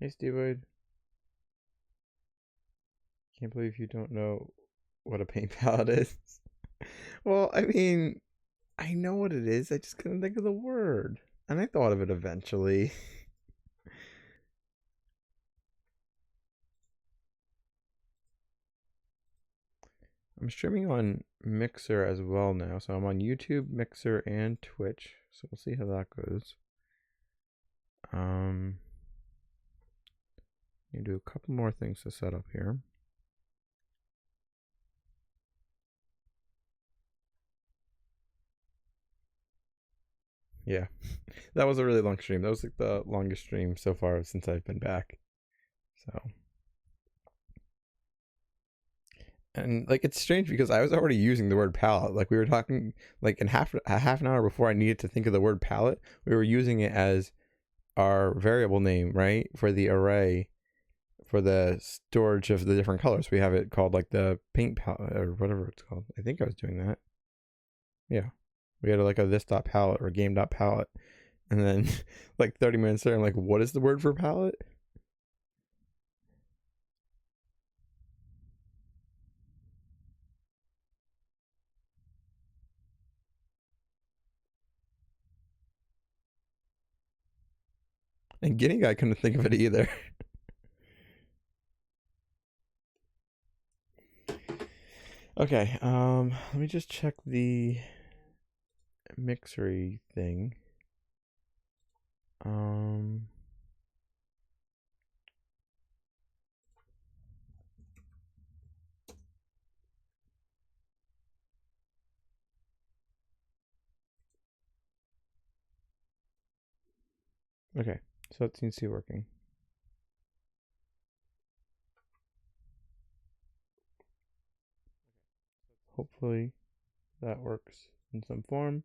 Hey, Steve. Can't believe you don't know what a paint palette is. Well, I mean, I know what it is. I just couldn't think of the word. And I thought of it eventually. I'm streaming on Mixer as well now. So I'm on YouTube, Mixer, and Twitch. So we'll see how that goes. You do a couple more things to set up here. Yeah, that was a really long stream. That was like the longest stream so far since I've been back. So, and like it's strange because I was already using the word palette. Like we were talking like in half an hour before I needed to think of the word palette, we were using it as our variable name, right? For the array for the storage of the different colors. We have it called like the paint palette or whatever it's called. I think I was doing that. Yeah. We had like a this dot palette or game dot palette. And then like 30 minutes later, I'm like, what is the word for palette? And Guinea Guy couldn't think of it either. Okay, let me just check the mixery thing. Okay, so it seems to be working. Hopefully that works in some form.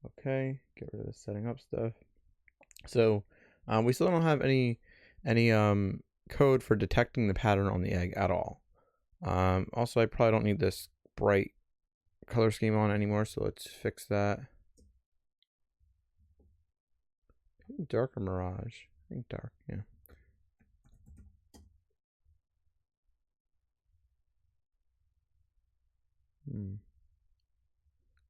Okay, get rid of the setting up stuff. So we still don't have any code for detecting the pattern on the egg at all. Also, I probably don't need this bright color scheme on anymore, so let's fix that. Dark or Mirage? I think dark, yeah. I'm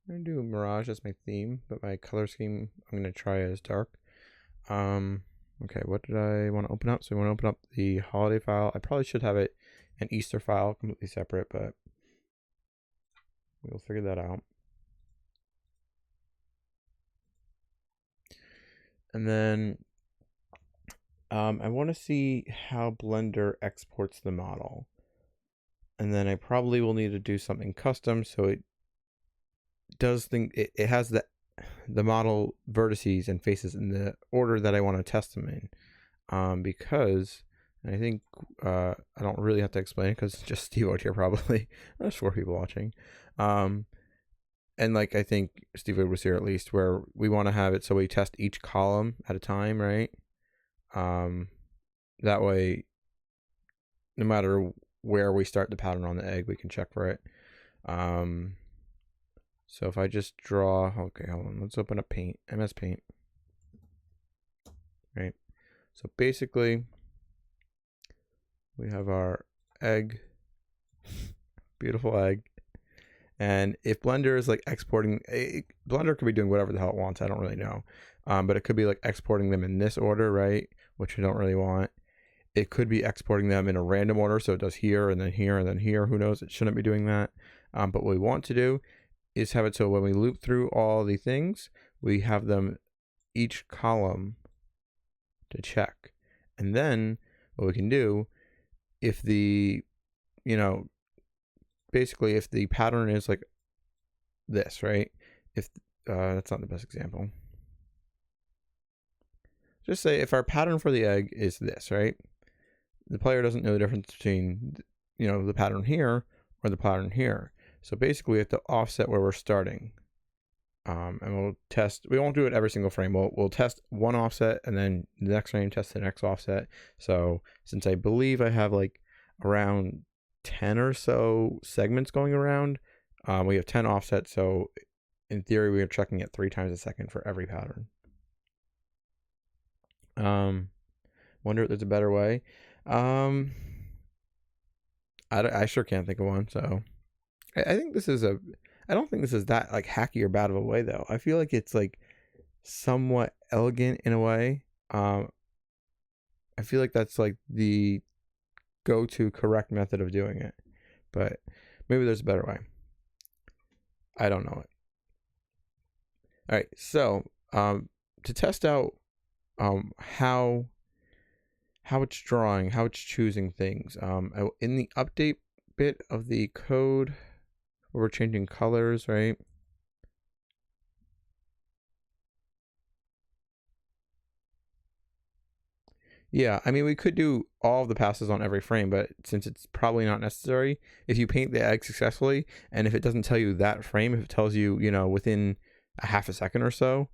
gonna do Mirage as my theme, but my color scheme I'm gonna try as dark. Okay, what did I want to open up? So I want to open up the holiday file. I probably should have it an Easter file completely separate, but we'll figure that out. And then I want to see how Blender exports the model. And then I probably will need to do something custom so it does think it has the model vertices and faces in the order that I want to test them in. Because I think I don't really have to explain it because it's just Steve out here probably. There's 4 people watching. And like I think Steve was here at least, where we want to have it so we test each column at a time, right? That way, no matter where we start the pattern on the egg, we can check for it. So if I just draw, okay, hold on, let's open up Paint, MS Paint. Right. So basically, we have our egg, beautiful egg. And if Blender is like exporting, Blender could be doing whatever the hell it wants. I don't really know. But it could be like exporting them in this order, right? Which we don't really want. It could be exporting them in a random order. So it does here and then here and then here. Who knows? It shouldn't be doing that. But what we want to do is have it so when we loop through all the things, we have them each column to check. And then what we can do, if the, basically if the pattern is like this, right? If that's not the best example. Just say if our pattern for the egg is this, right? The player doesn't know the difference between, the pattern here or the pattern here. So basically we have to offset where we're starting. And we'll test, we won't do it every single frame. We'll test one offset and then the next frame test the next offset. So since I believe I have like around 10 or so segments going around, we have 10 offsets. So in theory, we are checking it 3 times a second for every pattern. Wonder if there's a better way. I sure can't think of one. So I think this is I don't think this is that like hacky or bad of a way though. I feel like it's like somewhat elegant in a way. I feel like that's like the go-to correct method of doing it, but maybe there's a better way. I don't know it. All right, so to test out how it's drawing, how it's choosing things, in the update bit of the code where we're changing colors, right? Yeah, I mean, we could do all of the passes on every frame, but since it's probably not necessary, if you paint the egg successfully, and if it doesn't tell you that frame, if it tells you, you know, within a half a second or so,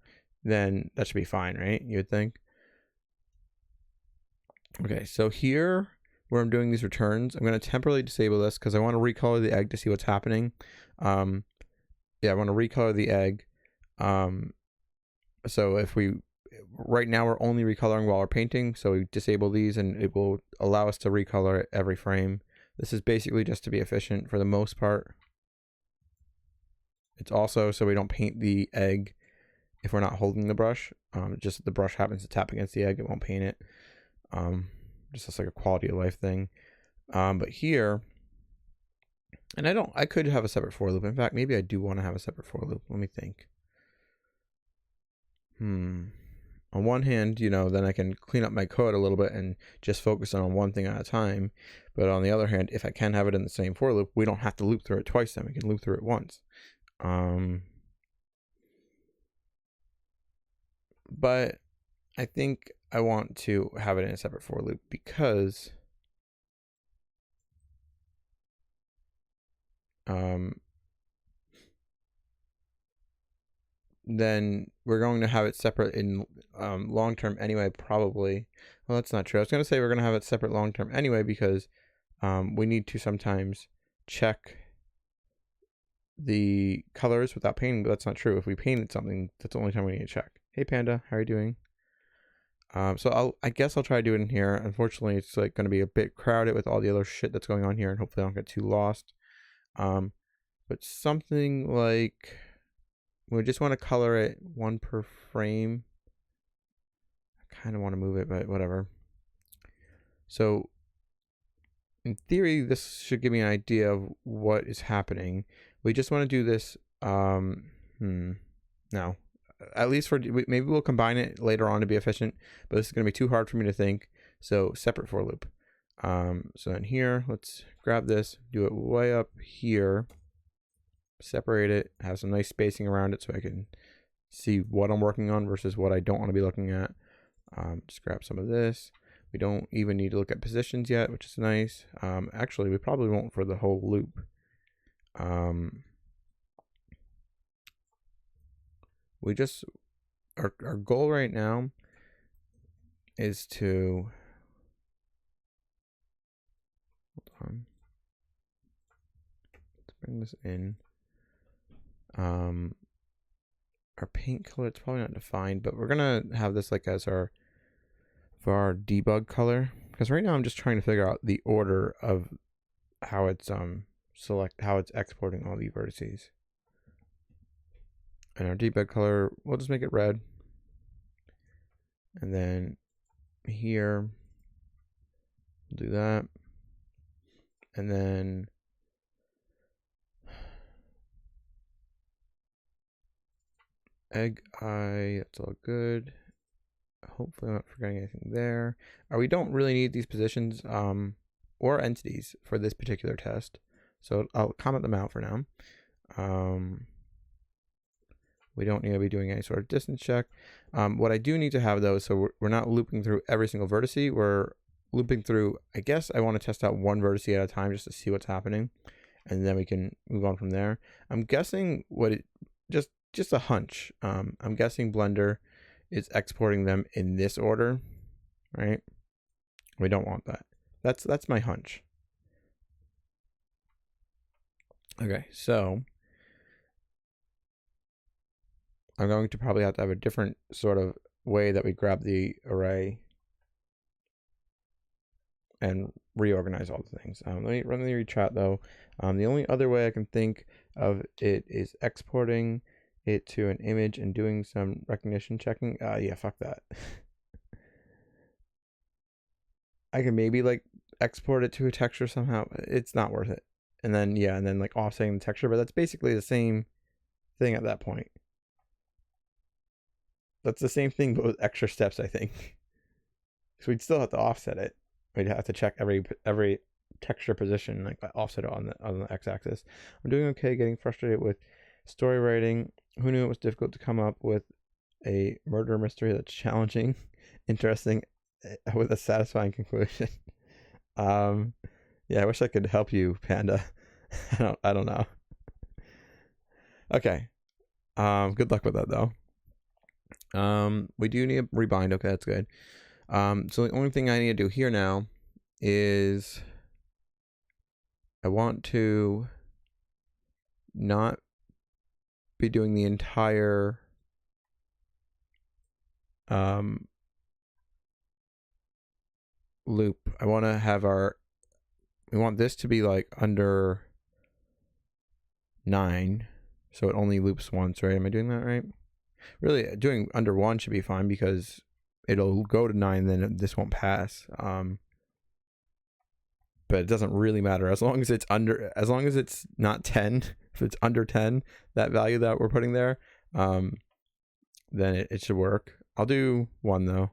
then that should be fine, right? You would think. Okay, so here where I'm doing these returns, I'm going to temporarily disable this because I want to recolor the egg to see what's happening. Yeah, I want to recolor the egg. So if we, right now we're only recoloring while we're painting, so we disable these and it will allow us to recolor every frame. This is basically just to be efficient for the most part. It's also so we don't paint the egg if we're not holding the brush. Just the brush happens to tap against the egg, it won't paint it. Just like a quality of life thing. But here, and I could have a separate for loop. In fact, maybe I do want to have a separate for loop. Let me think. On one hand, you know, then I can clean up my code a little bit and just focus on one thing at a time. But on the other hand, if I can have it in the same for loop, we don't have to loop through it twice, then we can loop through it once. But I think I want to have it in a separate for loop because then we're going to have it separate in long term anyway, probably. Well, that's not true. I was going to say we're going to have it separate long term anyway because we need to sometimes check the colors without painting, but that's not true. If we painted something, that's the only time we need to check. Hey Panda, how are you doing? So I guess I'll try to do it in here. Unfortunately, it's like going to be a bit crowded with all the other shit that's going on here, and hopefully I don't get too lost. But something like we just want to color it one per frame. I kind of want to move it, but whatever. So in theory, this should give me an idea of what is happening. We just want to do this. No. At least for maybe we'll combine it later on to be efficient, but this is going to be too hard for me to think. So separate for loop. So in here, let's grab this, do it way up here, separate it, have some nice spacing around it so I can see what I'm working on versus what I don't want to be looking at. Just grab some of this. We don't even need to look at positions yet, which is nice. Actually, we probably won't for the whole loop. We just, our goal right now is to, hold on, let's bring this in. Our paint color, it's probably not defined, but we're gonna have this like as our, for our debug color, because right now I'm just trying to figure out the order of how it's how it's exporting all the vertices. And our debug color, we'll just make it red. And then here, we'll do that. And then egg eye, that's all good. Hopefully I'm not forgetting anything there. We don't really need these positions or entities for this particular test. So I'll comment them out for now. We don't need to be doing any sort of distance check. What I do need to have though, so we're not looping through every single vertice. We're looping through, I guess I want to test out one vertice at a time just to see what's happening. And then we can move on from there. I'm guessing just a hunch. I'm guessing Blender is exporting them in this order, right? We don't want that. That's my hunch. Okay, so I'm going to probably have to have a different sort of way that we grab the array. and reorganize all the things. Let me read chat though. The only other way I can think of it is exporting it to an image and doing some recognition checking. Yeah, fuck that. I can maybe like export it to a texture somehow. It's not worth it. And then like offsetting the texture, but that's basically the same thing at that point. That's the same thing, but with extra steps, I think. So we'd still have to offset it. We'd have to check every texture position, like offset it on the x-axis. I'm doing okay. Getting frustrated with story writing. Who knew it was difficult to come up with a murder mystery that's challenging, interesting, with a satisfying conclusion. Yeah, I wish I could help you, Panda. I don't know. Okay. Good luck with that though. We do need a rebind. Okay, that's good. So the only thing I need to do here now is I want to not be doing the entire loop. I want to have we want this to be like under 9, so it only loops once, right? Am I doing that right? Really, doing under 1 should be fine because it'll go to 9, then this won't pass. But it doesn't really matter as long as it's not 10. If it's under 10, that value that we're putting there, then it should work. I'll do 1 though.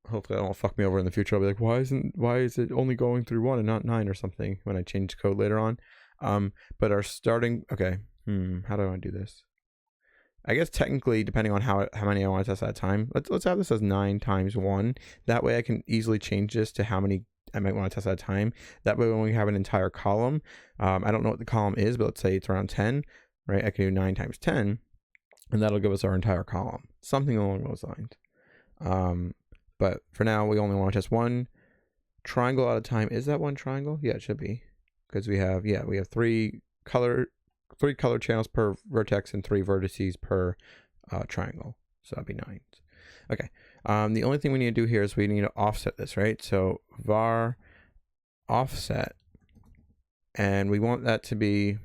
Hopefully, that won't fuck me over in the future. I'll be like, why is it only going through 1 and not 9 or something when I change code later on? But our starting, okay. How do I want to do this? I guess technically, depending on how many I want to test at a time, let's have this as 9 times 1. That way I can easily change this to how many I might want to test at a time. That way when we have an entire column, I don't know what the column is, but let's say it's around 10, right? I can do 9 times 10, and that'll give us our entire column. Something along those lines. But for now, we only want to test 1 triangle at a time. Is that 1 triangle? Yeah, it should be. Because we have 3 color channels per vertex and 3 vertices per triangle. So that'd be 9. Okay. The only thing we need to do here is we need to offset this, right? So var offset, and we want that to be,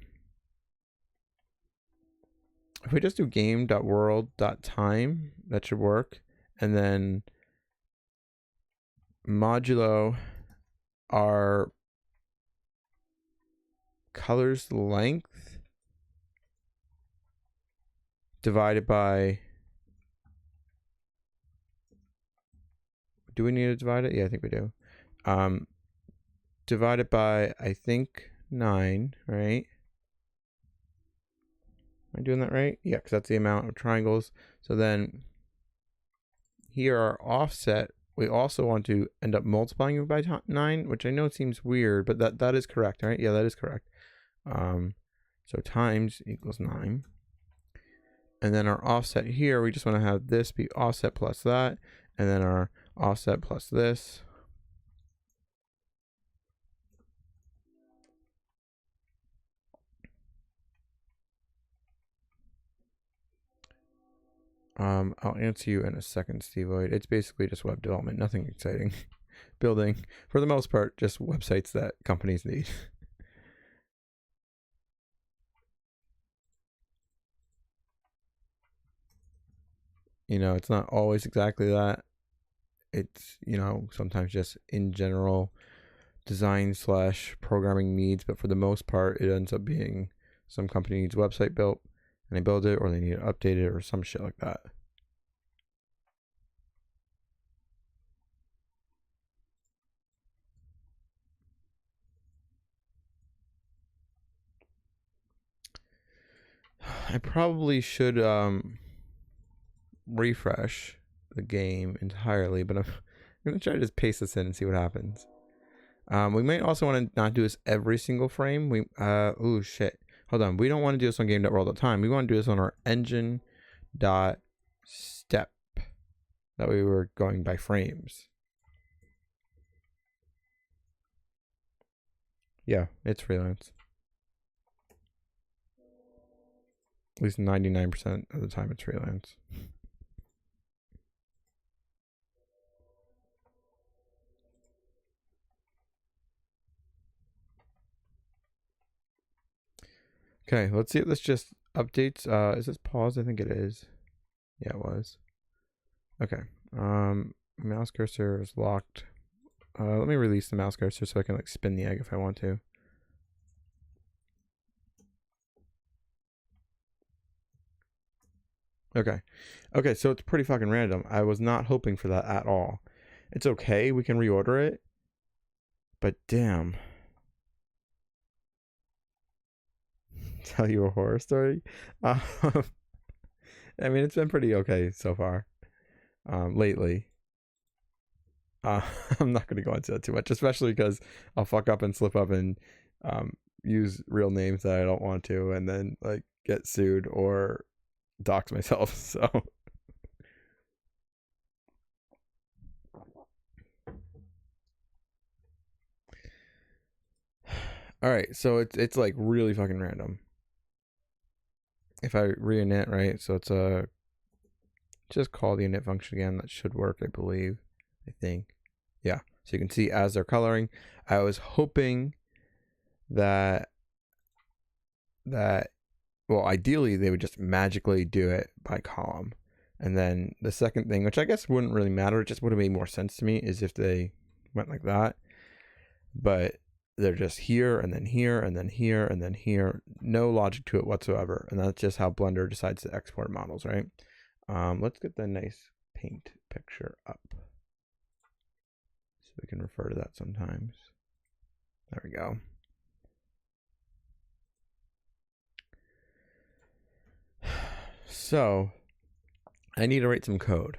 if we just do game.world.time, that should work. And then modulo our colors length divided by, do we need to divide it? Yeah, I think we do. Divided by, I think, 9, right? Am I doing that right? Yeah, because that's the amount of triangles. So then here our offset, we also want to end up multiplying it by 9, which I know seems weird, but that is correct, right? Yeah, that is correct. So times equals 9. And then our offset here, we just want to have this be offset plus that, and then our offset plus this. I'll answer you in a second, Stevoid. It's basically just web development, nothing exciting. Building, for the most part, just websites that companies need. It's not always exactly that. It's, sometimes just in general design / programming needs, but for the most part, it ends up being some company needs a website built and they build it, or they need it updated or some shit like that. I probably should refresh the game entirely, but I'm going to try to just paste this in and see what happens. We might also want to not do this every single frame. Oh shit. Hold on. We don't want to do this on game.world all the time. We want to do this on our engine.step. That way we're going by frames. Yeah, it's freelance. At least 99% of the time it's freelance. Okay, let's see if this just updates. Is this paused? I think it is. Yeah, it was. Okay. Mouse cursor is locked. Let me release the mouse cursor so I can like spin the egg if I want to. Okay. Okay, so it's pretty fucking random. I was not hoping for that at all. It's okay, we can reorder it. But damn. Tell you a horror story? I mean, it's been pretty okay so far. Lately. I'm not going to go into that too much, especially because I'll fuck up and slip up and use real names that I don't want to, and then like get sued or dox myself. So all right, so it's like really fucking random. If I reinit, right, so it's a just call the init function again. That should work, I believe. I think. Yeah. So you can see as they're coloring. I was hoping that well, ideally they would just magically do it by column. And then the second thing, which I guess wouldn't really matter, it just would have made more sense to me, is if they went like that. But they're just here and then here and then here and then here. No logic to it whatsoever. And that's just how Blender decides to export models, right? Let's get the nice paint picture up so we can refer to that sometimes. There we go. So I need to write some code.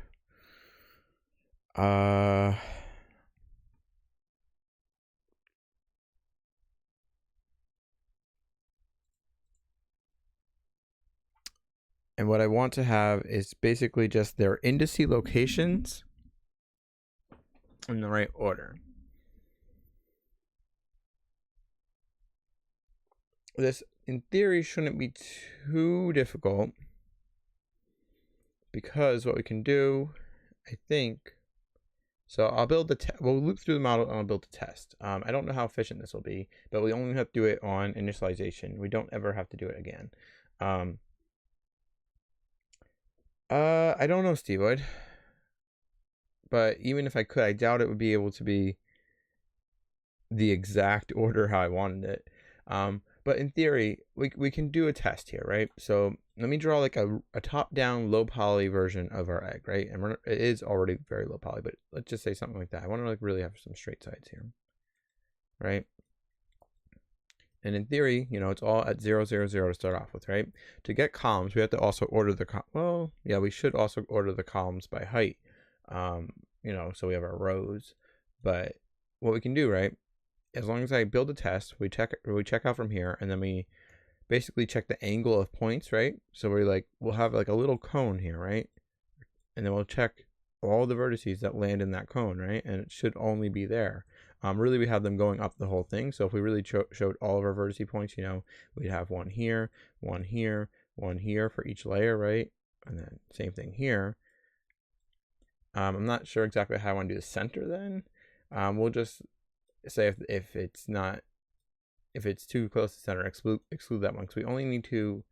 And what I want to have is basically just their indice locations in the right order. This, in theory, shouldn't be too difficult, because what we can do, I think, so I'll build the we'll loop through the model and I'll build the test. I don't know how efficient this will be, but we only have to do it on initialization. We don't ever have to do it again. I don't know, Steve Wood, but even if I could, I doubt it would be able to be the exact order how I wanted it. But in theory, we can do a test here, right? So let me draw like a top-down low poly version of our egg, right? And it is already very low poly, but let's just say something like that. I want to like really have some straight sides here, right? And in theory, you know, it's all at 0, 0, 0 to start off with, right? To get columns, we have to also order the well, yeah, we should also order the columns by height, you know, so we have our rows. But what we can do, right? As long as I build a test, we check out from here, and then we basically check the angle of points, right? So we'll have like a little cone here, right? And then we'll check all the vertices that land in that cone, right? And it should only be there. Really, we have them going up the whole thing. So if we really showed all of our vertice points, you know, we'd have one here, one here, one here for each layer, right? And then same thing here. I'm not sure exactly how I want to do the center then. We'll just say if it's too close to center, exclude that one, because we only need to,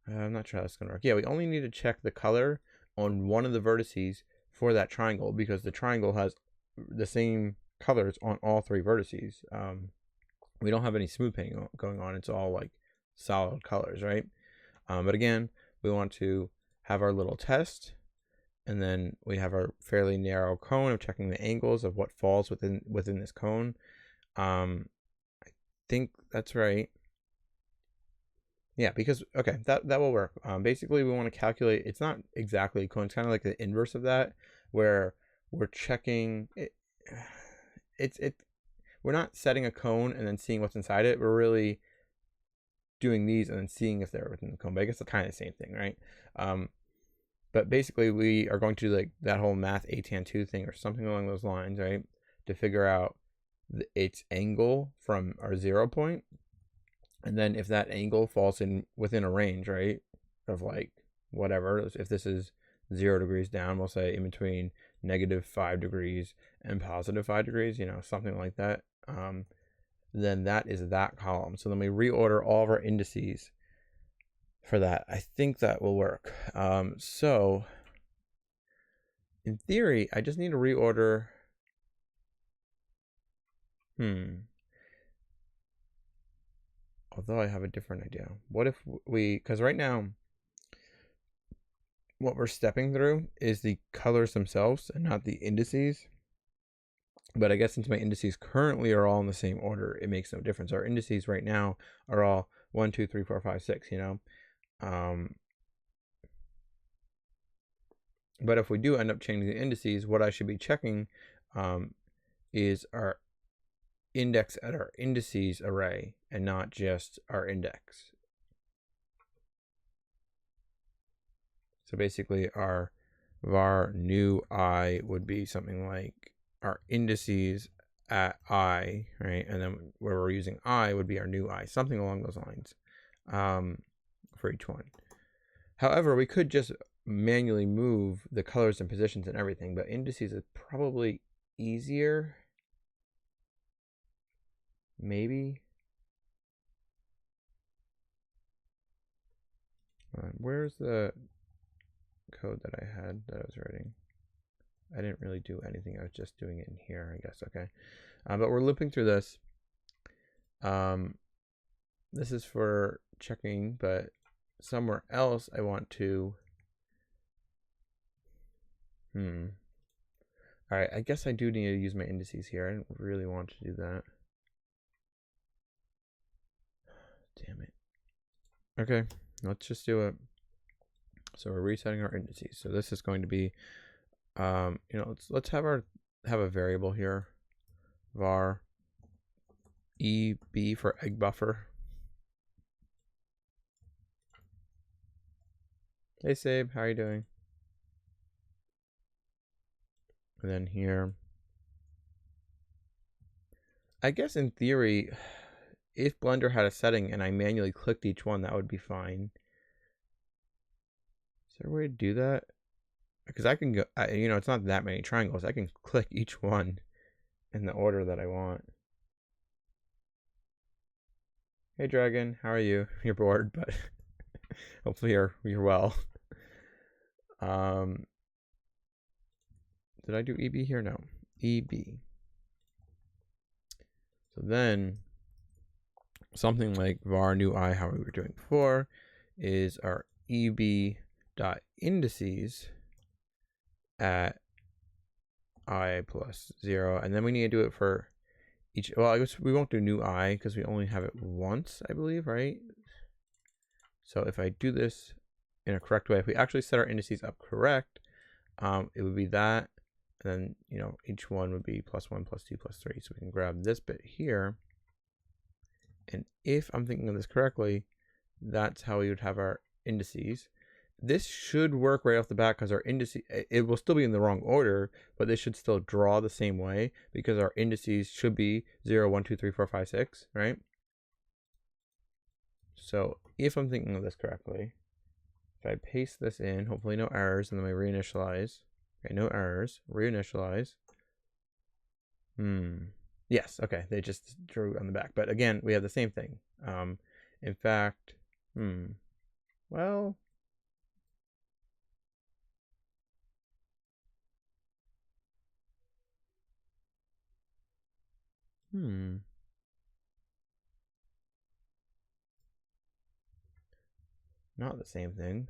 I'm not sure how that's going to work. Yeah, we only need to check the color on one of the vertices for that triangle, because the triangle has the same colors on all three vertices. We don't have any smooth painting going on. It's all like solid colors, right? But again, we want to have our little test, and then we have our fairly narrow cone of checking the angles of what falls within this cone. I think that's right. Yeah, because, okay, that will work. Basically, we want to calculate, it's not exactly a cone, it's kind of like the inverse of that, where we're checking it. We're not setting a cone and then seeing what's inside it. We're really doing these and then seeing if they're within the cone. But I guess it's kind of the same thing, right? But basically, we are going to do like that whole math atan2 thing or something along those lines, right? To figure out its angle from our 0 point. And then if that angle falls within a range, right, of like whatever, if this is 0 degrees down, we'll say in between -5 degrees and +5 degrees, you know, something like that, then that is that column. So then we reorder all of our indices for that. I think that will work. So in theory, I just need to reorder. Although I have a different idea. What if because right now, what we're stepping through is the colors themselves and not the indices. But I guess since my indices currently are all in the same order, it makes no difference. Our indices right now are all 1, 2, 3, 4, 5, 6, you know? But if we do end up changing the indices, what I should be checking is our index at our indices array and not just our index. So basically our var new I would be something like our indices at I, right? And then where we're using I would be our new I, something along those lines for each one. However, we could just manually move the colors and positions and everything, but indices is probably easier. Maybe. Where's the code that I had that I was writing? I didn't really do anything. I was just doing it in here, I guess. Okay. But we're looping through this. This is for checking, but somewhere else I want to. All right. I guess I do need to use my indices here. I didn't really want to do that. Damn it. Okay. Let's just do it. So we're resetting our indices. So this is going to be, let's have a variable here, var eb for egg buffer. Hey Sabe, how are you doing? And then here, I guess in theory, if Blender had a setting and I manually clicked each one, that would be fine. Is there a way to do that? Because I can go, it's not that many triangles. I can click each one in the order that I want. Hey Dragon, how are you? You're bored, but hopefully you're well. Did I do EB here? No. EB. So then something like var new I, how we were doing before, is our EB dot indices at I plus 0. And then we need to do it for each. Well, I guess we won't do new I because we only have it once, I believe, right? So if I do this in a correct way, if we actually set our indices up correct, it would be that. And then, each one would be +1, +2, +3. So we can grab this bit here. And if I'm thinking of this correctly, that's how we would have our indices. This should work right off the bat because our indices, it will still be in the wrong order, but they should still draw the same way because our indices should be 0, 1, 2, 3, 4, 5, 6, right? So if I'm thinking of this correctly, if I paste this in, hopefully no errors, and then I reinitialize. Okay, no errors. Reinitialize. Yes, okay. They just drew on the back. But again, we have the same thing. In fact, well. Not the same thing.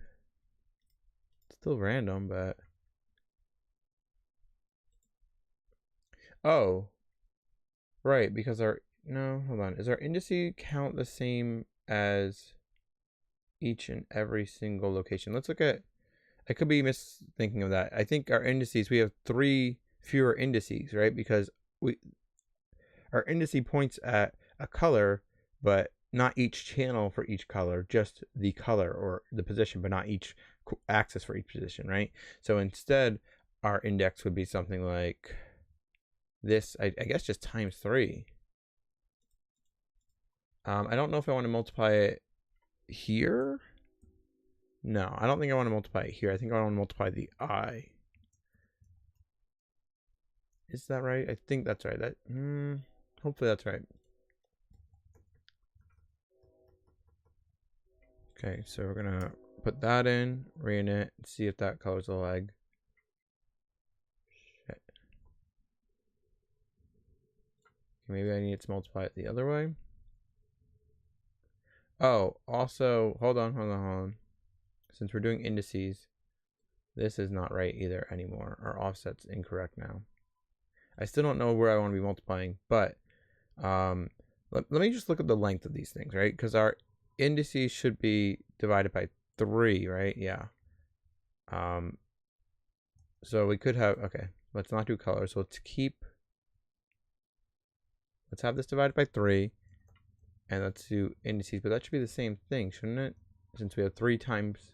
It's still random, but. Oh. Right, because no, hold on. Is our indice count the same as each and every single location? Let's look at, I could be misthinking of that. I think our indices, we have 3 fewer indices, right? Because our indice points at a color, but not each channel for each color, just the color or the position, but not each axis for each position, right? So instead, our index would be something like this, I guess just times 3. I don't know if I want to multiply it here. No, I don't think I want to multiply it here. I think I want to multiply the I. Is that right? I think that's right. Hopefully that's right. Okay, so we're gonna put that in, reinit, see if that colors the leg. Shit. Maybe I need to multiply it the other way. Oh, also, hold on. Since we're doing indices, this is not right either anymore. Our offset's incorrect now. I still don't know where I want to be multiplying, but let me just look at the length of these things, right? Because our indices should be divided by 3, right? Yeah. So we could have, okay, let's not do colors. So let's have this divided by 3, and let's do indices, but that should be the same thing, shouldn't it? Since we have 3 times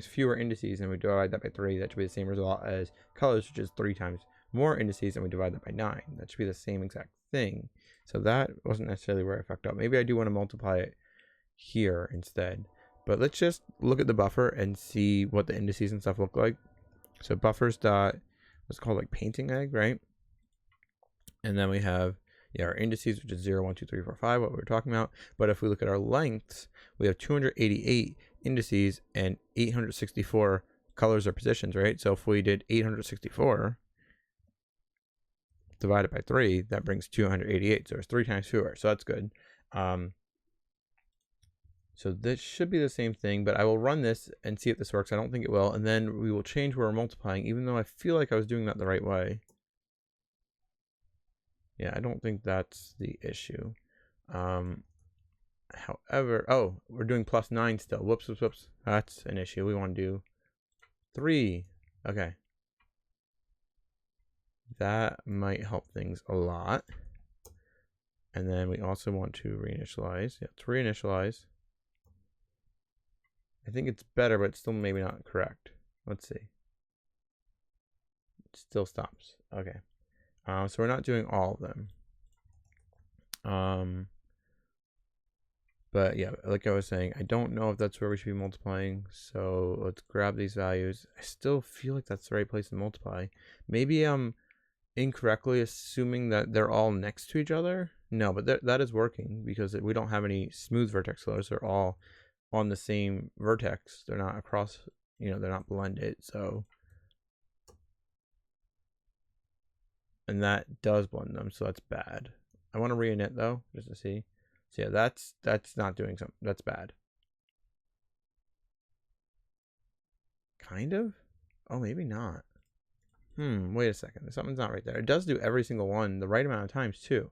fewer indices and we divide that by 3, that should be the same result as colors, which is 3 times more indices, and we divide that by 9. That should be the same exact thing. So that wasn't necessarily where I fucked up. Maybe I do want to multiply it here instead. But let's just look at the buffer and see what the indices and stuff look like. So buffers dot, what's called like painting egg, right? And then we have our indices, which is 0, 1, 2, 3, 4, 5, what we were talking about. But if we look at our lengths, we have 288 indices and 864 colors or positions, right? So if we did 864 divided by 3, that brings 288. So it's 3 times fewer. So that's good. So this should be the same thing, but I will run this and see if this works. I don't think it will. And then we will change where we're multiplying, even though I feel like I was doing that the right way. Yeah, I don't think that's the issue. However, oh, we're doing +9 still. Whoops. That's an issue. We want to do 3. Okay. That might help things a lot. And then we also want to reinitialize. Yeah, let's reinitialize. I think it's better, but it's still maybe not correct. Let's see. It still stops. Okay. So we're not doing all of them. But yeah, like I was saying, I don't know if that's where we should be multiplying. So let's grab these values. I still feel like that's the right place to multiply. Maybe I'm incorrectly assuming that they're all next to each other. No, but that is working because we don't have any smooth vertex colors. They're all on the same vertex. They're not across, they're not blended. So, and that does blend them. So that's bad. I want to reinit though, just to see. So yeah, that's not doing something. That's bad. Kind of? Oh, maybe not. Wait a second. Something's not right there. It does do every single one the right amount of times too.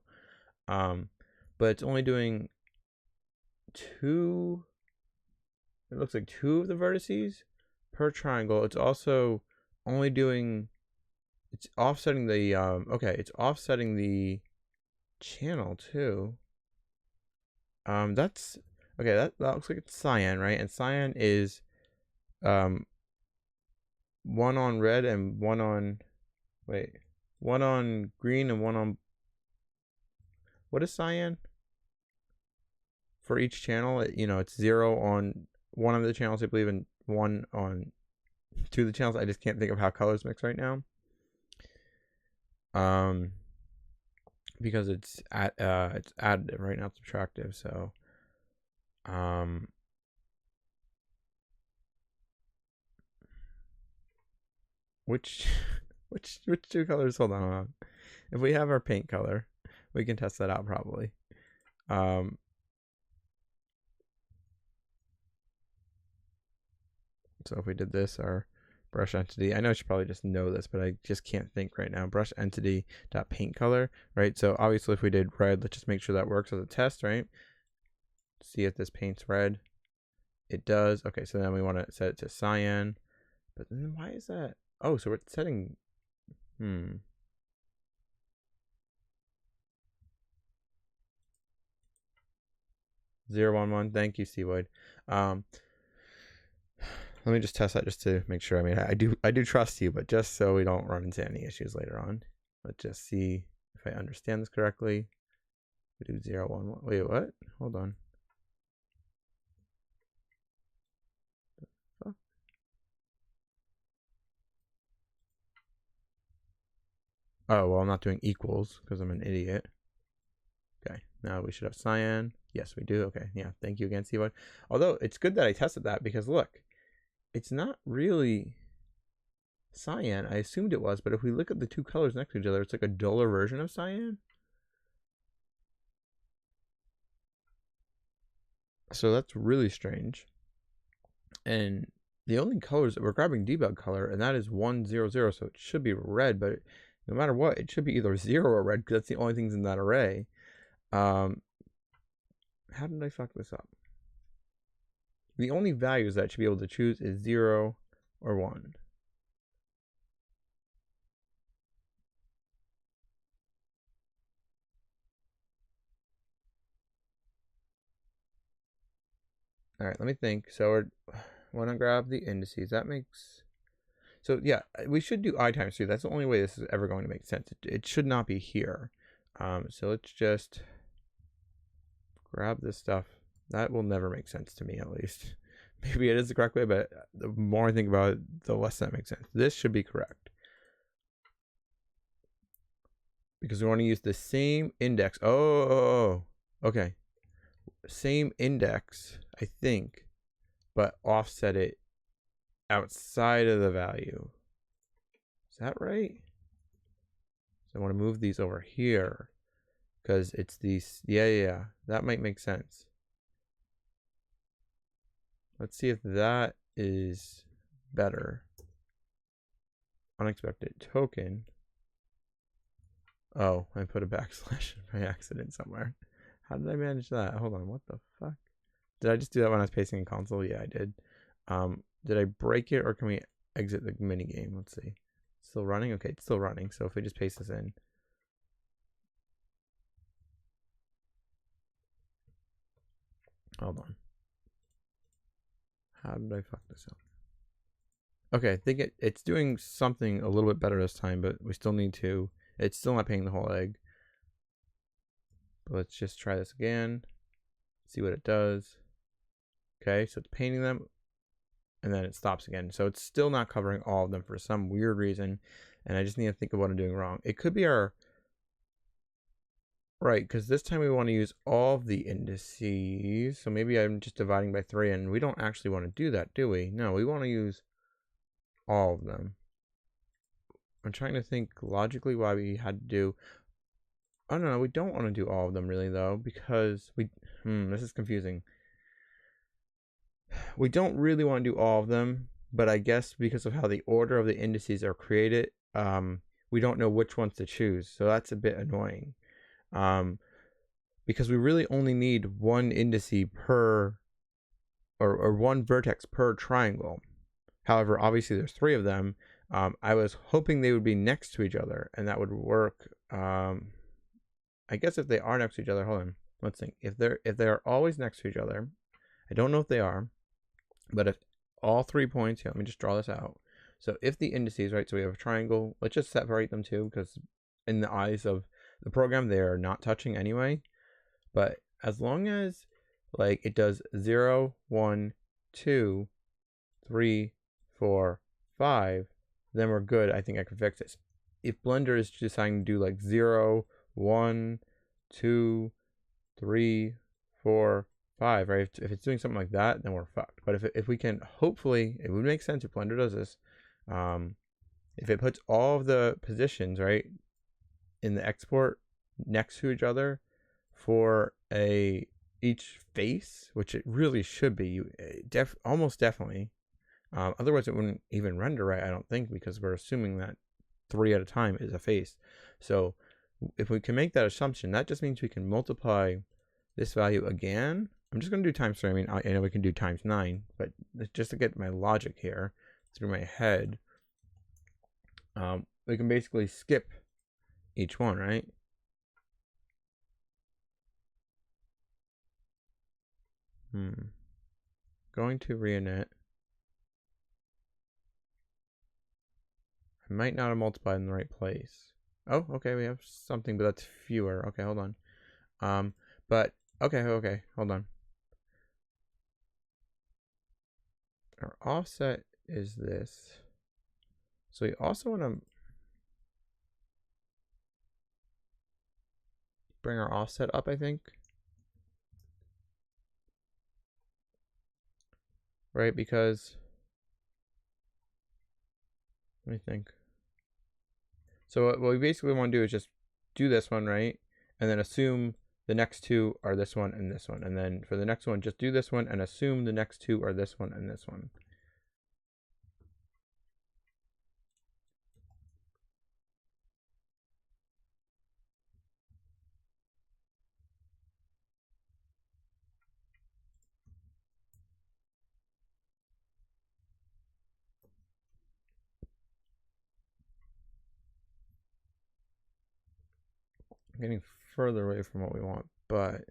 But it's only doing 2. It looks like 2 of the vertices per triangle. It's also only doing, it's offsetting the, okay, it's offsetting the channel too. That's, okay, that looks like it's cyan, right? And cyan is, 1 on red and 1 on, wait, 1 on green and 1 on, what is cyan? For each channel, it's 0 on one of the channels, I believe, and 1 on 2 of the channels. I just can't think of how colors mix right now. Because it's additive right now, it's subtractive. So, which 2 colors? Hold on. If we have our paint color, we can test that out probably. So if we did this, our brush entity, I know I should probably just know this, but I just can't think right now. Brush entity dot paint color, right? So obviously if we did red, let's just make sure that works as a test, right? See if this paints red. It does. Okay, so then we want to set it to cyan. But then why is that? Oh, so we're setting, 0, 1, 1. Thank you, Seawood. Let me just test that just to make sure. I mean, I do trust you, but just so we don't run into any issues later on. Let's just see if I understand this correctly. We do 0, 1, 1. Wait, what? Hold on. Fuck. Oh, well, I'm not doing equals because I'm an idiot. Okay. Now we should have cyan. Yes, we do. Okay, yeah, thank you again, C1. Although it's good that I tested that because look, it's not really cyan. I assumed it was, but if we look at the two colors next to each other, it's like a duller version of cyan. So that's really strange. And the only colors that we're grabbing debug color, and that is 100, so it should be red, but no matter what, it should be either 0 or red because that's the only things in that array. How did I fuck this up? The only values that I should be able to choose is 0 or 1. All right, let me think. So we're want to grab the indices. That makes... So yeah, we should do I times 2. That's the only way this is ever going to make sense. It should not be here. So let's just grab this stuff. That will never make sense to me, at least. Maybe it is the correct way, but the more I think about it, the less that makes sense. This should be correct. Because we want to use the same index. Oh, okay. Same index, I think, but offset it outside of the value. Is that right? So I want to move these over here because it's these. Yeah, that might make sense. Let's see if that is better. Unexpected token. Oh, I put a backslash by accident somewhere. How did I manage that? Hold on, what the fuck? Did I just do that when I was pasting in console? Yeah, I did. Did I break it or can we exit the mini game? Let's see. Still running? Okay, it's still running. So if we just paste this in. Hold on. How did I fuck this up? Okay, I think it's doing something a little bit better this time, but we still need to... It's still not painting the whole egg. But let's just try this again. See what it does. Okay, so it's painting them. And then it stops again. So it's still not covering all of them for some weird reason. And I just need to think of what I'm doing wrong. It could be our... Right, because this time we want to use all of the indices. So maybe I'm just dividing by 3, and we don't actually want to do that, do we? No, we want to use all of them. I'm trying to think logically why we had to do... I don't know, we don't want to do all of them really, though, because we... this is confusing. We don't really want to do all of them, but I guess because of how the order of the indices are created, we don't know which ones to choose. So that's a bit annoying. Because we really only need one indice per, or one vertex per triangle. However, obviously there's 3 of them. I was hoping they would be next to each other, and that would work. I guess if they are next to each other, hold on, let's think. If they're always next to each other, I don't know if they are, but if all 3 points, here, let me just draw this out. So if the indices, right, so we have a triangle, let's just separate them too, because in the eyes of the program, they are not touching anyway. But as long as like it does 0, 1, 2, 3, 4, 5, then we're good. I think I can fix this. If Blender is deciding to do like 0, 1, 2, 3, 4, 5, right? If it's doing something like that, then we're fucked. But if we can, hopefully, it would make sense if Blender does this. If it puts all of the positions, right, in the export next to each other for each face, which it really should be, almost definitely. Otherwise, it wouldn't even render right, I don't think, because we're assuming that 3 at a time is a face. So if we can make that assumption, that just means we can multiply this value again. I'm just going to do times 3. I mean, I know we can do times 9, but just to get my logic here through my head, we can basically skip each one, right? Going to reinit. I might not have multiplied in the right place. Oh, okay, we have something, but that's fewer. Okay, hold on. But okay, hold on. Our offset is this. So we also want to... bring our offset up, I think. Right, because let me think. So what we basically want to do is just do this one, right? And then assume the next two are this one and this one. And then for the next one, just do this one and assume the next two are this one and this one. I'm getting further away from what we want, but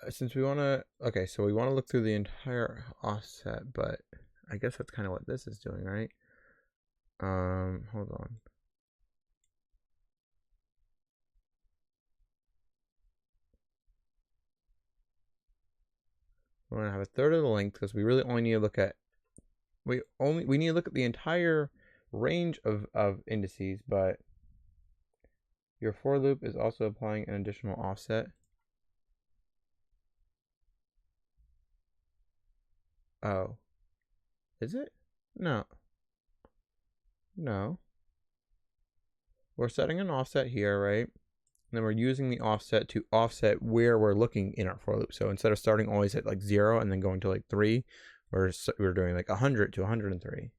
since we want to, okay, so we want to look through the entire offset, but I guess that's kind of what this is doing, right? Hold on. We're gonna have a third of the length because we really only need to look at we need to look at the entire range of indices, but your for loop is also applying an additional offset. Oh. Is it? No. No. We're setting an offset here, right? And then we're using the offset to offset where we're looking in our for loop. So instead of starting always at like 0 and then going to like 3, we're doing like 100 to 103.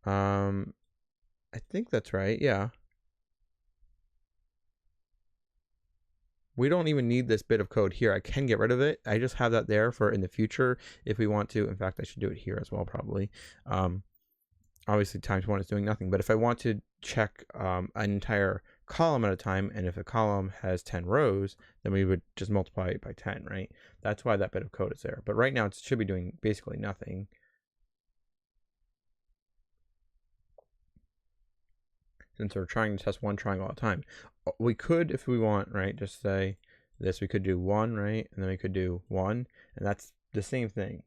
I think that's right. Yeah. We don't even need this bit of code here. I can get rid of it. I just have that there for in the future if we want to. In fact, I should do it here as well, probably. Obviously, ×1 is doing nothing. But if I want to check an entire column at a time, and if a column has 10 rows, then we would just multiply it by 10, right? That's why that bit of code is there. But right now, it should be doing basically nothing. Since we're trying to test one triangle at a time. We could, if we want, right, just say this. We could do 1, right? And then we could do 1. And that's the same thing.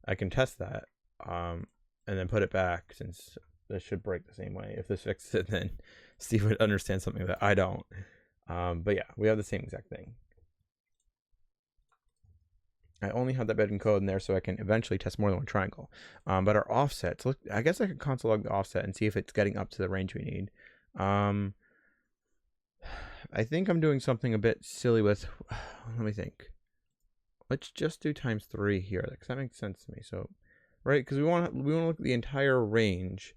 I can test that. And then put it back, since this should break the same way. If this fixes it, then Steve would understand something that I don't. But yeah, we have the same exact thing. I only have that bit in code in there so I can eventually test more than one triangle. But our offsets, look, I guess I could console log the offset and see if it's getting up to the range we need. I think I'm doing something a bit silly with, let me think. Let's just do ×3 here, because that makes sense to me. So, right, because we want to look at the entire range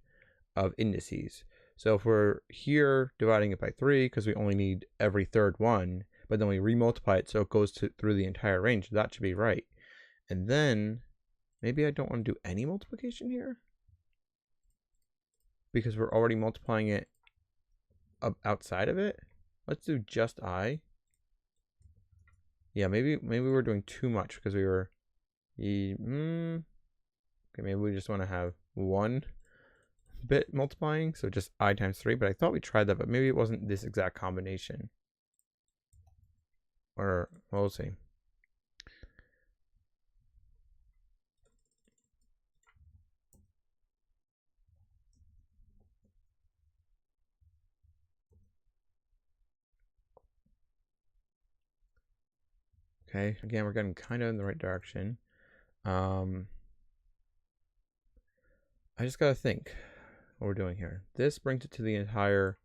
of indices. So if we're here dividing it by 3, because we only need every third one, but then we remultiply it so it goes through the entire range, that should be right. And then maybe I don't want to do any multiplication here, because we're already multiplying it outside of it. Let's do just I. Yeah, maybe we're doing too much because we were okay, maybe we just want to have one bit multiplying, so just I ×3, but I thought we tried that, but maybe it wasn't this exact combination. Or we'll see. Okay, again, we're getting kind of in the right direction. I just gotta think what we're doing here. This brings it to the entire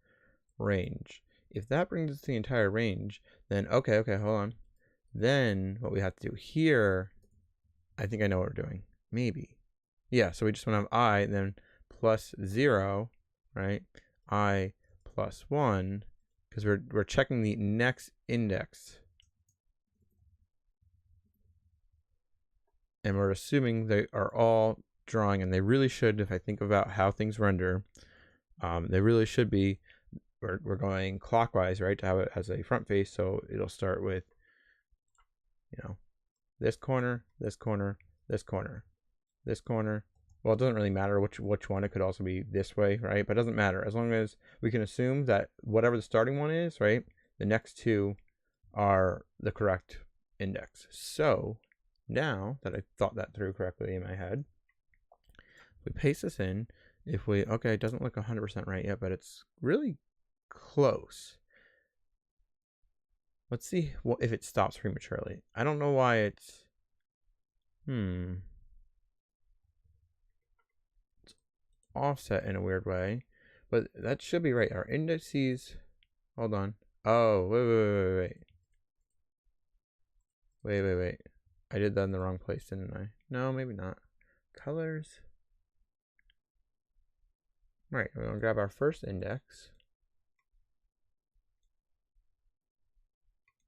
range. If that brings it to the entire range, then okay, hold on. Then what we have to do here, I think I know what we're doing. Maybe. Yeah, so we just want to have I, and then plus 0, right? I plus 1, because we're checking the next index. And we're assuming they are all drawing, and they really should, if I think about how things render, they really should be, we're going clockwise, right, to have it as a front face, so it'll start with, you know, this corner, this corner, this corner, this corner. Well, it doesn't really matter which one. It could also be this way, right? But it doesn't matter, as long as we can assume that whatever the starting one is, right, the next two are the correct index. So now that I thought that through correctly in my head, we paste this in. If we, okay, it doesn't look 100% right yet, but it's really close. Let's see if it stops prematurely. I don't know why it's, it's offset in a weird way, but that should be right. Our indices, hold on. Oh, wait. I did that in the wrong place, didn't I? No, maybe not. Colors. Right, we're gonna grab our first index.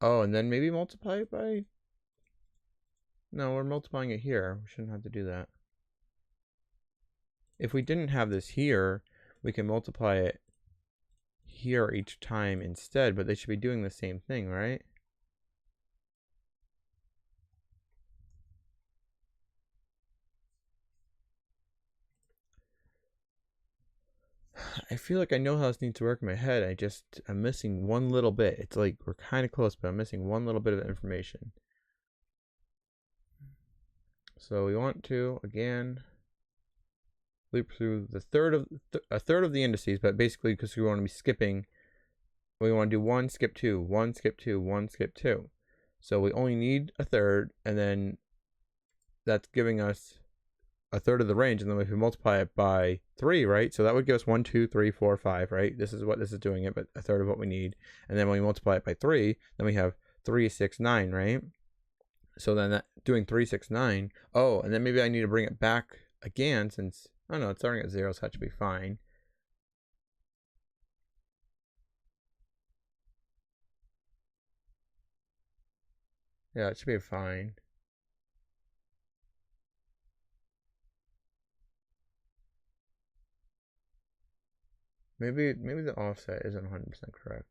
Oh, and then maybe multiply it by, no, we're multiplying it here. We shouldn't have to do that. If we didn't have this here, we can multiply it here each time instead, but they should be doing the same thing, right? I feel like I know how this needs to work in my head. I'm missing one little bit. It's like we're kind of close, but I'm missing one little bit of information. So we want to, again, loop through a third of the indices, but basically because we want to be skipping, we want to do 1, skip 2, 1, skip 2, 1, skip 2. So we only need a third, and then that's giving us a third of the range, and then if we multiply it by 3, right? So that would give us 1, 2, 3, 4, 5, right? This is what this is doing it, but a third of what we need. And then when we multiply it by 3, then we have 3, 6, 9, right? So then that doing 3, 6, 9. Oh, and then maybe I need to bring it back again since, I don't know, it's starting at 0, so that should be fine. Yeah, it should be fine. Maybe the offset isn't 100% correct.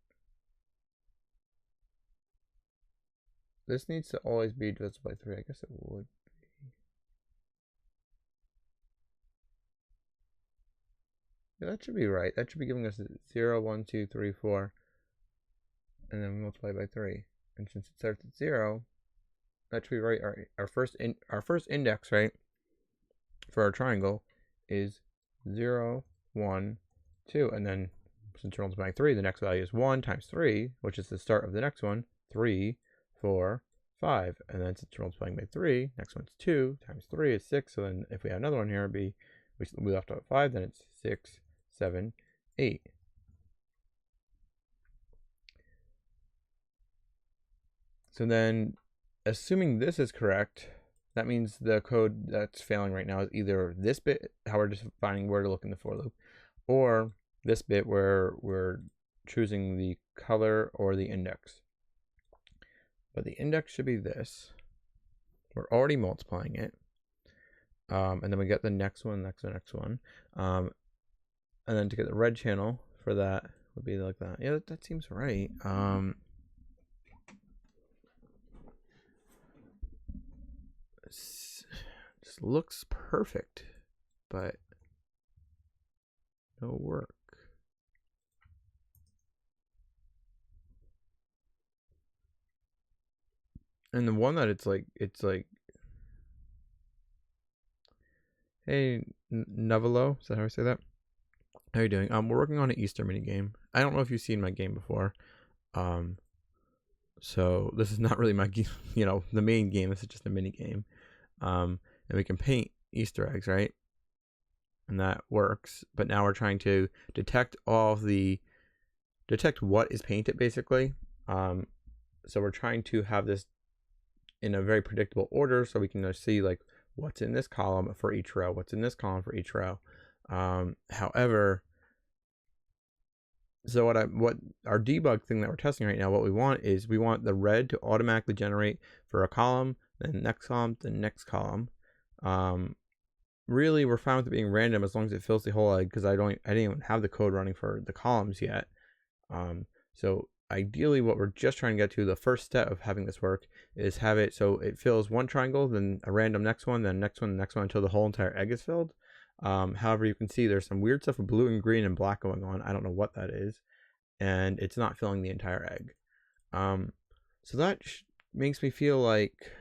This needs to always be divisible by 3. I guess it would be. Yeah, that should be right. That should be giving us 0, 1, 2, 3, 4. And then we multiply by 3. And since it starts at 0, that should be right. Our first index, right, for our triangle is 0, 1, 2. And then since we're multiplying 3, the next value is 1 times 3, which is the start of the next one. 3, 4, 5. And then since we're multiplying by 3, next one's 2 times 3 is 6. So then if we have another one here, it'd be, we left out 5, then it's 6, 7, 8. So then, assuming this is correct, that means the code that's failing right now is either this bit, how we're just defining where to look in the for loop, or this bit where we're choosing the color or the index. But the index should be this. We're already multiplying it. And then we get the next one. And then to get the red channel for that would be like that. Yeah, that seems right. Just looks perfect, but no work. And the one that it's like, hey, Navalo, is that how I say that? How are you doing? We're working on an Easter mini game. I don't know if you've seen my game before. So this is not really my, the main game. This is just a mini game. And we can paint Easter eggs, right? And that works. But now we're trying to detect what is painted, basically. So we're trying to have this in a very predictable order, so we can see like what's in this column for each row, what's in this column for each row. However, so what our debug thing that we're testing right now, what we want is we want the red to automatically generate for a column, then the next column, the next column. Really, we're fine with it being random as long as it fills the whole egg, because I didn't even have the code running for the columns yet. So ideally, what we're just trying to get to, the first step of having this work, is have it so it fills one triangle, then a random next one, then next one, the next one, until the whole entire egg is filled. However, you can see there's some weird stuff with blue and green and black going on. I don't know what that is, and it's not filling the entire egg. So that makes me feel like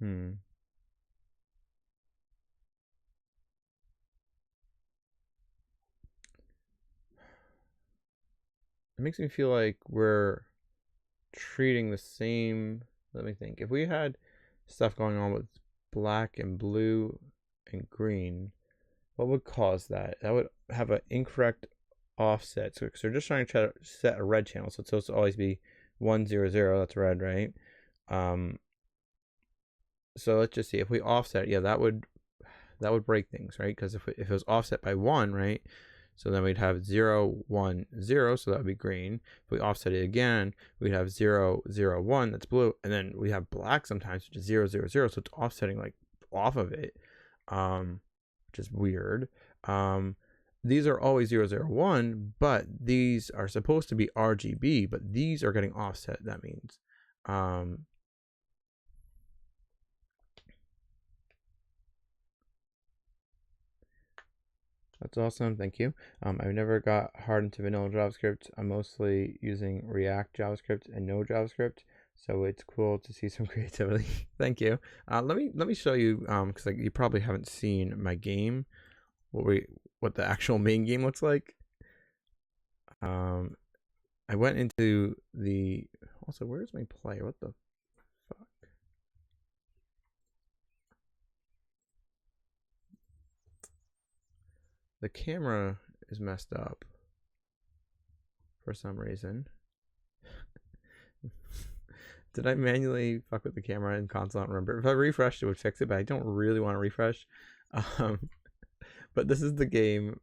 It makes me feel like we're treating the same. Let me think. If we had stuff going on with black and blue and green, what would cause that? That would have an incorrect offset. So they're just trying to set a red channel, so it's supposed to always be 100. That's red, right? So let's just see if we offset. Yeah, that would break things, right? Because if it was offset by 1, right? So then we'd have 0, 1, 0, so that would be green. If we offset it again, we'd have 0, 0, 1, that's blue. And then we have black sometimes, which is 0, 0, 0, so it's offsetting like off of it, which is weird. These are always 0, 0, 1, but these are supposed to be RGB, but these are getting offset, that means. That's awesome. Thank you. I've never got hard into vanilla JavaScript. I'm mostly using React JavaScript and no JavaScript, so it's cool to see some creativity. Thank you. Let me show you because like you probably haven't seen my game, what the actual main game looks like. I went into the also where's my player? What the fuck? The camera is messed up for some reason. Did I manually fuck with the camera in console? I don't remember. If I refreshed, it would fix it, but I don't really want to refresh. But this is the game.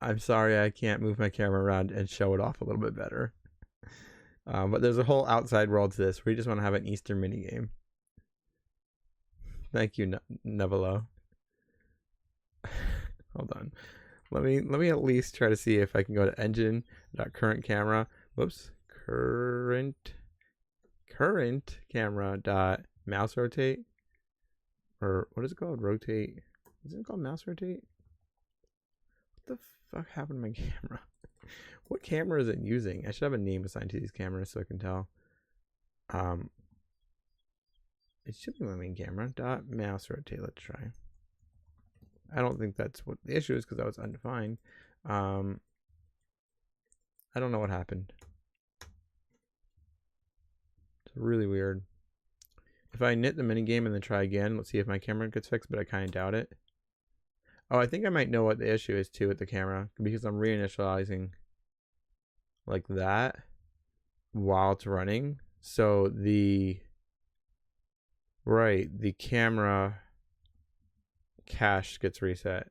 I'm sorry I can't move my camera around and show it off a little bit better. But there's a whole outside world to this. We just want to have an Easter mini game. Thank you, Nevelo. Hold on. Let me at least try to see if I can go to engine.current camera. Whoops. Current camera dot mouse rotate, or what is it called? Rotate. Is it called mouse rotate? What the fuck happened to my camera? What camera is it using? I should have a name assigned to these cameras so I can tell. It should be my main camera dot mouse rotate. Let's try. I don't think that's what the issue is because that was undefined. I don't know what happened. It's really weird. If I knit the minigame and then try again, let's see if my camera gets fixed, but I kind of doubt it. Oh, I think I might know what the issue is too with the camera because I'm reinitializing like that while it's running. So the camera cache gets reset.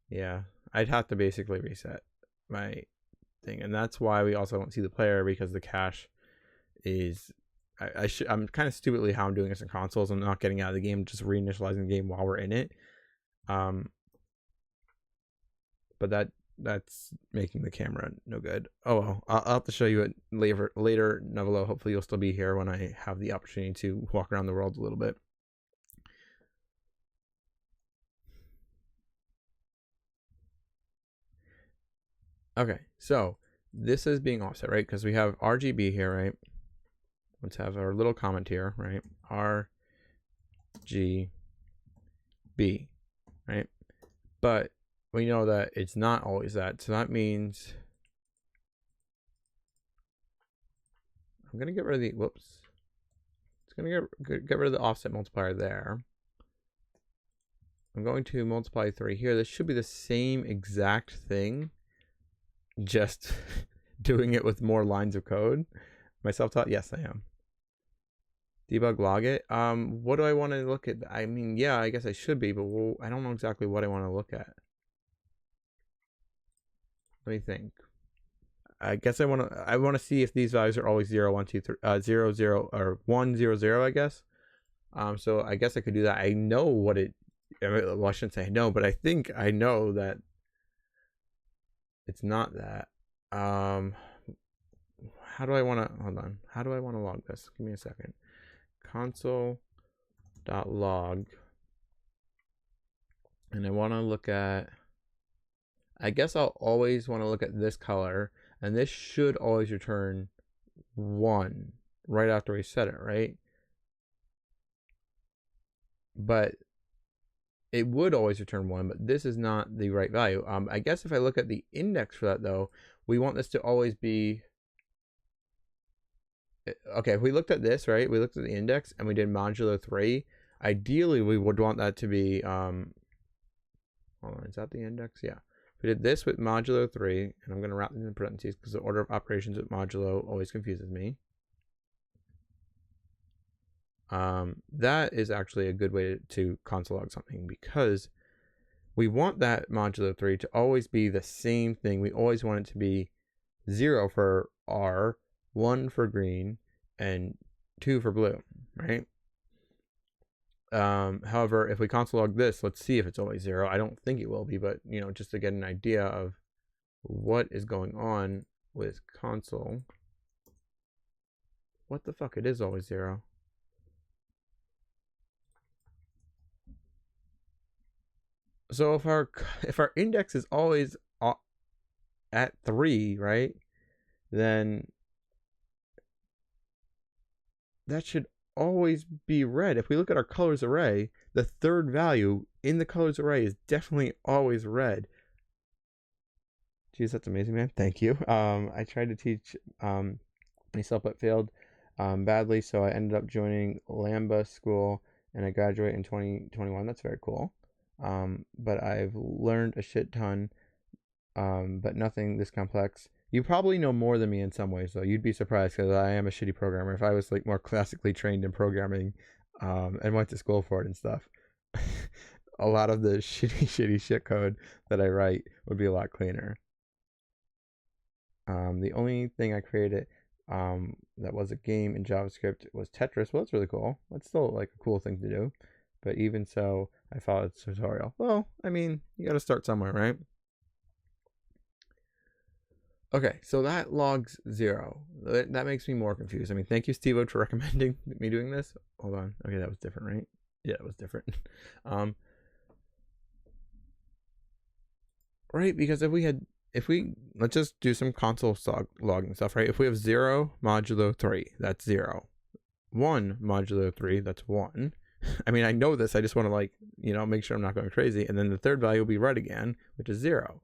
Yeah, I'd have to basically reset my thing, and that's why we also don't see the player because the cache is I'm kind of stupidly how I'm doing this in consoles. I'm not getting out of the game, just reinitializing the game while we're in it. But that's making the camera no good. Oh well, I'll have to show you it later, Nevelo. Hopefully you'll still be here when I have the opportunity to walk around the world a little bit. Okay, so this is being offset, right? Because we have RGB here, right? Let's have our little comment here, right? RGB, right? But we know that it's not always that. So that means I'm going to get rid of the, whoops. It's going to get rid of the offset multiplier there. I'm going to multiply 3 here. This should be the same exact thing, just doing it with more lines of code. Am I self-taught? Yes, I am. Debug log it. What do I want to look at? I mean, yeah, I guess I should be, but I don't know exactly what I want to look at. Let me think. I guess I want to see if these values are always 0, 1, 2, 3, 0, 0, or 1, 0, 0, I guess. So I guess I could do that. I know what it, well, I shouldn't say no, but I think I know that it's not that. How do I want to, hold on. How do I want to log this? Give me a second. Console.log. And I want to look at, I guess I'll always want to look at this color, and this should always return 1 right after we set it, right? but it would always return 1, but this is not the right value. I guess if I look at the index for that though, we want this to always be, okay, if we looked at this, right, we looked at the index and we did modulo 3, ideally we would want that to be, hold on, is that the index? Yeah. We did this with modulo 3, and I'm going to wrap it in parentheses because the order of operations with modulo always confuses me. That is actually a good way to console log something, because we want that modulo 3 to always be the same thing. We always want it to be 0 for R, 1 for green, and 2 for blue, right? However, if we console log this, let's see if it's always 0. I don't think it will be, but you know, just to get an idea of what is going on with console. What the fuck? It is always 0. So if our index is always at 3, right, then that should always be red. If we look at our colors array, the third value in the colors array is definitely always red. Geez, that's amazing, man. Thank you. I tried to teach myself but failed badly, so I ended up joining Lambda school, and I graduate in 2021. That's very cool. But I've learned a shit ton, but nothing this complex. You probably know more than me in some ways, though. You'd be surprised, because I am a shitty programmer. If I was like more classically trained in programming, and went to school for it and stuff, a lot of the shitty shit code that I write would be a lot cleaner. The only thing I created that was a game in JavaScript was Tetris. Well, that's really cool. That's still like a cool thing to do. But even so, I followed the tutorial. Well, I mean, you got to start somewhere, right? Okay, so that logs 0. That makes me more confused. I mean, thank you, Steve-O, for recommending me doing this. Hold on. Okay, that was different, right? Yeah, it was different. Right, because if we let's just do some console logging stuff, right? If we have 0 modulo 3, that's 0. 1 modulo 3, that's 1. I mean, I know this. I just want to, like, you know, make sure I'm not going crazy. And then the third value will be red again, which is 0.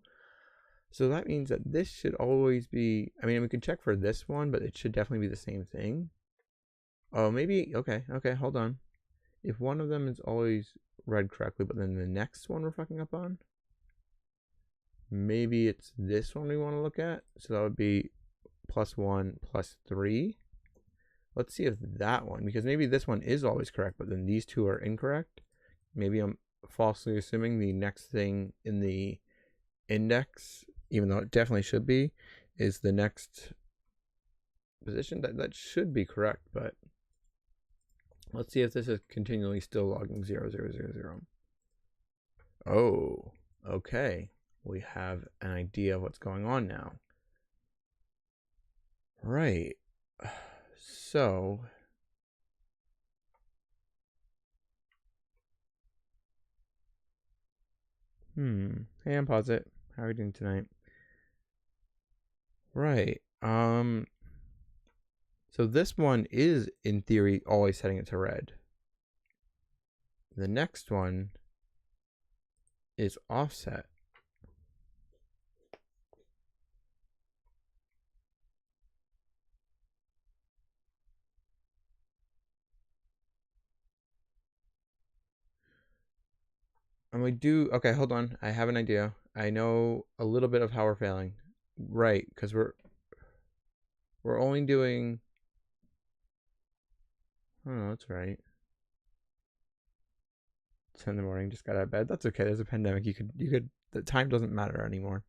So that means that this should always be, I mean, we can check for this one, but it should definitely be the same thing. Oh, maybe, okay, hold on. If one of them is always read correctly, but then the next one we're fucking up on, maybe it's this one we want to look at. So that would be +1 +3. Let's see if that one, because maybe this one is always correct, but then these two are incorrect. Maybe I'm falsely assuming the next thing in the index, even though it definitely should be, is the next position. That should be correct, but let's see if this is continually still logging 0, 0, 0, 0. Oh, okay. We have an idea of what's going on now. Right. So hey, I'm Posit. How are you doing tonight? Right. So this one is, in theory, always setting it to red. The next one is offset. And we do, okay, hold on. I have an idea. I know a little bit of how we're failing. Right, because we're only doing, oh, that's right. 10 in the morning, just got out of bed. That's okay. There's a pandemic. You could, the time doesn't matter anymore.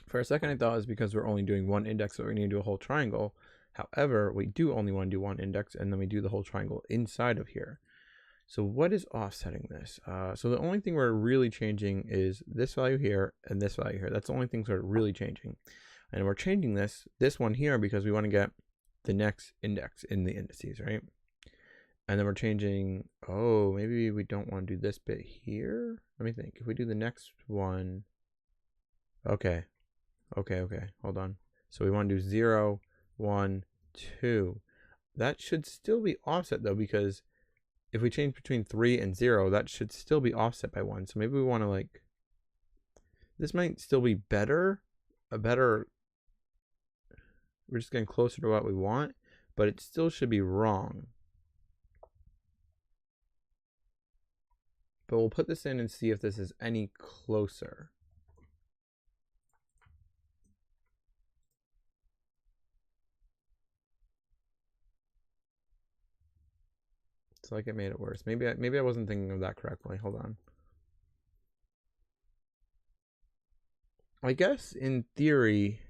For a second, I thought it was because we're only doing one index, so we need to do a whole triangle. However, we do only want to do one index, and then we do the whole triangle inside of here. So what is offsetting this? So the only thing we're really changing is this value here and this value here. That's the only things we're really changing. And we're changing this one here because we want to get the next index in the indices, right? And then we're changing, oh, maybe we don't want to do this bit here. Let me think. If we do the next one, okay, hold on. So we want to do 0, 1, 2. that should still be offset though, because if we change between 3 and 0, that should still be offset by 1. So maybe we want to like, this might still be better, we're just getting closer to what we want, but it still should be wrong. But we'll put this in and see if this is any closer. It's like it made it worse. Maybe I wasn't thinking of that correctly. Hold on. I guess in theory,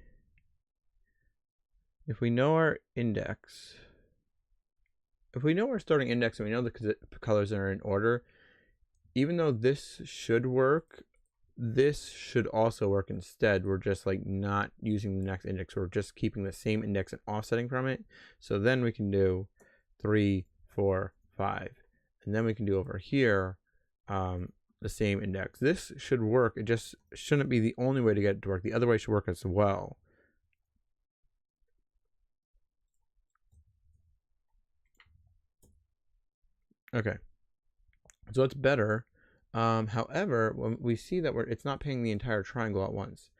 if we know our index, if we know our starting index and we know the colors are in order, even though this should work, this should also work instead. We're just like not using the next index. We're just keeping the same index and offsetting from it. So then we can do 3, 4, 5. And then we can do over here the same index. This should work. It just shouldn't be the only way to get it to work. The other way should work as well. Okay. So it's better. However, when we see that it's not painting the entire triangle at once.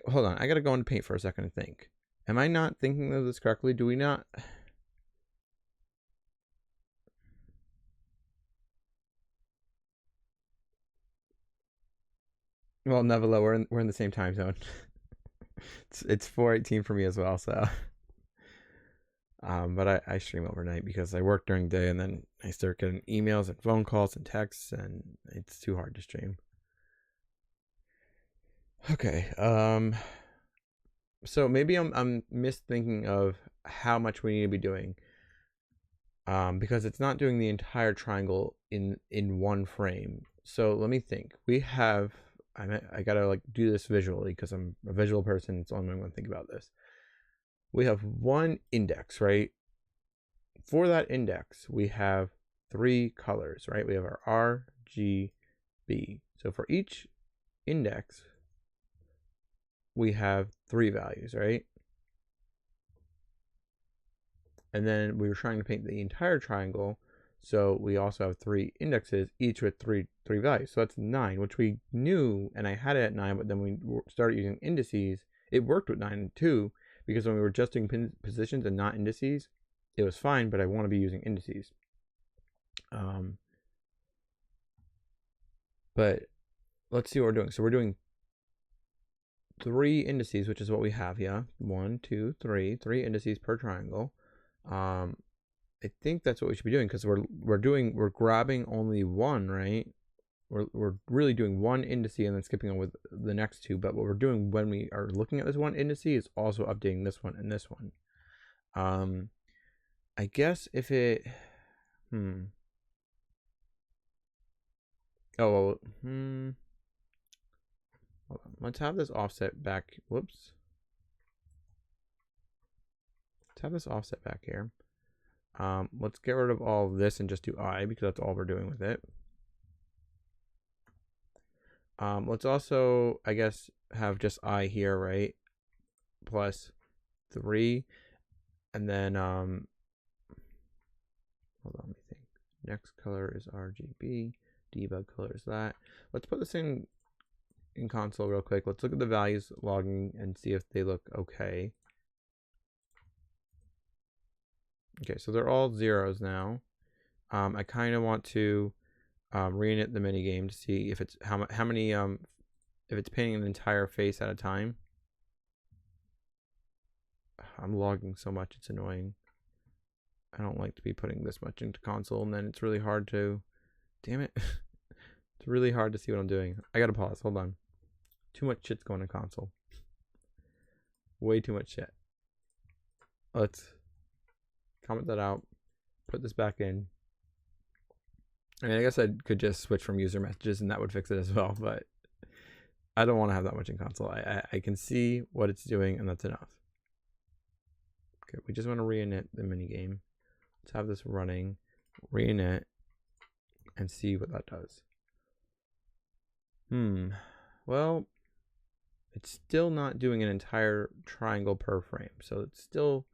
Hold on, I gotta go into paint for a second and think. Am I not thinking of this correctly? Do we not? Well, Neville, we're in the same time zone. it's 4:18 for me as well, so. But I stream overnight because I work during the day and then I start getting emails and phone calls and texts and it's too hard to stream. Okay. So maybe I'm misthinking of how much we need to be doing. Because it's not doing the entire triangle in one frame. So let me think. We have I gotta like do this visually because I'm a visual person. It's the only way I'm gonna think about this. We have one index, right? For that index, we have 3 colors, right? We have our R, G, B. So for each index, we have 3 values, right? And then we were trying to paint the entire triangle, so we also have 3 indexes, each with three values. So that's 9, which we knew, and I had it at 9, but then we started using indices. It worked with 9 too, because when we were just doing positions and not indices, it was fine, but I want to be using indices. But let's see what we're doing. So we're doing 3 indices, which is what we have, yeah. 1, 2, 3 indices per triangle. I think that's what we should be doing because we're grabbing only one, right? We're really doing one indice and then skipping on with the next 2. But what we're doing when we are looking at this one indice is also updating this one and this one. I guess if it, oh well, hold on. Let's have this offset back. Whoops. Let's have this offset back here. Let's get rid of all of this and just do I because that's all we're doing with it. Let's also, I guess, have just I here, right? Plus 3. And then, hold on, let me think. Next color is RGB. Debug color is that. Let's put this in console real quick. Let's look at the values logging and see if they look okay. Okay, so they're all 0s now. I kind of want to reinit the mini game to see if it's how many if it's painting an entire face at a time. I'm logging so much, it's annoying. I don't like to be putting this much into console and then it's really hard to, damn it. It's really hard to see what I'm doing. I gotta pause, hold on. Too much shit's going in console. Way too much shit. Let's comment that out, put this back in. I mean, I guess I could just switch from user messages and that would fix it as well, but I don't want to have that much in console. I can see what it's doing and that's enough. Okay, we just want to reinit the mini game. Let's have this running, reinit, and see what that does. Well, it's still not doing an entire triangle per frame, so it's still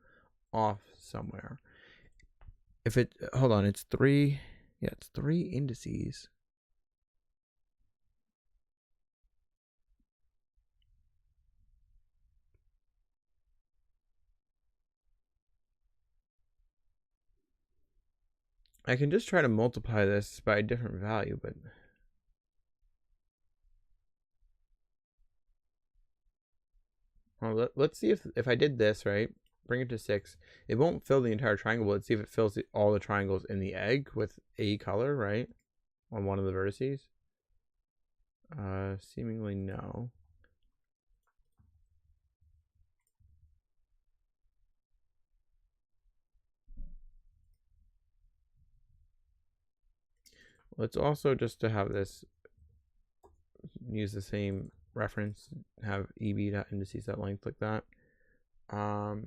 off somewhere. if it, hold on, it's 3, yeah, it's 3 indices. I can just try to multiply this by a different value, but well, let's see if I did this, right? Bring it to 6. It won't fill the entire triangle, but let's see if it fills all the triangles in the egg with a color, right? On one of the vertices. Seemingly no. Let's also, just to have this, use the same reference, have eb.indices.length like that. My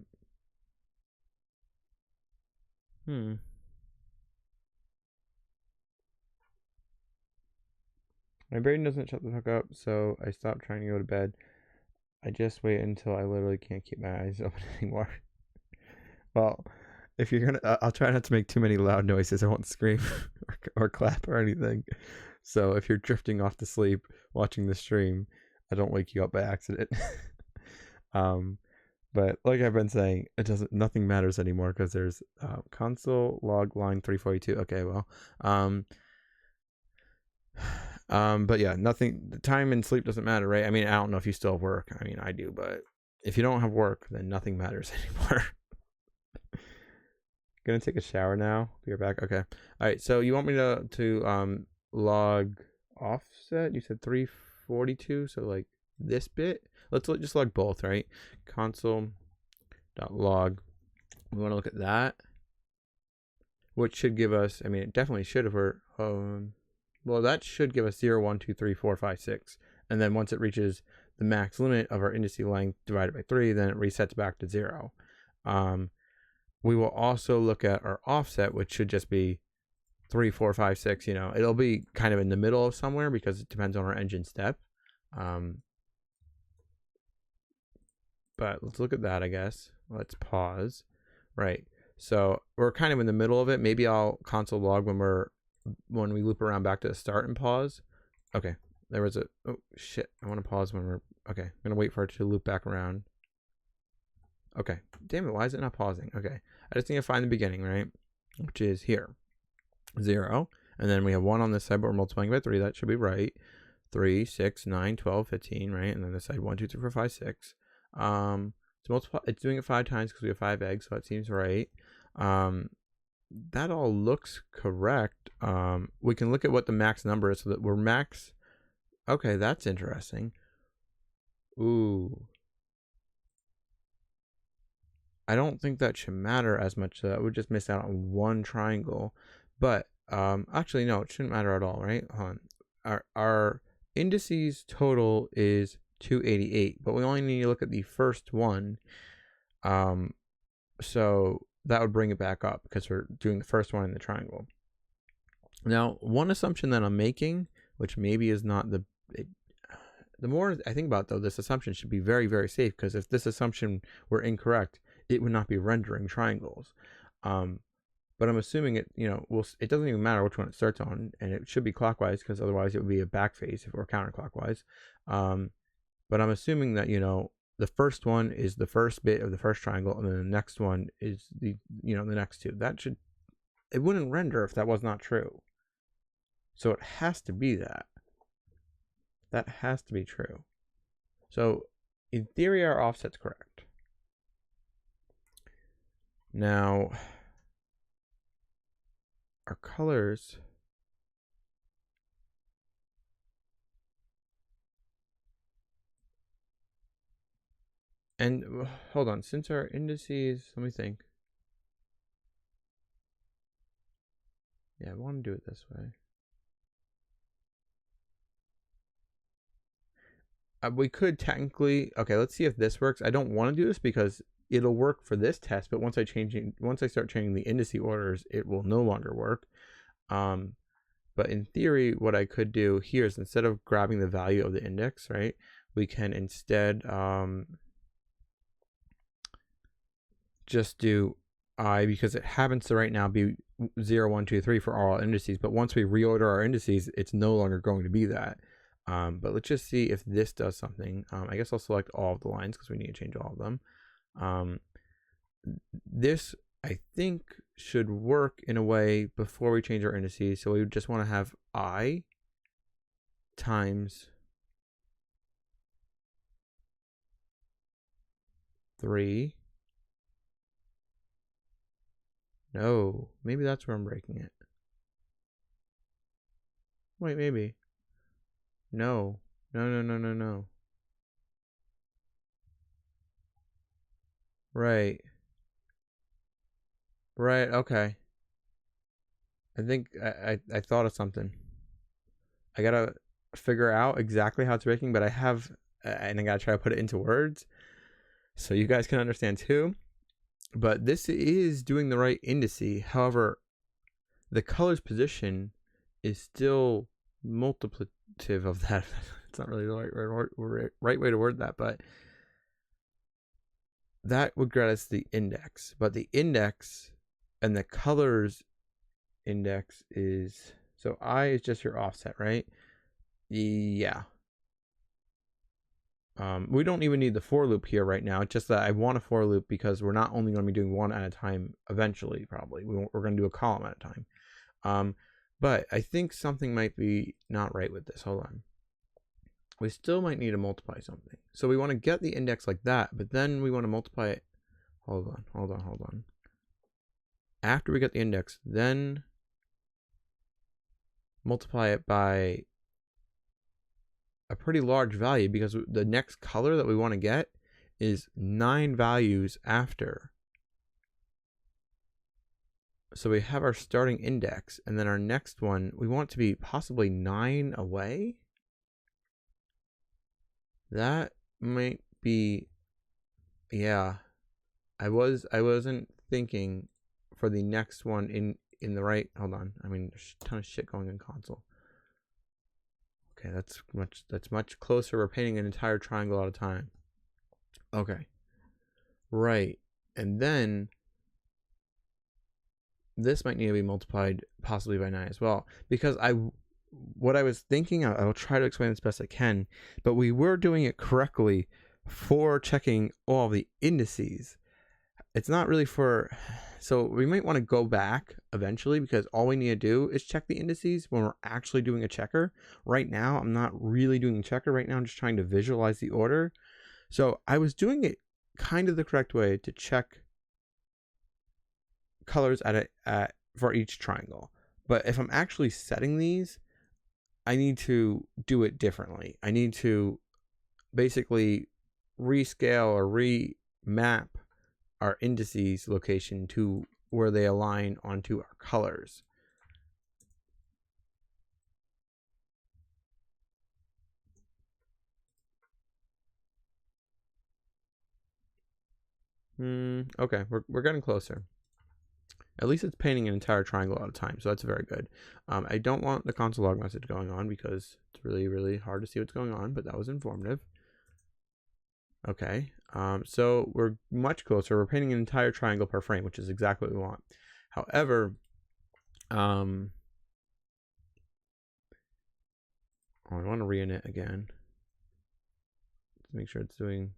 brain doesn't shut the fuck up, so I stopped trying to go to bed. I just wait until I literally can't keep my eyes open anymore. Well, if you're gonna, I'll try not to make too many loud noises. I won't scream or clap or anything. So if you're drifting off to sleep watching the stream, I don't wake you up by accident. But like I've been saying, nothing matters anymore because there's console log line 342. Okay, well, but yeah, nothing. Time and sleep doesn't matter, right? I mean, I don't know if you still have work. I mean, I do, but if you don't have work, then nothing matters anymore. Gonna take a shower now. Be right back. Okay. All right. So you want me to log offset? You said 342. So like this bit. Let's just log both, right? Console.log. We want to look at that, which should give us. I mean, it definitely should have. Well, that should give us 0, 1, 2, 3, 4, 5, 6. And then once it reaches the max limit of our indice length divided by 3, then it resets back to 0. We will also look at our offset, which should just be 3, 4, 5, 6. You know, it'll be kind of in the middle of somewhere because it depends on our engine step. But let's look at that, I guess. Let's pause. Right. So we're kind of in the middle of it. Maybe I'll console log when we loop around back to the start and pause. Okay, there was oh shit, I want to pause when we're, okay, I'm gonna wait for it to loop back around. Okay, damn it, why is it not pausing? Okay, I just need to find the beginning, right, which is here, 0, and then we have 1 on this side, but we're multiplying by 3. That should be right. 3, 6, 9, 12, 15, right? And then this side 1, 2, 3, 4, 5, 6. To multiply, it's doing it 5 times because we have 5 eggs, so that seems right. That all looks correct. We can look at what the max number is so that we're max. Okay, that's interesting. Ooh. I don't think that should matter as much. So that would just miss out on one triangle. But actually, no, it shouldn't matter at all, right? Hold on. Our indices total is 288, but we only need to look at the first one. So that would bring it back up because we're doing the first one in the triangle. Now, one assumption that I'm making, which maybe is not the more I think about it, though, this assumption should be very, very safe, because if this assumption were incorrect, it would not be rendering triangles. But I'm assuming it, you know, it doesn't even matter which one it starts on, and it should be clockwise because otherwise it would be a back phase if we're counterclockwise. But I'm assuming that, you know, the first one is the first bit of the first triangle, and then the next one is the next two. It wouldn't render if that was not true. So it has to be that. That has to be true. So in theory, our offset's correct. Now, our colors. And hold on, since our indices, let me think. Yeah, I want to do it this way. We could technically, okay, let's see if this works. I don't want to do this because it'll work for this test, but once I start changing the indice orders, it will no longer work. But in theory, what I could do here is, instead of grabbing the value of the index, right, we can instead just do I, because it happens to right now be 0, 1, 2, 3 for all indices, but once we reorder our indices, it's no longer going to be that. But let's just see if this does something. I guess I'll select all of the lines because we need to change all of them. This, I think, should work in a way before we change our indices. So we just want to have I times 3. No, maybe that's where I'm breaking it. Wait, maybe. No. No. Right. Right, okay. I think I thought of something. I gotta figure out exactly how it's breaking, but I have, and I gotta try to put it into words so you guys can understand too. But this is doing the right indice. However, the color's position is still multiplicative of that. It's not really the right way to word that, but that would get us the index. But the index and the colors index is, so I is just your offset, right? Yeah. We don't even need the for loop here right now. It's just that I want a for loop because we're not only going to be doing one at a time eventually, probably. We're going to do a column at a time. But I think something might be not right with this. Hold on. We still might need to multiply something. So we want to get the index like that, but then we want to multiply it. Hold on. After we get the index, then multiply it by a pretty large value, because the next color that we want to get is 9 values after. So we have our starting index, and then our next one, we want to be possibly 9 away. That might be, yeah. I wasn't thinking for the next one in the right. Hold on. I mean, there's a ton of shit going in console. Okay, that's much closer. We're painting an entire triangle at a time. Okay. Right. And then this might need to be multiplied possibly by 9 as well, because what I was thinking, I will try to explain this best I can, but we were doing it correctly for checking all the indices. It's not really for, so we might want to go back eventually, because all we need to do is check the indices when we're actually doing a checker. Right now, I'm not really doing a checker. Right now, I'm just trying to visualize the order. So I was doing it kind of the correct way to check colors for each triangle. But if I'm actually setting these, I need to do it differently. I need to basically rescale or remap our indices location to where they align onto our colors. Okay, we're getting closer. At least it's painting an entire triangle at a time, so that's very good. I don't want the console log message going on because it's really, really hard to see what's going on, but that was informative. Okay, so we're much closer. We're painting an entire triangle per frame, which is exactly what we want. However, I want to re-init again to make sure it's doing.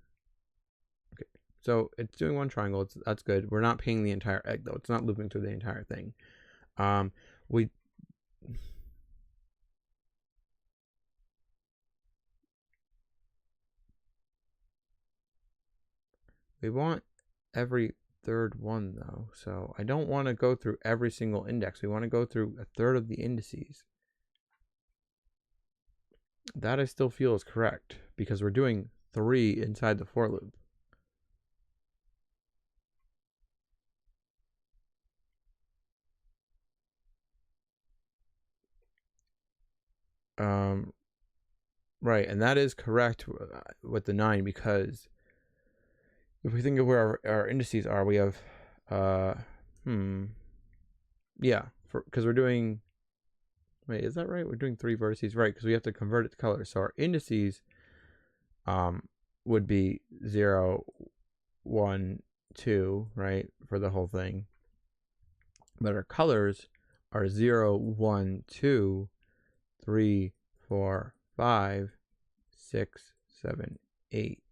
Okay, so it's doing one triangle. That's good. We're not painting the entire egg though. It's not looping through the entire thing. We want every third one though, so I don't want to go through every single index. We want to go through a third of the indices. That I still feel is correct because we're doing 3 inside the for loop. Right, and that is correct with the 9, because if we think of where our indices are, we have yeah, because we're doing, wait, is that right? We're doing 3 vertices, right? Because we have to convert it to color. So our indices would be 0, 1, 2, right, for the whole thing. but our colors are 0, 1, 2, 3, 4, 5, 6, 7, 8.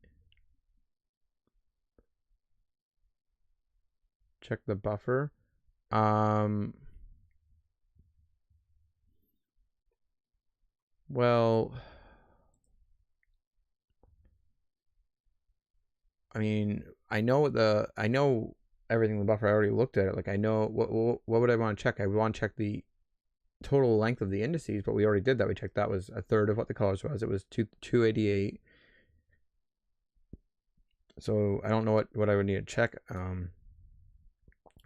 Check the buffer. Well, I mean, I know everything in the buffer. I already looked at it. Like, I know what would I want to check? I would want to check the total length of the indices, but we already did that. We checked that was a third of what the colors was. It was 288. So I don't know what I would need to check.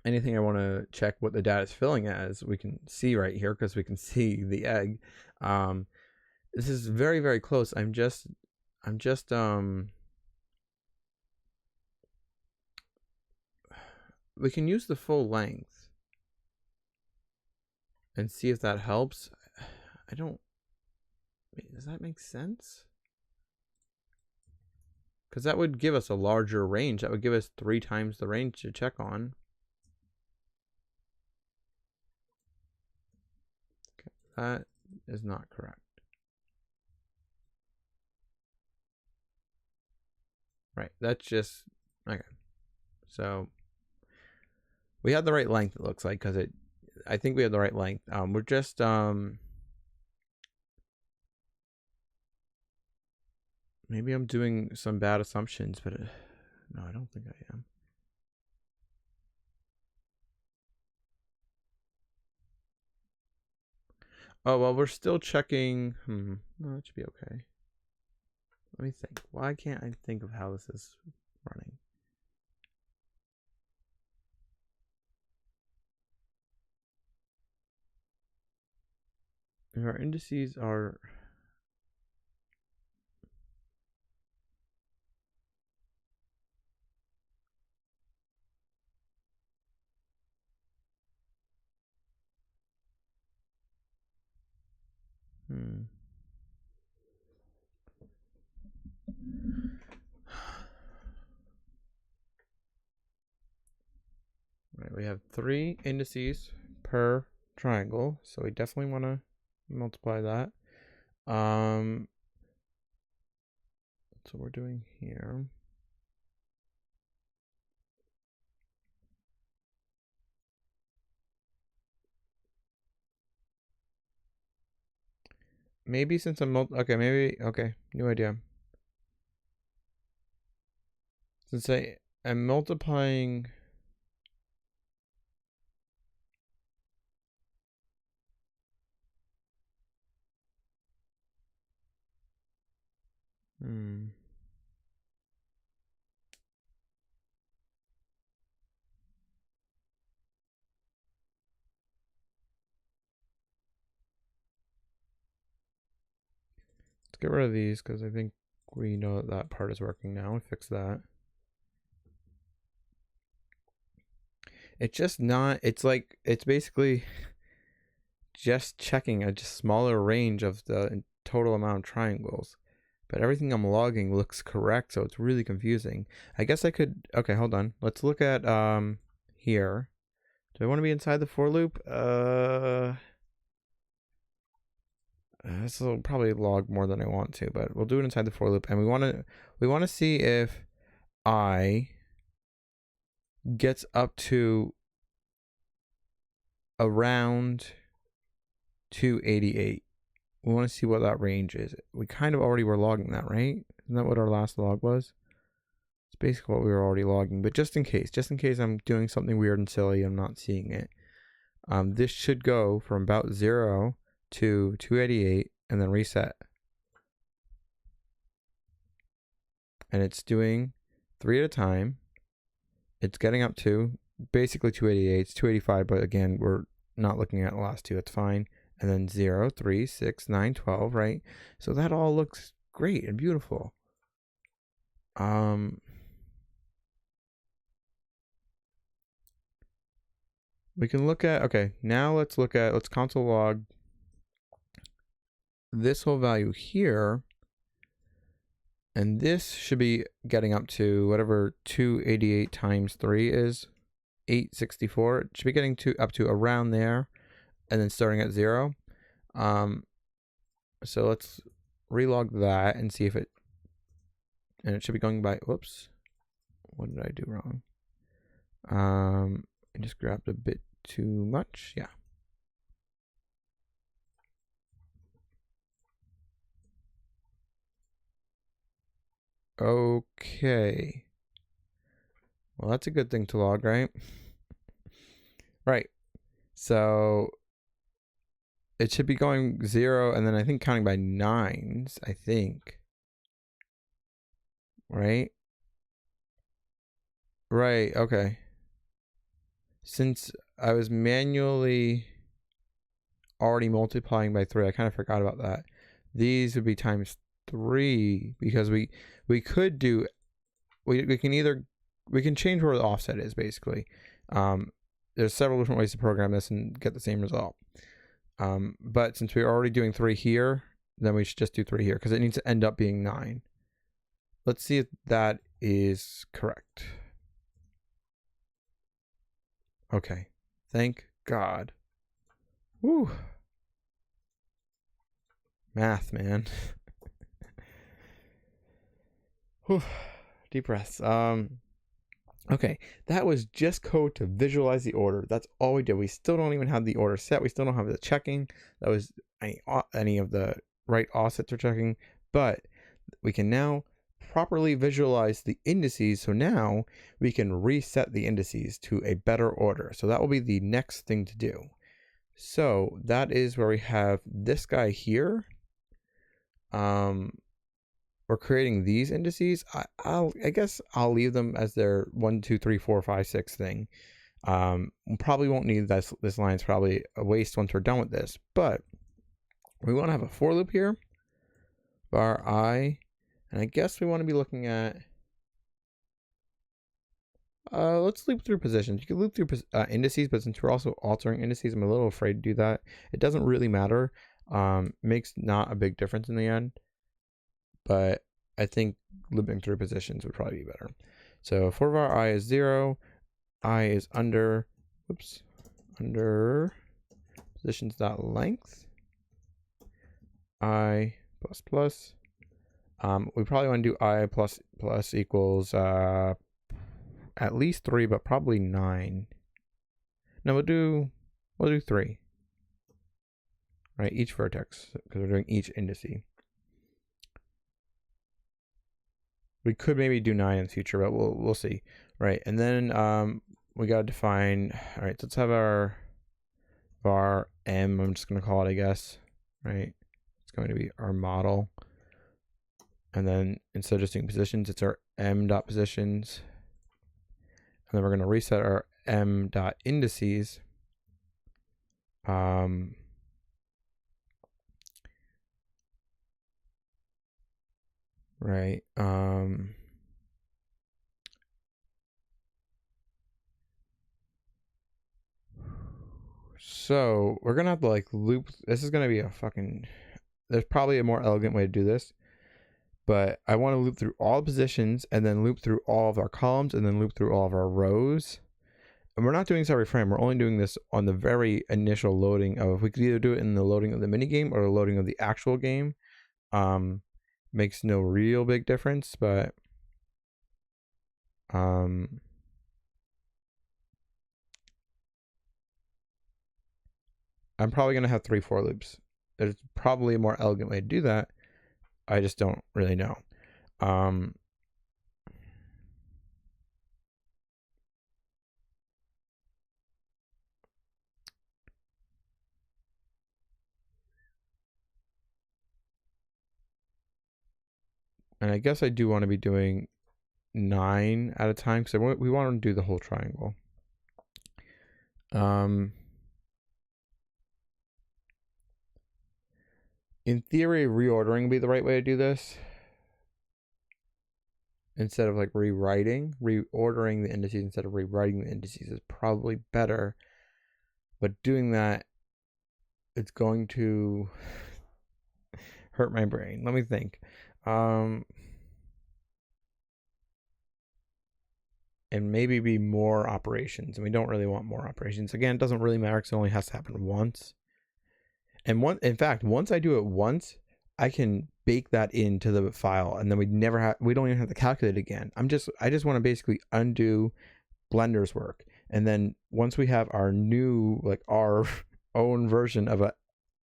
Anything I want to check what the data is filling as, we can see right here because we can see the egg. This is very, very close. I'm just we can use the full length and see if that helps. Does that make sense? Because that would give us a larger range. That would give us 3 times the range to check on. Okay, that is not correct. Right, that's just, okay. So we had the right length, it looks like, because I think we have the right length. We're just, maybe I'm doing some bad assumptions, but no, I don't think I am. Oh, well, we're still checking. No, that should be okay. Let me think. Why can't I think of how this is running? If our indices are... Right, we have 3 indices per triangle, so we definitely want to multiply that. That's what we're doing here. Maybe since I'm okay, new idea. Since I'm multiplying... Let's get rid of these because I think we know that part is working now. We fix that. It's just not, it's like, it's basically just checking a just smaller range of the total amount of triangles. But everything I'm logging looks correct, so it's really confusing. I guess I could, okay, hold on. Let's look at here. Do I want to be inside the for loop? This will probably log more than I want to, but we'll do it inside the for loop. And we want to see if I gets up to around 288. We want to see what that range is. We kind of already were logging that, right? Isn't that what our last log was? It's basically what we were already logging, but just in case I'm doing something weird and silly, I'm not seeing it. This should go from about 0 to 288 and then reset. And it's doing 3 at a time. It's getting up to basically 288. It's 285, but again, we're not looking at the last 2. It's fine. And then 0, 3, 6, 9, 12, right? So that all looks great and beautiful. We can look at, okay, now let's console log this whole value here. And this should be getting up to whatever 288 times 3 is. 864. It should be getting to up to around there, and then starting at 0. So let's relog that and see if it, and it should be going by, whoops, what did I do wrong? I just grabbed a bit too much. Yeah. Okay. Well, that's a good thing to log, right? Right. So it should be going 0, and then I think counting by 9s, I think. Right? Right, okay. Since I was manually already multiplying by 3, I kind of forgot about that. These would be times 3, because we could do, we can change where the offset is, basically. There's several different ways to program this and get the same result. But since we're already doing 3 here, then we should just do 3 here, because it needs to end up being 9. Let's see if that is correct. Okay. Thank God. Woo. Math, man. Whew. Deep breaths. Okay, that was just code to visualize the order. That's all we did. We still don't even have the order set. We still don't have the checking. That was any of the right offsets we're checking. But we can now properly visualize the indices. So now we can reset the indices to a better order. So that will be the next thing to do. So that is where we have this guy here. We're creating these indices. I guess I'll leave them as their 1, 2, 3, 4, 5, 6 thing. We probably won't need this. This line's probably a waste once we're done with this. But we want to have a for loop here. Var I, and I guess we want to be looking at. Let's loop through positions. You can loop through indices, but since we're also altering indices, I'm a little afraid to do that. It doesn't really matter. Makes not a big difference in the end. But I think looping through positions would probably be better. So for var I is 0, I is under positions.length, I plus plus. We probably want to do I plus plus equals at least 3, but probably 9. No, we'll do 3. Right, each vertex, because we're doing each indice. We could maybe do 9 in the future, but we'll see. Right, and then we gotta define. All right, so let's have our var m. I'm just gonna call it, I guess. Right, it's going to be our model, and then instead of just doing positions, it's our m dot positions, and then we're gonna reset our m dot indices. Right. So we're gonna have to like loop. This is gonna be a fucking. There's probably a more elegant way to do this, but I want to loop through all positions and then loop through all of our columns and then loop through all of our rows. And we're not doing this every frame. We're only doing this on the very initial loading of. We could either do it in the loading of the mini game or the loading of the actual game. Makes no real big difference, but I'm probably gonna have 3 for loops. There's probably a more elegant way to do that. I just don't really know. And I guess I do want to be doing 9 at a time because we want to do the whole triangle. In theory, reordering would be the right way to do this. Instead of like reordering the indices instead of rewriting the indices is probably better. But doing that, it's going to hurt my brain. Let me think. and maybe be more operations. And we don't really want more operations. Again, it doesn't really matter because it only has to happen once. And in fact, once I do it once, I can bake that into the file, and then we don't even have to calculate it again. I just want to basically undo Blender's work. And then once we have our new, like our own version of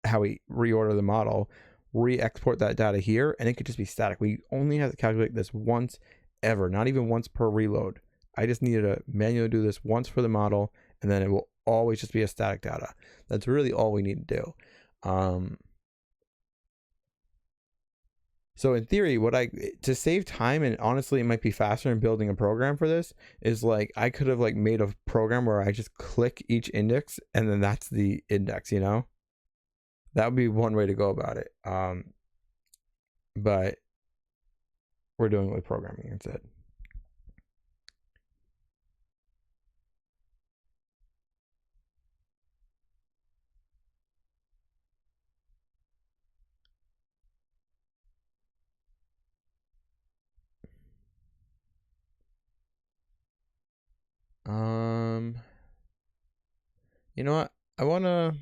how we reorder the model, re-export that data here, and it could just be static. We only have to calculate this once ever, not even once per reload. I just needed to manually do this once for the model, and then it will always just be a static data. That's really all we need to do. So in theory, to save time, and honestly, it might be faster in building a program for this, is like I could have like made a program where I just click each index and then that's the index, you know? That would be one way to go about it. But we're doing it with programming instead. You know what? I want to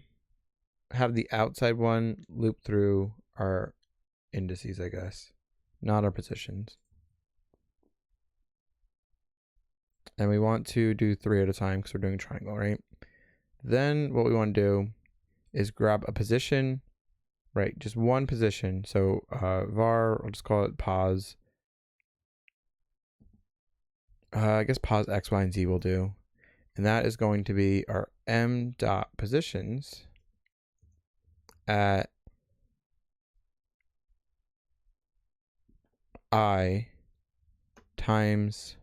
have the outside one loop through our indices, I guess, not our positions. And we want to do 3 at a time because we're doing a triangle, right? Then what we want to do is grab a position, right? Just one position. So var, I'll just call it pos. I guess pos x, y, and z will do. And that is going to be our m dot positions at I times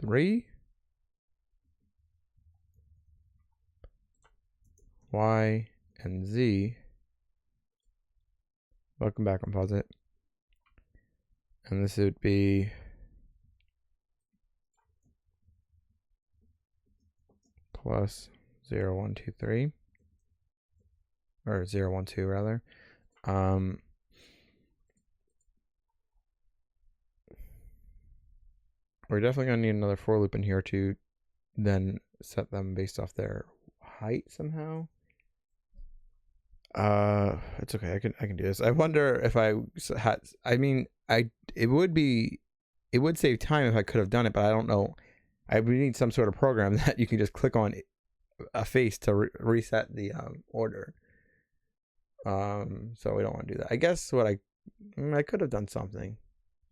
3 y and z. Welcome back, unpause it. And this would be plus 0, 1, 2, 3, or 0, 1, 2 rather. We're definitely gonna need another for loop in here to then set them based off their height somehow. It's okay. I can do this. I wonder if I had. I mean, it would save time if I could have done it, but I don't know. I would need some sort of program that you can just click on a face to reset the order. So we don't want to do that. I guess what I could have done something,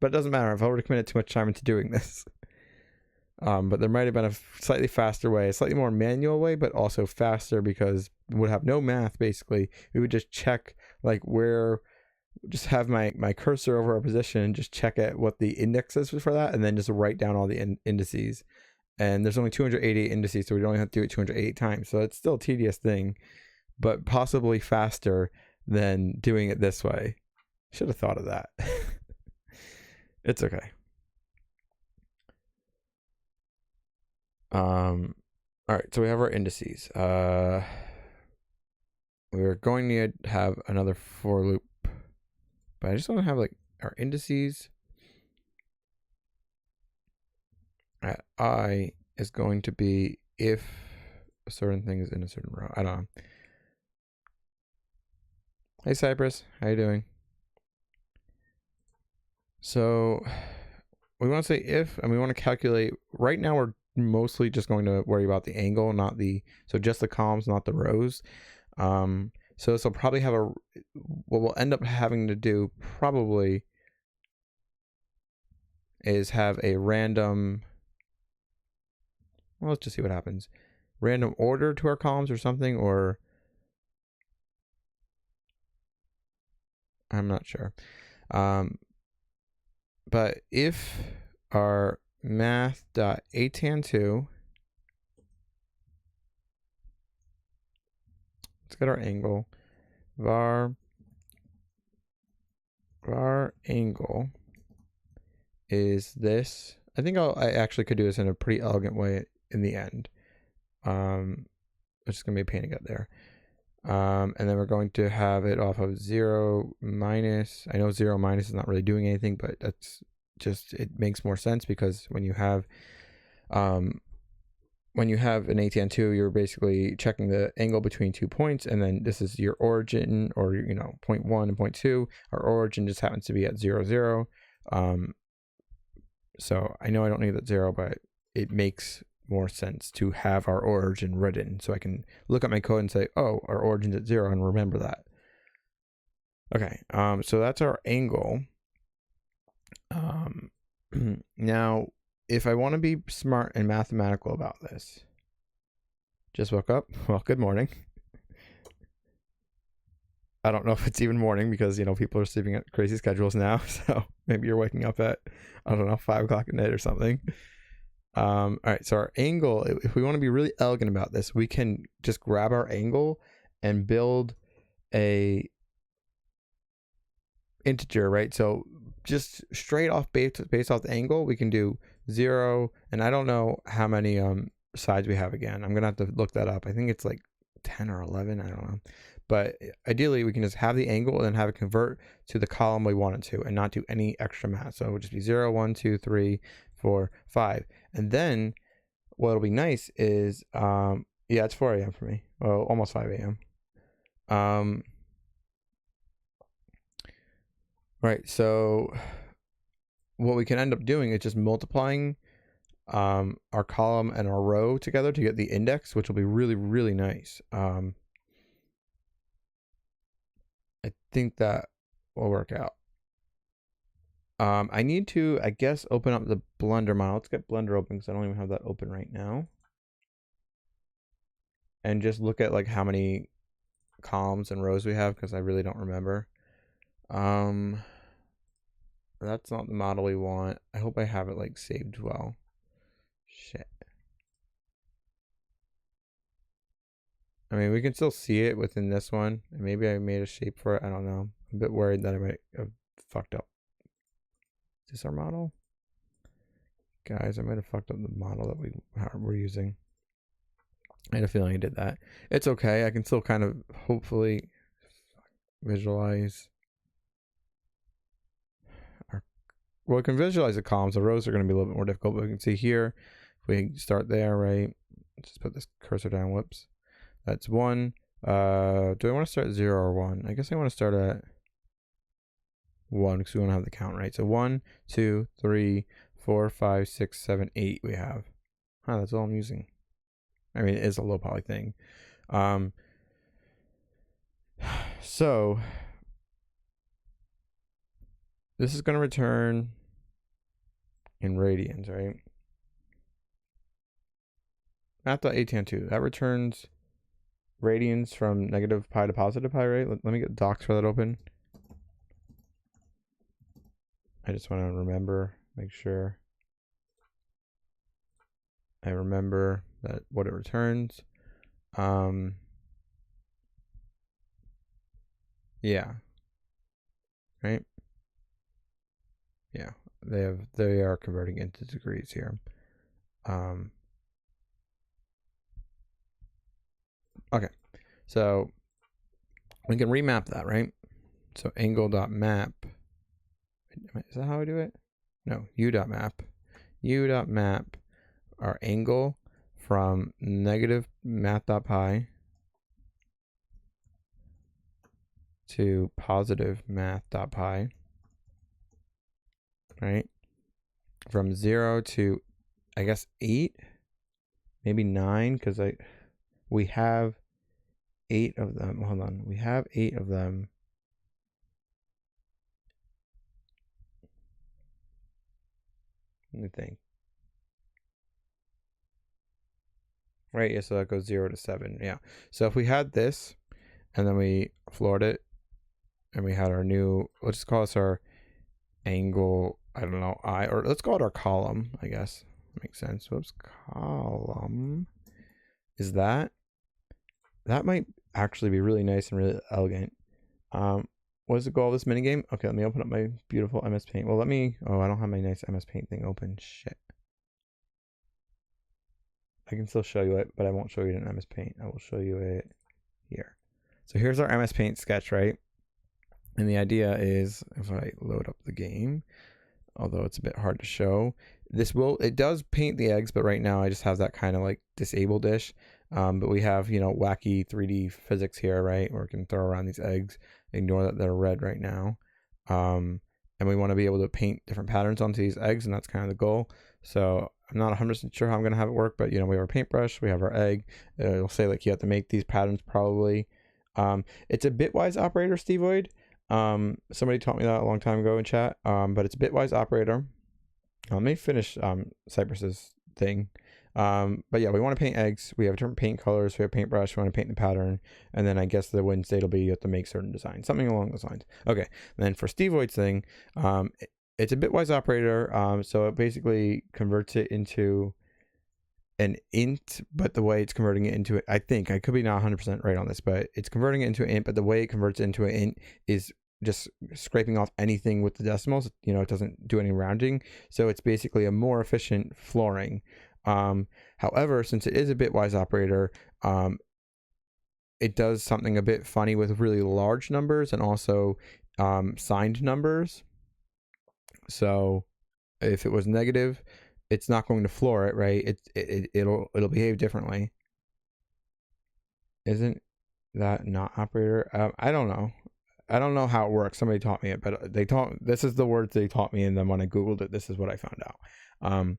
but it doesn't matter. I've already committed too much time into doing this. But there might have been a slightly faster way, a slightly more manual way, but also faster because we would have no math. Basically, we would just check like just have my cursor over our position and just check at what the index is for that, and then just write down all the indices. And there's only 288 indices, so we only have to do it 288 times. So it's still a tedious thing, but possibly faster than doing it this way. Should have thought of that. It's okay. All right, so we have our indices. We're going to have another for loop, but I just want to have like our indices at I is going to be if a certain thing is in a certain row. I don't know. Hey Cypress, how you doing? So we want to say if, and we want to calculate. Right now we're mostly just going to worry about the angle, so just the columns, not the rows. So this will probably have what we'll end up having to do probably is have a random, well, let's just see what happens. Random order to our columns or something, or I'm not sure. But if our math.atan2, let's get our angle, var angle is this. I think I actually could do this in a pretty elegant way in the end. It's just gonna be a pain to get there. And then we're going to have it off of 0 minus. I know 0 minus is not really doing anything, but that's just, it makes more sense because when you have an ATN2, you're basically checking the angle between 2 points, and then this is your origin, or point 1 and point 2. Our origin just happens to be at 0, 0. So I know I don't need that 0, but it makes more sense to have our origin written, so I can look at my code and say, oh, our origin's at 0, and remember that. Okay, so that's our angle. Now, if I want to be smart and mathematical about this, just woke up. Well, good morning. I don't know if it's even morning because, people are sleeping at crazy schedules now. So maybe you're waking up at, I don't know, 5 o'clock at night or something. All right, so our angle, if we want to be really elegant about this, we can just grab our angle and build a integer, right? So just straight off based off the angle, we can do 0, and I don't know how many sides we have again. I'm gonna have to look that up. I think it's like 10 or 11, I don't know. But ideally, we can just have the angle and then have it convert to the column we want it to, and not do any extra math. So it would just be 0, 1, 2, 3, 4, 5. And then what'll be nice is, yeah, it's 4 a.m. for me. Well, almost 5 a.m. Right, so what we can end up doing is just multiplying our column and our row together to get the index, which will be really, really nice. I think that will work out. I need to, I guess, open up the Blender model. Let's get Blender open because I don't even have that open right now. And just look at like how many columns and rows we have, because I really don't remember. That's not the model we want. I hope I have it like saved well. Shit. I mean, we can still see it within this one. Maybe I made a shape for it. I don't know. I'm a bit worried that I might have fucked up. Is this our model? Guys, I might have fucked up the model that we're using. I had a feeling I did that. It's okay. I can still kind of hopefully visualize. Well, we can visualize the columns. The rows are going to be a little bit more difficult, but we can see here, if we start there, right? Just put this cursor down. Whoops. That's 1. Do I want to start at 0 or 1? I guess I want to start at 1 because we want to have the count, right? So 1, 2, 3, 4, 5, 6, 7, 8 we have. That's all I'm using. I mean, it is a low poly thing. So this is going to return in radians, right? Math.atn2, that returns radians from negative pi to positive pi, right? Let me get docs for that open. I just want to remember, make sure I remember that what it returns. Yeah. Right? Yeah. They are converting into degrees here. Okay. So we can remap that, right? So angle.map. Is that how I do it? No, u.map. u.map our angle from negative math.pi to positive math.pi, right? From 0 to, I guess, 8, maybe 9, because we have 8 of them. Hold on, we have 8 of them. Let me think. Right, yeah, so that goes 0 to 7. Yeah. So if we had this, and then we floored it, and we had our new, let's just call this our angle, I don't know, or let's call it our column, I guess. Makes sense. Whoops, column. Is that might actually be really nice and really elegant. What is the goal of this minigame? Okay, let me open up my beautiful MS Paint. Well, I don't have my nice MS Paint thing open. Shit. I can still show you it, but I won't show you it in MS Paint. I will show you it here. So here's our MS Paint sketch, right? And the idea is, if I load up the game, although it's a bit hard to show, it does paint the eggs, but right now I just have that kind of like disabled-ish. But we have, wacky 3D physics here, right? Where we can throw around these eggs, ignore that they're red right now. And we want to be able to paint different patterns onto these eggs, and that's kind of the goal. So I'm not 100% sure how I'm going to have it work, but we have our paintbrush, we have our egg. It'll say like you have to make these patterns probably. It's a bitwise operator, Stevoid. Somebody taught me that a long time ago in chat. But it's a bitwise operator. Let me finish Cypress's thing. But yeah, we want to paint eggs. We have different paint colors. We have paintbrush. We want to paint the pattern, and then I guess the win state will be you have to make certain designs, something along those lines. Okay. And then for Stevoid's thing, it's a bitwise operator. So it basically converts it into an int, but the way it's converting it into it, I think I could be not 100% right on this, but it's converting it into an int, but the way it converts it into an int is just scraping off anything with the decimals. It doesn't do any rounding, so it's basically a more efficient flooring. However, since it is a bitwise operator, it does something a bit funny with really large numbers and also signed numbers. So if it was negative, it's not going to floor it, right? It'll behave differently. Isn't that not operator? I don't know. I don't know how it works. Somebody taught me it, but this is the words they taught me, and then when I Googled it, this is what I found out.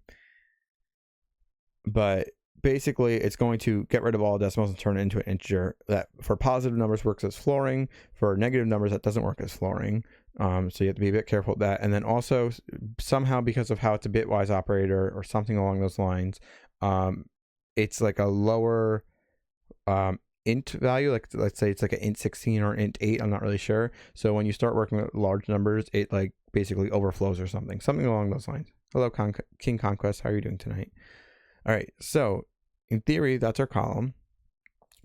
But basically it's going to get rid of all decimals and turn it into an integer. That for positive numbers works as flooring. For negative numbers, that doesn't work as flooring. So you have to be a bit careful with that. And then also somehow, because of how it's a bitwise operator or something along those lines, it's like a lower int value. Like let's say it's like an int 16 or int 8. I'm not really sure. So when you start working with large numbers, it like basically overflows or something along those lines. Hello, King Conquest. How are you doing tonight? All right. So in theory, that's our column.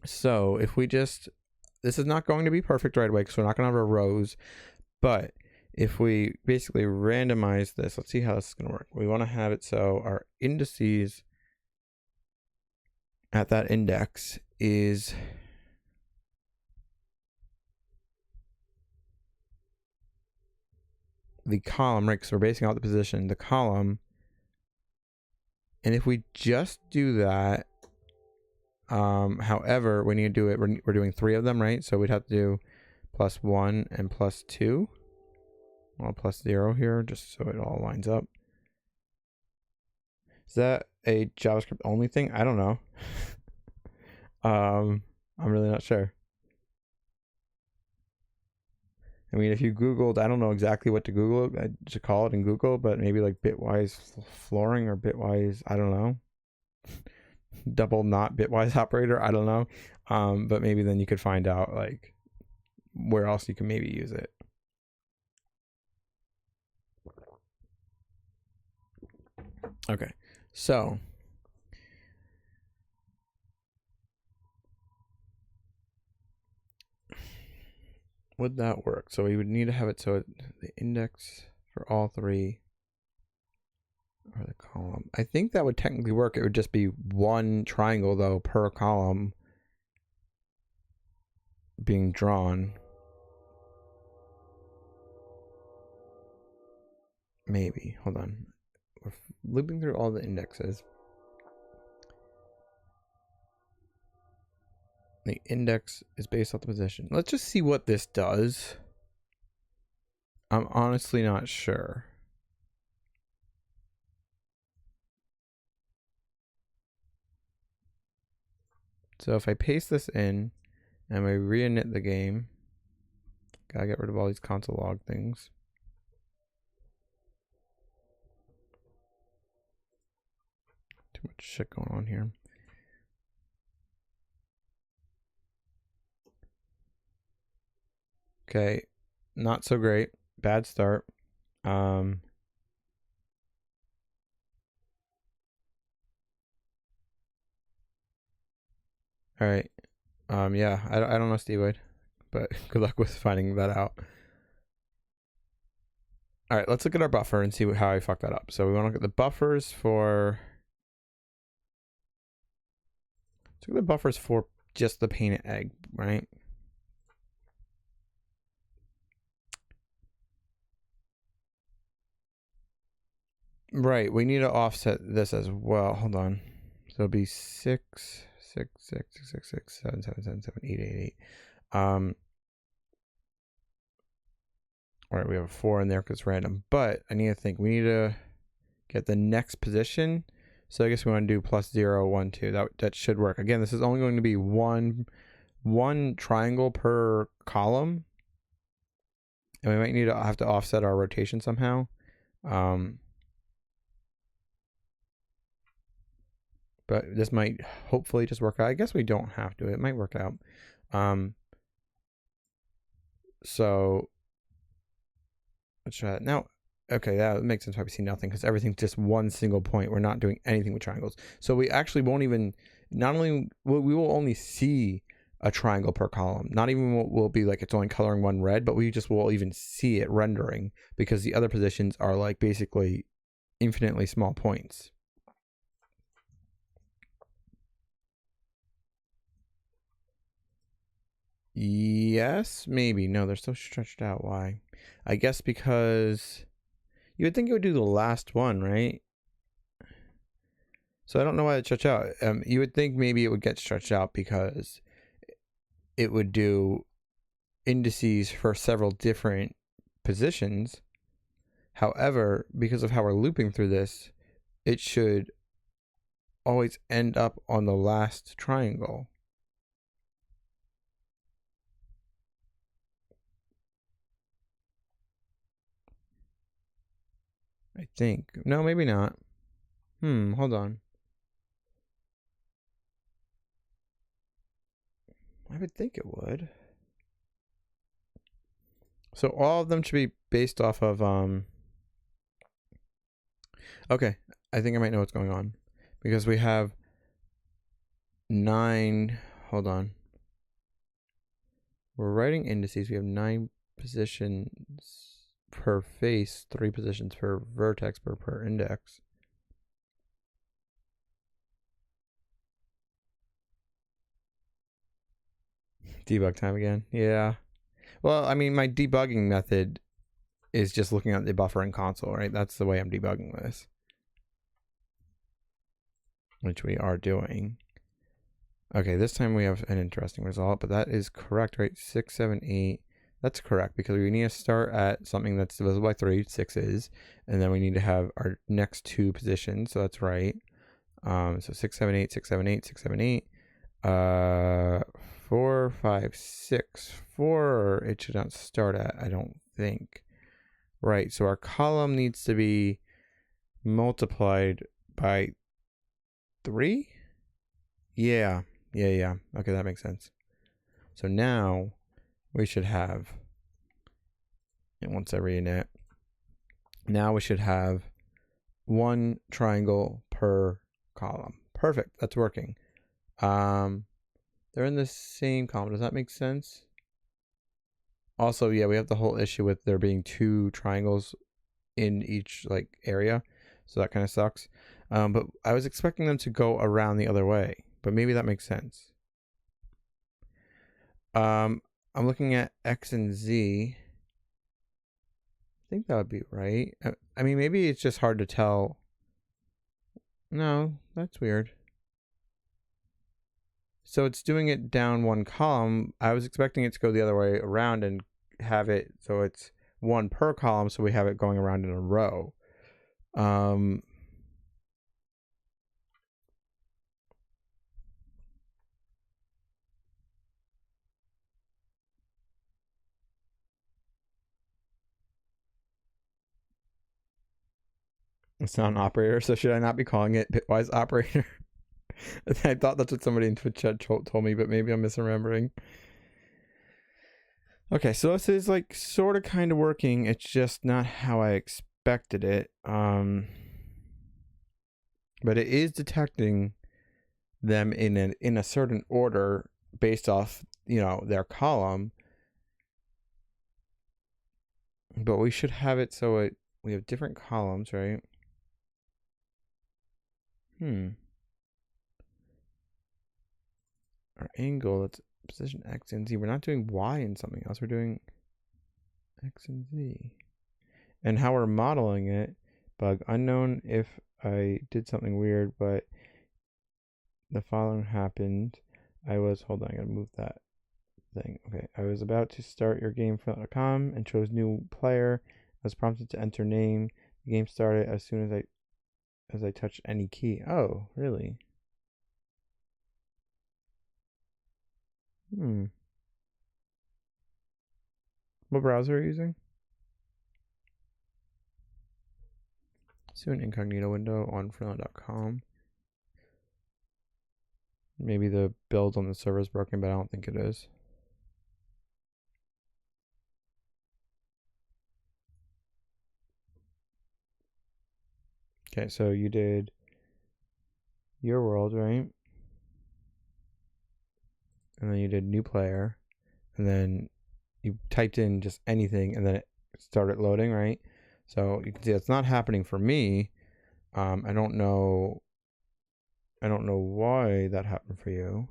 So if we this is not going to be perfect right away because we're not going to have our rows. But if we basically randomize this, let's see how this is going to work. We want to have it so our indices at that index is the column, right? Because we're basing out the position, the column. And if we just do that, however, we need to do it, we're doing 3 of them, right? So we'd have to do +1 and +2. Well, +0 here, just so it all lines up. Is that a JavaScript only thing? I don't know. I'm really not sure. I mean, if you Googled, I don't know exactly what to Google, to call it in Google, but maybe like bitwise flooring or bitwise, I don't know. Double not bitwise operator, I don't know. But maybe then you could find out like where else you can maybe use it. Okay, so would that work? So we would need to have it so the index for all 3 or the column. I think that would technically work. It would just be 1 triangle though per column being drawn. Maybe. Hold on. We're looping through all the indexes. The index is based off the position. Let's just see what this does. I'm honestly not sure. So if I paste this in and we reinit the game, gotta get rid of all these console log things. Too much shit going on here. Okay, not so great. Bad start. All right. Yeah, I don't know, Steve Wade, but good luck with finding that out. All right, let's look at our buffer and see how I fucked that up. So we want to look at the buffers for. Let's look at the buffers for just the painted egg, right? Right, we need to offset this as well. Hold on. So it'll be 6, 6, 6, 6, 6, 6, 7, 7, 7, 7, 8, 8, 8. All right, we have a 4 in there because it's random. But I need to think. We need to get the next position. So I guess we want to do plus 0, 1, 2. That should work. Again, this is only going to be one triangle per column. And we might need to have to offset our rotation somehow. But this might hopefully just work out. I guess we don't have to. It might work out. So let's try that. Now, okay, that makes sense why we see nothing, because everything's just one single point. We're not doing anything with triangles. So we actually won't even, we will only see a triangle per column. Not even will be like it's only coloring one red, but we just will even see it rendering, because the other positions are like basically infinitely small points. Yes, maybe. No, they're still stretched out. Why? I guess because you would think it would do the last one, right? So I don't know why it's stretched out. You would think maybe it would get stretched out because it would do indices for several different positions. However, because of how we're looping through this, it should always end up on the last triangle. I think. No, maybe not. Hold on. I would think it would. So all of them should be based off of okay, I think I might know what's going on, because we have 9, hold on. We're writing indices. We have 9 positions per face, 3 positions per vertex per index. Debug time again. Yeah. Well, I mean, my debugging method is just looking at the buffer in console, right? That's the way I'm debugging this, which we are doing. Okay, this time we have an interesting result, but that is correct, right? 6, 7, 8. That's correct, because we need to start at something that's divisible by 3, 6 is, and then we need to have our next 2 positions, so that's right. So 6, 7, 8, 6, 7, 8, 6, 7, 8. 4, 5, 6. 4, it should not start at, I don't think. Right, so our column needs to be multiplied by 3? Yeah. Okay, that makes sense. So now we should have, and once I read it, now we should have 1 triangle per column. Perfect, that's working. They're in the same column. Does that make sense? Also, yeah, we have the whole issue with there being 2 triangles in each like area, so that kind of sucks. But I was expecting them to go around the other way, but maybe that makes sense. I'm looking at X and Z. I think that would be right. I mean, maybe it's just hard to tell. No, that's weird. So it's doing it down 1 column. I was expecting it to go the other way around and have it so it's 1 per column, so we have it going around in a row. It's not an operator, so should I not be calling it bitwise operator? I thought that's what somebody in Twitch chat told me, but maybe I'm misremembering. Okay, so this is like sort of kind of working. It's just not how I expected it. But it is detecting them in a certain order based off, their column. But we should have it so we have different columns, right? Our angle, that's position X and Z. We're not doing Y in something else. We're doing X and Z. And how we're modeling it Bug unknown if I did something weird, but the following happened. Hold on, I gotta move that thing. Okay, I was about to start your game Frinlet.com and chose new player. I was prompted to enter name. The game started as soon as I touched any key. Oh, really? What browser are you using? Soon incognito window on Frinlet.com. Maybe the build on the server is broken, but I don't think it is. Okay, so you did your world, right? And then you did new player, and then you typed in just anything, and then it started loading, right? So you can see it's not happening for me. I don't know why that happened for you.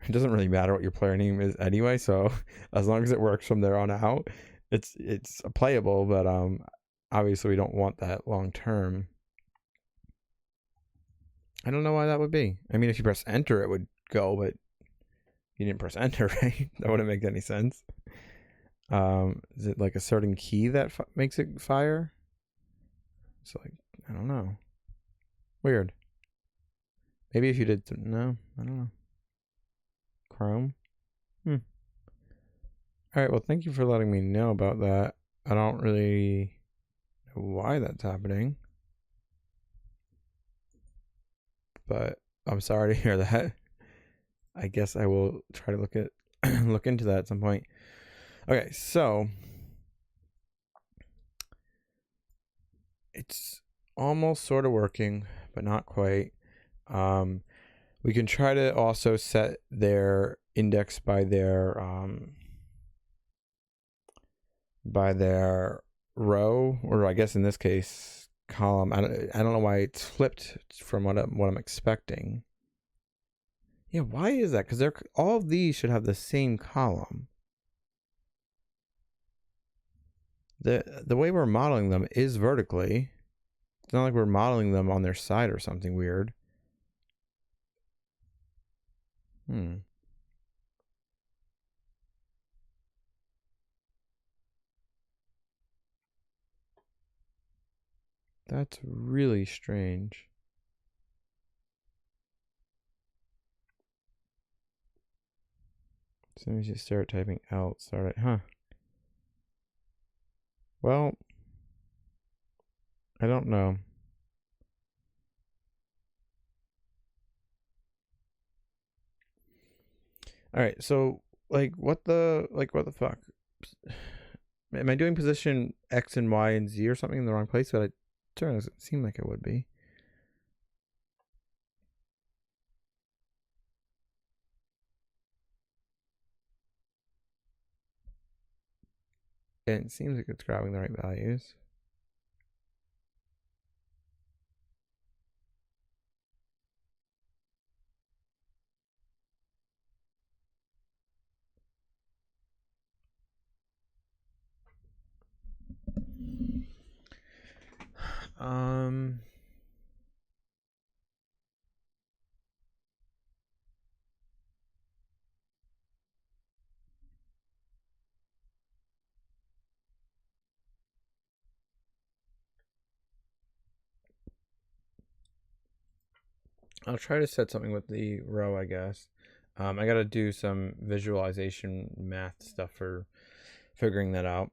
It doesn't really matter what your player name is anyway, so as long as it works from there on out, it's playable, but obviously we don't want that long term. I don't know why that would be. I mean, if you press enter, it would go, but you didn't press enter, right? That wouldn't make any sense. Is it like a certain key that makes it fire? It's like, I don't know. Weird. Maybe if you did, no, I don't know. Chrome? All right, well, thank you for letting me know about that. I don't really know why that's happening, but I'm sorry to hear that. I guess I will try to look into that at some point. Okay, so it's almost sort of working, but not quite. We can try to also set their index by their row, or I guess in this case column. I don't know why it's flipped from what I'm expecting. Yeah, why is that? Because all of these should have the same column. The way we're modeling them is vertically. It's not like we're modeling them on their side or something weird. That's really strange. As soon as you start typing out, start it, huh? Well, I don't know. All right, so what the fuck? Am I doing position X and Y and Z or something in the wrong place? But it doesn't seem like it would be. And it seems like it's grabbing the right values. I'll try to set something with the row, I guess. I got to do some visualization math stuff for figuring that out.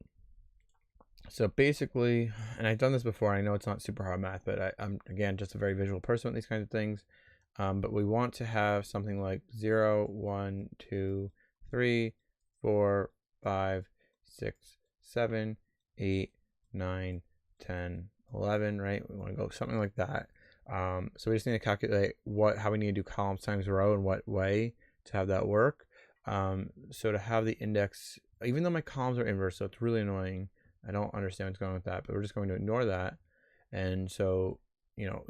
So basically, and I've done this before, I know it's not super hard math, but I'm, again, just a very visual person with these kinds of things. But we want to have something like 0, 1, 2, 3, 4, 5, 6, 7, 8, 9, 10, 11, right? We want to go something like that. So we just need to calculate how we need to do columns times row and what way to have that work. So to have the index, even though my columns are inverse, so it's really annoying. I don't understand what's going on with that, but we're just going to ignore that. And so,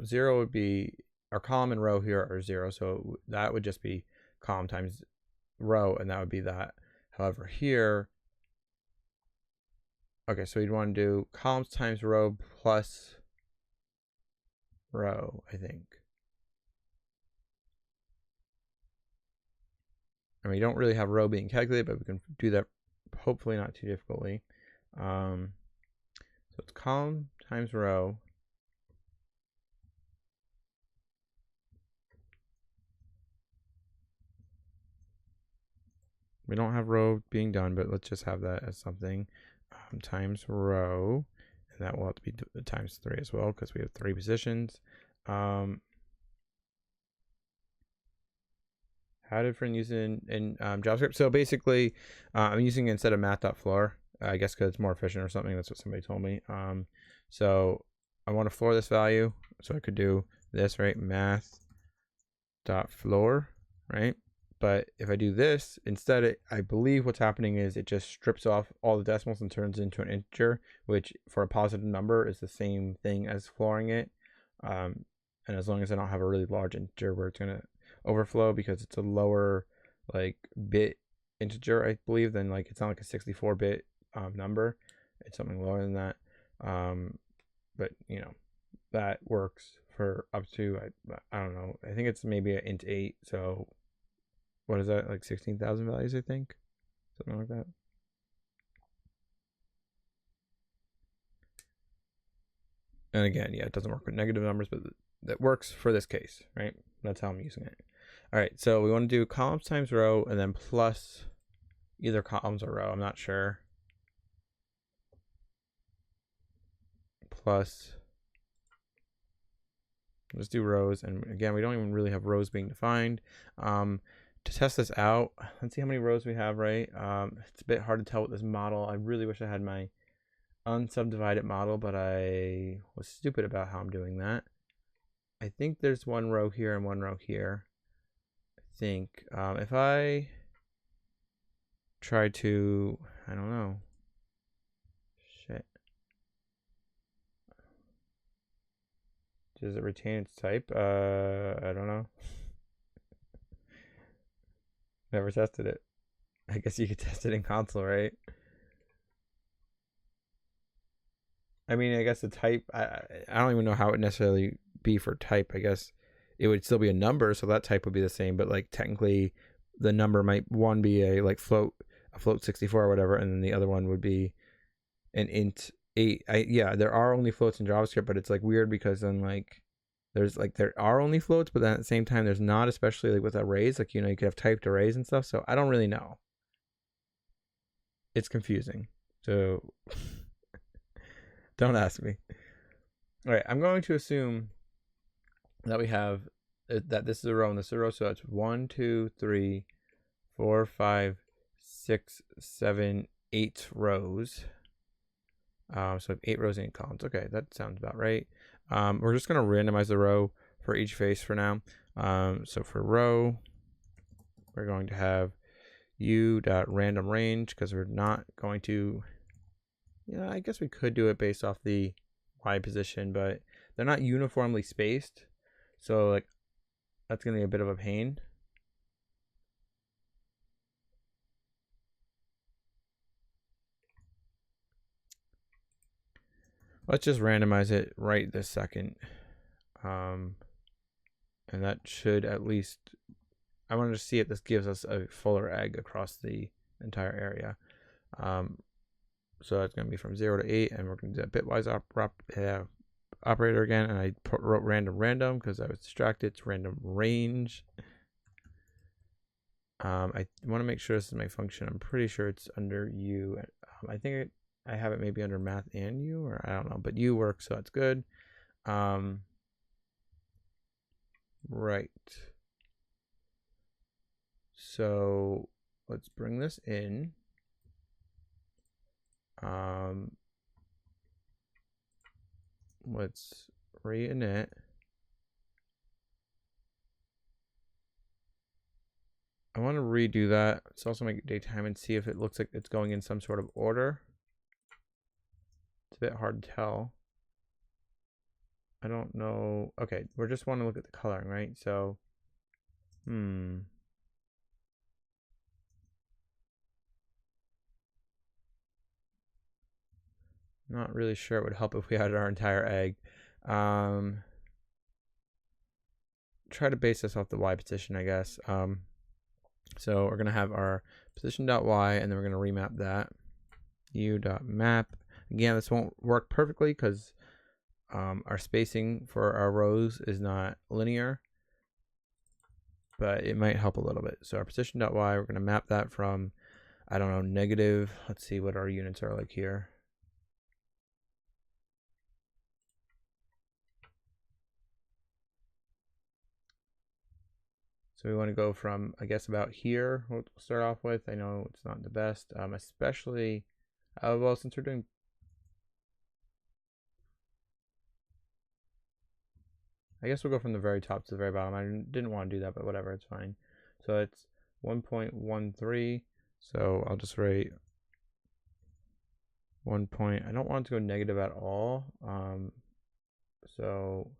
0 would be, our column and row here are 0. So that would just be column times row, and that would be that. However, here, okay, so you'd want to do columns times row plus row, I think. I mean, you don't really have row being calculated, but we can do that hopefully not too difficultly. So it's column times row. We don't have row being done, but let's just have that as something. Times row, and that will have to be times 3 as well because we have 3 positions. How did Frinlet use it in JavaScript? So basically, I'm using it instead of math.floor, I guess because it's more efficient or something. That's what somebody told me. So I want to floor this value, so I could do this, right? Math.floor, right? But if I do this, instead, I believe what's happening is it just strips off all the decimals and turns into an integer, which for a positive number is the same thing as flooring it. And as long as I don't have a really large integer where it's going to overflow because it's a lower like bit integer, I believe, than like it's not like a 64-bit number. It's something lower than that. But you know, that works for up to I don't know. I think it's maybe an int 8. So what is that, like 16,000 values, I think, something like that. And again, yeah, it doesn't work with negative numbers, but that works for this case, right? That's how I'm using it. All right, so we want to do columns times row and then plus either columns or row, I'm not sure. Plus, let's do rows. And again, we don't even really have rows being defined. To test this out, let's see how many rows we have, right? It's a bit hard to tell with this model. I really wish I had my unsubdivided model, but I was stupid about how I'm doing that. I think there's one row here and one row here. I think if I try to, I don't know. Shit. Does it retain its type? I don't know. Never tested it. I guess you could test it in console, right? I mean, I guess the type, I don't even know how it would necessarily be for type. I guess it would still be a number, so that type would be the same, but like technically the number might one be a like float 64 or whatever, and then the other one would be an int 8. Yeah, there are only floats in JavaScript, but it's like weird because then like there are only floats, but then at the same time there's not, especially like with arrays. Like, you know, you could have typed arrays and stuff, so I don't really know. It's confusing. So don't ask me. All right, I'm going to assume that we have that this is a row and this is a row, so it's 1, 2, 3, 4, 5, 6, 7, 8 rows. So I have 8 rows and 8 columns. Okay, that sounds about right. We're just going to randomize the row for each face for now. So for row, we're going to have u.randomRange because we're not going to, yeah, I guess we could do it based off the y position, but they're not uniformly spaced. So like that's going to be a bit of a pain. Let's just randomize it right this second. And that should at least, I wanted to see if this gives us a fuller egg across the entire area. So it's going to be from 0 to 8, and we're going to do that bitwise operator again. And I wrote random because I was distracted. It's random range. I want to make sure this is my function. I'm pretty sure it's under u. I think I have it maybe under math and u, or I don't know, but u works, so that's good. Right. So let's bring this in. Let's re-init. I want to redo that. Let's also make it daytime and see if it looks like it's going in some sort of order. It's a bit hard to tell. I don't know. Okay, we just want to look at the coloring, right? So, Not really sure it would help if we had our entire egg. Try to base this off the y position, I guess. So we're going to have our position.y, and then we're going to remap that. u.map. Again, this won't work perfectly because our spacing for our rows is not linear, but it might help a little bit. So our position.y, we're going to map that from, I don't know, negative. Let's see what our units are like here. So we want to go from, I guess, about here. We'll start off with. I know it's not the best, especially, well, since we're doing, I guess we'll go from the very top to the very bottom. I didn't want to do that, but whatever, it's fine. So it's 1.13. So I'll just write 1 point. I don't want it to go negative at all. So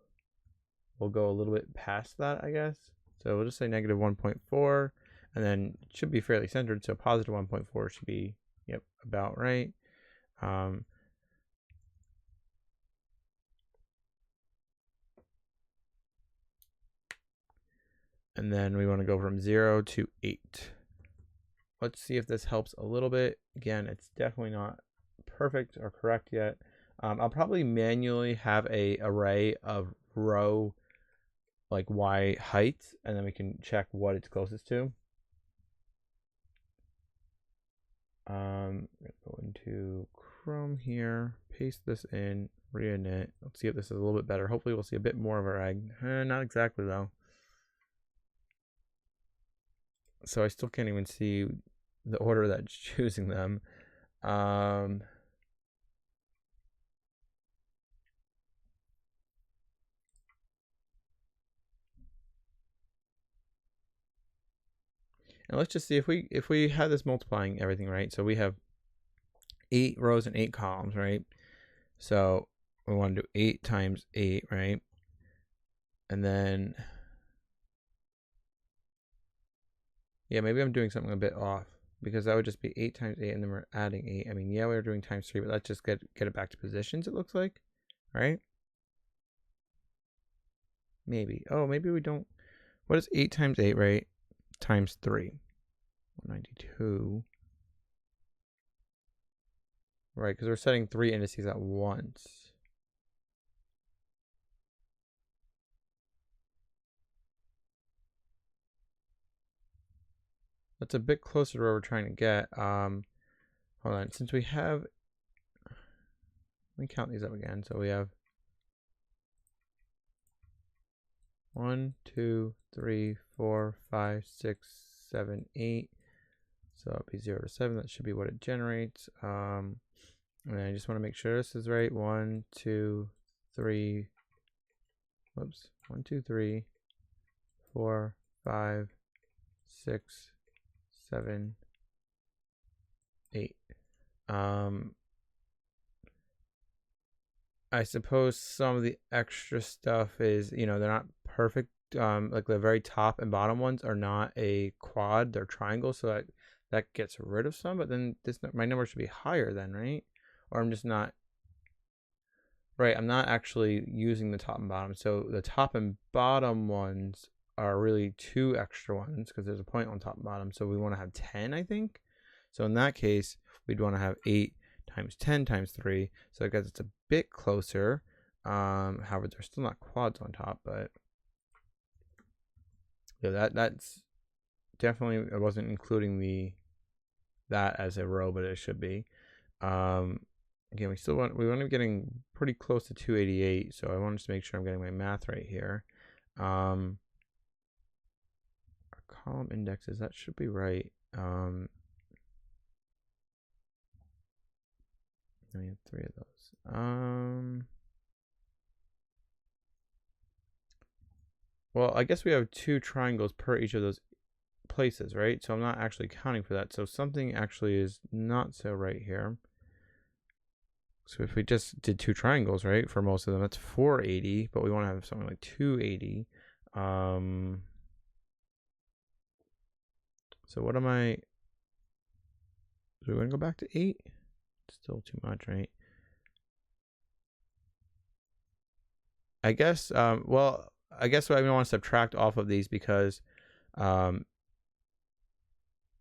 we'll go a little bit past that, I guess. So we'll just say negative 1.4, and then it should be fairly centered. So positive 1.4 should be, yep, about right. And then we want to go from 0 to 8. Let's see if this helps a little bit. Again, it's definitely not perfect or correct yet. I'll probably manually have a array of row like y height, and then we can check what it's closest to. I'm gonna go into Chrome here, paste this in, reinit. Let's see if this is a little bit better. Hopefully we'll see a bit more of our egg. Not exactly though. So I still can't even see the order that's choosing them. And let's just see if we have this multiplying everything, right? So we have 8 rows and 8 columns, right? So we want to do 8 times 8, right? And then, yeah, maybe I'm doing something a bit off, because that would just be 8 times 8, and then we're adding 8. I mean, yeah, we're doing times 3, but let's just get it back to positions, it looks like, right? Maybe. Oh, maybe we don't. What is 8 times 8, right? Times 3. 192. Right, because we're setting 3 indices at once. That's a bit closer to where we're trying to get. Hold on. Since we have, let me count these up again. So we have 1, 2, 3, 4, 5, 6, 7, 8. So that'll be 0 to 7. That should be what it generates. And I just want to make sure this is right. 1, 2, 3. Whoops. 1, 2, 3, 4, 5, 6, 7, 8. I suppose some of the extra stuff is, they're not perfect. Like the very top and bottom ones are not a quad, they're triangles, so that gets rid of some. But then my number should be higher then, right? Or I'm just not, right, I'm not actually using the top and bottom. So the top and bottom ones are really 2 extra ones, because there's a point on top and bottom. So we want to have 10, I think. So in that case, we'd want to have 8 times 10 times 3. So I guess it's a bit closer. However, there's still not quads on top, but yeah, that's definitely, I wasn't including that as a row, but it should be. Again, we want to be getting pretty close to 288, so I wanted to make sure I'm getting my math right here. Our column indexes, that should be right. We have 3 of those. Well, I guess we have 2 triangles per each of those places, right? So I'm not actually counting for that. So something actually is not so right here. So if we just did 2 triangles, right, for most of them, that's 480, but we want to have something like 280. So what am I? Do we want to go back to 8? Still too much, right? I guess, well, I guess I want to subtract off of these because the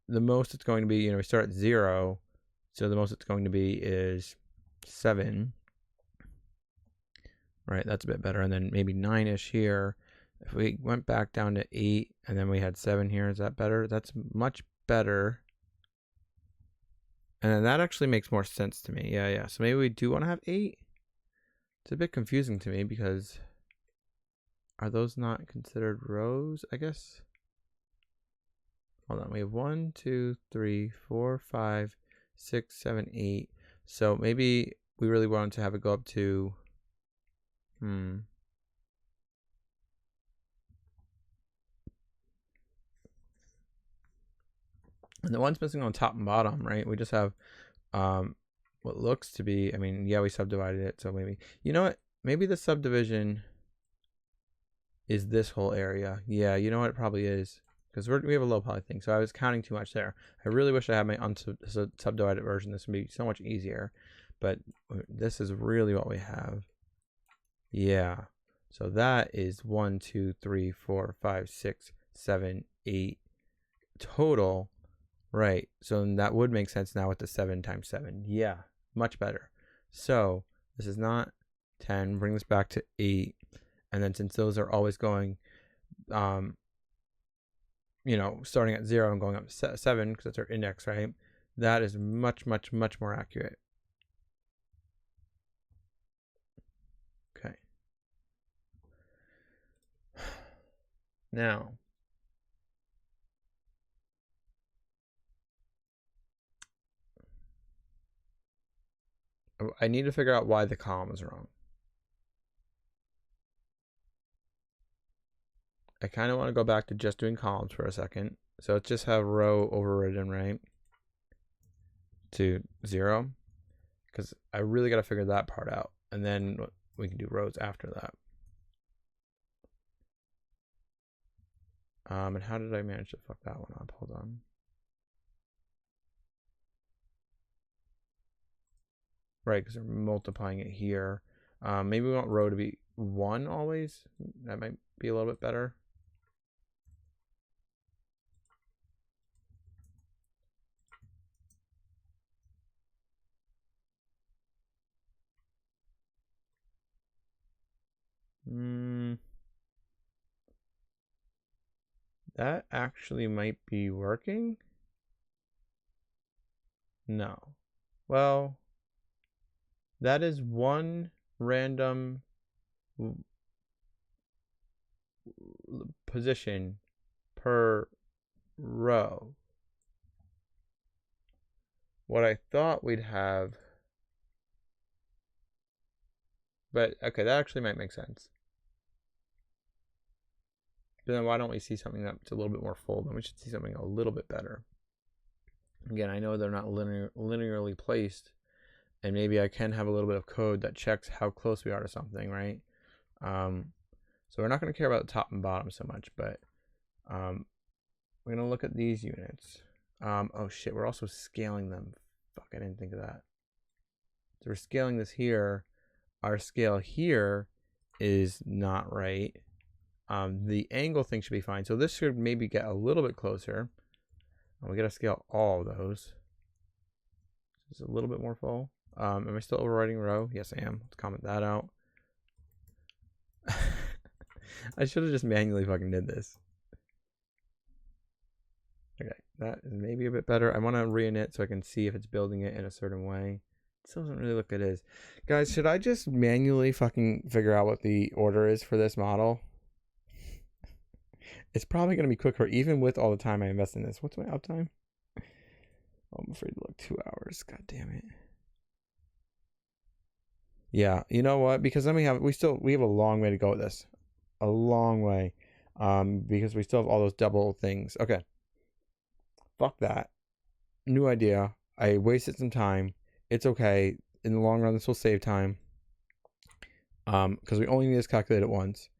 most it's going to be, we start at 0. So the most it's going to be is 7. Right, that's a bit better. And then maybe 9-ish here. If we went back down to 8 and then we had 7 here, is that better? That's much better. And then that actually makes more sense to me. Yeah. So maybe we do want to have 8. It's a bit confusing to me because are those not considered rows, I guess? Hold on, we have 1, 2, 3, 4, 5, 6, 7, 8. So maybe we really wanted to have it go up to, And the ones missing on top and bottom, right? We just have what looks to be, we subdivided it, so maybe, you know what? Maybe the subdivision is this whole area. Yeah, you know what? It probably is. Because we have a low poly thing, so I was counting too much there. I really wish I had my unsubdivided version. This would be so much easier. But this is really what we have. Yeah. So that is 1, 2, 3, 4, 5, 6, 7, 8 total. Right. So that would make sense now with the 7 times 7. Yeah. Much better. So this is not 10. Bring this back to 8. And then since those are always going, starting at 0 and going up to 7 because that's our index, right? That is much, much, much more accurate. Okay. Now, I need to figure out why the column is wrong. I kind of want to go back to just doing columns for a second. So let's just have row overridden, right? To 0. Because I really got to figure that part out. And then we can do rows after that. And how did I manage to fuck that one up? Hold on. Right, because we're multiplying it here. Maybe we want row to be 1 always. That might be a little bit better. That actually might be working. No. Well, that is 1 random position per row. What I thought we'd have, but okay, that actually might make sense. But then why don't we see something that's a little bit more full? Then we should see something a little bit better. Again, I know they're not linearly placed, and maybe I can have a little bit of code that checks how close we are to something, right? So we're not going to care about the top and bottom so much, but we're going to look at these units. Oh shit, we're also scaling them. Fuck, I didn't think of that. So we're scaling this here. Our scale here is not right. The angle thing should be fine. So this should maybe get a little bit closer. We got to scale all of those. It's a little bit more full. Am I still overriding row? Yes, I am. Let's comment that out. I should have just manually fucking did this. Okay, that is maybe a bit better. I want to reinit so I can see if it's building it in a certain way. It still doesn't really look like it is. Guys, should I just manually fucking figure out what the order is for this model? It's probably going to be quicker even with all the time I invest in this. What's my uptime? Oh, I'm afraid to look 2 hours. God damn it. Yeah, you know what? Because then we have a long way to go with this. A long way. Because we still have all those double things. Okay. Fuck that. New idea. I wasted some time. It's okay. In the long run, this will save time. Because we only need this calculated once.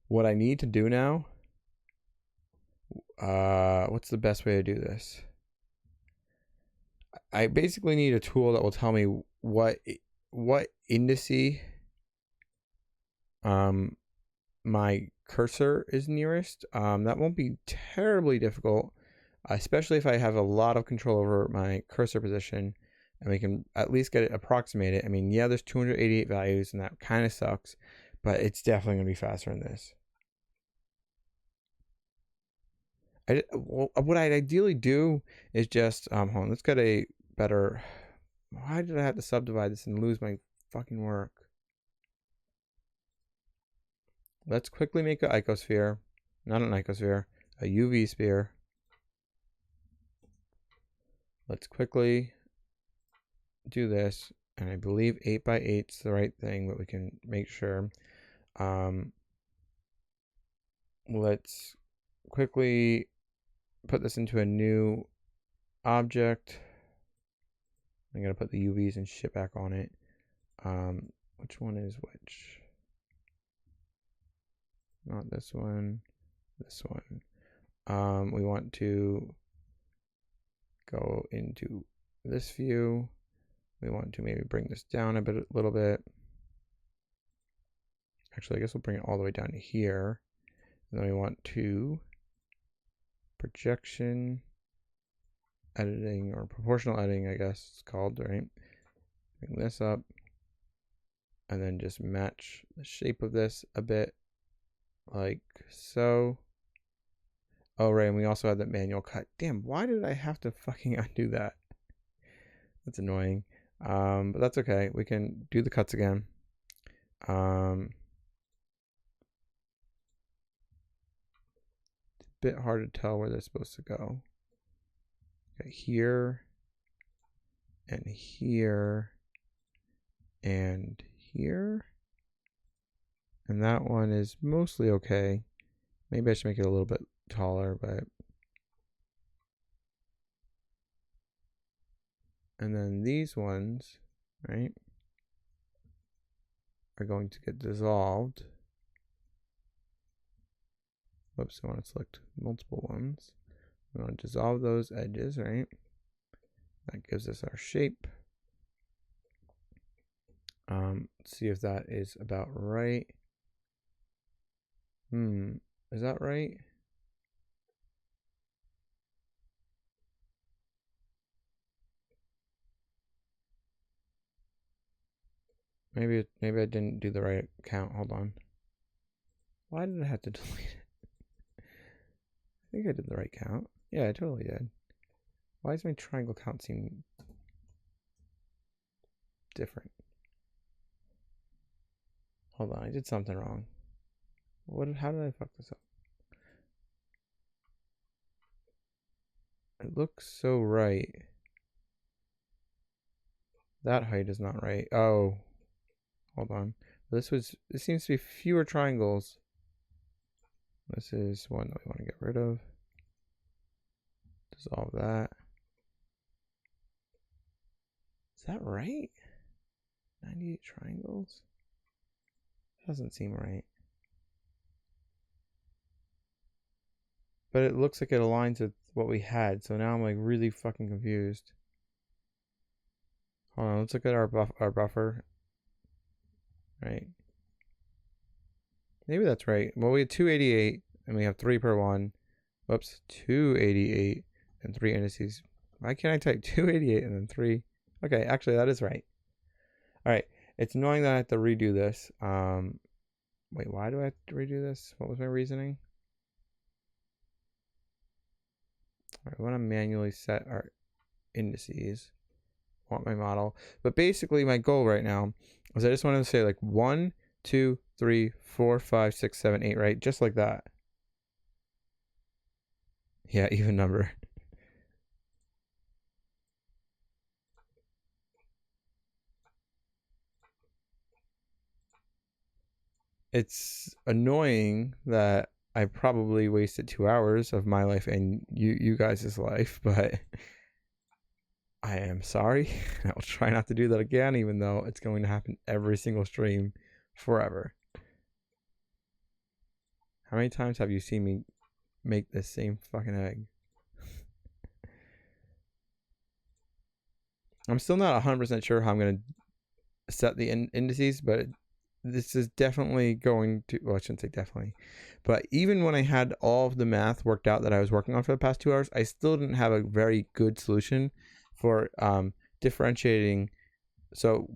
What I need to do now, what's the best way to do this? I basically need a tool that will tell me what indice my cursor is nearest. That won't be terribly difficult, especially if I have a lot of control over my cursor position and we can at least get it approximated. I mean, yeah, there's 288 values and that kind of sucks, but it's definitely going to be faster than this. What I'd ideally do is just, hold on, let's get a better, why did I have to subdivide this and lose my fucking work? Let's quickly make an icosphere, not an icosphere, a UV sphere. Let's quickly do this, and I believe 8x8 is the right thing, but we can make sure. Let's quickly put this into a new object. I'm gonna put the UVs and shit back on it. Which one is which? Not this one, this one. We want to go into this view. We want to maybe bring this down a little bit. Actually, I guess we'll bring it all the way down to here. And then we want to projection editing, or proportional editing, I guess it's called, right? Bring this up and then just match the shape of this a bit like so. Oh, right, and we also have that manual cut. Damn, why did I have to fucking undo that? That's annoying. But that's okay. We can do the cuts again. It's a bit hard to tell where they're supposed to go. Okay, here and here and here. And that one is mostly okay. Maybe I should make it a little bit taller, but. And then these ones, right, are going to get dissolved. Whoops, I want to select multiple ones. We want to dissolve those edges, right? That gives us our shape. See if that is about right. Is that right? Maybe I didn't do the right count. Hold on. Why did I have to delete it? I think I did the right count. Yeah, I totally did. Why does my triangle count seem different? Hold on, I did something wrong. How did I fuck this up? It looks so right. That height is not right. Oh, hold on. This seems to be fewer triangles. This is one that we want to get rid of. Dissolve that. Is that right? 98 triangles? Doesn't seem right. But it looks like it aligns with what we had, so now I'm like really fucking confused. Hold on, let's look at our buffer. Right. Maybe that's right. Well, we had 288 and we have 3 per one. Whoops, 288 and 3 indices. Why can't I type 288 and then 3? Okay, actually that is right. All right, it's annoying that I have to redo this. Wait, why do I have to redo this? What was my reasoning? All right, we want to manually set our indices. Want my model, but basically my goal right now is I just want to say like 1, 2, 3, 4, 5, 6, 7, 8, right? Just like that. Yeah, even number. It's annoying that I probably wasted 2 hours of my life and you guys' life, but I am sorry. I will try not to do that again, even though it's going to happen every single stream forever. How many times have you seen me make this same fucking egg? I'm still not 100% sure how I'm going to set the indices, but this is definitely going to, well, I shouldn't say definitely, but even when I had all of the math worked out that I was working on for the past 2 hours, I still didn't have a very good solution for differentiating. So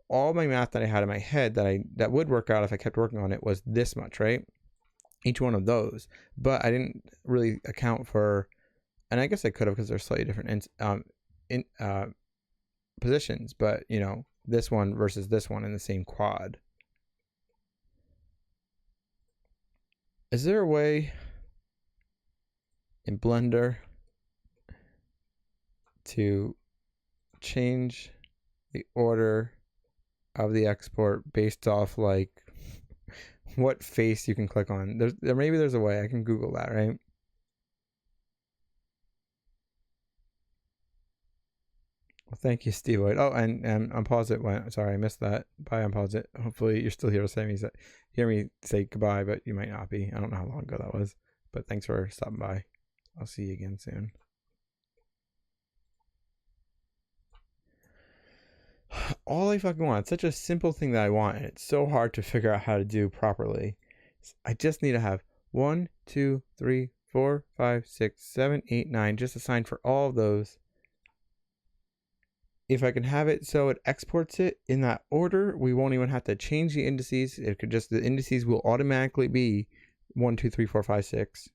all my math that I had in my head that would work out if I kept working on it was this much, right? Each one of those, but I didn't really account for, and I guess I could have because they're slightly different positions, but you know, this one versus this one in the same quad. Is there a way in Blender to change the order of the export based off like what face you can click on? Maybe there's a way. I can Google that, right? Well, thank you, Steve Lloyd. Oh, and unpause it. Sorry, I missed that. Bye, unpause it. Hopefully, you're still here to hear me say goodbye, but you might not be. I don't know how long ago that was, but thanks for stopping by. I'll see you again soon. All I fucking want. It's such a simple thing that I want, and it's so hard to figure out how to do properly. I just need to have 1, 2, 3, 4, 5, 6, 7, 8, 9, just assigned for all of those. If I can have it so it exports it in that order, we won't even have to change the indices. It could just, the indices will automatically be 1, 2, 3, 4, 5, 6.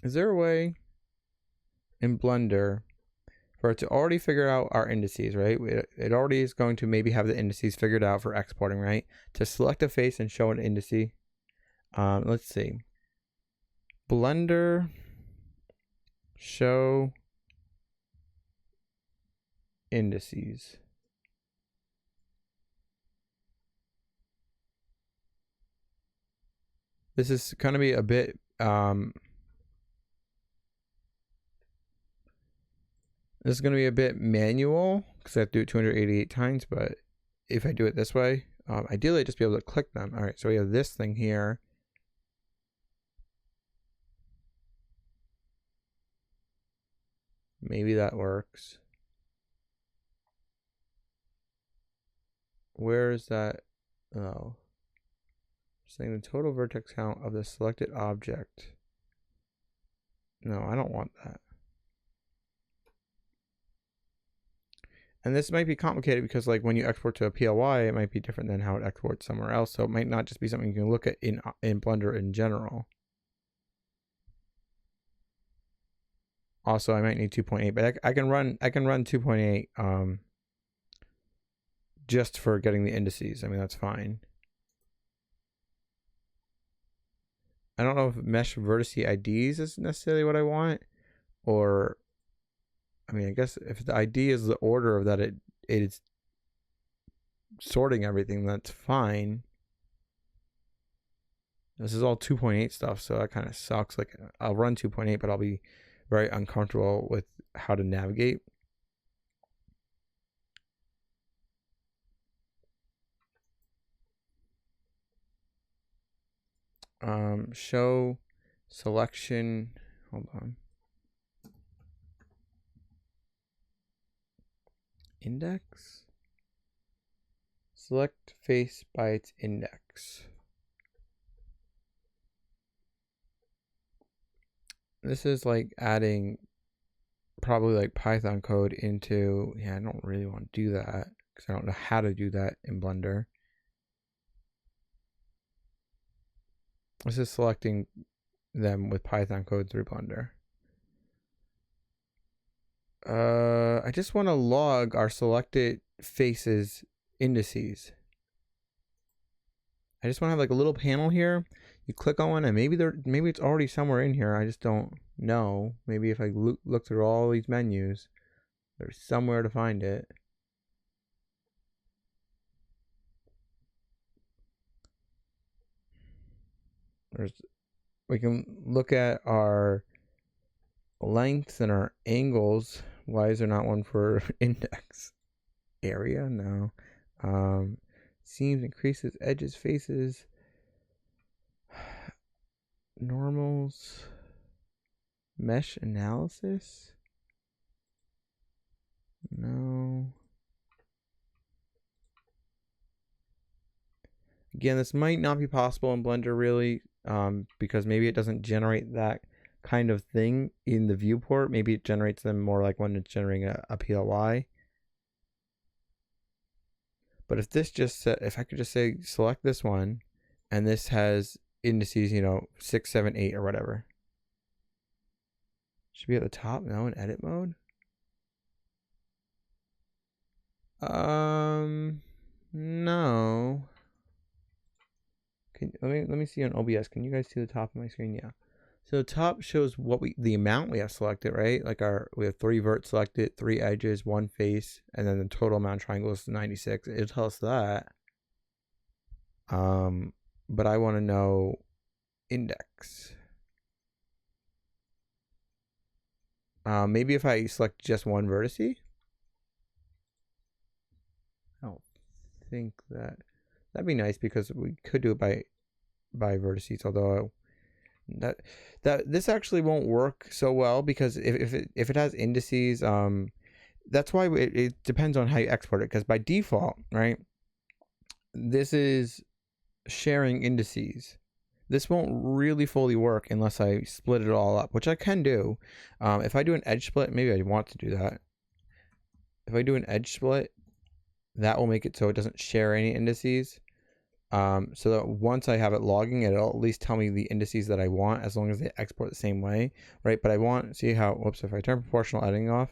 Is there a way in Blender for it to already figure out our indices, right? It already is going to maybe have the indices figured out for exporting, right? To select a face and show an indice. Let's see. Blender show indices. This is going to be a bit this is going to be a bit manual because I have to do it 288 times, but if I do it this way, ideally I'd just be able to click them. All right, so we have this thing here. Maybe that works. Where is that? Oh. Saying the total vertex count of the selected object. No, I don't want that. And this might be complicated because like when you export to a PLY, it might be different than how it exports somewhere else. So it might not just be something you can look at in Blender in general. Also, I might need 2.8, but I can run 2.8 just for getting the indices. I mean, that's fine. I don't know if mesh vertex IDs is necessarily what I want, or I mean, I guess if the ID is the order of that it is sorting everything, that's fine. This is all 2.8 stuff, so that kind of sucks. Like I'll run 2.8, but I'll be very uncomfortable with how to navigate. Show selection. Hold on. Index. Select face by its index. This is like adding probably like Python code into, yeah, I don't really want to do that because I don't know how to do that in Blender. This is selecting them with Python code through Blender. I just want to log our selected faces indices. I just want to have like a little panel here. You click on one and maybe it's already somewhere in here. I just don't know. Maybe if I look through all these menus, there's somewhere to find it. We can look at our lengths and our angles Why is there not one for index? Area? No. Seams, increases, edges, faces, normals, mesh analysis? No. Again, this might not be possible in Blender really, because maybe it doesn't generate that kind of thing in the viewport. Maybe it generates them more like when it's generating a PLY. But if this just if I could just say select this one, and this has indices, 6, 7, 8 or whatever. Should be at the top. No, in edit mode. No. Let me see on OBS. Can you guys see the top of my screen? Yeah. So the top shows the amount we have selected, right? Like we have 3 verts selected, 3 edges, 1 face, and then the total amount of triangles is 96. It'll tell us that. But I want to know index. Maybe if I select just 1 vertice. I don't think that'd be nice because we could do it by vertices, although that this actually won't work so well because if it has indices, that's why it depends on how you export it, because by default, right, this is sharing indices. This won't really fully work unless I split it all up, which I can do. If I do an edge split, maybe I want to do that. If I do an edge split, that will make it so it doesn't share any indices. So that once I have it logging, it'll at least tell me the indices that I want, as long as they export the same way, right? But I want, see how, whoops, if I turn proportional editing off,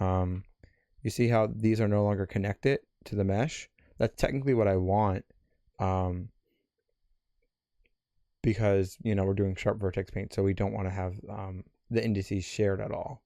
you see how these are no longer connected to the mesh? That's technically what I want, because, we're doing sharp vertex paint, so we don't want to have the indices shared at all.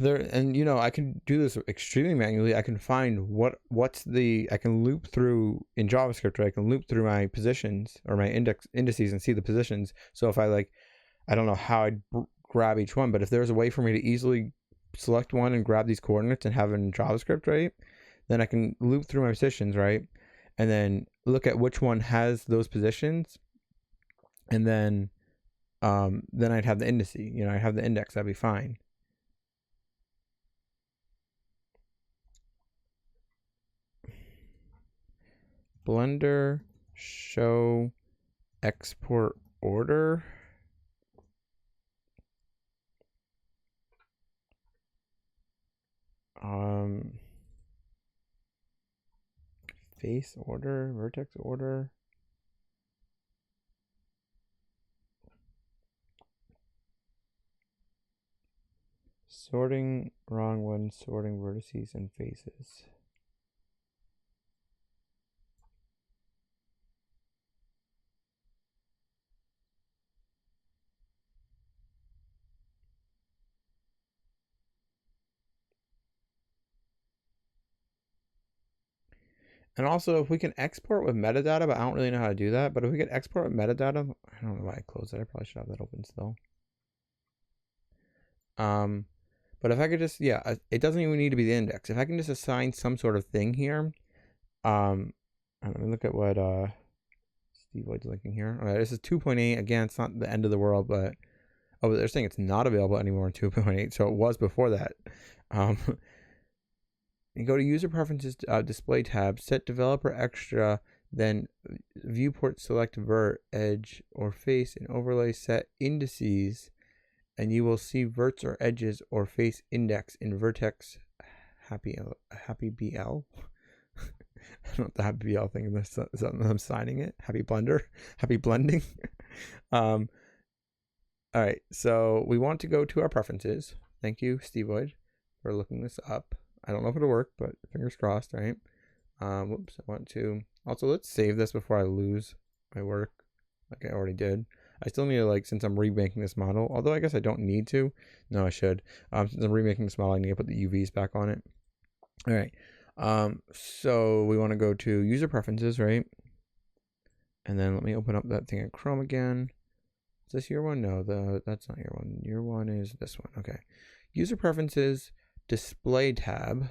And I can do this extremely manually. I can find I can loop through in JavaScript, right? I can loop through my positions or my indices and see the positions. So if I don't know how I'd grab each one, but if there's a way for me to easily select one and grab these coordinates and have it in JavaScript, right, then I can loop through my positions, right, and then look at which one has those positions, and then I'd have the indice. I have the index. That'd be fine. Blender show export order. Face order, vertex order. Sorting wrong when sorting vertices and faces. And also, if we can export with metadata, but I don't really know how to do that. But if we could export with metadata, I don't know why I closed it. I probably should have that open still. But if I could just, it doesn't even need to be the index. If I can just assign some sort of thing here, let me look at what Steve Lloyd's linking here. All right, this is 2.8. Again, it's not the end of the world, but they're saying it's not available anymore in 2.8. So it was before that. You go to user preferences, display tab, set developer extra, then viewport select vert, edge, or face, and overlay set indices, and you will see verts or edges or face index in vertex happy BL. I don't know what the happy BL thing is. I'm signing it. Happy Blender. Happy blending. All right. So we want to go to our preferences. Thank you, Steve Lloyd, for looking this up. I don't know if it'll work, but fingers crossed, right? Whoops, I want to... Also, let's save this before I lose my work, like I already did. I still need to, since I'm remaking this model, although I guess I don't need to. No, I should. Since I'm remaking this model, I need to put the UVs back on it. All right. So we want to go to user preferences, right? And then let me open up that thing in Chrome again. Is this your one? No, that's not your one. Your one is this one. Okay. User preferences, display tab.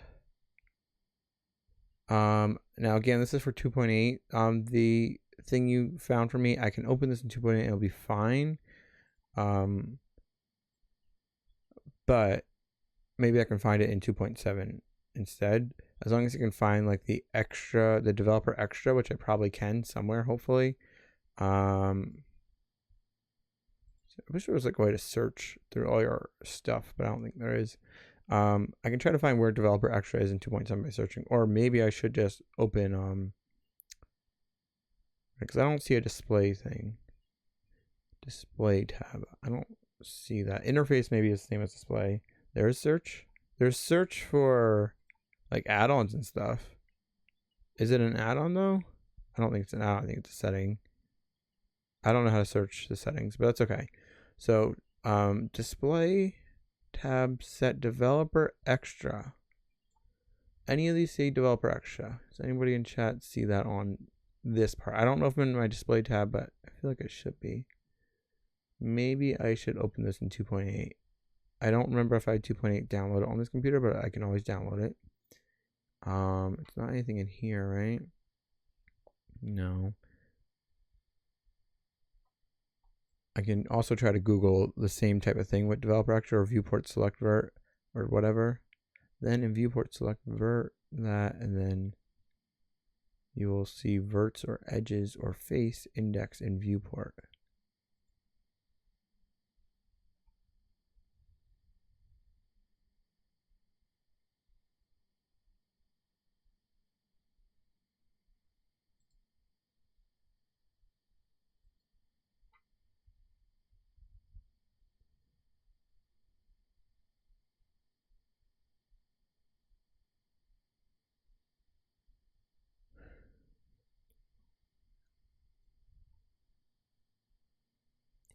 Now again, this is for 2.8. The thing you found for me, I can open this in 2.8 and it'll be fine. But maybe I can find it in 2.7 instead. As long as you can find like the developer extra, which I probably can somewhere, hopefully. I wish there was like a way to search through all your stuff, but I don't think there is. I can try to find where developer extra is in 2.7 by searching, or maybe I should just open because I don't see a display thing. Display tab. I don't see that. Interface maybe is the same as display. There's search. There's search for like add-ons and stuff. Is it an add-on though? I don't think it's an add-on. I think it's a setting. I don't know how to search the settings, but that's okay. So display tab set developer extra. Any of these say developer extra? Does anybody in chat see that on this part? I don't know if I'm in my display tab, but I feel like I should be. Maybe I should open this in 2.8. I don't remember if I had 2.8 downloaded on this computer, but I can always download it. It's not anything in here, right? No. I can also try to Google the same type of thing with developer extra or viewport select vert or whatever. Then in viewport select vert that, and then you will see verts or edges or face index in viewport.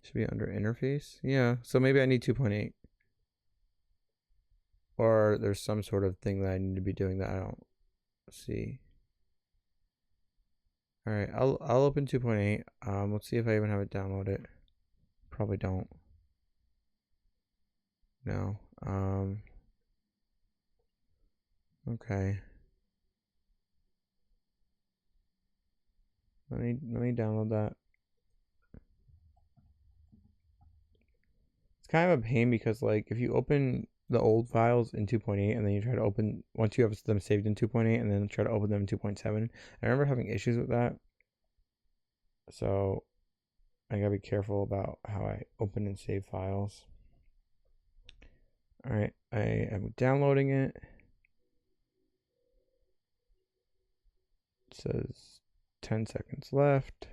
Should be under interface. Yeah, so maybe I need 2.8. Or there's some sort of thing that I need to be doing that I don't see. All right, I'll open 2.8. Let's see if I even have it downloaded. Probably don't. No. Okay. Let me download that. It's kind of a pain because like if you open the old files in 2.8 and then you try to open once you have them saved in 2.8 and then try to open them in 2.7, I remember having issues with that. So I gotta be careful about how I open and save files. All right, I am downloading it. It says 10 seconds left.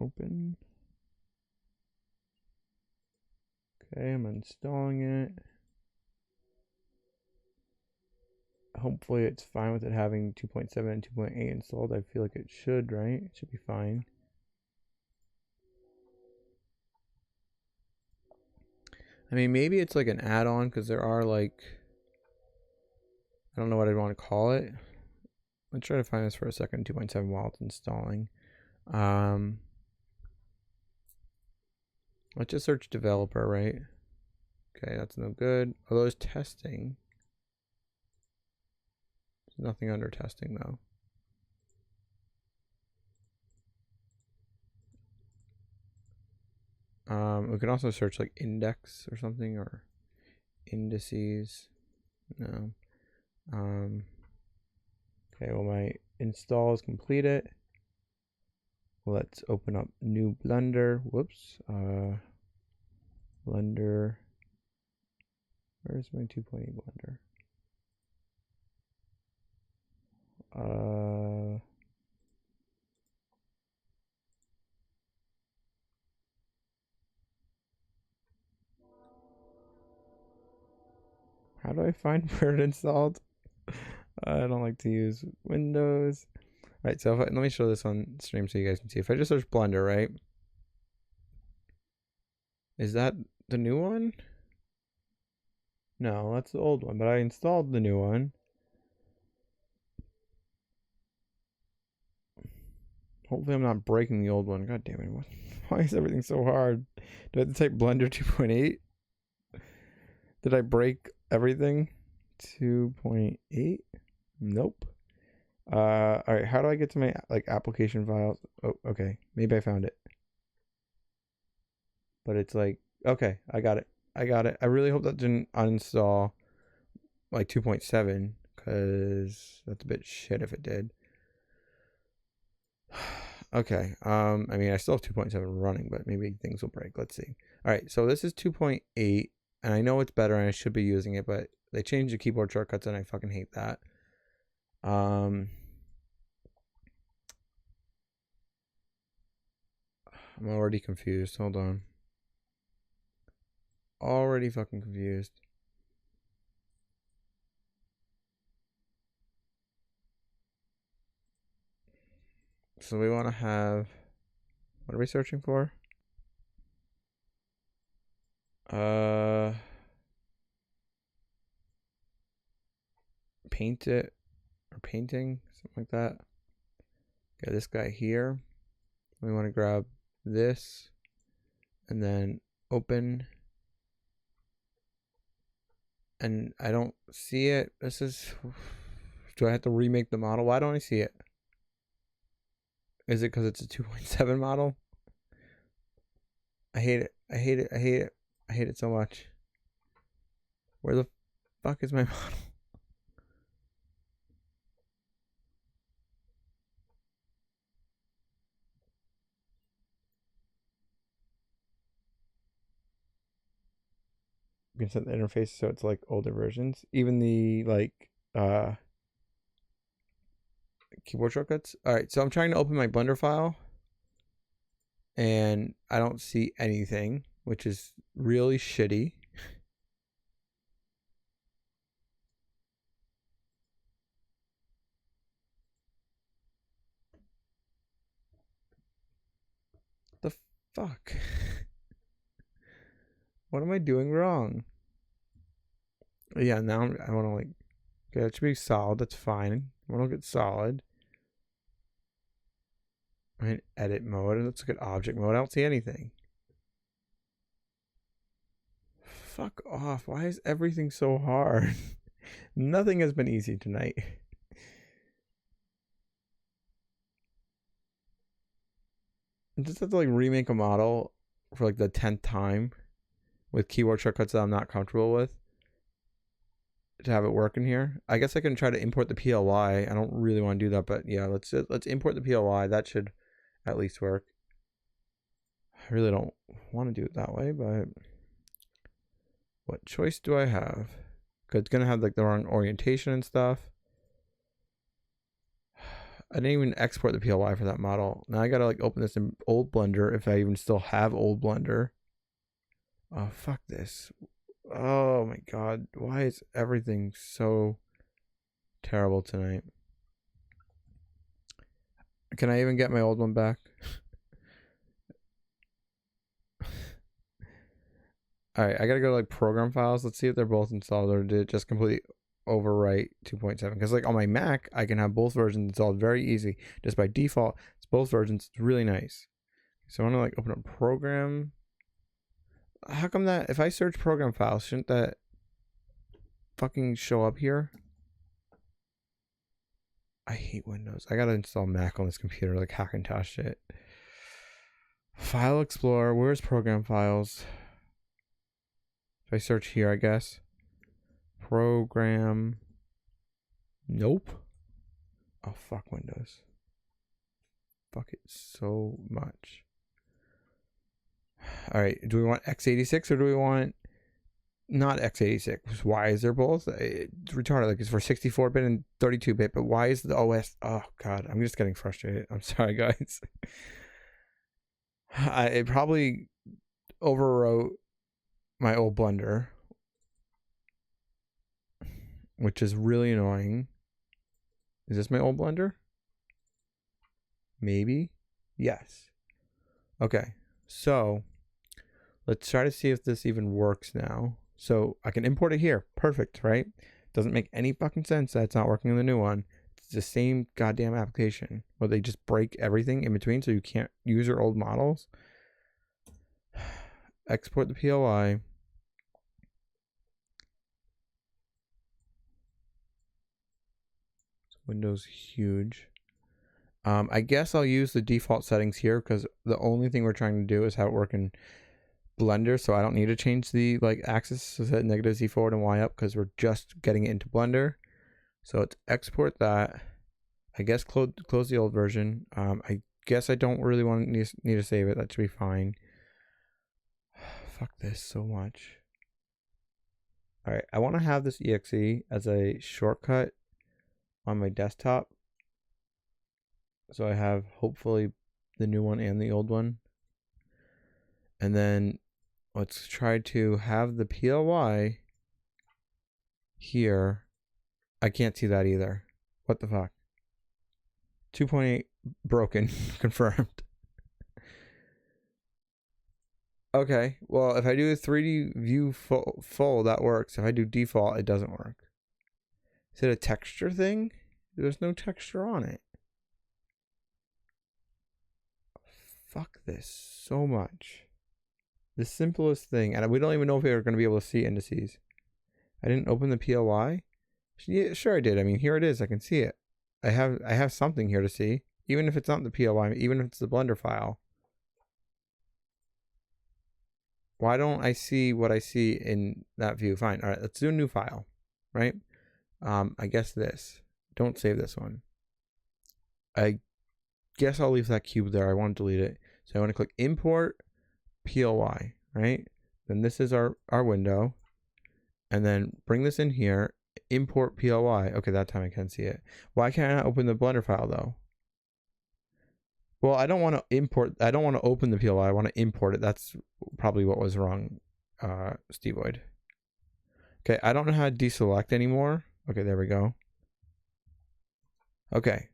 Open. Okay, I'm installing it. Hopefully it's fine with it having 2.7 and 2.8 installed. I feel like it should, right? It should be fine. I mean, maybe it's like an add-on because there are like, I don't know what I'd want to call it. Let's try to find this for a second, 2.7 while it's installing. Let's just search developer, right? Okay, that's no good. Although it's testing. There's nothing under testing though. We can also search like index or something or indices. No. Okay, well my install is completed. Let's open up new Blender. Whoops. Blender. Where's my 2.8 Blender? How do I find where it installed? I don't like to use Windows. All right, so let me show this on stream so you guys can see. If I just search Blender, right? Is that the new one? No, that's the old one, but I installed the new one. Hopefully I'm not breaking the old one. God damn it. Why is everything so hard? Do I have to type Blender 2.8? Did I break everything? 2.8? Nope. All right, how do I get to my like application files? Oh, okay. Maybe I found it. But it's like, okay, I got it. I really hope that didn't uninstall like 2.7 cuz that's a bit shit if it did. Okay. I mean, I still have 2.7 running, but maybe things will break. Let's see. All right, so this is 2.8 and I know it's better and I should be using it, but they changed the keyboard shortcuts and I fucking hate that. I'm already confused. Hold on. Already fucking confused. So we want to have, what are we searching for? Paint it or painting, something like that. Okay, this guy here. We want to grab this and then open. And I don't see it. This is, do I have to remake the model? Why don't I see it? Is it because it's a 2.7 model? I hate it. I hate it. I hate it. I hate it so much. Where the fuck is my model? You can set the interface so it's like older versions. Even the like keyboard shortcuts. All right, so I'm trying to open my Blender file and I don't see anything, which is really shitty. The fuck? What am I doing wrong? Yeah, now I want to like, okay, it should be solid. That's fine. I want to get solid. I'm in edit mode. Let's look at object mode. I don't see anything. Fuck off. Why is everything so hard? Nothing has been easy tonight. I just have to like remake a model for like the 10th time with keyboard shortcuts that I'm not comfortable with to have it work in here. I guess I can try to import the PLY. I don't really want to do that, but yeah, let's import the PLY. That should at least work. I really don't want to do it that way, but what choice do I have? Because it's gonna have like the wrong orientation and stuff. I didn't even export the PLY for that model. Now I gotta like open this in old Blender if I even still have old Blender. Oh, fuck this. Oh my god. Why is everything so terrible tonight? Can I even get my old one back? Alright, I gotta go to like program files. Let's see if they're both installed or did it just completely overwrite 2.7. Because like on my Mac, I can have both versions installed very easy. Just by default, it's both versions. It's really nice. So I want to like open up program. How come that if I search program files, shouldn't that fucking show up here? I hate Windows. I gotta install Mac on this computer, like Hackintosh shit. File Explorer, where's program files? If I search here, I guess. Program. Nope. Oh, fuck Windows. Fuck it so much. Alright, do we want x86 or do we want not x86? Why is there both? It's retarded. Like it's for 64-bit and 32-bit, but why is the OS? Oh god, I'm just getting frustrated. I'm sorry, guys. It probably overwrote my old Blender, which is really annoying. Is this my old Blender? Maybe. Yes. Okay. So Let's try to see if this even works now. So I can import it here. Perfect, right? Doesn't make any fucking sense that it's not working in the new one. It's the same goddamn application where they just break everything in between so you can't use your old models. Export the PLI. Windows huge. I guess I'll use the default settings here because the only thing we're trying to do is have it work in Blender, so I don't need to change the axis, so set negative Z forward and Y up because we're just getting it into Blender. So let's export that. I guess close the old version. I guess I don't really need to save it. That should be fine. Fuck this so much. All right, I want to have this exe as a shortcut on my desktop. So I have hopefully the new one and the old one. And then let's try to have the PLY here. I can't see that either. What the fuck? 2.8 broken. Confirmed. Okay, well, if I do a 3D view full, that works. If I do default, it doesn't work. Is it a texture thing? There's no texture on it. Fuck this so much. The simplest thing, and we don't even know if we're going to be able to see indices. I didn't open the PLY. Yeah, sure I did. I mean, here it is. I can see it. I have something here to see, even if it's not the PLY, even if it's the Blender file. Why don't I see what I see in that view? Fine. All right, let's do a new file, right? I guess this. Don't save this one. I guess I'll leave that cube there. I want to delete it. So I want to click import PLY, right? Then this is our window. And then bring this in here, import PLY. Okay, that time I can see it. Why can't I not open the Blender file though? Well, I don't want to import, I don't want to open the PLY, I want to import it. That's probably what was wrong, Stevoid. Okay, I don't know how to deselect anymore. Okay, there we go. Okay.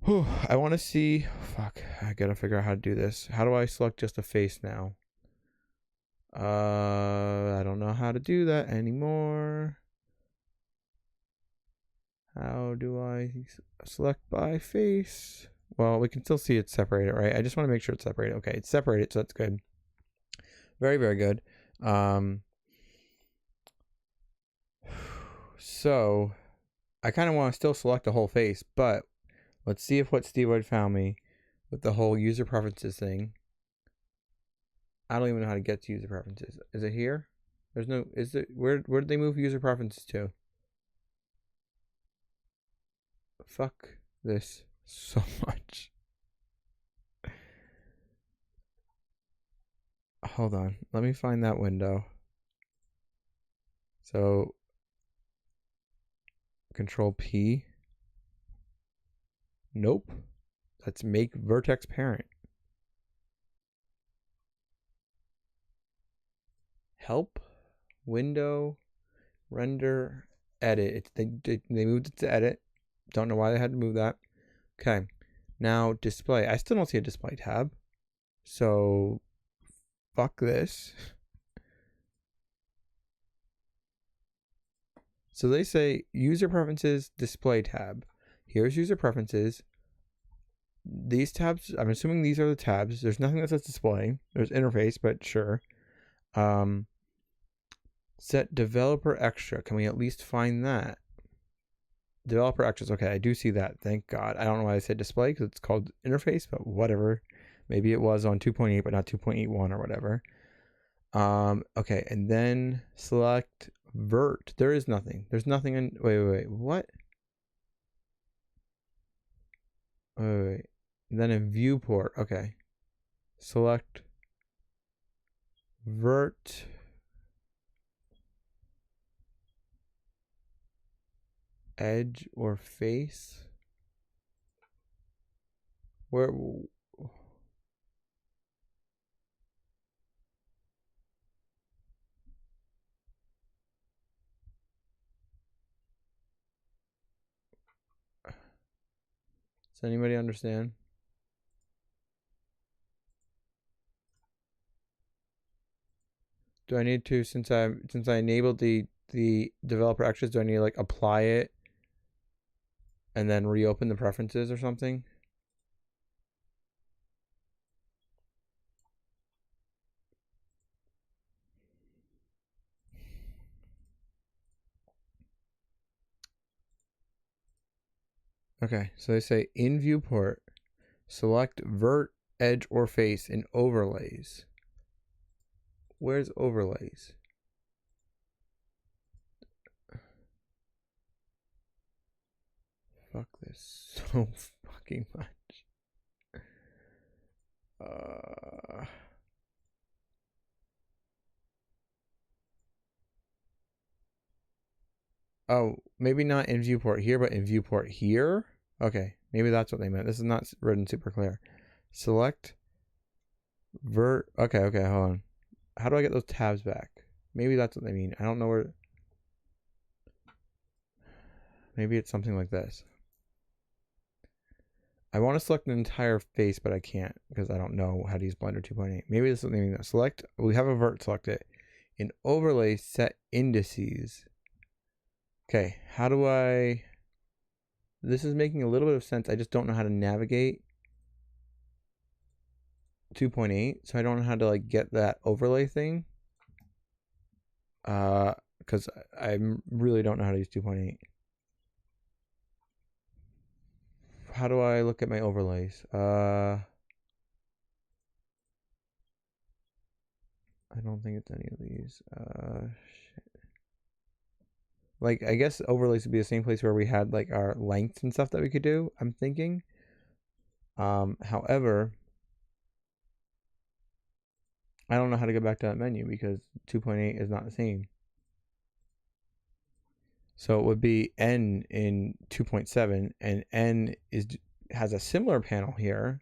Whew, I want to see, fuck, I gotta figure out how to do this. How do I select just a face now? I don't know how to do that anymore. How do I select by face? Well, we can still see it's separated, right? I just want to make sure it's separated. Okay, it's separated, so that's good. Very, very good. So I kind of want to still select the whole face, but let's see if what Stevoid found me with the whole user preferences thing. I don't even know how to get to user preferences. Is it here? There's no, is it, where did they move user preferences to? Fuck this so much. Hold on. Let me find that window. So Control P. Nope. Let's make vertex parent. Help. Window. Render. Edit. They moved it to edit. Don't know why they had to move that. Okay. Now display. I still don't see a display tab. So fuck this. So they say user preferences display tab. Here's user preferences. These tabs, I'm assuming these are the tabs. There's nothing that says display. There's interface, but sure. Set developer extra. Can we at least find that? Developer extras. Okay, I do see that. Thank God. I don't know why I said display because it's called interface, but whatever. Maybe it was on 2.8, but not 2.81 or whatever. Okay, and then select vert. There is nothing. There's nothing in. Wait. What? Wait. And then in viewport. Okay. Select vert. Edge or face. Where? Does anybody understand? Do I need to, since I enabled the developer actions, do I need to like apply it and then reopen the preferences or something? Okay, so they say in viewport, select vert, edge, or face in overlays. Where's overlays? Fuck this so fucking much. Oh, maybe not in viewport here, but in viewport here? Okay, maybe that's what they meant. This is not written super clear. Select vert. Okay, hold on. How do I get those tabs back? Maybe that's what they mean. I don't know where. Maybe it's something like this. I want to select an entire face, but I can't because I don't know how to use Blender 2.8. Maybe this is something that select. We have a vert selected. In overlay, set indices. Okay, how do I? This is making a little bit of sense. I just don't know how to navigate 2.8, so I don't know how to like get that overlay thing. Because I really don't know how to use 2.8. How do I look at my overlays? I don't think it's any of these. Shit. Like, I guess overlays would be the same place where we had like our lengths and stuff that we could do, I'm thinking. However, I don't know how to get back to that menu because 2.8 is not the same. So it would be N in 2.7, and N has a similar panel here,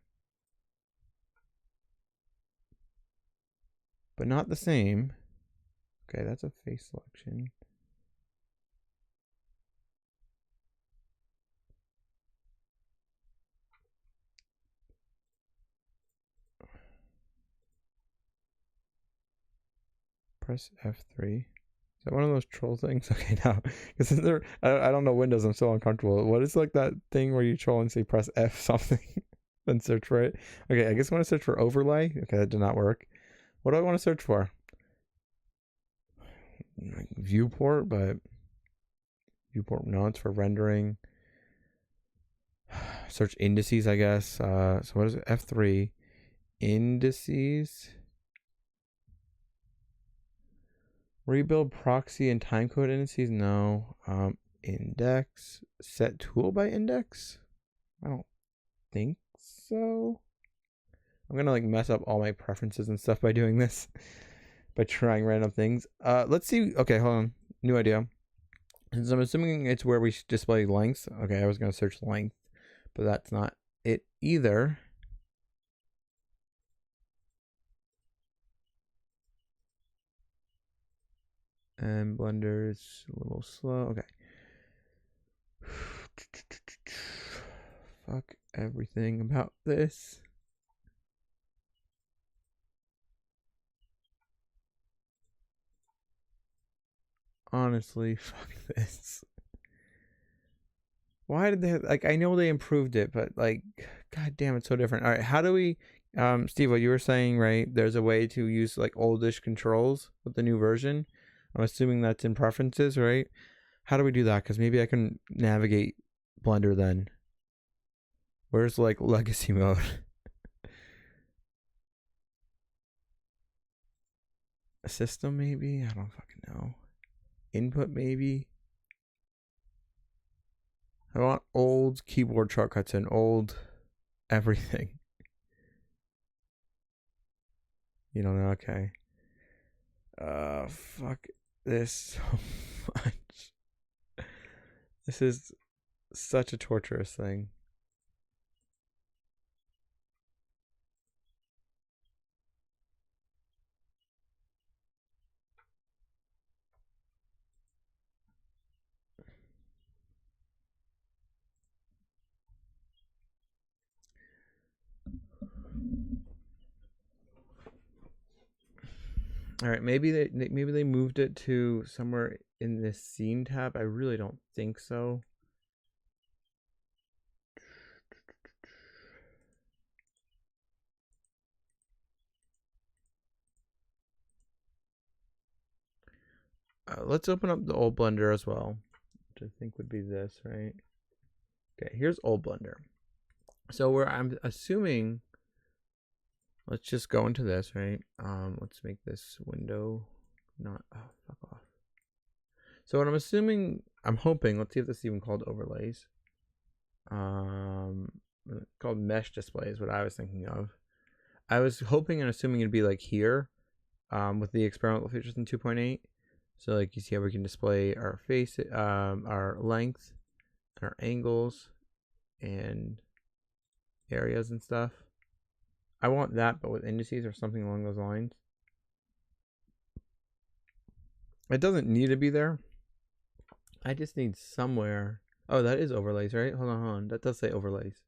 but not the same. Okay, that's a face selection. Press F3. Is that one of those troll things? Okay, now, because I don't know Windows, I'm so uncomfortable. What is like that thing where you troll and say press F something, then search for it? Okay, I guess I want to search for overlay. Okay, that did not work. What do I want to search for? Like viewport, but viewport, no, it's for rendering. Search indices, I guess. So what is it? F3. Indices. Rebuild proxy and timecode indices? No. Index. Set tool by index? I don't think so. I'm gonna like mess up all my preferences and stuff by doing this. By trying random things. Let's see. Okay, hold on. New idea. So I'm assuming it's where we display lengths. Okay, I was gonna search length, but that's not it either. And Blender's a little slow. Okay. Fuck everything about this. Honestly, fuck this. Why did they like? I know they improved it, but like, god damn, it's so different. All right, how do we, Steve? What you were saying, right? There's a way to use like oldish controls with the new version. I'm assuming that's in preferences, right? How do we do that? Because maybe I can navigate Blender then. Where's like legacy mode? A system maybe? I don't fucking know. Input maybe. I want old keyboard shortcuts and old everything. You don't know? Okay. Fuck this so much. This is such a torturous thing. All right, maybe they moved it to somewhere in this scene tab. I really don't think so. Let's open up the old Blender as well, which I think would be this, right? Okay, here's old Blender. So where I'm assuming, let's just go into this, right? Let's make this window not, oh, fuck off. So what I'm assuming, I'm hoping, let's see if this is even called overlays. Called mesh display is what I was thinking of. I was hoping and assuming it'd be like here, with the experimental features in 2.8. So like you see how we can display our face, our length, and our angles, and areas and stuff. I want that, but with indices or something along those lines. It doesn't need to be there. I just need somewhere. Oh, that is overlays, right? Hold on. That does say overlays.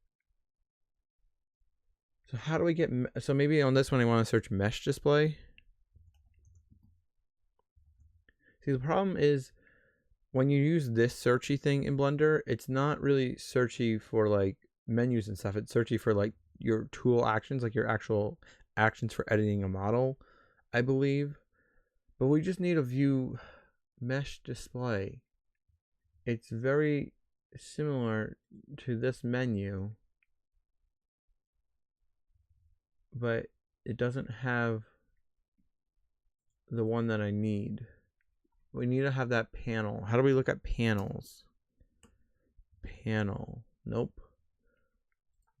So how do we get, so maybe on this one I want to search mesh display. See, the problem is when you use this searchy thing in Blender, it's not really searchy for like menus and stuff. It's searchy for like your tool actions, like your actual actions for editing a model, I believe. But we just need a view mesh display. It's very similar to this menu, but it doesn't have the one that I need. We need to have that panel. How do we look at panels? Panel. Nope.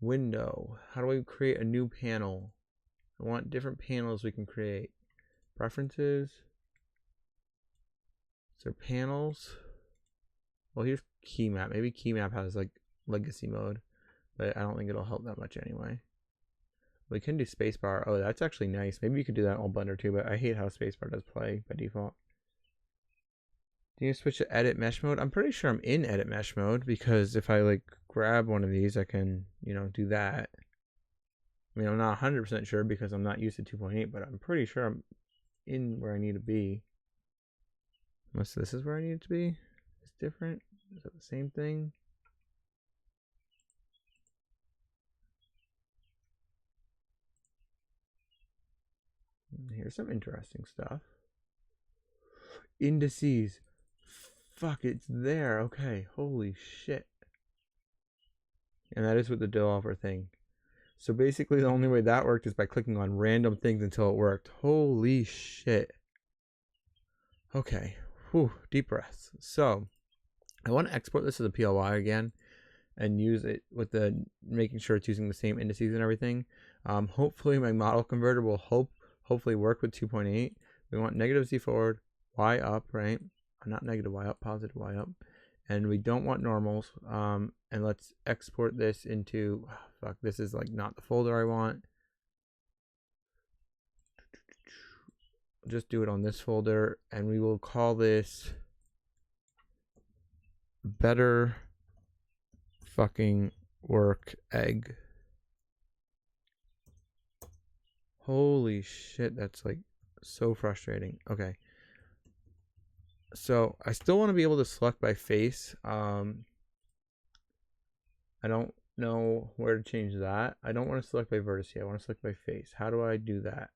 Window. How do we create a new panel? I want different panels we can create. Preferences. Is there panels? Well, here's key map. Maybe key map has like legacy mode, but I don't think it'll help that much anyway. We can do spacebar. Oh, that's actually nice. Maybe you could do that on Blender too, but I hate how spacebar does play by default. Do you switch to edit mesh mode? I'm pretty sure I'm in edit mesh mode, because if I like grab one of these, I can, you know, do that. I mean, I'm not 100% sure because I'm not used to 2.8, but I'm pretty sure I'm in where I need to be. Unless this is where I need to be. It's different. Is that the same thing? Here's some interesting stuff. Indices. Fuck, it's there. Okay, holy shit. And that is with the developer thing. So basically the only way that worked is by clicking on random things until it worked. Holy shit. Okay. Whew, deep breaths. So I want to export this as a PLY again and use it with the making sure it's using the same indices and everything. Hopefully my model converter will hopefully work with 2.8. We want negative Z forward, Y up, right? Not negative Y up, positive Y up. And we don't want normals. And let's export this into, oh, fuck, this is like not the folder I want. Just do it on this folder, and we will call this better fucking work egg. Holy shit, that's like so frustrating. Okay. So I still want to be able to select by face. I don't know where to change that. I don't want to select by vertex. I want to select by face. How do I do that?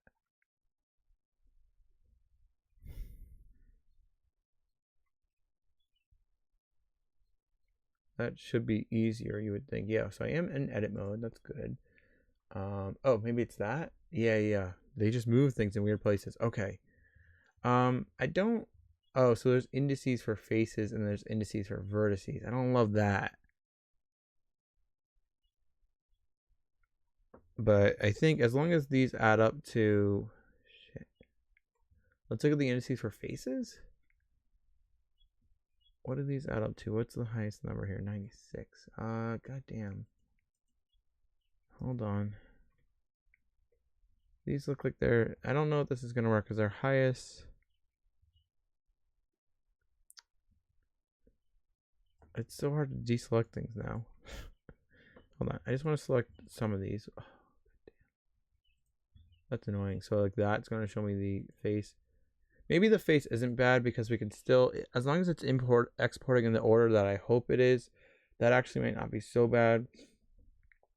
That should be easier, you would think. Yeah, so I am in edit mode. That's good. Oh, maybe it's that? Yeah. They just move things in weird places. Okay. I don't... Oh, so there's indices for faces and there's indices for vertices. I don't love that. But I think as long as these add up to... Shit. Let's look at the indices for faces. What do these add up to? What's the highest number here? 96. Goddamn. Hold on. These look like they're... I don't know if this is going to work because they're highest... It's so hard to deselect things now. Hold on. I just want to select some of these. Oh, that's annoying. So like that's going to show me the face. Maybe the face isn't bad because we can still, as long as it's exporting in the order that I hope it is, that actually might not be so bad.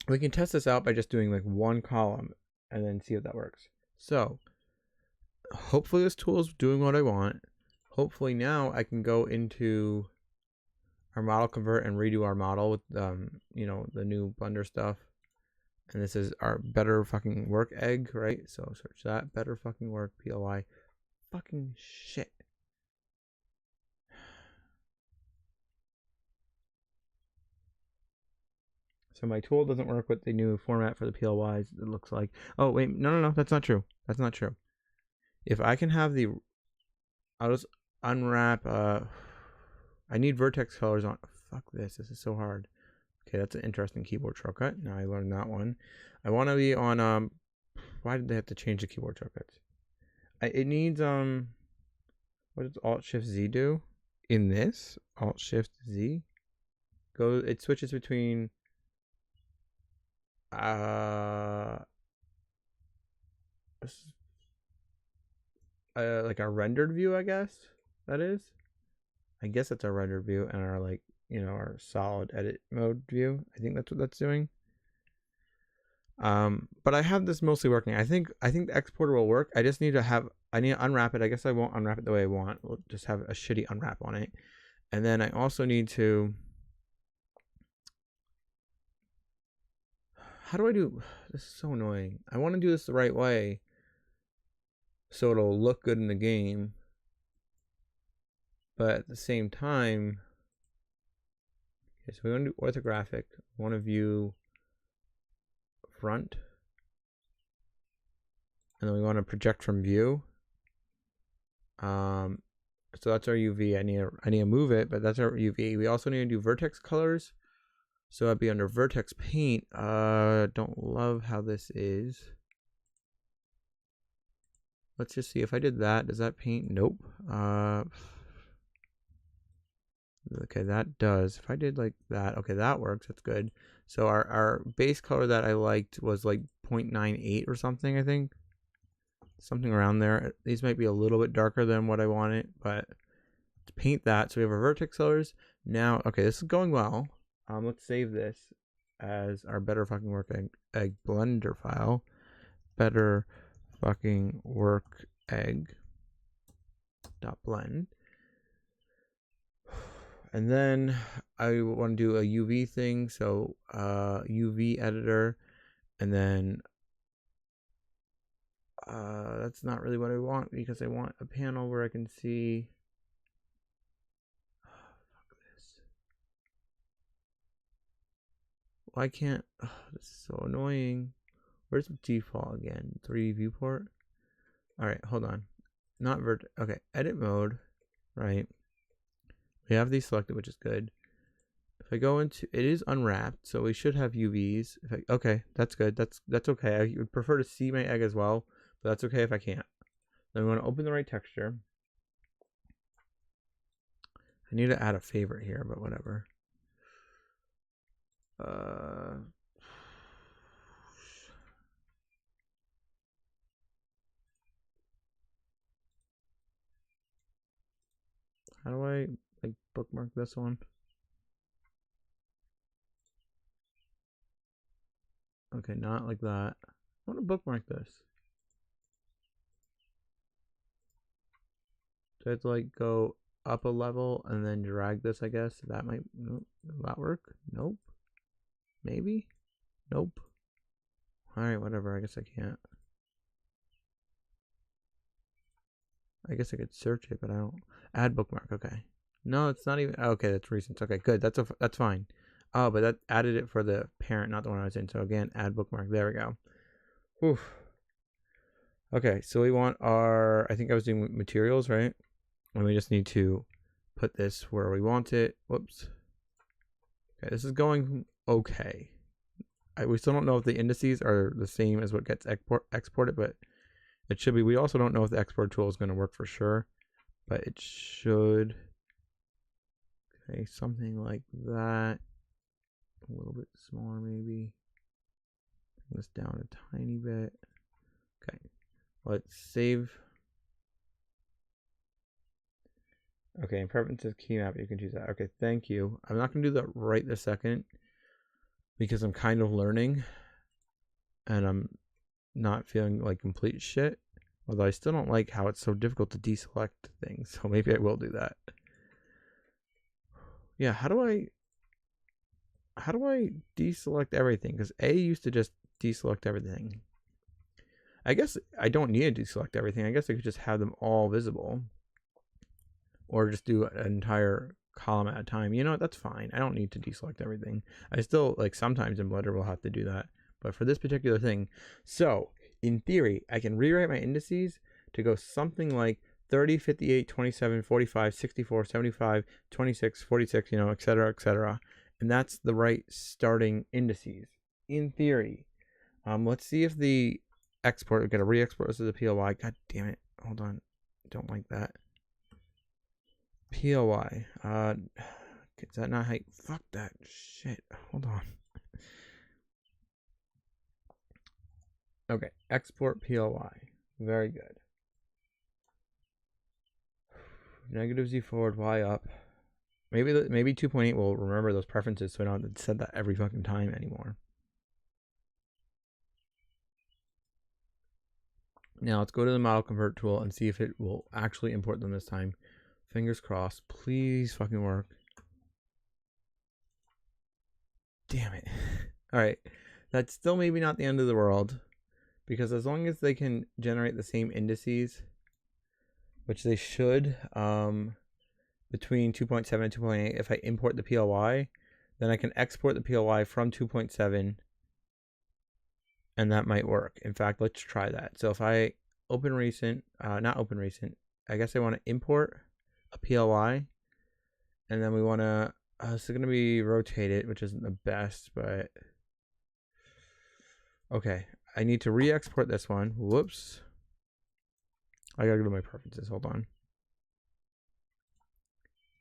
We can test this out by just doing like one column and then see if that works. So hopefully this tool is doing what I want. Hopefully now I can go into our model convert and redo our model with you know, the new Blender stuff. And this is our better fucking work egg, right? So search that, better fucking work, PLY. Fucking shit. So my tool doesn't work with the new format for the PLYs, it looks like. Oh, wait, no, that's not true. That's not true. If I can have the, I'll just unwrap, I need vertex colors on, fuck this is so hard. Okay, that's an interesting keyboard shortcut. Now I learned that one. I want to be on, why did they have to change the keyboard shortcuts? It needs, what does Alt-Shift-Z do? In this, Alt-Shift-Z, it switches between, like our rendered view, I guess that is. I guess that's our rendered view and our, like, you know, our solid edit mode view. I think that's what that's doing. But I have this mostly working. I think the exporter will work. I just need to unwrap it. I guess I won't unwrap it the way I want. We'll just have a shitty unwrap on it. And then I also need to, how do I do, this is so annoying. I want to do this the right way so it'll look good in the game. But at the same time, okay, so we want to do orthographic. We want to view front. And then we want to project from view. So that's our UV. I need to move it, but that's our UV. We also need to do vertex colors. So that'd be under vertex paint. Don't love how this is. Let's just see if I did that. Does that paint? Nope. Okay, that does. If I did like that, okay, that works. That's good. So our base color that I liked was like 0.98 or something, I think. Something around there. These might be a little bit darker than what I wanted, but to paint that. So we have our vertex colors. Now, okay, this is going well. Let's save this as our better fucking work egg Blender file. Better fucking work egg .blend. And then I want to do a UV thing. So UV editor, and then that's not really what I want because I want a panel where I can see. Fuck this. Why can't? This is so annoying. Where's the default again? 3D viewport. All right, hold on. Not okay, edit mode. Right. We have these selected, which is good. If I go into, it is unwrapped, so we should have UVs. Okay, that's good. That's okay. I would prefer to see my egg as well, but that's okay if I can't. Then we want to open the right texture. I need to add a favorite here, but whatever. How do I like bookmark this one? Okay, not like that. I want to bookmark this. Do I have to like go up a level and then drag this, I guess? That might, nope. Will that work? Nope. Maybe? Nope. Alright, whatever. I guess I can't. I guess I could search it, but I don't. Add bookmark. Okay. No, it's not even. Okay, that's recent. Okay, good. That's fine. Oh, but that added it for the parent, not the one I was in. So again, add bookmark. There we go. Oof. Okay, so we want our. I think I was doing materials, right? And we just need to put this where we want it. Whoops. Okay, this is going okay. We still don't know if the indices are the same as what gets exported, but it should be. We also don't know if the export tool is going to work for sure, but it should. Okay, something like that. A little bit smaller, maybe. Bring this down a tiny bit. Okay, let's save. Okay, in preferences key map, you can choose that. Okay, thank you. I'm not gonna do that right this second because I'm kind of learning and I'm not feeling like complete shit. Although I still don't like how it's so difficult to deselect things, so maybe I will do that. Yeah, how do I deselect everything? Because A used to just deselect everything. I guess I don't need to deselect everything. I guess I could just have them all visible. Or just do an entire column at a time. You know, that's fine. I don't need to deselect everything. I still, like, sometimes in Blender will have to do that. But for this particular thing, so in theory, I can rewrite my indices to go something like 30, 58, 27, 45, 64, 75, 26, 46, you know, etc., etc. And that's the right starting indices, in theory. Let's see if the export, we've got to re-export this as a PLY. God damn it. Hold on. Don't like that. PLY. Is that not how you, fuck that shit. Hold on. Okay, export PLY. Very good. Negative Z forward, Y up. Maybe 2.8 will remember those preferences so I don't have to set that every fucking time anymore. Now let's go to the model convert tool and see if it will actually import them this time. Fingers crossed. Please fucking work. Damn it. Alright. That's still maybe not the end of the world. Because as long as they can generate the same indices, which they should, between 2.7 and 2.8, if I import the PLY, then I can export the PLY from 2.7, and that might work. In fact, let's try that. So if I open recent, not open recent, I guess I want to import a PLY, and then we want to, it's going to be rotated, which isn't the best, but okay. I need to re-export this one. Whoops. I gotta go to my preferences. Hold on.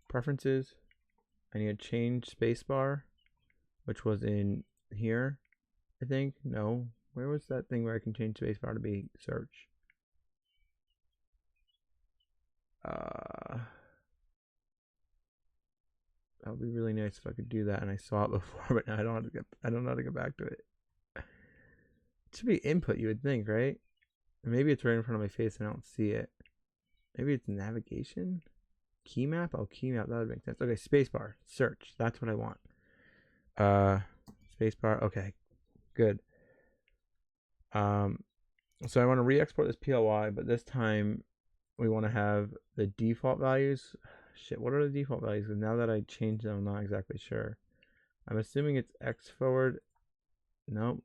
Preferences. I need to change spacebar, which was in here, I think. No. Where was that thing where I can change spacebar to be search? That would be really nice if I could do that, and I saw it before, but now I don't know how to get back to it. It should be input, you would think, right? Maybe it's right in front of my face and I don't see it. Maybe it's navigation? Key map? Oh, key map, that would make sense. Okay, spacebar, search. That's what I want. Spacebar, okay, good. So I want to re-export this PLY, but this time we want to have the default values. Shit, what are the default values? Because now that I changed them, I'm not exactly sure. I'm assuming it's X forward. Nope.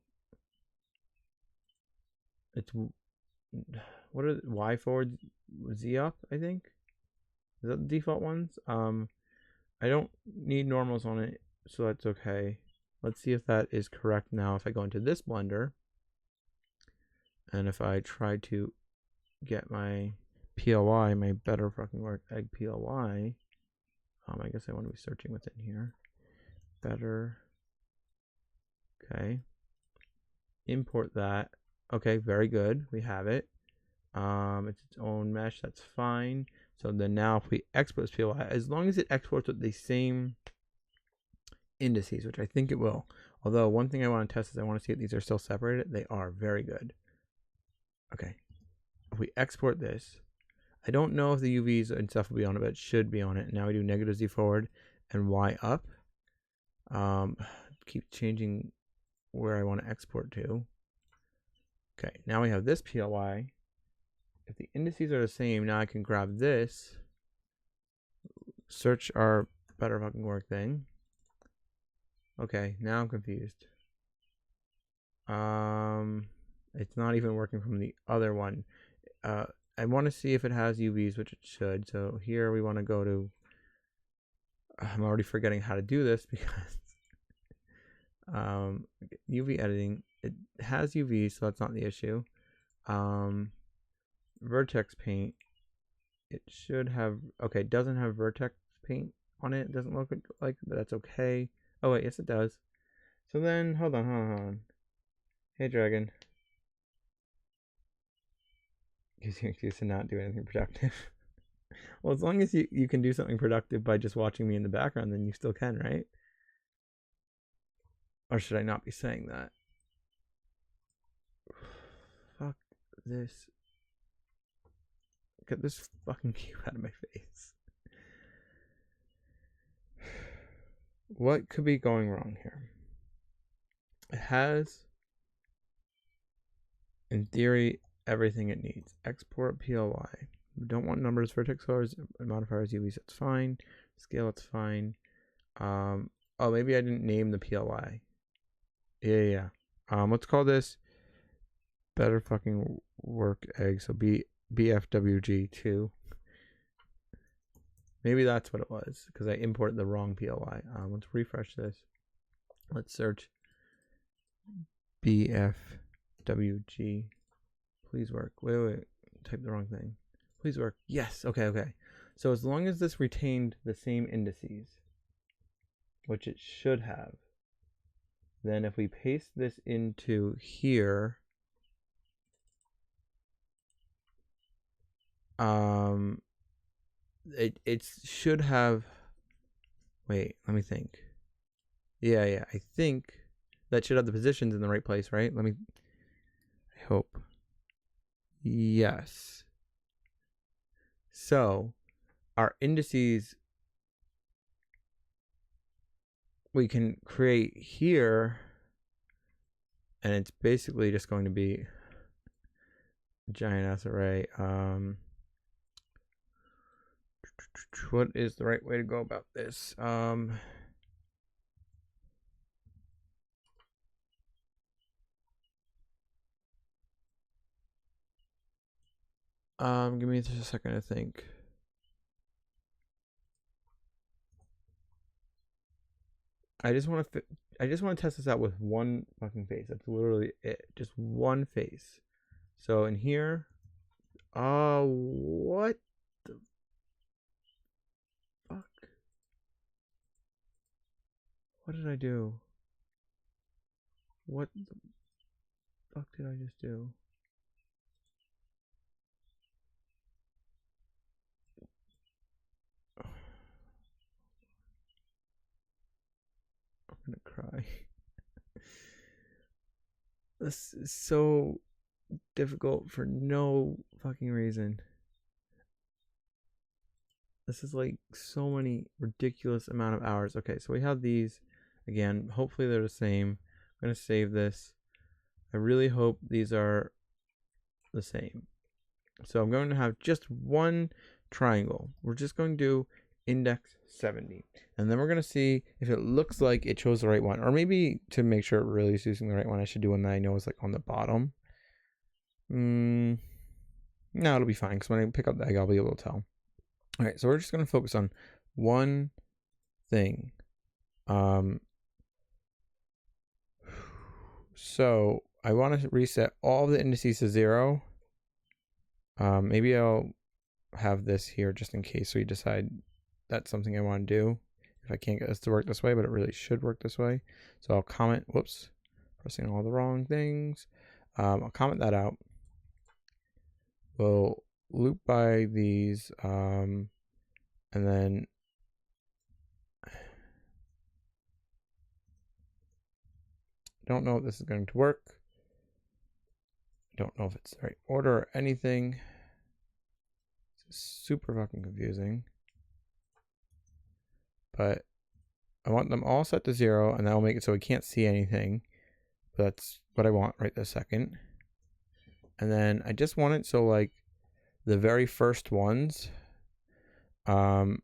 It's, what are Y forward, Z up, I think? Is that the default ones? I don't need normals on it, so that's okay. Let's see if that is correct now. If I go into this Blender, and if I try to get my PLY, my better fucking work egg PLY, I guess I want to be searching within here. Better. Okay. Import that. Okay, very good. We have it. It's its own mesh. That's fine. So then now if we export this PLY, as long as it exports with the same indices, which I think it will. Although one thing I want to test is I want to see if these are still separated. They are. Very good. Okay. If we export this, I don't know if the UVs and stuff will be on it, but it should be on it. Now we do negative Z forward and Y up. Keep changing where I want to export to. Okay, now we have this PLY. If the indices are the same, now I can grab this, search our better fucking work thing. Okay, now I'm confused. It's not even working from the other one. I want to see if it has UVs, which it should. So here we want to go to, I'm already forgetting how to do this because UV editing, it has UVs, so that's not the issue. Vertex paint, it should have, okay, it doesn't have vertex paint on it. It doesn't look like, but that's okay. Oh wait, yes it does. So then, hold on. Hey Dragon. Gives you an excuse to not do anything productive. Well, as long as you can do something productive by just watching me in the background, then you still can, right? Or should I not be saying that? Fuck this. Get this fucking cube out of my face. What could be going wrong here? It has, in theory, everything it needs. Export PLY. We don't want numbers, vertex colors, modifiers, UVs. That's fine. Scale, it's fine. Oh, maybe I didn't name the PLY. Yeah. Let's call this better fucking work egg. So BFWG2. Maybe that's what it was because I imported the wrong PLY. Let's refresh this. Let's search BFWG. Please work. Wait. Type the wrong thing. Please work. Yes. Okay. So as long as this retained the same indices, which it should have, then if we paste this into here, it should have. Wait, let me think. Yeah. I think that should have the positions in the right place, right? I hope. Yes. So our indices we can create here, and it's basically just going to be a giant ass array. What is the right way to go about this? Give me just a second to think. I just want to test this out with one fucking face. That's literally it. Just one face. So in here, what the fuck? What did I do? What the fuck did I just do? I'm gonna cry. This is so difficult for no fucking reason. This is like so many ridiculous amount of hours. Okay, so we have these again. Hopefully they're the same. I'm gonna save this. I really hope these are the same. So I'm going to have just one triangle. We're just going to do index 70. And then we're going to see if it looks like it chose the right one. Or maybe to make sure it really is using the right one, I should do one that I know is like on the bottom. No, it'll be fine because when I pick up the egg, I'll be able to tell. All right, so we're just going to focus on one thing. So I want to reset all the indices to 0. Maybe I'll have this here just in case we decide that's something I want to do. If I can't get this to work this way, but it really should work this way. So I'll comment, whoops, pressing all the wrong things. I'll comment that out. We'll loop by these, and then don't know if this is going to work. Don't know if it's the right order or anything. It's super fucking confusing. But I want them all set to 0, and that will make it so we can't see anything. But that's what I want right this second. And then I just want it so like the very first ones, I'm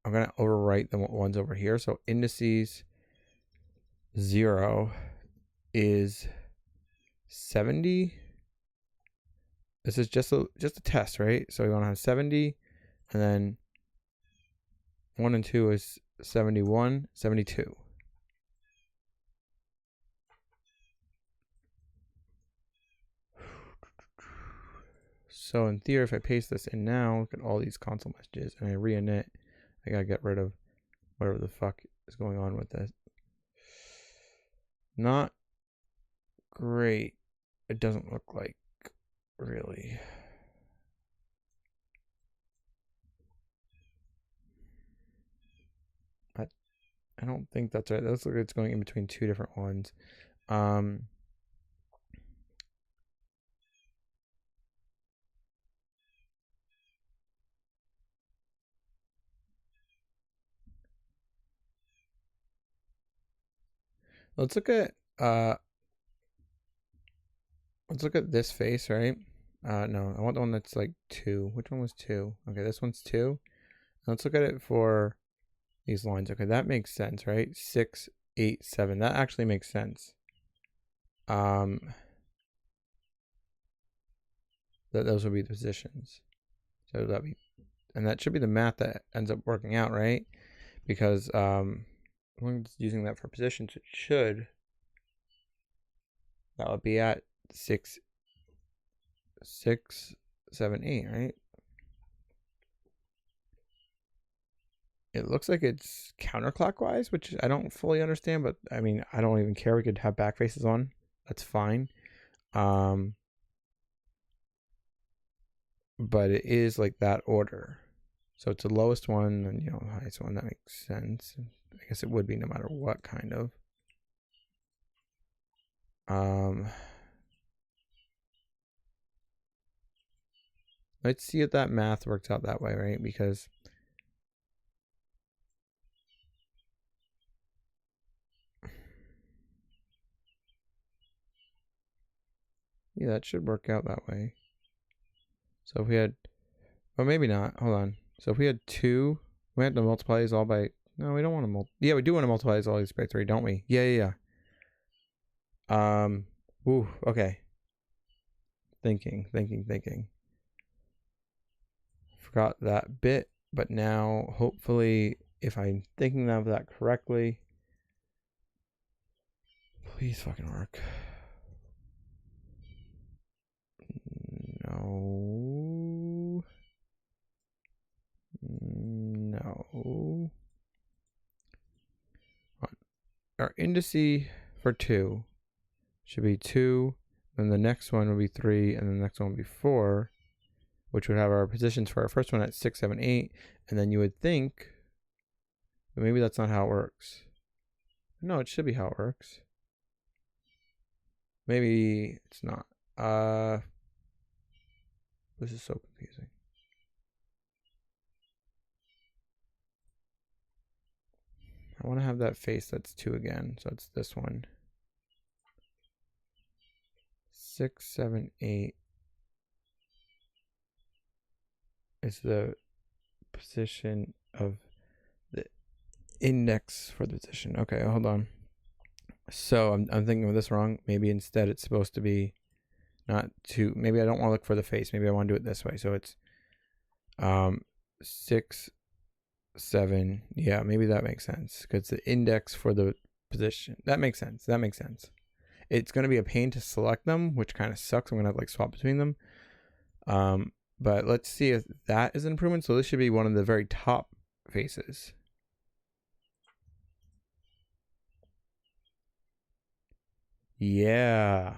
going to overwrite the ones over here. So indices 0 is 70. This is just a test, right? So we want to have 70, and then 1 and 2 is 71, 72. So in theory, if I paste this in now, look at all these console messages, and I reinit, I gotta get rid of whatever the fuck is going on with this. Not great. It doesn't look like, really. I don't think that's right. That looks like it's going in between two different ones. Let's look at this face, right? No, I want the one that's like 2. Which one was 2? Okay, this one's 2. Let's look at it for these lines. Okay, that makes sense, right? 6, 8, 7. That actually makes sense. Those would be the positions. So that should be the math that ends up working out, right? Because I'm using that for positions. It should. That would be at 6, 7, 8, right? It looks like it's counterclockwise, which I don't fully understand, but I mean, I don't even care. We could have back faces on. That's fine. But it is like that order. So it's the lowest one and, you know, the highest one. That makes sense. I guess it would be no matter what kind of. Let's see if that math works out that way, right? Because yeah, that should work out that way. So if we had, or maybe not. Hold on. So if we had 2, we have to multiply these all by. No, we don't want to multiply. Yeah, we do want to multiply these all these by 3, don't we? Yeah. Ooh. Okay. Thinking. Forgot that bit, but now hopefully, if I'm thinking of that correctly, please fucking work. No. Our indice for 2 should be 2, then the next one will be 3, and then the next one will be 4, which would have our positions for our first one at 6, 7, 8, and then you would think, but maybe that's not how it works. No, it should be how it works. Maybe it's not. This is so confusing. I want to have that face that's 2 again, so it's this one. 6, 7, 8 is the position of the index for the position. Okay, hold on. So I'm thinking of this wrong. Maybe instead it's supposed to be not 2. Maybe I don't want to look for the face. Maybe I want to do it this way. So it's 6, 7. Yeah, maybe that makes sense because the index for the position. That makes sense. It's going to be a pain to select them, which kind of sucks. I'm going to have to like swap between them. But let's see if that is an improvement. So this should be one of the very top faces. Yeah.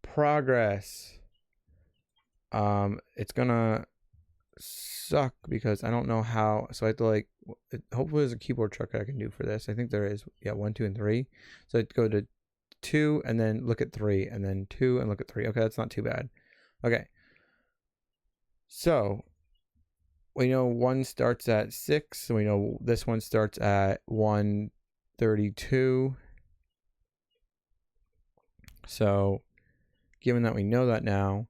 Progress. It's gonna suck because I don't know how. So I have to like, hopefully there's a keyboard shortcut I can do for this. I think there is. Yeah, 1, 2, and 3. So I'd go to 2 and then look at 3 and then 2 and look at 3. Okay, that's not too bad. Okay. So we know 1 starts at 6. So we know this one starts at 132. So given that we know that now,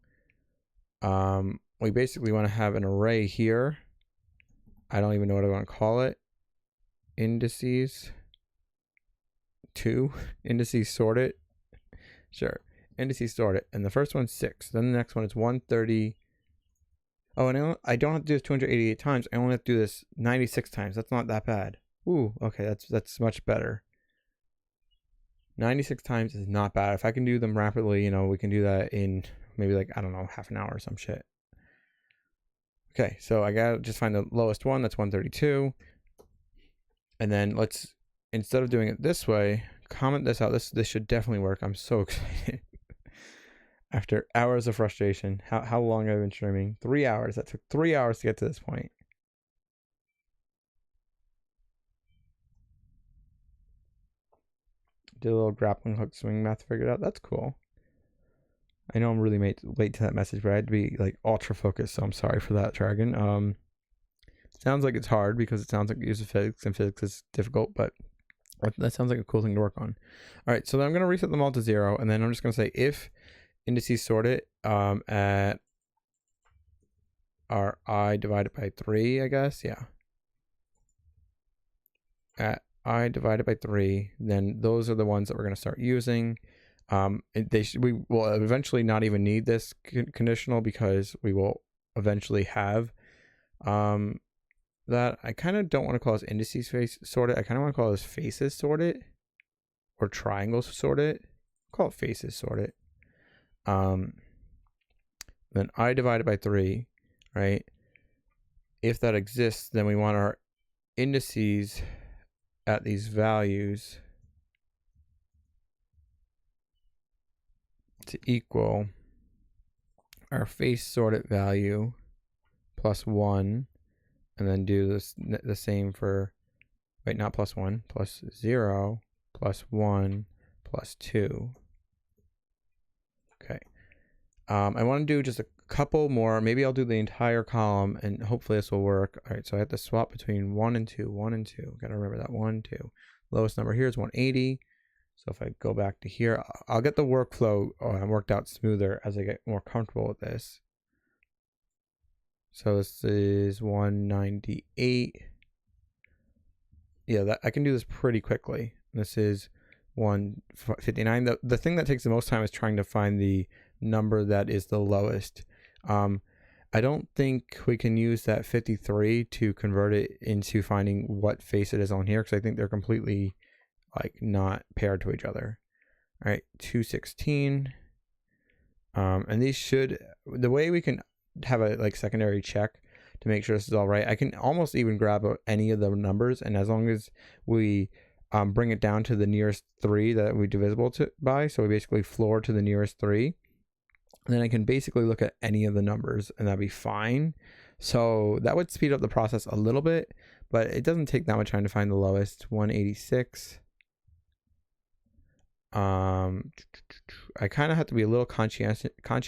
we basically want to have an array here. I don't even know what I want to call it. Indices 2. Indices sorted. Sure. Indices sorted. And the first one's 6. Then the next one is 130. Oh, and I don't have to do this 288 times. I only have to do this 96 times. That's not that bad. Ooh, okay, that's much better. 96 times is not bad. If I can do them rapidly, you know, we can do that in maybe like, I don't know, half an hour or some shit. Okay, so I gotta just find the lowest one. That's 132. And then let's, instead of doing it this way, comment this out. This should definitely work. I'm so excited. After hours of frustration, how long have I been streaming? 3 hours. That took 3 hours to get to this point. did a little grappling hook swing math figured out. That's cool. I know I'm really late to that message, but I had to be like ultra focused, so I'm sorry for that, Dragon. Sounds like it's hard because it sounds like it uses physics, and physics is difficult, but that sounds like a cool thing to work on. All right, so then I'm going to reset them all to 0, and then I'm just going to say if indices sorted at our I divided by 3, I guess, yeah. At I divided by 3, then those are the ones that we're going to start using. We will eventually not even need this conditional because we will eventually have that. I kind of don't want to call this indices sorted. I kind of want to call this faces sorted or triangles sorted. Call it faces sorted. Then I divided by 3, right? If that exists, then we want our indices at these values to equal our face sorted value plus 1, and then do this the same for, wait, not plus 1, plus 0, plus 1, plus 2. Okay. I want to do just a couple more. Maybe I'll do the entire column, and hopefully this will work. All right, so I have to swap between 1 and 2, 1 and 2. Got to remember that 1, 2. Lowest number here is 180. So if I go back to here, I'll get the workflow worked out smoother as I get more comfortable with this. So this is 198. Yeah, I can do this pretty quickly. This is 159. The thing that takes the most time is trying to find the number that is the lowest. I don't think we can use that 53 to convert it into finding what face it is on here, because I think they're completely like not paired to each other. All right, 216. And these should, the way we can have a like secondary check to make sure this is all right, I can almost even grab any of the numbers, and as long as we bring it down to the nearest 3 that we divisible by, so we basically floor to the nearest 3, then I can basically look at any of the numbers and that'd be fine. So that would speed up the process a little bit, but it doesn't take that much time to find the lowest. 186. I kind of have to be a little conscientious. I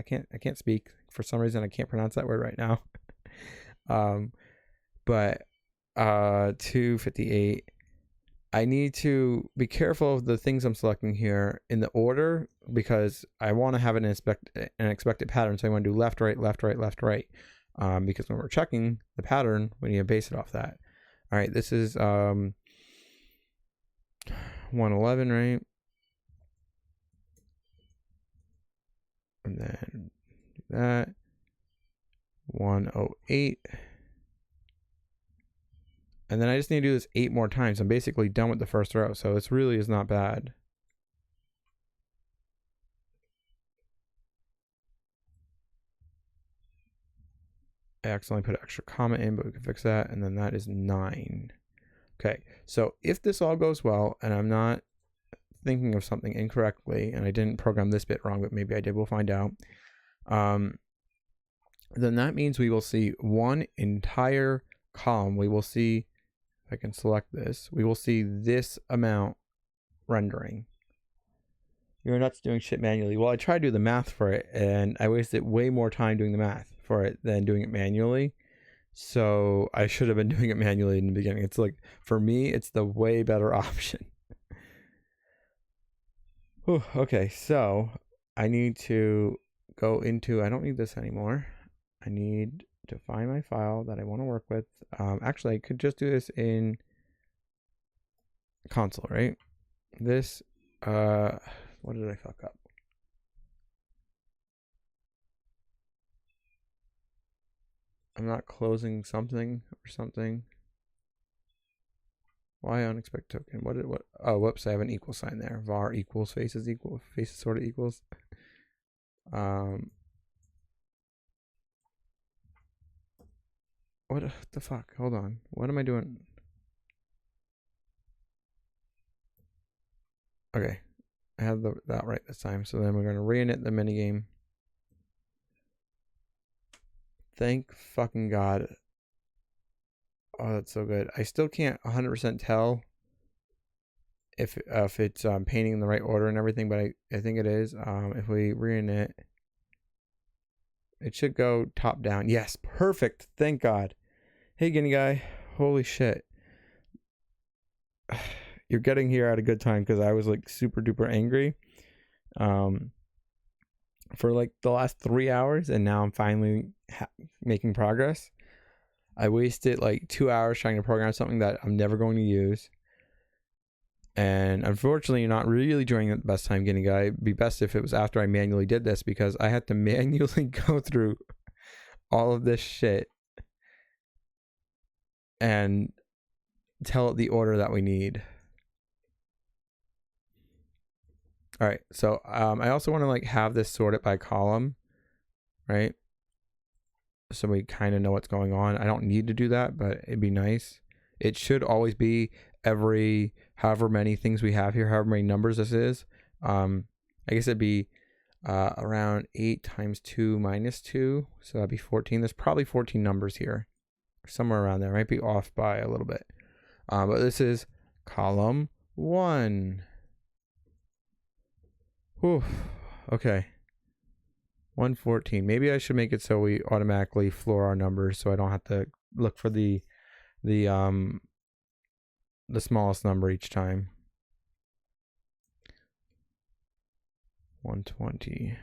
can't speak for some reason. I can't pronounce that word right now. But 258. I need to be careful of the things I'm selecting here in the order, because I want to have an expected pattern. So I want to do left, right, left, right, left, right. Because when we're checking the pattern, we need to base it off that. All right, this is 111, right? And then do that. 108. And then I just need to do this 8 more times. I'm basically done with the first row, so this really is not bad. I accidentally put an extra comma in, but we can fix that. And then that is 9. Okay, so if this all goes well, and I'm not thinking of something incorrectly, and I didn't program this bit wrong, but maybe I did, we'll find out. Then that means we will see one entire column. We will see, if I can select this, we will see this amount rendering. You're nuts doing shit manually. Well, I tried to do the math for it, and I wasted way more time doing the math for it than doing it manually. So I should have been doing it manually in the beginning. It's like, for me, it's the way better option. Whew, okay, so I need to go into, I don't need this anymore. I need to find my file that I want to work with. Actually, I could just do this in console, right? This, what did I fuck up? I'm not closing something or something. Why unexpected token? What? Oh, whoops! I have an equal sign there. Var equals faces sort of equals. What the fuck? Hold on. What am I doing? Okay, I have that right this time. So then we're gonna reinit the minigame. Thank fucking God. Oh, that's so good. I still can't 100% tell if it's painting in the right order and everything, but I think it is. If we reinit, it should go top down. Yes, perfect. Thank God. Hey, guinea guy. Holy shit. You're getting here at a good time because I was like super duper angry for like the last 3 hours, and now I'm finally making progress. I wasted like 2 hours trying to program something that I'm never going to use. And unfortunately, you're not really doing it the best time, guinea guy. It'd be best if it was after I manually did this, because I had to manually go through all of this shit and tell it the order that we need. All right, so I also want to like have this sorted by column, right? So we kind of know what's going on. I don't need to do that, but it'd be nice. It should always be every however many things we have here, however many numbers this is. I guess it'd be around 8 times 2 minus 2, so that'd be 14. There's probably 14 numbers here, somewhere around there. Might be off by a little bit, but this is column 1. Whew. Okay, 114. Maybe I should make it so we automatically floor our numbers, so I don't have to look for the smallest number each time. 120.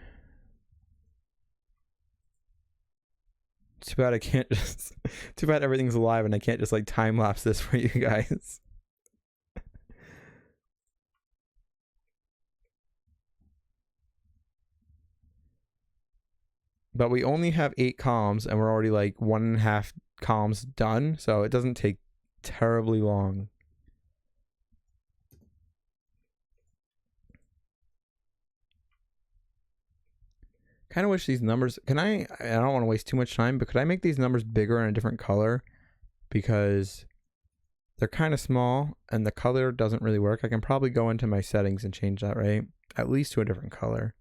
Too bad I can't just too bad everything's alive and I can't just like time lapse this for you guys. But we only have 8 columns and we're already like 1.5 columns done, so it doesn't take terribly long. Kind of wish these numbers, I don't want to waste too much time, but could I make these numbers bigger in a different color? Because they're kind of small and the color doesn't really work. I can probably go into my settings and change that, right? At least to a different color.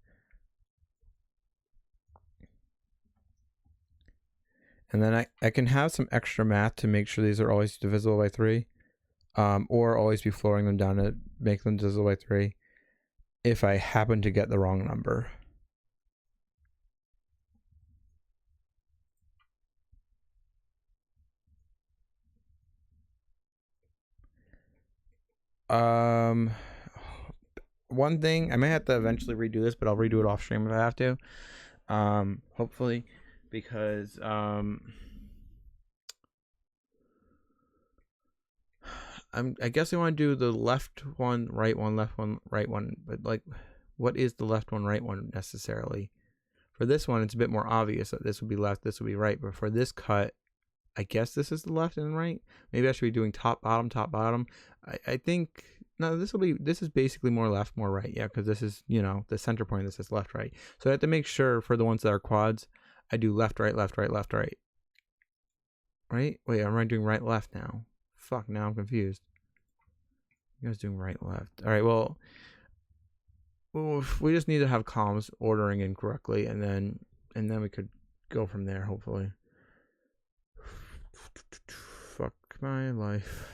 And then I can have some extra math to make sure these are always divisible by 3. Or always be flooring them down to make them divisible by 3 if I happen to get the wrong number. One thing, I may have to eventually redo this, but I'll redo it off stream if I have to. Hopefully, because I guess I want to do the left one, right one, left one, right one, but like, what is the left one, right one necessarily? For this one, it's a bit more obvious that this would be left, this would be right, but for this cut, I guess this is the left and right. Maybe I should be doing top, bottom, top, bottom. I think, no, this is basically more left, more right. Yeah, because this is, the center point. This is left, right. So I have to make sure for the ones that are quads, I do left, right, left, right, left, right. Right? Wait, am I doing right, left now? Fuck, now I'm confused. You guys doing right, left. All right, well, we just need to have columns ordering incorrectly, and then we could go from there, hopefully. Fuck my life.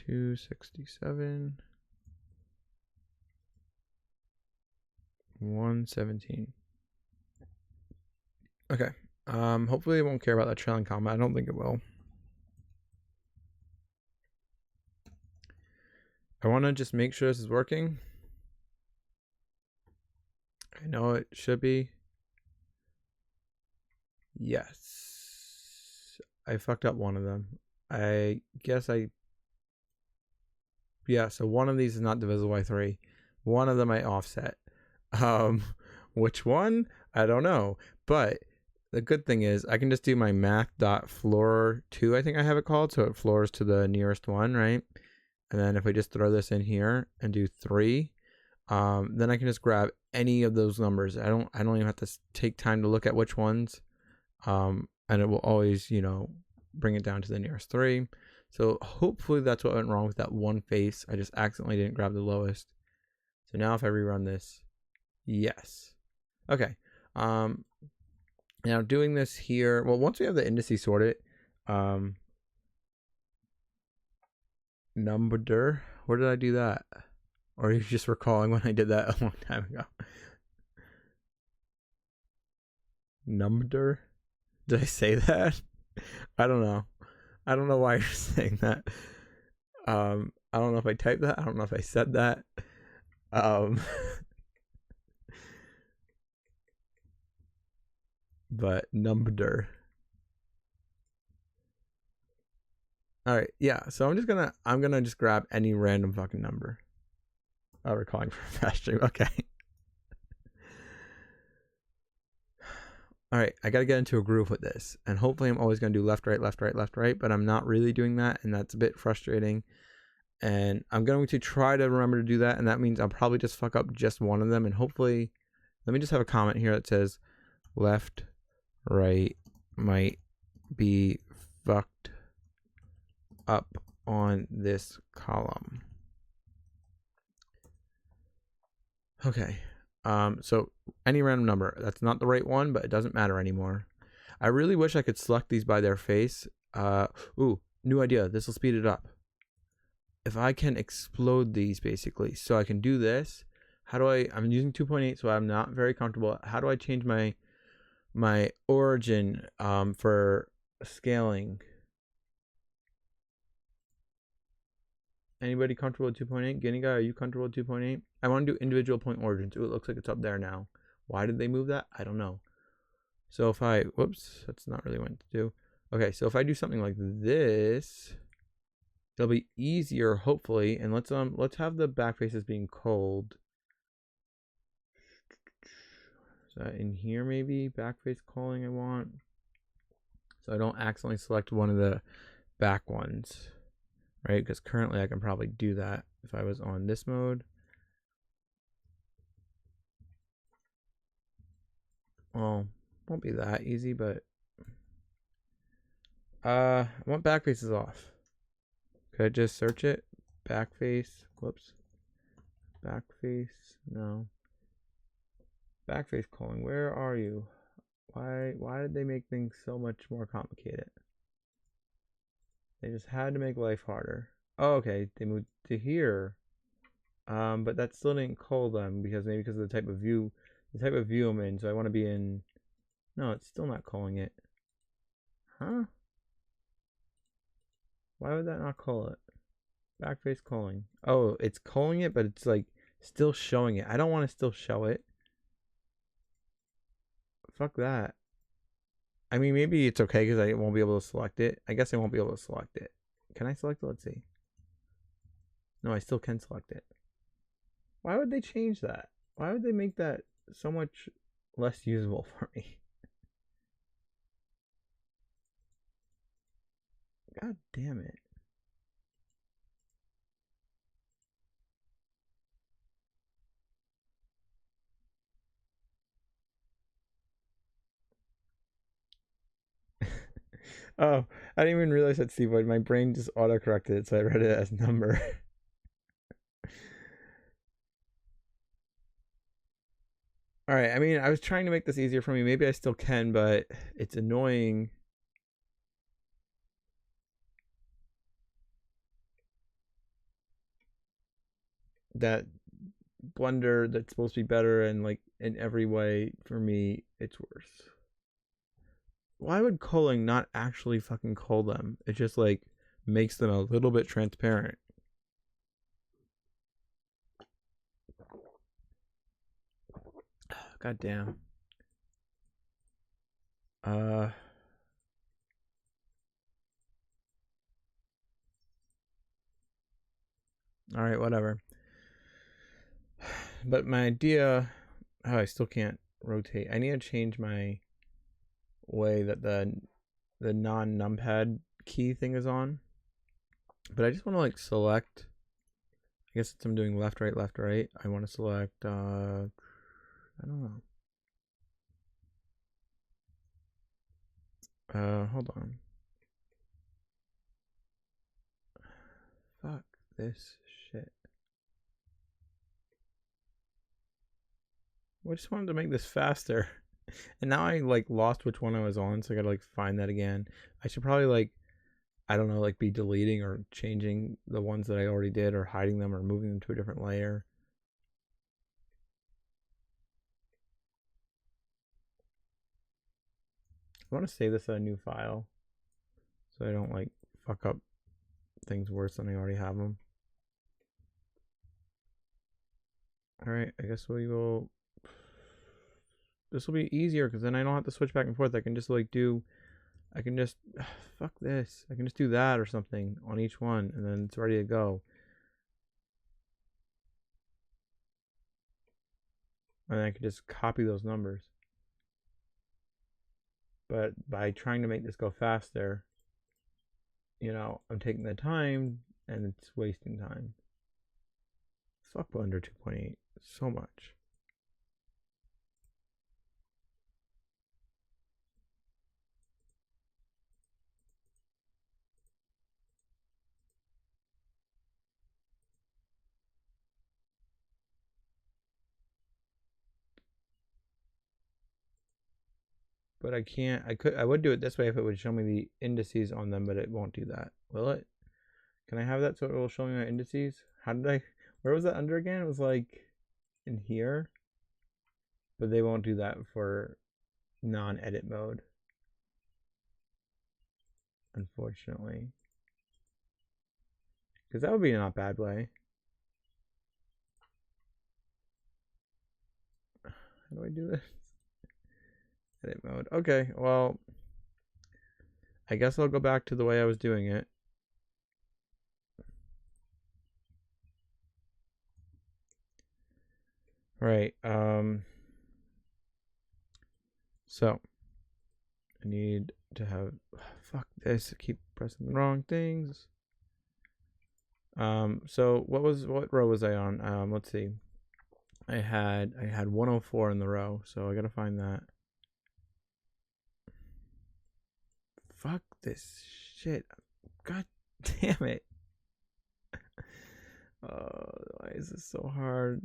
$267. 117. Okay. Hopefully it won't care about that trailing comma. I don't think it will. I want to just make sure this is working. I know it should be. Yes. I fucked up one of them. I guess yeah, so one of these is not divisible by 3. One of them I offset. Which one? I don't know. But the good thing is I can just do my math.floor2, I think I have it called, so it floors to the nearest one, right? And then if we just throw this in here and do 3, then I can just grab any of those numbers. I don't even have to take time to look at which ones. And it will always, bring it down to the nearest 3. So hopefully that's what went wrong with that one face. I just accidentally didn't grab the lowest. So now if I rerun this, yes. Okay. Now doing this here, well, once we have the indices sorted, number, where did I do that? Or are you just recalling when I did that a long time ago? Number? Did I say that? I don't know. I don't know why you're saying that. I don't know if I typed that. I don't know if I said that. But number. All right, yeah. So I'm gonna just grab any random fucking number. Oh, we're calling for a fast stream. Okay. All right, I gotta get into a groove with this, and hopefully I'm always gonna do left, right, left, right, left, right. But I'm not really doing that, and that's a bit frustrating. And I'm going to try to remember to do that, and that means I'll probably just fuck up just one of them. And hopefully, let me just have a comment here that says left, right might be fucked up on this column. Okay. So any random number, that's not the right one, but it doesn't matter anymore. I really wish I could select these by their face. Ooh, new idea. This will speed it up. If I can explode these basically, so I can do this. How do I'm using 2.8, so I'm not very comfortable. How do I change my origin for scaling? Anybody comfortable with 2.8? Guinea guy, are you comfortable with 2.8? I want to do individual point origins. Ooh, it looks like it's up there now. Why did they move that? I don't know. So if I, whoops, that's not really what to do. Okay, so if I do something like this, it'll be easier, hopefully. And let's have the back faces being cold. Is that in here maybe? Back face calling I want. So I don't accidentally select one of the back ones. Right? Because currently I can probably do that if I was on this mode. Well, won't be that easy, but I want back faces off. Could I just search it? Back face. Whoops. Back face. No. Back face calling. Where are you? Why did they make things so much more complicated? They just had to make life harder. Oh, okay. They moved to here. But that still didn't call them because maybe because of the type of view I'm in. So I want to be in. No, it's still not calling it. Huh? Why would that not call it? Backface calling. Oh, it's calling it, but it's like still showing it. I don't want to still show it. Fuck that. I mean, maybe it's okay because I won't be able to select it. I guess I won't be able to select it. Can I select it? Let's see. No, I still can select it. Why would they change that? Why would they make that so much less usable for me? God damn it. Oh, I didn't even realize that, Steve. My brain just auto-corrected it, so I read it as number. All right. I mean, I was trying to make this easier for me. Maybe I still can, but it's annoying. That Blender that's supposed to be better and like in every way for me, it's worse. Why would culling not actually fucking cull them? It just like makes them a little bit transparent. God damn. All right, whatever. But my idea, oh, I still can't rotate. I need to change my way that the non-numpad key thing is on. But I just want to like select. I guess since I'm doing left, right, I want to select. I don't know. Hold on. Fuck this shit. I just wanted to make this faster. And now I like lost which one I was on, so I gotta like find that again. I should probably like, I don't know, like be deleting or changing the ones that I already did, or hiding them or moving them to a different layer. I want to save this as a new file so I don't like fuck up things worse than I already have them. All right, I guess we will. This will be easier because then I don't have to switch back and forth. I can just like do, I can just, fuck this. I can just do that or something on each one and then it's ready to go. And I can just copy those numbers. But by trying to make this go faster, you know, I'm taking the time and it's wasting time. Fuck Blender 2.8 so much. But I can't, I would do it this way if it would show me the indices on them, but it won't do that. Will it? Can I have that so it will show me my indices? How did I, where was that under again? It was like in here, but they won't do that for non-edit mode, unfortunately. Because that would be not bad way. How do I do this? Edit mode. Okay, well, I guess I'll go back to the way I was doing it. Right. So I need to have, fuck this, I keep pressing the wrong things. So what row was I on? Let's see. I had 104 in the row, so I gotta find that. Fuck this shit. God damn it. Why is this so hard?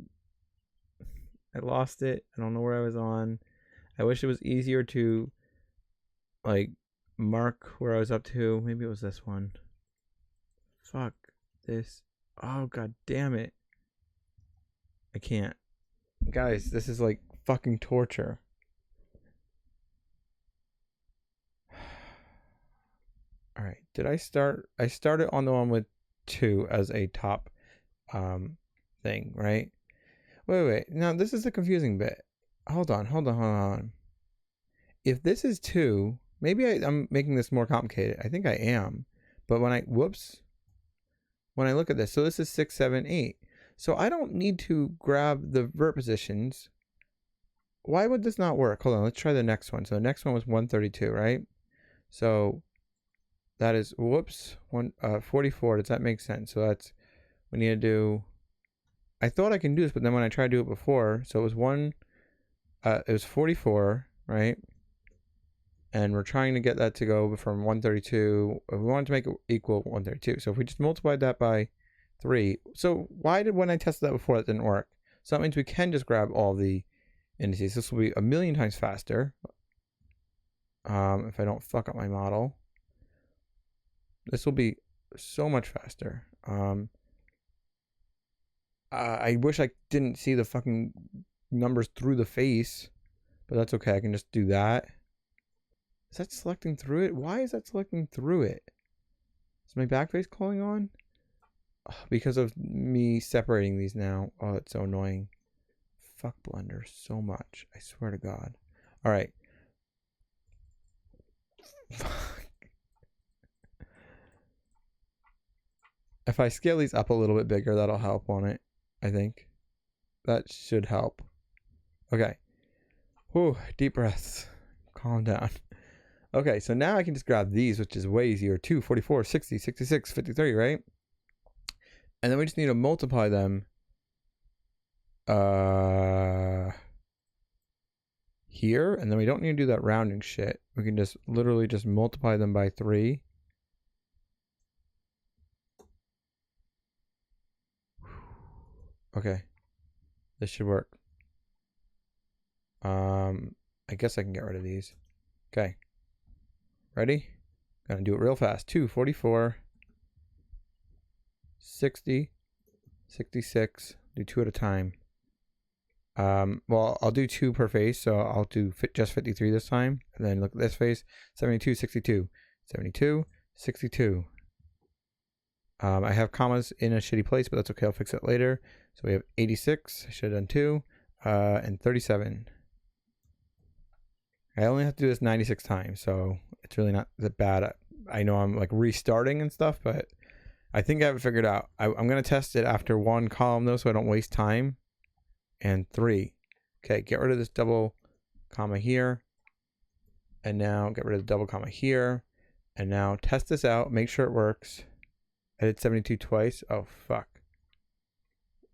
I lost it. I don't know where I was on. I wish it was easier to like mark where I was up to. Maybe it was this one. Fuck this. Oh god damn it. I can't. Guys, this is like fucking torture. All right. Did I start? I started on the one with 2 as a top thing, right? Wait. Now this is the confusing bit. Hold on. If this is 2, maybe I'm making this more complicated. I think I am. But when I look at this, so this is 6, 7, 8. So I don't need to grab the vert positions. Why would this not work? Hold on, let's try the next one. So the next one was 132, right? So that is, 44. Does that make sense? So that's, we need to do, I thought I can do this, but then when I tried to do it before, so it was 44, right? And we're trying to get that to go from 132. We wanted to make it equal 132. So if we just multiplied that by 3. So why did, when I tested that before, that didn't work? So that means we can just grab all the indices. This will be a million times faster. If I don't fuck up my model. This will be so much faster. I wish I didn't see the fucking numbers through the face, but that's okay. I can just do that. Is that selecting through it? Why is that selecting through it? Is my backface calling on? Oh, because of me separating these now. Oh, it's so annoying. Fuck Blender so much. I swear to God. All right. Fuck. If I scale these up a little bit bigger, that'll help on it, I think. That should help. Okay. Whew, deep breaths. Calm down. Okay, so now I can just grab these, which is way easier. 2, 44, 60, 66, 53, right? And then we just need to multiply them here. And then we don't need to do that rounding shit. We can just literally just multiply them by 3. Okay. This should work. I guess I can get rid of these. Okay. Ready? Gonna do it real fast. 244, 60, 66. Do 2 at a time. Well, I'll do 2 per face, so I'll do just 53 this time. And then look at this face. 72, 62. 72, 62. I have commas in a shitty place, but that's okay. I'll fix it later. So we have 86. I should have done 2. And 37. I only have to do this 96 times, so it's really not that bad. I know I'm like restarting and stuff, but I think I have it figured out. I'm going to test it after 1 column though, so I don't waste time. And 3. Okay, get rid of this double comma here. And now get rid of the double comma here. And now test this out, make sure it works. I did 72 twice. Oh, fuck.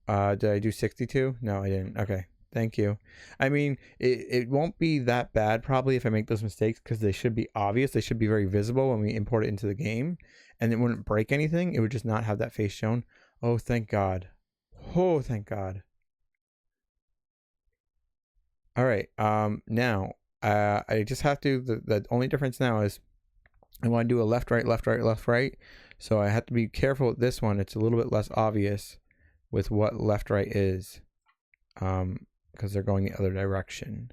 Did I do 62? No, I didn't. Okay. Thank you. I mean, it won't be that bad probably if I make those mistakes because they should be obvious. They should be very visible when we import it into the game. And it wouldn't break anything. It would just not have that face shown. Oh, thank God. Oh, thank God. All right. Now, I just have to, the only difference now is I want to do a left, right, left, right, left, right. So I have to be careful with this one. It's a little bit less obvious with what left, right is. Because they're going the other direction.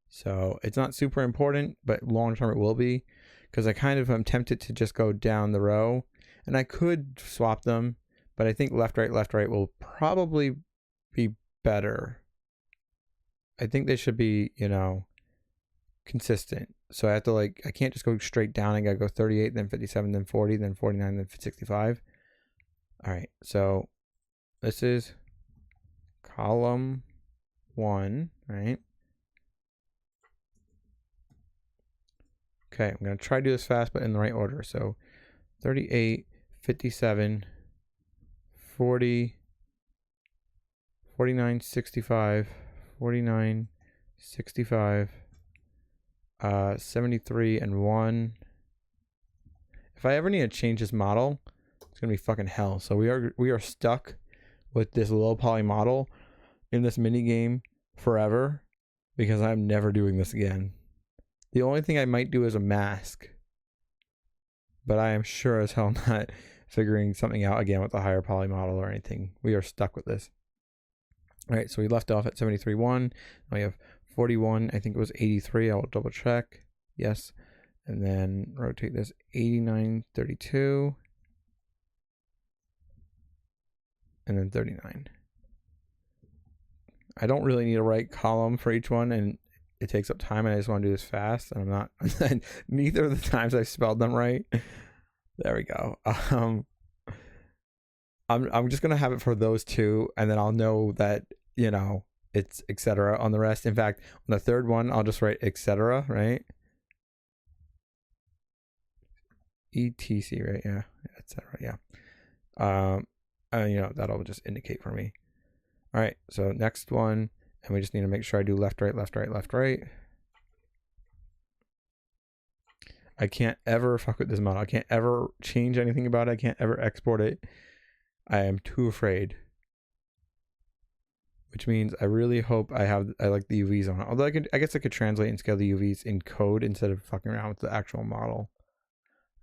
So it's not super important, but long term it will be, because I kind of am tempted to just go down the row, and I could swap them, but I think left, right will probably be better. I think they should be, you know, consistent. So I have to I can't just go straight down. I gotta go 38, then 57, then 40, then 49, then 65. All right, so this is column 1, right? Okay, I'm going to try to do this fast, but in the right order. So 38, 57, 40, 49, 65, 49, 65, 73, and 1. If I ever need to change this model, it's going to be fucking hell. So we are stuck with this low poly model in this mini game forever, because I'm never doing this again. The only thing I might do is a mask, but I am sure as hell not figuring something out again with a higher poly model or anything. We are stuck with this. All right, so we left off at 73.1. Now we have 41. I think it was 83. I'll double check. Yes. And then rotate this 89.32. And then 39. I don't really need a right column for each one, and it takes up time, and I just want to do this fast, and I'm not. Neither of the times I spelled them right. There we go. I'm just gonna have it for those 2, and then I'll know that, you know, it's etc. on the rest. In fact, on the third one, I'll just write etc. Right? etc. Right? Yeah, etc. Yeah. You know, that'll just indicate for me. All right, so next one, and we just need to make sure I do left, right, left, right, left, right. I can't ever fuck with this model. I can't ever change anything about it. I can't ever export it. I am too afraid. Which means I really hope I like the UVs on it. Although I guess I could translate and scale the UVs in code instead of fucking around with the actual model.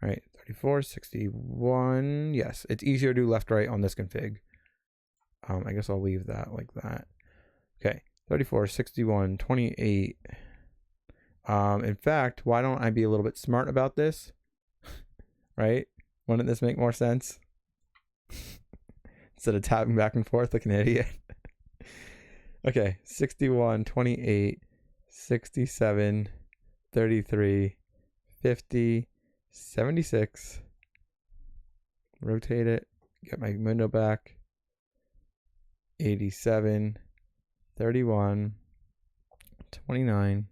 All right, 34, 61. Yes, it's easier to do left, right on this config. I guess I'll leave that like that. Okay, 34, 61, 28. In fact, why don't I be a little bit smart about this? Right? Wouldn't this make more sense? Instead of tapping back and forth like an idiot. Okay, 61, 28, 67, 33, 50, 76. Rotate it, get my window back. 87, 31, 29.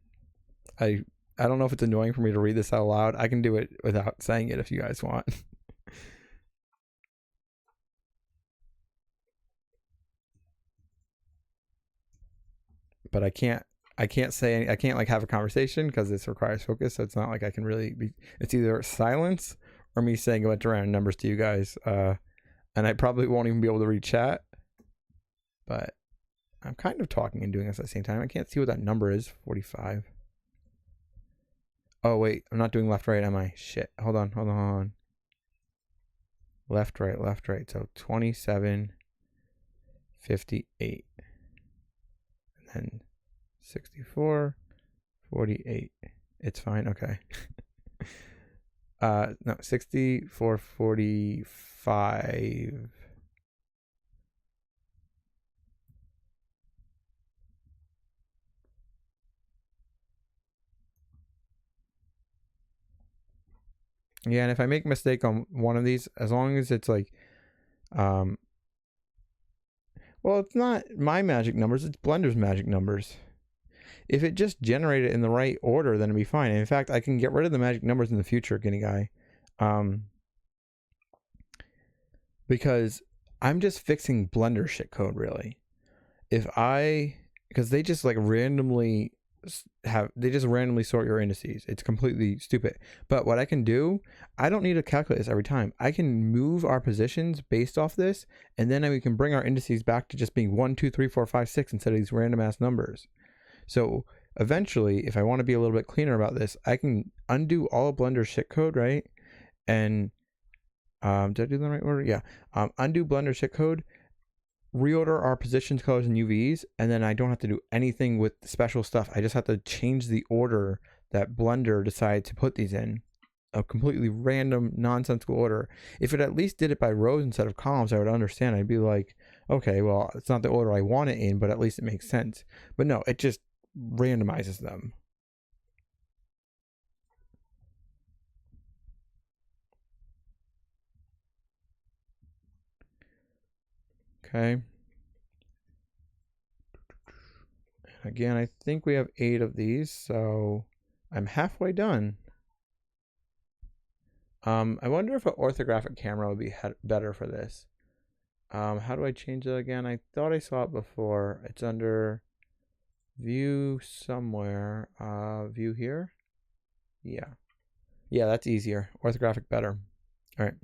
I don't know if it's annoying for me to read this out loud. I can do it without saying it if you guys want. But I can't say I can't like have a conversation because this requires focus. So it's not like I can really be. It's either silence or me saying a bunch of random numbers to you guys. And I probably won't even be able to read chat. But I'm kind of talking and doing this at the same time. I can't see what that number is. 45. Oh wait, I'm not doing left right, am I? Shit. Hold on, hold on, hold on. Left right, left right. So 2758. And then 64, 48. It's fine. Okay. No, 64, 45. Yeah, and if I make a mistake on one of these, as long as it's like, well, it's not my magic numbers, it's Blender's magic numbers. If it just generated in the right order, then it'd be fine. And in fact, I can get rid of the magic numbers in the future, Guinea Guy. Because I'm just fixing Blender shitcode, really. Because they just like randomly sort your indices. It's completely stupid. But what I can do, I don't need to calculate this every time. I can move our positions based off this, and then we can bring our indices back to just being 1, 2, 3, 4, 5, 6 instead of these random ass numbers. So eventually, if I want to be a little bit cleaner about this, I can undo all of Blender's shitcode, right? And did I do the right order? Yeah. Undo Blender shitcode, reorder our positions, colors, and UVs, and then I don't have to do anything with special stuff. I just have to change the order that Blender decided to put these in. A completely random, nonsensical order. If it at least did it by rows instead of columns, I would understand. I'd be like, okay, well, it's not the order I want it in, but at least it makes sense. But no, it just randomizes them. Okay. Again, I think we have 8 of these, so I'm halfway done. I wonder if an orthographic camera would be better for this. How do I change it again? I thought I saw it before. It's under view somewhere. View here? Yeah. Yeah, that's easier. Orthographic better. All right.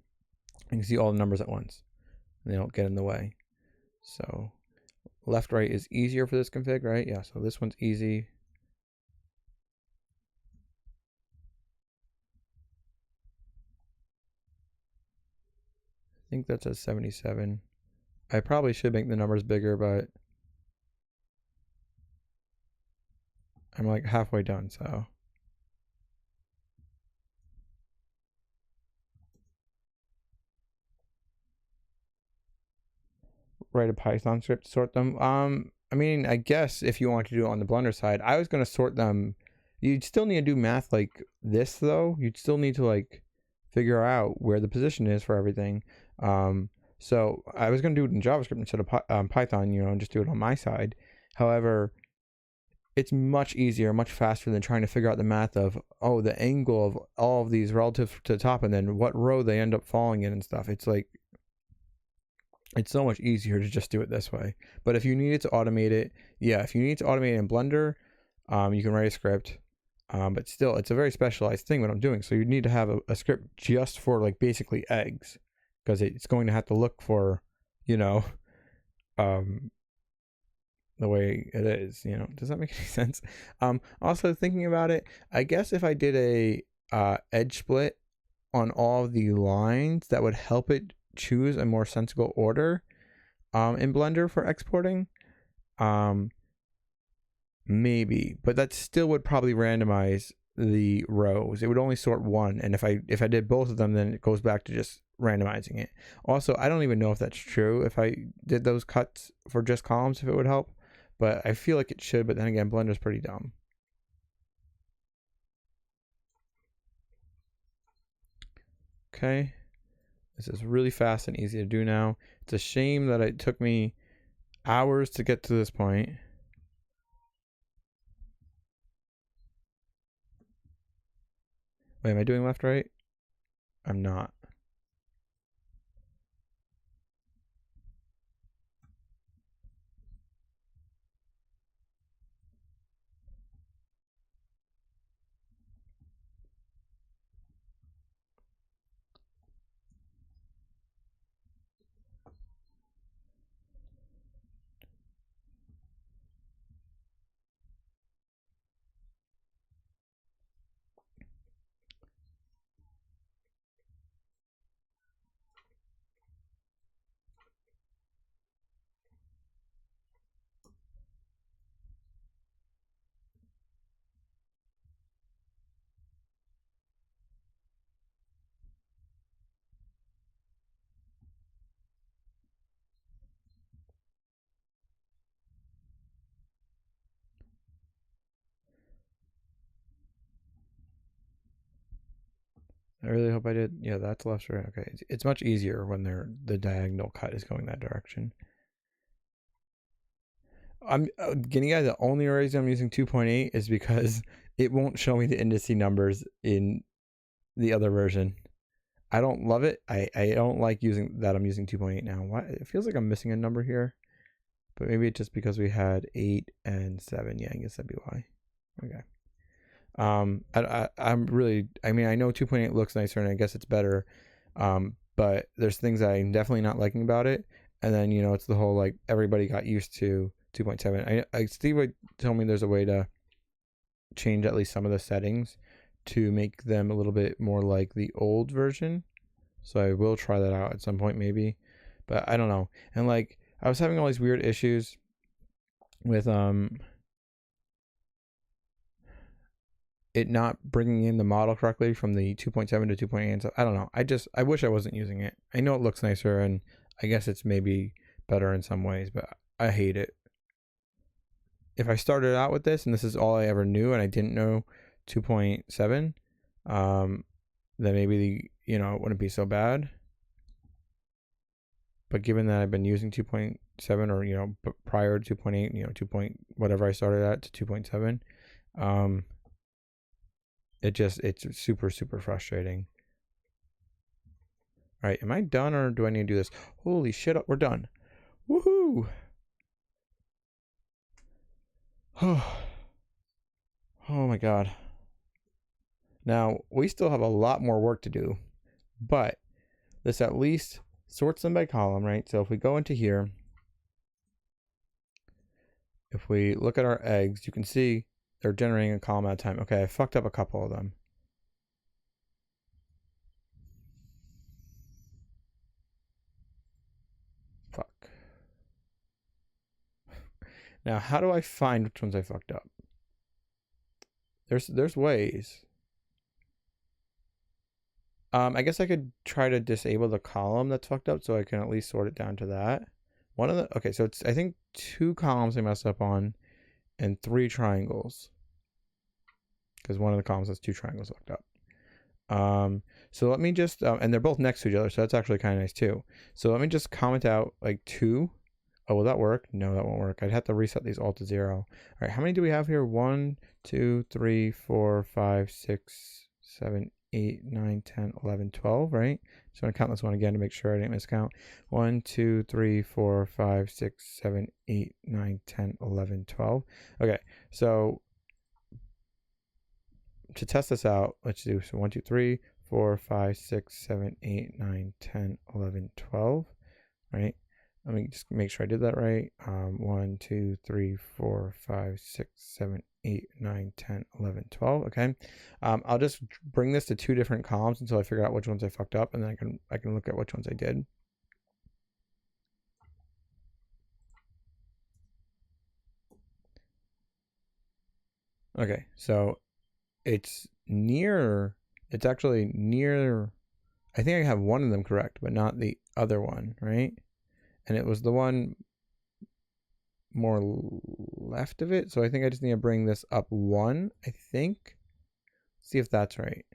You can see all the numbers at once. And they don't get in the way. So left, right is easier for this config, right? Yeah, so this one's easy. I think that says 77. I probably should make the numbers bigger, but I'm like halfway done, so. Write a Python script to sort them. I mean, I guess if you want to do it on the Blender side, I was going to sort them. You'd still need to do math like this, though. You'd still need to like figure out where the position is for everything. So I was going to do it in JavaScript instead of Python, and just do it on my side. However, it's much easier, much faster than trying to figure out the math of, oh, the angle of all of these relative to the top and then what row they end up falling in and stuff. It's like, it's so much easier to just do it this way. But if you needed to automate it, yeah, if you need to automate it in Blender, you can write a script. But still, it's a very specialized thing what I'm doing. So you need to have a script just for like basically eggs, because it's going to have to look for, the way it is. Does that make any sense? Also thinking about it, I guess if I did a edge split on all of the lines, that would help it choose a more sensible order in Blender for exporting. Maybe, but that still would probably randomize the rows. It would only sort one, and if I did both of them, then it goes back to just randomizing it. Also, I don't even know if that's true. If I did those cuts for just columns, if it would help, but I feel like it should. But then again, Blender's pretty dumb. Okay. This is really fast and easy to do now. It's a shame that it took me hours to get to this point. Wait, am I doing left, right? I'm not. I really hope I did. Yeah, that's left, right. Okay, it's much easier when the diagonal cut is going that direction. I'm getting at the only reason I'm using 2.8 is because it won't show me the indice numbers in the other version. I don't love it. I don't like using that. I'm using 2.8 now. Why? It feels like I'm missing a number here, but maybe it's just because we had 8 and 7. Yeah, I guess that'd be why. Okay. I'm really. I mean, I know 2.8 looks nicer, and I guess it's better. But there's things that I'm definitely not liking about it. And then it's the whole like everybody got used to 2.7. Steve told me there's a way to change at least some of the settings to make them a little bit more like the old version. So I will try that out at some point maybe, but I don't know. And like I was having all these weird issues with it not bringing in the model correctly from the 2.7 to 2.8 and stuff. I don't know. I wish I wasn't using it. I know it looks nicer and I guess it's maybe better in some ways, but I hate it. If I started out with this and this is all I ever knew and I didn't know 2.7, then maybe it wouldn't be so bad. But given that I've been using 2.7 or but prior to 2.8, 2 point whatever I started at to 2.7, it's super frustrating. All right, am I done or do I need to do this? Holy shit, we're done. Woohoo! Oh my god. Now, we still have a lot more work to do, but this at least sorts them by column, right? So if we go into here, if we look at our eggs, you can see they're generating a column at a time. Okay, I fucked up a couple of them. Fuck. Now, how do I find which ones I fucked up? There's ways. I guess I could try to disable the column that's fucked up so I can at least sort it down to that. Okay, so it's I think 2 columns I messed up on and 3 triangles. Because one of the columns has 2 triangles fucked up. So let me just and they're both next to each other, so that's actually kind of nice too. So let me just comment out like 2. Oh, will that work? No, that won't work. I'd have to reset these all to 0. All right, how many do we have here? 1, 2, 3, 4, 5, 6, 7, 8, 9, 10, 11, 12, right? So I'm going to count this one again to make sure I didn't miscount. 1, 2, 3, 4, 5, 6, 7, 8, 9, 10, 11, 12. Okay, so to test this out, let's do so 1, 2, 3, 4, 5, 6, 7, 8, 9, 10, 11, 12, right? Let me just make sure I did that right. 1, 2, 3, 4, 5, 6, 7, 8, 9, 10, 11, 12. Okay. I'll just bring this to 2 different columns until I figure out which ones I fucked up, and then I can look at which ones I did. Okay, so it's actually near. I think I have one of them correct, but not the other one, right? And it was the one more left of it. So I think I just need to bring this up 1, I think. See if that's right.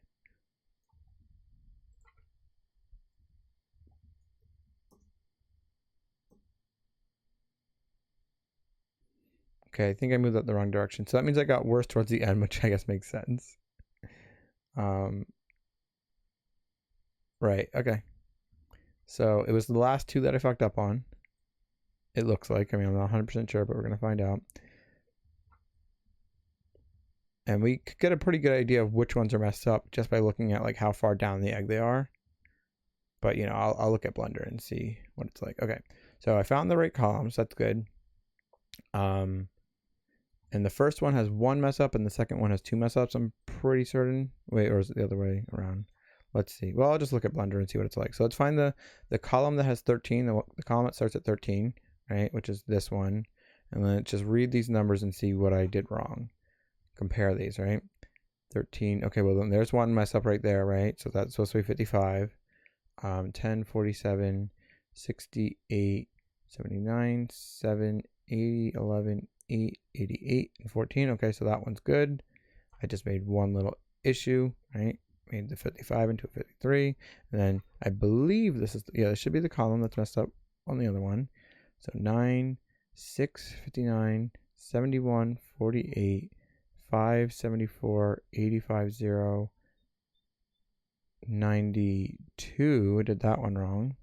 Okay, I think I moved that the wrong direction. So that means I got worse towards the end, which I guess makes sense. Right, okay. So it was the last 2 that I fucked up on. It looks like. I mean, I'm not 100% sure, but we're going to find out. And we could get a pretty good idea of which ones are messed up just by looking at like how far down the egg they are. But I'll look at Blender and see what it's like. Okay, so I found the right columns. That's good. And the first one has 1 mess up, and the second one has 2 mess ups. I'm pretty certain. Wait, or is it the other way around? Let's see. Well, I'll just look at Blender and see what it's like. So let's find the column that has 13. The column that starts at 13, right? Which is this one. And then just read these numbers and see what I did wrong. Compare these, right? 13. Okay, well then there's 1 mess up right there, right? So that's supposed to be 55. 10, 47, 68, 79, 7, 80, 11, 8, 88, and 14. Okay, so that one's good. I just made 1 little issue, right? made the 55 into a 53. And then I believe this is, yeah, this should be the column that's messed up on the other one. So 9, 6, 59, 71, 48, 5, 74, 85, 0, 92. I did that one wrong.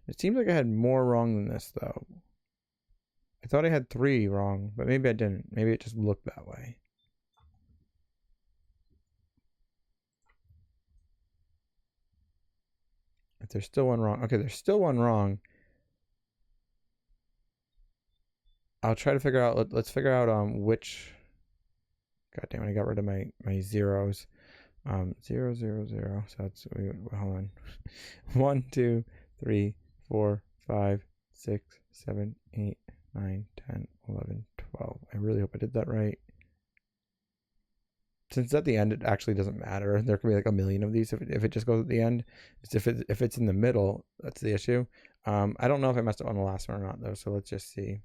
It seems like I had more wrong than this, though. I thought I had 3 wrong, but maybe I didn't. Maybe it just looked that way. If there's still one wrong. Okay, there's still one wrong. I'll try to figure out, let's figure out which, god damn it, I got rid of my zeros. 0, 0, 0, so that's, hold on. 1, 2, 3, 4, 5, 6, 7, 8, 9, 10, 11, 12. I really hope I did that right. Since at the end it actually doesn't matter. There could be like a million of these if it just goes at the end. It's if it's in the middle, that's the issue. I don't know if I messed up on the last one or not though, so let's just see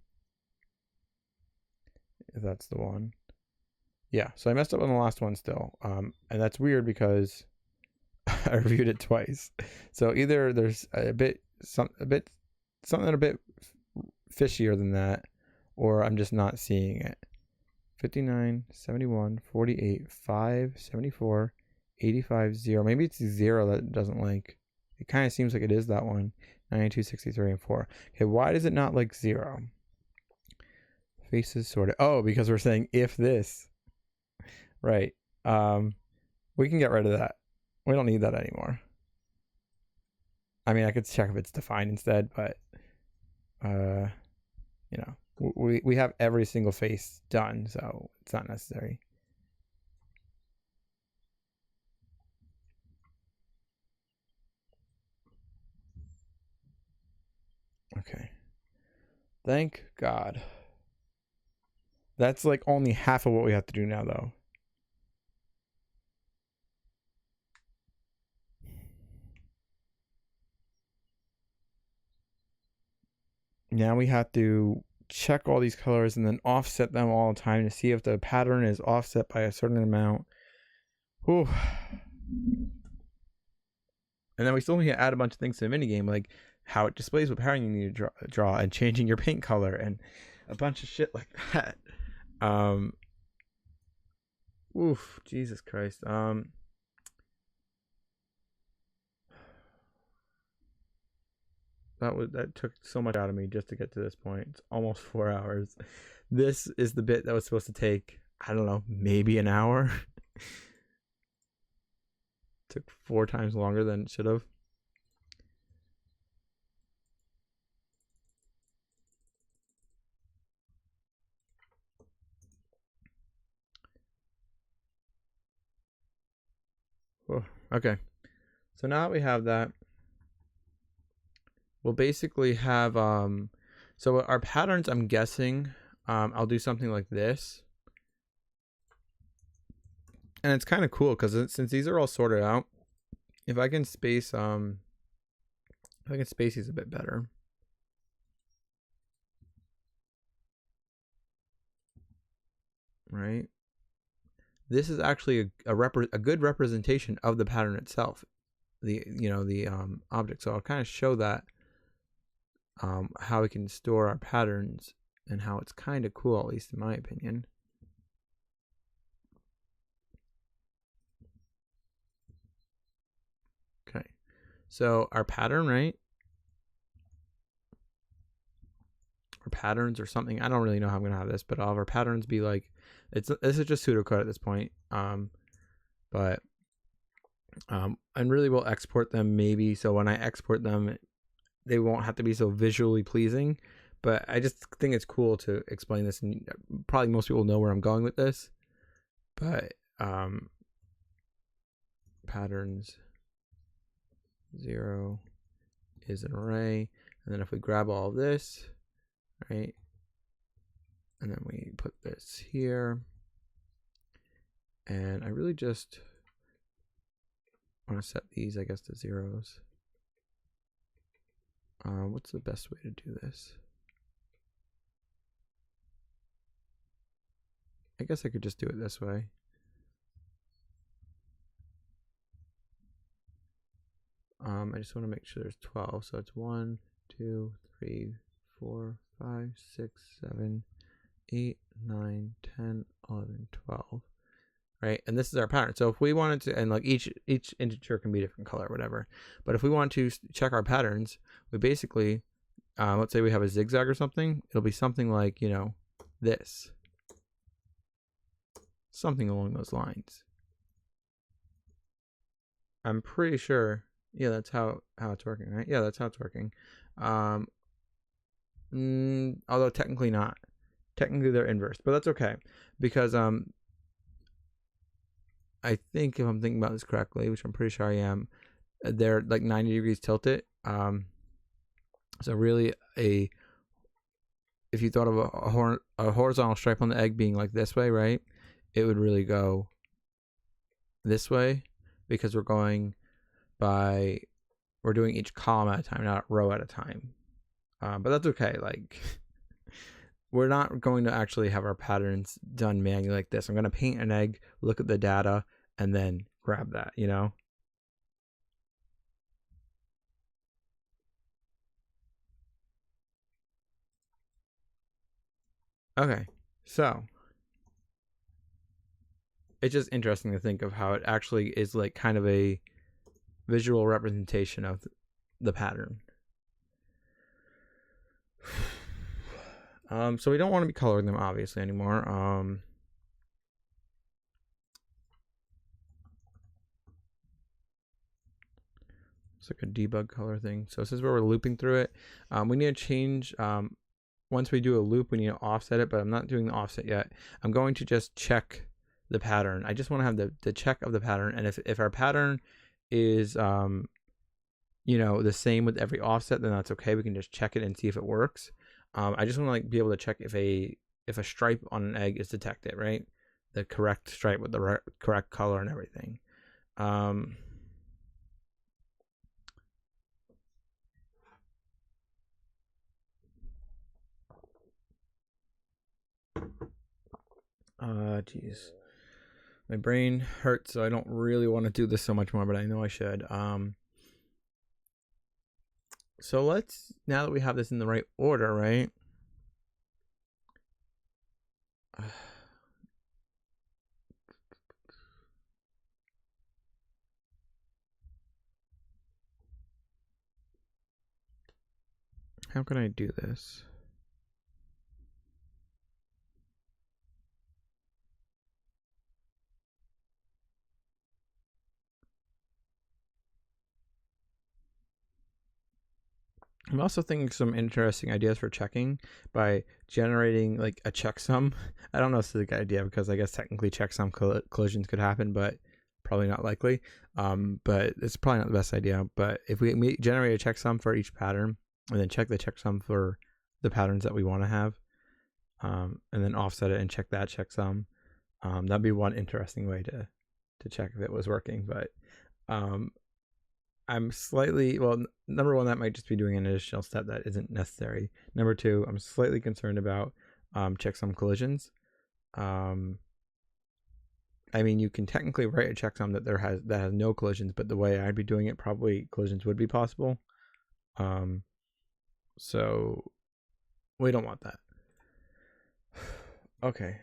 if that's the one. Yeah, so I messed up on the last one still. And that's weird because I reviewed it twice. So either there's something a bit fishier than that, or I'm just not seeing it. 59, 71, 48, 5, 74, 85, 0. Maybe it's 0 that doesn't like. It kind of seems like it is that one. 92, 63, and 4. Okay, why does it not like 0? Faces sorted. Oh, because we're saying if this. Right. We can get rid of that. We don't need that anymore. I mean, I could check if it's defined instead, but you know, we have every single face done, so it's not necessary. Okay. Thank God. That's like only half of what we have to do now, though. Now we have to check all these colors and then offset them all the time to see if the pattern is offset by a certain amount. Whew. And then we still need to add a bunch of things to the minigame, like how it displays what pattern you need to draw and changing your paint color and a bunch of shit like that. Oof, Jesus Christ. That took so much out of me just to get to this point. It's almost 4 hours. This is the bit that was supposed to take, I don't know, maybe an hour. Took 4 times longer than it should have. Whoa. Okay. So now that we have that, we'll basically have so our patterns, I'm guessing, I'll do something like this. And it's kind of cool because since these are all sorted out, if I can space these a bit better. Right? This is actually a good representation of the pattern itself, the object. So I'll kind of show that how we can store our patterns and how it's kind of cool, at least in my opinion. Okay, so our pattern, right? Or patterns or something. I don't really know how I'm gonna have this, but all of our patterns be like, this is just pseudocode at this point. And really we'll export them maybe. So when I export them, they won't have to be so visually pleasing. But I just think it's cool to explain this, and probably most people know where I'm going with this. But patterns 0 is an array, and then if we grab all of this, right, and then we put this here, and I really just want to set these, I guess, to zeros. What's the best way to do this? I guess I could just do it this way. I just want to make sure there's 12. So it's 1, 2, 3, 4, 5, 6, 7, 8, 9, 10, 11, 12. Right, and this is our pattern. So if we wanted to, and like each integer can be a different color or whatever, but if we want to check our patterns, we basically, let's say we have a zigzag or something, it'll be something like, you know, this, something along those lines. I'm pretty sure, yeah, that's how it's working, right? Yeah, that's how it's working. Although technically not. Technically they're inverse, but that's okay, because I think if I'm thinking about this correctly, which I'm pretty sure I am, they're like 90 degrees tilted. So really, if you thought of a horizontal stripe on the egg being like this way, right? It would really go this way, because we're doing each column at a time, not row at a time. But that's okay. Like, we're not going to actually have our patterns done manually like this. I'm going to paint an egg, look at the data, and then grab that, you know? Okay, so it's just interesting to think of how it actually is like kind of a visual representation of the pattern. So we don't want to be coloring them obviously anymore. It's like a debug color thing. So this is where we're looping through it. We need to change, once we do a loop, we need to offset it, but I'm not doing the offset yet. I'm going to just check the pattern. I just want to have the check of the pattern. And if our pattern is, you know, the same with every offset, then that's okay. We can just check it and see if it works. I just want to like be able to check if a stripe on an egg is detected, right? The correct stripe with the correct color and everything. Geez. My brain hurts, so I don't really want to do this so much more, but I know I should. So let's, now that we have this in the right order, right? How can I do this? I'm also thinking some interesting ideas for checking by generating like a checksum. I don't know if this is a good idea, because I guess technically checksum collisions could happen, but probably not likely. But it's probably not the best idea. But if we generate a checksum for each pattern, and then check the checksum for the patterns that we want to have, and then offset it and check that checksum, that'd be one interesting way to check if it was working. But I'm slightly, well, number one, that might just be doing an additional step that isn't necessary. Number two, I'm slightly concerned about checksum collisions. I mean, you can technically write a checksum that has no collisions, but the way I'd be doing it, probably collisions would be possible. So we don't want that. Okay.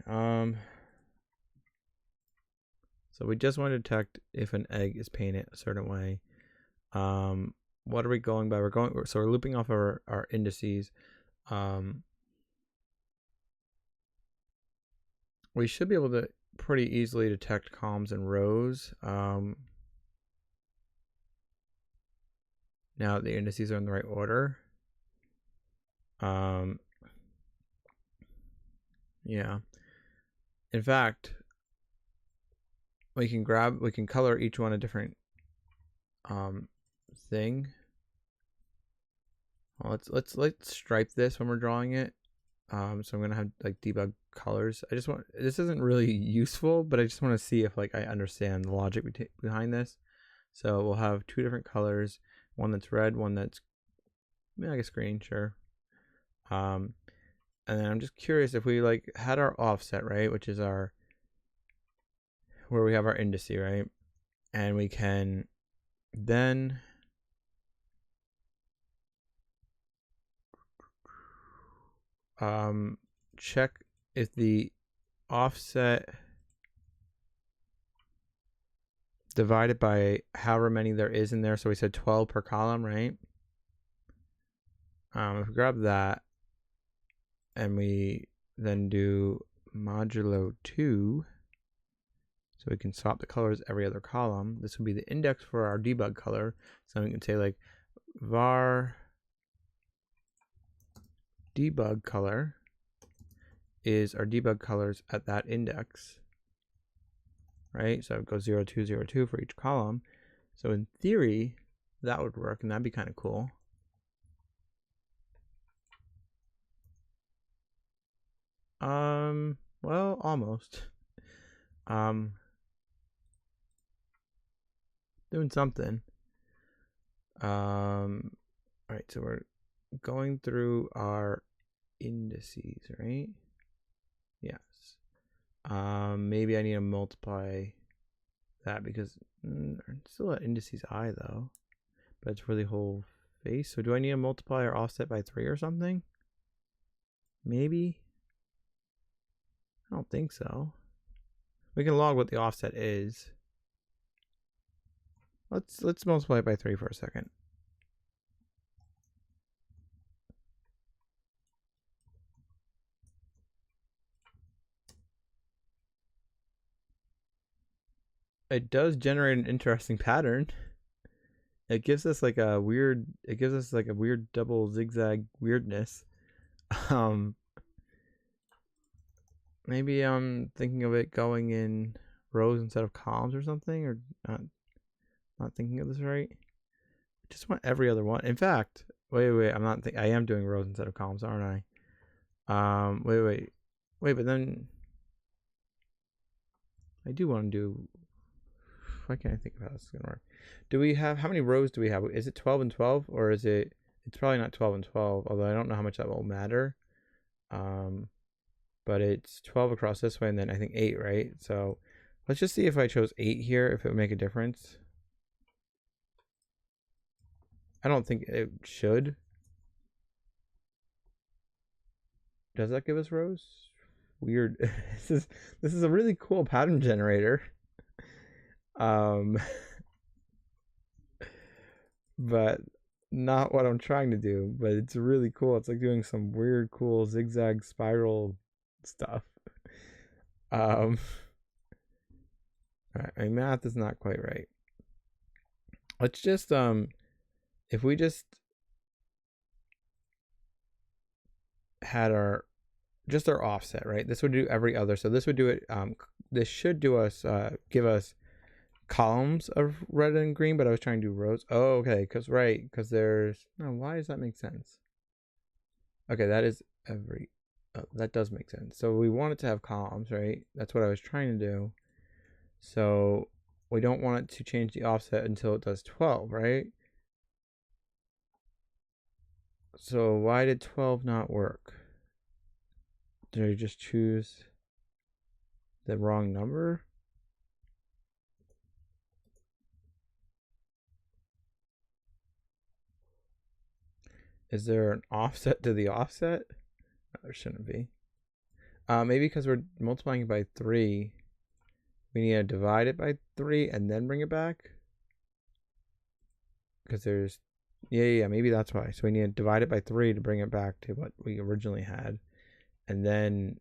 So we just want to detect if an egg is painted a certain way. What are we going by? So we're looping off our indices. We should be able to pretty easily detect columns and rows. Now the indices are in the right order. Yeah. In fact, we can color each one a different thing. Well, let's stripe this when we're drawing it. So I'm gonna have like debug colors. This isn't really useful, but I just want to see if like I understand the logic behind this. So we'll have two different colors, one that's red, one that's, I guess, green, sure. And then I'm just curious if we like had our offset, right, which is where we have our indice, right, and we can then check if the offset divided by however many there is in there. So we said 12 per column, right? If we grab that and we then do modulo 2, so we can swap the colors every other column. This would be the index for our debug color. So we can say like var debug color is our debug colors at that index, right? So it goes 0, 2, 0, 2 for each column. So in theory, that would work, and that'd be kind of cool. Well, almost. Doing something. All right, so we're going through our indices, right? Yes. Maybe I need to multiply that because it's still at indices I though, but it's for the whole face. So do I need to multiply our offset by 3 or something? Maybe. I don't think so. We can log what the offset is. Let's multiply it by 3 for a second. It does generate an interesting pattern. It gives us like a weird double zigzag weirdness. Maybe I'm thinking of it going in rows instead of columns or something, or not thinking of this right. I just want every other one. In fact, wait, I am doing rows instead of columns, aren't I? Wait, but then I do want to do. Why can't I think of how this is gonna work? Do we have, how many rows do we have? Is it 12 and 12, or is it? It's probably not 12 and 12. Although I don't know how much that will matter. But it's 12 across this way, and then I think 8, right? So let's just see if I chose 8 here, if it would make a difference. I don't think it should. Does that give us rows? Weird. This is a really cool pattern generator. But not what I'm trying to do, but it's really cool. It's like doing some weird cool zigzag spiral stuff. All right, my math is not quite right. Let's just if we just had our offset, right? This would do every other. So this would do it. This should do us give us columns of red and green, but I was trying to do rows. Oh, okay, because there's no. Why does that make sense? Okay, that is every. Oh, that does make sense. So we want it to have columns, right? That's what I was trying to do. So we don't want it to change the offset until it does 12, right? So why did 12 not work? Did I just choose the wrong number? Is there an offset to the offset? No, there shouldn't be. Maybe because we're multiplying it by 3, we need to divide it by 3 and then bring it back. Because there's, yeah, maybe that's why. So we need to divide it by 3 to bring it back to what we originally had, and then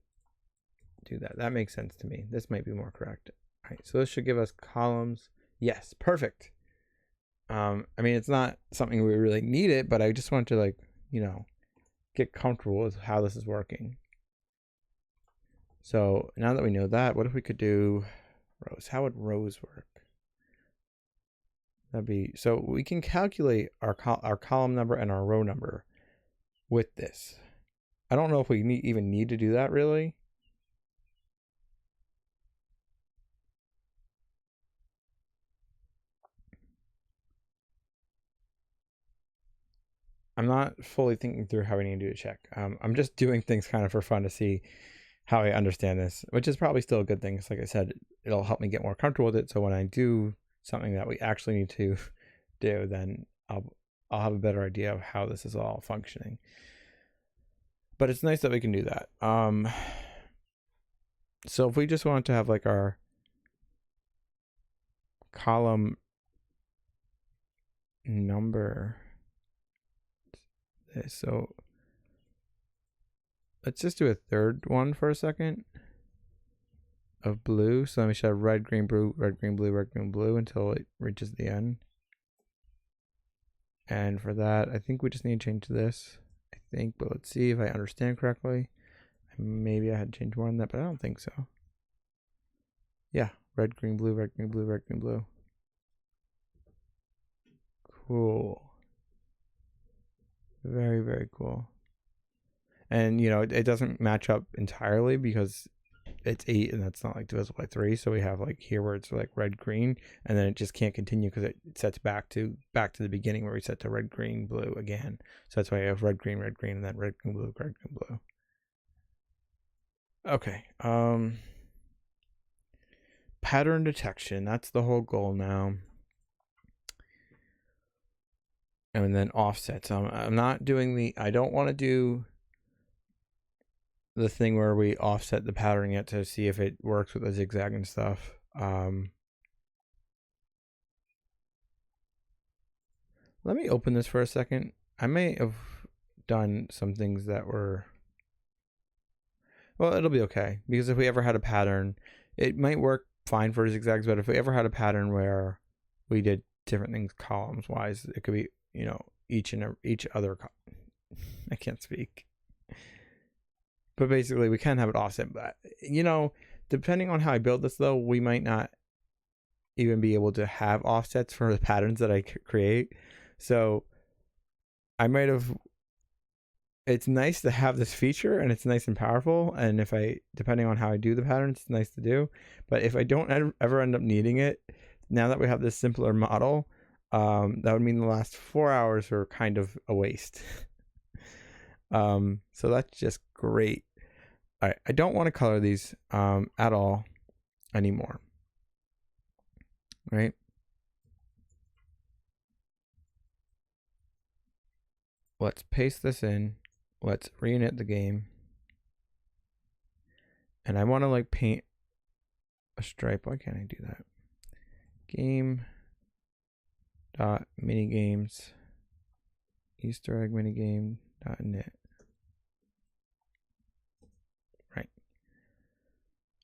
do that. That makes sense to me. This might be more correct. All right, so this should give us columns. Yes, perfect. I mean, it's not something we really need it, but I just want to, like, get comfortable with how this is working. So now that we know that, what if we could do rows? How would rows work? That'd be, so we can calculate our column number and our row number with this. I don't know if we even need to do that really. I'm not fully thinking through how we need to do a check. I'm just doing things kind of for fun to see how I understand this, which is probably still a good thing. Because like I said, it'll help me get more comfortable with it. So when I do something that we actually need to do, then I'll have a better idea of how this is all functioning. But it's nice that we can do that. So if we just want to have like our column number, so let's just do a third one for a second of blue. So then we should have red, green, blue, red, green, blue, red, green, blue until it reaches the end. And for that, I think we just need to change this. I think, but let's see if I understand correctly. Maybe I had to change more than that, but I don't think so. Yeah, red, green, blue, red, green, blue, red, green, blue. Cool. Very, very cool. And, you know, it doesn't match up entirely because it's 8 and that's not like divisible by 3. So we have like here where it's like red, green, and then it just can't continue because it sets back to the beginning where we set to red, green, blue again. So that's why I have red, green, and then red, green, blue, red, green, blue. Okay. Pattern detection. That's the whole goal now. And then offsets. I'm not doing I don't want to do the thing where we offset the pattern yet to see if it works with the zigzag and stuff. Let me open this for a second. I may have done some things that were, well, it'll be okay, because if we ever had a pattern, it might work fine for zigzags, but if we ever had a pattern where we did different things columns wise, it could be, you know, each other I can't speak. But basically we can have it offset, but you know, depending on how I build this though, we might not even be able to have offsets for the patterns that I create. So I might have, it's nice to have this feature and it's nice and powerful, and if I, depending on how I do the pattern, it's nice to do. But if I don't ever end up needing it, now that we have this simpler model, that would mean the last 4 hours are kind of a waste. So that's just great. All right, I don't want to color these at all anymore. Right? Let's paste this in. Let's reinit the game. And I want to like paint a stripe. Why can't I do that? Game dot minigames Easter egg minigame dot knit. Right.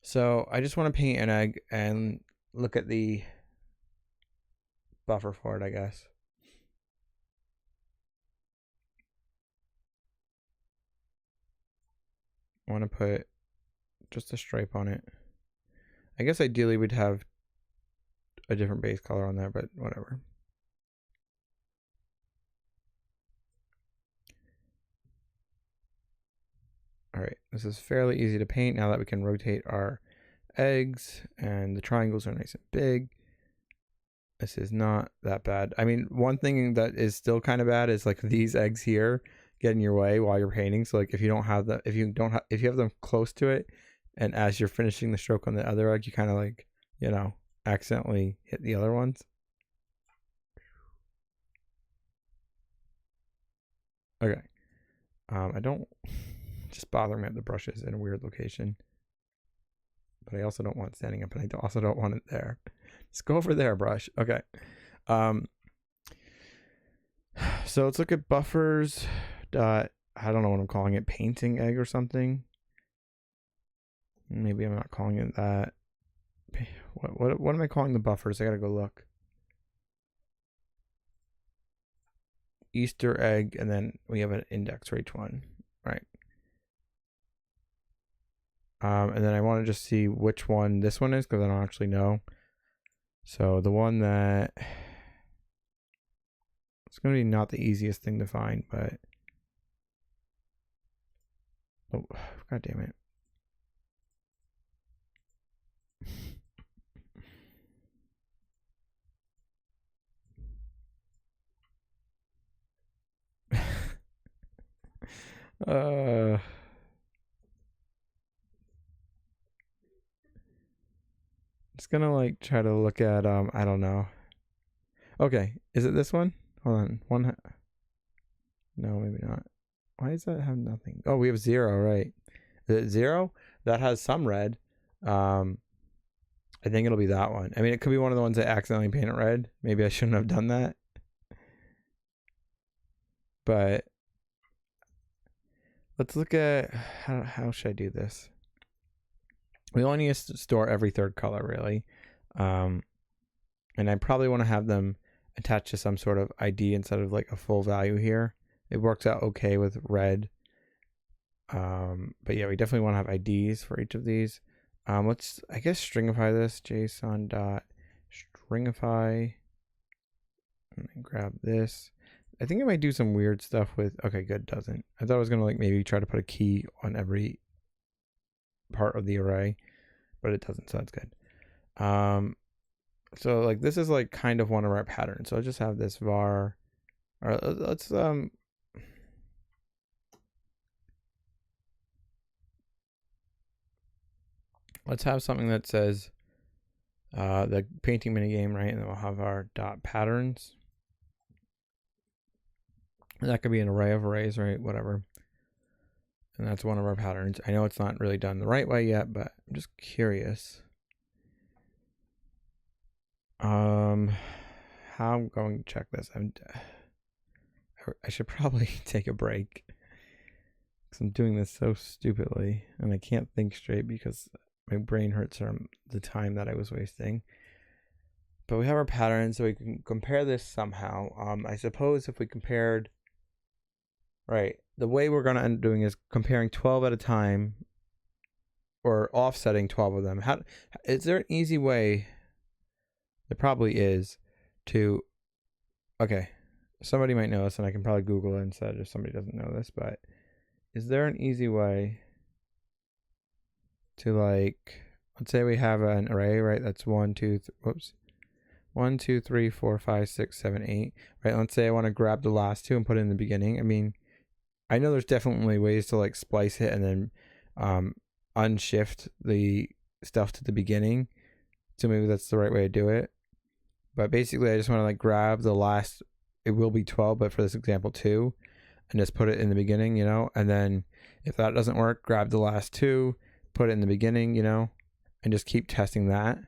So I just want to paint an egg and look at the buffer for it, I guess. I want to put just a stripe on it. I guess ideally we'd have a different base color on there, but whatever. All right, this is fairly easy to paint now that we can rotate our eggs and the triangles are nice and big. This is not that bad. I mean, one thing that is still kind of bad is like these eggs here get in your way while you're painting. So like if you have them close to it, and as you're finishing the stroke on the other egg, you kind of like, you know, accidentally hit the other ones. Okay. I don't just bother me at the brushes in a weird location, but I also don't want it standing up, and I also don't want it there. Just go over there, brush. Okay. So let's look at buffers. I don't know what I'm calling it. Painting egg or something. Maybe I'm not calling it that. What am I calling the buffers? I gotta go look. Easter egg, and then we have an index for each one, right? And then I want to just see which one this one is, because I don't actually know. So the one that, it's going to be not the easiest thing to find, but, oh, god damn it. Just gonna like try to look at I don't know. Okay, is it this one? Hold on, no, maybe not. Why does that have nothing? Oh, we have 0, right? Is it 0? That has some red. I think it'll be that one. I mean, it could be one of the ones that accidentally painted red. Maybe I shouldn't have done that. But let's look at how should I do this? We only need to store every third color, really. And I probably want to have them attached to some sort of ID instead of like a full value here. It works out okay with red. But yeah, we definitely want to have IDs for each of these. Let's, I guess, stringify this. JSON dot stringify. And then grab this. I think it might do some weird stuff with, okay, good, doesn't. I thought I was going to like maybe try to put a key on every part of the array, but it doesn't, so that's good. So like this is like kind of one of our patterns. So I'll just have this var, or let's have something that says the painting minigame, right? And then we'll have our dot patterns. And that could be an array of arrays, right? Whatever. And that's one of our patterns. I know it's not really done the right way yet, but I'm just curious. How I'm going to check this. I should probably take a break because I'm doing this so stupidly and I can't think straight because my brain hurts from the time that I was wasting. But we have our pattern, so we can compare this somehow. I suppose if we compared, right, the way we're going to end up doing is comparing 12 at a time or offsetting 12 of them. Is there an easy way? There probably is to, okay, somebody might know this and I can probably Google it instead if somebody doesn't know this, but is there an easy way to, like, let's say we have an array, right? That's 1, 2, 3, 4, 5, 6, 7, 8, right? Let's say I want to grab the last two and put it in the beginning. I mean, I know there's definitely ways to like splice it and then unshift the stuff to the beginning. So maybe that's the right way to do it. But basically I just want to like grab the last, it will be 12, but for this example 2, and just put it in the beginning, you know? And then if that doesn't work, grab the last 2, put it in the beginning, you know? And just keep testing that.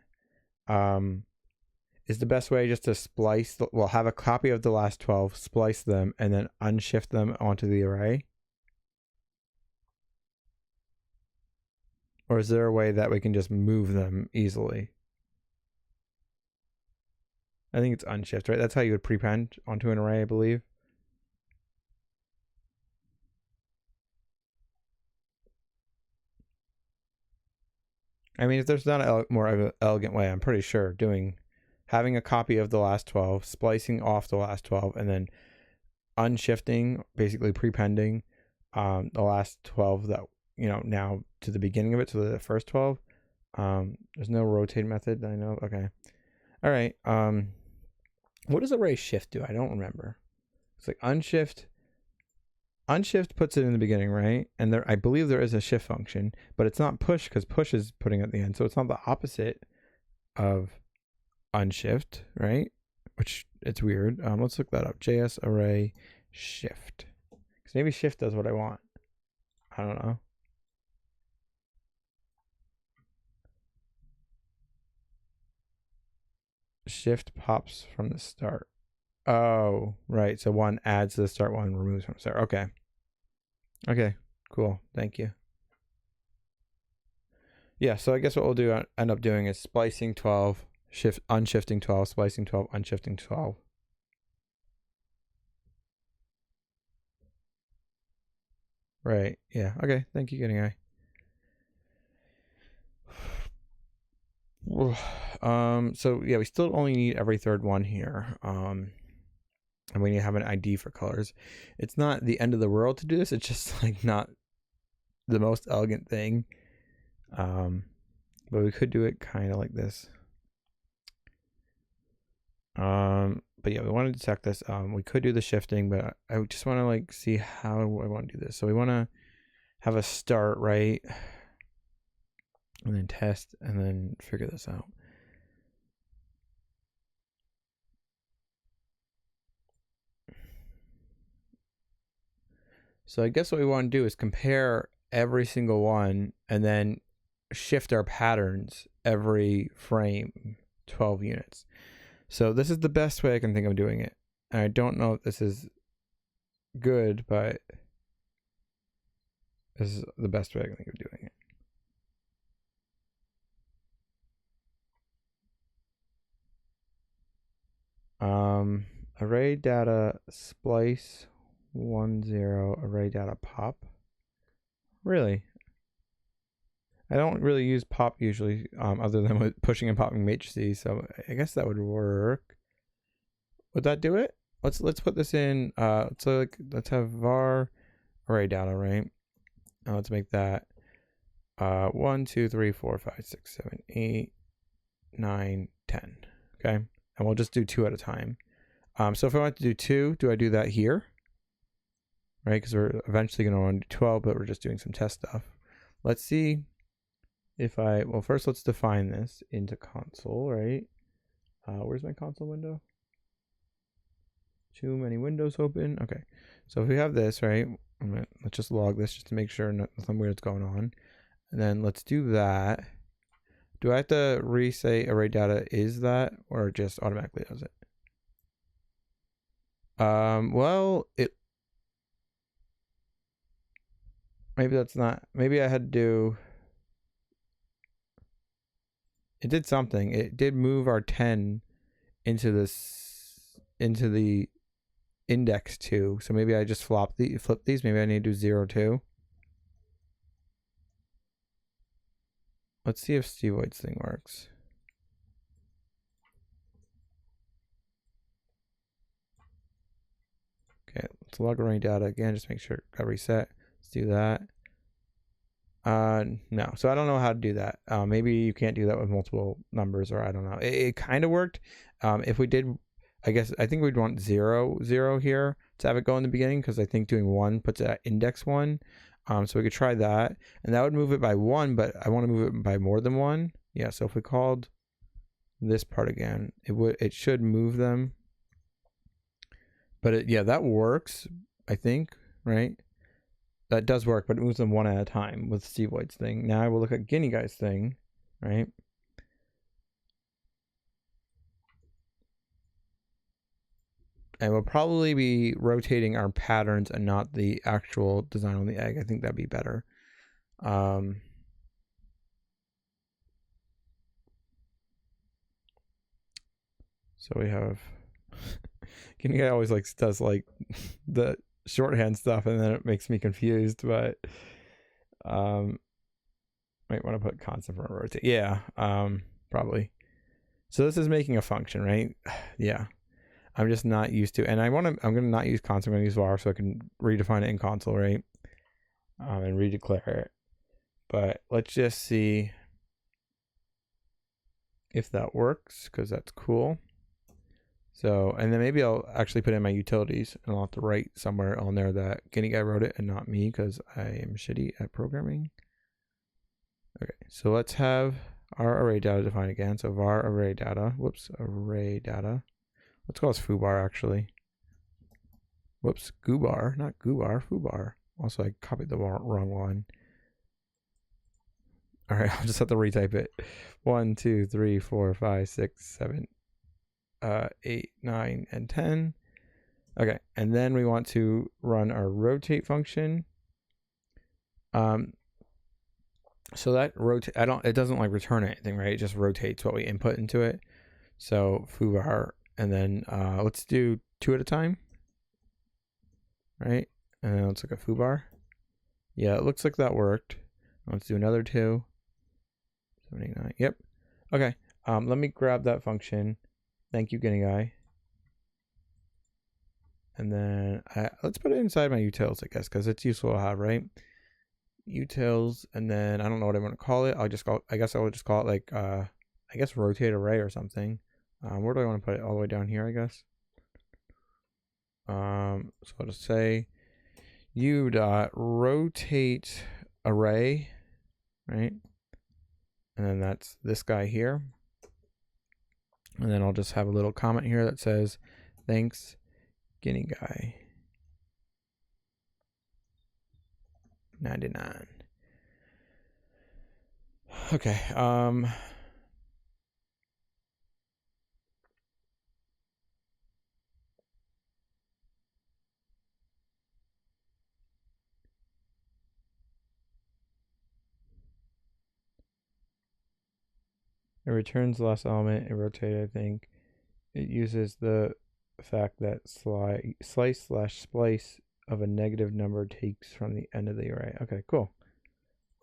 Is the best way just to splice, have a copy of the last 12, splice them, and then unshift them onto the array? Or is there a way that we can just move them easily? I think it's unshift, right? That's how you would prepend onto an array, I believe. I mean, if there's not a more elegant way, I'm pretty sure having a copy of the last 12, splicing off the last 12, and then unshifting, basically prepending the last 12 that, you know, now to the beginning of it, to the first 12. There's no rotate method that I know of. Okay. All right. What does array shift do? I don't remember. It's like unshift. Unshift puts it in the beginning, right? And there, I believe there is a shift function, but it's not push because push is putting it at the end. So it's not the opposite of unshift, right? Which it's weird. Let's look that up. JS array shift. Because maybe shift does what I want. I don't know. Shift pops from the start. Oh, right. So one adds to the start, one removes from the start. Okay. Okay, cool. Thank you. Yeah, so I guess what we'll do end up doing is splicing 12, unshifting 12, splicing 12, unshifting 12. Right. Yeah. Okay. Thank you, Getting Eye. So yeah, we still only need every third one here. And we need to have an ID for colors. It's not the end of the world to do this. It's just like not the most elegant thing. But we could do it kind of like this. But yeah, we want to detect this. We could do the shifting, but I just want to like see how I want to do this. So we want to have a start, right? And then test and then figure this out. So I guess what we want to do is compare every single one and then shift our patterns every frame 12 units. So this is the best way I can think of doing it. And I don't know if this is good, but this is the best way I can think of doing it. Array data splice 10 array data pop. Really? I don't really use pop usually, other than with pushing and popping matrices. So I guess that would work. Would that do it? Let's put this in. So let's have var array data, right? Let's make that 1, 2, 3, 4, 5, 6, 7, 8, 9, 10. Okay, and we'll just do 2 at a time. So if I want to do 2, do I do that here? Right, because we're eventually going to want to do 12, but we're just doing some test stuff. Let's see if well, first let's define this into console, right? Where's my console window? Too many windows open. Okay, so if we have this, right, let's just log this just to make sure nothing weird's going on. And then let's do that. Do I have to re-say array data is that, or just automatically does it? Well, maybe that's not, maybe I had to do, it did something. It did move our 10 into the index 2. So maybe I just flip these. Maybe I need to do 0, 2. Let's see if Steve White's thing works. Okay, let's log array data again, just make sure it got reset. Let's do that. No, so I don't know how to do that. Maybe you can't do that with multiple numbers, or I don't know. It kind of worked. If we did, I think we'd want 0, 0 here to have it go in the beginning, because I think doing 1 puts it at index 1. So we could try that, and that would move it by 1, but I want to move it by more than 1. Yeah, so if we called this part again, it should move them. But yeah, that works, I think, right? That does work, but it moves them one at a time with Steve White's thing. Now I will look at Guinea Guy's thing, right? And we'll probably be rotating our patterns and not the actual design on the egg. I think that'd be better. So we have Guinea Guy always does the shorthand stuff, and then it makes me confused, but might want to put constant for rotate. Yeah, probably. So this is making a function, right? Yeah. I'm just not used to, and I'm going to not use constant, I'm going to use var so I can redefine it in console, right? And redeclare it. But let's just see if that works, because that's cool. So, and then maybe I'll actually put in my utilities, and I'll have to write somewhere on there that Guinea Guy wrote it and not me, because I am shitty at programming. Okay, so let's have our array data defined again. So var array data, array data. Let's call this foobar, actually. Whoops, goobar, not goobar, foobar. Also, I copied the wrong one. All right, I'll just have to retype it. 1, 2, 3, 4, 5, 6, 7, 8, 9, and 10. Okay, and then we want to run our rotate function. So that rotate, it doesn't return anything, right? It just rotates what we input into it. So foobar, and then let's do 2 at a time, right? And then let's look at foobar. Yeah, it looks like that worked. Let's do another 2. 79. Yep. Okay. Let me grab that function. Thank you, Guinea Guy. And then let's put it inside my utils, I guess, because it's useful to have, right? Utils, and then I don't know what I want to call it. I guess I will just call it I guess rotate array or something. Where do I want to put it? All the way down here, I guess. So I'll just say u.rotate array, right? And then that's this guy here. And then I'll just have a little comment here that says, thanks, Guinea Guy. 99. Okay. It returns the last element. It rotated, I think. It uses the fact that slice/splice of a negative number takes from the end of the array. Okay, cool.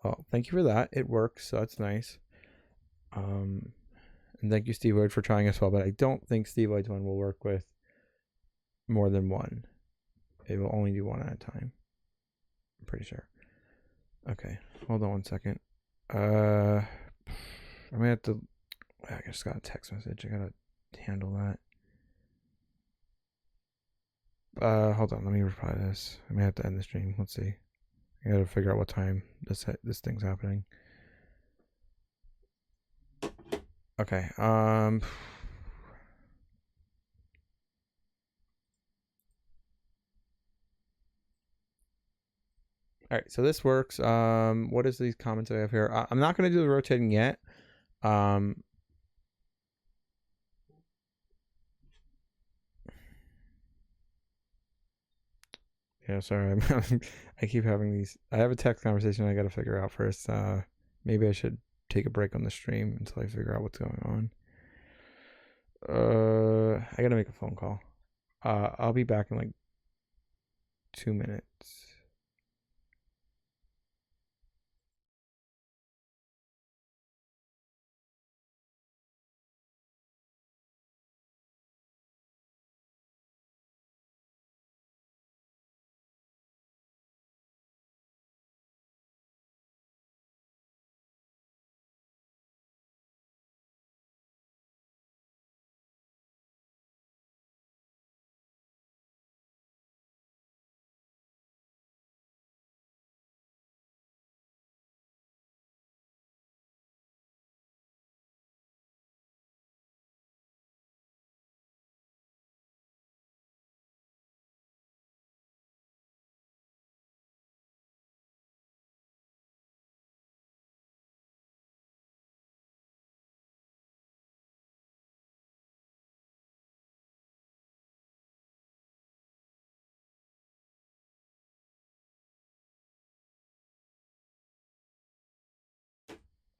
Well, thank you for that. It works, so that's nice. And thank you, Steve Lloyd, for trying as well. But I don't think Steve Lloyd's one will work with more than one. It will only do one at a time. I'm pretty sure. Okay, hold on 1 second. I may have to. I just got a text message. I gotta handle that. Hold on. Let me reply this. I may have to end the stream. Let's see. I gotta figure out what time this thing's happening. Okay. All right. So this works. What is these comments I have here? I'm not gonna do the rotating yet. Yeah, sorry. I keep having these. I have a text conversation I got to figure out first. Maybe I should take a break on the stream until I figure out what's going on. I got to make a phone call. I'll be back in like 2 minutes.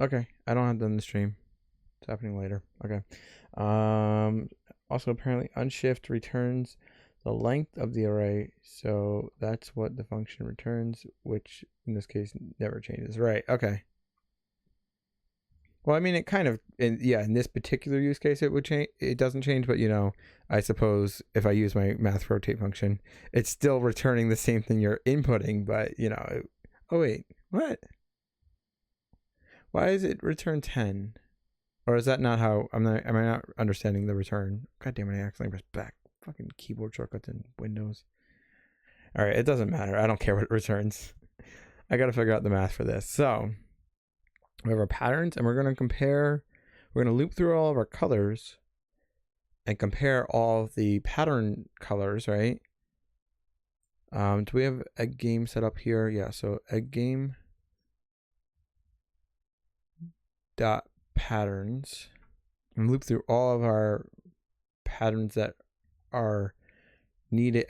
Okay, I don't have to end the stream. It's happening later. Okay. Also, apparently, unshift returns the length of the array, so that's what the function returns, which in this case never changes. Right. Okay. Well, I mean, it kind of, in this particular use case, it would change. It doesn't change, but I suppose if I use my math rotate function, it's still returning the same thing you're inputting. But oh wait, what? Why does it return 10? Or is that not how? Am I not understanding the return? God damn it! I accidentally pressed back. Fucking keyboard shortcuts in Windows. All right, it doesn't matter. I don't care what it returns. I got to figure out the math for this. So we have our patterns, and we're going to compare. We're going to loop through all of our colors and compare all of the pattern colors, right? Do we have a game set up here? Yeah. So a game dot patterns and loop through all of our patterns that are needed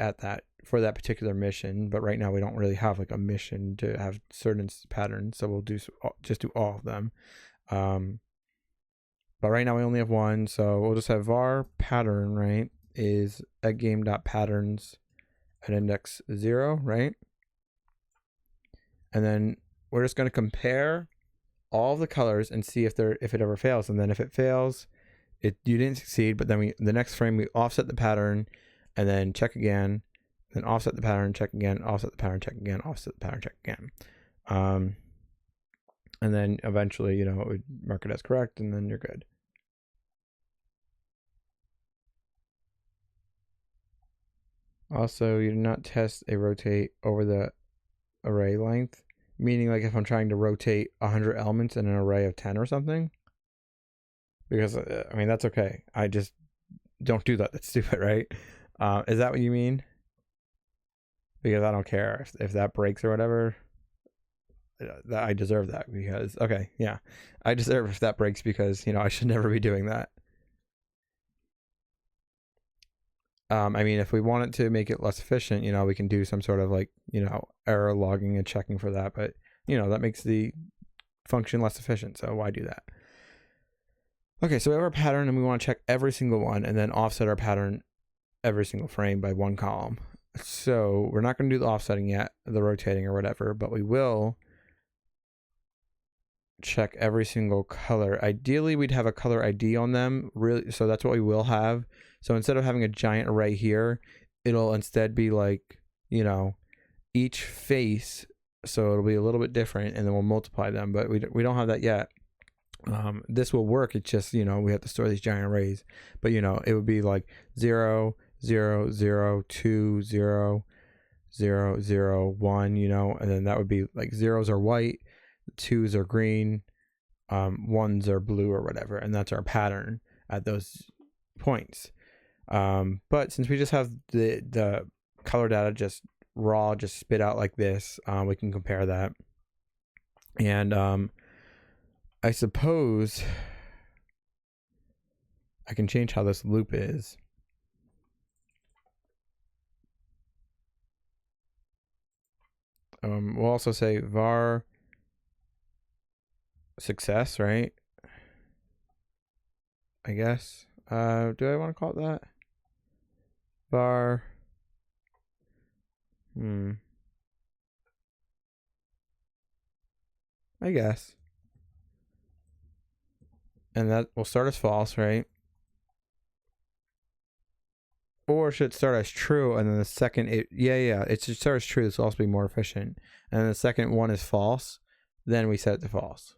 for that particular mission. But right now we don't really have like a mission to have certain patterns, so we'll just do all of them. But right now we only have one, so we'll just have var pattern, right, is a game dot patterns at index 0, right? And then we're just going to compare all of the colors and see if it ever fails. And then if it fails, you didn't succeed. But then the next frame we offset the pattern and then check again, then offset the pattern, check again, offset the pattern, check again, offset the pattern, check again. And then eventually, it would mark it as correct, and then you're good. Also, you do not test a rotate over the array length, meaning like if I'm trying to rotate 100 elements in an array of 10 or something, because I mean that's okay. I just don't do that. That's stupid, right? Is that what you mean? Because I don't care if that breaks or whatever. that I deserve that because, okay, yeah, I deserve if that breaks because, I should never be doing that. I mean, if we wanted to make it less efficient, we can do some sort of like, error logging and checking for that. But, that makes the function less efficient. So why do that? Okay, so we have our pattern and we want to check every single one and then offset our pattern every single frame by one column. So we're not going to do the offsetting yet, the rotating or whatever, but we will check every single color. Ideally, we'd have a color ID on them, really. So that's what we will have. So instead of having a giant array here, it'll instead be like, each face. So it'll be a little bit different, and then we'll multiply them. But we don't have that yet. This will work. It's just, we have to store these giant arrays. But, it would be like 0, 0, 0, 2, 0, 0, 0, 1, and then that would be like zeros are white, twos are green, ones are blue or whatever, and that's our pattern at those points. But since we just have the color data just raw, just spit out like this, we can compare that. And I suppose I can change how this loop is. We'll also say var success, right? I guess. Do I want to call it that? Var. I guess. And that will start as false, right? Or should it start as true, and then the second it should start as true. This will also be more efficient. And then the second one is false, then we set it to false.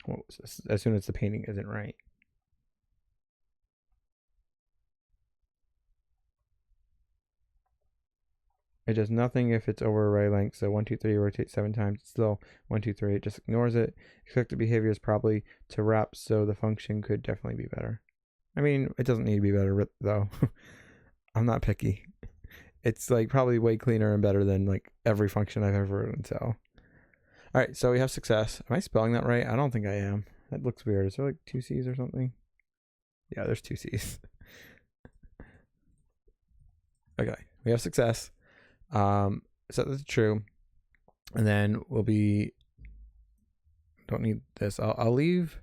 What was this? As soon as the painting isn't right. It does nothing if it's over array length. So 1, 2, 3 rotate 7 times. It's still 1, 2, 3. It just ignores it. Expected behavior is probably to wrap, so the function could definitely be better. I mean, it doesn't need to be better though. I'm not picky. It's like probably way cleaner and better than like every function I've ever written. So, all right. So we have success. Am I spelling that right? I don't think I am. That looks weird. Is there like 2 C's or something? Yeah, there's 2 C's. Okay, we have success. Set this to true, and then we'll be. Don't need this. I'll leave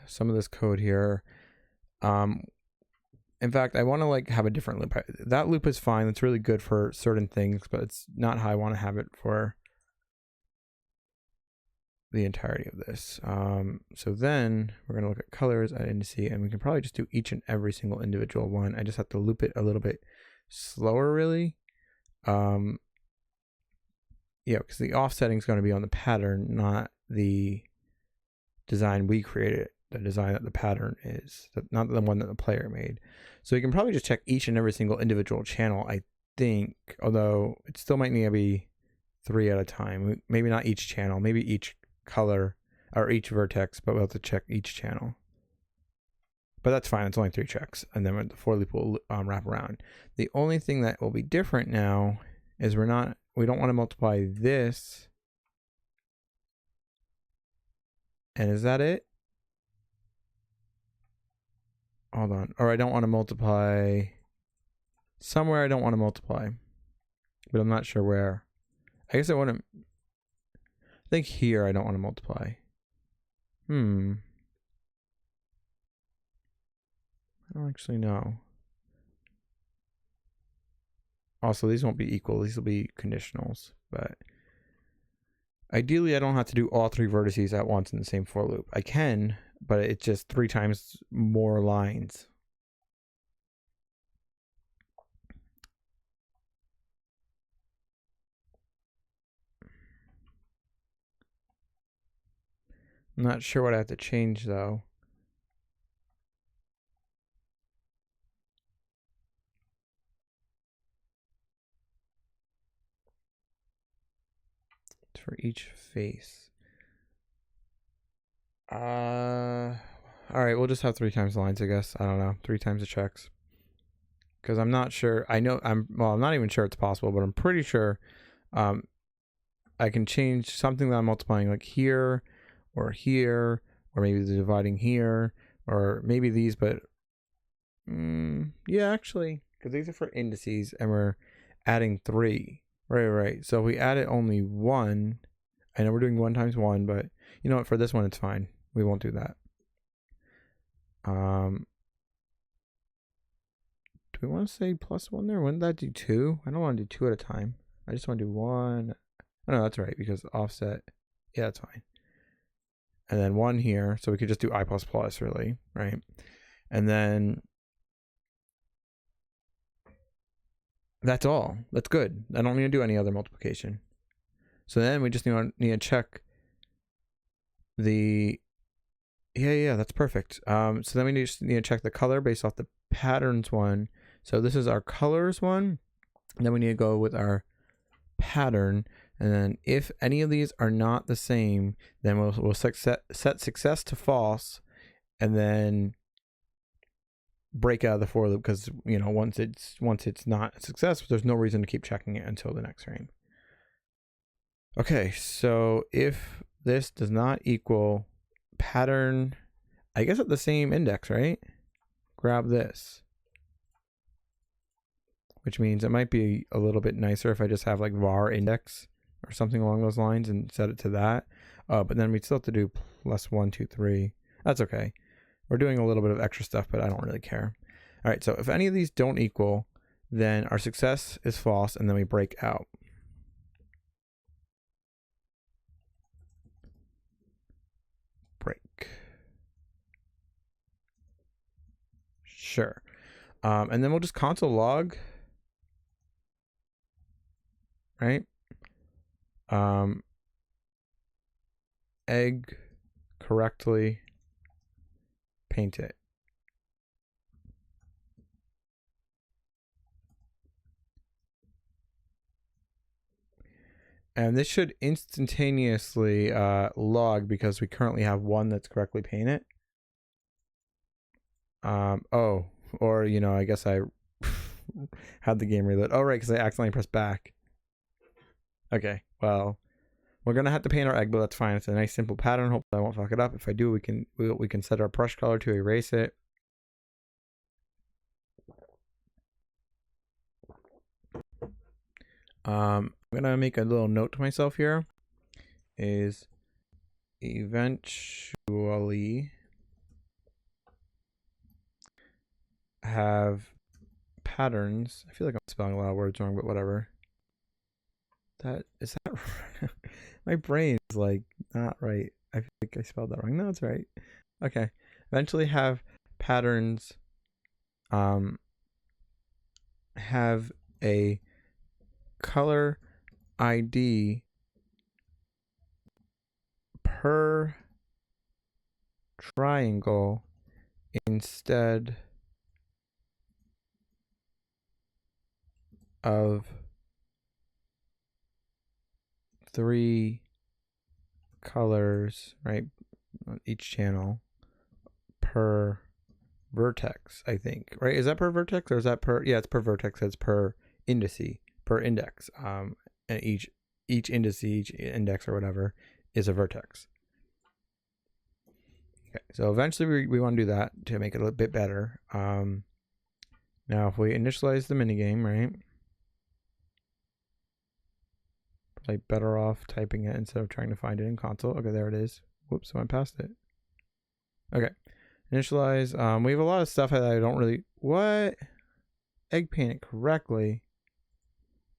some of this code here. In fact, I want to like have a different loop. That loop is fine. It's really good for certain things, but it's not how I want to have it for the entirety of this. So then we're going to look at colors at indice, and we can probably just do each and every single individual one. I just have to loop it a little bit slower, really. Yeah, because the offsetting is going to be on the pattern, not the design we created. The design that the pattern is, not the one that the player made. So you can probably just check each and every single individual channel, I think, although it still might need to be 3 at a time. Maybe not each channel, maybe each color or each vertex, but we'll have to check each channel. But that's fine. It's only 3 checks, and then the for loop will wrap around. The only thing that will be different now is we don't want to multiply this. And is that it? Hold on. Or I don't want to multiply somewhere. I don't want to multiply, but I'm not sure where. I guess I want to. I think here I don't want to multiply. I don't actually know. Also, these won't be equal. These will be conditionals, but ideally I don't have to do all 3 vertices at once in the same for loop. I can, but it's just 3 times more lines. I'm not sure what I have to change though. For each face. All right, we'll just have 3 times the lines, I guess. I don't know, 3 times the checks. Because I'm not sure. I'm not even sure it's possible, but I'm pretty sure I can change something that I'm multiplying, like here, or maybe the dividing here, or maybe these, but yeah, actually, because these are for indices, and we're adding 3. Right. So we added only 1. I know we're doing 1 times 1, but you know what? For this one, it's fine. We won't do that. Do we want to say +1 there? Wouldn't that do 2? I don't want to do 2 at a time. I just want to do 1. Oh, no, that's right, because offset. Yeah, that's fine. And then 1 here, so we could just do I++, really, right? And then that's all. That's good. I don't need to do any other multiplication. So then we just need to check the... Yeah, that's perfect. So then we just need to check the color based off the patterns one. So this is our colors one. And then we need to go with our pattern. And then if any of these are not the same, then we'll set success to false, and then break out of the for loop, because you know once it's not a success, there's no reason to keep checking it until the next frame. Okay, so if this does not equal pattern, I guess at the same index, right? Grab this, which means it might be a little bit nicer if I just have like var index or something along those lines and set it to that. But then we still have to do +1, 2, 3. That's okay. We're doing a little bit of extra stuff, but I don't really care. All right, so if any of these don't equal, then our success is false, and then we break out. Break. Sure. And then we'll just console log, right? Egg correctly paint it. And this should instantaneously log, because we currently have 1 that's correctly painted. Oh, or you know, I guess I had the game reload. Oh, right, because I accidentally pressed back. Okay, well, we're gonna have to paint our egg, but that's fine. It's a nice simple pattern. Hopefully I won't fuck it up. If I do, we can set our brush color to erase it. I'm gonna make a little note to myself here. Is eventually have patterns. I feel like I'm spelling a lot of words wrong, but whatever. Is that my brain is like not right. I think I spelled that wrong. No, it's right. Okay. Eventually have patterns have a color ID per triangle instead of 3 colors, right, on each channel per vertex, I think, right? Is that per vertex, or is that per, yeah, it's per vertex. It's per index. And each index or whatever is a vertex. Okay, so eventually we want to do that to make it a little bit better. Now if we initialize the minigame, right, probably better off typing it instead of trying to find it in console. Okay, there it is. Whoops, I went past it. Okay, initialize. We have a lot of stuff that I don't really... What? Egg painted correctly.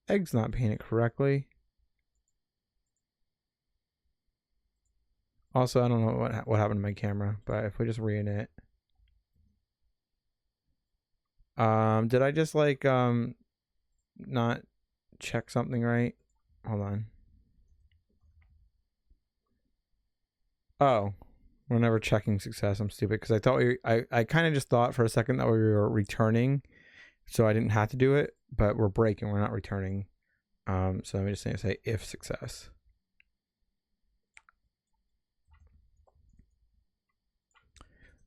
Egg's not painted correctly. Also, I don't know what happened to my camera, but if we just re-init. Did I just like not check something right? Hold on. Oh, we're never checking success. I'm stupid, because I thought I kind of just thought for a second that we were returning, so I didn't have to do it, but we're breaking, we're not returning. So let me just say if success.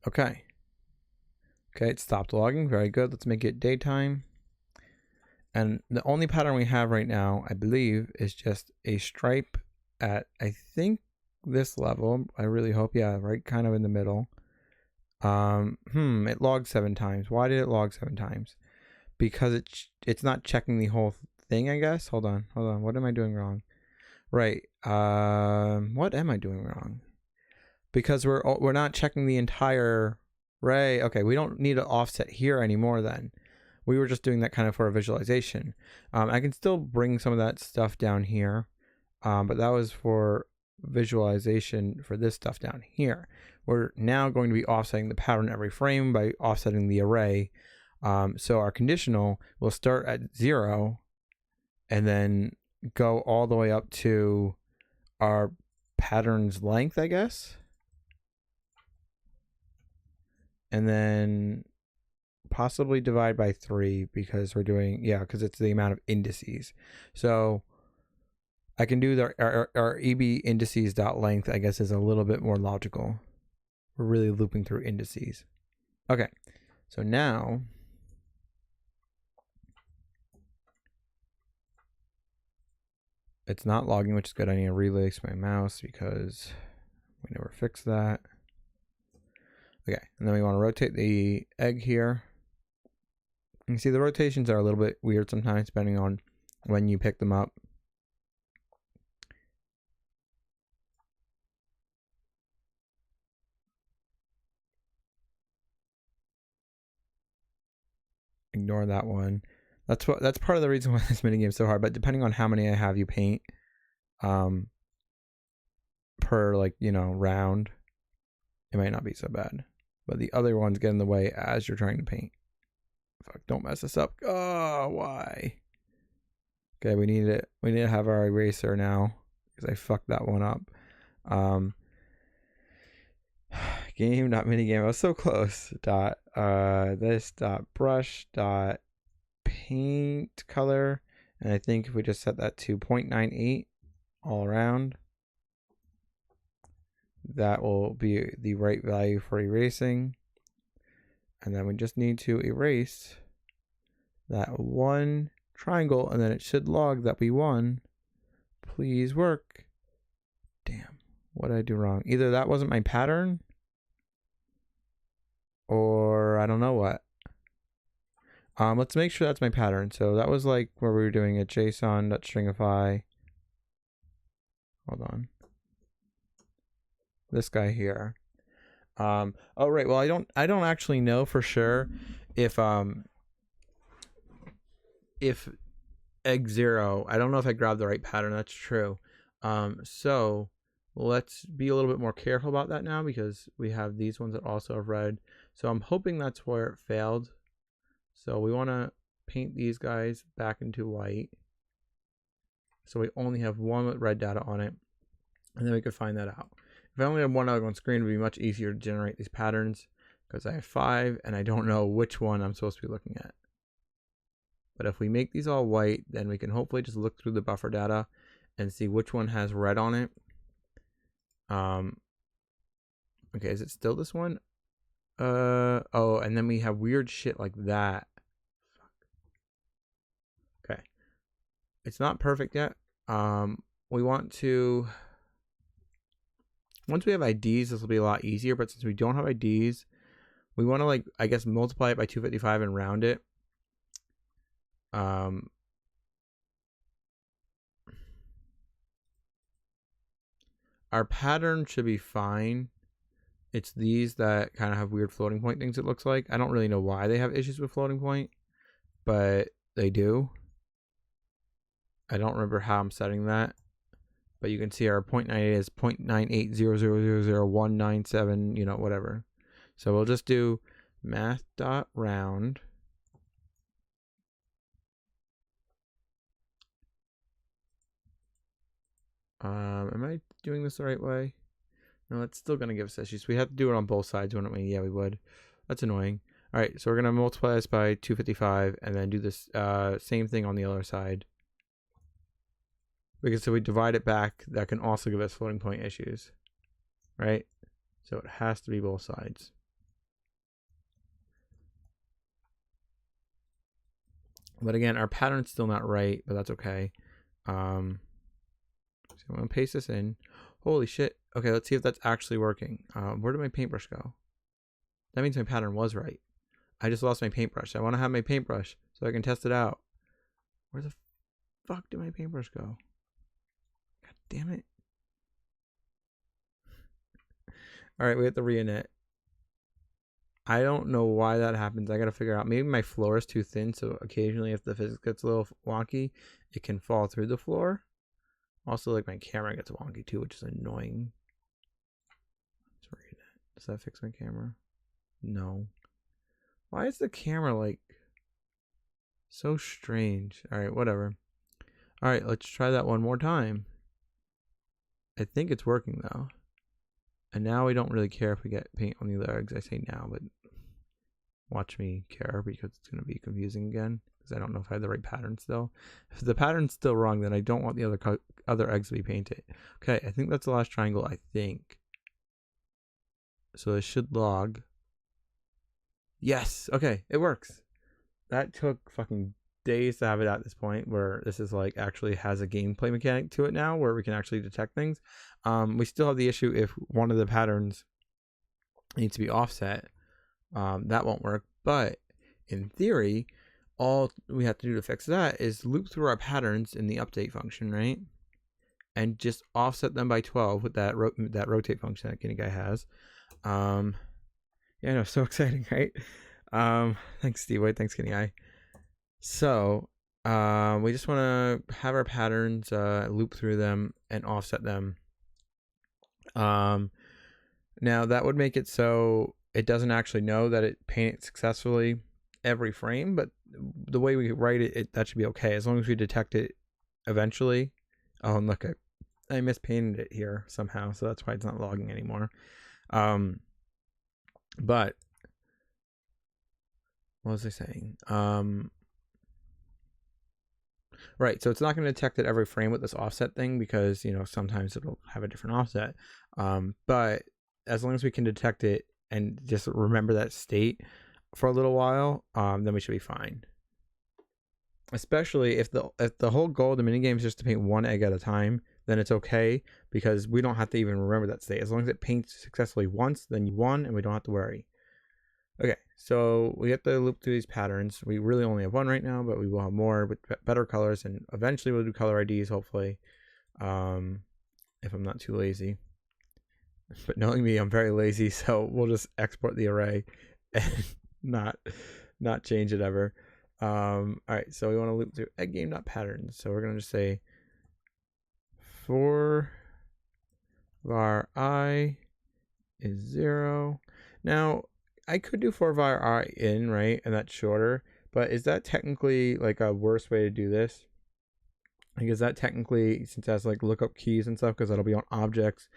Okay, it stopped logging. Very good. Let's make it daytime. And the only pattern we have right now, I believe, is just a stripe at, I think, this level. I really hope. Yeah, right kind of in the middle. It logged 7 times. Why did it log 7 times? Because it's not checking the whole thing, I guess. Hold on. What am I doing wrong? Right. What am I doing wrong? Because we're not checking the entire array. Okay, we don't need an offset here anymore then. We were just doing that kind of for a visualization. I can still bring some of that stuff down here, but that was for visualization for this stuff down here. We're now going to be offsetting the pattern every frame by offsetting the array. So our conditional will start at 0 and then go all the way up to our pattern's length, I guess. And then possibly divide by 3 because we're doing, because it's the amount of indices. So I can do our EB indices dot length, I guess, is a little bit more logical. We're really looping through indices. Okay, so now it's not logging, which is good. I need to relace my mouse because we never fixed that. Okay, and then we want to rotate the egg here. You can see the rotations are a little bit weird sometimes depending on when you pick them up. Ignore that one. That's part of the reason why this minigame is so hard, but depending on how many I have you paint per round, it might not be so bad. But the other ones get in the way as you're trying to paint. Fuck, don't mess this up. Oh, why? Okay, we need to have our eraser now because I fucked that one up. Game dot minigame. I was so close. This dot brush dot paint color, and I think if we just set that to 0.98 all around, that will be the right value for erasing. And then we just need to erase that one triangle, and then it should log that we won. Please work. Damn, what did I do wrong? Either that wasn't my pattern, or I don't know what. Let's make sure that's my pattern. So that was like where we were doing a JSON.stringify. Hold on. This guy here. Oh right. Well, I don't actually know for sure if egg 0. I don't know if I grabbed the right pattern. That's true. So let's be a little bit more careful about that now because we have these ones that also have red. So I'm hoping that's where it failed. So we want to paint these guys back into white. So we only have one with red data on it. And then we could find that out. If I only had one other on screen, it would be much easier to generate these patterns because I have 5 and I don't know which one I'm supposed to be looking at. But if we make these all white, then we can hopefully just look through the buffer data and see which one has red on it. Okay, is it still this one? Oh, and then we have weird shit like that. Okay. It's not perfect yet. We want to, once we have IDs, this will be a lot easier, but since we don't have IDs, we want to I guess multiply it by 255 and round it. Our pattern should be fine. It's these that kind of have weird floating point things, it looks like. I don't really know why they have issues with floating point, but they do. I don't remember how I'm setting that, but you can see our 0.98 is 0.9800000197, whatever. So we'll just do math.round. Am I doing this the right way? No, it's still going to give us issues. We have to do it on both sides, wouldn't we? Yeah, we would. That's annoying. All right, so we're going to multiply this by 255 and then do this same thing on the other side. Because if we divide it back, that can also give us floating point issues, right? So it has to be both sides. But again, our pattern's still not right, but that's okay. So I'm gonna paste this in. Holy shit. Okay, let's see if that's actually working. Where did my paintbrush go? That means my pattern was right. I just lost my paintbrush. I want to have my paintbrush so I can test it out. Where the fuck did my paintbrush go? God damn it. Alright, we have to re-init. I don't know why that happens. I gotta figure out. Maybe my floor is too thin, so occasionally if the physics gets a little wonky, it can fall through the floor. Also, like, my camera gets wonky too, which is annoying. Let's re-init. Does that fix my camera? No. Why is the camera, like, so strange? Alright, whatever. Alright, let's try that one more time. I think it's working, though. And now we don't really care if we get paint on the legs. I say now, but watch me care because it's going to be confusing again. Because I don't know if I have the right pattern still. If the pattern's still wrong, then I don't want the other eggs to be painted. Okay, I think that's the last triangle, I think. So it should log. Yes! Okay, it works. That took fucking days to have it at this point, where this is like actually has a gameplay mechanic to it now, where we can actually detect things. We still have the issue if one of the patterns needs to be offset. That won't work, but in theory, all we have to do to fix that is loop through our patterns in the update function, right? And just offset them by 12 with that rotate function that Guinea Guy has. Yeah, I know, so exciting, right? Thanks, Steve White. Thanks, Guinea Guy. So, we just want to have our patterns loop through them and offset them. Now that would make it so it doesn't actually know that it painted successfully every frame, but the way we write it, that should be okay as long as we detect it eventually. Oh, and look, I mispainted it here somehow, so that's why it's not logging anymore. But what was I saying? Right, so it's not going to detect it every frame with this offset thing because, you know, sometimes it'll have a different offset. But as long as we can detect it and just remember that state for a little while, then we should be fine. Especially if the whole goal of the minigame is just to paint one egg at a time, then it's okay because we don't have to even remember that state. As long as it paints successfully once, then you won and we don't have to worry. Okay, so we have to loop through these patterns. We really only have one right now, but we will have more with better colors, and eventually we'll do color IDs, hopefully, if I'm not too lazy. But knowing me, I'm very lazy, so we'll just export the array and not change it ever. All right, so we want to loop through egg game.patterns. So we're going to just say for var I is 0. Now, I could do for var I in, right? And that's shorter. But is that technically like a worse way to do this? Like, is that technically, since it has like lookup keys and stuff, because that'll be on objects,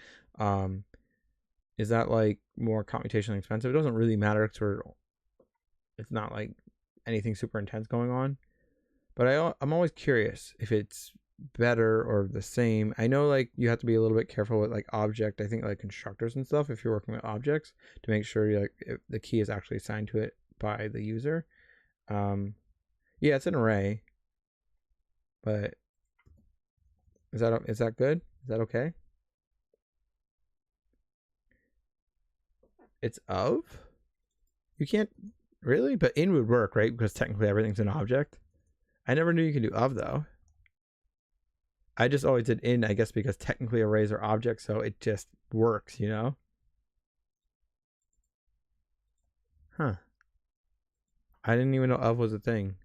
is that like more computationally expensive? It doesn't really matter because it's not like anything super intense going on. But I'm always curious if it's better or the same. I know like you have to be a little bit careful with like object, I think like constructors and stuff if you're working with objects to make sure you like if the key is actually assigned to it by the user. Yeah, it's an array. But is that good? Is that okay? It's of? You can't really, but in would work, right? Because technically everything's an object. I never knew you could do of though. I just always did in, I guess, because technically arrays are objects, so it just works, you know? Huh. I didn't even know of was a thing.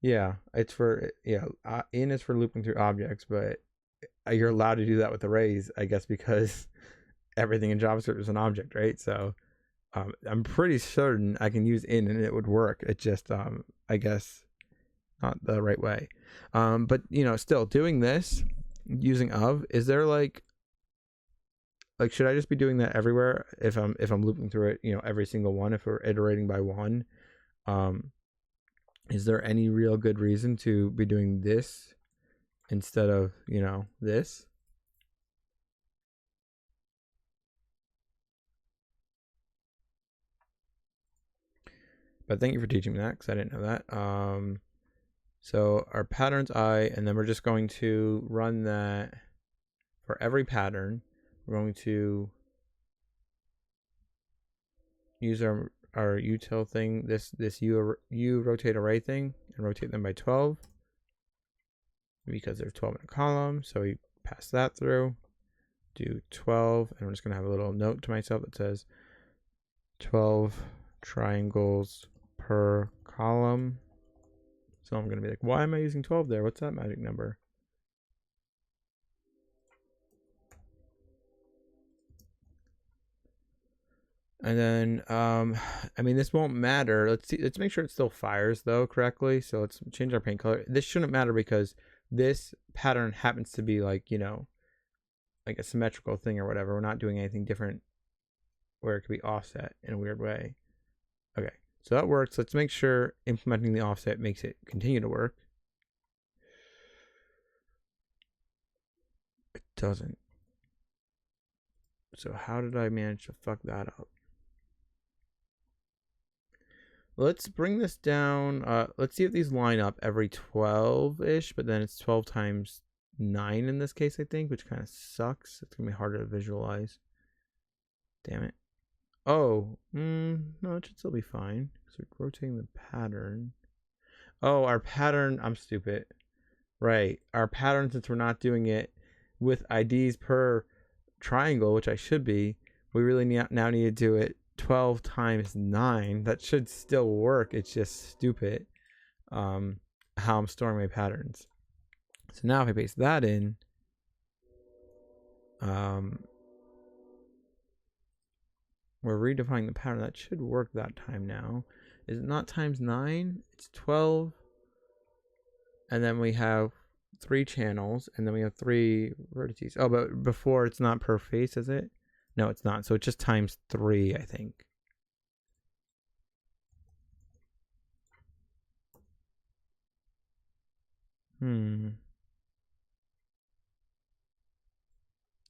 Yeah, it's for, yeah, in is for looping through objects, but you're allowed to do that with arrays, I guess, because everything in JavaScript is an object, right? So I'm pretty certain I can use in and it would work. It just, I guess, not the right way. But you know, still doing this using of, is there like should I just be doing that everywhere if I'm looping through it, you know, every single one, if we're iterating by one? Is there any real good reason to be doing this instead of, you know, this? But thank you for teaching me that because I didn't know that. So our patterns I, and then we're just going to run that for every pattern. We're going to use our util thing, this U rotate array thing, and rotate them by 12 because there's 12 in a column. So we pass that through, do 12, and I'm just gonna have a little note to myself that says 12 triangles per column. So I'm gonna be like, why am I using 12 there? What's that magic number? And then, I mean, this won't matter. Let's make sure it still fires though correctly. So let's change our paint color. This shouldn't matter because this pattern happens to be like, you know, like a symmetrical thing or whatever. We're not doing anything different where it could be offset in a weird way. Okay, so that works. Let's make sure implementing the offset makes it continue to work. It doesn't. So how did I manage to fuck that up? Let's bring this down. Let's see if these line up every 12-ish, but then it's 12 times 9 in this case, I think, which kind of sucks. It's going to be harder to visualize. Damn it. Oh, no, it should still be fine. So rotating the pattern. Oh, our pattern, I'm stupid. Right, our pattern, since we're not doing it with IDs per triangle, which I should be, we really now need to do it 12 times 9. That should still work. It's just stupid how I'm storing my patterns. So now if I paste that in, we're redefining the pattern. That should work that time now. Is it not times 9? It's 12. And then we have 3 channels, and then we have 3 vertices. Oh, but before it's not per face, is it? No, it's not. So it's just times 3, I think.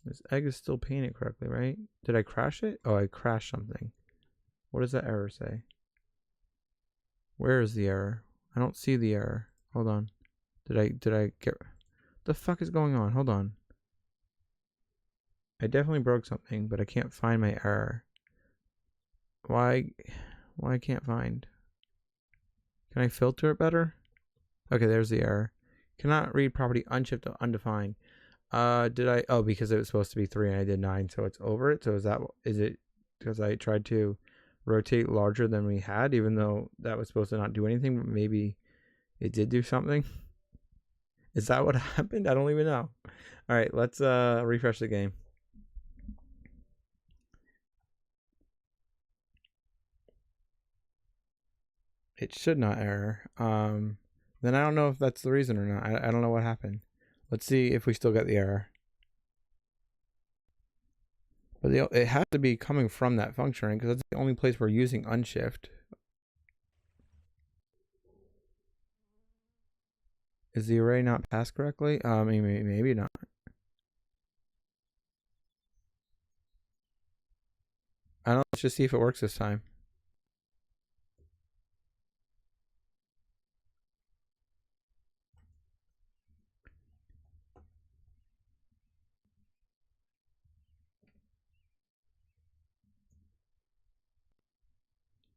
This egg is still painted correctly, right? Did I crash it? Oh, I crashed something. What does that error say? Where is the error? I don't see the error. Hold on. Did I get... What the fuck is going on? Hold on. I definitely broke something, but I can't find my error. Why I can't find? Can I filter it better? Okay, there's the error. Cannot read property unshift undefined. Did I? Oh, because it was supposed to be 3 and I did 9, so it's over it. So is it because I tried to rotate larger than we had, even though that was supposed to not do anything, but maybe it did do something? Is that what happened? I don't even know. All right, let's refresh the game. It should not error. Then I don't know if that's the reason or not. I don't know what happened. Let's see if we still get the error. But it has to be coming from that function, right? Because that's the only place we're using unshift. Is the array not passed correctly? Maybe not. I don't know. Let's just see if it works this time.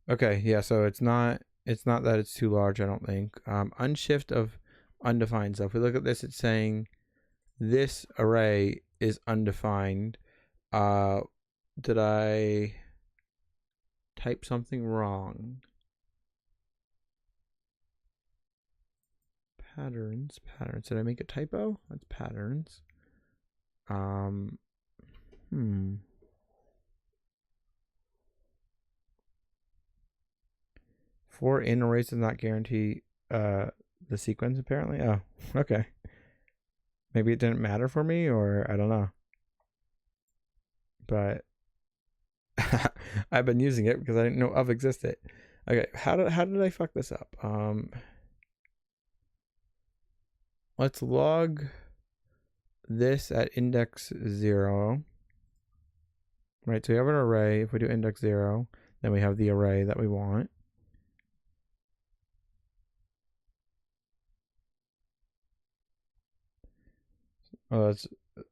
Okay, yeah, so it's not that it's too large, I don't think. Unshift of undefined. So if we look at this, it's saying this array is undefined. Did I type something wrong? Patterns. Did I make a typo? That's patterns. For in arrays does not guarantee the sequence, apparently. Oh, okay. Maybe it didn't matter for me, or I don't know. But I've been using it because I didn't know of existed. Okay, how did I fuck this up? Let's log this at index 0. Right, so we have an array. If we do index 0, then we have the array that we want. Oh, that's,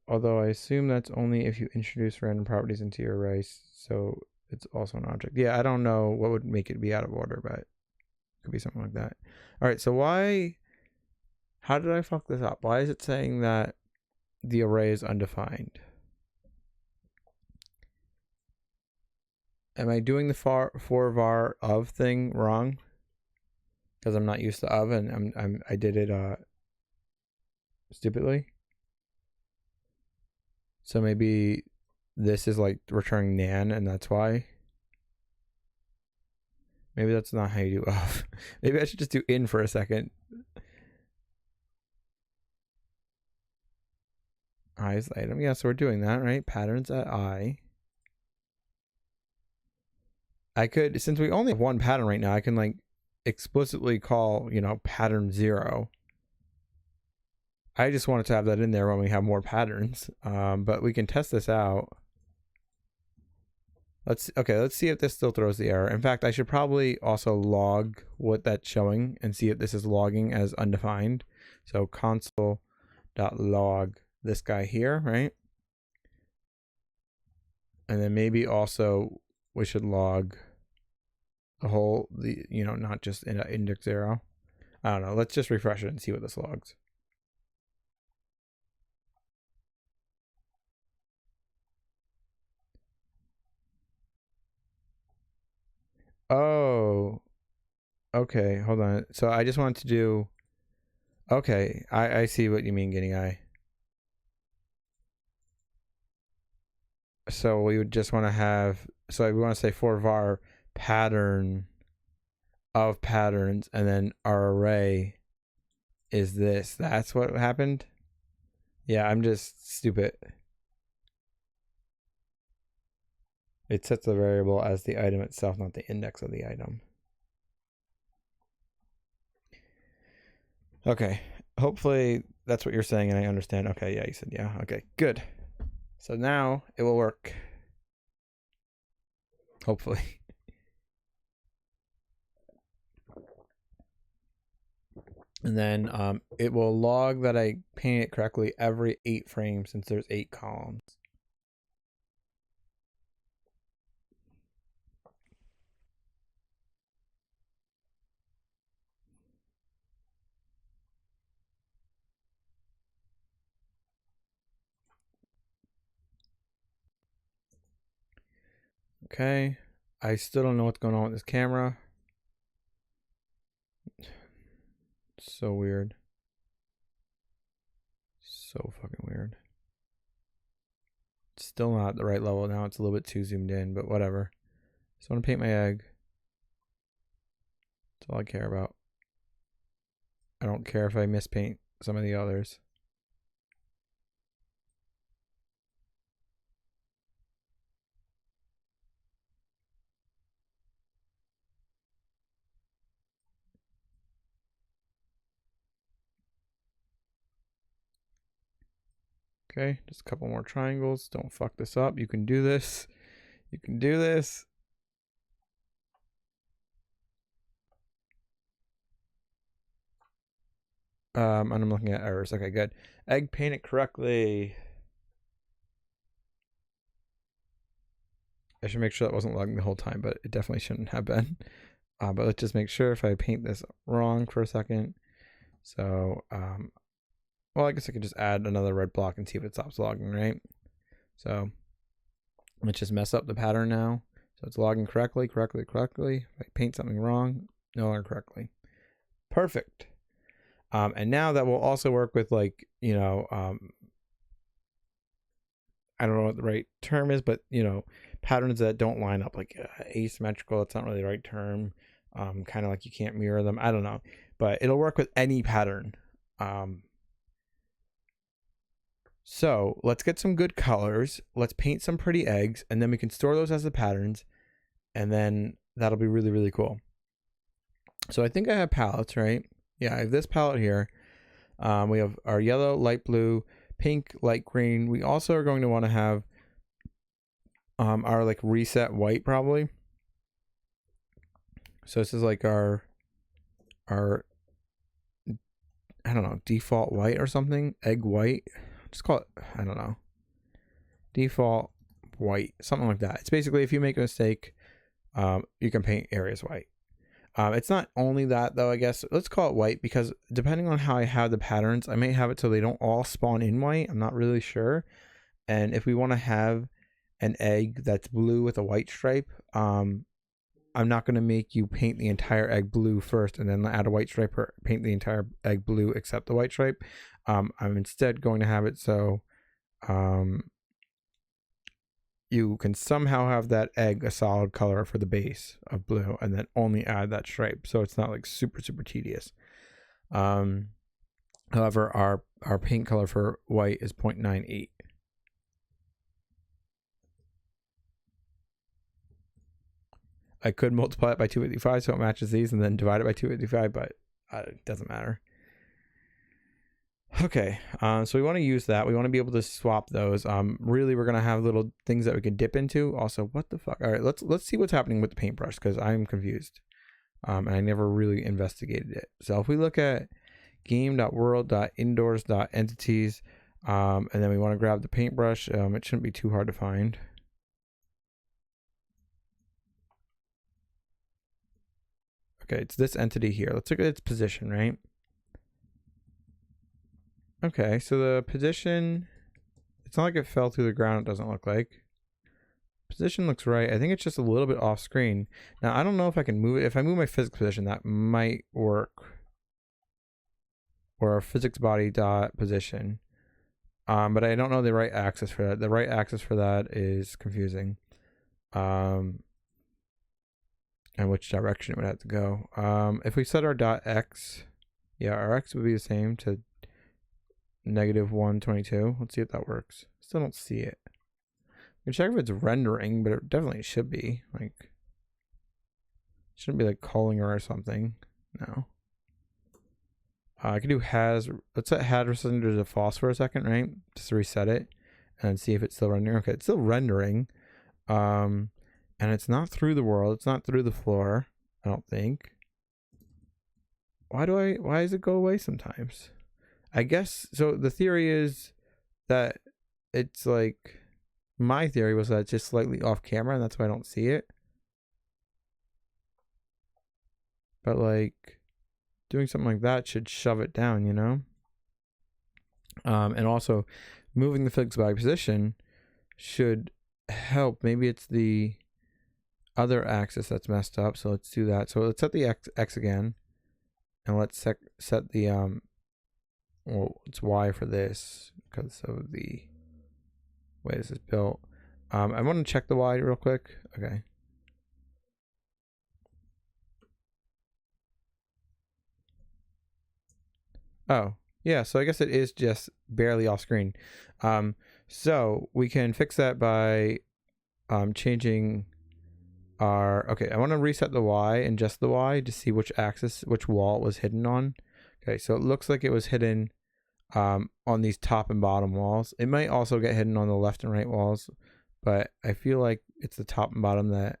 although I assume that's only if you introduce random properties into your array, so it's also an object. Yeah, I don't know what would make it be out of order, but it could be something like that. All right, so how did I fuck this up? Why is it saying that the array is undefined? Am I doing the for var of thing wrong? Because I'm not used to of, and I did it stupidly. So maybe this is like returning nan, and that's why. Maybe that's not how you do of. Maybe I should just do in for a second. I is item. Yeah, so we're doing that, right? Patterns at I. I could, since we only have one pattern right now, I can like explicitly call, pattern 0. I just wanted to have that in there when we have more patterns. But we can test this out. Let's see if this still throws the error. In fact, I should probably also log what that's showing and see if this is logging as undefined. So console.log this guy here, right? And then maybe also we should log the whole, not just index 0. I don't know. Let's just refresh it and see what this logs. Oh, okay. Hold on. So I just want to do, okay. I see what you mean, Guinea Eye. So we would just want to have, so we want to say for var pattern of patterns, and then our array is this. That's what happened. Yeah, I'm just stupid. It sets the variable as the item itself, not the index of the item. Okay, hopefully that's what you're saying and I understand. Okay, yeah, you said yeah. Okay, good. So now it will work. Hopefully. And then it will log that I paint it correctly every 8 frames since there's 8 columns. Okay. I still don't know what's going on with this camera. So weird. So fucking weird. It's still not the right level now. It's a little bit too zoomed in, but whatever. So I want to paint my egg. That's all I care about. I don't care if I mispaint some of the others. Okay, just a couple more triangles. Don't fuck this up. You can do this. You can do this. And I'm looking at errors. Okay, good. Egg painted correctly. I should make sure that wasn't logging the whole time, but it definitely shouldn't have been. But let's just make sure if I paint this wrong for a second. So, well, I guess I could just add another red block and see if it stops logging, right? So let's just mess up the pattern now. So it's logging correctly. If I paint something wrong, no longer correctly. Perfect. And now that will also work with like, I don't know what the right term is, but patterns that don't line up, like asymmetrical. That's not really the right term. Kind of like you can't mirror them. I don't know, but it'll work with any pattern. So let's get some good colors. Let's paint some pretty eggs, and then we can store those as the patterns, and then that'll be really, really cool. So I think I have palettes, right? Yeah, I have this palette here. We have our yellow, light blue, pink, light green. We also are going to want to have our like reset white probably. So this is like our I don't know, default white or something, egg white. just call it, I don't know, default white, something like that. It's basically if you make a mistake, you can paint areas white. It's not only that though, I guess. Let's call it white because depending on how I have the patterns, I may have it so they don't all spawn in white. I'm not really sure. And if we want to have an egg that's blue with a white stripe, I'm not going to make you paint the entire egg blue first and then add a white stripe or paint the entire egg blue except the white stripe. I'm instead going to have it so you can somehow have that egg a solid color for the base of blue and then only add that stripe. So it's not like super tedious. However, our paint color for white is 0.98. I could multiply it by 255 so it matches these and then divide it by 255, but it doesn't matter. Okay, so we want to use that. We want to be able to swap those. Really, we're gonna have little things that we can dip into. Also, what the fuck? All right, let's see what's happening with the paintbrush because I'm confused. And I never really investigated it. So if we look at game.world.indoors.entities, and then we want to grab the paintbrush, it shouldn't be too hard to find. Okay, it's this entity here. Let's look at its position, right? Okay, so the position, it's not like it fell through the ground, it doesn't look like. Position looks right. I think it's just a little bit off screen. Now, I don't know if I can move it. If I move my physics position, that might work. Or physics body dot position. But I don't know the right axis for that. The right axis for that is confusing. And which direction it would have to go. If we set our dot x, yeah, our x would be the same to -122. Let's see if that works. Still don't see it. You can check if it's rendering, but it definitely should be. Like, it shouldn't be like calling her or something. No. I could do has. Let's set had percentage to false for a second, right? Just to reset it and see if it's still rendering. Okay, it's still rendering. And it's not through the world. It's not through the floor. I don't think. Why does it go away sometimes? I guess so. The theory is that it's like, my theory was that it's just slightly off camera and that's why I don't see it. But like doing something like that should shove it down, you know? And also moving the physics body position should help. Maybe it's the other axis that's messed up. So let's do that. So let's set the X again. And let's set the well, it's Y for this because of the way this is built. I want to check the Y real quick. Okay. Oh, yeah. So I guess it is just barely off screen. So we can fix that by changing our. Okay, I want to reset the Y and just the Y to see which axis, which wall it was hidden on. Okay, so it looks like it was hidden on these top and bottom walls. It might also get hidden on the left and right walls, but I feel like it's the top and bottom that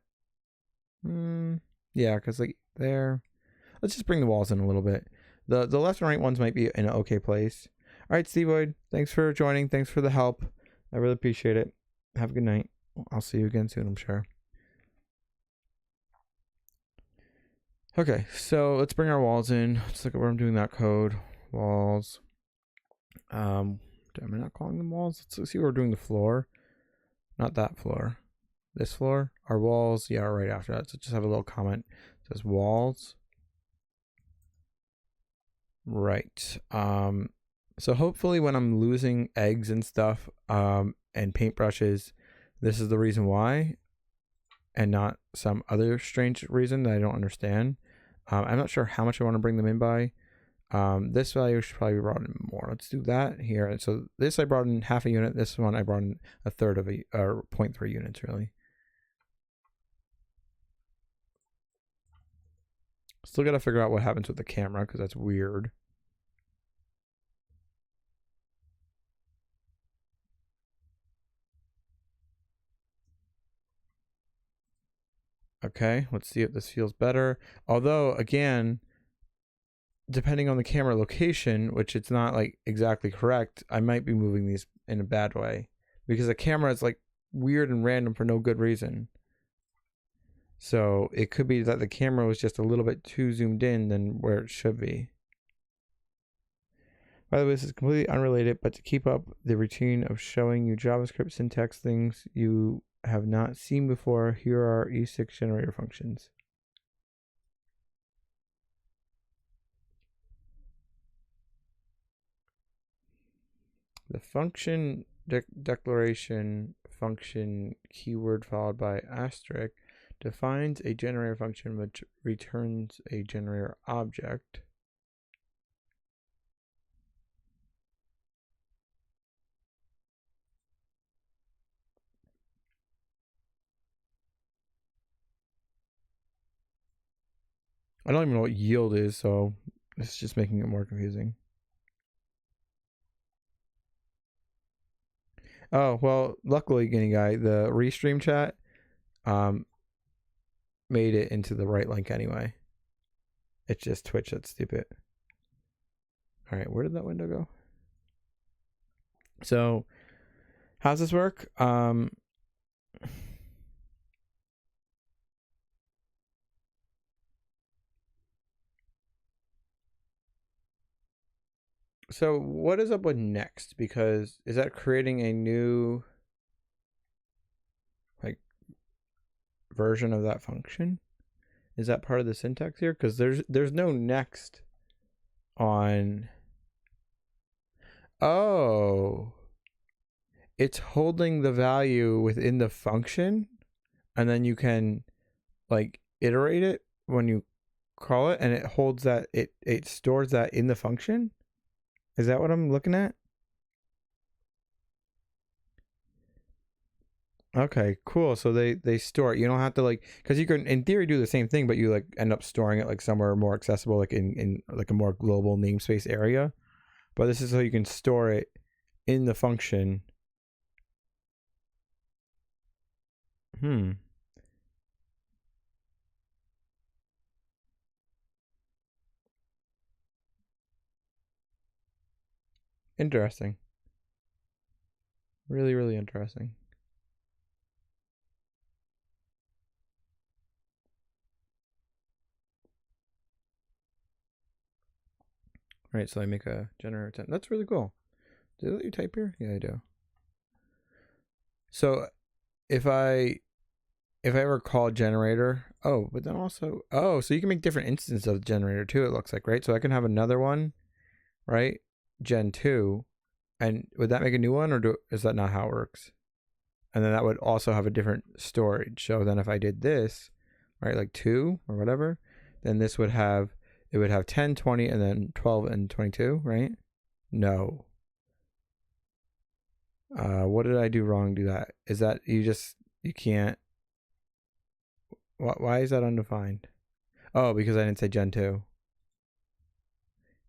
yeah, because like there, let's just bring the walls in a little bit. The left and right ones might be in an okay place. All right, Stevoid, thanks for joining. Thanks for the help. I really appreciate it. Have a good night. I'll see you again soon, I'm sure. Okay, so let's bring our walls in. Let's look at where I'm doing that code. Walls. Am I not calling them walls? Let's see where we're doing the floor. Not that floor. This floor. Our walls, yeah, right after that. So just have a little comment. It says walls. Right. So hopefully when I'm losing eggs and stuff, and paintbrushes, this is the reason why, and not some other strange reason that I don't understand. I'm not sure how much I want to bring them in by. This value should probably be brought in more. Let's do that here. And so this I brought in half a unit. This one I brought in a third of a, or 0.3 units really. Still got to figure out what happens with the camera because that's weird. Okay, let's see if this feels better. Although, again, depending on the camera location, which it's not like exactly correct, I might be moving these in a bad way because the camera is like weird and random for no good reason. So it could be that the camera was just a little bit too zoomed in than where it should be. By the way, this is completely unrelated, but to keep up the routine of showing you JavaScript syntax things you have not seen before, here are E6 generator functions. The function declaration function keyword followed by asterisk defines a generator function which returns a generator object. I don't even know what yield is, so it's just making it more confusing. Oh, well, luckily, Guinea Guy, the restream chat made it into the right link anyway. It's just Twitch that's stupid. All right, where did that window go? So, how's this work? So what is up with next? Because is that creating a new like version of that function? Is that part of the syntax here? Because there's no next on. Oh, it's holding the value within the function, and then you can like iterate it when you call it, and it holds that it stores that in the function. Is that what I'm looking at? Okay, cool. So they store it. You don't have to like, because you can in theory do the same thing, but you like end up storing it like somewhere more accessible, like in like a more global namespace area. But this is so you can store it in the function. Interesting. Really, really interesting. All right, so I make a generator 10. That's really cool. Did I let you type here? Yeah, I do. So if I ever call generator, but then also, so you can make different instances of generator too, it looks like, right? So I can have another one, right? Gen 2, and would that make a new one, or is that not how it works? And then that would also have a different storage. So then if I did this, right, like 2 or whatever, then this would have, it would have 10, 20, and then 12 and 22, right? No. What did I do wrong? Do that? Is that you can't? Why is that undefined? Oh, because I didn't say Gen 2.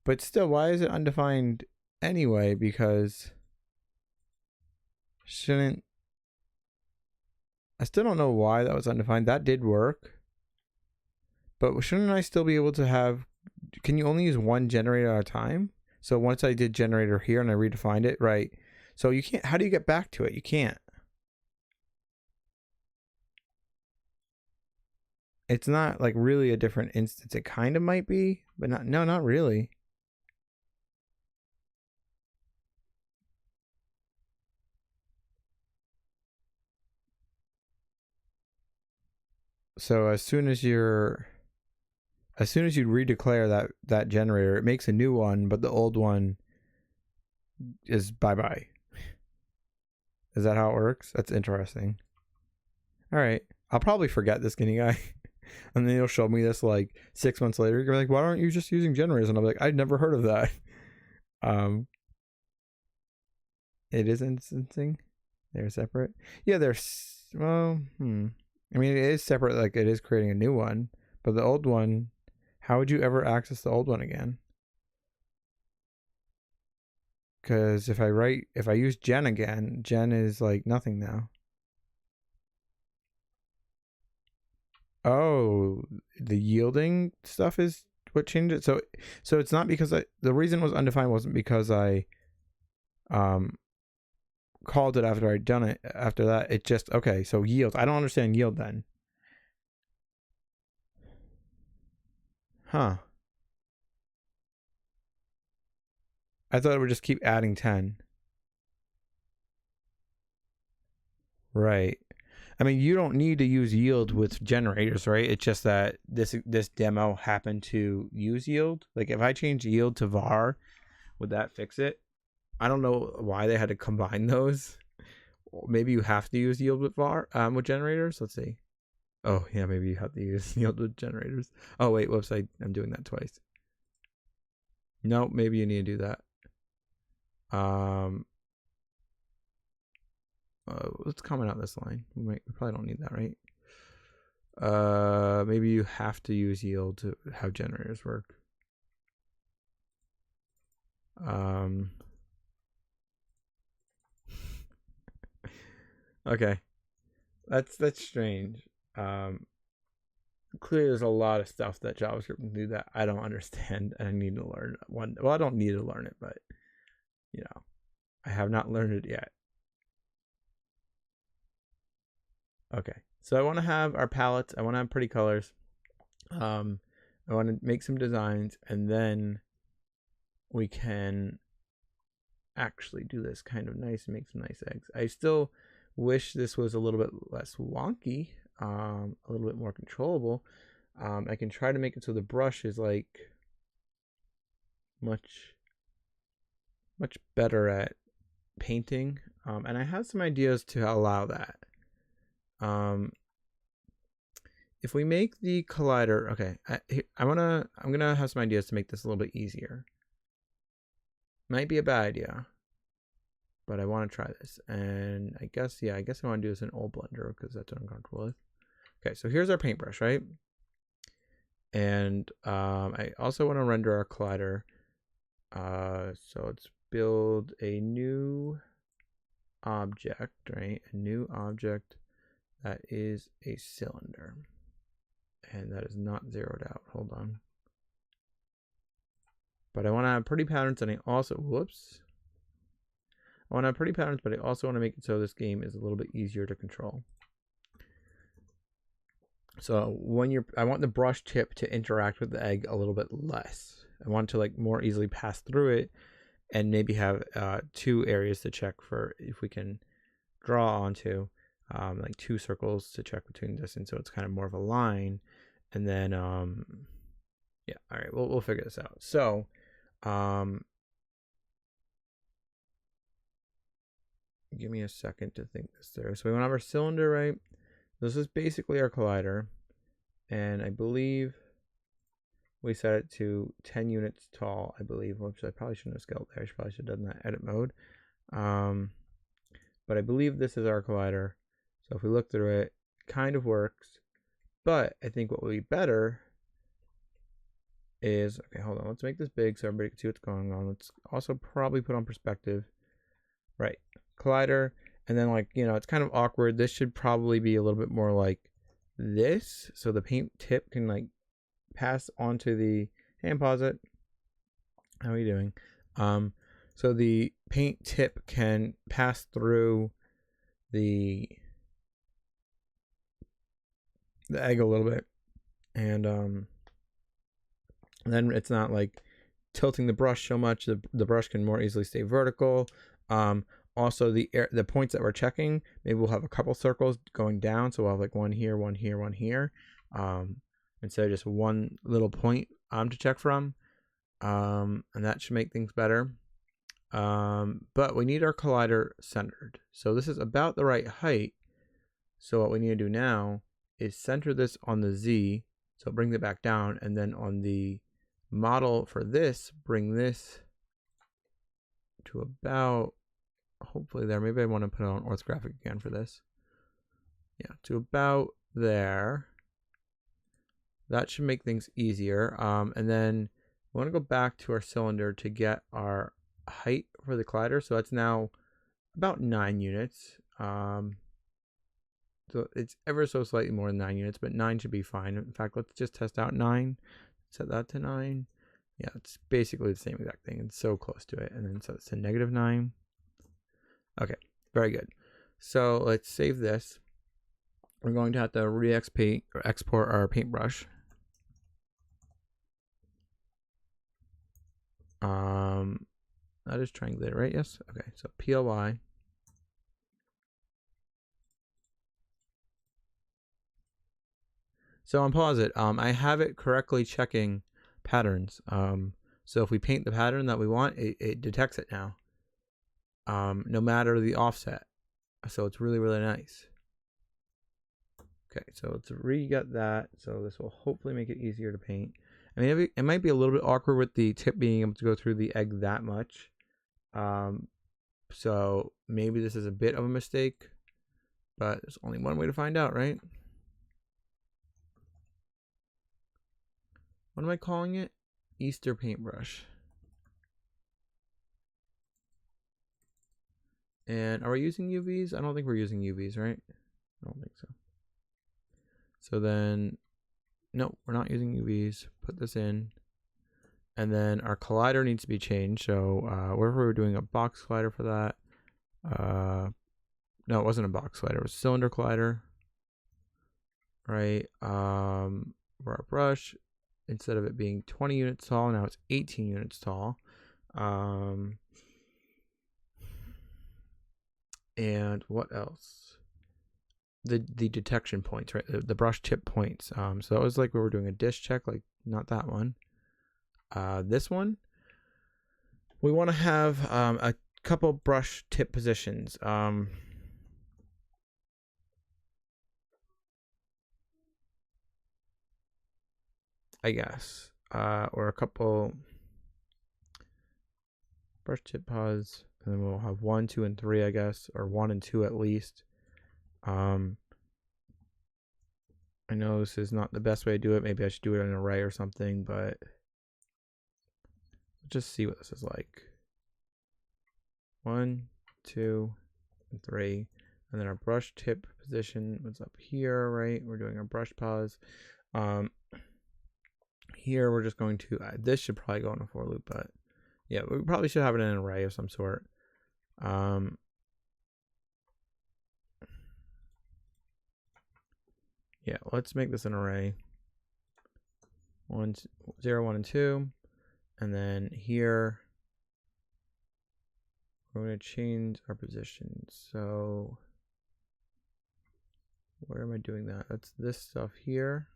But still, why is it undefined anyway? Because shouldn't... I still don't know why that was undefined. That did work. But shouldn't I still be able to have... Can you only use one generator at a time? So once I did generator here and I redefined it, right? So you can't... How do you get back to it? You can't. It's not like really a different instance. It kind of might be, but not really. So as soon as you redeclare that generator, it makes a new one, but the old one is bye-bye. Is that how it works? That's interesting. All right. I'll probably forget this Guinea Guy. And then he'll show me this like 6 months later. You're like, why aren't you just using generators? And I'm like, I'd never heard of that. It is instancing. They're separate. Yeah, they're well, I mean, it is separate. Like it is creating a new one, but the old one, how would you ever access the old one again? Because if I use gen again, gen is like nothing now. Oh, the yielding stuff is what changed it? So it's not because the reason it was undefined wasn't because I called it after I'd done it. After that, it just, okay, so yield. I don't understand yield then. Huh. I thought it would just keep adding 10. Right. I mean, you don't need to use yield with generators, right? It's just that this demo happened to use yield. Like if I change yield to var, would that fix it? I don't know why they had to combine those. Maybe you have to use yield with var with generators. Let's see. Oh yeah, maybe you have to use yield with generators. Oh wait, whoops! I'm doing that twice. No, maybe you need to do that. Let's comment out this line. We probably don't need that, right? Maybe you have to use yield to have generators work. Okay, that's strange. Clearly there's a lot of stuff that JavaScript can do that I don't understand and I need to learn. Well, I don't need to learn it, but you know, I have not learned it yet. Okay, so I want to have our palettes. I want to have pretty colors. I want to make some designs, and then we can actually do this kind of nice and make some nice eggs. I still wish this was a little bit less wonky, a little bit more controllable. I can try to make it so the brush is like much better at painting, and I have some ideas to allow that. If we make the collider, okay, I'm gonna have some ideas to make this a little bit easier. Might be a bad idea, but I want to try this. And I guess I want to do this in old Blender because that's what I'm comfortable with. Okay, so here's our paintbrush, right? And I also want to render our collider. So let's build a new object, right? A new object that is a cylinder. And that is not zeroed out. Hold on. But I want to have pretty patterns, and I also, I want to have pretty patterns, but I also want to make it so this game is a little bit easier to control. So I want the brush tip to interact with the egg a little bit less. I want to like more easily pass through it, and maybe have 2 areas to check for if we can draw onto, like 2 circles to check between this, and so it's kind of more of a line. And then yeah, all right, we'll figure this out. So give me a second to think this through. So we want to have our cylinder, right? This is basically our collider, and I believe we set it to 10 units tall, I believe, which I probably shouldn't have scaled there. I probably should have done that edit mode. But I believe this is our collider. So if we look through it, it kind of works. But I think what would be better is, okay, hold on. Let's make this big so everybody can see what's going on. Let's also probably put on perspective. Right, collider. And then, like, you know, it's kind of awkward. This should probably be a little bit more like this. So the paint tip can like pass onto the, hey, pause it. How are you doing? So the paint tip can pass through the egg a little bit, and then it's not like tilting the brush so much. The brush can more easily stay vertical. Also the points that we're checking, maybe we'll have a couple circles going down, so we'll have like one here, one here, one here, instead of just one little point to check from, and that should make things better. But we need our collider centered, so this is about the right height. So what we need to do now is center this on the Z, so it brings it back down, and then on the model for this, bring this to about, hopefully there. Maybe I want to put it on orthographic again for this. Yeah, to about there. That should make things easier. And then we want to go back to our cylinder to get our height for the collider. So that's now about 9 units. So it's ever so slightly more than 9 units, but 9 should be fine. In fact, let's just test out 9. set that to 9. Yeah, it's basically the same exact thing. It's so close to it. And then set it to -9. Okay, very good. So let's save this. We're going to have to export our paintbrush. That is triangulated, right? Yes. Okay, so PLY. So on pause it, I have it correctly checking patterns. So if we paint the pattern that we want, it detects it now, no matter the offset. So it's really, really nice. Okay, so let's re-get that. So this will hopefully make it easier to paint. I mean, it might be a little bit awkward with the tip being able to go through the egg that much. So maybe this is a bit of a mistake, but there's only one way to find out, right? What am I calling it? Easter paintbrush. And are we using UVs? I don't think we're using UVs, right? I don't think so. So then, no, we're not using UVs. Put this in. And then our collider needs to be changed. So wherever we were doing a box collider for that. No, it wasn't a box collider. It was a cylinder collider. Right. For our brush, instead of it being 20 units tall, now it's 18 units tall. And what else? The detection points, right? The brush tip points. So that was like we were doing a dish check, like not that one. This one, we want to have a couple brush tip positions. I guess, or a couple brush tip pause, and then we'll have 1, 2, and 3, I guess, or 1 and 2 at least. I know this is not the best way to do it. Maybe I should do it in an array or something, but let's just see what this is like. 1, 2, and 3, and then our brush tip position was up here, right? We're doing our brush pause. Here we're just going to, this should probably go in a for loop, but yeah, we probably should have it in an array of some sort. Yeah, let's make this an array. 0, 1, and 2. And then here, we're going to change our position. So where am I doing that? That's this stuff here.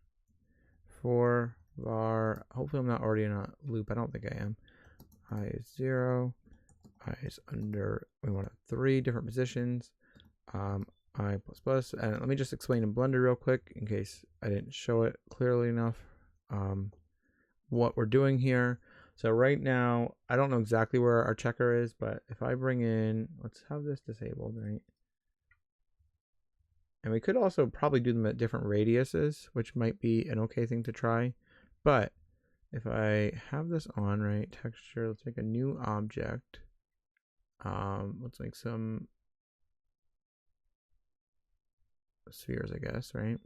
For var, hopefully I'm not already in a loop. I don't think I am. I is 0. I is under, we want 3 different positions. I plus plus, and let me just explain in Blender real quick in case I didn't show it clearly enough. What we're doing here. So right now, I don't know exactly where our checker is, but if I bring in, let's have this disabled, right? And we could also probably do them at different radiuses, which might be an okay thing to try. But if I have this on, right, texture, let's make a new object. Let's make some spheres, I guess, right?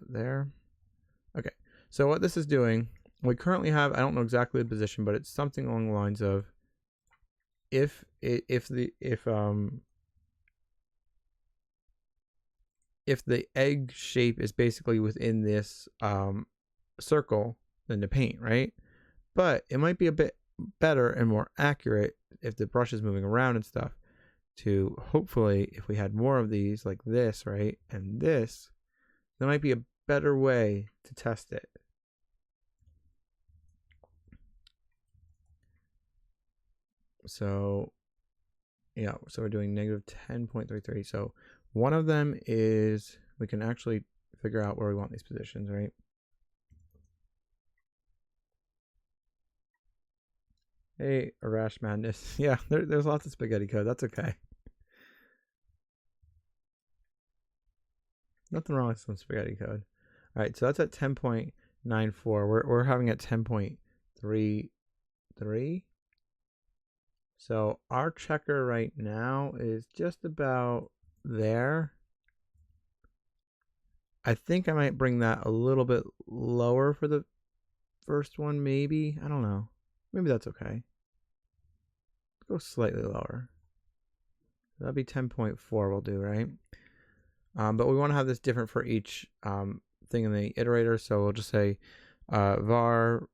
There. Okay. So what this is doing, we currently have, I don't know exactly the position, but it's something along the lines of if the egg shape is basically within this circle, then to paint, right? But it might be a bit better and more accurate if the brush is moving around and stuff, to hopefully, if we had more of these like this, right, and this, there might be a better way to test it. So yeah, so we're doing -10.33. So one of them is we can actually figure out where we want these positions, right? Hey, Arash Madness. Yeah, there's lots of spaghetti code. That's okay. Nothing wrong with some spaghetti code. All right, so that's at 10.94. We're having at 10.33. So our checker right now is just about there. I think I might bring that a little bit lower for the first one, maybe. I don't know. Maybe that's okay. Go slightly lower. That'd be 10.4 we'll do, right? But we want to have this different for each thing in the iterator. So we'll just say var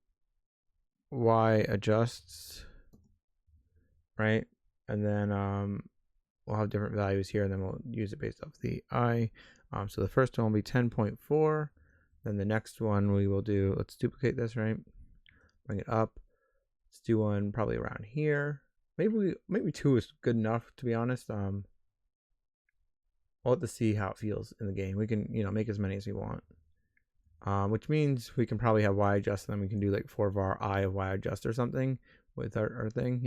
y adjusts, right? And then we'll have different values here, and then we'll use it based off the I. So the first one will be 10.4. Then the next one we will do, let's duplicate this, right? Bring it up. Let's do one probably around here. Maybe 2 is good enough, to be honest. We'll have to see how it feels in the game. We can, make as many as we want. Which means we can probably have y adjust, and then we can do like for var I of y adjust or something with our thing,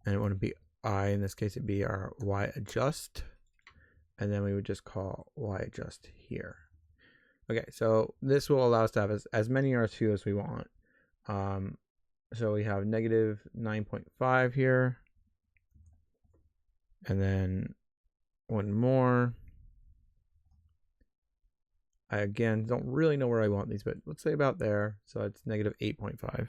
And it wouldn't be I, in this case it'd be our y adjust, and then we would just call y adjust here. Okay, so this will allow us to have as many R2 as we want. So we have negative 9.5 here, and then one more. I again don't really know where I want these, but let's say about there. So it's negative 8.5.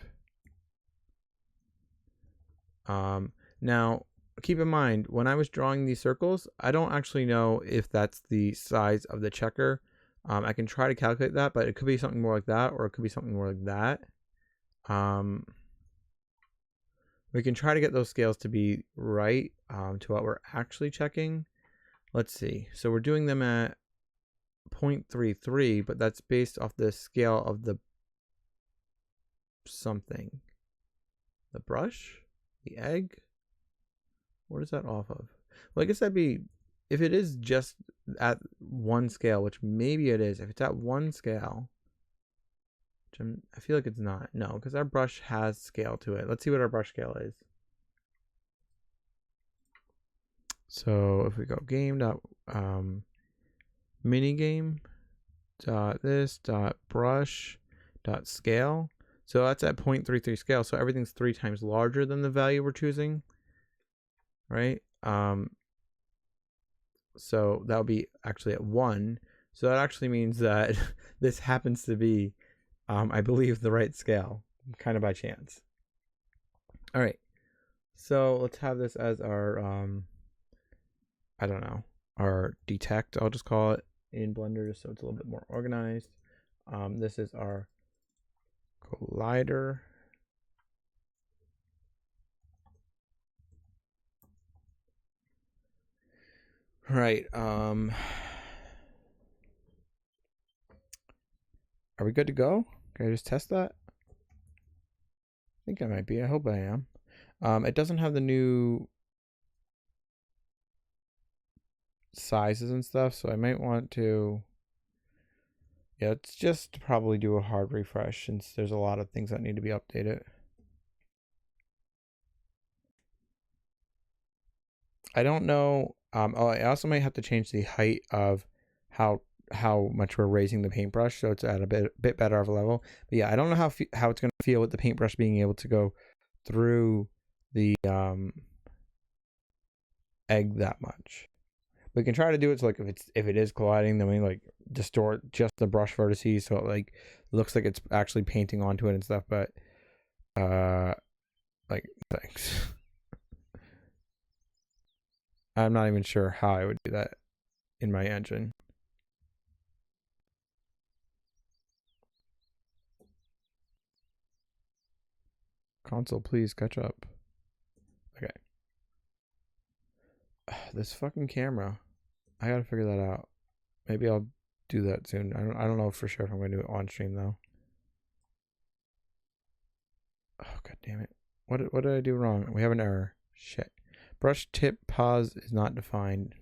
Now keep in mind, when I was drawing these circles, I don't actually know if that's the size of the checker. I can try to calculate that, but it could be something more like that, or it could be something more like that. We can try to get those scales to be right to what we're actually checking. Let's see. So we're doing them at 0.33, but that's based off the scale of the something. The brush? The egg? What is that off of? Well, I guess that'd be, if it is just at one scale, which maybe it is, if it's at one scale, which I feel like it's not. No, because our brush has scale to it. Let's see what our brush scale is. So if we go game dot minigame dot this dot brush dot scale, so that's at 0.33 scale. So everything's 3 times larger than the value we're choosing, right? So that would be actually at 1. So that actually means that this happens to be, I believe, the right scale, kind of by chance. All right, so let's have this as our, I don't know, our detect, I'll just call it, in Blender, just so it's a little bit more organized. This is our collider. Right. Are we good to go? Can I just test that? I think I might be. I hope I am. It doesn't have the new sizes and stuff, so I might want to, let's just probably do a hard refresh, since there's a lot of things that need to be updated. I don't know. I also might have to change the height of how much we're raising the paintbrush, so it's at a bit better of a level. But yeah, I don't know how it's going to feel with the paintbrush being able to go through the egg that much. We can try to do it so like if it is colliding, then we like distort just the brush vertices so it like looks like it's actually painting onto it and stuff. But like, thanks. I'm not even sure how I would do that in my engine. Console, please catch up. Okay. This fucking camera. I gotta figure that out. Maybe I'll do that soon. I don't know for sure if I'm gonna do it on stream though. Oh god damn it. What did I do wrong? We have an error. Shit. Brush tip pause is not defined.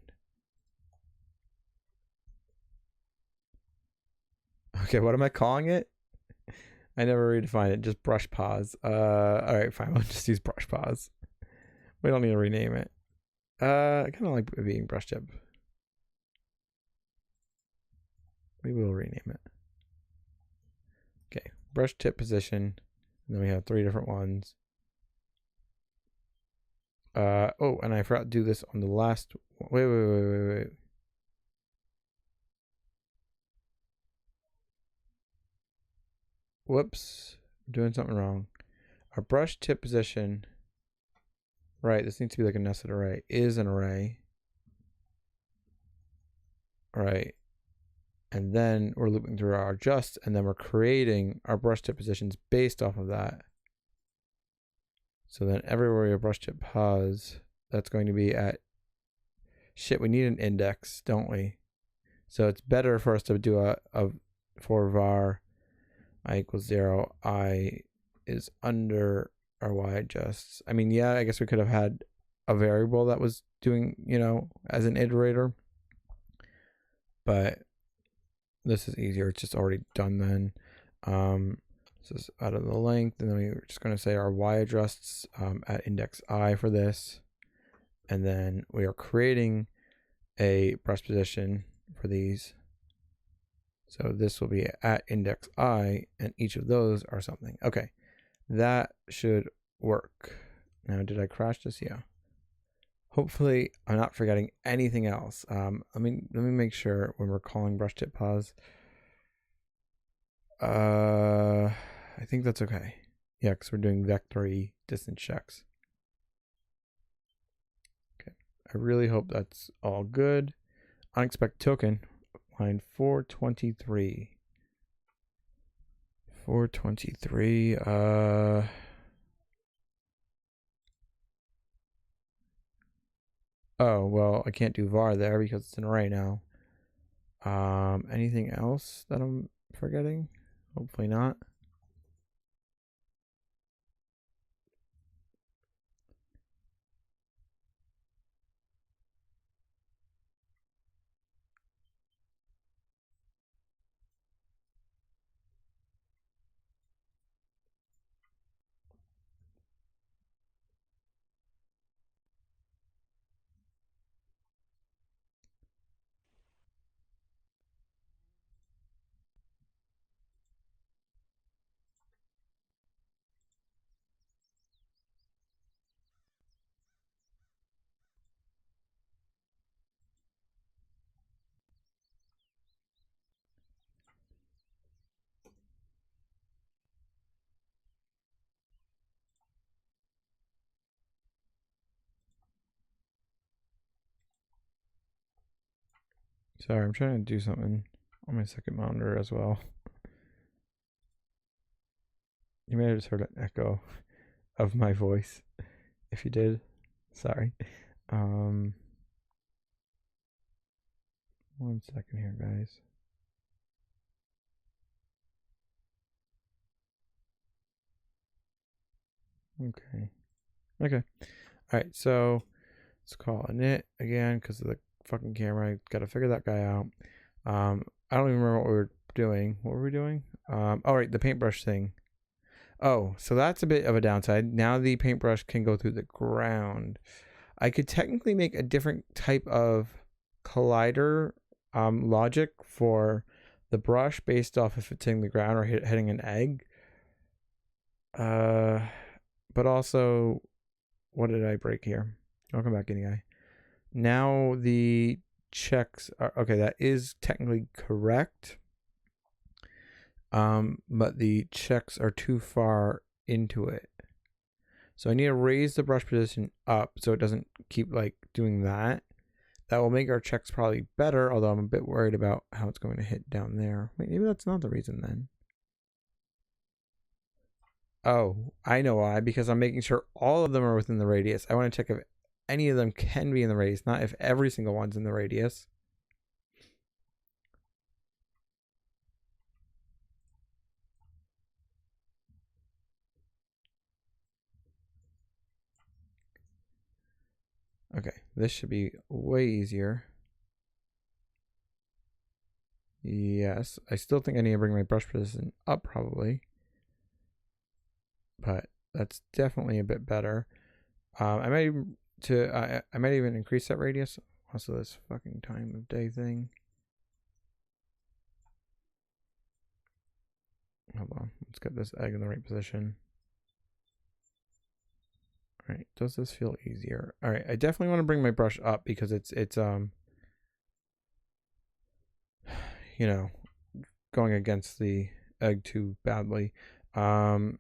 Okay, what am I calling it? I never redefined it. Just brush pause. All right, fine. We'll just use brush pause. We don't need to rename it. I kind of like it being brush tip. We will rename it. Okay, brush tip position. And then we have 3 different ones. Oh, and I forgot to do this on the last. Wait. whoops, I'm doing something wrong. Our brush tip position, right, this needs to be like a nested array, is an array. Right. And then we're looping through our adjust, and then we're creating our brush tip positions based off of that. So then everywhere your brush tip has, that's going to be at, shit, we need an index, don't we? So it's better for us to do a for var I equals 0, I is under our y adjusts. I mean, yeah, I guess we could have had a variable that was doing, as an iterator, but this is easier. It's just already done then. This is out of the length, and then we're just going to say our y adjusts at index I for this, and then we are creating a brush position for these. So this will be at index I, and each of those are something. Okay, that should work. Now, did I crash this? Yeah. Hopefully, I'm not forgetting anything else. Let me make sure when we're calling brush tip pause. I think that's okay. Yeah, because we're doing vectory distance checks. Okay, I really hope that's all good. Unexpected token, line 423. 423. Oh, well, I can't do var there because it's an array now. Anything else that I'm forgetting? Hopefully not. Sorry, I'm trying to do something on my second monitor as well. You may have just heard an echo of my voice. If you did, sorry. 1 second here, guys. Okay. All right, so let's call init again because of the fucking camera. I gotta figure that guy out. I don't even remember what we were doing. What were we doing? All right, the paintbrush thing. Oh, so that's a bit of a downside. Now the paintbrush can go through the ground. I could technically make a different type of collider logic for the brush based off if it's hitting the ground or hitting an egg. But also, what did I break here? I'll come back anyway. Now the checks are okay. That is technically correct. But the checks are too far into it. So I need to raise the brush position up so it doesn't keep like doing that. That will make our checks probably better, although I'm a bit worried about how it's going to hit down there. Wait, maybe that's not the reason then. Oh, I know why. Because I'm making sure all of them are within the radius. I want to check if any of them can be in the radius, not if every single one's in the radius. Okay, this should be way easier. Yes, I still think I need to bring my brush position up probably. But that's definitely a bit better. I might even increase that radius. Also, this fucking time of day thing. Hold on, let's get this egg in the right position. All right, does this feel easier? All right, I definitely want to bring my brush up because it's you know, going against the egg too badly. Let's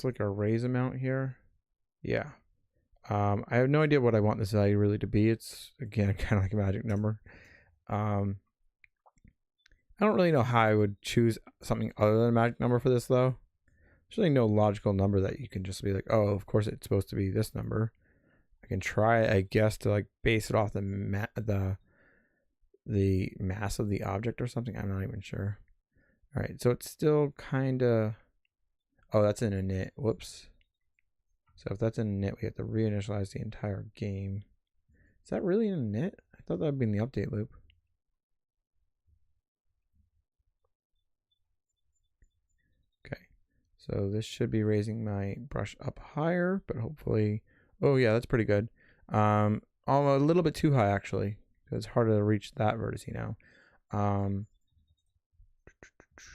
look at our raise amount here. Yeah. I have no idea what I want this value really to be. It's, again, kind of like a magic number. I don't really know how I would choose something other than a magic number for this, though. There's really no logical number that you can just be like, oh, of course it's supposed to be this number. I can try, I guess, to like base it off the mass of the object or something. I'm not even sure. All right, so it's still kind of, oh, that's in a init. Whoops. So if that's in init, we have to reinitialize the entire game. Is that really in init? I thought that would be in the update loop. Okay, so this should be raising my brush up higher, but hopefully, oh yeah, that's pretty good. A little bit too high actually, because it's harder to reach that vertex now.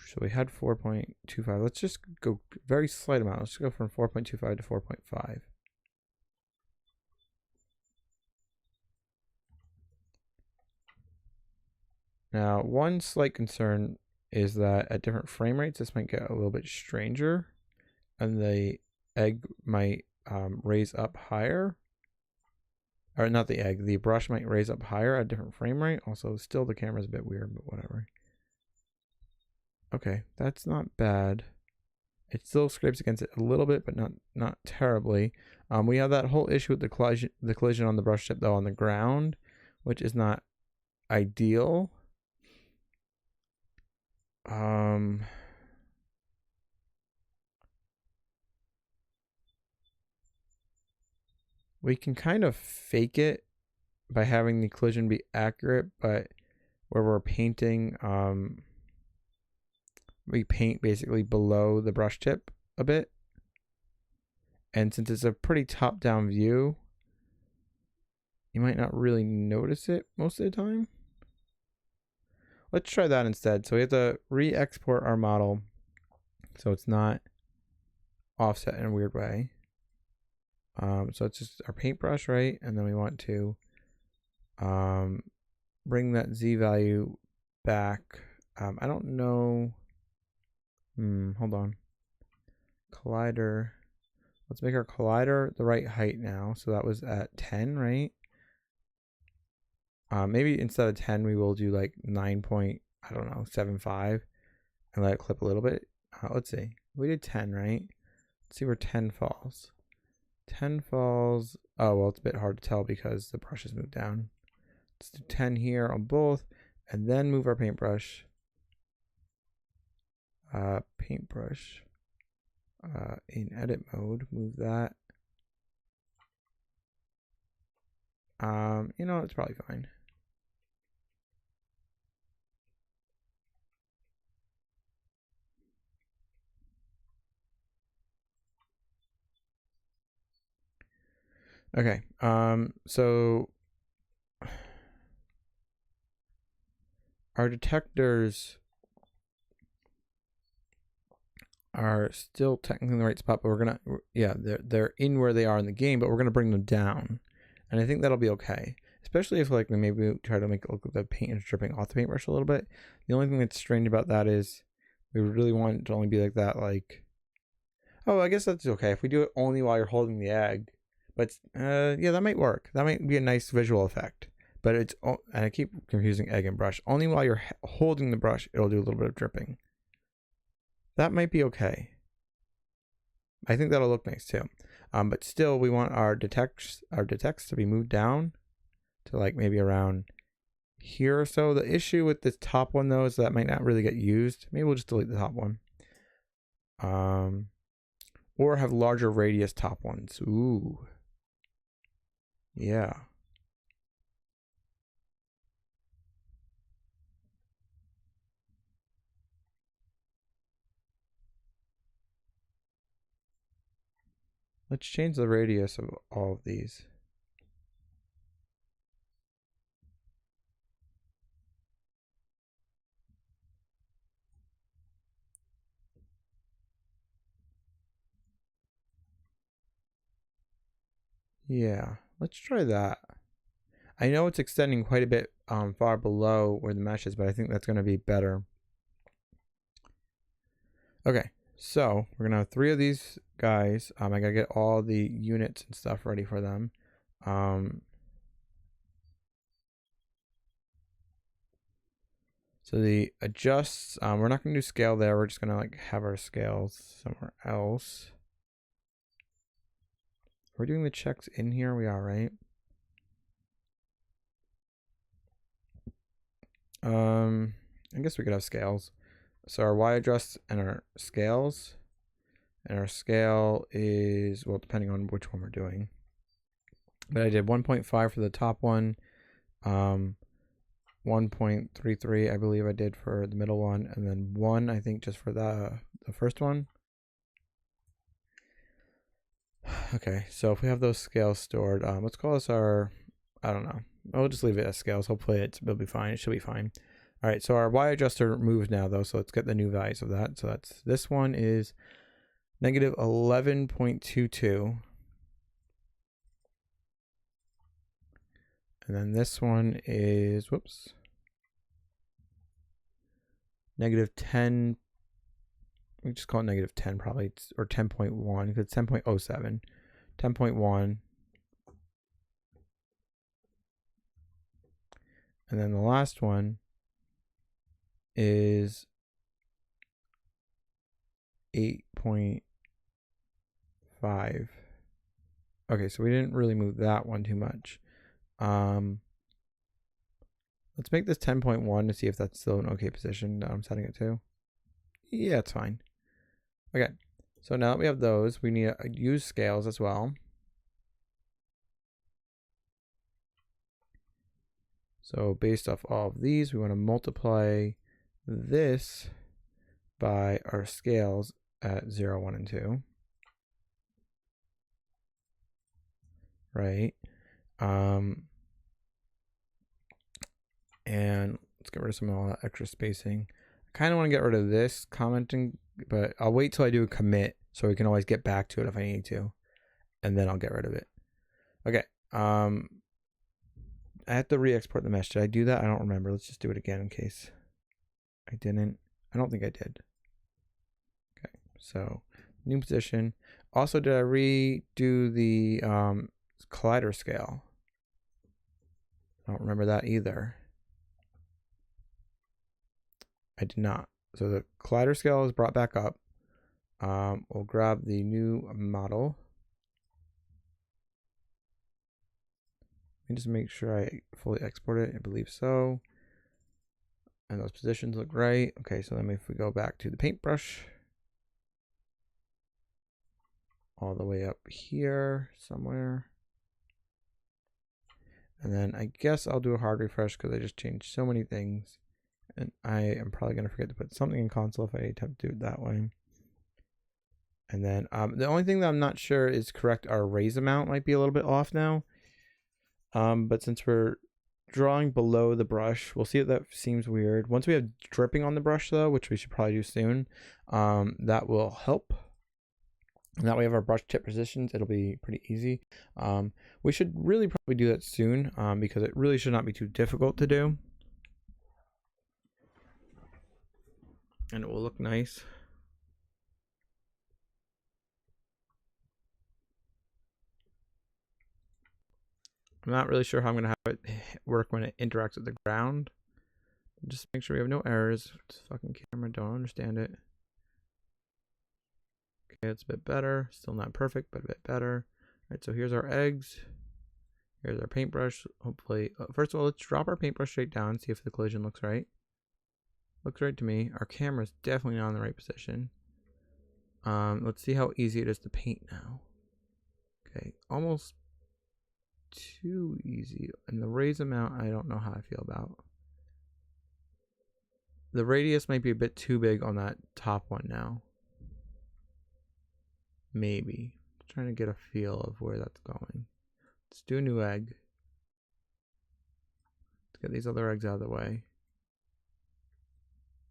So we had 4.25. Let's just go very slight amount. Let's go from 4.25 to 4.5. Now, one slight concern is that at different frame rates, this might get a little bit stranger, and the egg might raise up higher. Or not the egg, the brush might raise up higher at a different frame rate. Also, still the camera's a bit weird, but whatever. Okay, that's not bad. It still scrapes against it a little bit, but not terribly. We have that whole issue with the collision on the brush tip, though, on the ground, which is not ideal. We can kind of fake it by having the collision be accurate, but where we're painting, we paint basically below the brush tip a bit. And since it's a pretty top-down view, you might not really notice it most of the time. Let's try that instead. So we have to re-export our model so it's not offset in a weird way. So it's just our paintbrush, right? And then we want to bring that Z value back. I don't know. Hold on. Collider. Let's make our collider the right height now. So that was at 10, right? Maybe instead of 10, we will do like 9.75 and let it clip a little bit. Let's see. We did 10, right? Let's see where 10 falls. 10 falls. Oh, well, it's a bit hard to tell because the brush has moved down. Let's do 10 here on both and then move our paintbrush. Paintbrush. In edit mode, move that. You know, it's probably fine. Okay, so our detectors are still technically in the right spot, but we're gonna, yeah, they're in where they are in the game, but we're gonna bring them down, and I think that'll be okay. Especially if like maybe we try to make it look like the paint is dripping off the paintbrush a little bit. The only thing that's strange about that is we really want it to only be like that, like, oh, I guess that's okay if we do it only while you're holding the egg. But yeah, that might work. That might be a nice visual effect. But it's, and I keep confusing egg and brush. Only while you're holding the brush, it'll do a little bit of dripping. That might be okay. I think that'll look nice too. But still, we want our detects to be moved down to like maybe around here or so. The issue with this top one though is that might not really get used. Maybe we'll just delete the top one. Or have larger radius top ones. Ooh. Yeah. Let's change the radius of all of these. Yeah, let's try that. I know it's extending quite a bit far below where the mesh is, but I think that's going to be better. Okay, so we're gonna have 3 of these guys. I gotta get all the units and stuff ready for them. So the adjusts, we're not gonna do scale there. We're just gonna like have our scales somewhere else. We're doing the checks in here. We are, right? I guess we could have scales. So our Y adjusts and our scales. And our scale is, well, depending on which one we're doing. But I did 1.5 for the top one. 1.33 I believe I did for the middle one, and then 1 I think just for the first one. Okay, so if we have those scales stored, let's call this our, I don't know, I'll just leave it as scales. Hopefully it'll be fine. It should be fine. All right, so our Y adjuster moves now though, so let's get the new values of that. So that's, this one is negative 11.22. And then this one is, whoops, negative 10. We just call it negative 10 probably, or 10.1, because it's 10.07. 10.1. And then the last one is 8.5. Okay, so we didn't really move that one too much. Let's make this 10.1 to see if that's still an okay position that I'm setting it to. Yeah, it's fine. Okay, so now that we have those, we need to use scales as well. So based off all of these, we want to multiply this by our scales at 0, 1, and 2. Right. And let's get rid of some of that extra spacing. I kind of want to get rid of this commenting, but I'll wait till I do a commit so we can always get back to it if I need to, and then I'll get rid of it. Okay. I have to re-export the mesh. Did I do that? I don't remember. Let's just do it again in case I didn't. I don't think I did. Okay, so new position. Also, did I redo the collider scale? I don't remember that either. I did not. So the collider scale is brought back up. We'll grab the new model. Let me just make sure I fully export it. I believe so. And those positions look right. Okay, so then if we go back to the paintbrush, all the way up here somewhere. And then I guess I'll do a hard refresh because I just changed so many things. And I am probably going to forget to put something in console if I attempt to do it that way. And then the only thing that I'm not sure is correct, our raise amount might be a little bit off now. But since we're drawing below the brush, we'll see if that seems weird. Once we have dripping on the brush though, which we should probably do soon, that will help. And that way of our brush tip positions, it'll be pretty easy. We should really probably do that soon because it really should not be too difficult to do. And it will look nice. I'm not really sure how I'm going to have it work when it interacts with the ground. Just make sure we have no errors. This fucking camera, don't understand it. Okay, it's a bit better. Still not perfect, but a bit better. All right, so here's our eggs. Here's our paintbrush. Hopefully, first of all, let's drop our paintbrush straight down and see if the collision looks right. Looks right to me. Our camera's definitely not in the right position. Let's see how easy it is to paint now. Okay, almost too easy. And the raise amount, I don't know how I feel about. The radius might be a bit too big on that top one now. Maybe. Trying to get a feel of where that's going. Let's do a new egg. Let's get these other eggs out of the way.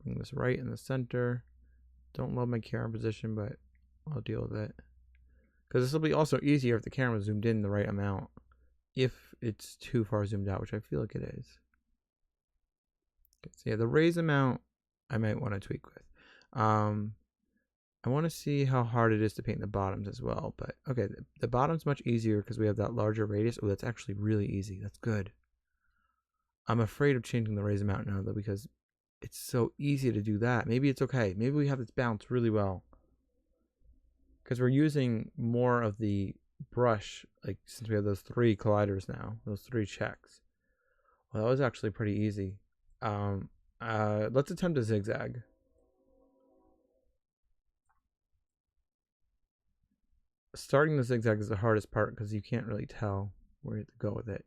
Bring this right in the center. Don't love my camera position, but I'll deal with it. Because this will be also easier if the camera zoomed in the right amount. If it's too far zoomed out, which I feel like it is. Okay, so yeah, the raise amount I might want to tweak with. I want to see how hard it is to paint the bottoms as well. But okay, the bottom's much easier because we have that larger radius. Oh, that's actually really easy. That's good. I'm afraid of changing the raise amount now though because it's so easy to do that. Maybe it's okay. Maybe we have this balanced really well. Because we're using more of the brush, like since we have those 3 colliders now, those 3 checks. Well, that was actually pretty easy. Let's attempt a zigzag. Starting the zigzag is the hardest part because you can't really tell where to go with it.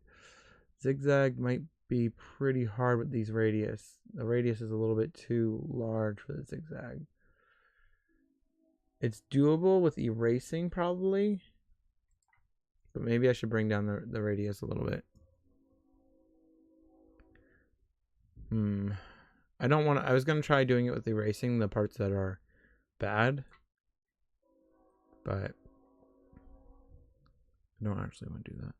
Zigzag might be pretty hard with these radius. The radius is a little bit too large for the zigzag. It's doable with erasing probably, but maybe I should bring down the radius a little bit. I don't want to, I was going to try doing it with erasing the parts that are bad, but I don't actually want to do that.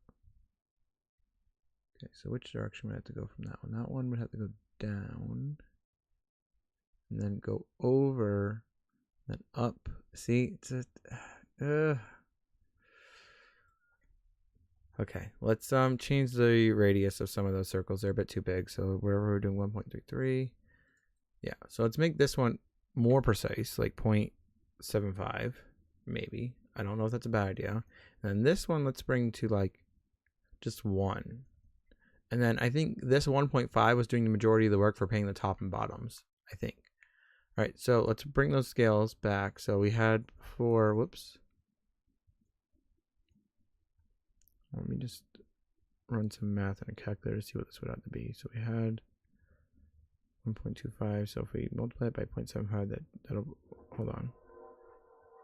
Okay, so which direction would I have to go from that one? That one would have to go down and then go over, then up. See, it's a, okay, let's change the radius of some of those circles. They're a bit too big. So wherever we're doing 1.33, yeah. So let's make this one more precise, like 0.75, maybe. I don't know if that's a bad idea. And then this one, let's bring to like just 1. And then I think this 1.5 was doing the majority of the work for painting the top and bottoms, I think. All right, so let's bring those scales back. So we had for, whoops. Let me just run some math in a calculator to see what this would have to be. So we had 1.25. So if we multiply it by 0.75, that'll, hold on.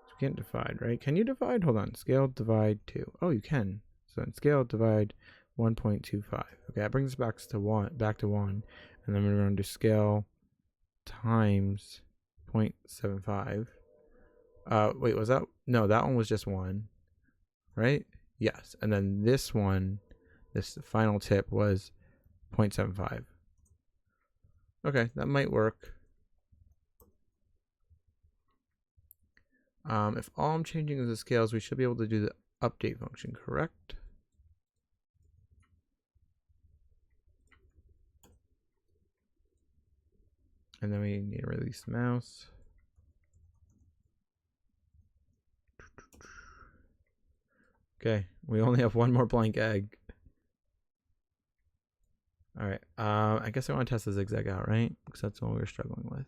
So we can't divide, right? Can you divide? Hold on. Scale divide 2. Oh, you can. So in scale divide 1.25. Okay, that brings us back to 1. And then we're going to do scale times 0.75. Wait, was that? No, that one was just 1, right? Yes. And then this one, this final tip was 0.75. Okay, that might work. If all I'm changing is the scales, we should be able to do the update function, correct? And then we need to release the mouse. Okay, we only have one more blank egg. All right, I guess I want to test the zigzag out, right? Because that's what we were struggling with.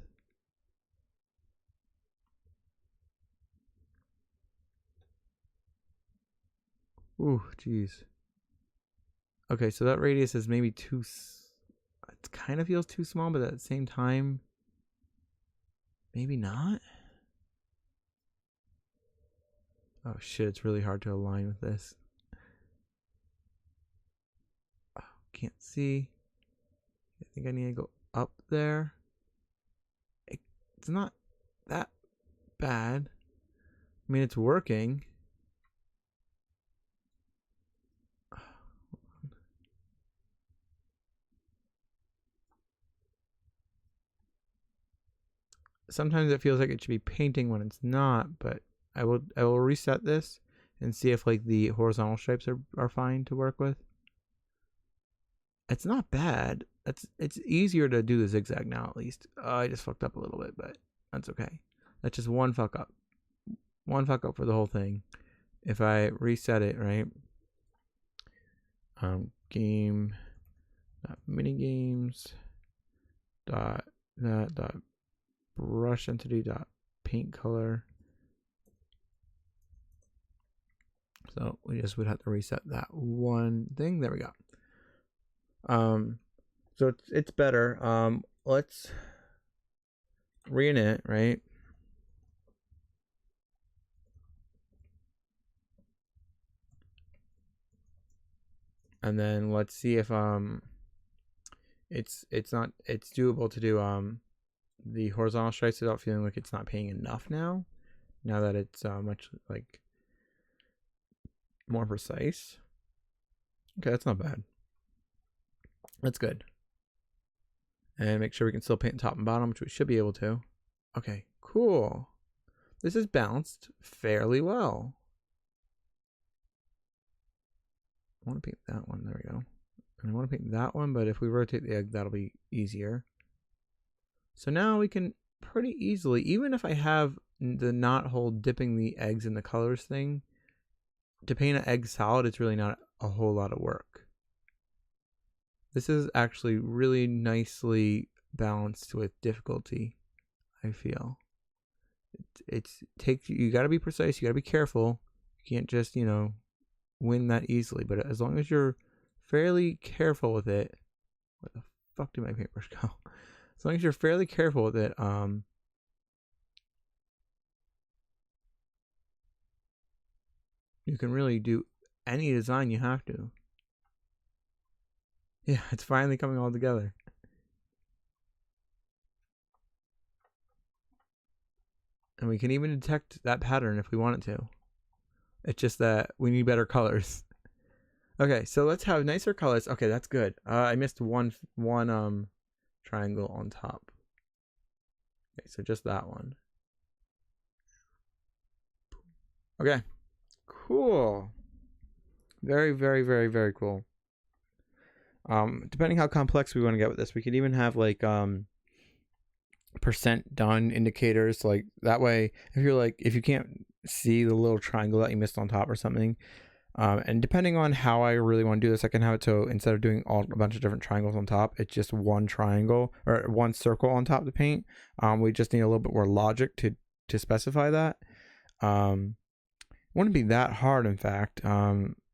Ooh, geez. Okay, so that radius is maybe too, it kind of feels too small, but at the same time, maybe not. Oh shit, it's really hard to align with this. Oh, can't see. I think I need to go up there. It's not that bad. I mean, it's working. Sometimes it feels like it should be painting when it's not, but I will reset this and see if like the horizontal stripes are fine to work with. It's not bad. It's easier to do the zigzag now at least. I just fucked up a little bit, but that's okay. That's just one fuck up. One fuck up for the whole thing. If I reset it, right? Game mini games dot that dot brush entity dot paint color. So we just would have to reset that one thing. There we go. So it's better. Let's reinit, right? And then let's see if it's doable to do the horizontal stripes without feeling like it's not paying enough now that it's much like more precise. Okay, that's not bad. That's good. And make sure we can still paint top and bottom, which we should be able to. Okay, cool. this is balanced fairly well. I want to paint that one. There we go. And I want to paint that one, but if we rotate the egg, that'll be easier. So now we can pretty easily, even if I have the knot hole dipping the eggs in the colors thing, to paint an egg solid, it's really not a whole lot of work. This is actually really nicely balanced with difficulty, I feel. You got to be precise, you got to be careful. You can't just, win that easily, but as long as you're fairly careful with it, where the fuck did my paintbrush go? As long as you're fairly careful with it, you can really do any design you have to. Yeah, it's finally coming all together. And we can even detect that pattern if we wanted to. It's just that we need better colors. Okay, so let's have nicer colors. Okay, that's good. I missed one triangle on top. Okay, so just that one. Okay, cool. Very, very, very, very cool. Depending how complex we want to get with this, we could even have like percent done indicators, like that way if you can't see the little triangle that you missed on top or something, and depending on how I really want to do this, I can have it so instead of doing a bunch of different triangles on top, it's just one triangle or one circle on top to paint. We just need a little bit more logic to specify that. It wouldn't be that hard, in fact.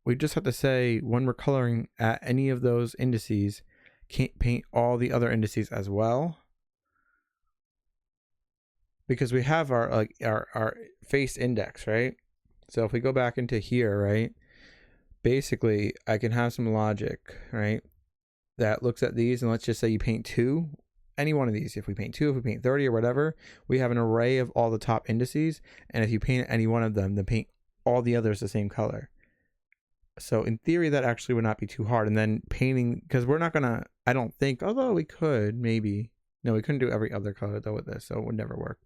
We just have to say when we're coloring at any of those indices, can't paint all the other indices as well, because we have our face index, right? So if we go back into here, right, basically I can have some logic, right, that looks at these, and let's just say you paint 2, any one of these. If we paint 2, if we paint 30 or whatever, we have an array of all the top indices, and if you paint any one of them, then paint all the others the same color. So in theory, that actually would not be too hard. And then painting, because we're not gonna, I don't think, although we could maybe, no, we couldn't do every other color though with this, so it would never work.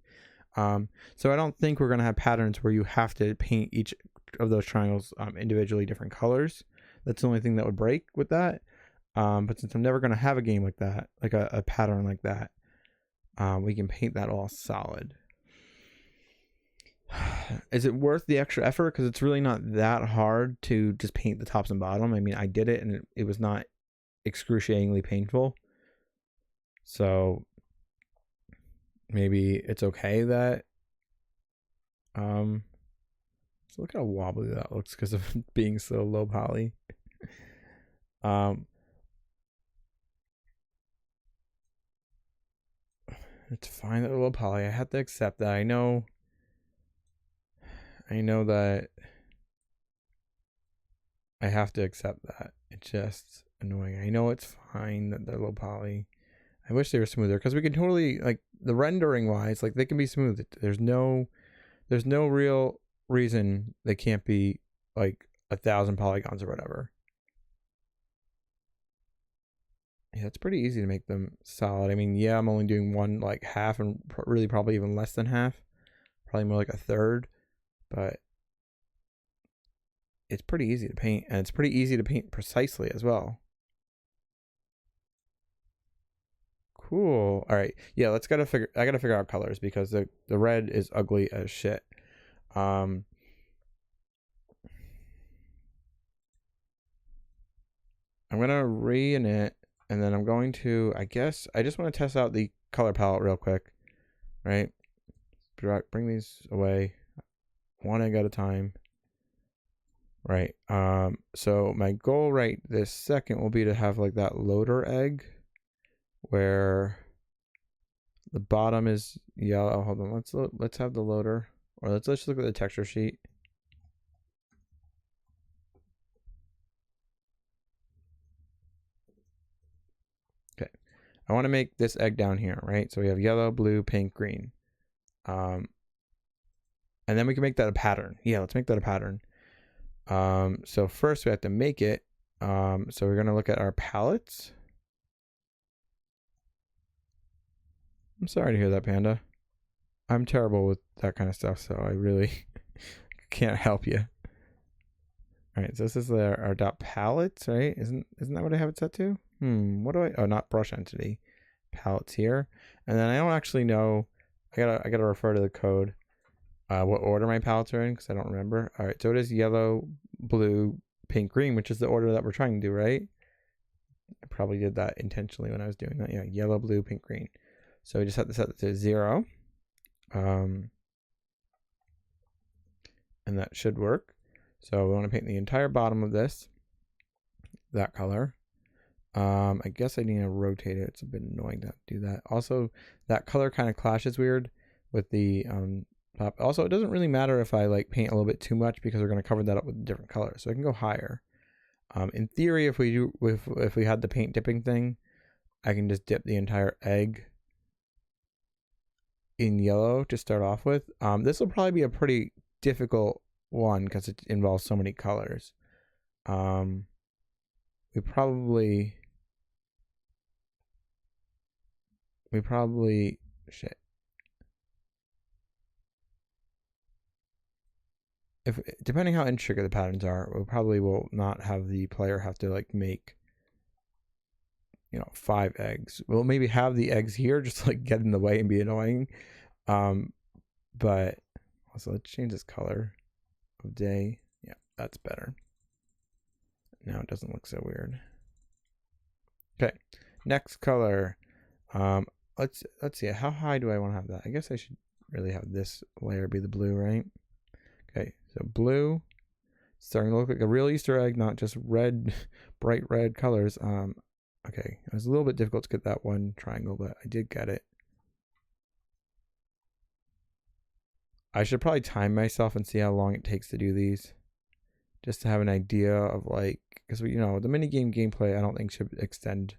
So I don't think we're gonna have patterns where you have to paint each of those triangles individually different colors. That's the only thing that would break with that. But since I'm never gonna have a game like that, like a pattern like that, we can paint that all solid. Is it worth the extra effort? Because it's really not that hard to just paint the tops and bottom. I mean, I did it and it was not excruciatingly painful. So maybe it's okay that so look how wobbly that looks because of being so low poly. It's fine that low poly. I have to accept that. I know that I have to accept that. It's just annoying. I know it's fine that they're low poly. I wish they were smoother, because we can totally, like, the rendering wise, like, they can be smooth. There's no real reason they can't be like 1,000 polygons or whatever. Yeah, it's pretty easy to make them solid. I mean, yeah, I'm only doing one like half, and really probably even less than half, probably more like a third, but it's pretty easy to paint, and it's pretty easy to paint precisely as well. Cool. All right. Yeah, I gotta figure out colors, because the red is ugly as shit. I'm gonna re-init, and then I'm going to, I guess, I just want to test out the color palette real quick, right? Bring these away, one egg at a time, right? So my goal right this second will be to have like that loader egg, where the bottom is yellow. Hold on, let's have the loader, or let's look at the texture sheet. Okay, I want to make this egg down here, right? So we have yellow, blue, pink, green, and then we can make that a pattern. Yeah, let's make that a pattern. So first we have to make it. So we're gonna look at our palettes. I'm sorry to hear that, Panda. I'm terrible with that kind of stuff, so I really can't help you. All right, so this is our dot palettes, right? Isn't that what I have it set to? What do I? Oh, not brush entity, palettes here, and then I don't actually know. I gotta refer to the code. What order my palettes are in because I don't remember. All right, so it is yellow, blue, pink, green, which is the order that we're trying to do, right? I probably did that intentionally when I was doing that. Yeah, yellow, blue, pink, green. So we just have to set it to 0. And that should work. So we want to paint the entire bottom of this, that color. I guess I need to rotate it. It's a bit annoying to do that. Also, that color kind of clashes weird with the top. Also, it doesn't really matter if I like paint a little bit too much because we're going to cover that up with a different color. So I can go higher. In theory, if we had the paint dipping thing, I can just dip the entire egg in yellow to start off with. This will probably be a pretty difficult one because it involves so many colors. We probably shit. If depending how intricate the patterns are, we probably will not have the player have to like make 5 eggs. We'll maybe have the eggs here just like get in the way and be annoying. But also let's change this color of day. Yeah, that's better. Now it doesn't look so weird. Okay, next color. Let's see. How high do I want to have that? I guess I should really have this layer be the blue, right? Okay, so blue, starting to look like a real Easter egg, not just red, bright red colors. Okay, it was a little bit difficult to get that one triangle, but I did get it. I should probably time myself and see how long it takes to do these, just to have an idea of like, because the mini game gameplay I don't think should extend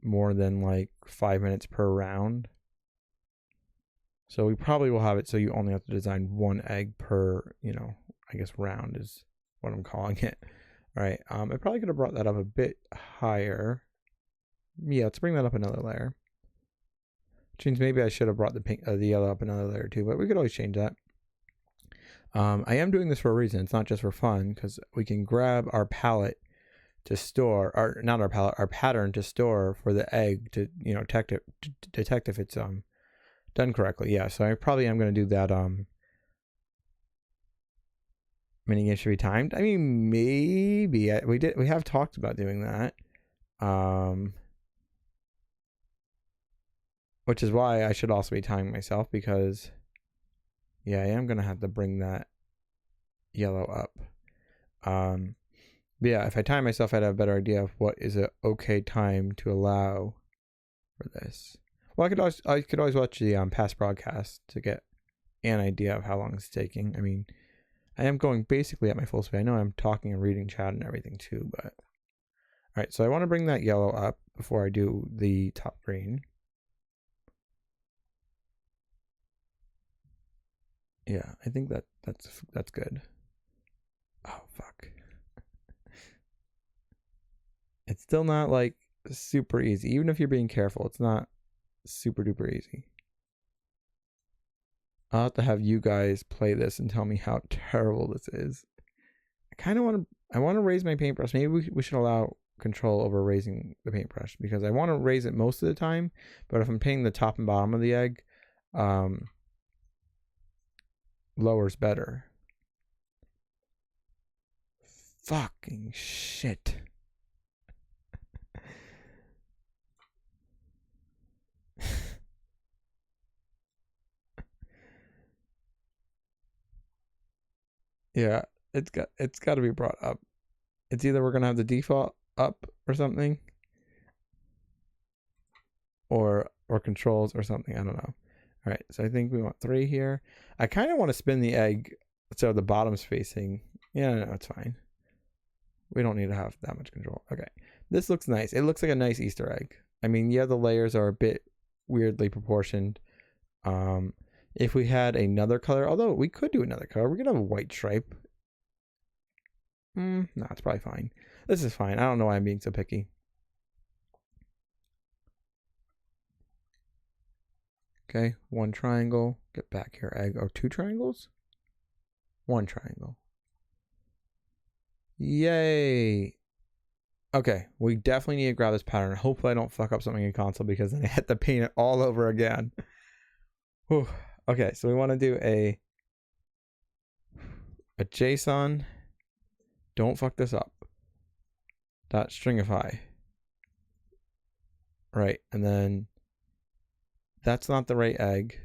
more than like 5 minutes per round. So we probably will have it so you only have to design 1 egg per, I guess round is what I'm calling it. All right, I probably could have brought that up a bit higher. Yeah, let's bring that up another layer. Which means maybe I should have brought the pink, the yellow up another layer too, but we could always change that. I am doing this for a reason. It's not just for fun, because we can grab our palette to store, or not our palette, our pattern to store for the egg to detect if it's done correctly. Yeah, so I probably am going to do that. Mini game should be timed. I mean, maybe we have talked about doing that. Which is why I should also be timing myself, because yeah, I am gonna have to bring that yellow up. But yeah, if I time myself, I'd have a better idea of what is a okay time to allow for this. Well, I could always watch the past broadcast to get an idea of how long it's taking. I mean, I am going basically at my full speed. I know I'm talking and reading chat and everything too, but all right. So I want to bring that yellow up before I do the top green. Yeah, I think that's good. Oh fuck. It's still not like super easy. Even if you're being careful, it's not super duper easy. I'll have to have you guys play this and tell me how terrible this is. I want to raise my paintbrush. Maybe we should allow control over raising the paintbrush, because I want to raise it most of the time, but if I'm painting the top and bottom of the egg, lower's better. Fucking shit. Yeah, it's got to be brought up. It's either we're gonna have the default up or something, or controls or something. I don't know. All right, so I think we want 3 here. I kind of want to spin the egg so the bottom's facing. Yeah, no, it's fine. We don't need to have that much control. Okay, this looks nice. It looks like a nice Easter egg. I mean, yeah, the layers are a bit weirdly proportioned. If we had another color, although we could do another color, we could have a white stripe. No, it's probably fine. This is fine. I don't know why I'm being so picky. Okay, one triangle. Get back here, egg. Oh, two triangles? One triangle. Yay. Okay, we definitely need to grab this pattern. Hopefully I don't fuck up something in console because then I had to paint it all over again. Whew. Okay, so we want to do a JSON. Don't fuck this up. .stringify. Right, and then that's not the right egg.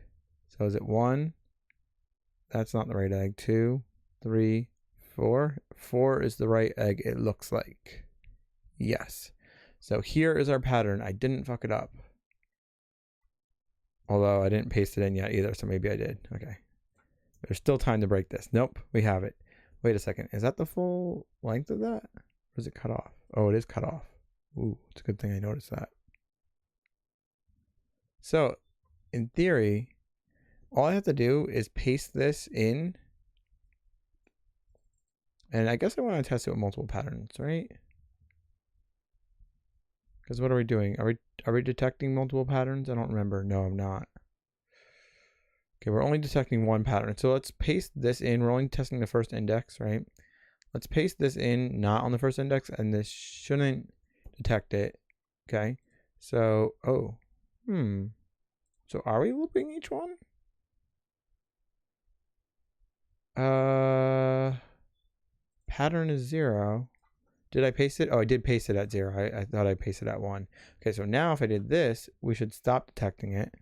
So is it 1? That's not the right egg. 2, 3, 4. 4 is the right egg, it looks like. Yes. So here is our pattern. I didn't fuck it up. Although I didn't paste it in yet either, so maybe I did. Okay. There's still time to break this. Nope, we have it. Wait a second. Is that the full length of that? Or is it cut off? Oh, it is cut off. Ooh, it's a good thing I noticed that. So, in theory, all I have to do is paste this in. And I guess I want to test it with multiple patterns, right? Because what are we doing? Are we detecting multiple patterns? I don't remember. No, I'm not. Okay, we're only detecting one pattern. So let's paste this in. We're only testing the first index, right? Let's paste this in, not on the first index, and this shouldn't detect it. Okay. So, oh. So are we looping each one? Pattern is 0. Did I paste it? Oh, I did paste it at 0. I thought I pasted it at 1. Okay, so now if I did this, we should stop detecting it.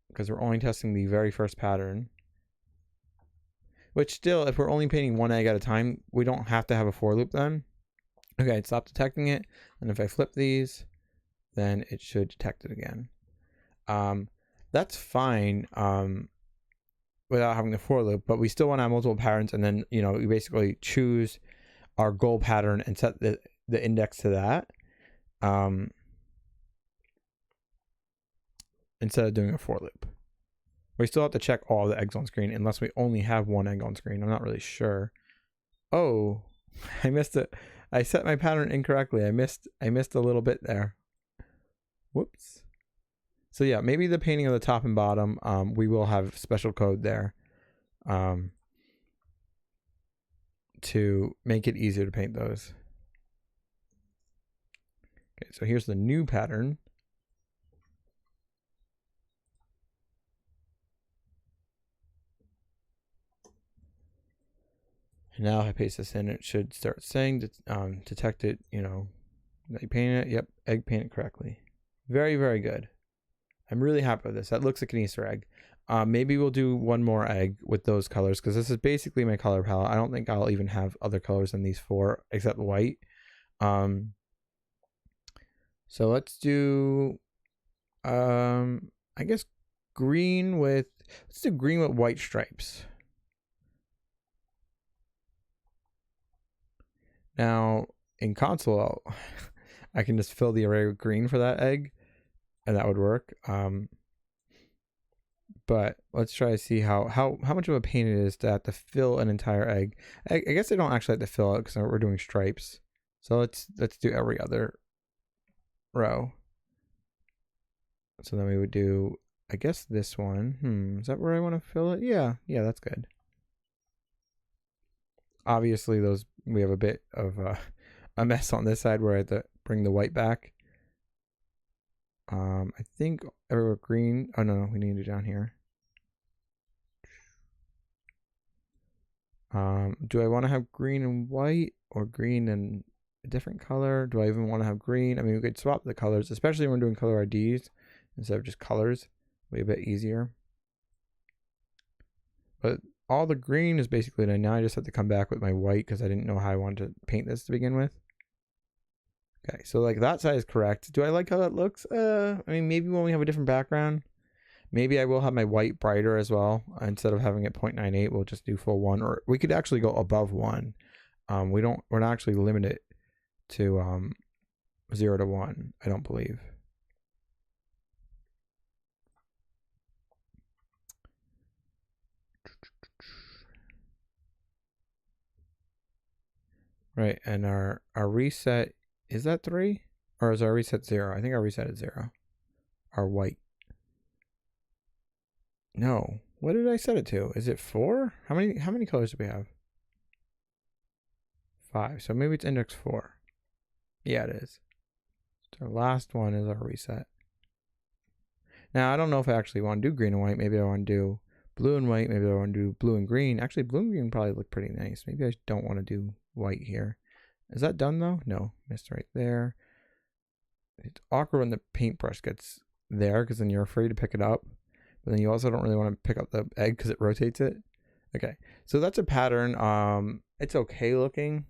Because we're only testing the very first pattern. Which still, if we're only painting one egg at a time, we don't have to have a for loop then. Okay, stop detecting it. And if I flip these, then it should detect it again. That's fine without having the for loop, but we still want to have multiple patterns, and then, you know, we basically choose our goal pattern and set the index to that. Instead of doing a for loop. We still have to check all the eggs on screen unless we only have one egg on screen. I'm not really sure. Oh, I missed it. I set my pattern incorrectly. I missed a little bit there. Whoops. So yeah, maybe the painting of the top and bottom, we will have special code there to make it easier to paint those. Okay, so here's the new pattern. And now if I paste this in, it should start saying that detect it, you know, that you painted it. Yep, egg painted correctly. Very, very good. I'm really happy with this. That looks like an Easter egg. Maybe we'll do one more egg with those colors because this is basically my color palette. I don't think I'll even have other colors than these 4 except white. So let's do, I guess green with, let's do green with white stripes. Now in console, I can just fill the array with green for that egg and that would work. But let's try to see how much of a pain it is to have to fill an entire egg. I guess I don't actually have to fill it because we're doing stripes. So let's do every other row. So then we would do, I guess this one. Is that where I want to fill it? Yeah, that's good. Obviously, we have a bit of a mess on this side where I have to bring the white back. I think everywhere green. Oh no, we need it down here. Do I want to have green and white or green and a different color? Do I even want to have green? I mean, we could swap the colors, especially when we're doing color IDs instead of just colors. It'll be a bit easier. But all the green is basically done. Now I just have to come back with my white because I didn't know how I wanted to paint this to begin with. Okay, so like that side is correct. Do I like how that looks? I mean, maybe when we have a different background, maybe I will have my white brighter as well. Instead of having it 0.98, we'll just do full 1, or we could actually go above 1. We're not actually limited to 0 to 1, I don't believe. Right, and our reset, is that 3? Or is our reset 0? I think our reset is 0. Our white. No. What did I set it to? Is it 4? How many colors do we have? 5. So maybe it's index 4. Yeah, it is. So our last one is our reset. Now, I don't know if I actually want to do green and white. Maybe I want to do blue and white. Maybe I want to do blue and green. Actually, blue and green probably look pretty nice. Maybe I don't want to do white here. Is that done though? No, missed right there. It's awkward when the paintbrush gets there because then you're afraid to pick it up. But then you also don't really want to pick up the egg because it rotates it. Okay, so that's a pattern. It's okay looking.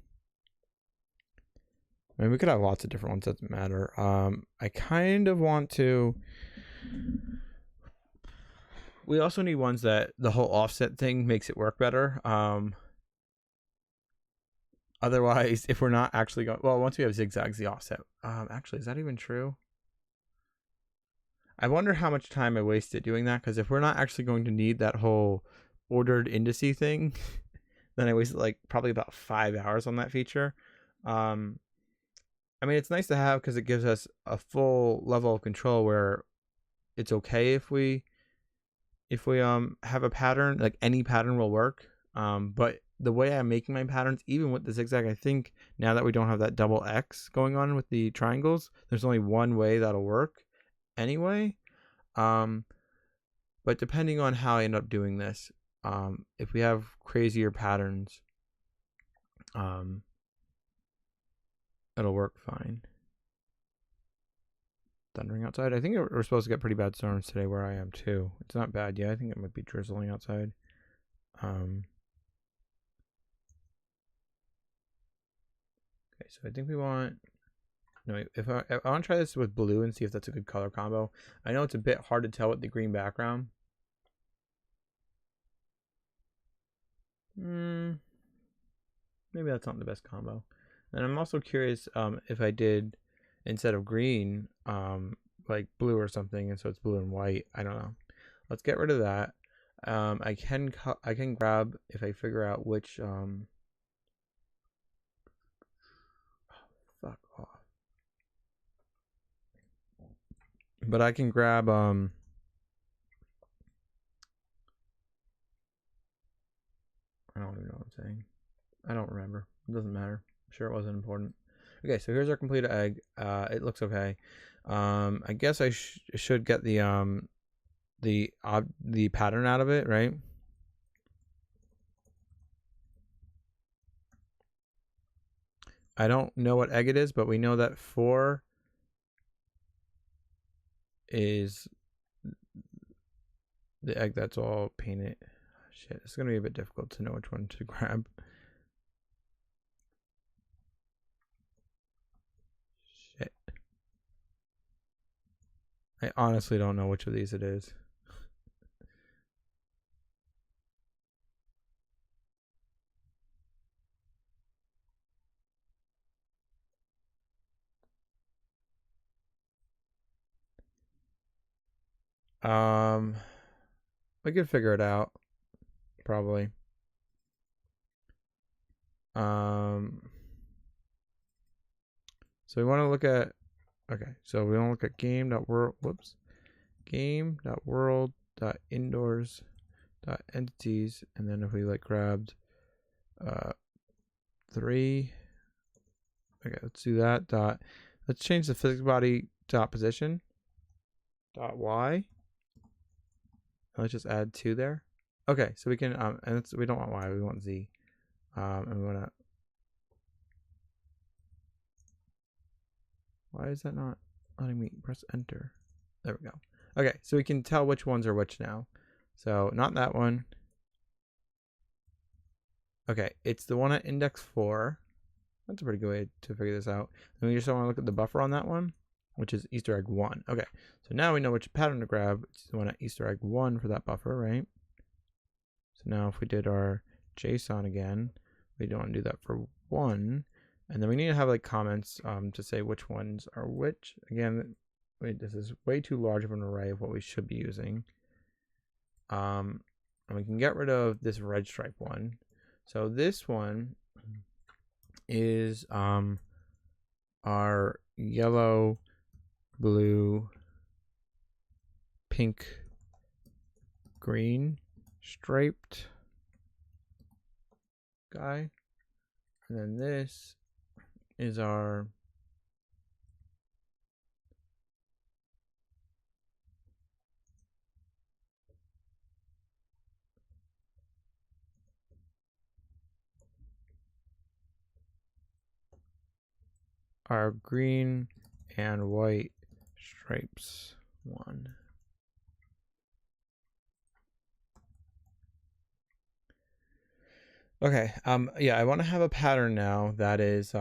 I mean, we could have lots of different ones. Doesn't matter. I kind of want to. We also need ones that the whole offset thing makes it work better. Otherwise, if we're not actually going, well, once we have zigzags, the offset. Actually, is that even true? I wonder how much time I wasted doing that, because if we're not actually going to need that whole ordered indice thing, then I wasted like probably about 5 hours on that feature. I mean, it's nice to have because it gives us a full level of control where it's okay if we have a pattern, like any pattern will work. But the way I'm making my patterns, even with the zigzag, I think now that we don't have that double X going on with the triangles, there's only one way that'll work anyway. But depending on how I end up doing this, if we have crazier patterns, it'll work fine. Thundering outside. I think we're supposed to get pretty bad storms today where I am too. It's not bad yet. I think it might be drizzling outside. Okay, so I think we want. No, if I want to try this with blue and see if that's a good color combo. I know it's a bit hard to tell with the green background. Maybe that's not the best combo. And I'm also curious if I did, instead of green, like blue or something, and so it's blue and white. I don't know. Let's get rid of that. I can grab, if I figure out which fuck off. But I can grab I don't even know what I'm saying. I don't remember. It doesn't matter. I'm sure it wasn't important. Okay, so here's our completed egg. It looks okay. I guess I should get the pattern out of it, right? I don't know what egg it is, but we know that 4 is the egg that's all painted. Shit, it's gonna be a bit difficult to know which one to grab. Shit. I honestly don't know which of these it is. We could figure it out, probably. So we want to look at, okay, so we want to look at game.world.indoors.entities, and then if we like grabbed 3, okay, let's do that. Let's change the physics body dot position dot y. Let's just add 2 there. Okay, so we can and we don't want y, we want z, and we want to. Why is that not letting me press enter? There we go. Okay, so we can tell which ones are which now. So not that one. Okay, it's the one at index 4. That's a pretty good way to figure this out. Then we just want to look at the buffer on that one, which is Easter egg 1. Okay, so now we know which pattern to grab. It's the one at Easter egg 1 for that buffer, right? So now if we did our JSON again, we don't want to do that for 1. And then we need to have like comments to say which ones are which. Again, this is way too large of an array of what we should be using. And we can get rid of this red stripe one. So this one is our yellow, blue, pink, green striped guy. And then this is our green and white stripes one. Okay, yeah, I want to have a pattern now that is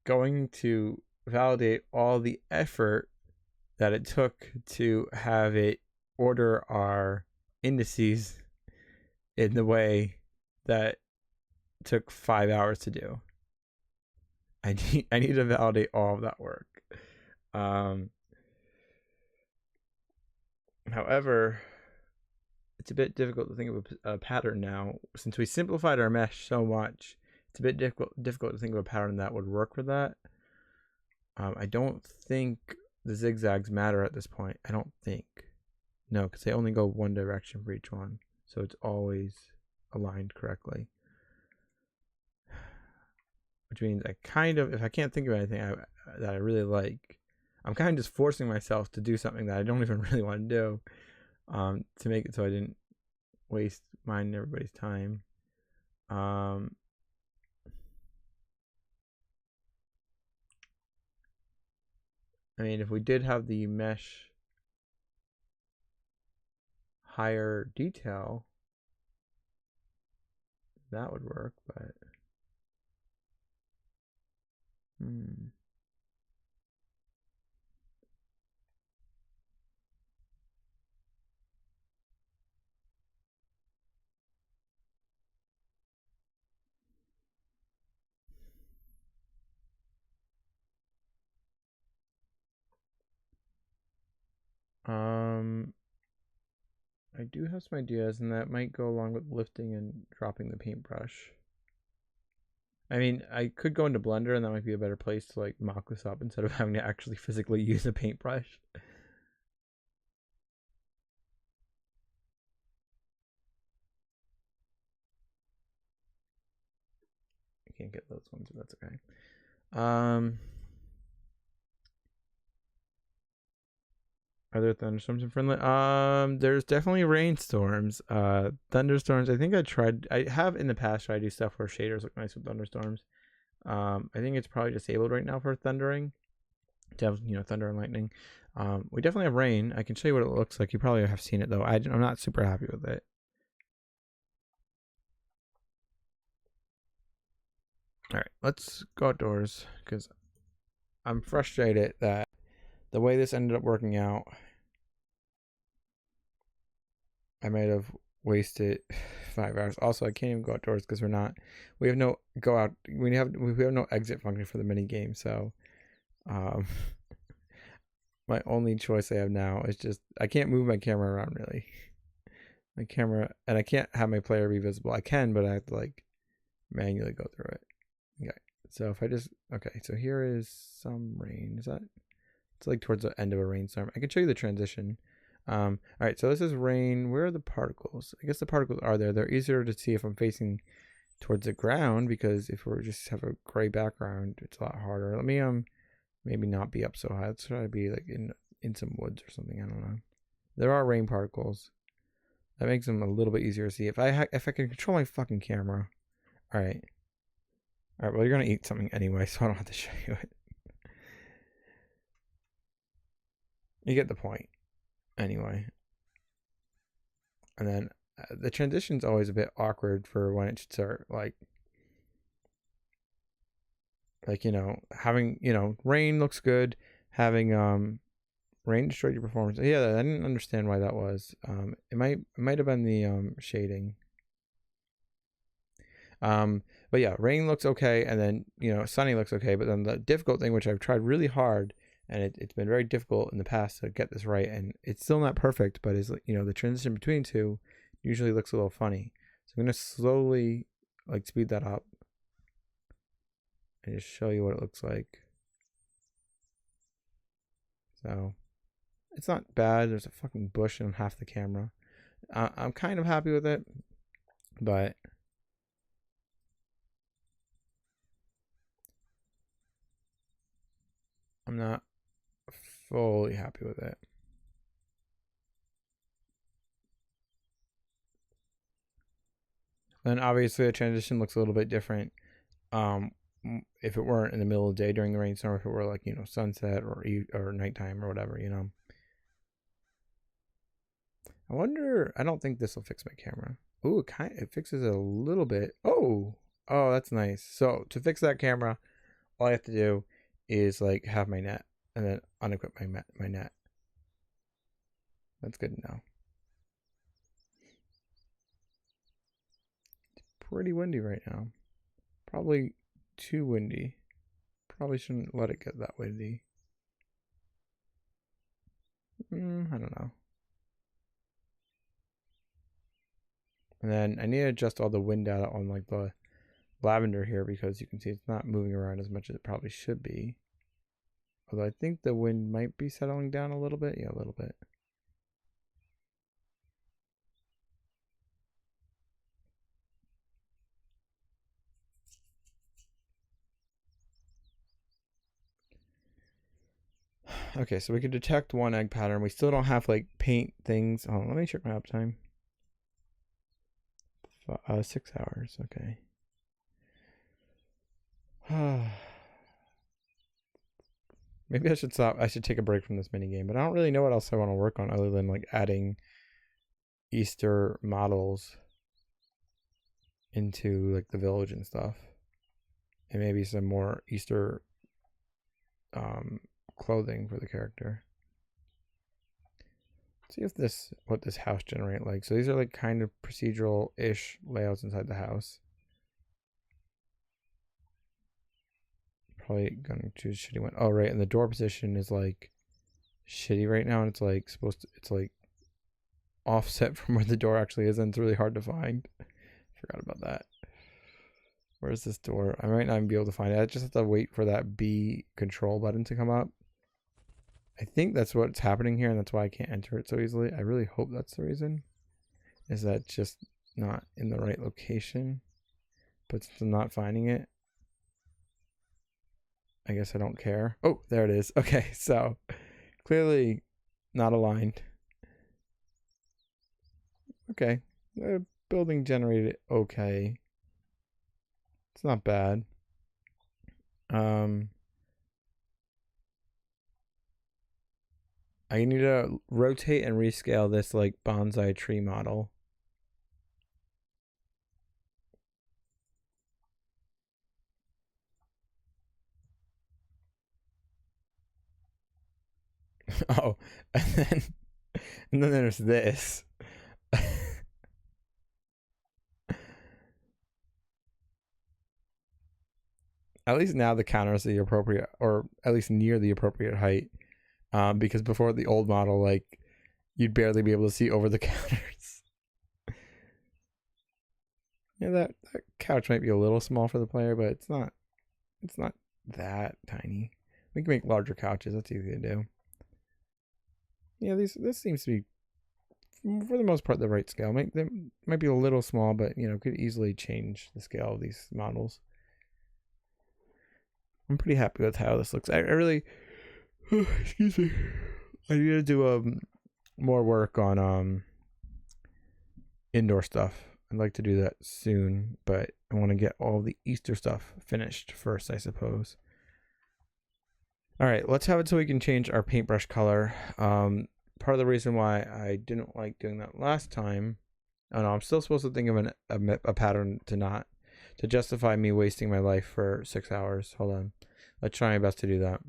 going to validate all the effort that it took to have it order our indices in the way that took 5 hours to do. I need to validate all of that work. However, it's a bit difficult to think of a pattern now. Since we simplified our mesh so much, it's a bit difficult to think of a pattern that would work for that. I don't think the zigzags matter at this point. I don't think. No, because they only go one direction for each one. So it's always aligned correctly. Which means I kind of, if I can't think of anything that I really like, I'm kind of just forcing myself to do something that I don't even really want to do, to make it so I didn't waste mine and everybody's time. I mean, if we did have the mesh higher detail, that would work, but I do have some ideas, and that might go along with lifting and dropping the paintbrush. I mean, I could go into Blender, and that might be a better place to like mock this up instead of having to actually physically use a paintbrush. I can't get those ones, but that's okay. Are there thunderstorms in Frinlet? There's definitely rainstorms. Thunderstorms. I think I have in the past tried to do stuff where shaders look nice with thunderstorms. I think it's probably disabled right now for thundering. To have, thunder and lightning. We definitely have rain. I can show you what it looks like. You probably have seen it though. I'm not super happy with it. All right, let's go outdoors because I'm frustrated that the way this ended up working out, I might have wasted 5 hours. Also, I can't even go outdoors because we have no go out. We have no exit function for the mini game. So, my only choice I have now is just I can't move my camera around really. My camera, and I can't have my player be visible. I can, but I have to like manually go through it. Okay, so if I just so here is some rain. Is that? It's like towards the end of a rainstorm. I can show you the transition. All right, so this is rain. Where are the particles? I guess the particles are there. They're easier to see if I'm facing towards the ground, because if we just have a gray background, it's a lot harder. Let me maybe not be up so high. Let's try to be like in some woods or something. I don't know. There are rain particles. That makes them a little bit easier to see. If I can control my fucking camera. All right. All right. Well, you're gonna eat something anyway, so I don't have to show you it. You get the point. Anyway. And then the transition's always a bit awkward for when it should start, like having, rain looks good. Having rain destroyed your performance. Yeah, I didn't understand why that was. It might have been the shading. But yeah, rain looks okay, and then sunny looks okay. But then the difficult thing, which I've tried really hard, and it's been very difficult in the past to get this right, and it's still not perfect, but is the transition between two usually looks a little funny. So I'm gonna slowly speed that up and just show you what it looks like. So it's not bad. There's a fucking bush on half the camera. I'm kind of happy with it, but I'm not fully happy with it. And obviously the transition looks a little bit different if it weren't in the middle of the day during the rainstorm, if it were like, sunset or nighttime or whatever, I wonder, I don't think this will fix my camera. Ooh, it fixes it a little bit. Oh, that's nice. So to fix that camera, all I have to do is like have my net and then unequip my net. That's good to know. It's pretty windy right now. Probably too windy. Probably shouldn't let it get that windy. I don't know. And then I need to adjust all the wind data on like the lavender here because you can see it's not moving around as much as it probably should be. Although I think the wind might be settling down a little bit. Yeah, a little bit. Okay, so we can detect one egg pattern. We still don't have like paint things. Oh, let me check my uptime. 6 hours. Okay. Maybe I should stop. I should take a break from this mini game, but I don't really know what else I want to work on other than like adding Easter models into like the village and stuff, and maybe some more Easter clothing for the character. Let's see if what this house generate like. So these are like kind of procedural-ish layouts inside the house. Probably gonna choose a shitty one. Oh right, and the door position is like shitty right now, and it's like it's like offset from where the door actually is, and it's really hard to find. Forgot about that. Where's this door? I might not even be able to find it. I just have to wait for that B control button to come up. I think that's what's happening here, and that's why I can't enter it so easily. I really hope that's the reason. Is that just not in the right location? But since I'm not finding it, I guess I don't care. Oh, there it is. Okay, so clearly not aligned. Okay, the building generated okay. It's not bad. I need to rotate and rescale this like bonsai tree model. Oh, and then there's this. At least now the counter is the appropriate, or at least near the appropriate height. Because before the old model, like you'd barely be able to see over the counters. Yeah, that couch might be a little small for the player, but it's not that tiny. We can make larger couches. That's easy to do. Yeah, this seems to be, for the most part, the right scale. They might be a little small, but could easily change the scale of these models. I'm pretty happy with how this looks. I really, excuse me, I need to do more work on indoor stuff. I'd like to do that soon, but I want to get all the Easter stuff finished first, I suppose. All right, let's have it so we can change our paintbrush color. Part of the reason why I didn't like doing that last time, oh no, I'm still supposed to think of a pattern to justify me wasting my life for 6 hours. Hold on, let's try my best to do that.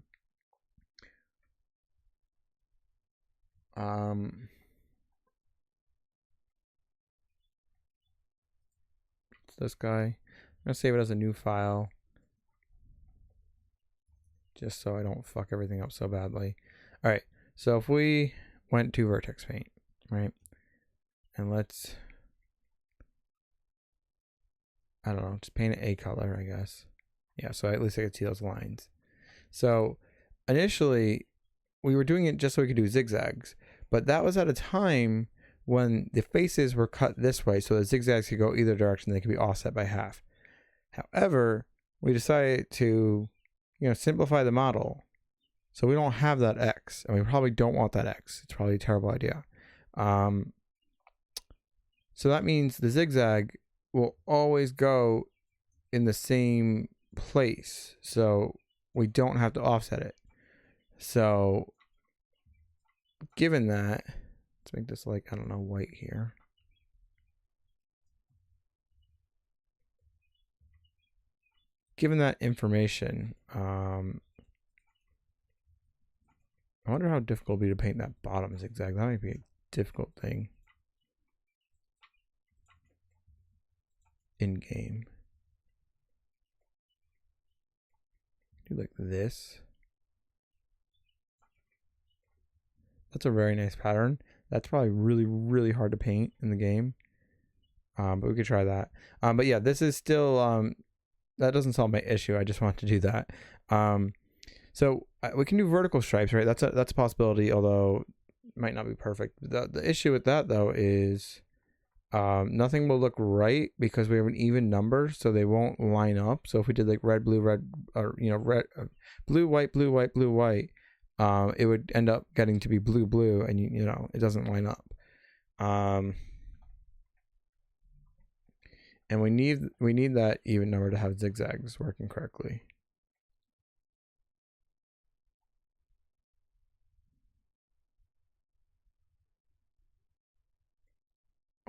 It's this guy. I'm gonna save it as a new file, just so I don't fuck everything up so badly. All right, so if we went to vertex paint, right, and let's, I don't know, just paint it a color, I guess. Yeah, so at least I could see those lines. So initially we were doing it just so we could do zigzags, but that was at a time when the faces were cut this way, so the zigzags could go either direction, they could be offset by half. However, we decided to, simplify the model. So we don't have that X, and we probably don't want that X. It's probably a terrible idea. So that means the zigzag will always go in the same place. So we don't have to offset it. So given that, let's make this like, I don't know, white here. Given that information, I wonder how difficult it would be to paint that bottom zigzag. That might be a difficult thing in game. Do like this. That's a very nice pattern. That's probably really, really hard to paint in the game. But we could try that. But yeah, this is still, that doesn't solve my issue. I just want to do that. So we can do vertical stripes, right? That's a possibility, although it might not be perfect. The issue with that though is nothing will look right because we have an even number, so they won't line up. So if we did like red, blue, red, or red, blue, white, blue, white, blue, white, it would end up getting to be blue, blue, and it doesn't line up. And we need that even number to have zigzags working correctly.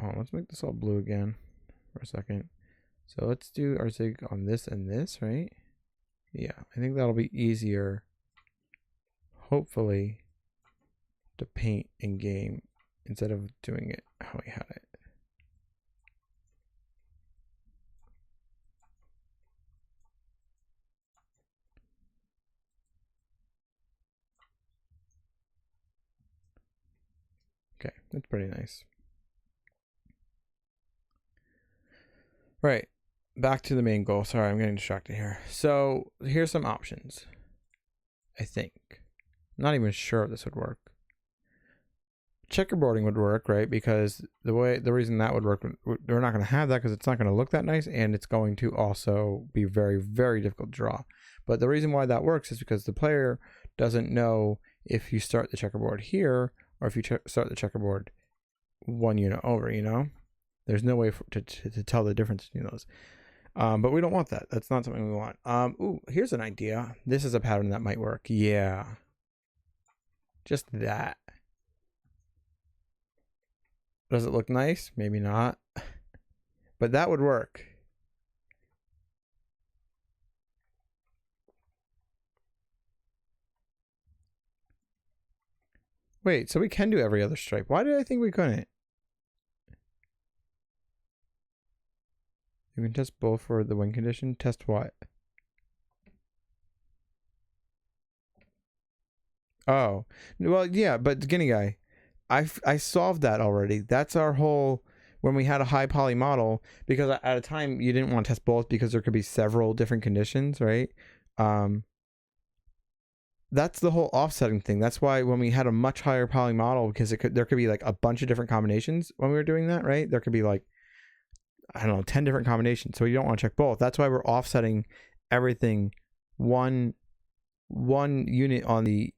Oh, let's make this all blue again for a second. So let's do our zig on this and this, right? Yeah, I think that'll be easier, hopefully, to paint in game instead of doing it how we had it. Okay, that's pretty nice. Right, back to the main goal. Sorry, I'm getting distracted here. So here's some options. I think. I'm not even sure if this would work. Checkerboarding would work, right? Because the reason that would work, we're not going to have that because it's not going to look that nice, and it's going to also be very, very difficult to draw. But the reason why that works is because the player doesn't know if you start the checkerboard here or if you start the checkerboard one unit over, There's no way to tell the difference between those. But we don't want that. That's not something we want. Ooh, here's an idea. This is a pattern that might work. Yeah. Just that. Does it look nice? Maybe not. But that would work. Wait, so we can do every other stripe. Why did I think we couldn't? You can test both for the win condition. Test what? Oh, well, yeah, but Guinea Guy, I solved that already. That's our whole, when we had a high poly model, because at a time you didn't want to test both because there could be several different conditions, right? That's the whole offsetting thing. That's why when we had a much higher poly model, because there could be like a bunch of different combinations when we were doing that, right? There could be like, I don't know, 10 different combinations. So you don't want to check both. That's why we're offsetting everything one unit on the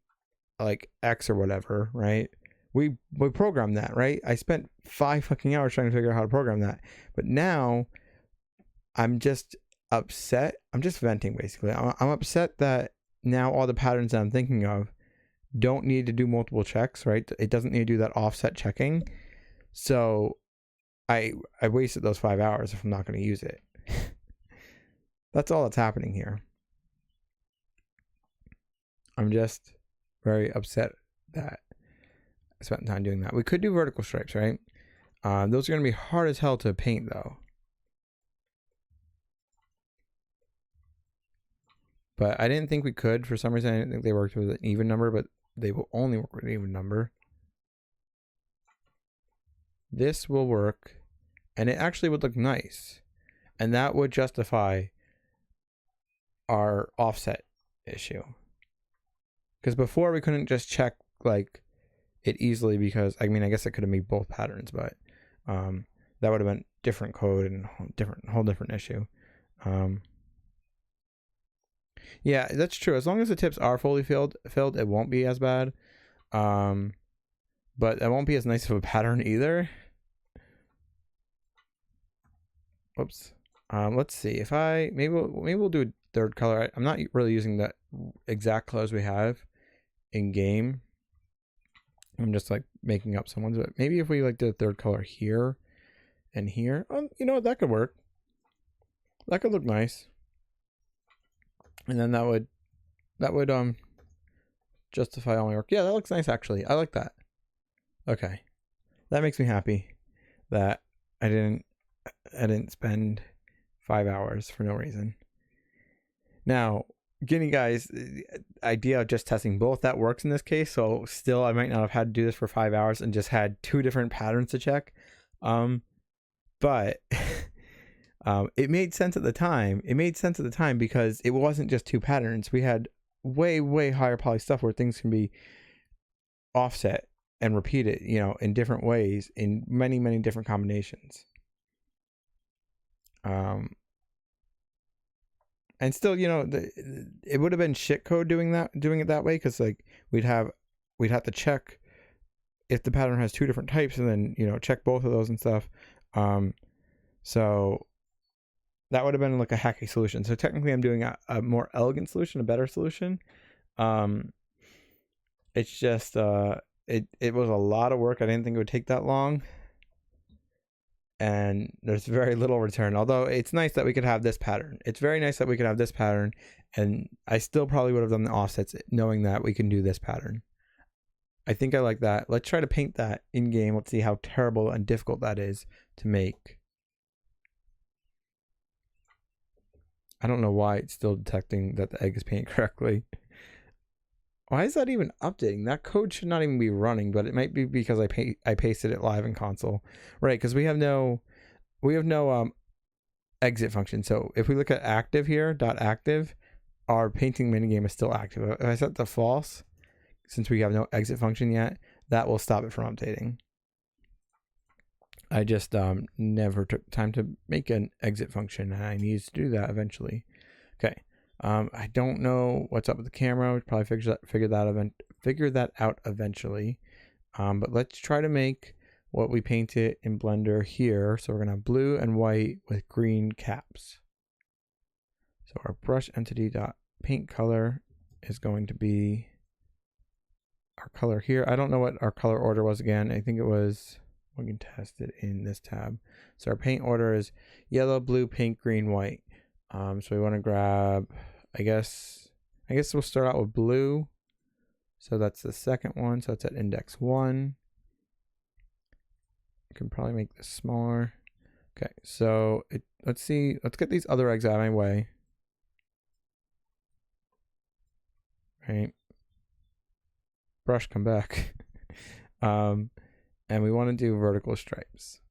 like X or whatever, right? We programmed that, right? I spent 5 fucking hours trying to figure out how to program that. But now I'm just upset. I'm just venting basically. I'm upset that now all the patterns that I'm thinking of don't need to do multiple checks, right? It doesn't need to do that offset checking. So I wasted those 5 hours if I'm not going to use it. That's all that's happening here. I'm just very upset that I spent time doing that. We could do vertical stripes, right? Those are going to be hard as hell to paint though. But I didn't think we could. For some reason, I didn't think they worked with an even number, but they will only work with an even number. This will work, and it actually would look nice. And that would justify our offset issue. Because before we couldn't just check like it easily, because I mean, I guess I could have made both patterns, but that would have been different code and whole different issue. Yeah, that's true. As long as the tips are fully filled, it won't be as bad. But it won't be as nice of a pattern either. Whoops. Let's see if maybe we'll do a third color. I'm not really using that exact colors we have in game. I'm just like making up some ones, but maybe if we like did a third color here and here, you know what, that could work. That could look nice. And then that would justify all my work. Yeah, that looks nice actually. I like that. Okay. That makes me happy that I didn't spend 5 hours for no reason. Now, giving you guys the idea of just testing both, that works in this case. So still, I might not have had to do this for 5 hours and just had 2 different patterns to check. But it made sense at the time. It made sense at the time because it wasn't just 2 patterns. We had way higher poly stuff where things can be offset and repeated, you know, in different ways in many different combinations. And still, you know, it would have been shit code doing it that way, because like we'd have to check if the pattern has 2 different types, and then, you know, check both of those and stuff. So that would have been like a hacky solution. So technically, I'm doing a more elegant solution, a better solution. It's just it was a lot of work. I didn't think it would take that long. And there's very little return, although it's nice that we could have this pattern. It's very nice that we could have this pattern, and I still probably would have done the offsets knowing that we can do this pattern. I think I like that. Let's try to paint that in game. Let's see how terrible and difficult that is to make. I don't know why it's still detecting that the egg is painted correctly. Why is that even updating? That code should not even be running, but it might be because I pasted it live in console, right? Because we have no exit function. So if we look at active here, .active, our painting minigame is still active. If I set the false, since we have no exit function yet, that will stop it from updating. I just never took time to make an exit function, and I need to do that eventually. Okay. I don't know what's up with the camera. We'll probably figure that out eventually. But let's try to make what we painted in Blender here. So we're gonna have blue and white with green caps. So our brush entity dot paint color is going to be our color here. I don't know what our color order was again. I think it was, we can test it in this tab. So our paint order is yellow, blue, pink, green, white. So we want to grab, I guess we'll start out with blue. So that's the second one. So it's at index 1. I can probably make this smaller. Okay, so let's get these other eggs out of my way. Right. Brush, come back. And we want to do vertical stripes.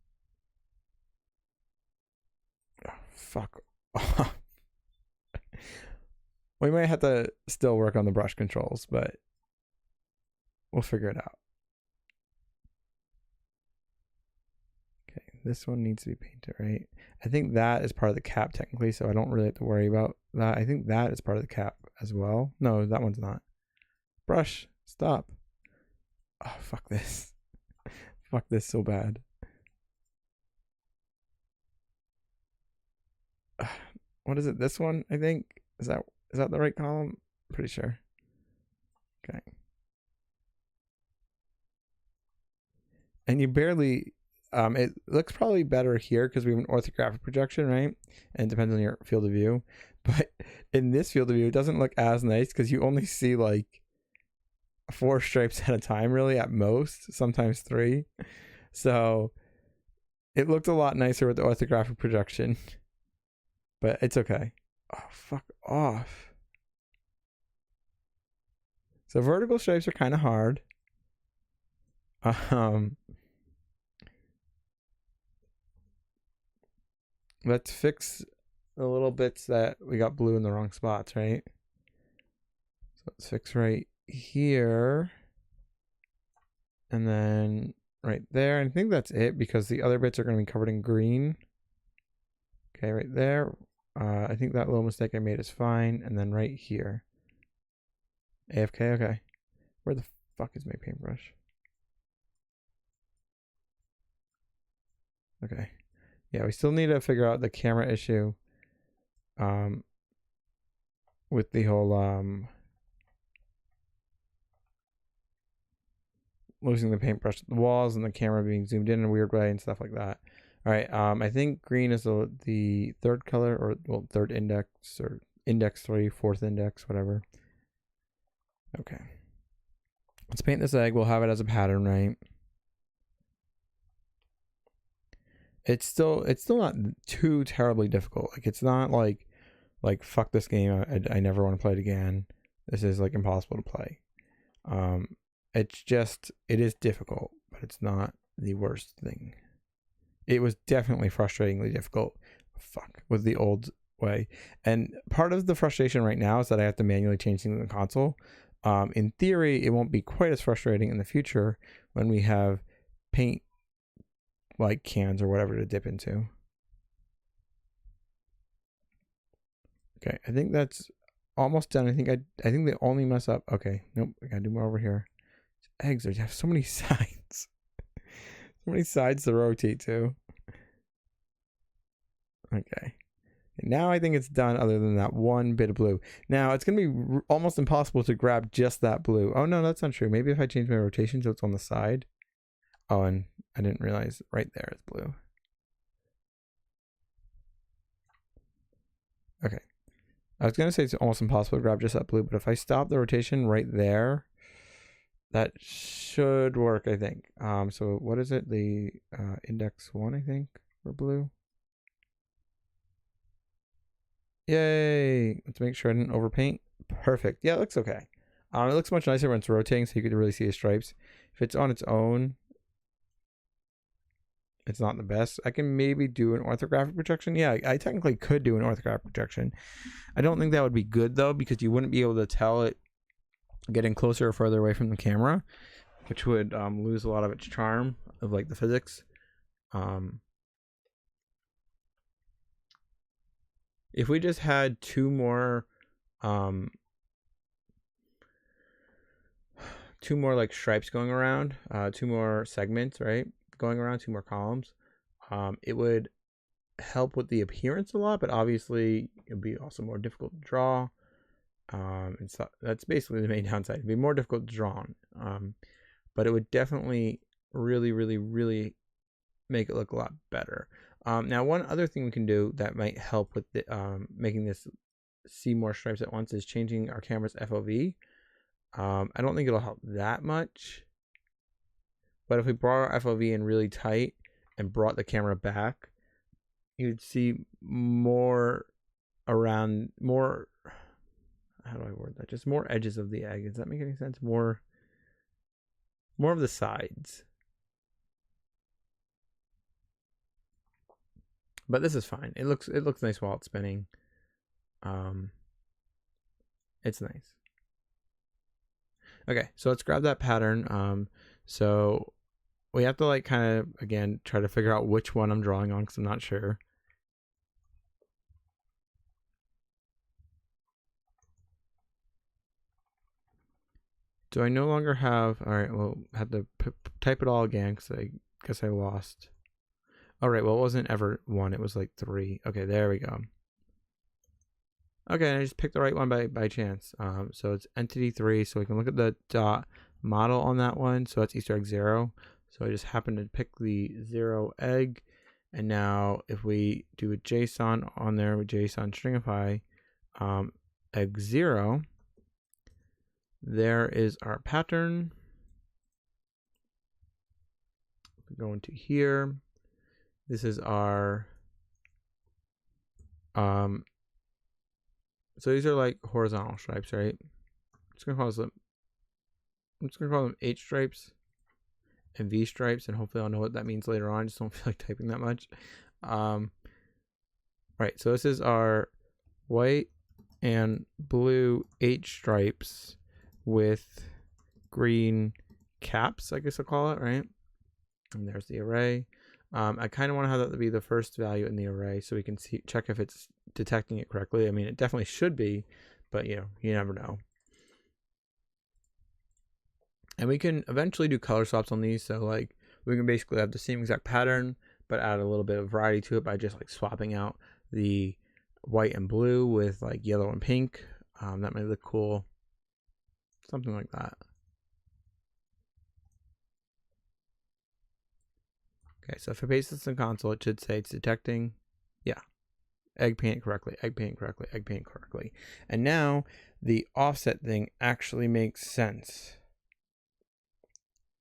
Oh, fuck off. We might have to still work on the brush controls, but we'll figure it out. Okay, this one needs to be painted, right? I think that is part of the cap technically, so I don't really have to worry about that. I think that is part of the cap as well. No, that one's not. Brush, stop. Oh, fuck this. Fuck this so bad. What is it? This one, I think? Is that the right column? Pretty sure. Okay. And you barely, it looks probably better here because we have an orthographic projection, right? And it depends on your field of view. But in this field of view, it doesn't look as nice because you only see like 4 stripes at a time, really, at most, sometimes 3. So it looked a lot nicer with the orthographic projection, but it's okay. Oh, fuck off. So vertical stripes are kind of hard. Let's fix the little bits that we got blue in the wrong spots, right? So let's fix right here. And then right there. I think that's it because the other bits are going to be covered in green. Okay, right there. I think that little mistake I made is fine. And then right here. AFK, okay. Where the fuck is my paintbrush? Okay. Yeah, we still need to figure out the camera issue. With the whole losing the paintbrush, the walls, and the camera being zoomed in a weird way and stuff like that. All right. I think green is the third color, or well, third index, or index 3, fourth index, whatever. Okay. Let's paint this egg. We'll have it as a pattern, right? It's still not too terribly difficult. Like, it's not like fuck this game. I never want to play it again. This is like impossible to play. It's just, it is difficult, but it's not the worst thing. It was definitely frustratingly difficult. Fuck, with the old way. And part of the frustration right now is that I have to manually change things in the console. In theory, it won't be quite as frustrating in the future when we have paint like cans or whatever to dip into. Okay, I think that's almost done. I think the only mess up. Okay, nope, I gotta do more over here. Eggs have so many sides. So many sides to rotate to. Okay. Now I think it's done other than that one bit of blue. Now it's going to be almost impossible to grab just that blue. Oh, no, that's not true. Maybe if I change my rotation so it's on the side. Oh, and I didn't realize right there is blue. Okay. I was going to say it's almost impossible to grab just that blue, but if I stop the rotation right there, that should work, I think. So what is it? The index 1, I think, for blue. Yay! Let's make sure I didn't overpaint. Perfect. Yeah, it looks okay. It looks much nicer when it's rotating, so you can really see the stripes. If it's on its own, it's not the best. I can maybe do an orthographic projection. Yeah, I technically could do an orthographic projection. I don't think that would be good, though, because you wouldn't be able to tell it getting closer or further away from the camera, which would lose a lot of its charm of, like, the physics. If we just had two more like stripes going around, two more segments, right, going around, two more columns, it would help with the appearance a lot, but obviously it'd be also more difficult to draw. And so that's basically the main downside. It'd be more difficult to draw on, but it would definitely really make it look a lot better. Now, one other thing we can do that might help with the, making this see more stripes at once is changing our camera's FOV. I don't think it'll help that much, but if we brought our FOV in really tight and brought the camera back, you'd see more around, more, how do I word that? Just more edges of the egg. Does that make any sense? More of the sides. But this is fine. It looks nice while it's spinning. It's nice. Okay, so let's grab that pattern. So we have to, like, kind of, again, try to figure out which one I'm drawing on because I'm not sure. Do I no longer have... All right, well, I have to type it all again because I guess I lost. All right, well, it wasn't ever 1. It was like 3. Okay, there we go. Okay, and I just picked the right one by chance. So it's entity 3, so we can look at the dot model on that one. So that's Easter egg 0. So I just happened to pick the 0 egg. And now if we do a JSON on there with JSON stringify egg 0, there is our pattern. We go into here. This is our so these are like horizontal stripes, right? I'm just gonna call them H stripes and V stripes, and hopefully I'll know what that means later on. I just don't feel like typing that much. Right, so this is our white and blue H stripes with green caps, I guess I'll call it, right? And there's the array. I kind of want to have that to be the first value in the array so we can check if it's detecting it correctly. I mean, it definitely should be, but you never know. And we can eventually do color swaps on these. So like we can basically have the same exact pattern, but add a little bit of variety to it by just like swapping out the white and blue with like yellow and pink. That might look cool. Something like that. Okay, so if I paste this in console, it should say it's detecting, yeah, egg paint correctly, egg paint correctly, egg paint correctly. And now the offset thing actually makes sense.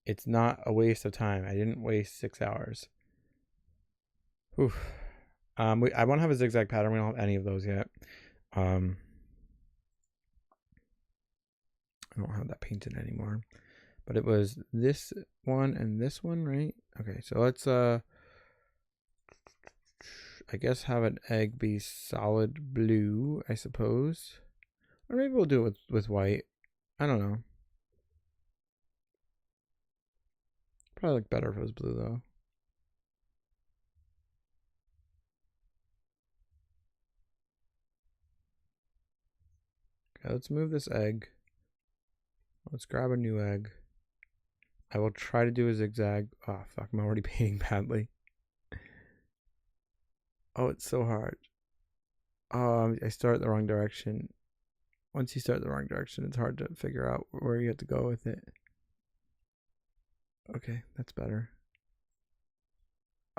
It's not a waste of time. I didn't waste 6 hours. Oof. I want to have a zigzag pattern. We don't have any of those yet. I don't have that painted anymore. But it was this one and this one, right? Okay, so let's I guess have an egg be solid blue, I suppose. Or maybe we'll do it with white. I don't know. Probably look better if it was blue though. Okay, let's move this egg. Let's grab a new egg. I will try to do a zigzag. Oh, fuck, I'm already painting badly. Oh, it's so hard. Oh, I start the wrong direction. Once you start the wrong direction, it's hard to figure out where you have to go with it. Okay, that's better.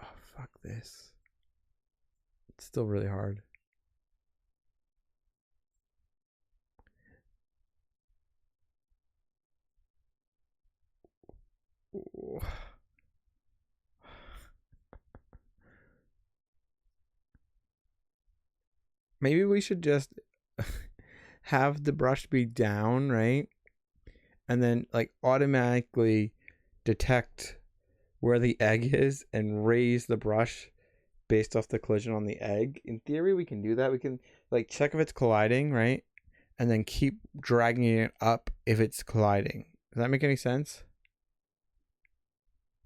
Oh, fuck this. It's still really hard. Ooh. Maybe we should just have the brush be down, right? And then like automatically detect where the egg is and raise the brush based off the collision on the egg. In theory, we can do that. We can like check if it's colliding, right? And then keep dragging it up if it's colliding. Does that make any sense?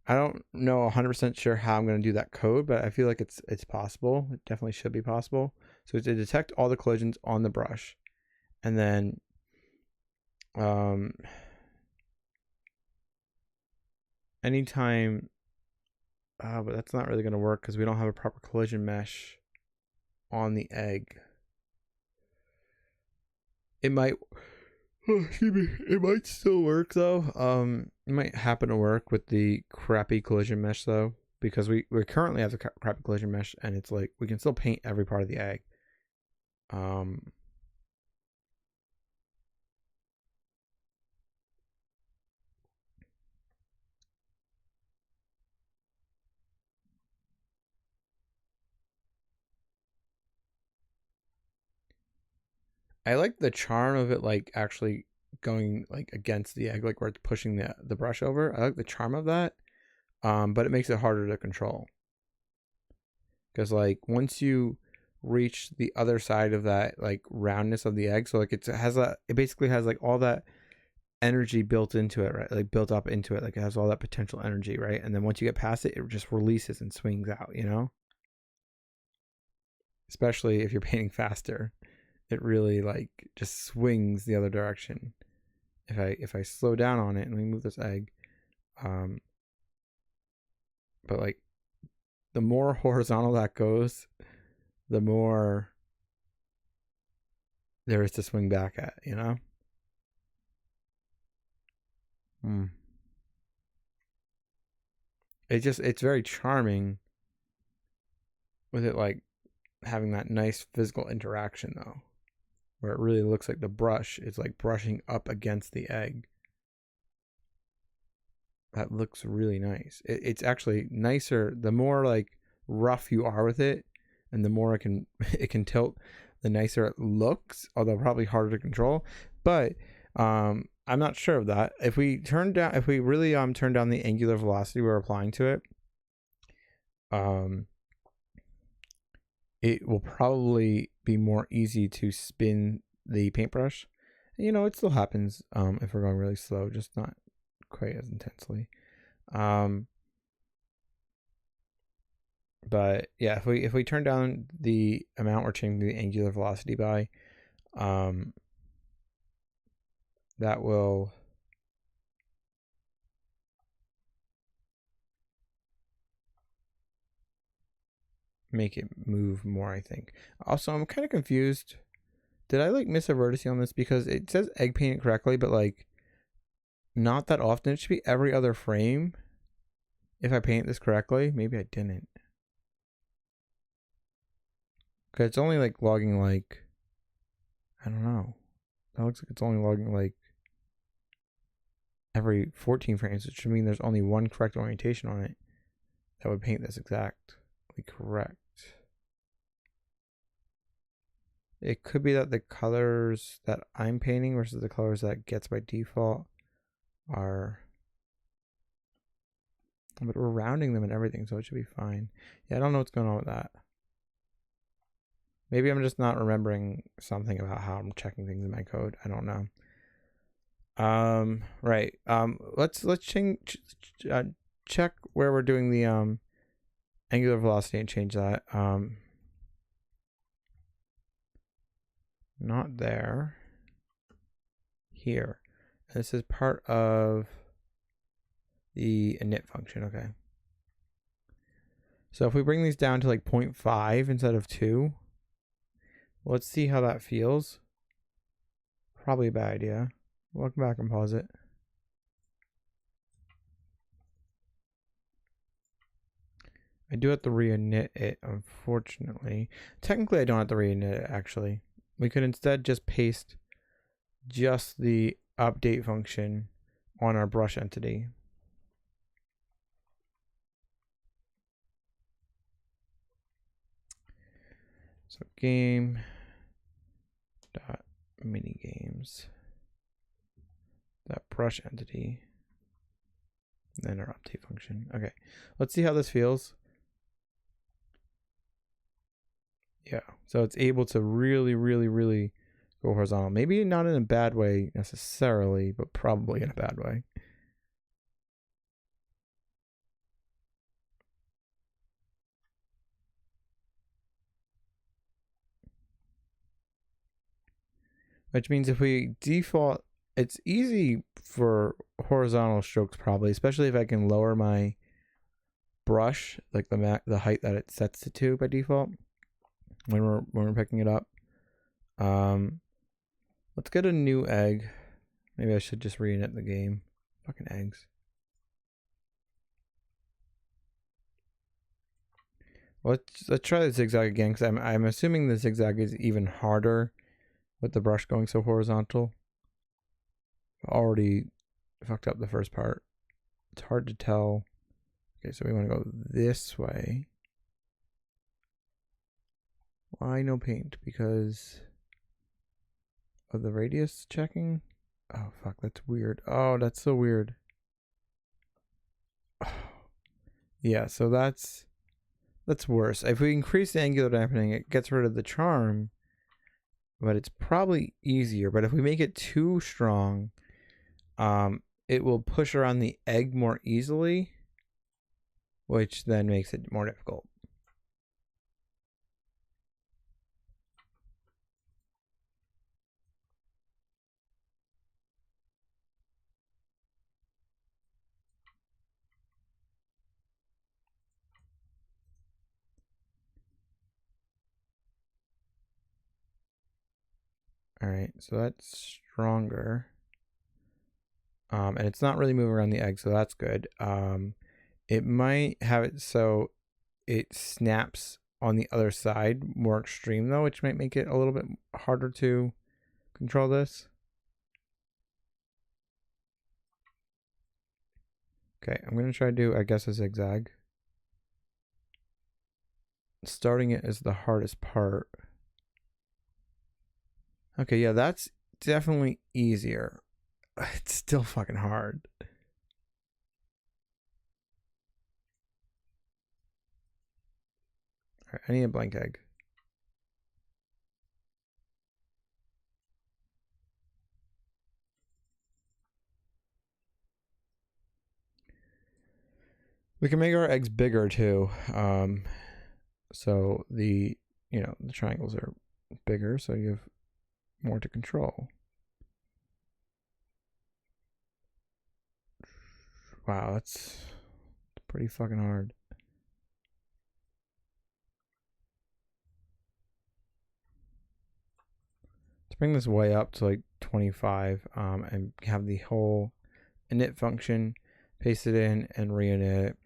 I don't know 100% sure how I'm going to do that code, but I feel like it's possible. It definitely should be possible. So to detect all the collisions on the brush, and then anytime, but that's not really going to work because we don't have a proper collision mesh on the egg. It might, excuse me, it might still work though. It might happen to work with the crappy collision mesh though, because we currently have the crappy collision mesh, and it's like we can still paint every part of the egg. I like the charm of it, like actually going like against the egg, like where it's pushing the brush over. I like the charm of that, but it makes it harder to control because like once you reach the other side of that like roundness of the egg, so like it basically has like all that energy built into it, right? Like built up into it, like it has all that potential energy, right? And then once you get past it, it just releases and swings out, especially if you're painting faster. It really like just swings the other direction. If I slow down on it and we move this egg, but like the more horizontal that goes, the more there is to swing back at, It's very charming with it like having that nice physical interaction though, where it really looks like the brush is like brushing up against the egg. That looks really nice. It's actually nicer the more like rough you are with it, and the more it can tilt, the nicer it looks, although probably harder to control. But I'm not sure of that. If we really turn down the angular velocity we're applying to it, it will probably be more easy to spin the paintbrush. It still happens if we're going really slow, just not quite as intensely. But yeah, if we turn down the amount we're changing the angular velocity by, that will make it move more, I think. Also, I'm kind of confused. Did I like miss a vertex on this? Because it says egg paint correctly, but like not that often. It should be every other frame if I paint this correctly. Maybe I didn't. Because it's only like logging like, I don't know. That looks like it's only logging like every 14 frames, which should mean there's only one correct orientation on it that would paint this exactly correct. It could be that the colors that I'm painting versus the colors that it gets by default are, but we're rounding them and everything, so it should be fine. Yeah, I don't know what's going on with that. Maybe I'm just not remembering something about how I'm checking things in my code. I don't know. Right. Let's check where we're doing the angular velocity and change that. Not there. Here. This is part of the init function. Okay. So if we bring these down to like 0.5 instead of 2, let's see how that feels. Probably a bad idea. Welcome back and pause it. I do have to re-init it, unfortunately. Technically, I don't have to re-init it, actually. We could instead just paste just the update function on our brush entity. So game dot minigames that brush entity, and then our update function. Okay, let's see how this feels. Yeah, so it's able to really go horizontal. Maybe not in a bad way necessarily, but probably in a bad way. Which means if we default, it's easy for horizontal strokes probably, especially if I can lower my brush, like the height that it sets it to by default when we're picking it up. Let's get a new egg. Maybe I should just re-init the game. Fucking eggs. Let's try the zigzag again, because I'm assuming the zigzag is even harder with the brush going so horizontal. Already fucked up the first part. It's hard to tell. Okay, so we want to go this way. Why no paint? Because of the radius checking? Oh, fuck, that's weird. Oh, that's so weird. Oh. Yeah, so that's worse. If we increase the angular dampening, it gets rid of the charm, but it's probably easier. But if we make it too strong, it will push around the egg more easily, which then makes it more difficult. All right, so that's stronger. And it's not really moving around the egg, so that's good. It might have it so it snaps on the other side more extreme though, which might make it a little bit harder to control this. Okay, I'm gonna try to do, I guess, a zigzag. Starting it is the hardest part. Okay, yeah, that's definitely easier. It's still fucking hard. All right, I need a blank egg. We can make our eggs bigger too. So the triangles are bigger, so you have more to control. Wow, that's pretty fucking hard. Let's bring this way up to like 25, and have the whole init function, paste it in and reinit it.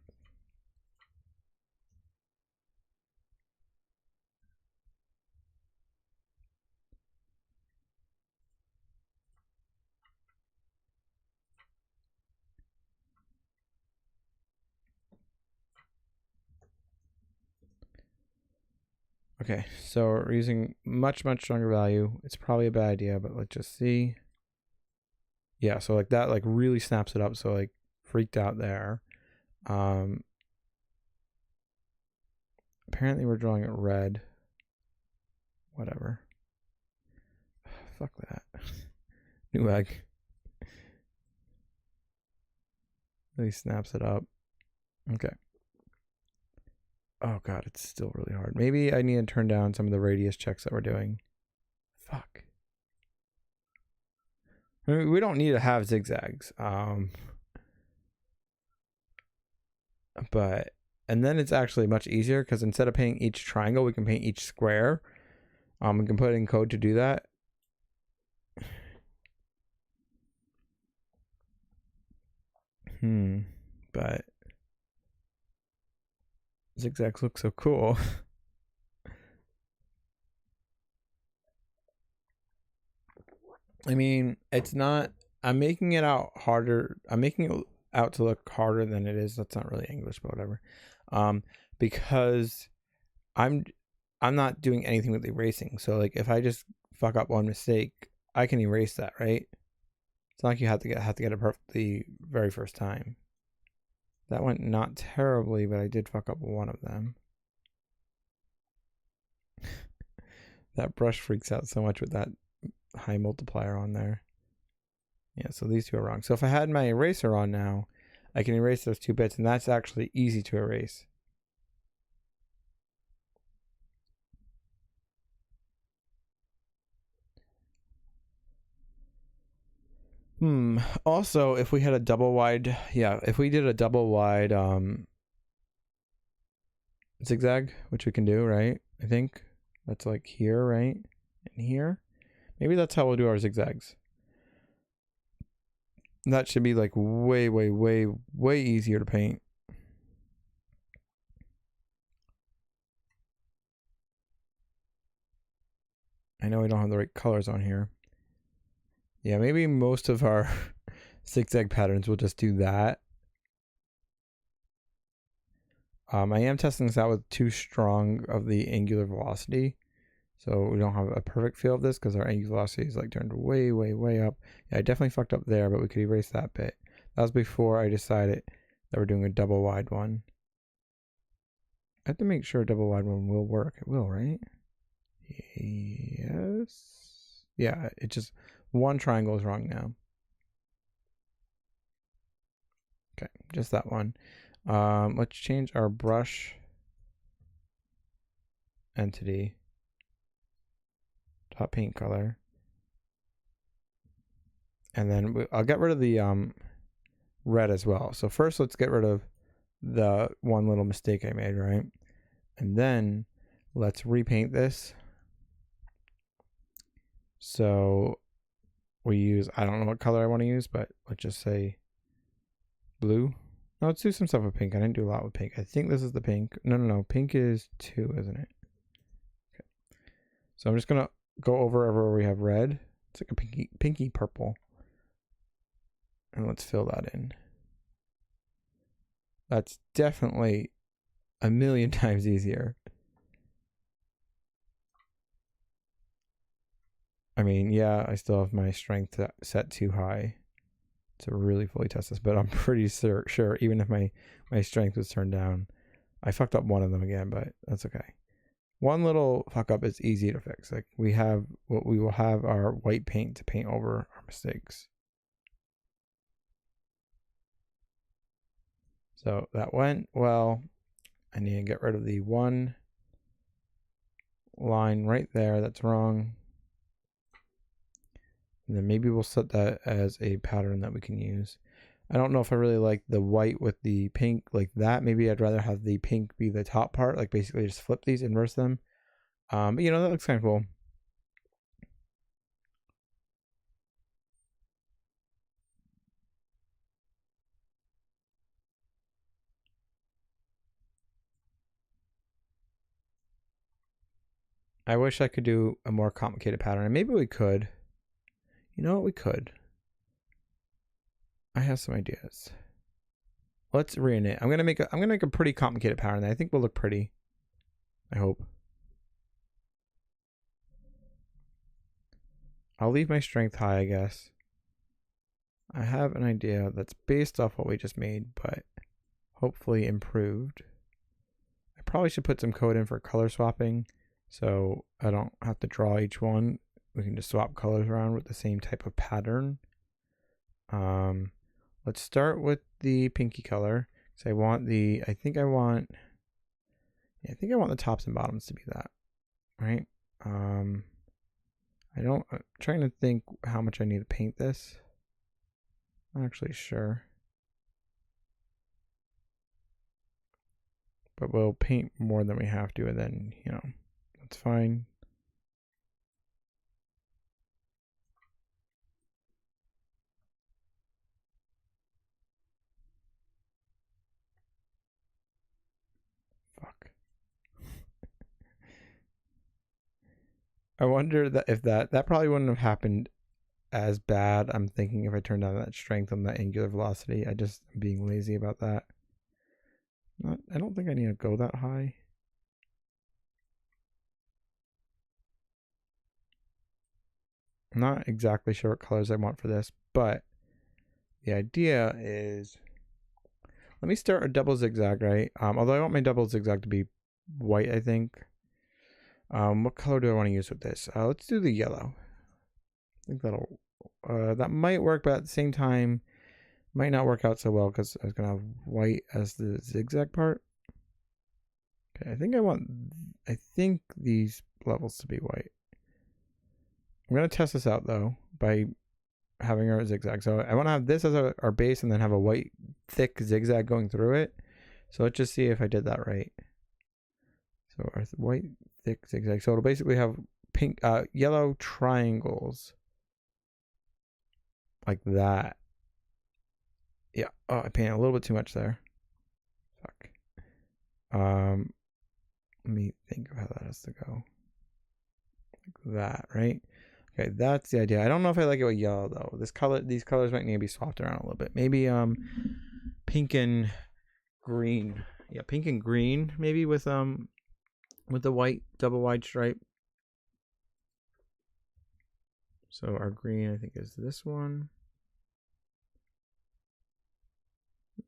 Okay, so we're using much stronger value. It's probably a bad idea, but let's just see. Yeah, so like that like really snaps it up, so like freaked out there. Apparently we're drawing it red. Whatever. Fuck that. New egg. Really snaps it up. Okay. Oh god, it's still really hard. Maybe I need to turn down some of the radius checks that we're doing. Fuck. I mean, we don't need to have zigzags. But and then it's actually much easier because instead of painting each triangle, we can paint each square. We can put in code to do that. But zigzags look so cool. I mean, it's not. I'm making it out harder. I'm making it out to look harder than it is. That's not really English, but whatever. Because I'm not doing anything with erasing. So like, if I just fuck up one mistake, I can erase that, right? It's not like you have to get it perfect the very first time. That went not terribly, but I did fuck up one of them. That brush freaks out so much with that high multiplier on there. Yeah, so these two are wrong. So if I had my eraser on now, I can erase those 2 bits, and that's actually easy to erase. Also, if we had a double wide, if we did a double wide zigzag, which we can do, right? I think that's like here, right? And here. Maybe that's how we'll do our zigzags. That should be like way easier to paint. I know we don't have the right colors on here. Yeah, maybe most of our zigzag patterns will just do that. I am testing this out with too strong of the angular velocity. So we don't have a perfect feel of this because our angular velocity is like turned way up. Yeah, I definitely fucked up there, but we could erase that bit. That was before I decided that we're doing a double wide one. I have to make sure a double wide one will work. It will, right? Yes. Yeah, it just one triangle is wrong now. Okay, just that one. Let's change our brush entity. Top paint color. And then I'll get rid of the red as well. So first let's get rid of the one little mistake I made, right? And then let's repaint this. So we use, I don't know what color I want to use, but let's just say blue. No, let's do some stuff with pink. I didn't do a lot with pink. I think this is the pink. No. Pink is 2, isn't it? Okay. So I'm just going to go over where we have red. It's like a pinky purple. And let's fill that in. That's definitely a million times easier. I mean, yeah, I still have my strength set too high to really fully test this, but I'm pretty sure even if my strength was turned down, I fucked up one of them again, but that's okay. One little fuck up is easy to fix. Like we will have our white paint to paint over our mistakes. So that went well. I need to get rid of the one line right there that's wrong. And then maybe we'll set that as a pattern that we can use. I don't know if I really like the white with the pink like that. Maybe I'd rather have the pink be the top part, like basically just flip these, inverse them. But you know, that looks kind of cool. I wish I could do a more complicated pattern, and maybe we could. You know what, we could. I have some ideas. Let's reinit. I'm gonna make a pretty complicated pattern that I think will look pretty. I hope. I'll leave my strength high, I guess. I have an idea that's based off what we just made, but hopefully improved. I probably should put some code in for color swapping, so I don't have to draw each one. We can just swap colors around with the same type of pattern. Let's start with the pinky color. So I think I want the tops and bottoms to be that, right? I'm trying to think how much I need to paint this. Not actually sure. But we'll paint more than we have to, and then, you know, that's fine. Fuck. I wonder if that probably wouldn't have happened as bad. I'm thinking if I turned down that strength on the angular velocity. I'm being lazy about that. I don't think I need to go that high. I'm not exactly sure what colors I want for this, but the idea is, let me start a double zigzag, right? Although I want my double zigzag to be white, I think. What color do I want to use with this? Let's do the yellow. I think that might work, but at the same time, might not work out so well because I was gonna have white as the zigzag part. Okay, I think these levels to be white. I'm gonna test this out though by having our zigzag. So I want to have this as our base and then have a white thick zigzag going through it. So let's just see if I did that right. So our white thick zigzag. So it'll basically have yellow triangles like that. Yeah. Oh, I painted a little bit too much there. Fuck. Let me think of how that has to go. Like that, right? Okay, that's the idea. I don't know if I like it with yellow though. These colors might need to be swapped around a little bit. Maybe pink and green. Yeah, pink and green maybe with the white double wide stripe. So our green I think is this one.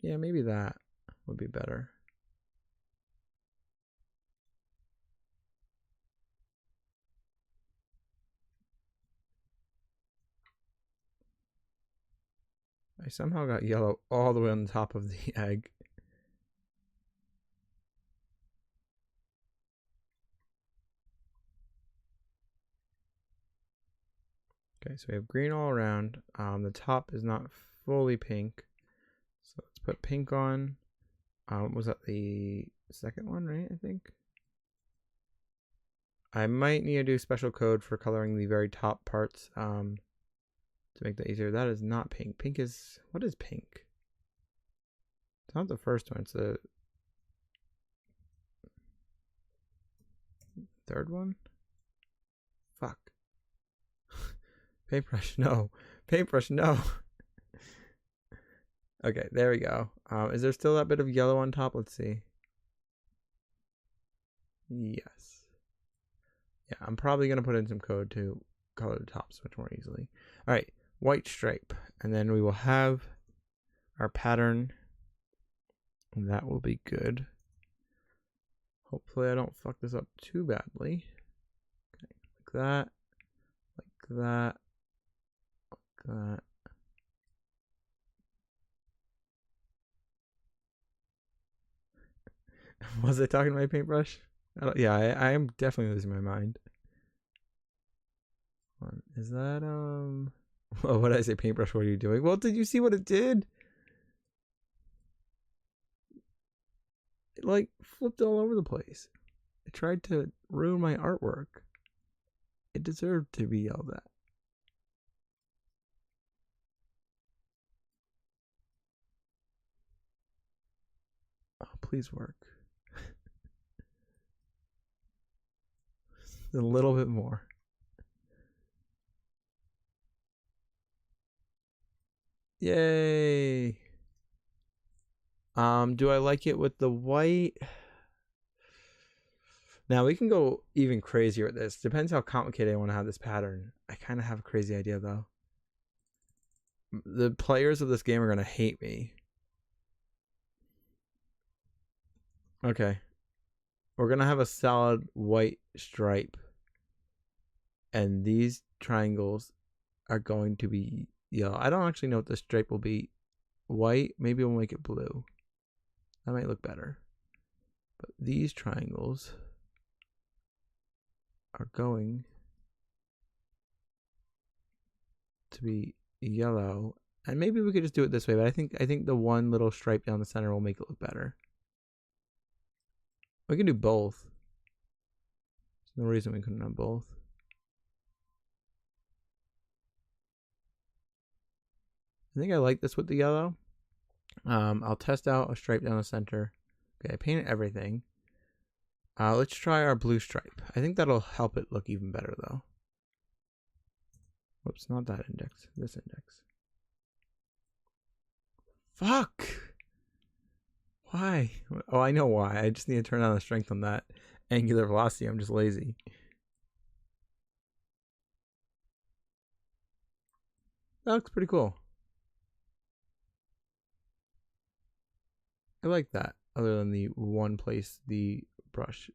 Yeah, maybe that would be better. I somehow got yellow all the way on the top of the egg. Okay, so we have green all around. The top is not fully pink. So let's put pink on. Was that the second one, right? I think. I might need to do special code for coloring the very top parts to make that easier. That is not pink. What is pink? It's not the first one. It's the third one. Fuck. Paintbrush, no. Paintbrush, no. Okay, there we go. Is there still that bit of yellow on top? Let's see. Yes. Yeah, I'm probably going to put in some code to color the tops much more easily. All right, white stripe. And then we will have our pattern. And that will be good. Hopefully I don't fuck this up too badly. Okay, like that. Like that. Like that. Was I talking to my paintbrush? Yeah, I am definitely losing my mind. Is that oh, what did I say? Paintbrush, what are you doing? Well, did you see what it did? It like flipped all over the place. It tried to ruin my artwork. It deserved to be yelled at. Oh, please work. A little bit more. Yay. Do I like it with the white? Now we can go even crazier with this. Depends how complicated I want to have this pattern. I kind of have a crazy idea though. The players of this game are going to hate me. Okay. We're going to have a solid white stripe. And these triangles are going to be yellow. I don't actually know what the stripe will be. White, maybe we'll make it blue. That might look better. But these triangles are going to be yellow. And maybe we could just do it this way, but I think the one little stripe down the center will make it look better. We can do both. There's no reason we couldn't have both. I think I like this with the yellow. I'll test out a stripe down the center. Okay, I painted everything. Let's try our blue stripe. I think that'll help it look even better though. Whoops, not that index. This index. Fuck! Why? Oh, I know why. I just need to turn on the strength on that angular velocity. I'm just lazy. That looks pretty cool. I like that, other than the one place the brush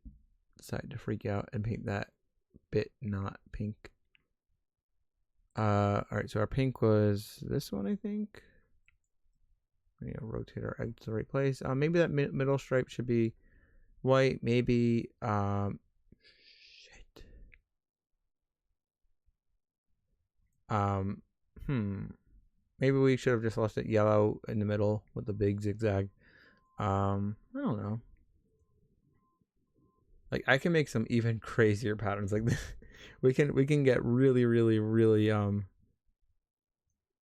decided to freak out and paint that bit not pink. Alright, so our pink was this one, I think. We need to rotate our egg to the right place. Maybe that middle stripe should be white. Maybe, shit. Maybe we should have just left it yellow in the middle with the big zigzag. I don't know. Like I can make some even crazier patterns like this. we can get really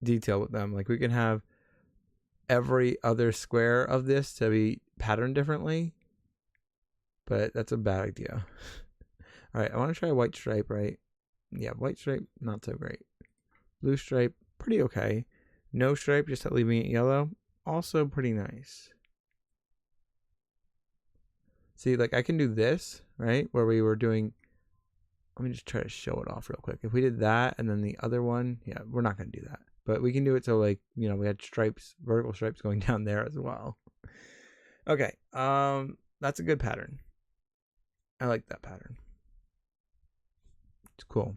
detailed with them. Like we can have every other square of this to be patterned differently, but that's a bad idea. All right, I want to try a white stripe, right? Yeah, white stripe, not so great. Blue stripe, pretty okay. No stripe, just leaving it yellow, also pretty nice. See, like I can do this, right? Where we were doing, let me just try to show it off real quick. If we did that and then the other one, yeah, we're not going to do that. But we can do it so like, you know, we had stripes, vertical stripes going down there as well. Okay, that's a good pattern. I like that pattern. It's cool.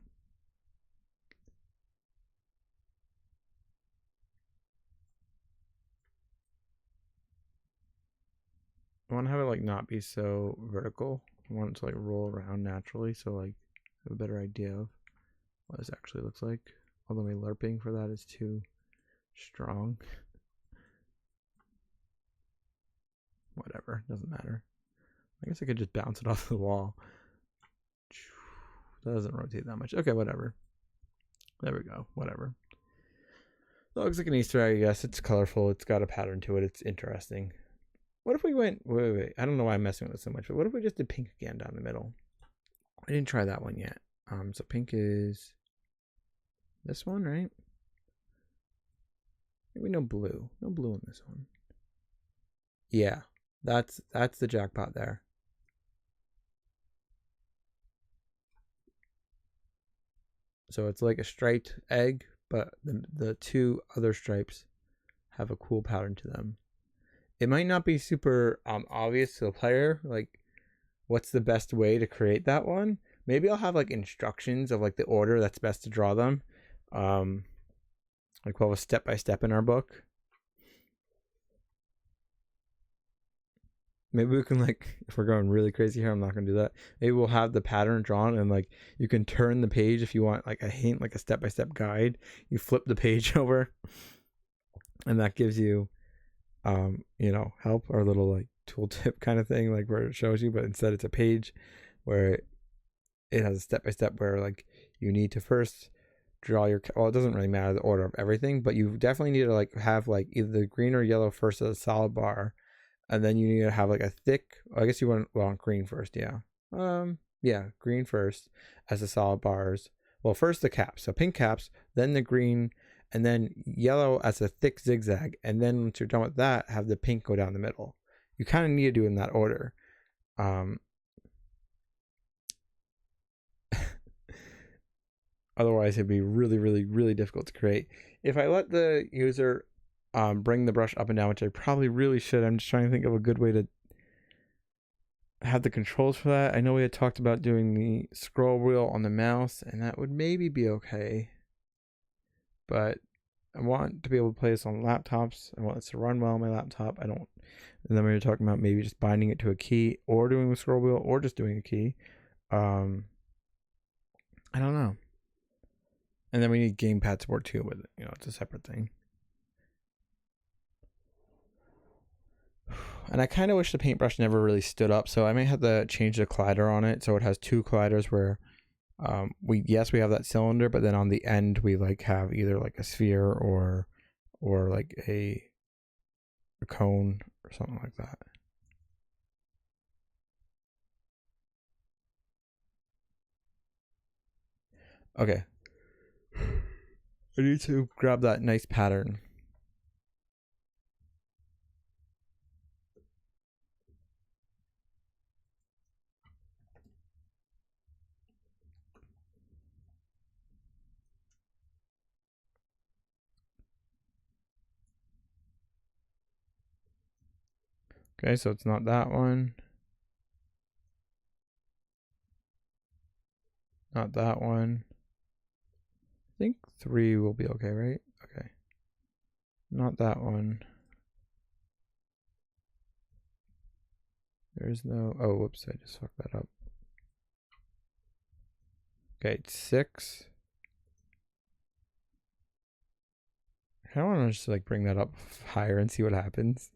I want to have it like not be so vertical. I want it to like roll around naturally, so like I have a better idea of what this actually looks like. Although my lerping for that is too strong. Whatever, doesn't matter. I guess I could just bounce it off the wall. That doesn't rotate that much. Okay, whatever. There we go. Whatever. That looks like an Easter egg, I guess. It's colorful. It's got a pattern to it. It's interesting. What if we went... Wait. I don't know why I'm messing with it so much, but what if we just did pink again down the middle? I didn't try that one yet. So pink is this one, right? Maybe no blue. No blue in this one. Yeah, that's the jackpot there. So it's like a striped egg, but the two other stripes have a cool pattern to them. It might not be super obvious to the player, like what's the best way to create that one. Maybe I'll have like instructions of like the order that's best to draw them. Like we'll have a step-by-step in our book. Maybe we can, like, if we're going really crazy here, I'm not gonna do that. Maybe we'll have the pattern drawn, and like you can turn the page if you want, like a hint, like a step-by-step guide. You flip the page over, and that gives you, help, or a little like tooltip kind of thing, like where it shows you. But instead, it's a page where it has a step-by-step where like you need to first draw your, well, it doesn't really matter the order of everything, but you definitely need to like have like either the green or yellow first as a solid bar, and then you need to have like a thick, I guess you want green first, yeah. Green first as the solid bars. Well, first the caps, so pink caps, then the green, and then yellow as a thick zigzag, and then once you're done with that, have the pink go down the middle. You kind of need to do it in that order. Otherwise, it'd be really, really, really difficult to create. If I let the user bring the brush up and down, which I probably really should, I'm just trying to think of a good way to have the controls for that. I know we had talked about doing the scroll wheel on the mouse, and that would maybe be okay. But I want to be able to play this on laptops. I want this to run well on my laptop. I don't. And then we were talking about maybe just binding it to a key, or doing the scroll wheel, or just doing a key. I don't know. And then we need gamepad support too with it. It's a separate thing. And I kind of wish the paintbrush never really stood up, so I may have to change the collider on it so it has two colliders where we have that cylinder, but then on the end we like have either like a sphere or like a cone or something like that. Okay. I need to grab that nice pattern. Okay, so it's not that one. Not that one. I think 3 will be okay, right? Okay. Not that one. There's no... Oh, whoops, I just fucked that up. Okay, 6. I don't want to just like bring that up higher and see what happens.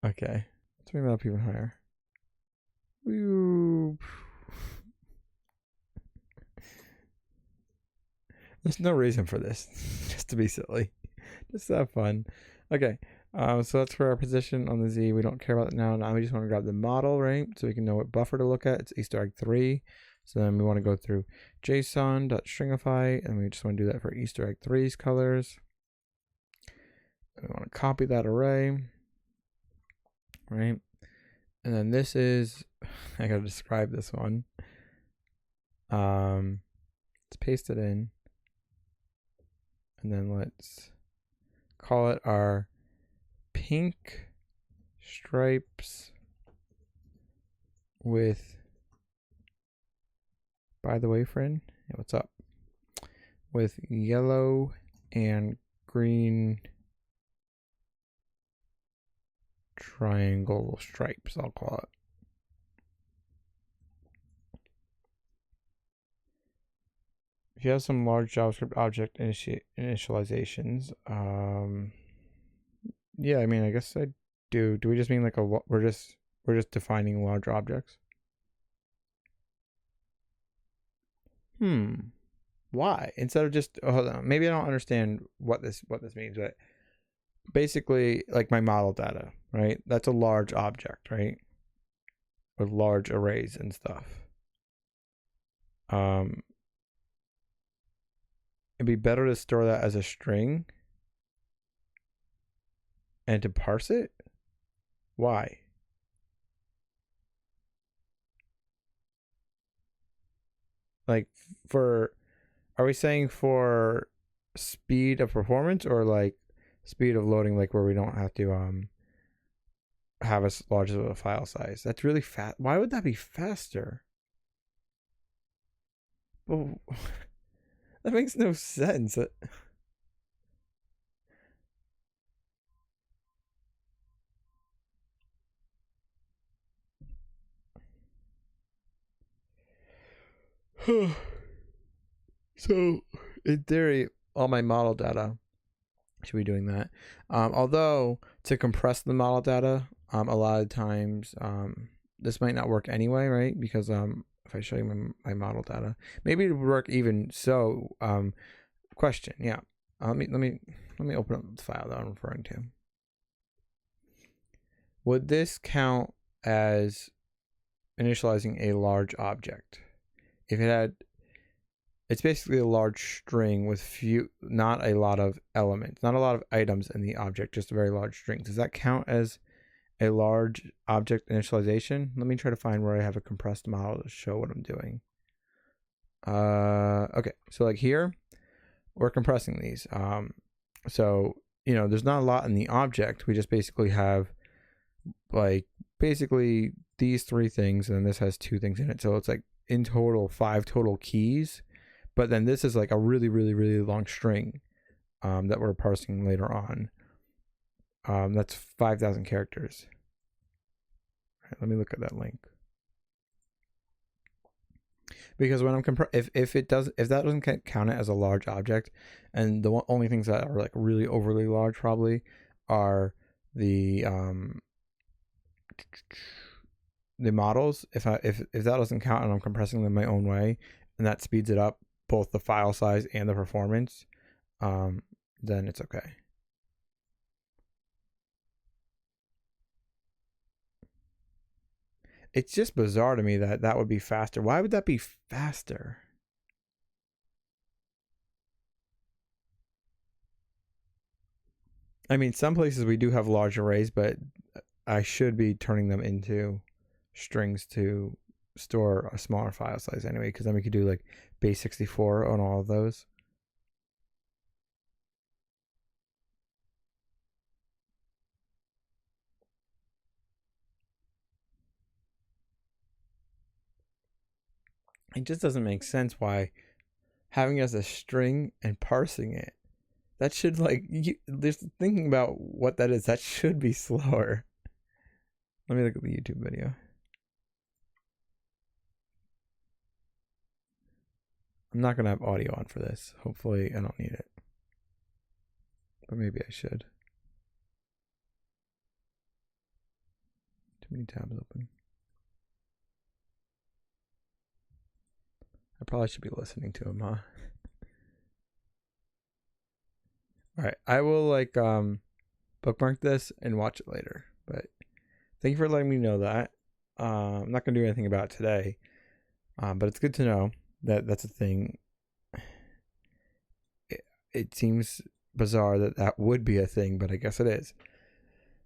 Okay, let's bring that up even higher. Woo. There's no reason for this, just to be silly, just to have fun. Okay, so that's for our position on the Z. We don't care about it now. Now we just want to grab the model, right? So we can know what buffer to look at. It's Easter egg 3. So then we want to go through JSON.stringify, and we just want to do that for Easter egg 3's colors. And we want to copy that array, right? And then this is, I gotta describe this one. Let's paste it in. And then let's call it our pink stripes with, by the way, friend, hey, what's up? With yellow and green triangle stripes, I'll call it. If you have some large JavaScript object initializations, yeah, I mean, I guess I do. Do we just mean like we're just defining large objects? Why? Instead of just, hold on, maybe I don't understand what this means, but basically, like my model data, right? That's a large object, right? With large arrays and stuff. It'd be better to store that as a string and to parse it. Why? Like, are we saying for speed of performance, or like speed of loading, like where we don't have to have as large of a file size? That's really fast. Why would that be faster? Well, that makes no sense. So, in theory, all my model data should be doing that. Although, to compress the model data, a lot of times, this might not work anyway, right? Because if I show you my model data, maybe it would work even so. Question, yeah. Let me open up the file that I'm referring to. Would this count as initializing a large object? If it had, it's basically a large string with not a lot of elements, not a lot of items in the object, just a very large string. Does that count as a large object initialization? Let me try to find where I have a compressed model to show what I'm doing. Okay, so like here, we're compressing these. So, there's not a lot in the object. We just basically have basically these 3 things, and then this has 2 things in it. So it's like in total 5 total keys. But then this is like a really, really, really long string that we're parsing later on. That's 5,000 characters. All right, let me look at that link. Because when I'm if that doesn't count it as a large object, and the only things that are like really overly large probably are the models. If that doesn't count and I'm compressing them my own way, and that speeds it up, both the file size and the performance, then it's okay. It's just bizarre to me that would be faster. Why would that be faster? I mean, some places we do have large arrays, but I should be turning them into strings to store a smaller file size anyway, because then we could do like base 64 on all of those. It just doesn't make sense why having it as a string and parsing it, that should just thinking about what that is, that should be slower. Let me look at the YouTube video. I'm not going to have audio on for this. Hopefully I don't need it. But maybe I should. Too many tabs open. I probably should be listening to him, huh? Alright, I will bookmark this and watch it later. But thank you for letting me know that. I'm not going to do anything about it today. But it's good to know that that's a thing. It seems bizarre that would be a thing, but I guess it is.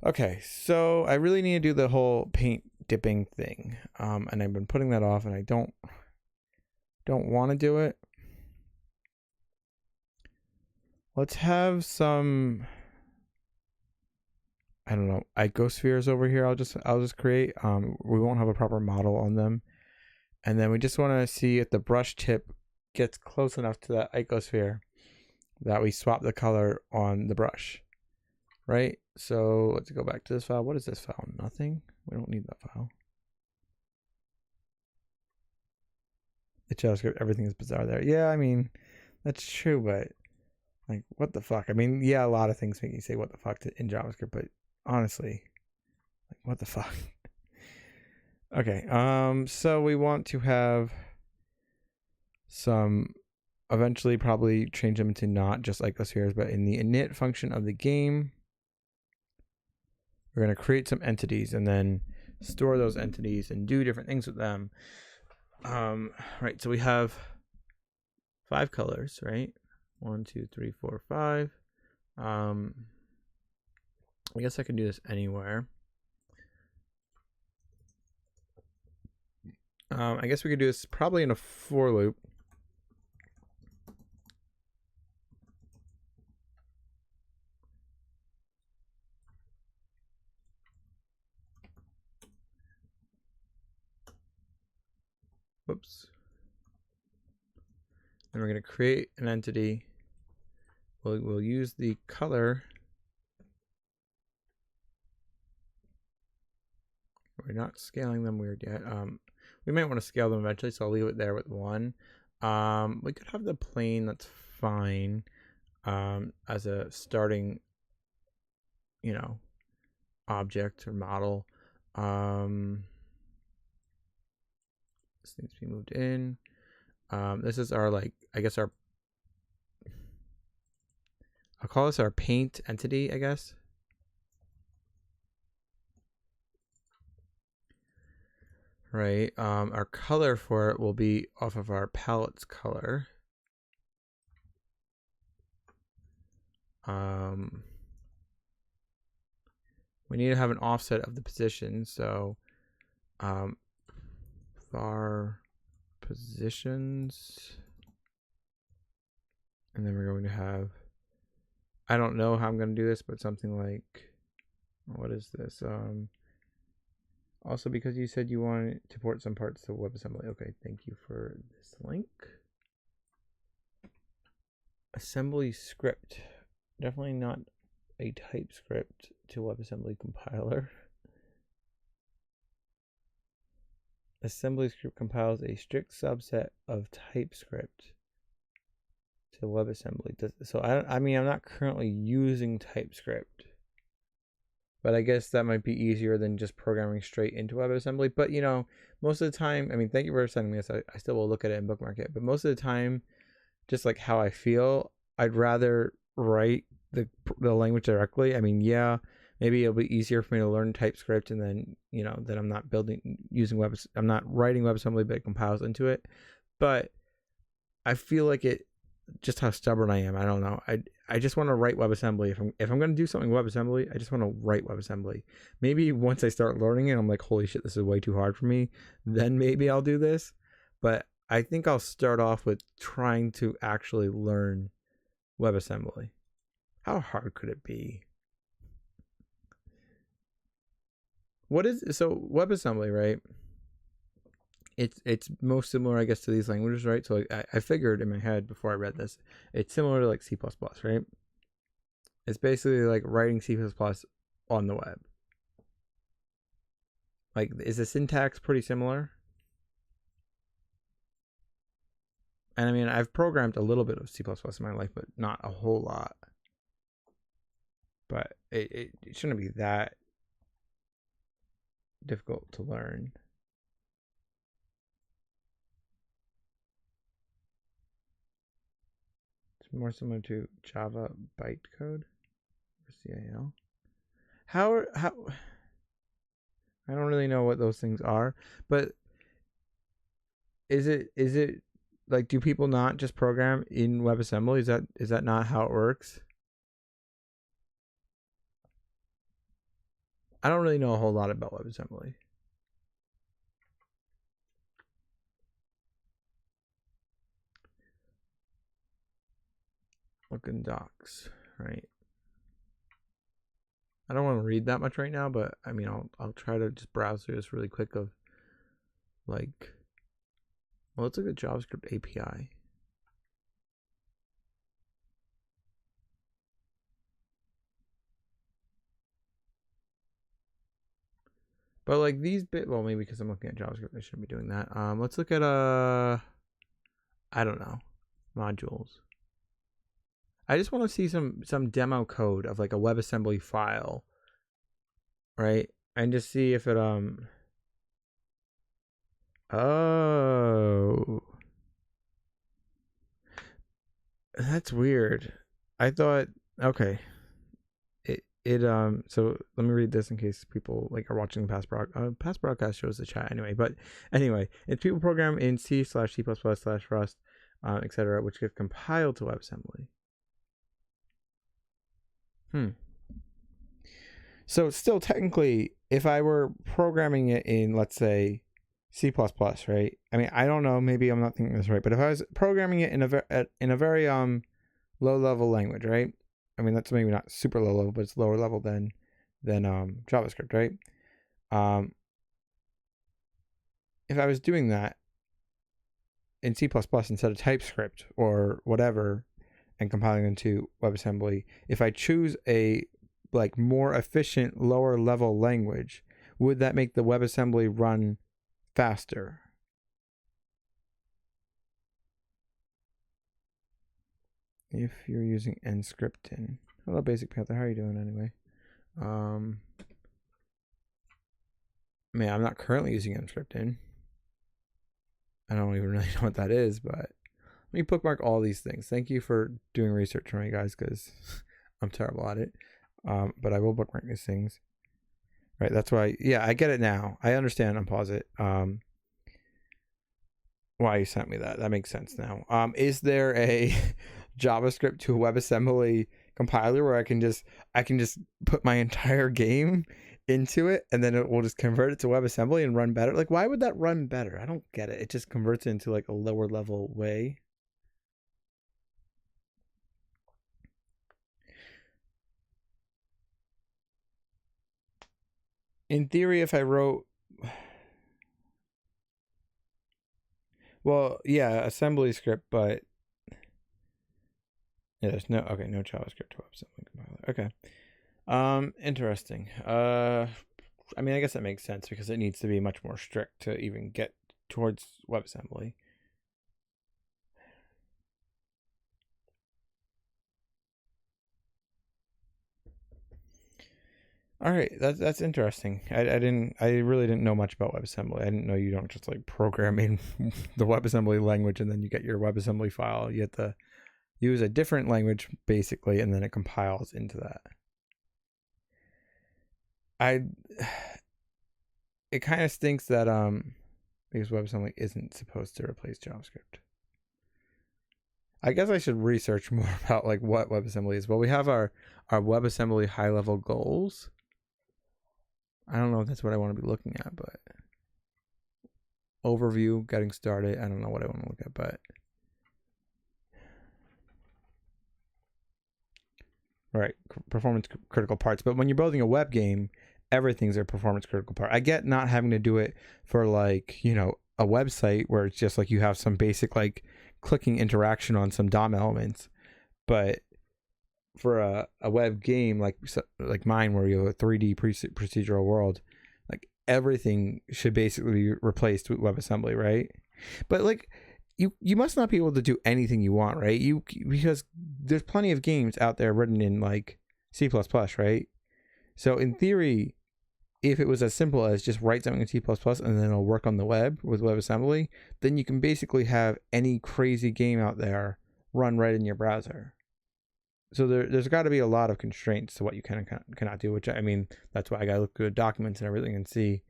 Okay, so I really need to do the whole paint dipping thing. And I've been putting that off, and I don't want to do it. Let's have some, I don't know, icospheres over here. I'll just create. We won't have a proper model on them. And then we just want to see if the brush tip gets close enough to that icosphere that we swap the color on the brush. Right? So let's go back to this file. What is this file? Nothing? We don't need that file. The JavaScript, everything is bizarre there. Yeah, I mean, that's true, but like, what the fuck? I mean, yeah, a lot of things make you say what the fuck in JavaScript, but honestly, like, what the fuck? Okay, so we want to have some, eventually probably change them to not just icospheres, but in the init function of the game, we're going to create some entities and then store those entities and do different things with them. Right, so we have 5 colors, right? 1, 2, 3, 4, 5. I guess I can do this anywhere. I guess we could do this probably in a for loop. Whoops. And we're going to create an entity. We'll use the color. We're not scaling them weird yet. We might want to scale them eventually, so I'll leave it there with 1. We could have the plane, that's fine, as a starting, object or model. This needs to be moved in. This is our, I'll call this our paint entity, I guess. Right. Our color for it will be off of our palette's color. We need to have an offset of the position, so var positions, and then we're going to have, I don't know how I'm going to do this, but something like, what is this? Also, because you said you wanted to port some parts to WebAssembly. Okay, thank you for this link. Assembly script. Definitely not a TypeScript to WebAssembly compiler. Assembly script compiles a strict subset of TypeScript to WebAssembly. So I mean, I'm not currently using TypeScript, but I guess that might be easier than just programming straight into WebAssembly. But most of the time, I mean, thank you for sending me this. I still will look at it and bookmark it. But most of the time, just like how I feel, I'd rather write the language directly. I mean, yeah, maybe it'll be easier for me to learn TypeScript, and then that I'm not I'm not writing WebAssembly, but it compiles into it. But I feel like just how stubborn I am. I don't know. I just want to write WebAssembly. If I'm going to do something WebAssembly, I just want to write WebAssembly. Maybe once I start learning it, I'm like, holy shit, this is way too hard for me. Then maybe I'll do this. But I think I'll start off with trying to actually learn WebAssembly. How hard could it be? So WebAssembly, right? It's most similar, I guess, to these languages, right? So I figured in my head before I read this, it's similar to like C++, right? It's basically like writing C++ on the web. Like, is the syntax pretty similar? And I mean, I've programmed a little bit of C++ in my life, but not a whole lot. But it shouldn't be that difficult to learn. It's more similar to Java bytecode or CAL. How I don't really know what those things are, but is it like, do people not just program in WebAssembly? Is that not how it works? I don't really know a whole lot about WebAssembly. Look in docs, right? I don't want to read that much right now, but I mean, I'll try to just browse through this really quick of like, well, let's look at JavaScript API. But like these well, maybe because I'm looking at JavaScript, I shouldn't be doing that. Let's look at I don't know, modules. I just want to see some demo code of like a WebAssembly file, right? And just see if it oh, that's weird. I thought, okay, so let me read this in case people like are watching the past broadcast shows the chat anyway. But anyway, it's people program in C/C++/Rust, etc., which gets compiled to WebAssembly. So still technically, if I were programming it in, let's say, C++, right? I mean, I don't know, maybe I'm not thinking this right, but if I was programming it in a very low level language, right? I mean, that's maybe not super low level, but it's lower level than JavaScript, right? If I was doing that in C++ instead of TypeScript or whatever, and compiling into WebAssembly, if I choose a like more efficient lower level language, would that make the WebAssembly run faster? if you're using nscripting. Hello, Basic Panther. How are you doing anyway? Man, I'm not currently using nscripting. I don't even really know what that is, but let me bookmark all these things. Thank you for doing research for me, guys, because I'm terrible at it. But I will bookmark these things. Right, that's why. Yeah, I get it now. I understand. Unpause it. Why you sent me that? That makes sense now. Is there a JavaScript to a WebAssembly compiler where I can just put my entire game into it and then it will just convert it to WebAssembly and run better? Like, why would that run better? I don't get it. It just converts it into like a lower level way. In theory, if I wrote, well, yeah, assembly script, but yeah, there's no JavaScript to WebAssembly compiler. Okay. Interesting. I mean, I guess that makes sense because it needs to be much more strict to even get towards WebAssembly. All right, that's interesting. I really didn't know much about WebAssembly. I didn't know you don't just like program in the WebAssembly language and then you get your WebAssembly file. You have to use a different language basically, and then it compiles into that. It kind of stinks that because WebAssembly isn't supposed to replace JavaScript. I guess I should research more about like what WebAssembly is. Well, we have our WebAssembly high level goals. I don't know if that's what I want to be looking at, but overview, getting started. I don't know what I want to look at, but right, performance critical parts. But when you're building a web game, everything's a performance critical part. I get not having to do it for like, you know, a website where it's just like you have some basic like clicking interaction on some DOM elements, but for a web game like mine where you have a 3D procedural world, like everything should basically be replaced with WebAssembly, right? But like you must not be able to do anything you want, right? Because there's plenty of games out there written in like C++, right? So in theory, if it was as simple as just write something in C++ and then it'll work on the web with WebAssembly, then you can basically have any crazy game out there run right in your browser. So there's got to be a lot of constraints to what you can and cannot do, which I mean, that's why I got to look at documents and everything and see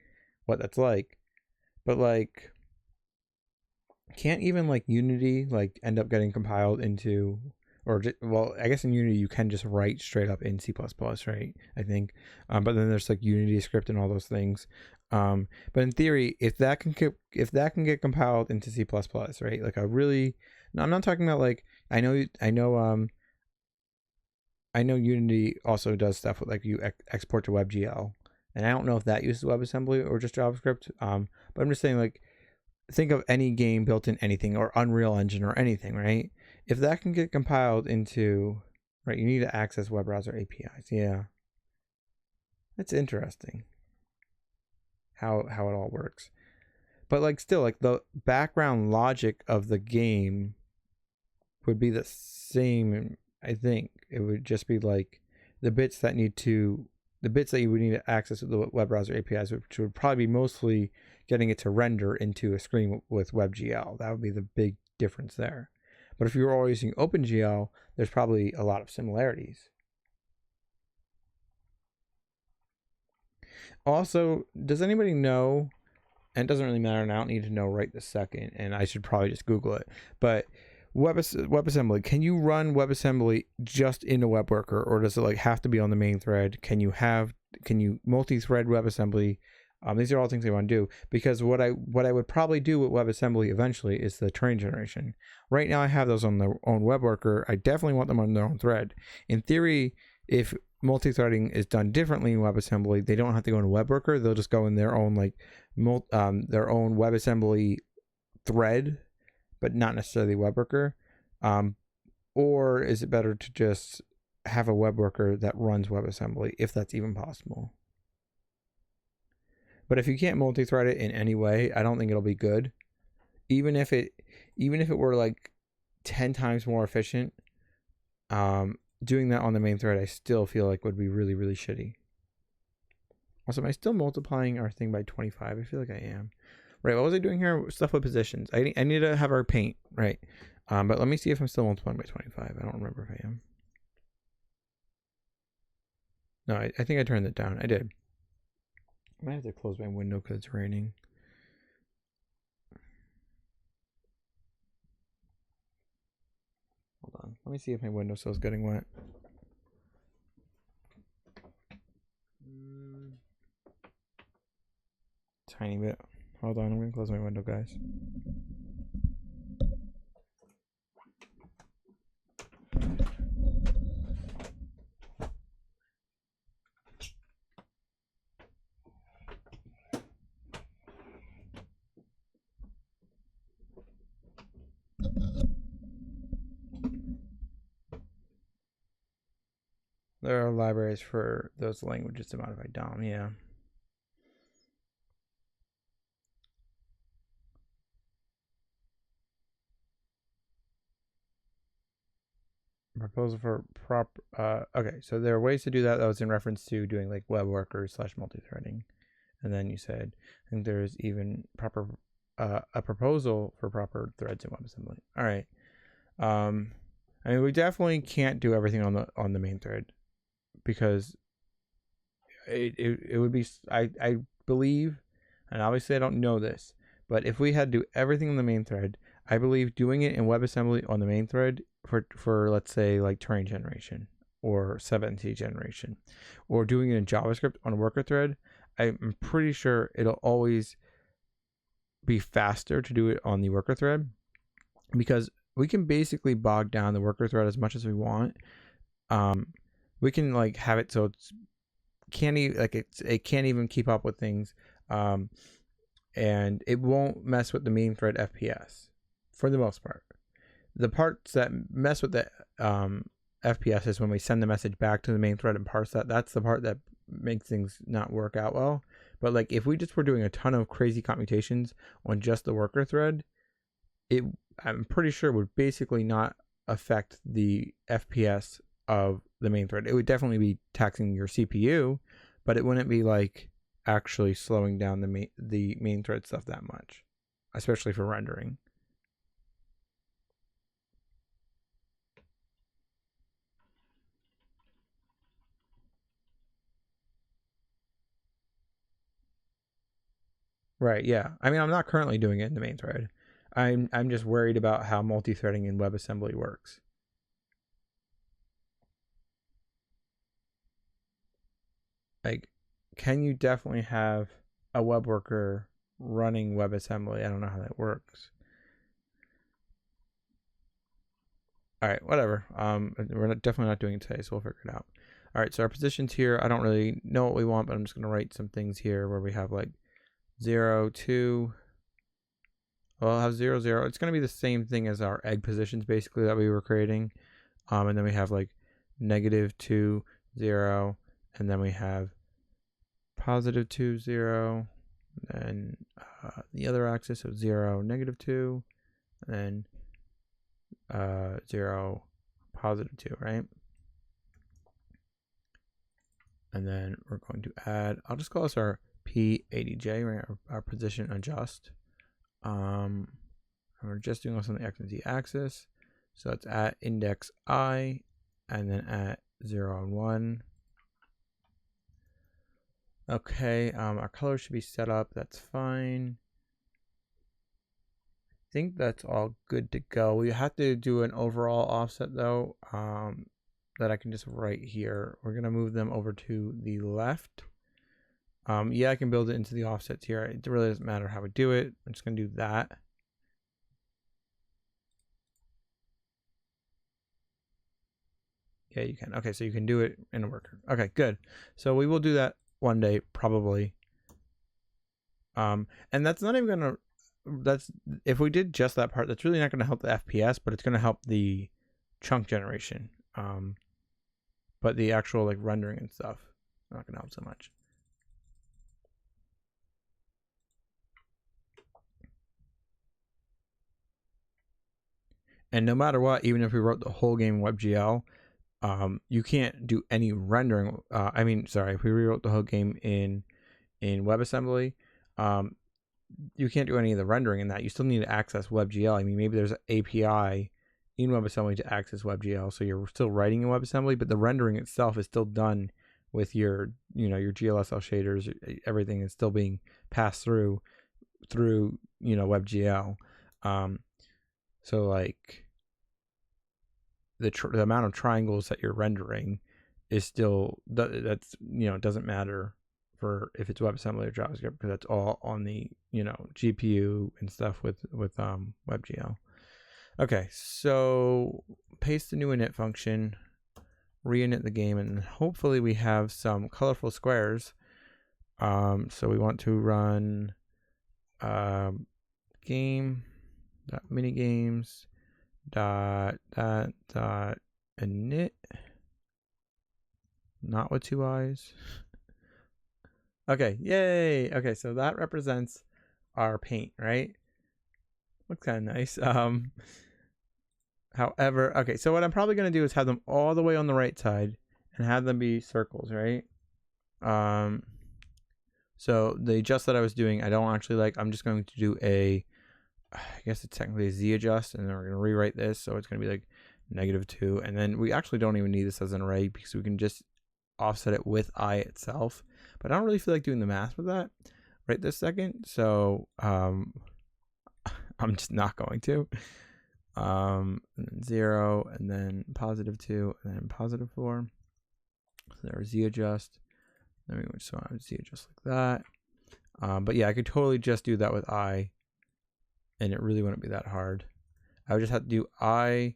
what that's like. But like, can't even like Unity like end up getting compiled into, or well, I guess in Unity you can just write straight up in C++, right? I think, but then there's like Unity script and all those things. But in theory, if that can get compiled into C++, right? Like no, I'm not talking about like I know Unity also does stuff with like you export to WebGL, and I don't know if that uses WebAssembly or just JavaScript. But I'm just saying, like, think of any game built in anything or Unreal Engine or anything, right? If that can get compiled into, right, you need to access web browser APIs. Yeah, that's interesting. How it all works, but like still, like the background logic of the game would be the same. I think it would just be like the bits that you would need to access the web browser APIs, which would probably be mostly getting it to render into a screen with WebGL. That would be the big difference there. But if you were all using OpenGL, there's probably a lot of similarities. Also, does anybody know, and it doesn't really matter, and I don't need to know right this second, and I should probably just Google it, but WebAssembly, can you run WebAssembly just in a web worker, or does it like have to be on the main thread? Can you multi-thread WebAssembly? These are all things I want to do, because what I would probably do with WebAssembly eventually is the train generation. Right now I have those on their own web worker. I definitely want them on their own thread. In theory, if multi-threading is done differently in WebAssembly, they don't have to go in a web worker. They'll just go in their own like their own WebAssembly thread, but not necessarily web worker. Or is it better to just have a web worker that runs WebAssembly, if that's even possible? But if you can't multi-thread it in any way, I don't think it'll be good. Even if it were like 10 times more efficient, doing that on the main thread, I still feel like would be really, really shitty. Also, am I still multiplying our thing by 25? I feel like I am. Right, what was I doing here? Stuff with positions. I need to have our paint, right? But let me see if I'm still multiplying by 25. I don't remember if I am. No, I think I turned it down. I did. I might have to close my window because it's raining. Hold on. Let me see if my windowsill is getting wet. Tiny bit. Hold on, I'm going to close my window, guys. There are libraries for those languages to modify DOM, yeah. Proposal for okay, so there are ways to do that. That was in reference to doing like web workers / multi-threading. And then you said, I think there's even a proposal for proper threads in WebAssembly. All right. I mean, we definitely can't do everything on the main thread because it would be, I believe, and obviously I don't know this, but if we had to do everything on the main thread, I believe doing it in WebAssembly on the main thread for let's say like terrain generation or 7T generation, or doing it in JavaScript on a worker thread, I'm pretty sure it'll always be faster to do it on the worker thread because we can basically bog down the worker thread as much as we want. We can like have it so it's it can't even keep up with things, and it won't mess with the main thread FPS for the most part. The parts that mess with the FPS is when we send the message back to the main thread and parse that. That's the part that makes things not work out well. But like if we just were doing a ton of crazy computations on just the worker thread, I'm pretty sure would basically not affect the FPS of the main thread. It would definitely be taxing your CPU, but it wouldn't be like actually slowing down the main thread stuff that much, especially for rendering. Right, yeah. I mean, I'm not currently doing it in the main thread. I'm just worried about how multi-threading in WebAssembly works. Like, can you definitely have a web worker running WebAssembly? I don't know how that works. All right, whatever. We're definitely not doing it today, so we'll figure it out. All right, so our positions here, I don't really know what we want, but I'm just going to write some things here where we have like 0, 2. Well, I'll have 0, 0. It's going to be the same thing as our egg positions, basically, that we were creating. And then we have like -2, 0. And then we have +2, 0. And then the other axis of 0, -2. And then 0, +2, right? And then we're going to add, I'll just call this our P80J, right? Our position adjust. And we're just doing this on the X and Z axis. So it's at index I and then at 0 and 1. Okay, our color should be set up. That's fine. I think that's all good to go. We have to do an overall offset though, that I can just write here. We're gonna move them over to the left. Yeah, I can build it into the offsets here. It really doesn't matter how we do it. I'm just gonna do that. Yeah, you can. Okay, so you can do it in a worker. Okay, good. So we will do that one day, probably. And that's not even gonna, that's, if we did just that part, that's really not gonna help the FPS, but it's gonna help the chunk generation. But the actual like rendering and stuff, not gonna help so much. And no matter what, even if we wrote the whole game in WebGL, you can't do any rendering. If we rewrote the whole game in WebAssembly, you can't do any of the rendering in that. You still need to access WebGL. I mean, maybe there's an API in WebAssembly to access WebGL, so you're still writing in WebAssembly, but the rendering itself is still done with your GLSL shaders. Everything is still being passed through WebGL. So like the amount of triangles that you're rendering is still that's it doesn't matter for if it's WebAssembly or JavaScript, because that's all on the GPU and stuff with WebGL. Okay, so paste the new init function, re-init the game, and hopefully we have some colorful squares. So we want to run game.minigames .init, not with two eyes. Okay, yay. Okay, so that represents our paint, right? Looks kind of nice. However, okay, so what I'm probably going to do is have them all the way on the right side and have them be circles, right? So the adjust that I was doing, I don't actually like. I'm just going to do I guess it's technically a Z adjust, and then we're going to rewrite this. So it's going to be like -2. And then we actually don't even need this as an array, because we can just offset it with I itself. But I don't really feel like doing the math with that right this second. So I'm just not going to. And then 0, and then +2, and then +4. So there's Z adjust. Then we just want to Z adjust like that. But yeah, I could totally just do that with I, and it really wouldn't be that hard. I would just have to do I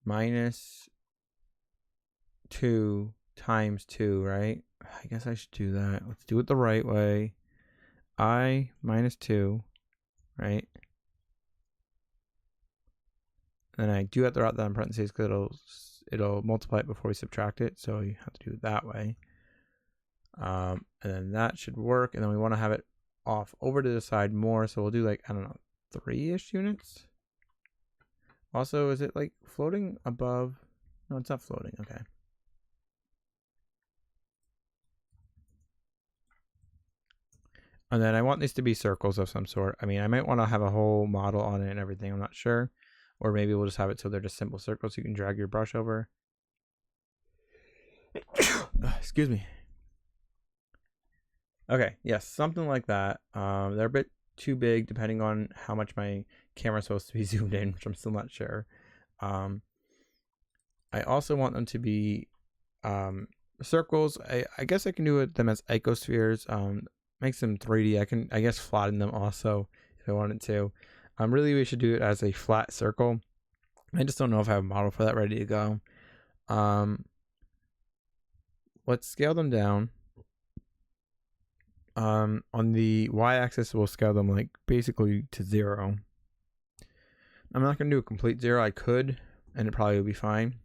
-2 times 2, right? I guess I should do that. Let's do it the right way. I -2, right? And I do have to write that in parentheses because it'll multiply it before we subtract it. So you have to do it that way. And then that should work. And then we want to have it off over to the side more. So we'll do like, I don't know, 3-ish units. Also, is it like floating above? No, it's not floating. Okay. And then I want these to be circles of some sort. I mean, I might want to have a whole model on it and everything. I'm not sure. Or maybe we'll just have it so they're just simple circles. You can drag your brush over. Excuse me. Okay, yes, something like that. They're a bit too big depending on how much my camera's supposed to be zoomed in, which I'm still not sure. I also want them to be circles. I guess I can do them as icospheres. Makes them 3D. I can, I guess, flatten them also if I wanted to. Really, we should do it as a flat circle. I just don't know if I have a model for that ready to go. Let's scale them down. On the y-axis, we'll scale them like basically to 0. I'm not going to do a complete 0. I could, and it probably would be fine.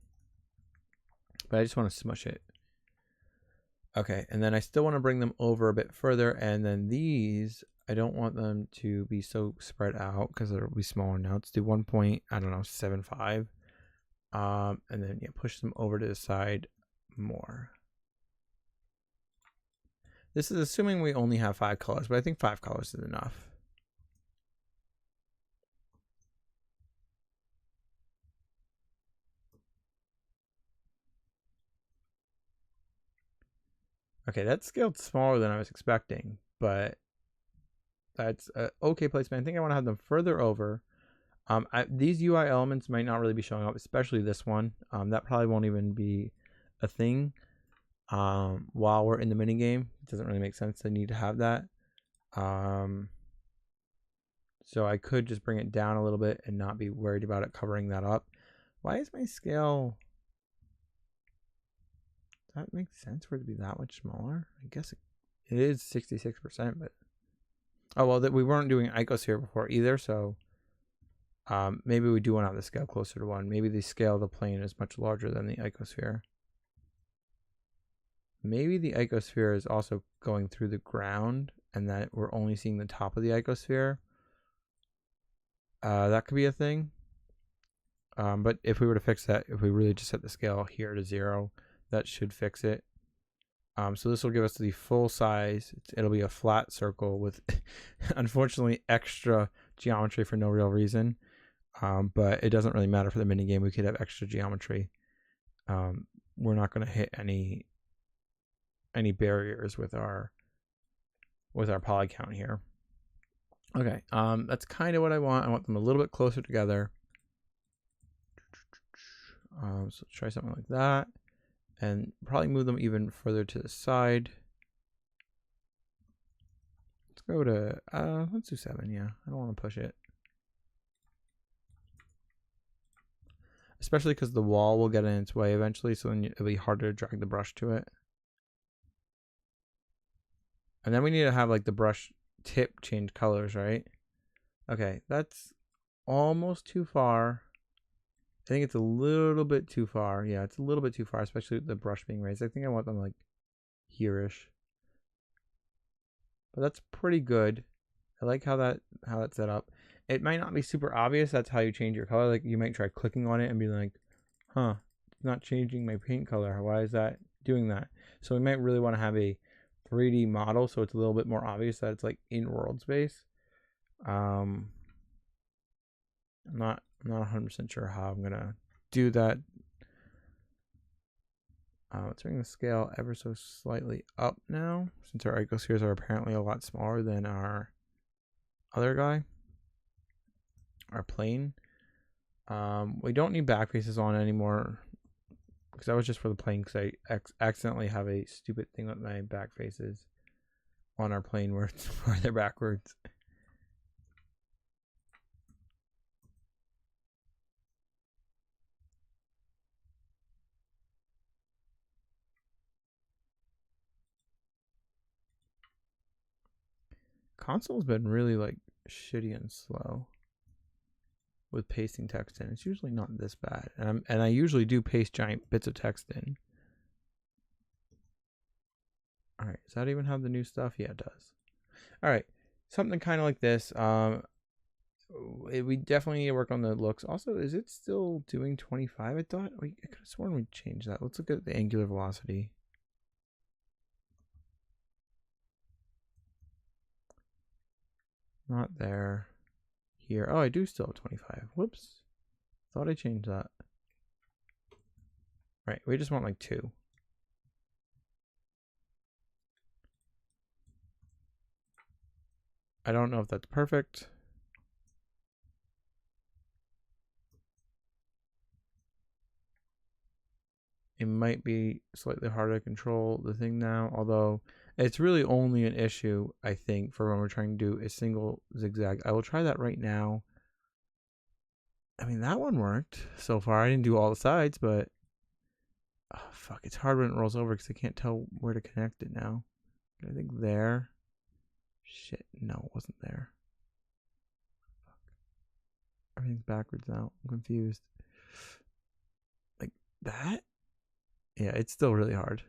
But I just want to smush it. Okay, and then I still want to bring them over a bit further. And then these, I don't want them to be so spread out because it'll be smaller now. Let's do 1.75. And then push them over to the side more. This is assuming we only have 5 colors, but I think 5 colors is enough. Okay, that's scaled smaller than I was expecting, but that's an okay placement. I think I want to have them further over. These UI elements might not really be showing up, especially this one. That probably won't even be a thing while we're in the minigame. It doesn't really make sense to need to have that. So I could just bring it down a little bit and not be worried about it covering that up. Why is my scale... Does that make sense for it to be that much smaller? I guess it is 66%, but... Oh, well, we weren't doing icosphere before either, so... maybe we do want to have the scale closer to 1. Maybe the scale of the plane is much larger than the icosphere. Maybe the icosphere is also going through the ground and that we're only seeing the top of the icosphere. That could be a thing. But if we were to fix that, if we really just set the scale here to 0, that should fix it. So this will give us the full size. It'll be a flat circle with, unfortunately, extra geometry for no real reason. But it doesn't really matter for the mini game. We could have extra geometry. We're not going to hit any barriers with our poly count here. Okay, that's kind of what I want. I want them a little bit closer together. So try something like that, and probably move them even further to the side. Let's go to let's do 7. Yeah, I don't want to push it, especially because the wall will get in its way eventually, so then it'll be harder to drag the brush to it. And then we need to have like the brush tip change colors, right? Okay, that's almost too far. I think it's a little bit too far. Yeah, it's a little bit too far, especially with the brush being raised. I think I want them like here-ish. But that's pretty good. I like how that's set up. It might not be super obvious. That's how you change your color. Like you might try clicking on it and be like, huh, it's not changing my paint color. Why is that doing that? So we might really want to have a 3D model so it's a little bit more obvious that it's like in world space. I'm not 100% sure how I'm gonna do that. Let's bring the scale ever so slightly up now, since our icospheres are apparently a lot smaller than our other guy, our plane. We don't need back faces on anymore, because that was just for the plane, because I accidentally have a stupid thing with my back faces on our plane where they're backwards. Console's been really like shitty and slow with pasting text in. It's usually not this bad, and I usually do paste giant bits of text in. All right, does that even have the new stuff? Yeah, it does. All right, something kind of like this. We definitely need to work on the looks. Also, is it still doing 25? I could have sworn we changed that. Let's look at the angular velocity. Not there. Here. Oh, I do still have 25. Whoops. Thought I changed that. Right, we just want like 2. I don't know if that's perfect. It might be slightly harder to control the thing now, although it's really only an issue, I think, for when we're trying to do a single zigzag. I will try that right now. I mean, that one worked so far. I didn't do all the sides, but oh, fuck, it's hard when it rolls over because I can't tell where to connect it now. I think there. Shit, no, it wasn't there. Fuck. Everything's backwards now. I'm confused. Like that? Yeah, it's still really hard.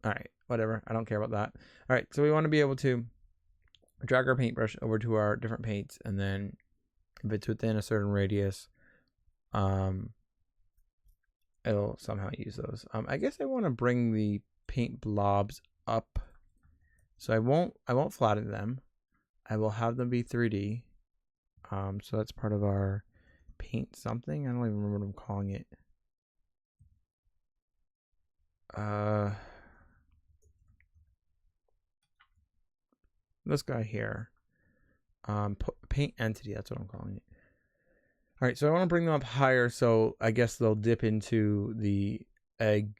All right, whatever. I don't care about that. All right, so we want to be able to drag our paintbrush over to our different paints, and then if it's within a certain radius, it'll somehow use those. I guess I want to bring the paint blobs up, so I won't flatten them. I will have them be 3D. So that's part of our paint something. I don't even remember what I'm calling it. This guy here. Paint entity, that's what I'm calling it. All right, so I want to bring them up higher, so I guess they'll dip into the egg,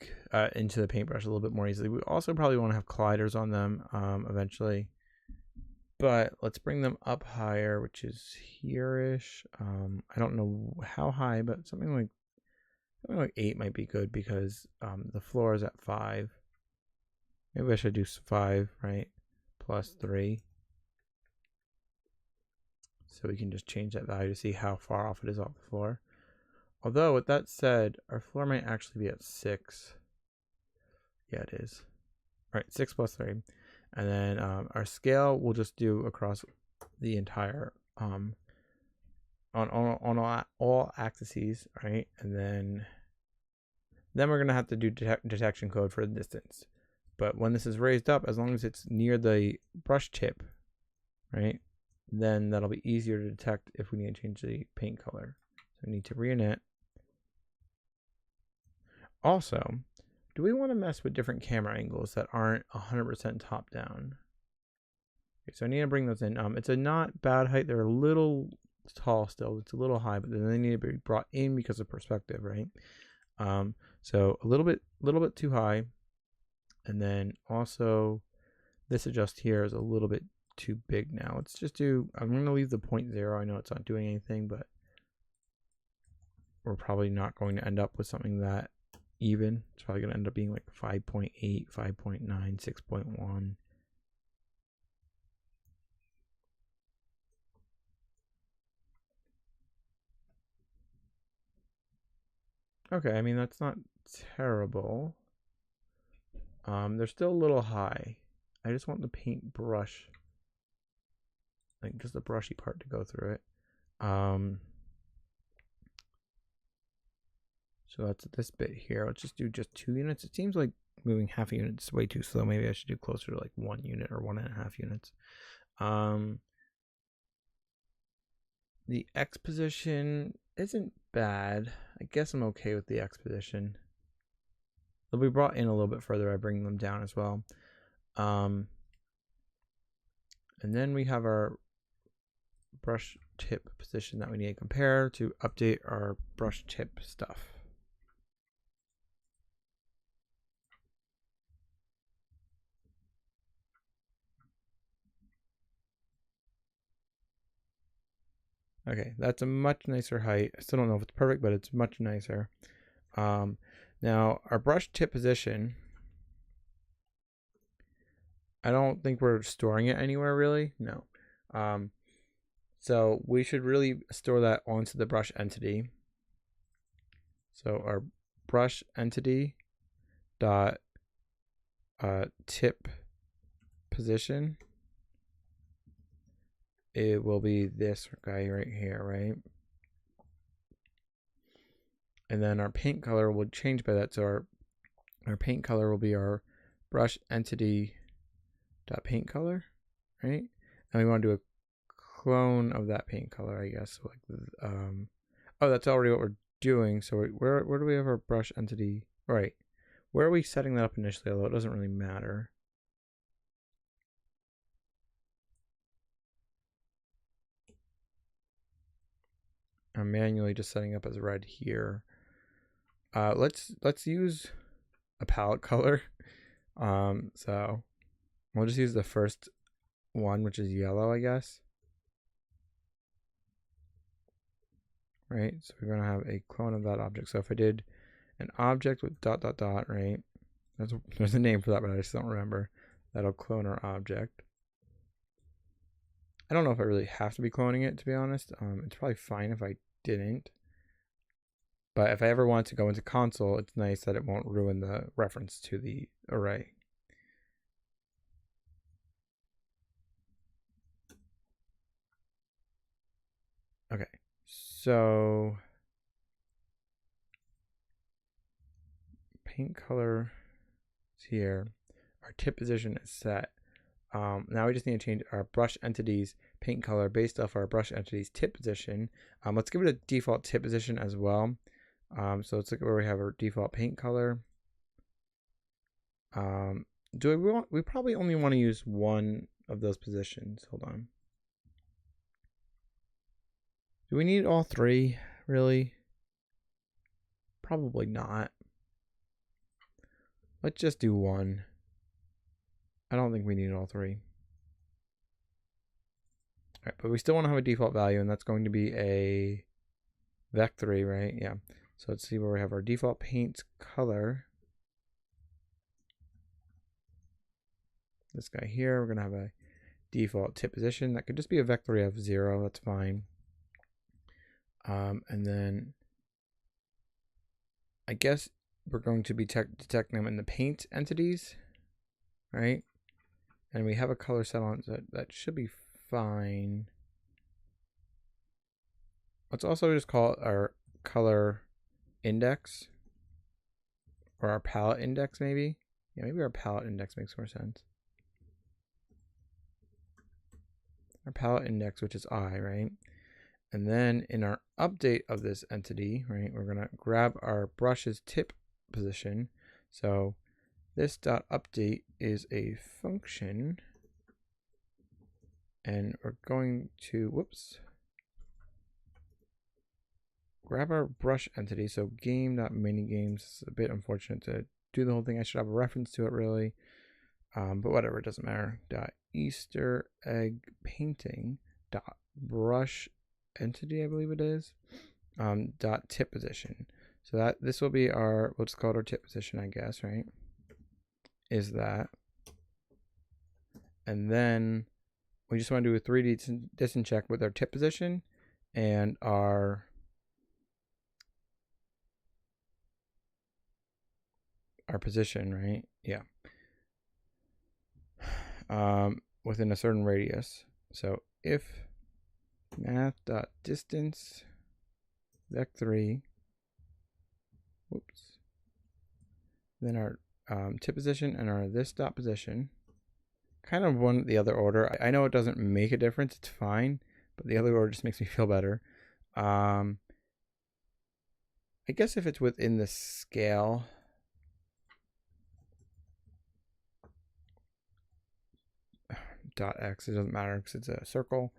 into the paintbrush a little bit more easily. We also probably want to have colliders on them eventually. But let's bring them up higher, which is here-ish. I don't know how high, but something like 8 might be good because the floor is at 5. Maybe I should do 5, right? Plus 3. So we can just change that value to see how far off it is off the floor. Although, with that said, our floor might actually be at 6. Yeah, it is. All right, 6 plus 3. And then our scale we'll just do across the entire on all axes, right? And then we're gonna have to do detection code for the distance. But when this is raised up, as long as it's near the brush tip, right, then that'll be easier to detect if we need to change the paint color. So we need to reinit. Also, do we want to mess with different camera angles that aren't 100% top down? Okay, so I need to bring those in. It's a not bad height. They're a little tall still. It's a little high, but then they need to be brought in because of perspective, right? So a little bit too high. And then also this adjust here is a little bit too big now. Let's just do, I'm going to leave the 0.0. I know it's not doing anything, but we're probably not going to end up with something that even. It's probably going to end up being like 5.8, 5.9, 6.1. Okay, I mean, that's not terrible. They're still a little high. I just want the paint brush, like just the brushy part to go through it. So that's this bit here. Let's just do just 2 units. It seems like moving half a unit is way too slow. Maybe I should do closer to like 1 unit or 1.5 units. The X position isn't bad. I guess I'm okay with the X position. They'll be brought in a little bit further. I bring them down as well. And then we have our brush tip position that we need to compare to update our brush tip stuff. Okay, that's a much nicer height. I still don't know if it's perfect, but it's much nicer. Now, our brush tip position, I don't think we're storing it anywhere really. No. So we should really store that onto the brush entity. So our brush entity dot tip position, it will be this guy right here, right? And then our paint color will change by that. So our paint color will be our brush entity dot paint color, right? And we want to do a clone of that paint color, I guess. So like, oh, that's already what we're doing. So where do we have our brush entity? All right, where are we setting that up initially? Although it doesn't really matter. I'm manually just setting up as red here. Let's use a palette color. So we'll just use the first one, which is yellow, I guess. Right, so we're gonna have a clone of that object. So if I did an object with dot dot dot, right? There's a name for that, but I just don't remember. That'll clone our object. I don't know if I really have to be cloning it, to be honest. It's probably fine if I didn't. But if I ever want to go into console, it's nice that it won't ruin the reference to the array. Okay, so paint color is here. Our tip position is set. Now we just need to change our brush entities paint color based off our brush entities tip position. Let's give it a default tip position as well. So let's look at where we have our default paint color. We probably only want to use one of those positions. Hold on. Do we need all 3, really? Probably not. Let's just do 1. I don't think we need all 3. All right, but we still want to have a default value, and that's going to be a vec3, right? Yeah. So let's see where we have our default paint color. This guy here, we're going to have a default tip position. That could just be a vec3 of 0. That's fine. And then I guess we're going to be detecting them in the paint entities, right? And we have a color set on, so that should be fine. Let's also just call it our color index, or our palette index maybe. Yeah, maybe our palette index makes more sense. Our palette index, which is I, right? And then in our update of this entity, right, we're gonna grab our brush's tip position. So this dot update is a function, and we're going to, whoops, grab our brush entity. So game.minigames is a bit unfortunate to do the whole thing. I should have a reference to it really, but whatever, it doesn't matter. Dot Easter egg painting dot brush entity, I believe it is, dot tip position. So that this will be our, we'll just call it our tip position, I guess, right? Is that, and then we just want to do a 3D distance check with our tip position and our position, right? Yeah. Within a certain radius. So if math.distance vec3, whoops, then our tip position and our this dot position, kind of one the other order. I know it doesn't make a difference, it's fine, but the other order just makes me feel better. I guess if it's within the scale, dot x, it doesn't matter because it's a circle.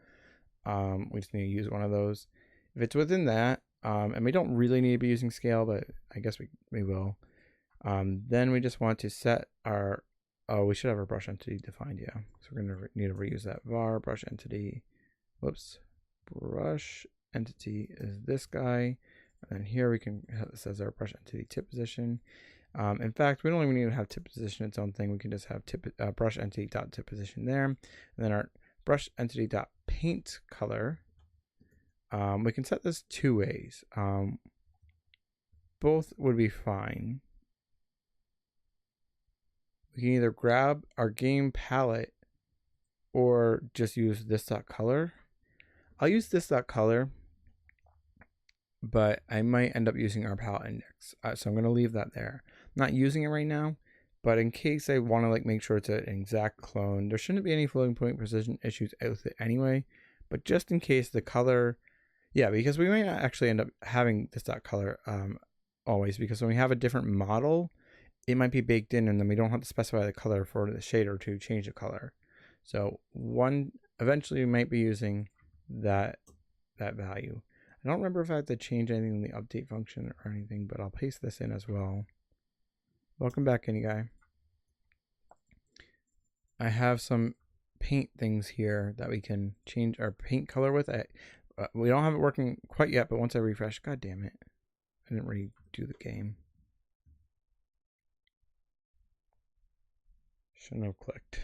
We just need to use one of those. If it's within that, and we don't really need to be using scale, but I guess we will. Then we just want to set our, we should have our brush entity defined, yeah. So we're gonna need to reuse that var brush entity. Whoops, brush entity is this guy, and then here we can have this as our brush entity tip position. In fact, we don't even need to have tip position its own thing. We can just have brush entity dot tip position there, and then our brush entity dot paint color. We can set this two ways. Both would be fine. We can either grab our game palette or just use this dot color. I'll use this dot color, but I might end up using our palette index. So I'm going to leave that there. I'm not using it right now, but in case I want to like make sure it's an exact clone, there shouldn't be any floating point precision issues with it anyway. But just in case the color, yeah, because we might not actually end up having this dot color always, because when we have a different model, it might be baked in, and then we don't have to specify the color for the shader to change the color. So eventually we might be using that value. I don't remember if I have to change anything in the update function or anything, but I'll paste this in as well. Welcome back, any guy. I have some paint things here that we can change our paint color with. We don't have it working quite yet, but once I refresh, god damn it, I didn't redo the game. Shouldn't have clicked.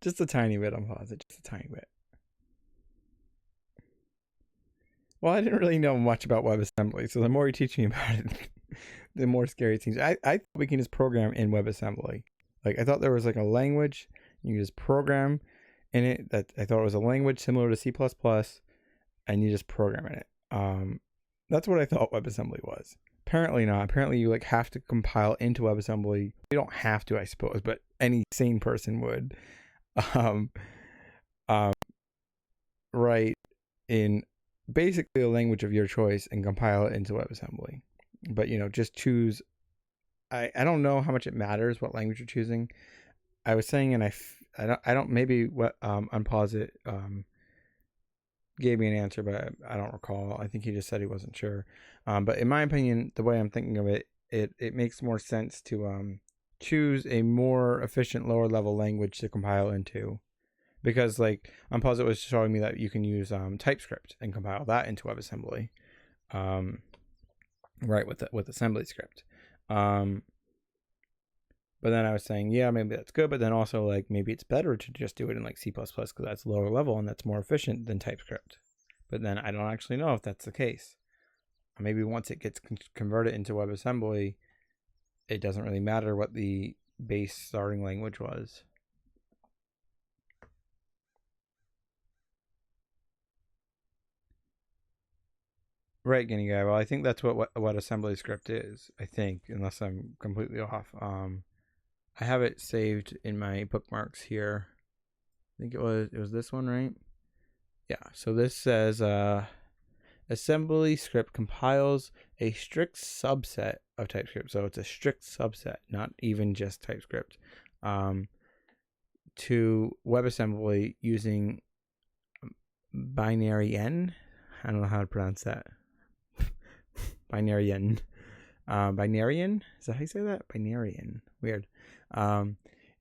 Just a tiny bit, I'm positive, just a tiny bit. Well, I didn't really know much about WebAssembly, so the more you teach me about it, the more scary it seems. I thought we can just program in WebAssembly. Like, I thought there was like a language, you just program in it, that I thought it was a language similar to C++, and you just program in it. That's what I thought WebAssembly was. Apparently not. Apparently you like have to compile into WebAssembly. You don't have to, I suppose, but any sane person would. Write in basically a language of your choice and compile it into WebAssembly. But just choose. I don't know how much it matters what language you're choosing. I was saying, and I don't maybe what Unpause it gave me an answer, but I don't recall. I think he just said he wasn't sure. But in my opinion, the way I'm thinking of it, it makes more sense to choose a more efficient lower level language to compile into, because like Unpause it was showing me that you can use TypeScript and compile that into WebAssembly, right, with assembly script. But then I was saying, yeah, maybe that's good, but then also like maybe it's better to just do it in like C++ because that's lower level and that's more efficient than TypeScript. But then I don't actually know if that's the case. Maybe once it gets converted into WebAssembly, it doesn't really matter what the base starting language was. Right, Guinea Guy. Well, I think that's what assembly script is. I think, unless I'm completely off. I have it saved in my bookmarks here. I think it was this one, right? Yeah. So this says assembly script compiles a strict subset of TypeScript. So it's a strict subset, not even just TypeScript, to WebAssembly using binary N. I don't know how to pronounce that. Binarian. Binarian? Is that how you say that? Binarian. Weird.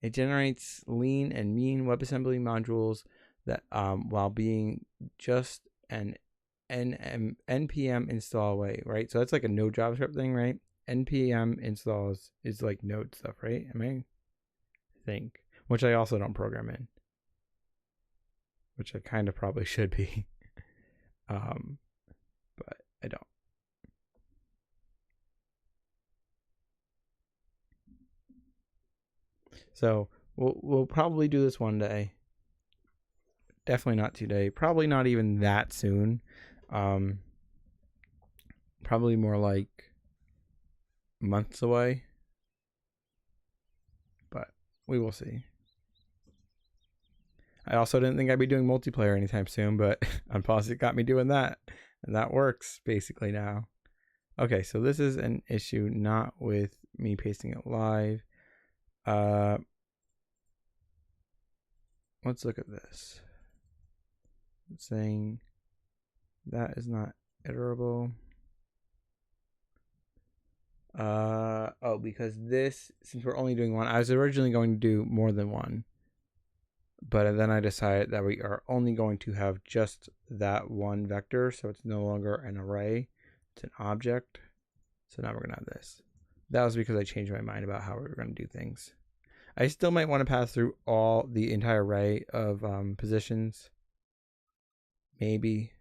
It generates lean and mean WebAssembly modules that, while being just an npm install away, right? So that's like a Node JavaScript thing, right? npm installs is like Node stuff, right? I think, which I also don't program in, which I kind of probably should be, but I don't. So we'll probably do this one day. Definitely not today. Probably not even that soon. Probably more like months away. But we will see. I also didn't think I'd be doing multiplayer anytime soon, but Unposit got me doing that. And that works basically now. Okay, so this is an issue not with me pasting it live. Let's look at this. It's saying that is not iterable. Oh, because this, since we're only doing one, I was originally going to do more than one, but then I decided that we are only going to have just that one vector, so it's no longer an array, it's an object. So now we're gonna have this. That was because I changed my mind about how we were going to do things. I still might want to pass through the entire array of positions, maybe.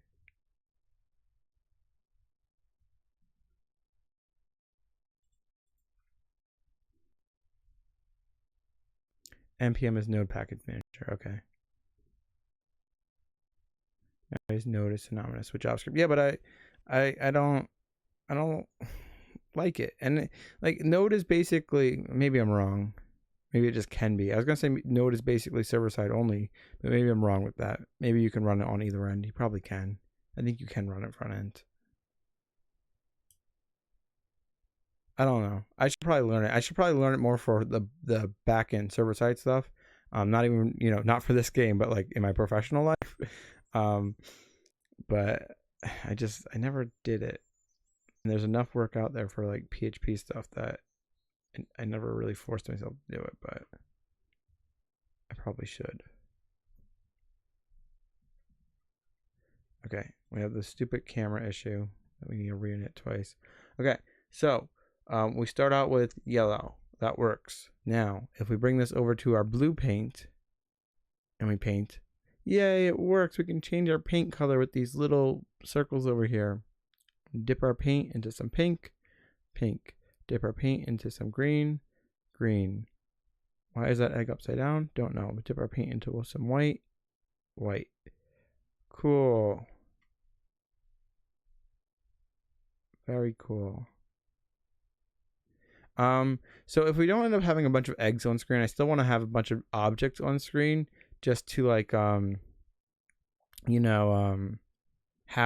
npm is node package manager. Okay. Node is synonymous with JavaScript. Yeah, but I don't like it. And like Node is basically, maybe I'm wrong. Maybe it just can be. I was gonna say Node is basically server side only, but maybe I'm wrong with that. Maybe you can run it on either end. You probably can. I think you can run it front end. I don't know. I should probably learn it. I should probably learn it more for the back end server side stuff. Not even, not for this game, but like in my professional life. But I never did it. And there's enough work out there for like PHP stuff that I never really forced myself to do it, but I probably should. Okay, we have the stupid camera issue that we need to re-init twice. Okay, so we start out with yellow. That works. Now, if we bring this over to our blue paint and we paint, yay, it works. We can change our paint color with these little circles over here. Dip our paint into some pink, pink. Dip our paint into some green, green. Why is that egg upside down? Don't know. But dip our paint into some white, white. Cool. Very cool. So if we don't end up having a bunch of eggs on screen, I still want to have a bunch of objects on screen just to like, have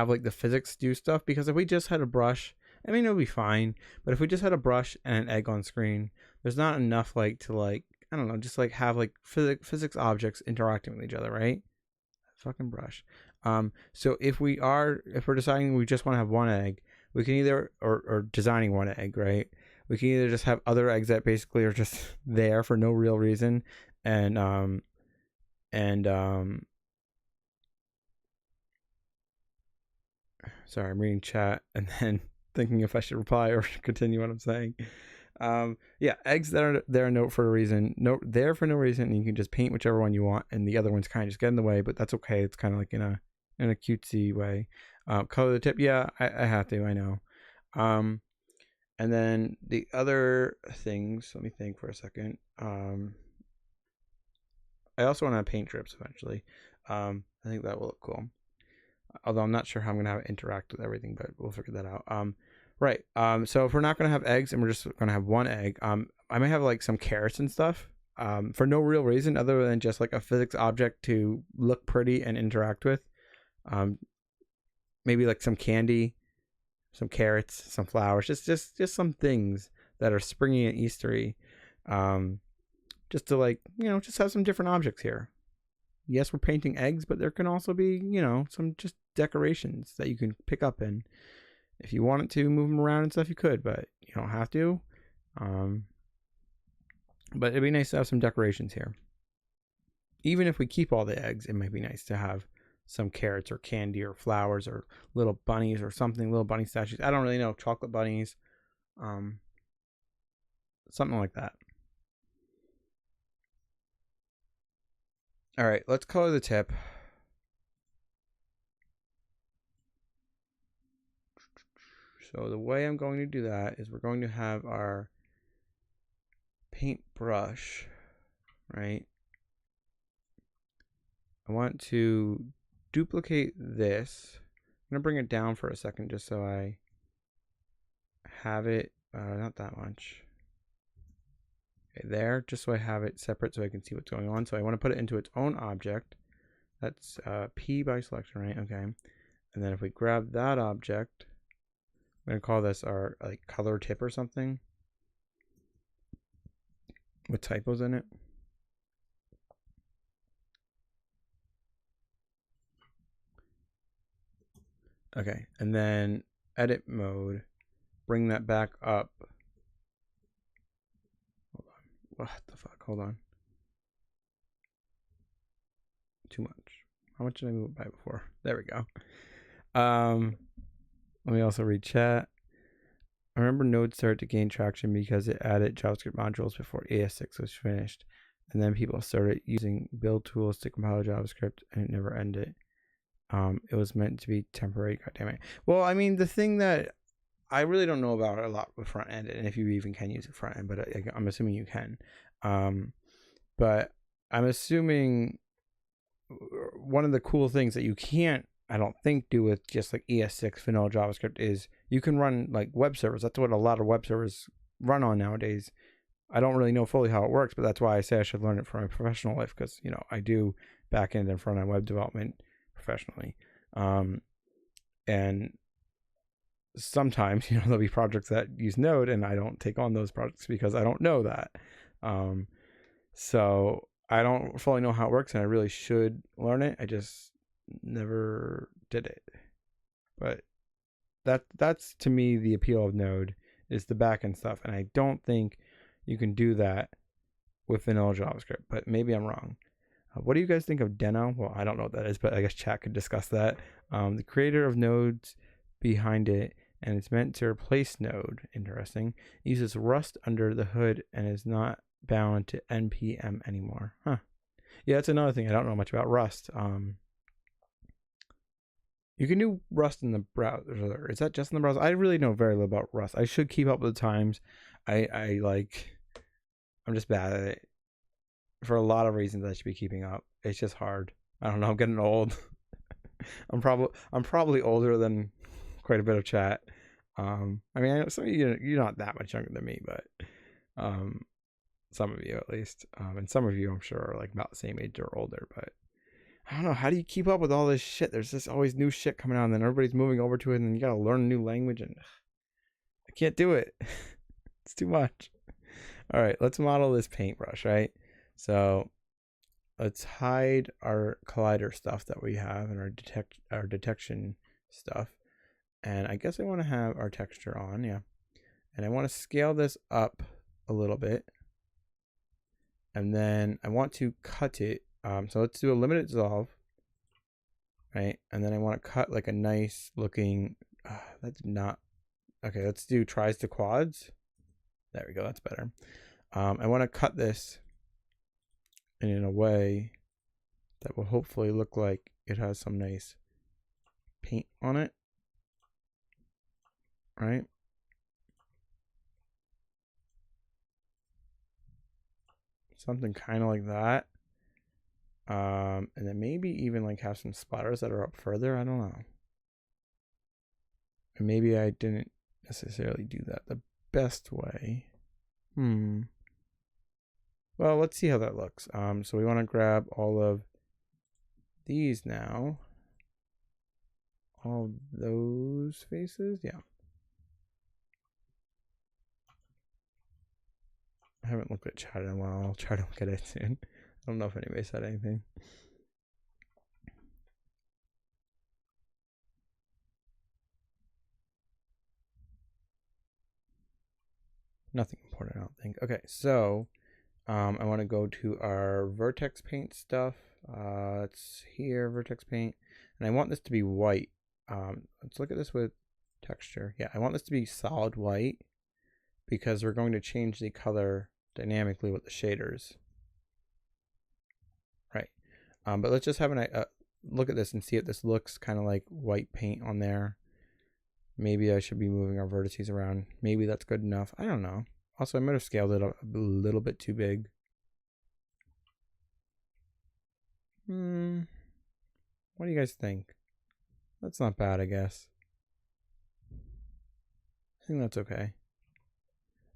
like the physics do stuff. Because if we just had a brush, I mean, it would be fine. But if we just had a brush and an egg on screen, there's not enough like to like, I don't know, just like have like physics objects interacting with each other, right? Fucking brush. So if we're deciding we just want to have one egg, we can either, or designing one egg, right? We can either just have other eggs that basically are just there for no real reason, and sorry, I'm reading chat and then thinking if I should reply or continue what I'm saying. Yeah, eggs that are there no for a reason, no there for no reason, and you can just paint whichever one you want, and the other ones kind of just get in the way, but that's okay. It's kind of like in a cutesy way. Color the tip, yeah, I have to, I know. And then the other things, let me think for a second. I also want to paint drips eventually. I think that will look cool. Although I'm not sure how I'm gonna have it interact with everything, but we'll figure that out. Right. So if we're not gonna have eggs and we're just gonna have one egg, I may have like some carrots and stuff. For no real reason other than just like a physics object to look pretty and interact with. Maybe like some candy, some carrots, some flowers, just some things that are springy and Eastery. Just to like, just have some different objects here. Yes, we're painting eggs, but there can also be, some just decorations that you can pick up, and if you wanted to move them around and stuff, you could, but you don't have to. But it'd be nice to have some decorations here. Even if we keep all the eggs, it might be nice to have some carrots or candy or flowers or little bunnies or something, little bunny statues. I don't really know, chocolate bunnies, something like that. All right, let's color the tip. So the way I'm going to do that is we're going to have our paintbrush, right? I want to duplicate this. I'm going to bring it down for a second just so I have it, not that much. Okay, there, just so I have it separate so I can see what's going on. So I want to put it into its own object. That's P by selection, right? Okay. And then if we grab that object, I'm going to call this our like color tip or something with typos in it. Okay, and then edit mode, bring that back up. Hold on. What the fuck? Hold on. Too much. How much did I move it by before? There we go. Let me also read chat. I remember Node started to gain traction because it added JavaScript modules before ES6 was finished, and then people started using build tools to compile JavaScript, and it never ended. It was meant to be temporary. God damn it. Well, I mean, the thing that I really don't know about a lot with front end, and if you even can use it front end, but I'm assuming you can. But I'm assuming one of the cool things that you can't, I don't think, do with just like ES6 vanilla JavaScript is you can run like web servers. That's what a lot of web servers run on nowadays. I don't really know fully how it works, but that's why I say I should learn it for my professional life, because I do back end and front end web development professionally. And sometimes there'll be projects that use Node, and I don't take on those projects because I don't know that. So I don't fully know how it works, and I really should learn it. I just never did it. But that's to me the appeal of Node, is the backend stuff, and I don't think you can do that with vanilla JavaScript, but maybe I'm wrong. What do you guys think of Deno? Well, I don't know what that is, but I guess chat could discuss that. The creator of Node's behind it, and it's meant to replace Node. Interesting. It uses Rust under the hood and is not bound to npm anymore. Huh. Yeah, that's another thing. I don't know much about Rust. You can do Rust in the browser. Is that just in the browser? I really know very little about Rust. I should keep up with the times. I'm just bad at it. For a lot of reasons I should be keeping up. It's just hard. I don't know, I'm getting old. I'm probably older than quite a bit of chat. I mean, I know some of you, you're not that much younger than me, but some of you at least. And some of you I'm sure are like about the same age or older, but I don't know, how do you keep up with all this shit? There's just always new shit coming out, and then everybody's moving over to it, and then you gotta learn a new language, and I can't do it. It's too much. All right, let's model this paintbrush, right? So let's hide our collider stuff that we have and our detection stuff. And I guess I want to have our texture on, yeah. And I want to scale this up a little bit. And then I want to cut it. So let's do a limited dissolve, right? And then I want to cut like a nice looking, that's not, okay, let's do tries to quads. There we go. That's better. I want to cut this in a way that will hopefully look like it has some nice paint on it. Right? Something kind of like that. And then maybe even like have some splatters that are up further. I don't know. And maybe I didn't necessarily do that the best way. Well, let's see how that looks. So we want to grab all of these now. All those faces, yeah. I haven't looked at chat in a while. I'll try to look at it soon. I don't know if anybody said anything. Nothing important, I don't think. Okay, so I want to go to our vertex paint stuff. It's here, vertex paint, and I want this to be white. Let's look at this with texture. Yeah, I want this to be solid white because we're going to change the color dynamically with the shaders. Right. But let's just have a look at this and see if this looks kind of like white paint on there. Maybe I should be moving our vertices around. Maybe that's good enough. I don't know. Also, I might have scaled it up a little bit too big. What do you guys think? That's not bad, I guess. I think that's okay.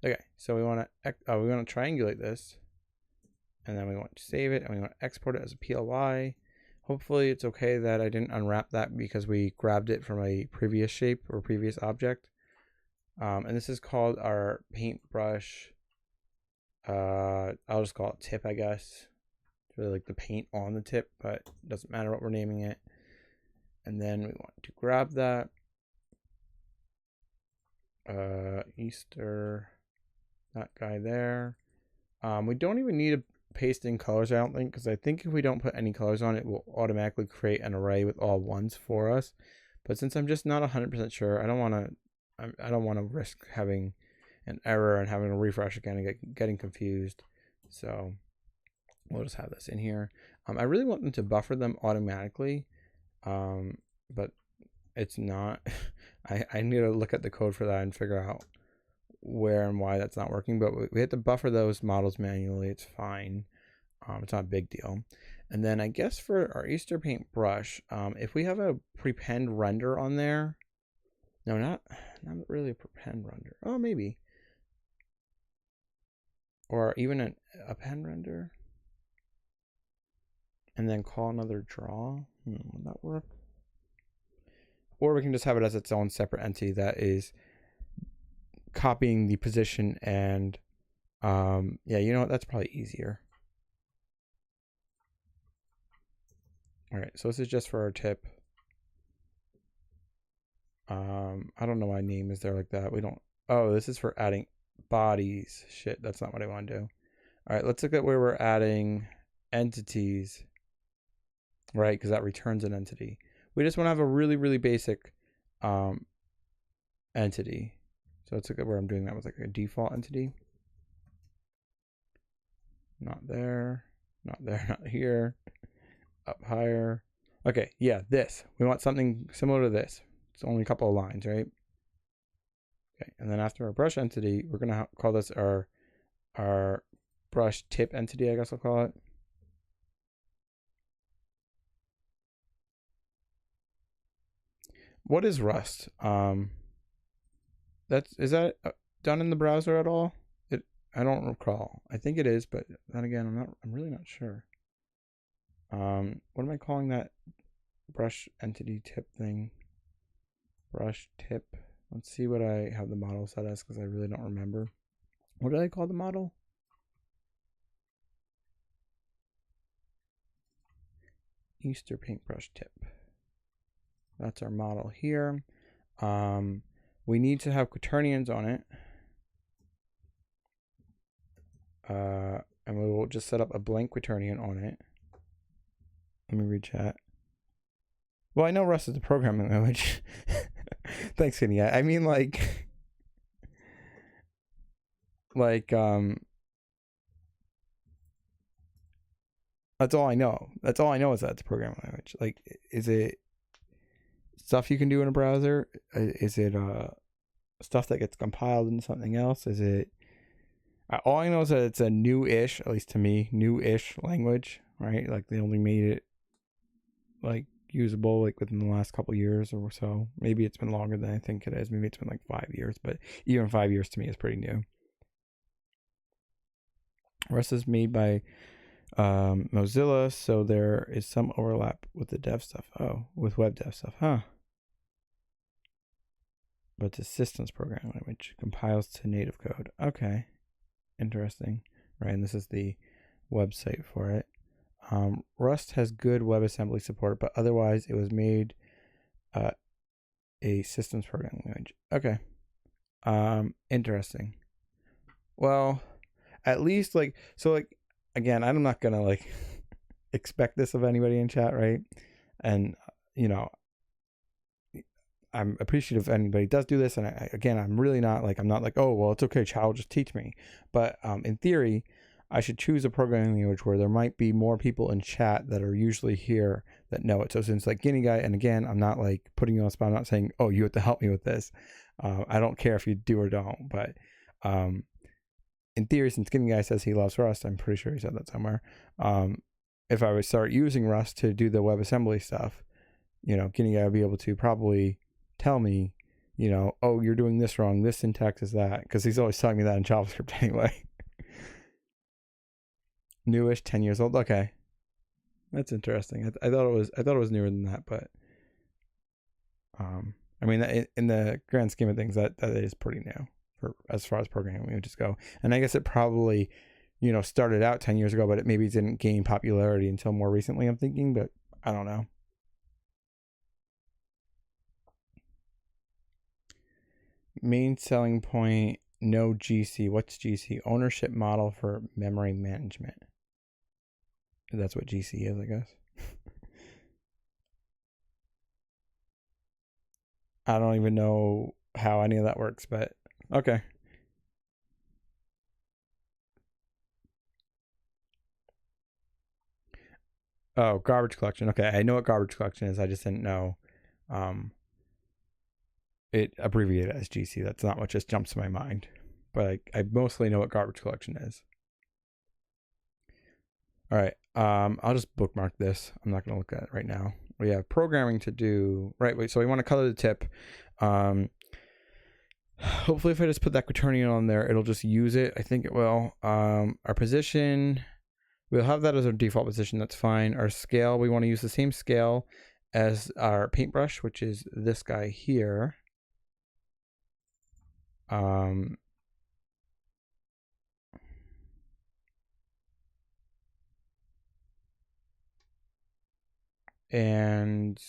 Okay, so we want to triangulate this, and then we want to save it, and we want to export it as a PLY. Hopefully it's okay that I didn't unwrap that because we grabbed it from a previous shape or previous object. And this is called our paintbrush. I'll just call it tip, I guess. It's really like the paint on the tip, but it doesn't matter what we're naming it. And then we want to grab that. Easter, that guy there. We don't even need to paste in colors, I don't think, because I think if we don't put any colors on it, it will automatically create an array with all ones for us. But since I'm just not 100% sure, I don't want to risk having an error and having to refresh again and getting confused. So we'll just have this in here. I really want them to buffer them automatically, but it's not. I need to look at the code for that and figure out where and why that's not working. But we have to buffer those models manually. It's fine. It's not a big deal. And then I guess for our Easter paint brush, if we have a prepend render on there, no, not really a prepend render. Oh, maybe. Or even an append render. And then call another draw. Would that work? Or we can just have it as its own separate entity that is copying the position and yeah, you know what? That's probably easier. All right, so this is just for our tip. I don't know why name is there like that. We don't. Oh, this is for adding bodies. Shit, that's not what I want to do. All right, let's look at where we're adding entities. Right, because that returns an entity. We just want to have a really, really basic entity. So let's look at where I'm doing that with like a default entity. Not there, not there, not here. Up higher. Okay, yeah, this. We want something similar to this. It's only a couple of lines, right? Okay, and then after our brush entity, we're gonna call this our brush tip entity, I guess I'll call it. What is Rust? Is that done in the browser at all? I don't recall. I think it is, but then again, I'm really not sure. What am I calling that brush entity tip thing? Brush tip. Let's see what I have the model set as, because I really don't remember. What did I call the model? Easter paintbrush tip. That's our model here. We need to have quaternions on it. And we will just set up a blank quaternion on it. Let me read chat. Well, I know Rust is a programming language. Thanks, Kenny. I mean, like like that's all I know. That's all I know is that it's a programming language. Like, is it stuff you can do in a browser? Is it stuff that gets compiled into something else? Is it all I know is that it's a new-ish, at least to me, new-ish language, right? Like they only made it like usable like within the last couple years or so. Maybe it's been longer than I think it is. Maybe it's been like 5 years, but even 5 years to me is pretty new. Rust is made by Mozilla, so there is some overlap with the dev stuff. Oh, with web dev stuff, huh? But it's a systems programming language, compiles to native code. Okay, interesting. Right, and this is the website for it. Rust has good WebAssembly support, but otherwise it was made a systems programming language. Okay. Interesting. Well, at least like, so like, again, I'm not gonna like expect this of anybody in chat, right? And you know, I'm appreciative if anybody does do this, and I'm really not like, I'm not like, oh well, it's okay, chat will just teach me. But in theory, I should choose a programming language where there might be more people in chat that are usually here that know it. So since like Guinea Guy, and again, I'm not like putting you on the spot, I'm not saying, oh, you have to help me with this. I don't care if you do or don't, but in theory, since Guinea Guy says he loves Rust, I'm pretty sure he said that somewhere. If I would start using Rust to do the WebAssembly stuff, you know, Guinea Guy would be able to probably tell me, you know, oh, you're doing this wrong, this syntax is that, because he's always telling me that in JavaScript anyway. Newish, 10 years old. Okay, that's interesting. I thought it was newer than that, but I mean, in the grand scheme of things, that is pretty new for as far as programming languages go. And I guess it probably, you know, started out 10 years ago, but it maybe didn't gain popularity until more recently, I'm thinking, but I don't know. Main selling point, no GC. What's GC? Ownership model for memory management. That's what GC is, I guess. I don't even know how any of that works, but okay. Oh, garbage collection. Okay, I know what garbage collection is. I just didn't know it abbreviated as GC. That's not what just jumps to my mind. But I mostly know what garbage collection is. All right. I'll just bookmark this. I'm not going to look at it right now. We have programming to do. Right. Wait. So we want to color the tip. Hopefully, if I just put that quaternion on there, it'll just use it. I think it will. Our position, we'll have that as our default position. That's fine. Our scale, we want to use the same scale as our paintbrush, which is this guy here. And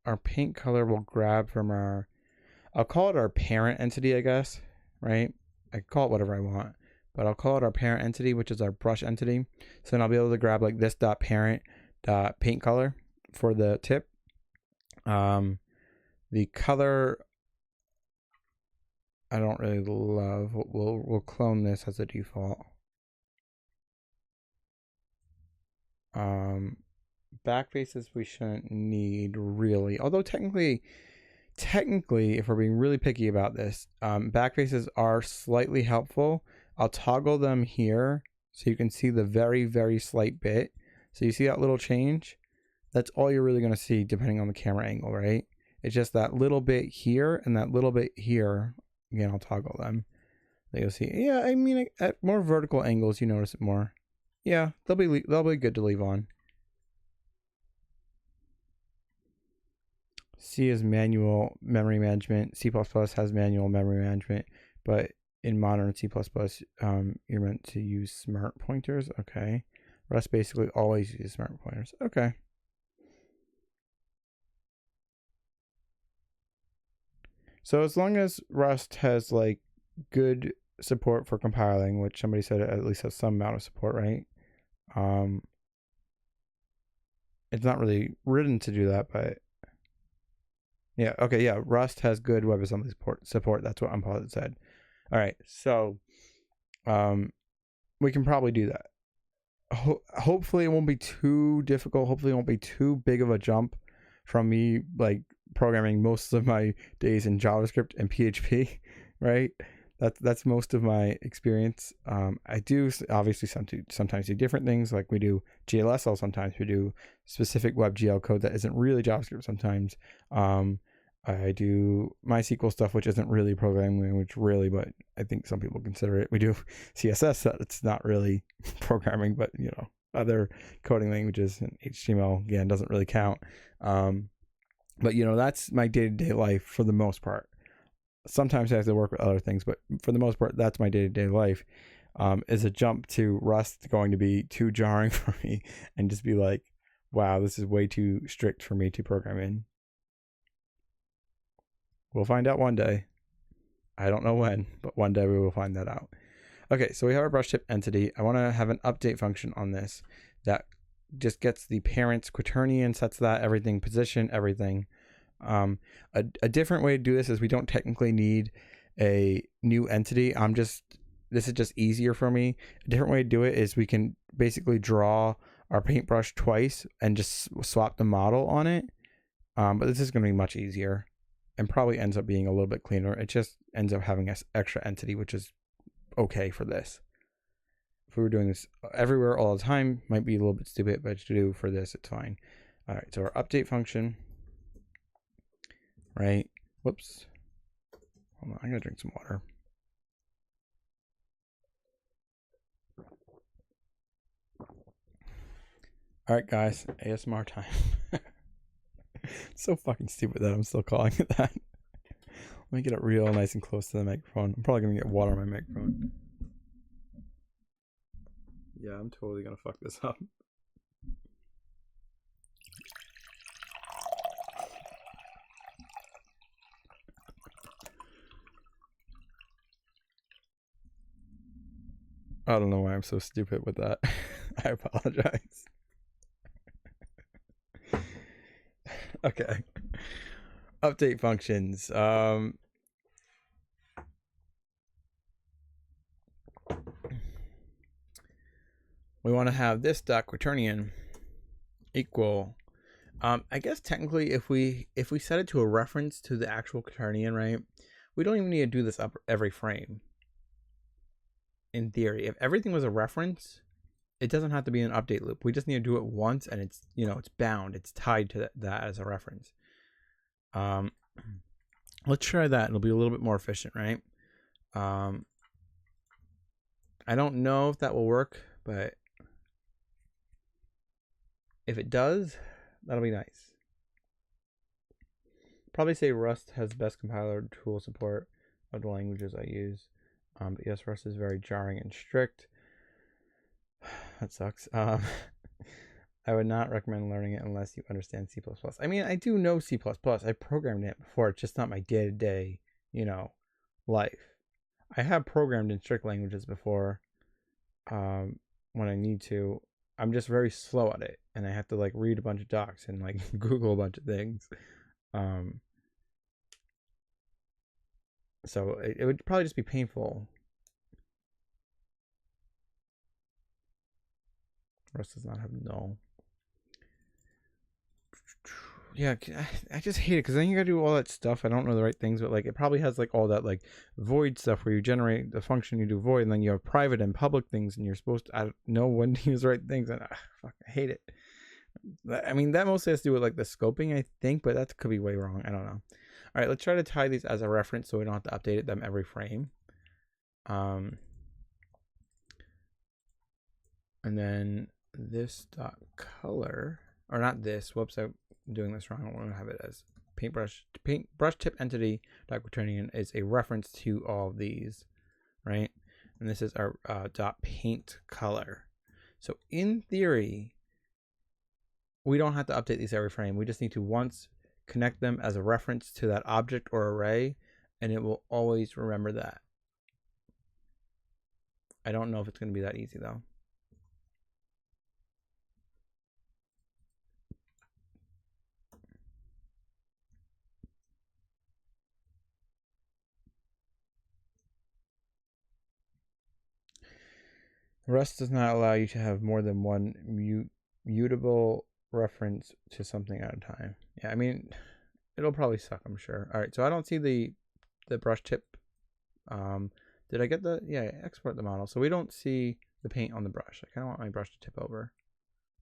our paint color will grab from our, I'll call it our parent entity, I guess, right? I can call it whatever I want, but I'll call it our parent entity, which is our brush entity. So then I'll be able to grab like this dot parent dot paint color for the tip. The color I don't really love. We'll clone this as a default. Back faces we shouldn't need really, although technically, if we're being really picky about this, back faces are slightly helpful. I'll toggle them here so you can see the very, very slight bit. So you see that little change? That's all you're really going to see depending on the camera angle, right? It's just that little bit here and that little bit here. Again, I'll toggle them. You'll see. Yeah, I mean, at more vertical angles, you notice it more. Yeah, they'll be good to leave on. C is manual memory management. C++ has manual memory management, but in modern C++, you're meant to use smart pointers. Okay. Rust basically always uses smart pointers. Okay. So as long as Rust has like good support for compiling, which somebody said it at least has some amount of support, right? It's not really written to do that, but yeah, okay, yeah. Rust has good WebAssembly support. That's what Unpaused said. All right, so we can probably do that. Hopefully it won't be too difficult. Hopefully it won't be too big of a jump from me like programming most of my days in JavaScript and PHP, right? That's most of my experience. I do obviously sometimes do different things, like we do GLSL sometimes, we do specific WebGL code that isn't really JavaScript sometimes. I do MySQL stuff, which isn't really programming language, really, but I think some people consider it. We do CSS, that's not really programming, but you know, other coding languages, and HTML again doesn't really count. But you know, that's my day-to-day life for the most part. Sometimes I have to work with other things, but for the most part, that's my day-to-day life. Is a jump to Rust going to be too jarring for me and just be like, wow, this is way too strict for me to program in? We'll find out one day. I don't know when, but one day we will find that out. Okay, so we have our brush tip entity. I want to have an update function on this that just gets the parent's quaternion, sets that, everything, position, everything. A different way to do this is we don't technically need a new entity. This is just easier for me. A different way to do it is we can basically draw our paintbrush twice and just swap the model on it. But this is going to be much easier and probably ends up being a little bit cleaner. It just ends up having an extra entity, which is okay for this. If we were doing this everywhere all the time, might be a little bit stupid, but to do for this, it's fine. All right, so our update function, right? Whoops. Hold on, I gotta drink some water. All right, guys, ASMR time. So fucking stupid that I'm still calling it that. Let me get it real nice and close to the microphone. I'm probably gonna get water on my microphone. Yeah, I'm totally gonna fuck this up. I don't know why I'm so stupid with that. I apologize. Okay. Update functions. We want to have this dot quaternion equal. I guess technically, if we set it to a reference to the actual quaternion, right, we don't even need to do this up every frame. In theory, if everything was a reference, it doesn't have to be an update loop. We just need to do it once, and it's, you know, it's bound. It's tied to that as a reference. Let's try that. It'll be a little bit more efficient, right? I don't know if that will work, but if it does, that'll be nice. Probably say Rust has the best compiler tool support of the languages I use. But yes, Rust is very jarring and strict. That sucks. I would not recommend learning it unless you understand C++. I mean, I do know C++. I programmed it before. It's just not my day-to-day, you know, life. I have programmed in strict languages before when I need to. I'm just very slow at it, and I have to like read a bunch of docs and like Google a bunch of things. So it would probably just be painful. Rust does not have null. Yeah, I just hate it because then you gotta do all that stuff. I don't know the right things, but like it probably has like all that like void stuff where you generate the function, you do void, and then you have private and public things, and you're supposed to know when to use the right things. And fuck, I hate it. I mean, that mostly has to do with like the scoping, I think, but that could be way wrong. I don't know. All right, let's try to tie these as a reference so we don't have to update them every frame. And then this dot color, or not this. Whoops, I'm doing this wrong. I want to have it as paintbrush tip entity dot quaternion is a reference to all of these, right? And this is our dot paint color. So in theory, we don't have to update these every frame. We just need to once connect them as a reference to that object or array, and it will always remember that. I don't know if it's going to be that easy though. Rust does not allow you to have more than one mutable reference to something at a time. Yeah, I mean, it'll probably suck, I'm sure. All right, so I don't see the brush tip. Did I get the, yeah, export the model. So we don't see the paint on the brush. I kind of want my brush to tip over.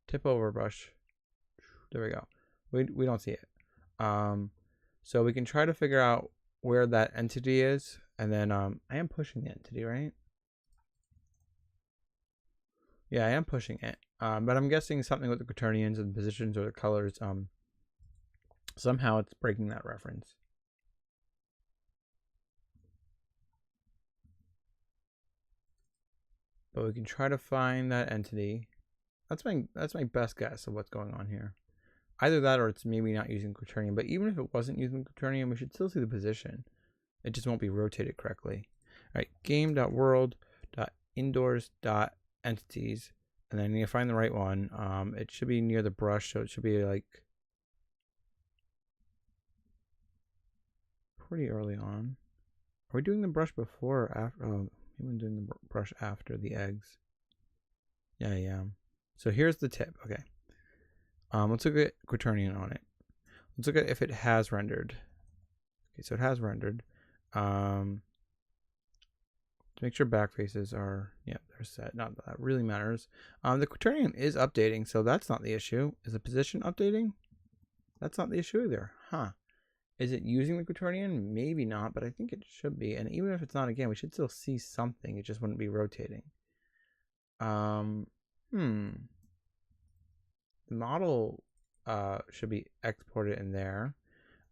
Tip over brush. There we go. We don't see it. So we can try to figure out where that entity is. And then I am pushing the entity, right? Yeah, I am pushing it. But I'm guessing something with the quaternions and positions or the colors. Somehow it's breaking that reference. But we can try to find that entity. That's my best guess of what's going on here. Either that or it's maybe not using quaternion. But even if it wasn't using quaternion, we should still see the position. It just won't be rotated correctly. All right, game.world.indoors.entities. And then you find the right one. It should be near the brush, so it should be like pretty early on. Are we doing the brush before or after? Oh, maybe I'm doing the brush after the eggs. Yeah. So here's the tip. Okay. Let's look at quaternion on it. Let's look at if it has rendered. Okay, so it has rendered. To make sure back faces are, yeah, they're set. Not that really matters. The quaternion is updating, so that's not the issue. Is the position updating? That's not the issue either. Huh. Is it using the quaternion? Maybe not, but I think it should be. And even if it's not, again, we should still see something. It just wouldn't be rotating. The model should be exported in there.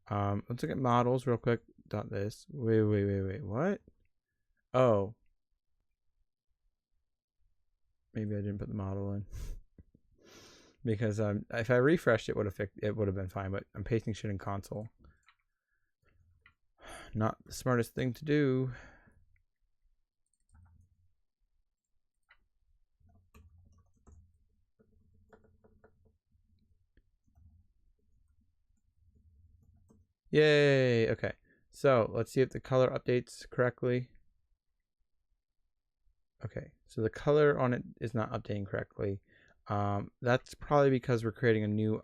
Let's look at models real quick. This. Wait. What? Oh. Maybe I didn't put the model in. Because if I refreshed it would have been fine, but I'm pasting shit in console. Not the smartest thing to do. Yay! Okay, so let's see if the color updates correctly. Okay, so the color on it is not updating correctly. That's probably because we're creating a new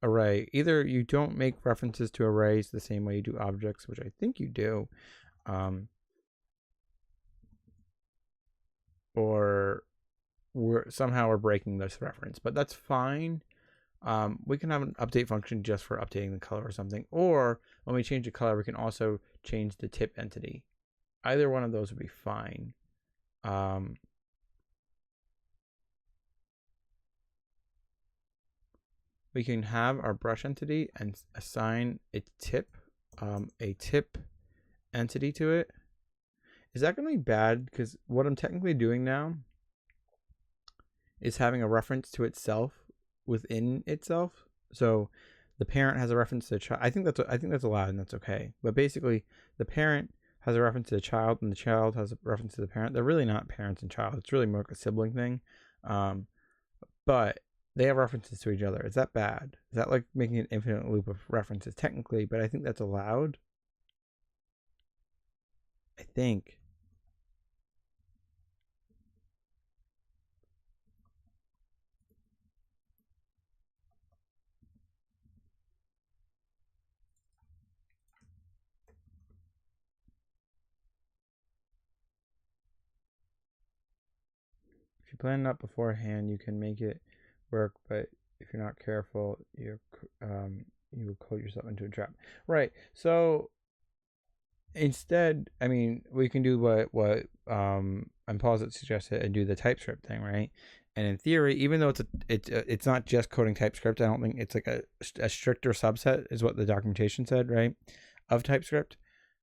array. Either you don't make references to arrays the same way you do objects, which I think you do, or we're breaking this reference, but that's fine. We can have an update function just for updating the color or something, or when we change the color, we can also change the tip entity. Either one of those would be fine. We can have our brush entity and assign a tip entity to it. Is that going to be bad? Because what I'm technically doing now is having a reference to itself within itself. So the parent has a reference to the child. I think that's allowed and that's okay. But basically, the parent has a reference to the child and the child has a reference to the parent. They're really not parents and child. It's really more like a sibling thing. But they have references to each other. Is that bad? Is that like making an infinite loop of references? Technically, but I think that's allowed. I think. If you plan it out beforehand, you can make it work, but if you're not careful, you will code yourself into a trap. Right. So instead, I mean, we can do what Imposit suggested and do the TypeScript thing, right? And in theory, even though it's not just coding TypeScript, I don't think it's like a stricter subset is what the documentation said, right, of TypeScript.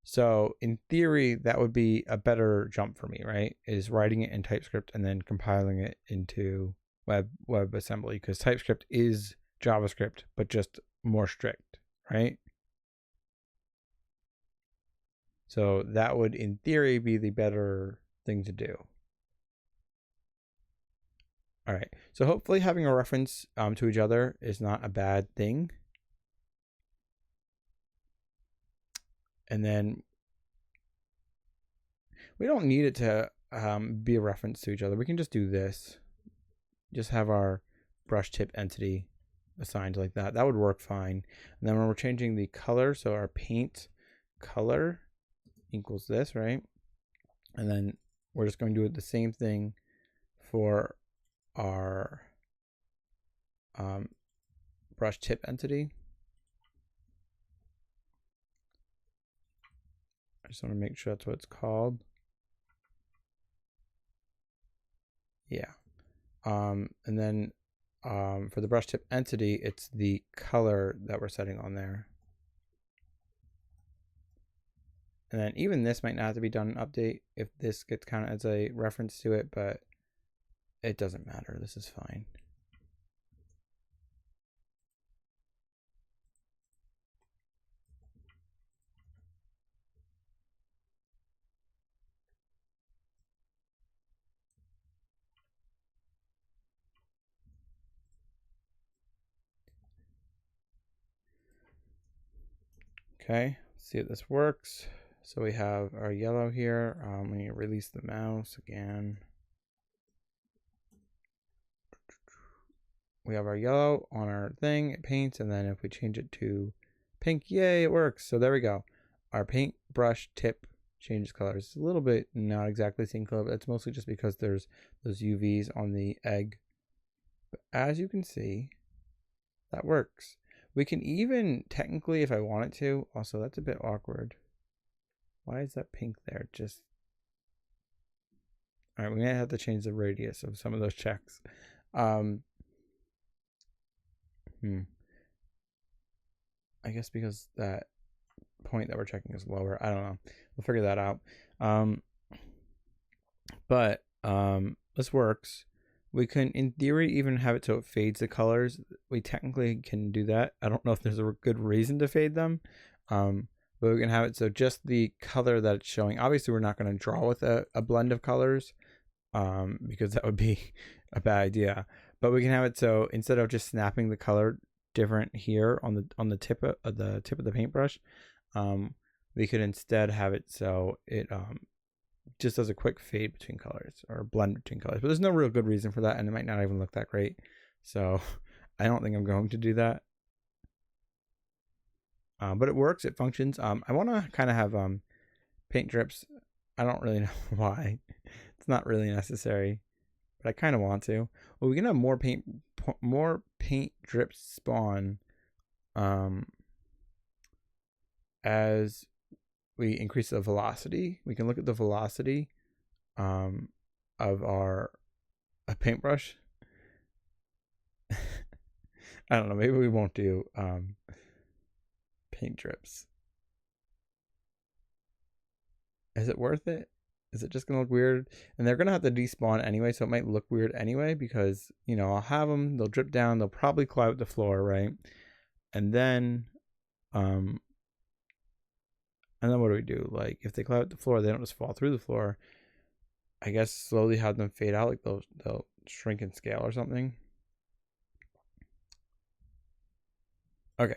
So in theory, that would be a better jump for me, right? Is writing it in TypeScript and then compiling it into WebAssembly, because TypeScript is JavaScript, but just more strict, right? So that would, in theory, be the better thing to do. All right. So hopefully having a reference to each other is not a bad thing. And then we don't need it to be a reference to each other, we can just do this. Just have our brush tip entity assigned like that. That would work fine. And then when we're changing the color, so our paint color equals this, right? And then we're just going to do the same thing for our brush tip entity. I just want to make sure that's what it's called. Yeah. And then for the brush tip entity, it's the color that we're setting on there. And then even this might not have to be done in update if this gets counted as a reference to it, but it doesn't matter. This is fine. Okay, let's see if this works. So we have our yellow here. We need to release the mouse again. We have our yellow on our thing, it paints, and then if we change it to pink, yay, it works. So there we go. Our paint brush tip changes colors. It's a little bit not exactly the same color, but it's mostly just because there's those UVs on the egg. But as you can see, that works. We can even technically, if I wanted to, also that's a bit awkward. Why is that pink there? Just all right, we're gonna have to change the radius of some of those checks. I guess because that point that we're checking is lower. I don't know. We'll figure that out. But this works. We can, in theory, even have it so it fades the colors. We technically can do that. I don't know if there's a good reason to fade them. But we can have it so just the color that it's showing. Obviously, we're not going to draw with a blend of colors because that would be a bad idea. But we can have it so instead of just snapping the color different here on the tip of the paintbrush, we could instead have it so it just does a quick fade between colors or blend between colors. But there's no real good reason for that, and it might not even look that great. So I don't think I'm going to do that. But it works, it functions. I want to kind of have paint drips. I don't really know why. It's not really necessary, but I kind of want to. Well, we can have more paint drips spawn as we increase the velocity. We can look at the velocity of our paintbrush. I don't know, maybe we won't do paint drips. Is it worth it? Is it just gonna look weird? And they're gonna have to despawn anyway, so it might look weird anyway because, you know, I'll have them, they'll drip down, they'll probably cloud the floor, right? And then what do we do? Like if they cloud the floor, they don't just fall through the floor. I guess slowly have them fade out, like they'll shrink in scale or something. Okay,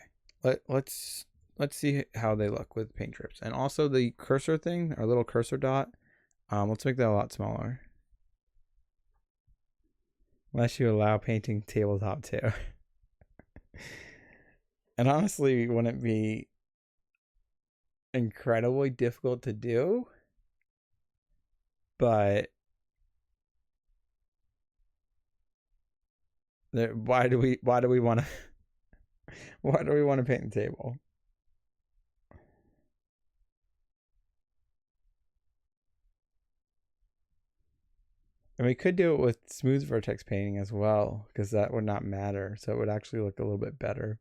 let's see how they look with paint drips. And also the cursor thing, our little cursor dot, let's make that a lot smaller. Unless you allow painting tabletop too. And honestly, wouldn't it be incredibly difficult to do? But why do we want to why do we want to paint the table? And we could do it with smooth vertex painting as well, because that would not matter. So it would actually look a little bit better.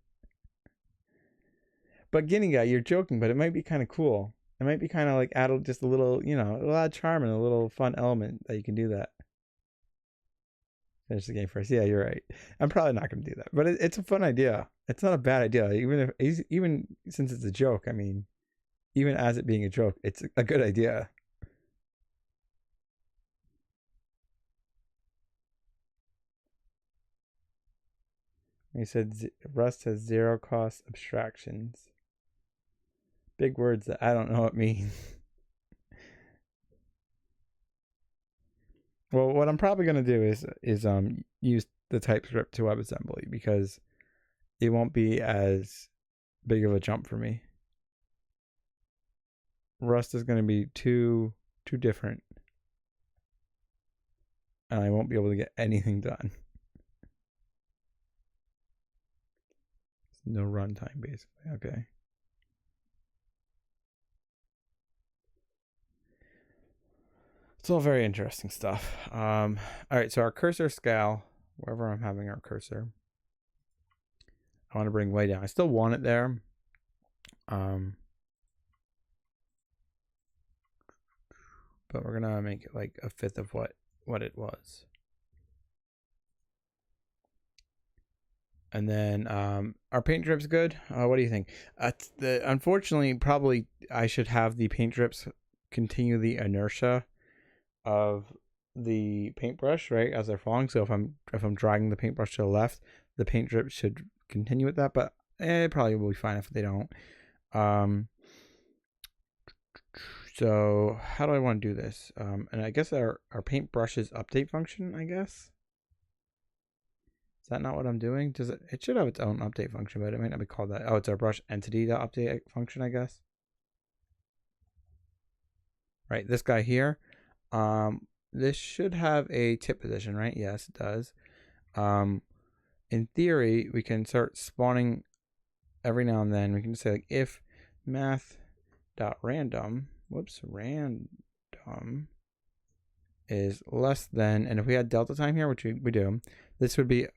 But Guinea Guy, you're joking, but it might be kind of cool. It might be kind of like add just a little, you know, it'll add charm and a little fun element that you can do that. Finish the game first. Yeah, you're right. I'm probably not going to do that, but it's a fun idea. It's not a bad idea. Even since it's a joke, I mean, even as it being a joke, it's a good idea. He said Rust has zero cost abstractions. Big words that I don't know what means. Well, what I'm probably gonna do is use the TypeScript to WebAssembly because it won't be as big of a jump for me. Rust is gonna be too different, and I won't be able to get anything done. No runtime, basically. Okay. It's all very interesting stuff. All right, so our cursor scale, wherever I'm having our cursor, I want to bring way down. I still want it there. But we're gonna make it like a fifth of what it was. And then our paint drip's good. What do you think? Unfortunately, probably I should have the paint drips continue the inertia of the paintbrush, right, as they're falling. So if I'm dragging the paintbrush to the left, the paint drip should continue with that. But it probably will be fine if they don't. So how do I want to do this? And I guess our paintbrush's update function, I guess. Is that not what I'm doing? Does it should have its own update function, but it might not be called that. Oh, it's our brush entity.update function, I guess. Right, this guy here. This should have a tip position, right? Yes, it does. In theory, we can start spawning every now and then. We can say like if math.random, random is less than, and if we had delta time here, which we do, this would be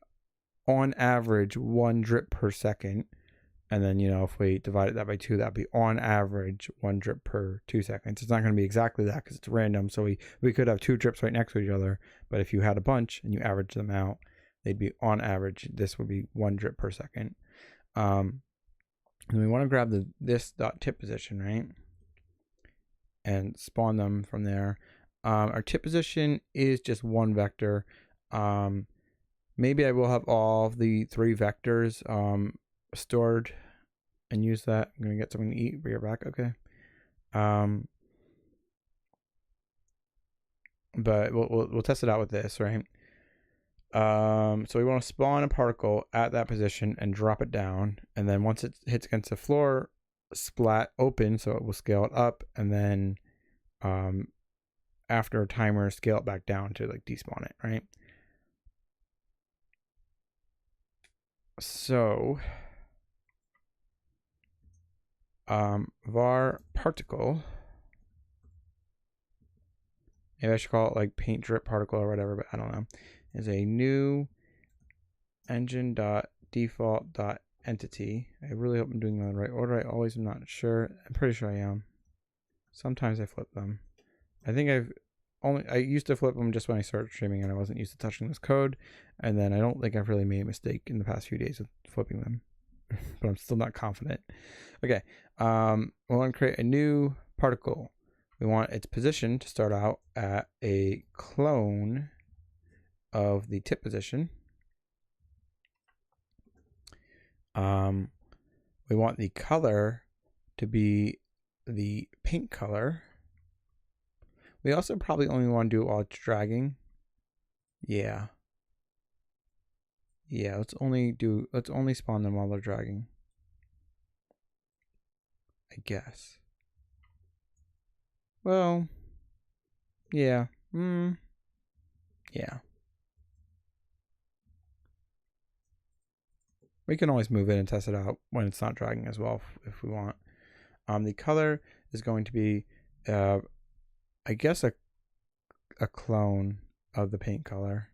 on average 1 drip per second. And then, if we divided that by 2, that'd be on average 1 drip per 2 seconds. It's not going to be exactly that because it's random. So we could have 2 drips right next to each other. But if you had a bunch and you average them out, they'd be on average. This would be 1 drip per second. And we want to grab this dot tip position, right? And spawn them from there. Our tip position is just 1 vector. Maybe I will have all of the 3 vectors stored and use that. I'm gonna get something to eat. Be right back. Okay. But we'll test it out with this, right? So we want to spawn a particle at that position and drop it down, and then once it hits against the floor, splat open, so it will scale it up, and then after a timer, scale it back down to like despawn it, right? So var particle, maybe I should call it like paint drip particle or whatever, but I don't know, is a new engine.default.entity. I really hope I'm doing that in the right order. I always am not sure. I'm pretty sure I am. Sometimes I flip them. I think I used to flip them just when I started streaming and I wasn't used to touching this code, and then I don't think I've really made a mistake in the past few days of flipping them. But I'm still not confident. Okay, we want to create a new particle. We want its position to start out at a clone of the tip position. We want the color to be the paint color. We also probably only want to do it while it's dragging. Yeah, let's only spawn them while they're dragging, I guess. Well, yeah. Yeah. We can always move it and test it out when it's not dragging as well if we want. The color is going to be, I guess, a clone of the paint color.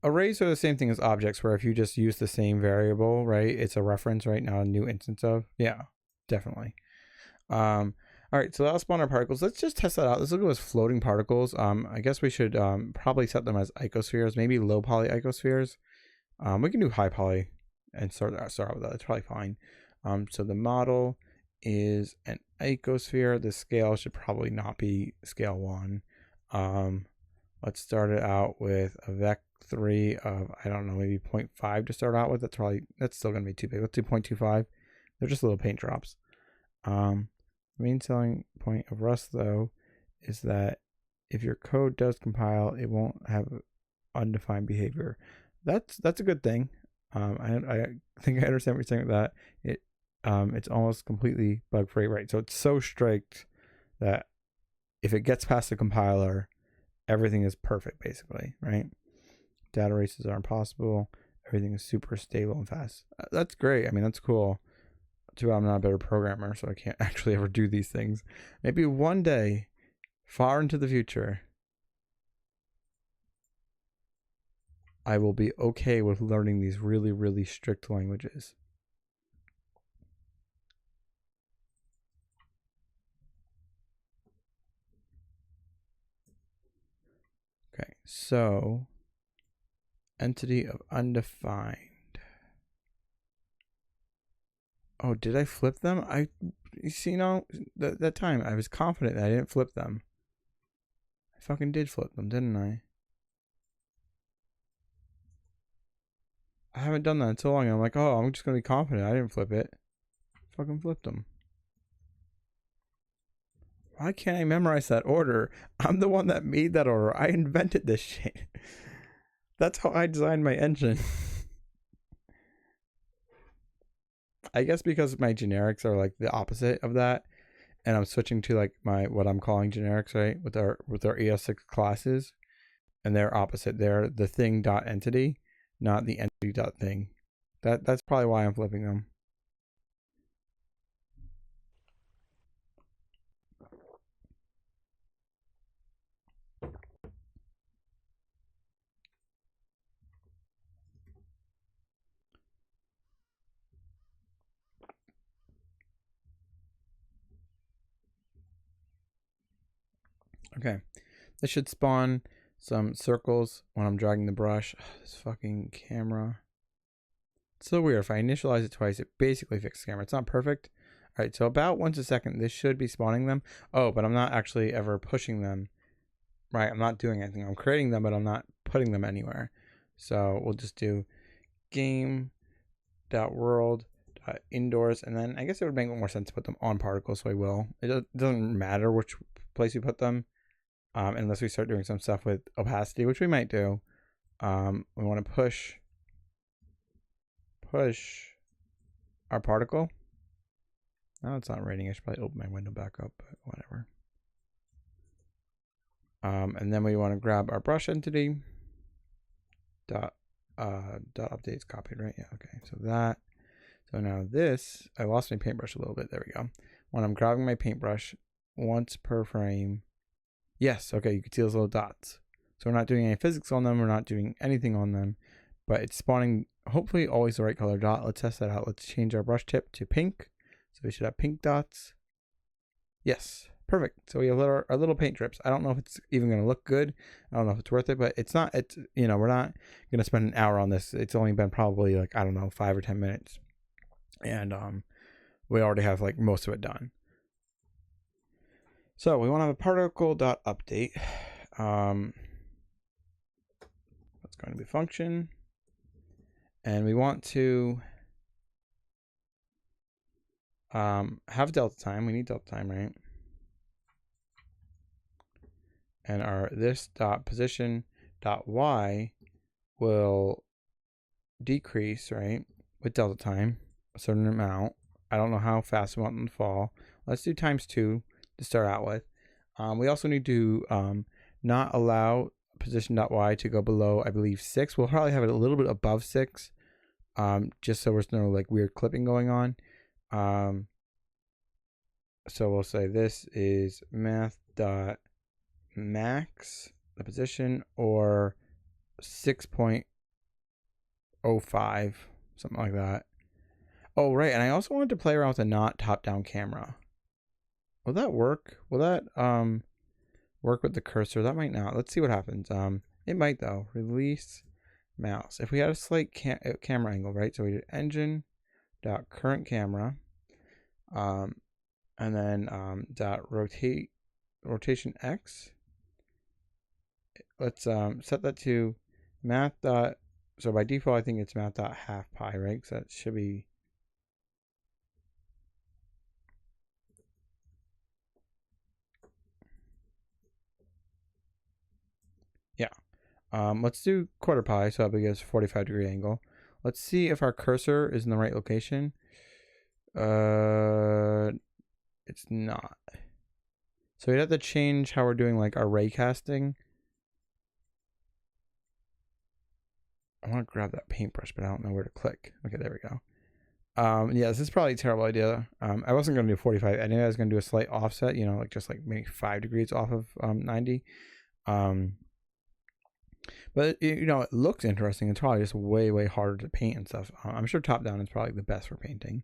Arrays are the same thing as objects, where if you just use the same variable, right, it's a reference, right, now a new instance of. Yeah, definitely. All right, so that'll spawn our particles. Let's just test that out. Let's look at those floating particles. I guess we should probably set them as icospheres, maybe low poly icospheres. We can do high poly and start with that. It's probably fine. So the model is an icosphere. The scale should probably not be scale 1. Let's start it out with a vec3 of, I don't know, maybe 0.5 to start out with. That's still going to be too big. Let's do 0.25. They're just little paint drops. The main selling point of Rust, though, is that if your code does compile, it won't have undefined behavior. That's a good thing. I think I understand what you're saying with that. It's almost completely bug free, right? So it's so strict that if it gets past the compiler, everything is perfect, basically, right? Data races are impossible. Everything is super stable and fast. That's great. I mean, that's cool. Too bad I'm not a better programmer, so I can't actually ever do these things. Maybe one day, far into the future, I will be okay with learning these really, really strict languages. Okay, so entity of undefined. Oh, did I flip them? You see, that time I was confident that I didn't flip them. I fucking did flip them, didn't I? I haven't done that in so long. I'm like, oh, I'm just gonna be confident I didn't flip it. Fucking flipped them. Why can't I memorize that order? I'm the one that made that order. I invented this shit. That's how I designed my engine. I guess because my generics are like the opposite of that, and I'm switching to like what I'm calling generics, right? With our ES6 classes, and they're opposite. They're the thing dot entity, not the entity dot thing. That's probably why I'm flipping them. Okay, this should spawn some circles when I'm dragging the brush. This fucking camera. It's so weird. If I initialize it twice, it basically fixes the camera. It's not perfect. All right, so about once a second, this should be spawning them. Oh, but I'm not actually ever pushing them. Right, I'm not doing anything. I'm creating them, but I'm not putting them anywhere. So we'll just do game.world.indoors, and then I guess it would make more sense to put them on particles, so I will. It doesn't matter which place we put them, unless we start doing some stuff with opacity, which we might do. We want to push our particle. No, it's not raining. I should probably open my window back up, but whatever. And then we want to grab our brush entity. Dot update's copied, right? Yeah, okay. So that. So now this, I lost my paintbrush a little bit. There we go. When I'm grabbing my paintbrush once per frame. Yes, okay, you can see those little dots. So we're not doing any physics on them. We're not doing anything on them, but it's spawning hopefully always the right color dot. Let's test that out. Let's change our brush tip to pink. So we should have pink dots. Yes, perfect. So we have our little paint drips. I don't know if it's even going to look good. I don't know if it's worth it, but it's not. It's, you know, we're not going to spend an hour on this. It's only been probably like, I don't know, 5 or 10 minutes. And we already have like most of it done. So we want to have a particle.update. That's going to be function. And we want to have delta time. We need delta time, right? And our this dot position dot y will decrease, right, with delta time a certain amount. I don't know how fast we want them to fall. Let's do ×2 to start out with. We also need to not allow position.y to go below, I believe, 6. We'll probably have it a little bit above 6, just so there's no like weird clipping going on. So we'll say this is math.max, the position, or 6.05, something like that. Oh, right, and I also wanted to play around with a not top-down camera. Will that work? Will that work with the cursor? That might not. Let's see what happens. It might though. Release mouse. If we had a slight camera angle, right? So we did engine dot current camera, and then dot rotation x. Let's set that to math dot. So by default, I think it's math dot half pi, right? So that should be Let's do quarter pi, so that gives 45-degree angle. Let's see if our cursor is in the right location. It's not. So we'd have to change how we're doing like our ray casting. I want to grab that paintbrush, but I don't know where to click. Okay, there we go. Yeah, this is probably a terrible idea. I wasn't going to do 45. I knew I was going to do a slight offset, you know, like just like maybe 5 degrees off of 90. But you know, it looks interesting. It's probably just way, way harder to paint and stuff. I'm sure top down is probably the best for painting.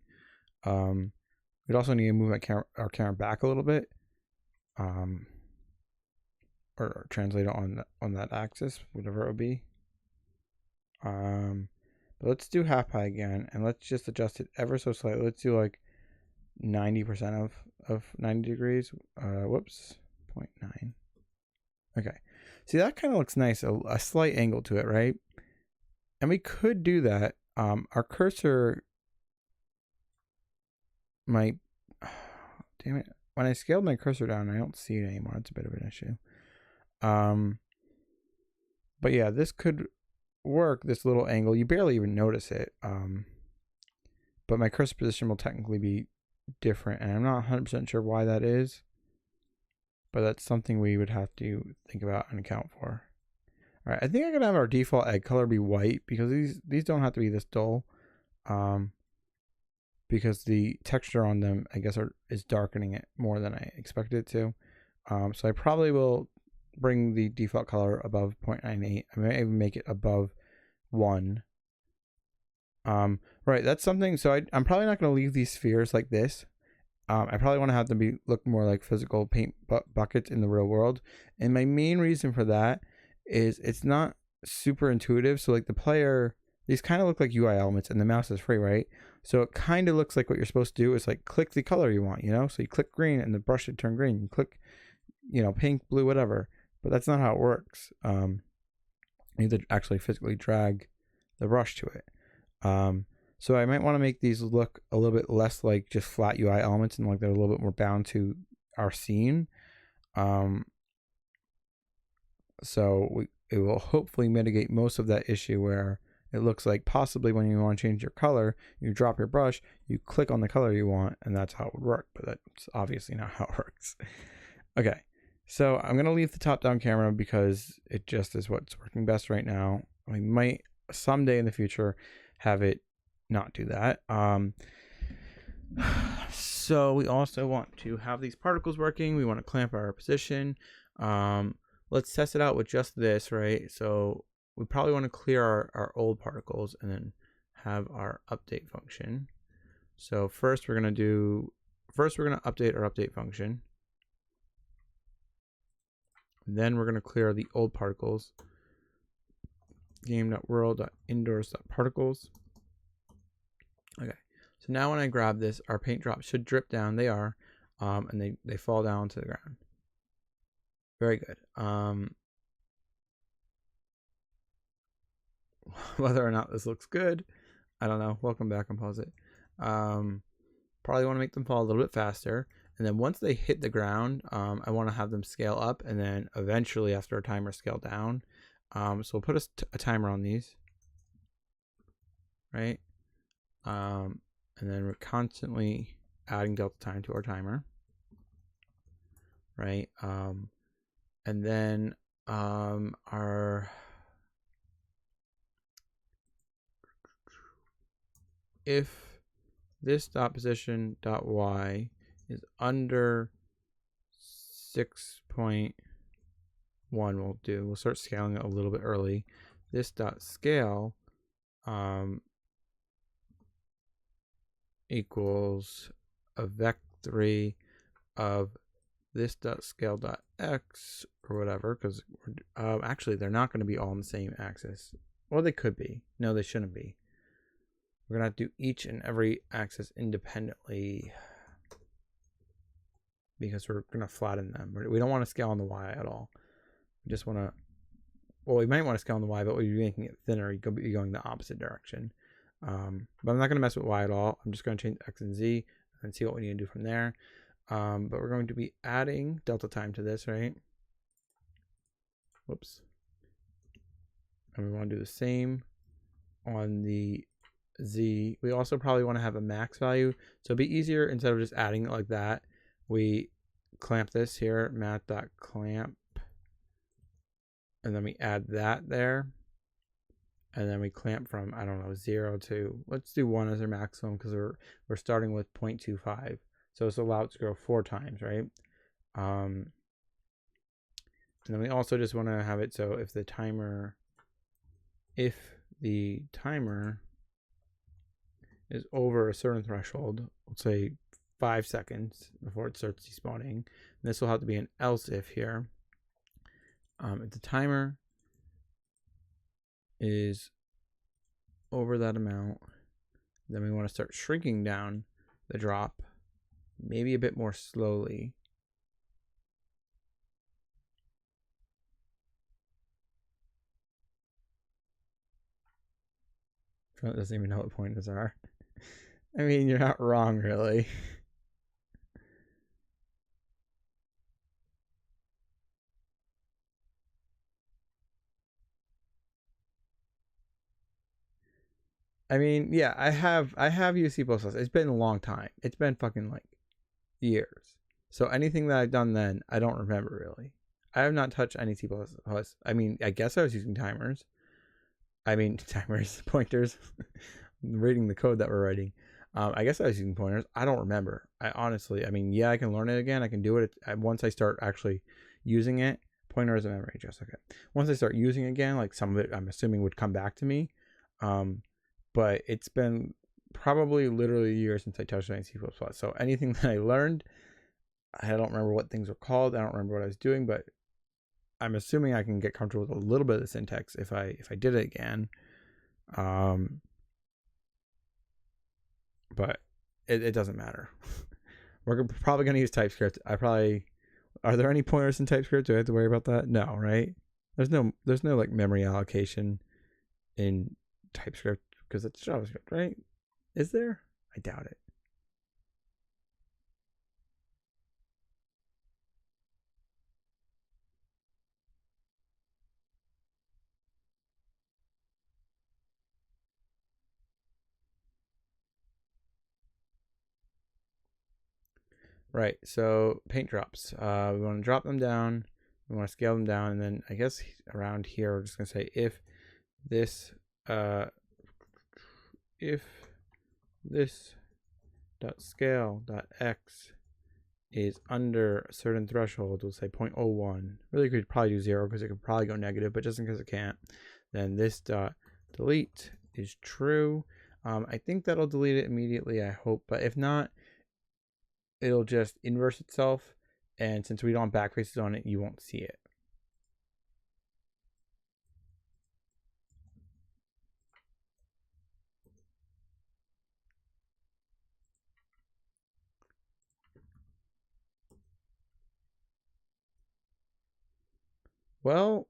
We'd also need to move our camera back a little bit, or translate it on that axis, whatever it would be. But let's do half pi again, and let's just adjust it ever so slightly. Let's do like 90% of 90 degrees. Whoops, 0.9. Okay, see, that kind of looks nice, a slight angle to it, right? And we could do that. Our cursor might, damn it, when I scaled my cursor down, I don't see it anymore. It's a bit of an issue. But yeah, this could work, this little angle. You barely even notice it. But my cursor position will technically be different, and I'm not 100% sure why that is. But that's something we would have to think about and account for. All right, I think I'm gonna have our default egg color be white, because these don't have to be this dull. Because the texture on them, I guess, is darkening it more than I expected it to. So I probably will bring the default color above 0.98. I may even make it above 1. Right, that's something. So I'm probably not going to leave these spheres like this. I probably want to have them look more like physical paint buckets in the real world. And my main reason for that is it's not super intuitive. So like the player, these kind of look like UI elements, and the mouse is free, right? So it kind of looks like what you're supposed to do is like click the color you want, you know? So you click green and the brush should turn green. You click, you know, pink, blue, whatever. But that's not how it works. You need to actually physically drag the brush to it. So I might want to make these look a little bit less like just flat UI elements, and like they're a little bit more bound to our scene. So it will hopefully mitigate most of that issue where it looks like possibly when you want to change your color, you drop your brush, you click on the color you want, and that's how it would work. But that's obviously not how it works. Okay, so I'm going to leave the top-down camera because it just is what's working best right now. We might someday in the future have it not do that. So we also want to have these particles working. We want to clamp our position. Let's test it out with just this, right? So we probably want to clear our old particles and then have our update function. So first we're going to update our update function. Then we're going to clear the old particles. Game.world.indoors.particles. Okay, so now when I grab this, our paint drops should drip down. They are, and they fall down to the ground. Very good. Whether or not this looks good, I don't know. Welcome back, and pause it. Probably want to make them fall a little bit faster. And then once they hit the ground, I want to have them scale up, and then eventually after a timer scale down. So we'll put a timer on these, right? And then we're constantly adding delta time to our timer, right? And then if this dot position dot y is under 6.1, we'll start scaling it a little bit early. This dot scale equals a vec3 of this dot scale dot x or whatever, because actually they're not going to be all on the same axis. Well, they could be. No, they shouldn't be. We're going to have to do each and every axis independently because we're going to flatten them. We don't want to scale on the y at all. We just want to, well, we might want to scale on the y, but we're making it thinner. You're going the opposite direction. But I'm not going to mess with y at all. I'm just going to change x and z and see what we need to do from there. But we're going to be adding delta time to this, right? Whoops. And we want to do the same on the Z. We also probably want to have a max value. So it'd be easier, instead of just adding it like that, we clamp this here, mat.clamp. And then we add that there. And then we clamp from, I don't know, 0 to, let's do 1 as our maximum, because we're starting with 0.25. So it's allowed to grow 4 times, right? And then we also just want to have it so if the timer is over a certain threshold, let's say 5 seconds before it starts despawning, this will have to be an else if here. If the timer is over that amount, then we want to start shrinking down the drop, maybe a bit more slowly. Frinlet doesn't even know what pointers are. I mean, you're not wrong, really. I mean, yeah, I have used C++. It's been a long time. It's been fucking like years. So anything that I've done then, I don't remember really. I have not touched any C++. I mean, I guess I was using timers. I mean, timers, pointers. Reading the code that we're writing. I guess I was using pointers. I don't remember. I mean, yeah, I can learn it again. I can do it once I start actually using it. Pointer is a memory address. Okay. Once I start using it again, like some of it, I'm assuming would come back to me. But it's been probably literally a year since I touched any C++. So anything that I learned, I don't remember what things were called. I don't remember what I was doing, but I'm assuming I can get comfortable with a little bit of the syntax if I did it again. But it doesn't matter. We're probably going to use TypeScript. Are there any pointers in TypeScript? Do I have to worry about that? No, right? There's no like memory allocation in TypeScript because it's JavaScript, right? Is there? I doubt it. Right, so paint drops. We want to drop them down. We want to scale them down, and then I guess around here we're just gonna say if this dot scale dot x is under a certain threshold, we'll say 0.01. Really could probably do 0 because it could probably go negative, but just in case it can't, then this dot delete is true. I think that'll delete it immediately, I hope, but if not, it'll just inverse itself, and since we don't have backfaces on it, you won't see it. Well,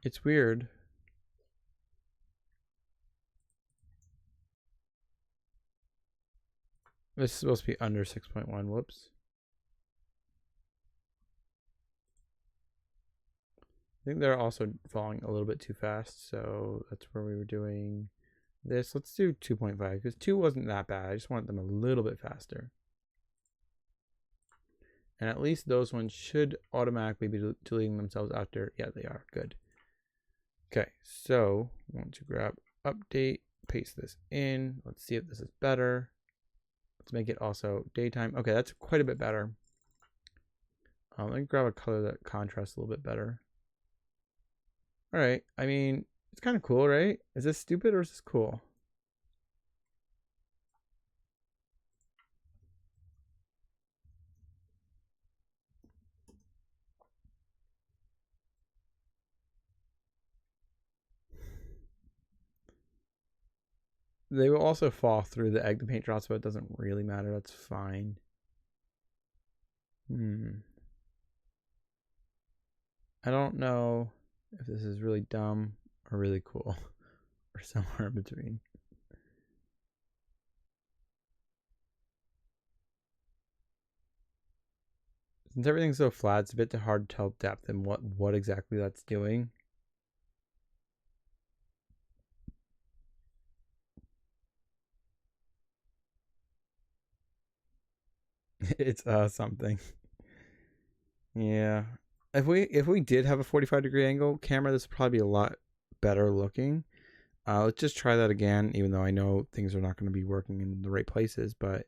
it's weird. This is supposed to be under 6.1. Whoops. I think they're also falling a little bit too fast, so that's where we were doing this. Let's do 2.5 because 2 wasn't that bad. I just want them a little bit faster. And at least those ones should automatically be deleting themselves after. Yeah, they are. Good. Okay, so I want to grab update, paste this in. Let's see if this is better. Let's make it also daytime. Okay, that's quite a bit better. Let me grab a color that contrasts a little bit better. All right, I mean, it's kind of cool, right? Is this stupid or is this cool? They will also fall through the egg to paint drops, but it doesn't really matter. That's fine. I don't know if this is really dumb or really cool or somewhere in between. Since everything's so flat, it's a bit hard to tell depth and what exactly that's doing. It's something. Yeah. If we did have a 45-degree angle camera, this would probably be a lot better looking. Let's just try that again, even though I know things are not going to be working in the right places. But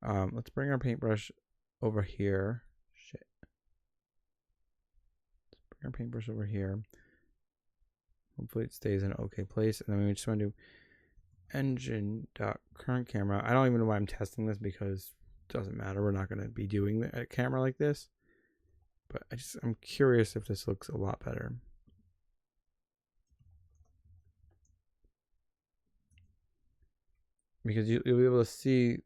let's bring our paintbrush over here. Shit. Let's bring our paintbrush over here. Hopefully it stays in an okay place. And then we just want to do engine.current camera. I don't even know why I'm testing this because it doesn't matter. We're not going to be doing a camera like this. But I'm curious if this looks a lot better. Because you'll be able to see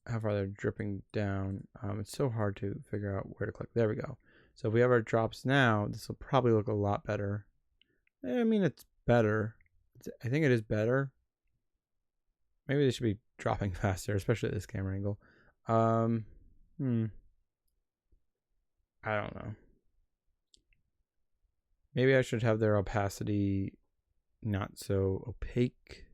how far they're dripping down. It's so hard to figure out where to click. There we go. So if we have our drops now, this will probably look a lot better. I mean, it's better. I think it is better. Maybe they should be dropping faster, especially at this camera angle. I don't know. Maybe I should have their opacity not so opaque.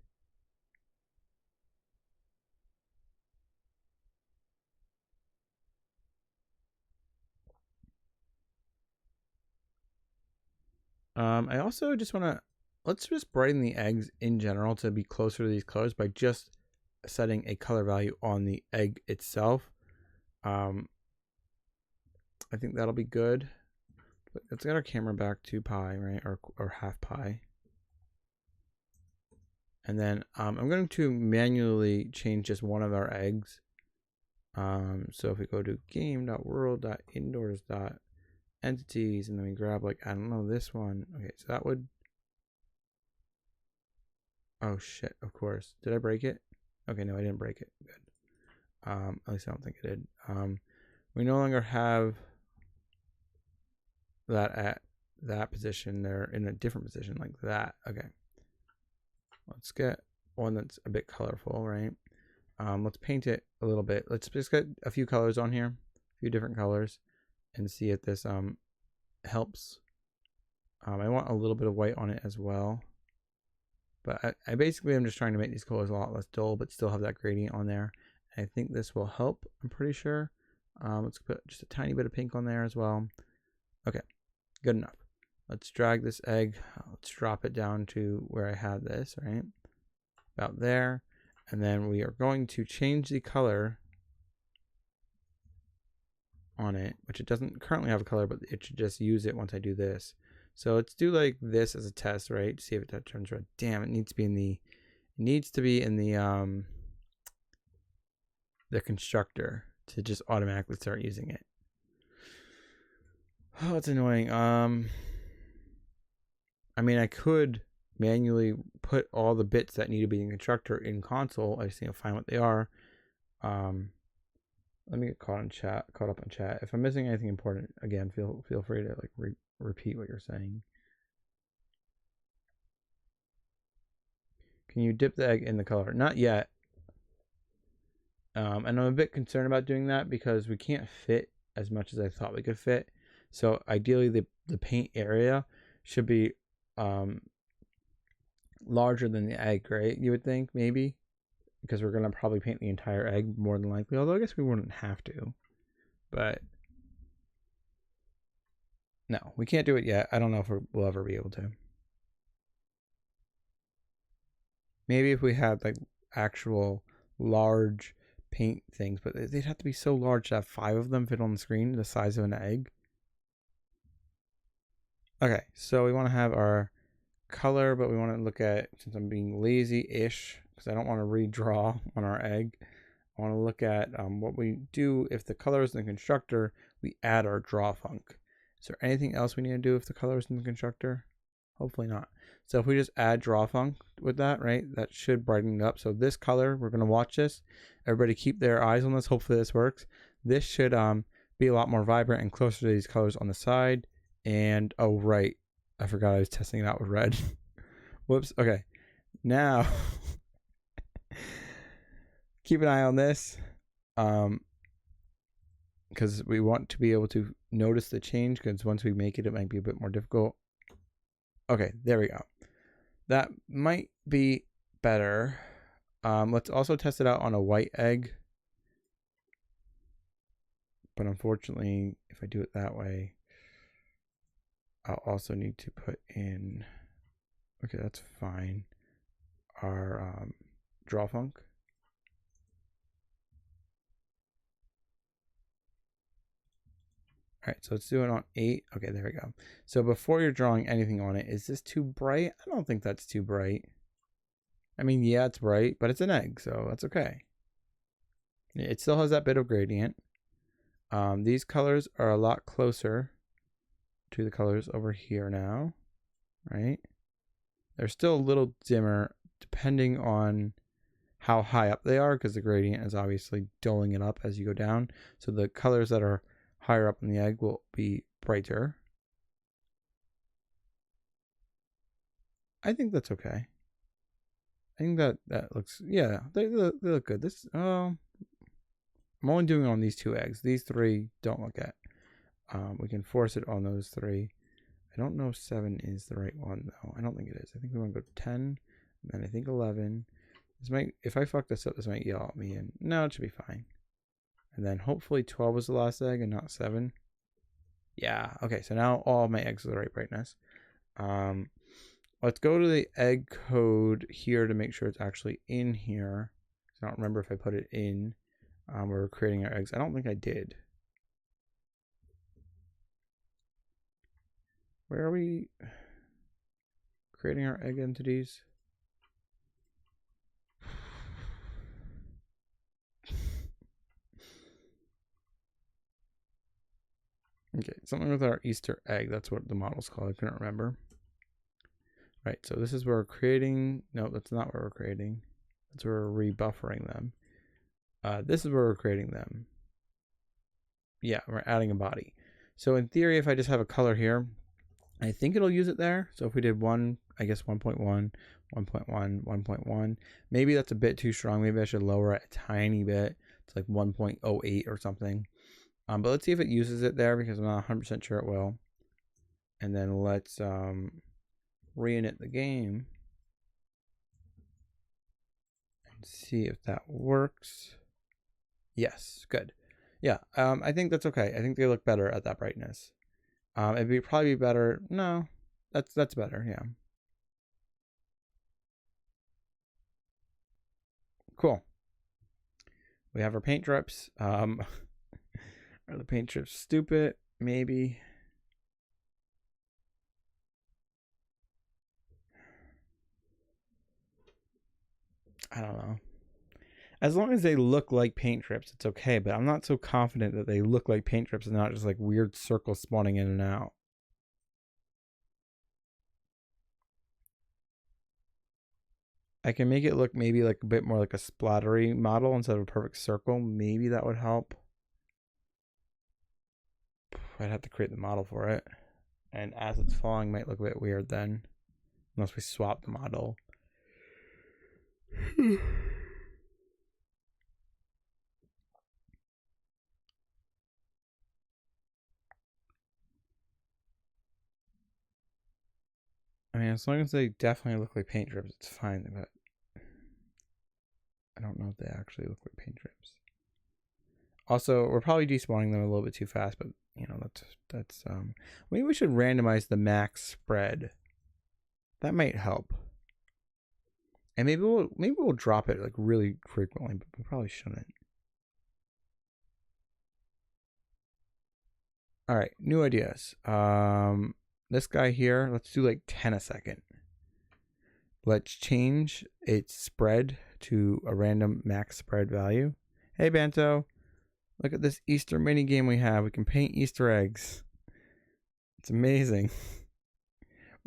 I also just want to, let's just brighten the eggs in general to be closer to these colors by just setting a color value on the egg itself. I think that'll be good. But let's get our camera back to pi, right? Or half pi. And then I'm going to manually change just one of our eggs. So if we go to game.world.indoors.entities and then we grab, like, I don't know, this one. Okay, so that would, oh shit, of course. Did I break it? Okay, no, I didn't break it. Good. At least I don't think I did. We no longer have that at that position. They're in a different position like that. Okay. Let's get one that's a bit colorful, right? Let's paint it a little bit. Let's just get a few colors on here, a few different colors, and see if this helps. I want a little bit of white on it as well. But I basically am just trying to make these colors a lot less dull, but still have that gradient on there. I think this will help, I'm pretty sure. Let's put just a tiny bit of pink on there as well. Okay, good enough. Let's drag this egg. Let's drop it down to where I had this, right? About there. And then we are going to change the color on it, which it doesn't currently have a color, but it should just use it once I do this. So let's do like this as a test, right? See if it turns red. Damn, it needs to be in the constructor to just automatically start using it. Oh, it's annoying. I mean, I could manually put all the bits that need to be in constructor in console. I just need to find what they are. Let me get caught up on chat. If I'm missing anything important, again, feel free to like repeat what you're saying. Can you dip the egg in the color? Not yet. And I'm a bit concerned about doing that because we can't fit as much as I thought we could fit. So ideally the paint area should be larger than the egg, right? You would think, maybe, because we're gonna probably paint the entire egg more than likely, although I guess we wouldn't have to. But no, we can't do it yet. I don't know if we'll ever be able to. Maybe if we had like actual large paint things, but they'd have to be so large to have 5 of them fit on the screen, the size of an egg. Okay, so we want to have our color, but we want to look at, since I'm being lazy-ish, because I don't want to redraw on our egg, I want to look at what we do if the color is in the constructor, we add our draw func. Is there anything else we need to do if the color is in the constructor? Hopefully not. So if we just add draw func with that, right, that should brighten it up. So this color, we're going to watch this. Everybody keep their eyes on this. Hopefully this works. This should be a lot more vibrant and closer to these colors on the side. And, oh, right. I forgot I was testing it out with red. Whoops. Okay. Now, keep an eye on this. because we want to be able to notice the change, because once we make it, it might be a bit more difficult. Okay, there we go. That might be better. Let's also test it out on a white egg. But unfortunately, if I do it that way, I'll also need to put in, okay, that's fine, our draw func. All right, so let's do it on 8. Okay, there we go. So before you're drawing anything on it, is this too bright? I don't think that's too bright. I mean, yeah, it's bright, but it's an egg, so that's okay. It still has that bit of gradient. These colors are a lot closer to the colors over here now, right? They're still a little dimmer depending on how high up they are, because the gradient is obviously dulling it up as you go down. So the colors that are higher up in the egg will be brighter. I think that's okay. I think that looks, yeah, they look good. This, I'm only doing it on these 2 eggs. These 3 don't look at. We can force it on those 3. I don't know if 7 is the right one though. I don't think it is. I think we want to go to 10, and then I think 11. This might, if I fuck this up, this might yell at me, and no, it should be fine. And then hopefully 12 was the last egg and not 7. Yeah, okay, so now all my eggs are the right brightness. Let's go to the egg code here to make sure it's actually in here. I don't remember if I put it in where we're creating our eggs. I don't think I did. Where are we creating our egg entities? Okay, something with our Easter egg. That's what the model's called. I couldn't remember. Right, so this is where we're creating. No, that's not where we're creating. That's where we're rebuffering them. This is where we're creating them. Yeah, we're adding a body. So in theory, if I just have a color here, I think it'll use it there. So if we did 1, I guess 1.1, 1.1, 1.1, maybe that's a bit too strong. Maybe I should lower it a tiny bit. It's like 1.08 or something. But let's see if it uses it there, because I'm not 100% sure it will. And then let's reinit the game and see if that works. Yes, good. Yeah, I think that's okay. I think they look better at that brightness. It'd be probably better. No, that's better. Yeah. Cool. We have our paint drips. Are the paint drips stupid? Maybe. I don't know. As long as they look like paint drips, it's okay, but I'm not so confident that they look like paint drips and not just like weird circles spawning in and out. I can make it look maybe like a bit more like a splattery model instead of a perfect circle. Maybe that would help. I'd have to create the model for it. And as it's falling, might look a bit weird then. Unless we swap the model. I mean, as long as they definitely look like paint drips, it's fine. But I don't know if they actually look like paint drips. Also, we're probably despawning them a little bit too fast, but you know, that's maybe we should randomize the max spread. That might help. And maybe we'll drop it like really frequently, but we probably shouldn't. All right, new ideas. This guy here, let's do like 10 a second. Let's change its spread to a random max spread value. Hey, Banto, look at this Easter mini game we have. We can paint Easter eggs. It's amazing.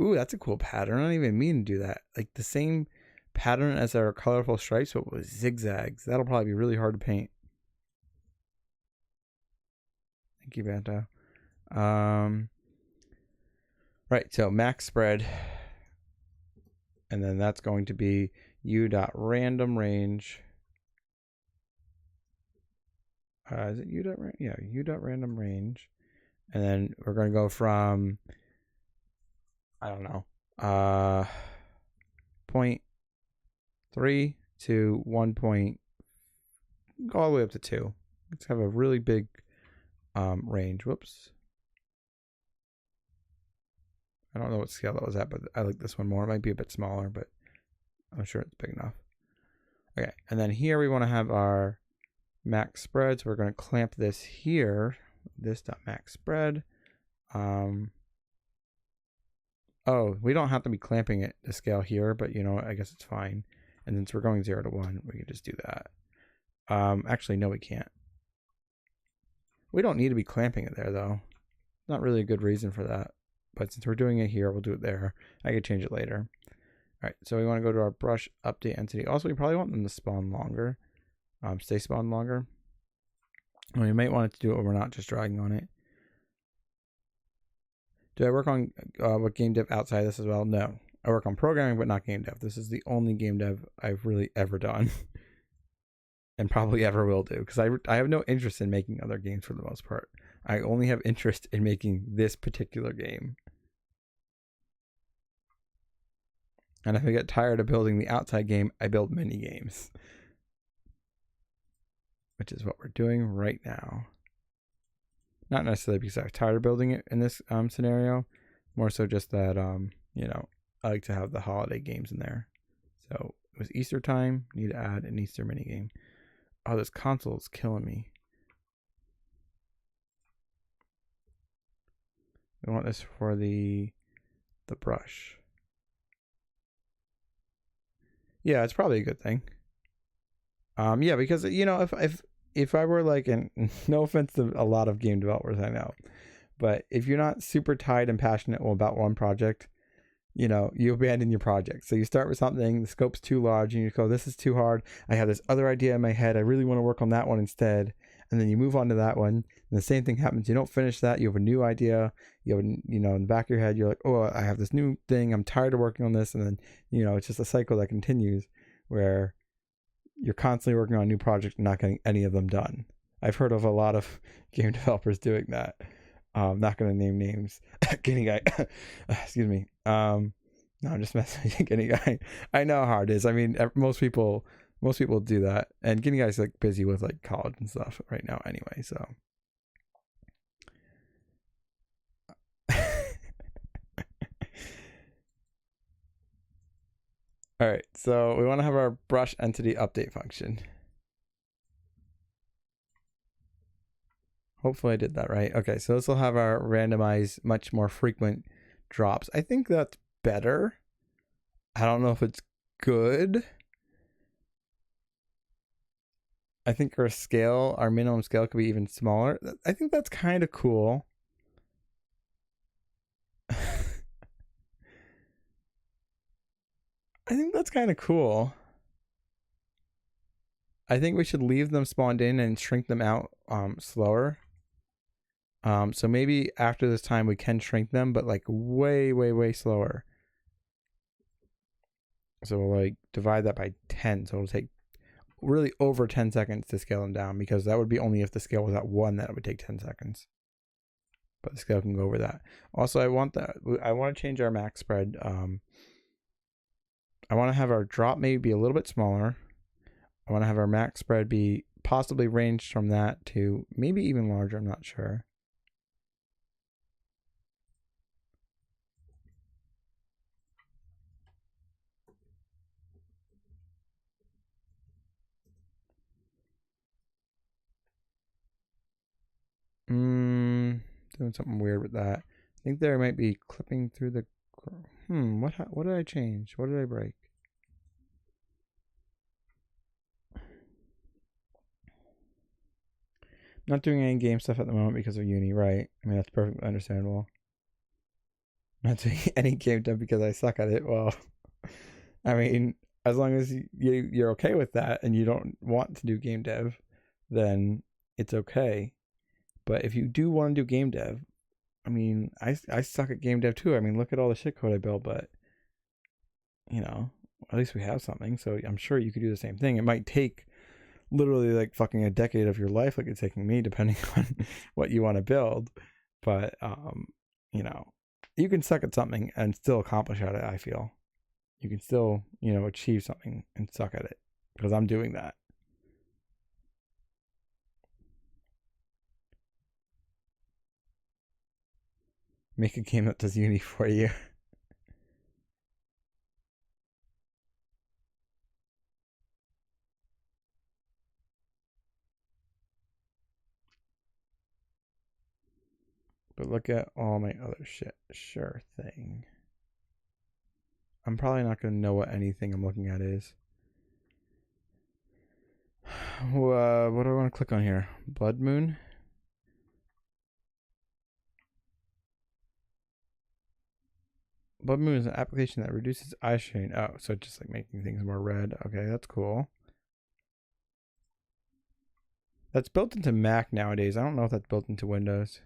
Ooh, that's a cool pattern. I don't even mean to do that. Like the same pattern as our colorful stripes, but with zigzags. That'll probably be really hard to paint. Thank you, Banto. Right, so max spread. And then that's going to be u.random range is it u dot yeah, u dot random range, and then we're going to go from, I don't know, 0.3 to 1 point, all the way up to 2. Let's have a really big range. Whoops. I don't know what scale that was at, but I like this one more. It might be a bit smaller, but I'm sure it's big enough. Okay, and then here we want to have our max spread, so we're going to clamp this here, this dot max spread. Oh, we don't have to be clamping it to scale here, but you know what, I guess it's fine. And since we're going 0 to 1, we can just do that. Actually, no, we can't. We don't need to be clamping it there, though. Not really a good reason for that. But since we're doing it here, we'll do it there. I could change it later. All right, so we want to go to our brush update entity. Also, we probably want them to spawn longer. Stay spawn longer. And we might want it to do it when we're not just dragging on it. Do I work on what game dev outside this as well? No. I work on programming, but not game dev. This is the only game dev I've really ever done. And probably ever will do. Because I have no interest in making other games for the most part. I only have interest in making this particular game. And if I get tired of building the outside game, I build mini games. Which is what we're doing right now. Not necessarily because I'm tired of building it in this scenario. More so just that, you know, I like to have the holiday games in there. So it was Easter time. Need to add an Easter mini game. Oh, this console is killing me. We want this for the brush. Yeah, it's probably a good thing. Yeah, because you know, if I were like, and no offense to a lot of game developers I know, but if you're not super tied and passionate about one project, you know, you abandon your project. So you start with something, the scope's too large, and you go, this is too hard. I have this other idea in my head. I really want to work on that one instead. And then you move on to that one, and the same thing happens. You don't finish that. You have a new idea. You have, you know, in the back of your head, you're like, oh, I have this new thing. I'm tired of working on this. And then, you know, it's just a cycle that continues where you're constantly working on a new project and not getting any of them done. I've heard of a lot of game developers doing that. Not going to name names. Guinea guy. Excuse me. No, I'm just messing with you, Guinea guy. I know how hard it is. I mean, most people do that. And Guinea guy's like busy with like college and stuff right now anyway, so. All right, so we want to have our brush entity update function. Hopefully I did that right. Okay, so this will have our randomized, much more frequent drops. I think that's better. I don't know if it's good. I think our scale, our minimum scale could be even smaller. I think that's kind of cool. I think that's kind of cool. I think we should leave them spawned in and shrink them out slower. So maybe after this time we can shrink them, but like way, way, way slower. So we'll like divide that by 10. So it'll take really over 10 seconds to scale them down, because that would be only if the scale was at 1 that it would take 10 seconds. But the scale can go over that. Also, I want to change our max spread. I want to have our drop maybe be a little bit smaller. I want to have our max spread be possibly ranged from that to maybe even larger. I'm not sure. Doing something weird with that. I think there might be clipping through the. What did I change? What did I break? Not doing any game stuff at the moment because of uni, right? I mean, that's perfectly understandable. Not doing any game stuff because I suck at it. Well, I mean, as long as you're okay with that and you don't want to do game dev, then it's okay. But if you do want to do game dev, I mean, I suck at game dev too. I mean, look at all the shit code I built, but, you know, at least we have something. So I'm sure you could do the same thing. It might take literally like fucking a decade of your life, like it's taking me, depending on what you want to build. But you know, you can suck at something and still accomplish at it. I feel you can still, you know, achieve something and suck at it, because I'm doing that. Make a game that does Unity for you. But look at all my other shit. Sure thing. I'm probably not going to know what anything I'm looking at is. What do I want to click on here? Blood Moon? Blood Moon is an application that reduces eye strain. Oh, so just like making things more red. Okay, that's cool. That's built into Mac nowadays. I don't know if that's built into Windows.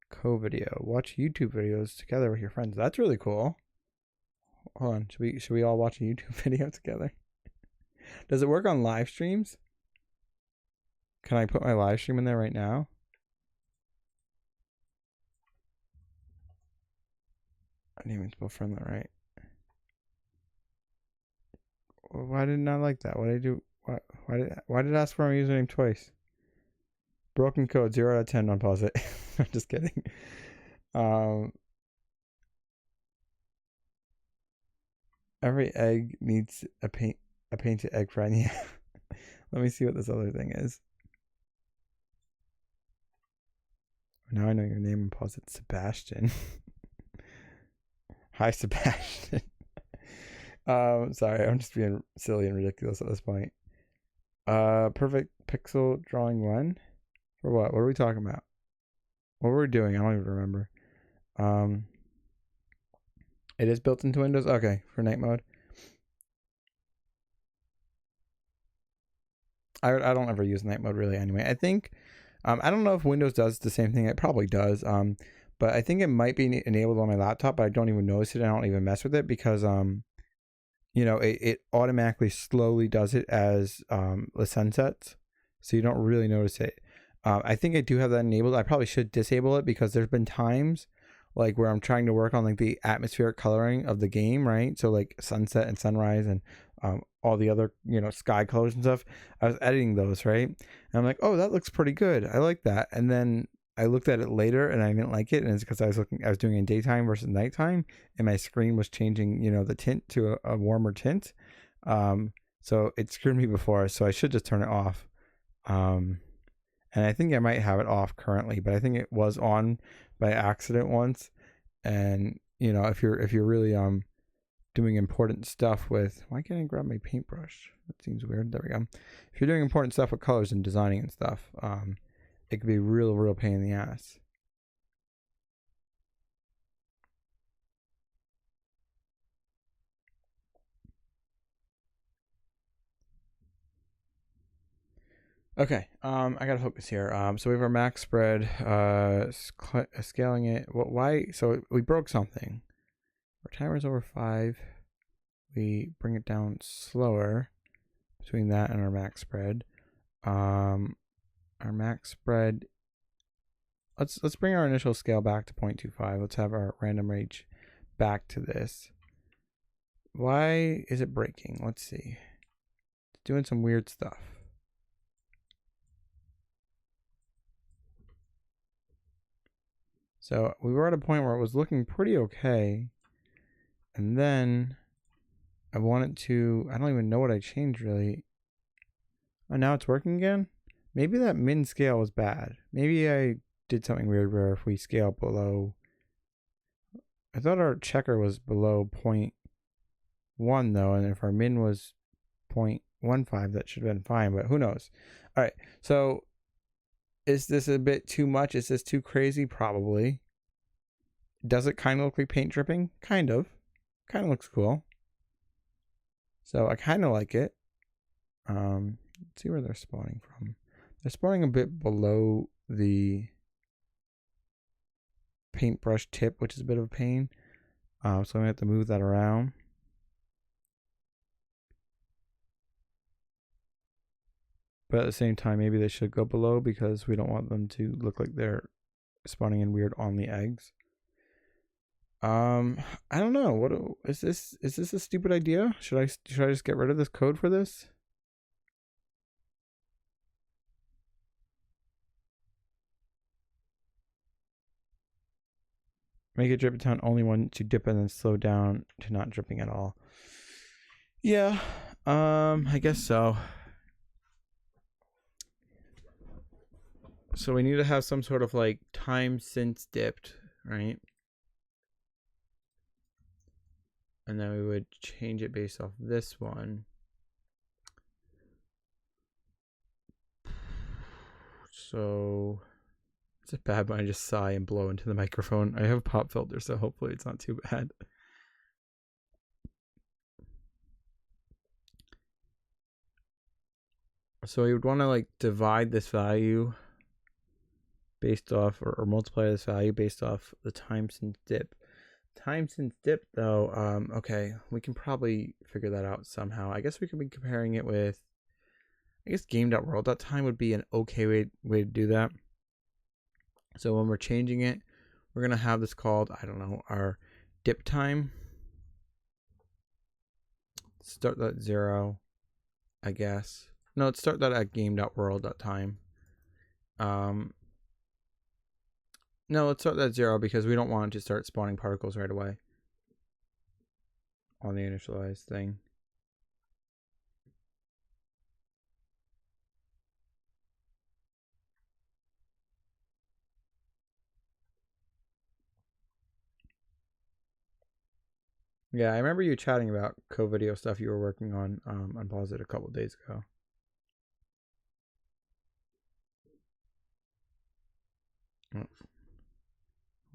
Co-video. Watch YouTube videos together with your friends. That's really cool. Hold on. Should we all watch a YouTube video together? Does it work on live streams? Can I put my live stream in there right now? I didn't even spell Frinlet right. Why didn't I like that? What did I do? Why did I ask for my username twice? Broken code 0 out of 10. Unpause it. I'm just kidding. Every egg needs a painted egg friend. Yeah. Let me see what this other thing is. Now I know your name. Unpause it. Sebastian. Hi, Sebastian. Sorry, I'm just being silly and ridiculous at this point. Perfect pixel drawing 1. For what? What are we talking about? What were we doing? I don't even remember. It is built into Windows. Okay, for night mode. I don't ever use night mode really anyway. I think I don't know if Windows does the same thing. It probably does. But I think it might be enabled on my laptop, but I don't even notice it. I don't even mess with it because you know, it automatically slowly does it as the sun sets, so you don't really notice it. I think I do have that enabled. I probably should disable it because there's been times like where I'm trying to work on like the atmospheric coloring of the game, right? So like sunset and sunrise and all the other, you know, sky colors and stuff. I was editing those, right? And I'm like, oh, that looks pretty good. I like that. And then I looked at it later and I didn't like it, and it's because I was doing it in daytime versus nighttime, and my screen was changing, you know, the tint to a warmer tint. So it screwed me before, so I should just turn it off. And I think I might have it off currently, but I think it was on by accident once. And you know, if you're really doing important stuff with, why can't I grab my paintbrush? That seems weird. There we go. If you're doing important stuff with colors and designing and stuff, it could be a real pain in the ass. Okay, I gotta focus here. So we have our max spread, scaling it. Why? So we broke something. Our timer's over 5. We bring it down slower between that and our max spread. Our max spread. Let's bring our initial scale back to 0.25. Let's have our random range back to this. Why is it breaking? Let's see. It's doing some weird stuff. So we were at a point where it was looking pretty okay. And then I wanted to, I don't even know what I changed really. Oh, now it's working again? Maybe that min scale was bad. Maybe I did something weird where if we scale below, I thought our checker was below 0.1 though, and if our min was 0.15, that should have been fine, but who knows. All right, so is this a bit too much? Is this too crazy? Probably. Does it kind of look like paint dripping? Kind of looks cool. So I kind of like it. Let's see where they're spawning from. They're spawning a bit below the paintbrush tip, which is a bit of a pain. So I'm gonna have to move that around. But at the same time, maybe they should go below because we don't want them to look like they're spawning in weird on the eggs. I don't know. What is this? Is this a stupid idea? Should I just get rid of this code for this? Make it drip down only when to dip and then slow down to not dripping at all. Yeah, I guess so. So we need to have some sort of like time since dipped, right? And then we would change it based off this one. So it's a bad when I just sigh and blow into the microphone. I have a pop filter, so hopefully it's not too bad. So you would want to like divide this value based off, or multiply this value based off the time since dip. Time since dip though, okay, we can probably figure that out somehow. I guess we could be comparing it with, I guess game.world.time would be an okay way to do that. So when we're changing it, we're gonna have this called, I don't know, our dip time. Start that 0, I guess. No, let's start that at game.world.time. No, let's start that 0 because we don't want it to start spawning particles right away on the initialized thing. Yeah, I remember you chatting about co-video stuff you were working on Pause It a couple of days ago. Oh.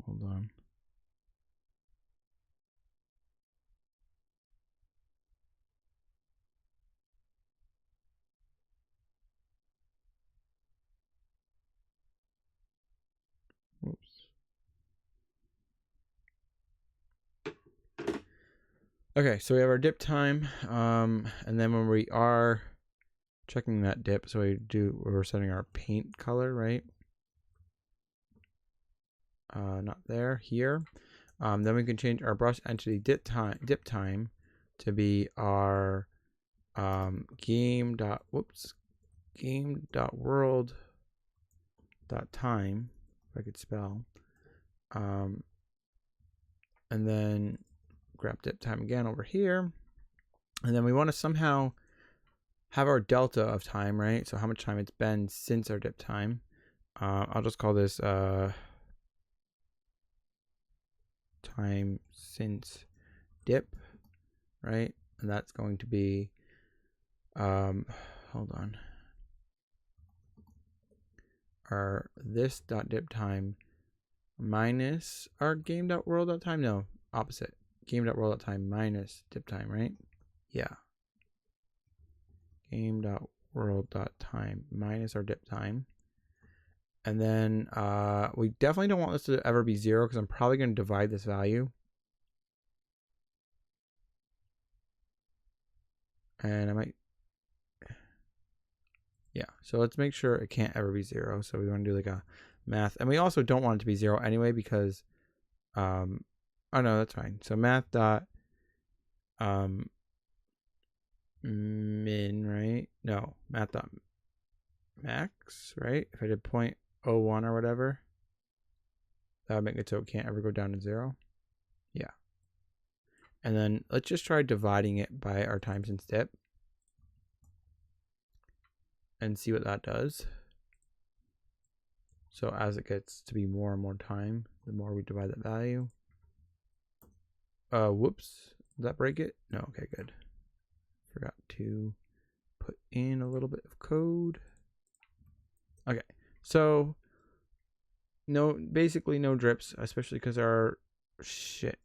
Hold on. Oops. Okay, so we have our dip time, and then when we are checking that dip, so we're setting our paint color, right? Not there, here. Then we can change our brush entity dip time to be our game.world.time, if I could spell. And then grab dip time again over here. And then we want to somehow have our delta of time, right? So how much time it's been since our dip time. I'll just call this time since dip, right? And that's going to be hold on, our this dot dip time minus our game.world.time. No, opposite. Game.world.time minus dip time, right? Yeah. Game.world.time minus our dip time. And then we definitely don't want this to ever be 0 because I'm probably going to divide this value. And I might, yeah. So let's make sure it can't ever be 0. So we want to do like a math. And we also don't want it to be 0 anyway because, oh no, that's fine. So math dot min, right? No, math dot max, right? If I did 0.01 or whatever, that would make it so it can't ever go down to 0. Yeah. And then let's just try dividing it by our time since dip and see what that does. So as it gets to be more and more time, the more we divide that value. Whoops, did that break it? No, okay, good. Forgot to put in a little bit of code. Okay, so basically no drips, especially because our shit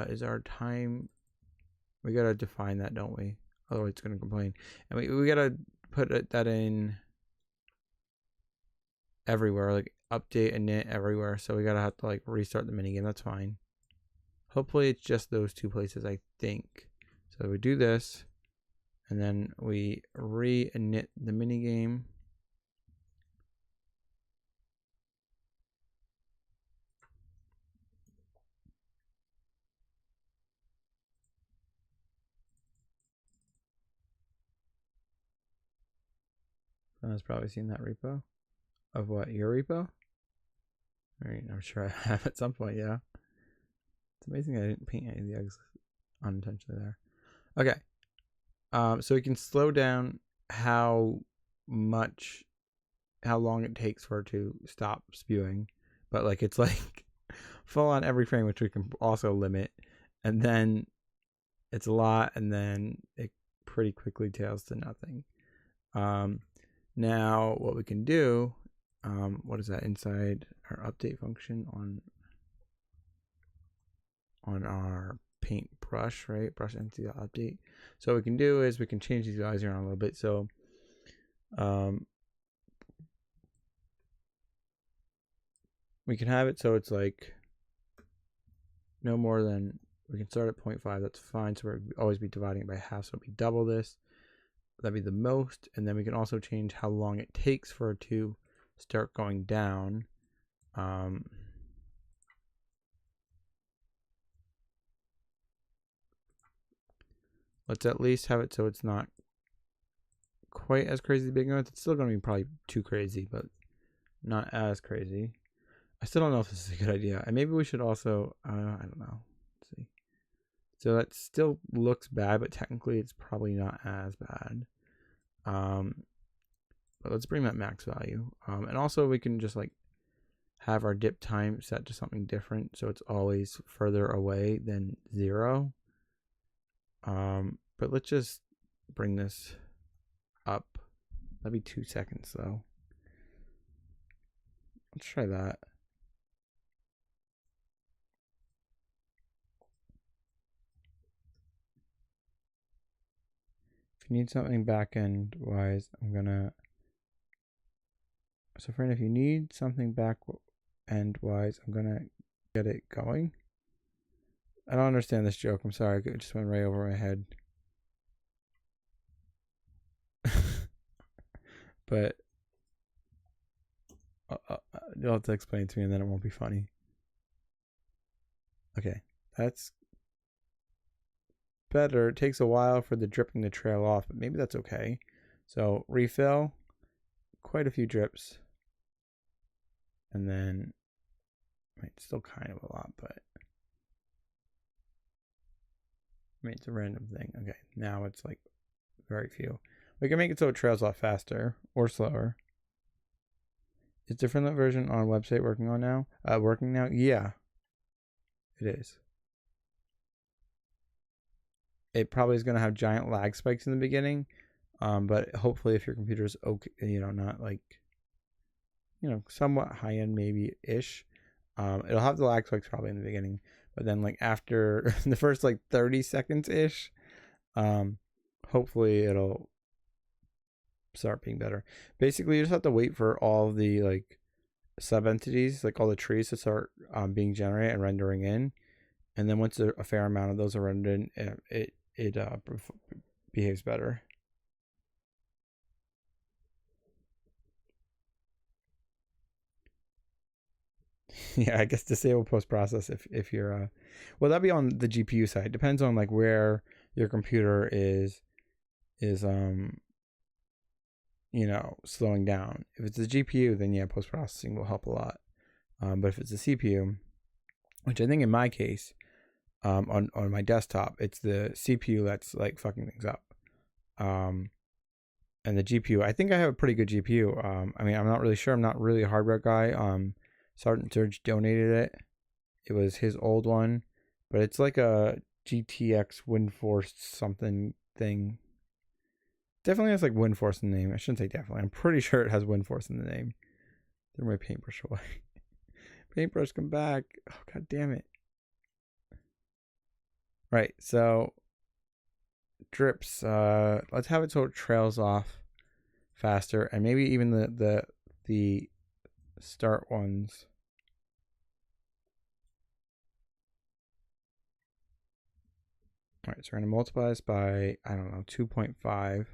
is our time. We gotta define that, don't we? Otherwise it's gonna complain. And we gotta put that in everywhere, like update and init everywhere. So we gotta have to like restart the minigame. That's fine. Hopefully it's just those two places, I think. So we do this, and then we re-init the minigame. Someone's probably seen that repo. Of what? Your repo? Right, I'm sure I have at some point, yeah. It's amazing I didn't paint any of the eggs unintentionally there. Okay. So we can slow down how long it takes for it to stop spewing. But like it's like full on every frame, which we can also limit. And then it's a lot, and then it pretty quickly tails to nothing. Now what we can do, what is that inside our update function on our paint brush, right? Brush entity update. So what we can do is we can change these values around a little bit. So we can have it so it's like no more than, we can start at 0.5, that's fine. So we'll always be dividing it by half, so it'll be double this. That'd be the most. And then we can also change how long it takes for it to start going down. Let's at least have it so it's not quite as crazy to begin with. It's still going to be probably too crazy, but not as crazy. I still don't know if this is a good idea. And maybe we should also, I don't know. Let's see. So that still looks bad, but technically it's probably not as bad. But let's bring that max value. And also we can just like have our dip time set to something different, so it's always further away than 0. But let's just bring this up. That'd be 2 seconds though. Let's try that. If you need something back-end wise, I'm gonna, so friend, if you need something back-end wise, I'm gonna get it going. I don't understand this joke, I'm sorry, it just went right over my head. But you'll have to explain it to me and then it won't be funny. Okay, that's better. It takes a while for the dripping to trail off, but maybe that's okay. So refill, quite a few drips. And then, it's still kind of a lot, but it's a random thing. Okay, now it's like very few. We can make it so it trails off faster or slower. Is the Frinlet version on website working now? Yeah, it is. It probably is going to have giant lag spikes in the beginning, but hopefully if your computer is okay, not like, somewhat high end maybe ish, it'll have the lag spikes probably in the beginning, but then like after the first like 30 seconds ish, hopefully it'll start being better. Basically, you just have to wait for all the like sub entities, like all the trees, to start being generated and rendering in, and then once a fair amount of those are rendered in, it behaves better. Yeah, I guess disable post process if you're well, that'd be on the GPU side. Depends on like where your computer is slowing down. If it's a GPU, then yeah, post processing will help a lot. But if it's a CPU, which I think in my case, on my desktop, it's the CPU that's like fucking things up. And the GPU, I think I have a pretty good GPU. I mean, I'm not really sure. I'm not really a hardware guy. Sergeant Surge donated it. It was his old one, but it's like a GTX WindForce something thing. Definitely has like WindForce in the name. I shouldn't say definitely. I'm pretty sure it has WindForce in the name. Threw my paintbrush away. Paintbrush, come back. Oh, god damn it. Right, so drips. Let's have it so it trails off faster, and maybe even the start ones. All right, so we're gonna multiply this by, I don't know, 2.5.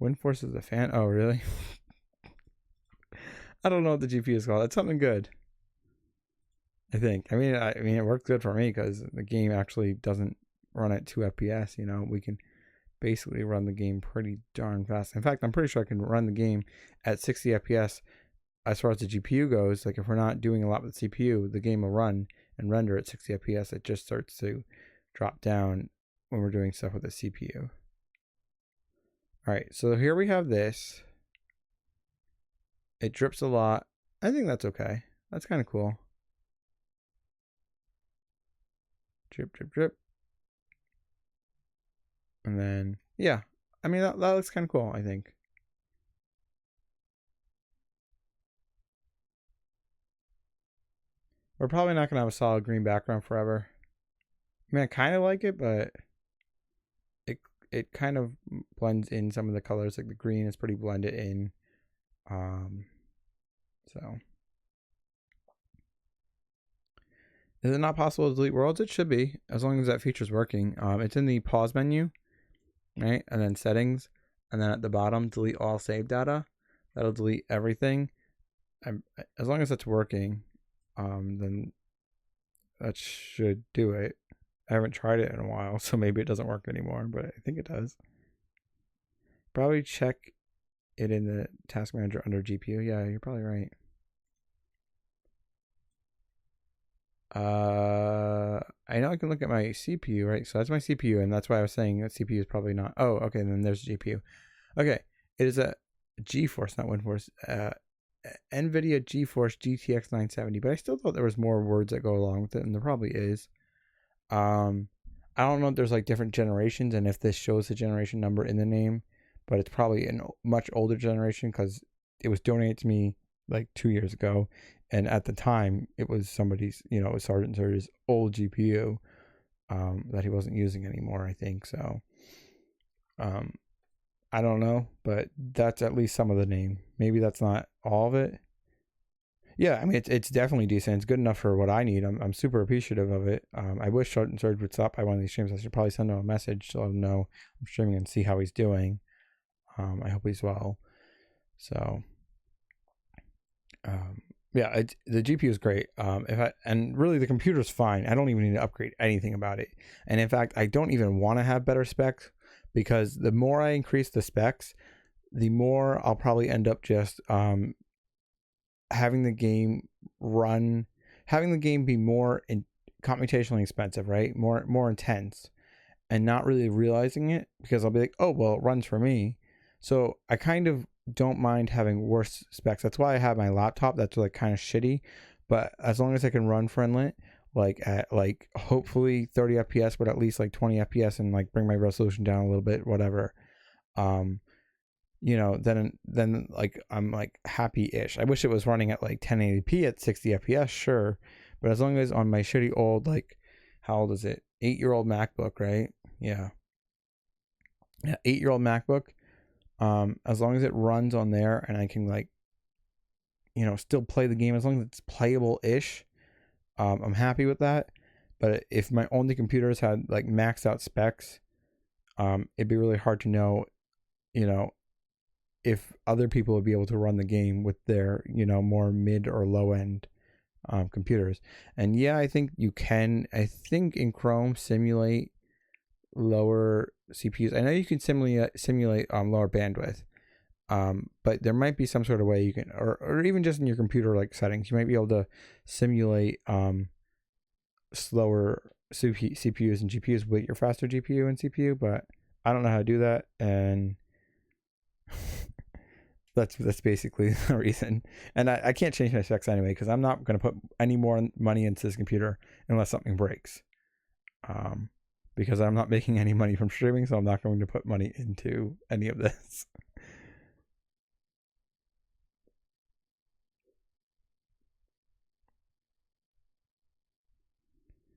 WindForce is a fan. Oh, really? I don't know what the GPU is called. It's something good. I think. I mean, it works good for me because the game actually doesn't run at 2 FPS. You know, we can basically run the game pretty darn fast. In fact, I'm pretty sure I can run the game at 60 FPS as far as the GPU goes. Like, if we're not doing a lot with the CPU, the game will run and render at 60 FPS. It just starts to drop down when we're doing stuff with the CPU. All right, so here we have this. It drips a lot. I think that's okay. That's kind of cool. Drip, drip, drip. And then, yeah. I mean, that looks kind of cool, I think. We're probably not going to have a solid green background forever. I mean, I kind of like it, but it kind of blends in some of the colors. Like the green is pretty blended in. So. Is it not possible to delete worlds? It should be, as long as that feature's working. It's in the pause menu, right? And then settings. And then at the bottom, delete all save data. That'll delete everything. As long as that's working, then that should do it. I haven't tried it in a while, so maybe it doesn't work anymore, but I think it does. Probably check it in the task manager under GPU. Yeah, you're probably right. I know I can look at my CPU, right? So that's my CPU, and that's why I was saying that CPU is probably not. Oh, okay, then there's GPU. Okay, it is a GeForce, not WindForce. NVIDIA GeForce GTX 970, but I still thought there was more words that go along with it, and there probably is. I don't know if there's like different generations, and if this shows the generation number in the name, but it's probably a much older generation because it was donated to me like 2 years ago, and at the time it was somebody's, you know, Sergeant Surge's old GPU that he wasn't using anymore, I think. So I don't know, but that's at least some of the name. Maybe that's not all of it. Yeah, I mean, it's definitely decent. It's good enough for what I need. I'm super appreciative of it. I wish Sergeant Surge would stop by one of these streams. I should probably send him a message to let him know I'm streaming and see how he's doing. I hope he's well. So, yeah, the GPU is great. And really the computer's fine. I don't even need to upgrade anything about it. And in fact, I don't even want to have better specs, because the more I increase the specs, the more I'll probably end up just having the game be more computationally expensive, right? More intense, and not really realizing it, because I'll be like, oh, well, it runs for me. So I kind of don't mind having worse specs. That's why I have my laptop that's like kind of shitty, but as long as I can run Frinlet like at like hopefully 30 FPS, but at least like 20 FPS, and like bring my resolution down a little bit, whatever, you know, then like I'm like happy-ish. I wish it was running at like 1080p at 60 FPS, sure, but as long as on my shitty old, like, how old is it, 8-year-old MacBook, right? Yeah, 8-year-old MacBook, as long as it runs on there and I can, like, you know, still play the game, as long as it's playable-ish, I'm happy with that. But if my only computers had like maxed out specs, it'd be really hard to know, you know, if other people would be able to run the game with their, you know, more mid or low end computers. And yeah, I think you can. I think in Chrome simulate lower CPUs. I know you can simulate lower bandwidth, but there might be some sort of way you can, or even just in your computer like settings, you might be able to simulate slower CPUs and GPUs with your faster GPU and CPU. But I don't know how to do that, and that's basically the reason. And I can't change my specs anyway, because I'm not going to put any more money into this computer unless something breaks. Because I'm not making any money from streaming, so I'm not going to put money into any of this.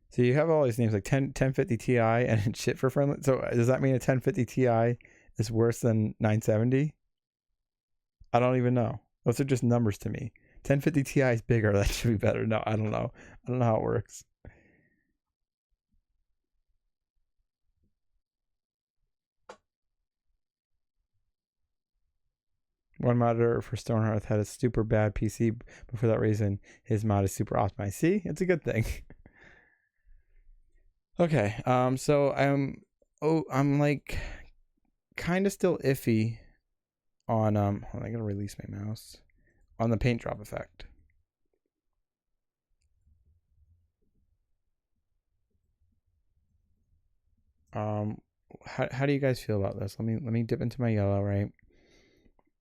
So you have all these names like 1050 Ti and it's shit for Frinlet. So does that mean a 1050 Ti is worse than 970? I don't even know. Those are just numbers to me. 1050 Ti is bigger. That should be better. No, I don't know. I don't know how it works. One modder for Stonehearth had a super bad PC, but for that reason, his mod is super optimized. See, it's a good thing. Okay, so I'm like kind of still iffy on hold on, I gotta release my mouse on the paint drop effect. How do you guys feel about this? Let me dip into my yellow, right?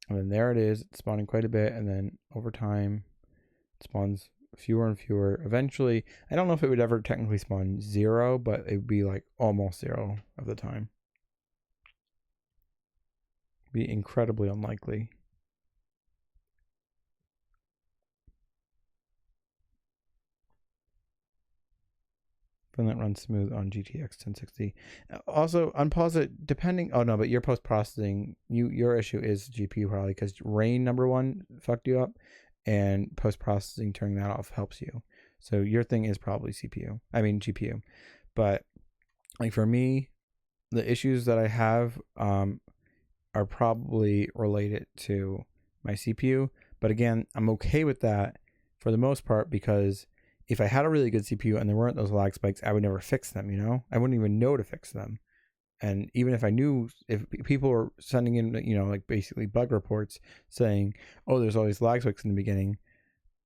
And then there it is, it's spawning quite a bit, and then over time it spawns fewer and fewer. Eventually, I don't know if it would ever technically spawn 0, but it would be like almost 0 of the time. Be incredibly unlikely. Frinlet runs smooth on GTX 1060. Also, unpause it depending. Oh no, but your post processing, your issue is GPU probably because rain number 1 fucked you up, and post processing turning that off helps you. So your thing is probably CPU. I mean GPU, but like for me, the issues that I have are probably related to my CPU. But again, I'm okay with that for the most part because if I had a really good CPU and there weren't those lag spikes, I would never fix them, you know? I wouldn't even know to fix them. And even if I knew, if people were sending in, you know, like basically bug reports saying, oh, there's all these lag spikes in the beginning,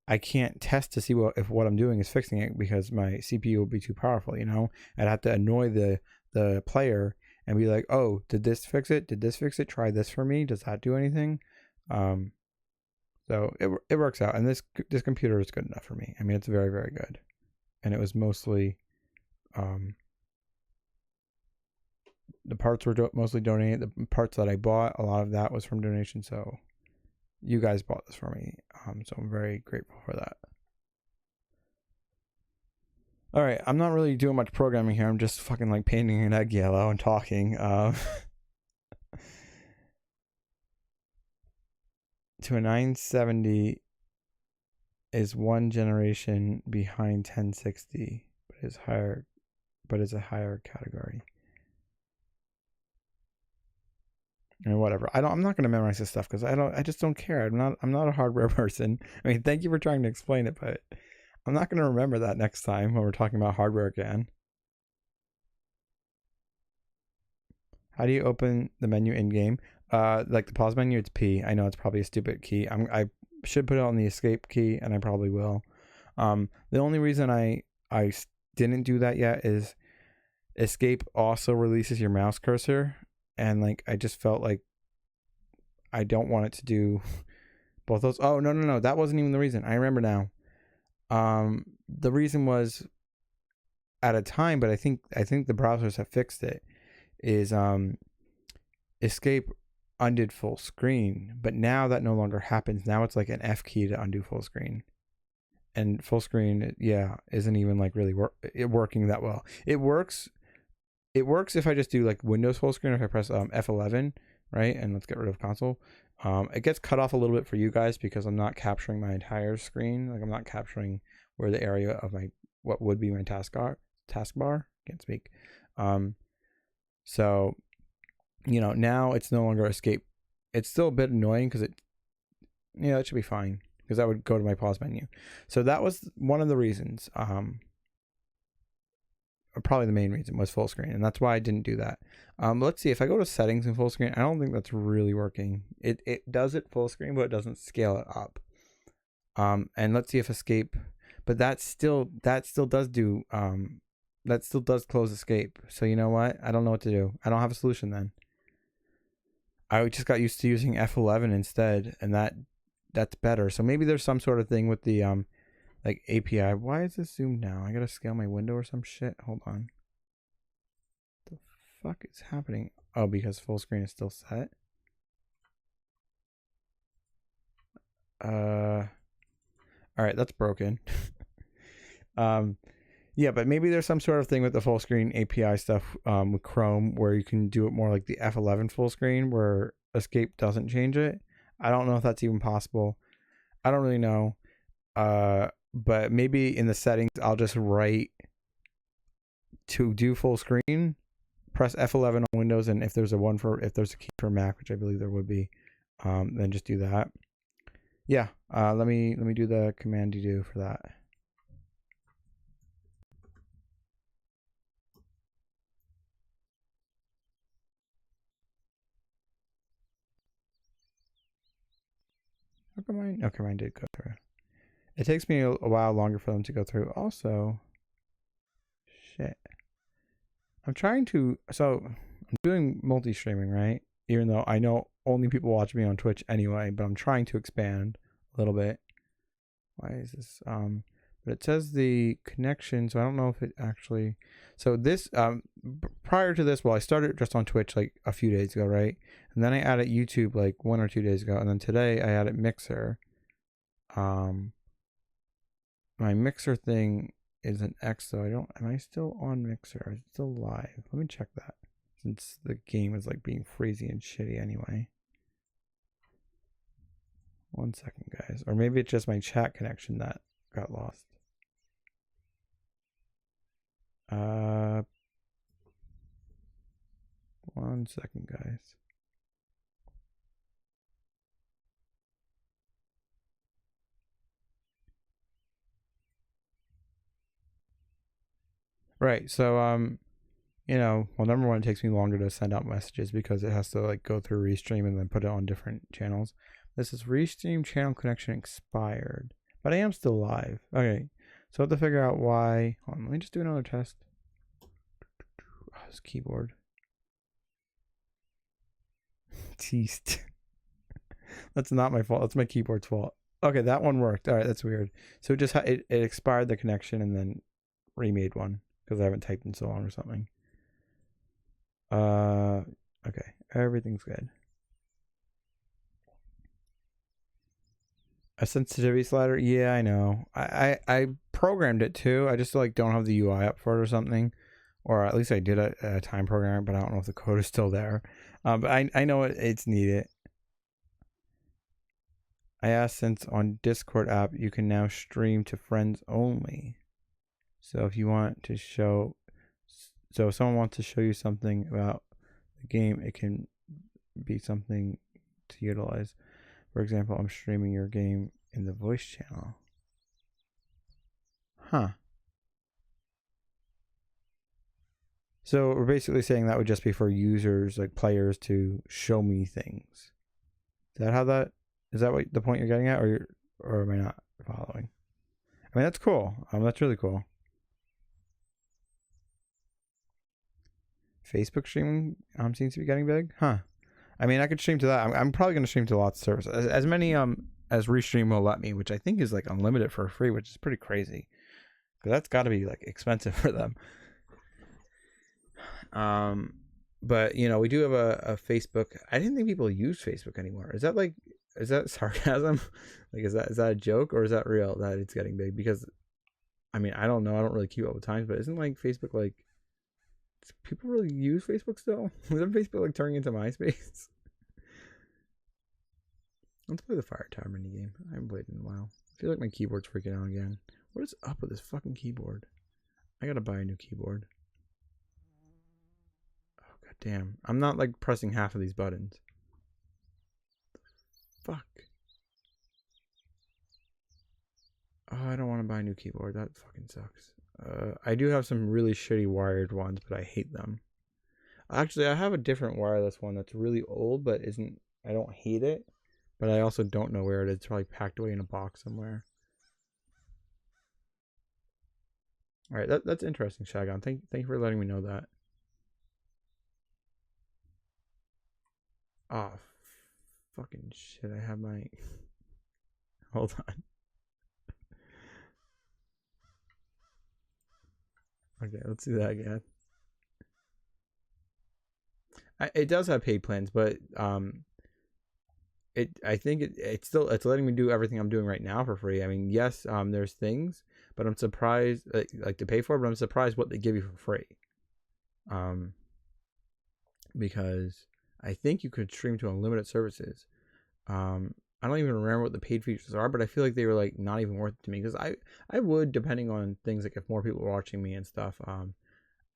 I can't test to see if what I'm doing is fixing it because my CPU will be too powerful, you know? I'd have to annoy the player and be like, oh, did this fix it? Did this fix it? Try this for me. Does that do anything? So it works out, and this computer is good enough for me. I mean, it's very, very good, and it was mostly, the parts were mostly donated. The parts that I bought, a lot of that was from donation. So you guys bought this for me, so I'm very grateful for that. All right, I'm not really doing much programming here. I'm just fucking like painting an egg yellow and talking. To a 970 is 1 generation behind 1060, but is a higher category. And whatever. I'm not going to memorize this stuff because I just don't care. I'm not a hardware person. I mean, thank you for trying to explain it, but I'm not going to remember that next time when we're talking about hardware again. How do you open the menu in game? Like the pause menu, it's P. I know it's probably a stupid key. I should put it on the escape key, and I probably will. The only reason I didn't do that yet is escape also releases your mouse cursor, and like I just felt like I don't want it to do both those. Oh no, that wasn't even the reason. I remember now. The reason was at a time, but I think the browsers have fixed it. Is escape undid full screen, but now that no longer happens. Now it's like an F key to undo full screen, and full screen, yeah, isn't even like really working that well. It works if I just do like Windows full screen. If I press F11, right, and let's get rid of console. It gets cut off a little bit for you guys because I'm not capturing my entire screen. Like I'm not capturing where the area of my what would be my taskbar. Can't speak. So, you know, now it's no longer escape. It's still a bit annoying because it should be fine because I would go to my pause menu. So that was one of the reasons. Probably the main reason was full screen, and that's why I didn't do that. Let's see if I go to settings in full screen. I don't think that's really working. It does it full screen, but it doesn't scale it up. And let's see if escape, but that still does do that still does close escape. So you know what? I don't know what to do. I don't have a solution then. I just got used to using F11 instead, and that's better. So maybe there's some sort of thing with the like API. Why is this zoomed now? I gotta scale my window or some shit. Hold on. What the fuck is happening? Oh, because full screen is still set. All right, that's broken. Yeah, but maybe there's some sort of thing with the full screen API stuff with Chrome where you can do it more like the F11 full screen where escape doesn't change it. I don't know if that's even possible. I don't really know. But maybe in the settings, I'll just write to do full screen, press F11 on Windows, and if there's a key for Mac, which I believe there would be, then just do that. Yeah, let me do the command do for that. How come mine? Okay, mine did go through. It takes me a while longer for them to go through. Also, shit. I'm trying to. So I'm doing multi-streaming, right? Even though I know only people watch me on Twitch anyway, but I'm trying to expand a little bit. Why is this? But it says the connection, so I don't know if it actually. So this, prior to this, well, I started just on Twitch like a few days ago, right? And then I added YouTube like 1 or 2 days ago, and then today I added Mixer. My Mixer thing is an X, so I don't. Am I still on Mixer? Is it still live? Let me check that, since the game is like being freezy and shitty anyway. 1 second, guys. Or maybe it's just my chat connection that got lost. 1 second, guys. Right. So well, number one, it takes me longer to send out messages because it has to like go through Restream and then put it on different channels. This is Restream channel connection expired, but I am still live. Okay, so I have to figure out why. Hold on, let me just do another test. Oh, this keyboard. Teased. That's not my fault. That's my keyboard's fault. Okay, that one worked. All right, that's weird. So it just it expired the connection and then remade one because I haven't typed in so long or something. Okay, everything's good. A sensitivity slider? Yeah, I know. I programmed it too. I just like don't have the UI up for it or something, or at least I did a time program, but I don't know if the code is still there. But I know it's needed. I asked, since on Discord app you can now stream to friends only. So if you want to show, so if someone wants to show you something about the game, it can be something to utilize. For example, I'm streaming your game in the voice channel. Huh. So we're basically saying that would just be for users, like players, to show me things. Is that what the point you're getting at, or am I not following? I mean, that's cool. That's really cool. Facebook streaming seems to be getting big, huh? I mean, I could stream to that. I'm probably going to stream to lots of services, as many as Restream will let me, which I think is like unlimited for free, which is pretty crazy. Because that's got to be like expensive for them. But we do have a Facebook. I didn't think people use Facebook anymore. Is that sarcasm? Like, is that a joke, or is that real that it's getting big? Because I mean, I don't know. I don't really keep up with times, but isn't like Facebook like, do people really use Facebook still? Isn't Facebook like turning into MySpace? Let's play the Fire Tower mini game. I haven't played in a while. I feel like my keyboard's freaking out again. What is up with this fucking keyboard? I gotta buy a new keyboard. Oh, god damn. I'm not like pressing half of these buttons. Fuck. Oh, I don't want to buy a new keyboard. That fucking sucks. I do have some really shitty wired ones, but I hate them. Actually, I have a different wireless one that's really old, but I don't hate it, but I also don't know where it is. It's probably packed away in a box somewhere. All right, that's interesting, Shagon. Thank you for letting me know that. Oh, fucking shit! I have my. Hold on. Okay, let's do that again. It does have paid plans, but I think it's letting me do everything I'm doing right now for free. I mean, yes, there's things, but I'm surprised like to pay for it, but I'm surprised what they give you for free. Because I think you could stream to unlimited services. I don't even remember what the paid features are, but I feel like they were like not even worth it to me, because I would, depending on things, like if more people were watching me and stuff,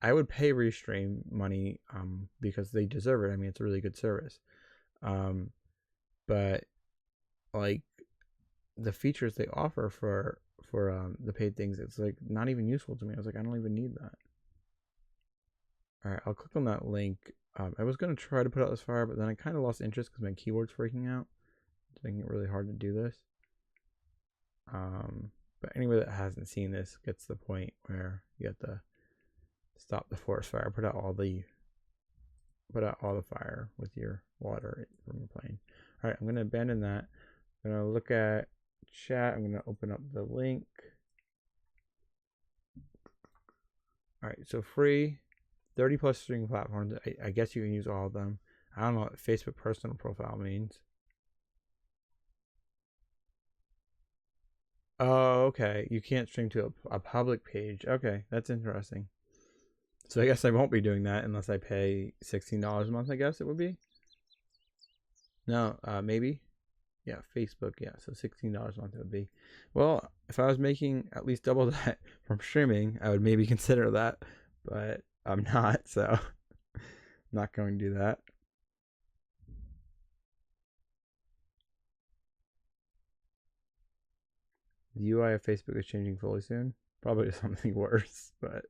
I would pay Restream money because they deserve it. I mean, it's a really good service. but like the features they offer for the paid things, it's like not even useful to me. I was like, I don't even need that. All right, I'll click on that link. I was gonna try to put out this fire, but then I kind of lost interest because my keyboard's freaking out. It's making it really hard to do this. But anybody that hasn't seen this gets the point where you have to stop the forest fire. Put out all the fire with your water from your plane. All right, I'm gonna abandon that. I'm gonna look at chat. I'm gonna open up the link. All right, so free, 30 plus streaming platforms. I guess you can use all of them. I don't know what Facebook personal profile means. Oh, okay. You can't stream to a public page. Okay, that's interesting. So I guess I won't be doing that unless I pay $16 a month, I guess it would be. No, maybe. Yeah, Facebook, yeah. So $16 a month it would be. Well, if I was making at least double that from streaming, I would maybe consider that. But I'm not, so I'm not going to do that. The UI of Facebook is changing fully soon. Probably something worse, but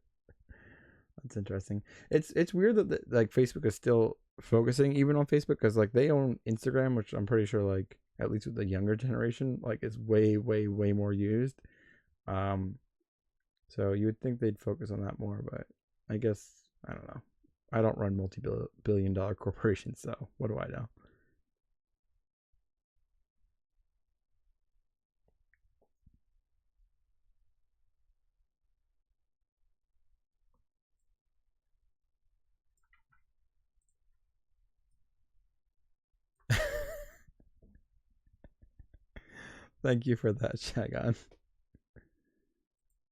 that's interesting. It's weird that like Facebook is still focusing even on Facebook because like they own Instagram, which I'm pretty sure like at least with the younger generation like is way more used. So you would think they'd focus on that more, but I guess I don't know. I don't run multi-billion-dollar corporations, so what do I know? Thank you for that, Shagon.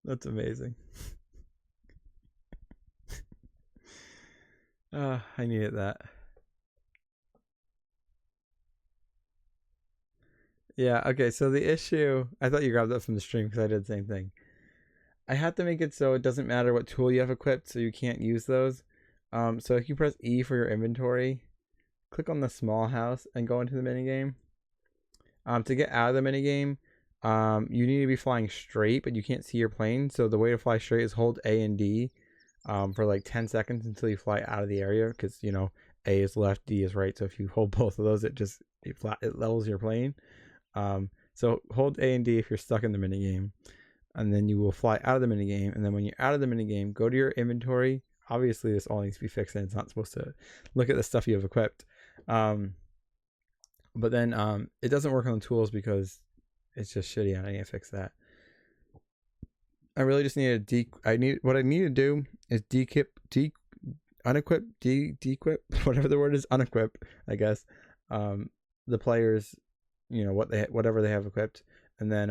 That's amazing. I needed that. Yeah, okay, so the issue, I thought you grabbed that from the stream because I did the same thing. I have to make it so it doesn't matter what tool you have equipped, so you can't use those. So if you press E for your inventory, click on the small house and go into the minigame. To get out of the minigame, you need to be flying straight, but you can't see your plane. So the way to fly straight is hold A and D for like 10 seconds until you fly out of the area, because you know A is left, D is right. So if you hold both of those, it levels your plane. So hold A and D if you're stuck in the minigame, and then you will fly out of the minigame. And then when you're out of the minigame, go to your inventory. Obviously, this all needs to be fixed, and it's not supposed to look at the stuff you have equipped. But then it doesn't work on the tools because it's just shitty, and I need to fix that. I really just need to what I need to do is dequip, whatever the word is, unequip, I guess. The players, you know, whatever they have equipped, and then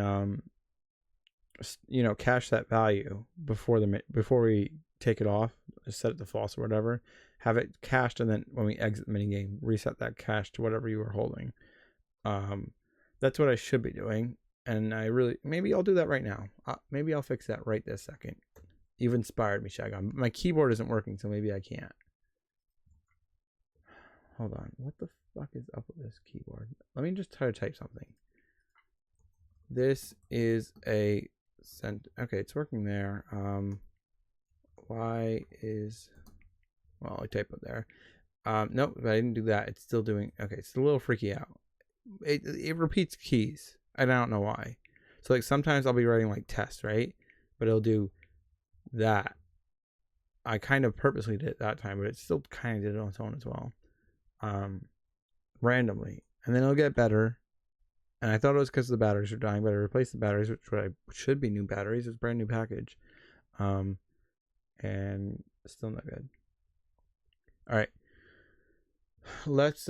you know, cache that value before we take it off, set it to false or whatever. Have it cached, and then when we exit the minigame, reset that cache to whatever you were holding. That's what I should be doing, and maybe I'll do that right now. Maybe I'll fix that right this second. You've inspired me, Shagon. My keyboard isn't working, so maybe I can't. Hold on. What the fuck is up with this keyboard? Let me just try to type something. This is a okay, it's working there. Why is... Well, I type up there. Nope, but I didn't do that. It's still doing... Okay, it's a little freaky out. It repeats keys. I don't know why. So, like, sometimes I'll be writing, like, test, right? But it'll do that. I kind of purposely did it that time, but it still kind of did it on its own as well. Randomly. And then it'll get better. And I thought it was because the batteries were dying, but I replaced the batteries, which should be new batteries. It's a brand new package. And still not good. All right. Let's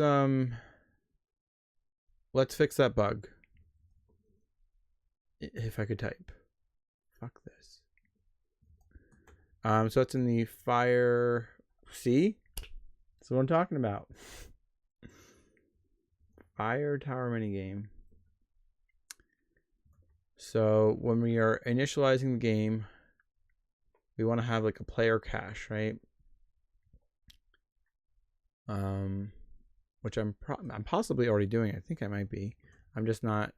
fix that bug. If I could type. Fuck this. So it's in the fire. See? That's what I'm talking about. Fire tower minigame. So when we are initializing the game, we want to have like a player cache, right? When which I'm possibly already doing. I think I might be. I'm just not.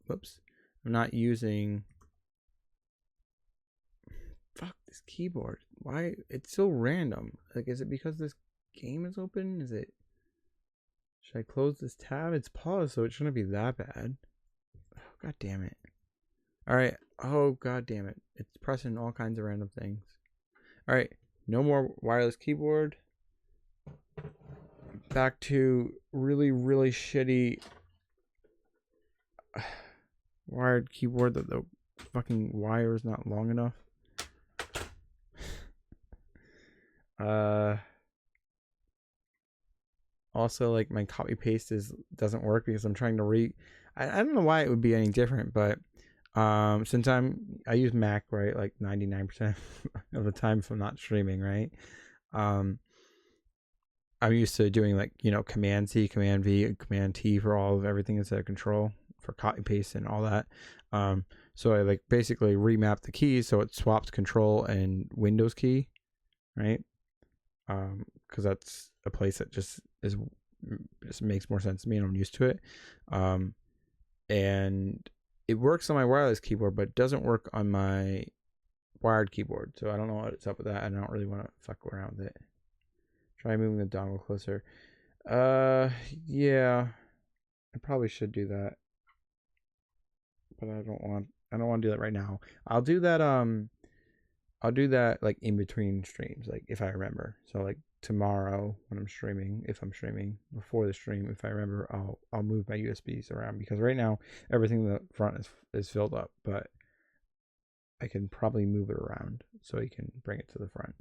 Whoops. I'm not using. Fuck this keyboard. Why? It's so random. Like, is it because this game is open? Is it? Should I close this tab? It's paused, so it shouldn't be that bad. Oh, God damn it. All right. Oh, God damn it. It's pressing all kinds of random things. All right. No more wireless keyboard. Back to really, really shitty wired keyboard that the fucking wire is not long enough. Also, like, my copy paste doesn't work because I'm trying to I don't know why it would be any different, but since I use Mac, right, like 99% of the time if I'm not streaming, right? I'm used to doing, like, you know, Command C, Command V, Command T for all of everything instead of Control for copy paste and all that. So I, like, basically remap the keys so it swaps Control and Windows key, right? Because that's a place that just makes more sense to me and I'm used to it. And it works on my wireless keyboard, but it doesn't work on my wired keyboard. So I don't know what's up with that. I don't really want to fuck around with it. Try moving the dongle closer. Yeah, I probably should do that, but I don't want to do that right now. I'll do that like in between streams, like if I remember. So like tomorrow when I'm streaming, if I'm streaming before the stream, if I remember, I'll move my USBs around because right now everything in the front is filled up, but I can probably move it around so you can bring it to the front.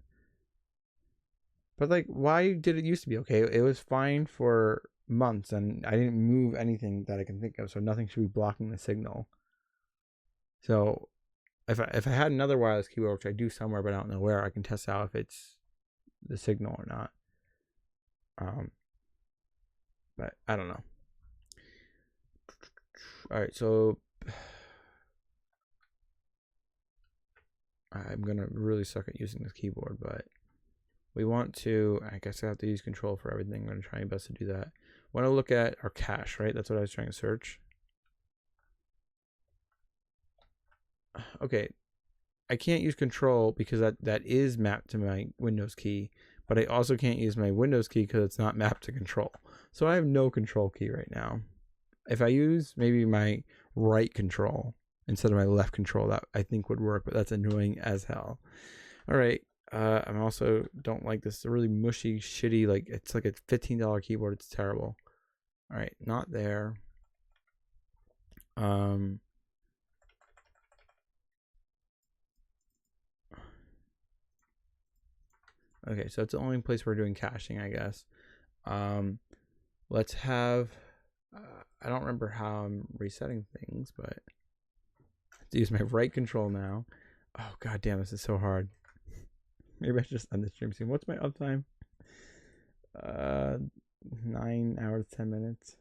But like, why did it used to be okay? It was fine for months and I didn't move anything that I can think of, so nothing should be blocking the signal. So if I had another wireless keyboard, which I do somewhere but I don't know where, I can test out if it's the signal or not. But I don't know. All right, so I'm gonna really suck at using this keyboard, but we want to, I guess I have to use Control for everything. I'm going to try my best to do that. Want to look at our cache, right? That's what I was trying to search. Okay. I can't use Control because that is mapped to my Windows key, but I also can't use my Windows key because it's not mapped to Control. So I have no Control key right now. If I use maybe my right Control instead of my left Control, that I think would work, but that's annoying as hell. All right. I also don't like this really mushy, shitty, like it's like a $15 keyboard. It's terrible. All right, not there. Okay, so it's the only place we're doing caching, I guess. Let's have. I don't remember how I'm resetting things, but I have to use my right Control now. Oh god damn, this is so hard. Maybe I should just end the stream soon. What's my uptime? 9 hours 10 minutes.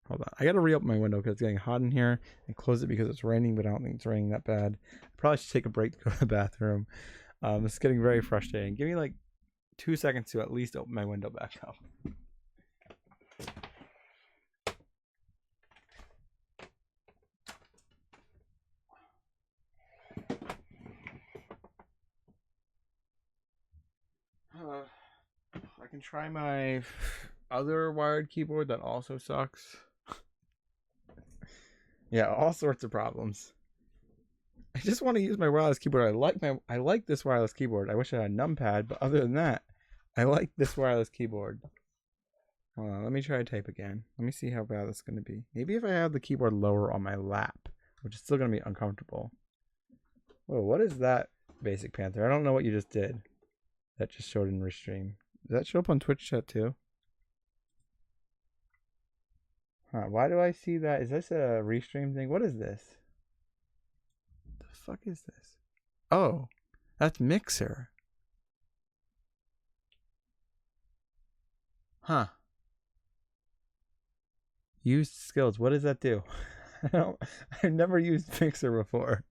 Hold on, I gotta re-open my window because it's getting hot in here, and close it because it's raining, but I don't think it's raining that bad. I probably should take a break to go to the bathroom. It's getting very frustrating. Give me like 2 seconds to at least open my window back up. I can try my other wired keyboard that also sucks. Yeah, all sorts of problems. I just want to use my wireless keyboard. I like this wireless keyboard. I wish I had a numpad, but other than that, I like this wireless keyboard. Hold on, let me try to type again. Let me see how bad this is going to be. Maybe if I have the keyboard lower on my lap, which is still going to be uncomfortable. Whoa, what is that, Basic Panther? I don't know what you just did. That just showed in Restream. Does that show up on Twitch chat too? Huh, why do I see that? Is this a Restream thing? What is this? The fuck is this? Oh, that's Mixer. Huh. Used skills. What does that do? I've never used Mixer before.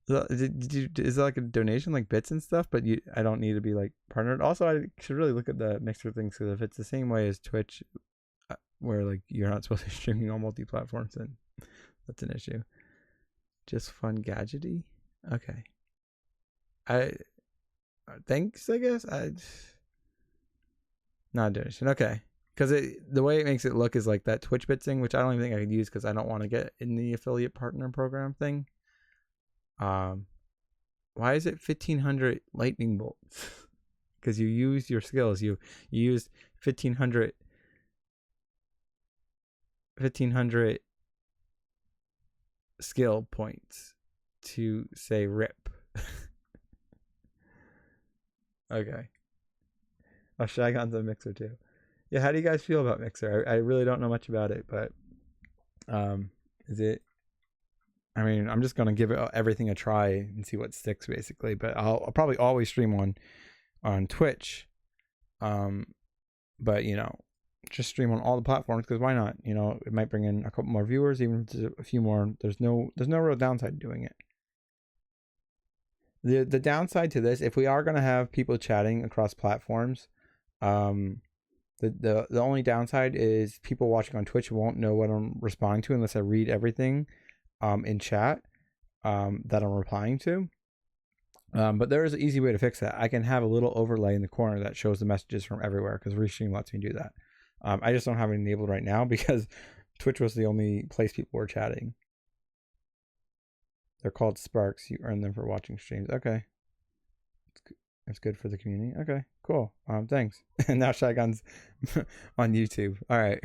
Is that like a donation, like bits and stuff? But I don't need to be like partnered. Also, I should really look at the Mixer things, because if it's the same way as Twitch, where like you're not supposed to be streaming on multi-platforms, then that's an issue. Just fun gadgety. Okay. Thanks, I guess. Not a donation. Okay. Because the way it makes it look is like that Twitch bit thing, which I don't even think I could use because I don't want to get in the affiliate partner program thing. Why is it 1,500 lightning bolts? Because you used your skills. You used 1,500 skill points to say rip. Okay. Oh, Shagon's a Mixer too. Yeah, how do you guys feel about Mixer? I really don't know much about it, but is it? I mean, I'm just gonna give it everything a try and see what sticks, basically. But I'll probably always stream on Twitch, but just stream on all the platforms, because why not? It might bring in a couple more viewers, even if it's a few more. There's no real downside to doing it. The downside to this, if we are gonna have people chatting across platforms, the only downside is people watching on Twitch won't know what I'm responding to unless I read everything in chat that I'm replying to. But there is an easy way to fix that. I can have a little overlay in the corner that shows the messages from everywhere, because Restream lets me do that. I just don't have it enabled right now because Twitch was the only place people were chatting. They're called Sparks. You earn them for watching streams. Okay. It's good for the community. Okay, cool. Thanks. And now Shotgun's on YouTube. All right.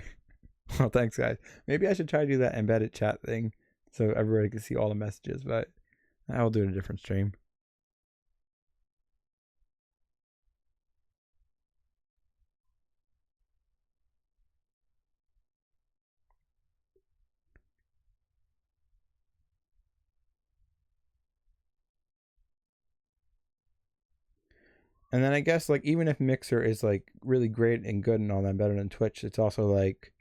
Well, thanks, guys. Maybe I should try to do that embedded chat thing so everybody can see all the messages, but I'll do it in a different stream. And then I guess, like, even if Mixer is like really great and good and all that, better than Twitch, it's also like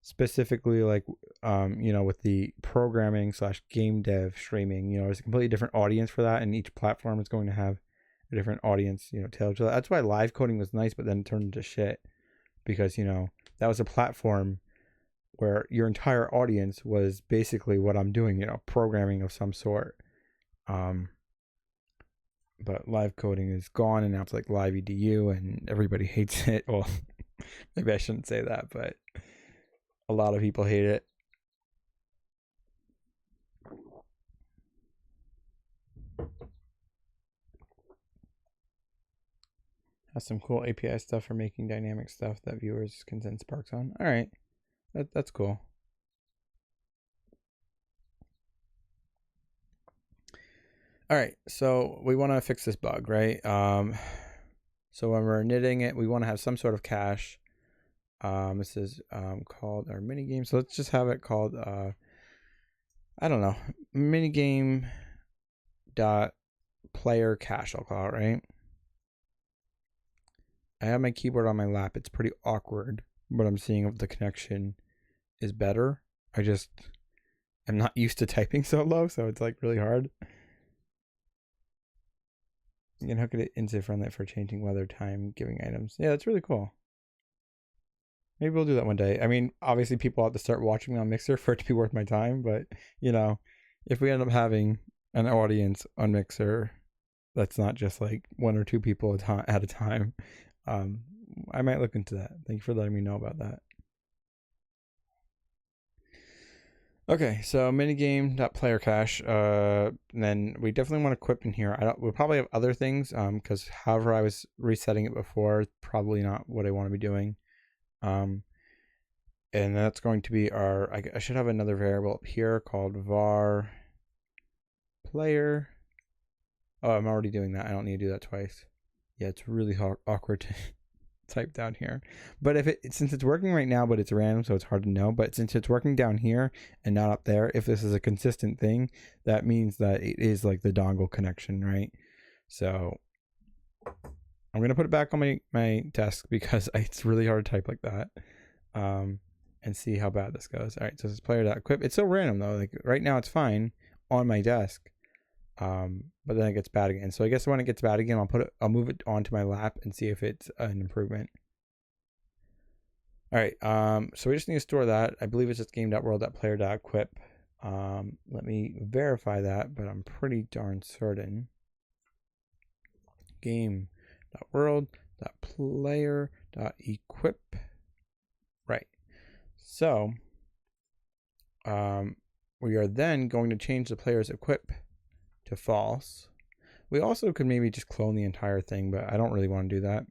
specifically like with the programming / game dev streaming, there's a completely different audience for that, and each platform is going to have a different audience, tailored to that. That's why live coding was nice, but then it turned into shit, because that was a platform where your entire audience was basically what I'm doing, programming of some sort. But live coding is gone, and now it's like live edu, and everybody hates it. Well, maybe I shouldn't say that, but a lot of people hate it. Has some cool API stuff for making dynamic stuff that viewers can send sparks on. All right, that's cool. All right, so we want to fix this bug, right? So when we're knitting it, we want to have some sort of cache. This is called our minigame. So let's just have it called, I don't know, minigame dot player cache, I'll call it, right? I have my keyboard on my lap. It's pretty awkward, but I'm seeing if the connection is better. I just am not used to typing so low, so it's like really hard. You can hook it into Frinlet for changing weather, time, giving items. Yeah, that's really cool. Maybe we'll do that one day. I mean, obviously people have to start watching me on Mixer for it to be worth my time, but if we end up having an audience on Mixer that's not just like one or two people at a time, I might look into that. Thank you for letting me know about that. Okay, so minigame.player cache. And then we definitely want to equip in here. We'll probably have other things, because however I was resetting it before, probably not what I want to be doing. And that's going to be I should have another variable up here called var player. Oh, I'm already doing that. I don't need to do that twice. Yeah, it's really awkward to type down here. But since it's working right now, but it's random, so it's hard to know. But since it's working down here and not up there, if this is a consistent thing, that means that it is like the dongle connection, right? So I'm going to put it back on my desk because it's really hard to type like that. And see how bad this goes. All right, so this is player.equip. It's so random though. Like right now it's fine on my desk. but then it gets bad again. So I guess when it gets bad again, I'll move it onto my lap and see if it's an improvement. All right, so we just need to store that. I believe it's just game.world.player.equip. Let me verify that, but I'm pretty darn certain. Game.world.player.equip. Right. So, we are then going to change the player's equip to false. We also could maybe just clone the entire thing, but I don't really want to do that.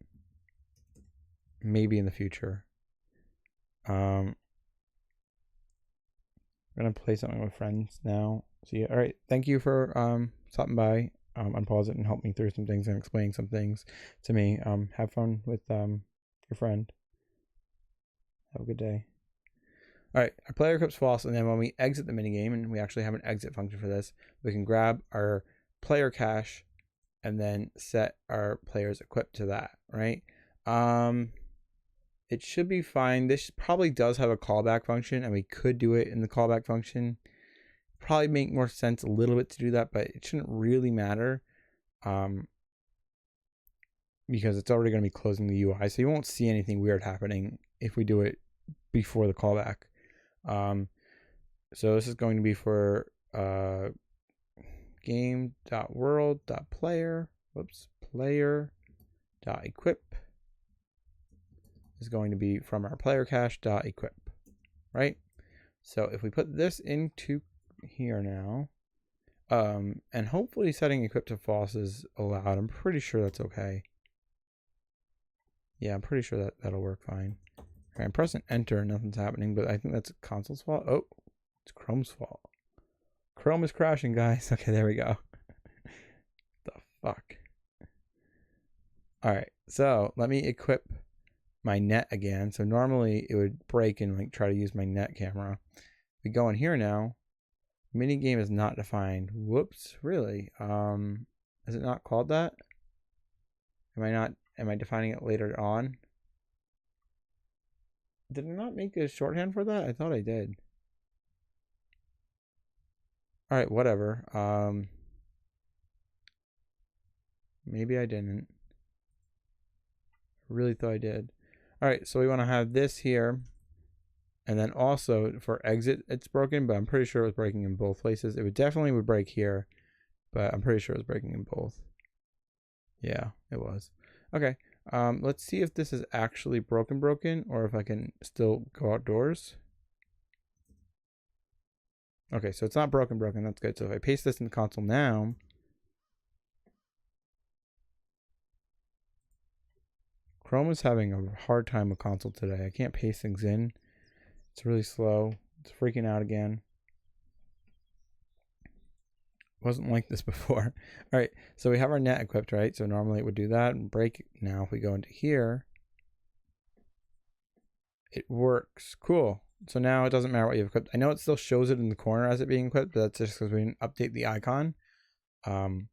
Maybe in the future. I'm gonna play something with friends now. See, all right. Thank you for stopping by. Unpause it and help me through some things and explain some things to me. Have fun with your friend. Have a good day. All right, our player equips false, and then when we exit the minigame, and we actually have an exit function for this, we can grab our player cache and then set our player's equip to that, right? It should be fine. This probably does have a callback function, and we could do it in the callback function. Probably make more sense a little bit to do that, but it shouldn't really matter because it's already going to be closing the UI, so you won't see anything weird happening if we do it before the callback. So this is going to be for player.equip is going to be from our player cache.equip, right? So if we put this into here now, and hopefully setting equip to false is allowed. I'm pretty sure that's okay. Yeah, I'm pretty sure that'll work fine. Okay, I'm pressing enter, nothing's happening, but I think that's console's fault. Oh, it's Chrome's fault. Chrome is crashing, guys. Okay, there we go. The fuck. All right, so let me equip my net again. So normally it would break and like try to use my net camera. We go in here now. Mini game is not defined. Whoops, really? Is it not called that? Am I defining it later on? Did I not make a shorthand for that? I thought I did. All right, whatever. Maybe I didn't. I really thought I did. All right, so we want to have this here. And then also for exit, it's broken, but I'm pretty sure it was breaking in both places. It would definitely break here, but I'm pretty sure it was breaking in both. Yeah, it was. Okay, let's see if this is actually broken, or if I can still go outdoors. Okay, so it's not broken. That's good. So if I paste this in the console now, Chrome is having a hard time with console today. I can't paste things in. It's really slow. It's freaking out again. Wasn't like this before. All right, so we have our net equipped, right? So normally it would do that and break. Now if we go into here, it works. Cool. So now it doesn't matter what you've equipped. I know it still shows it in the corner as it being equipped, but that's just because we didn't update the icon. But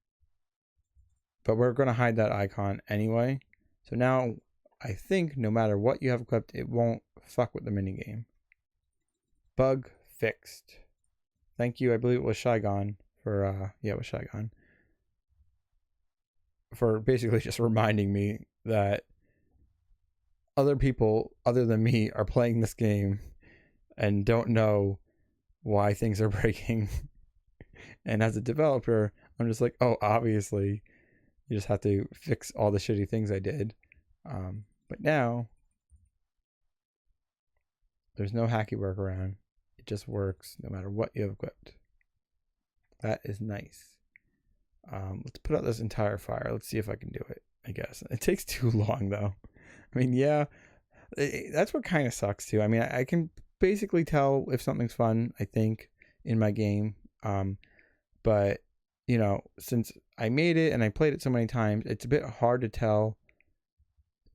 we're going to hide that icon anyway. So now I think no matter what you have equipped, it won't fuck with the minigame. Bug fixed. Thank you. I believe it was Shygon for yeah, it was Shygon for basically just reminding me that other people other than me are playing this game and don't know why things are breaking. And as a developer, I'm just like, oh, obviously you just have to fix all the shitty things I did. But now there's no hacky workaround. It just works no matter what you have equipped. That is nice. Let's put out this entire fire. Let's see if I can do it. I guess it takes too long though. I mean, yeah, that's what kind of sucks too. I mean, I can basically tell if something's fun, I think, in my game. But you know, since I made it and I played it so many times, it's a bit hard to tell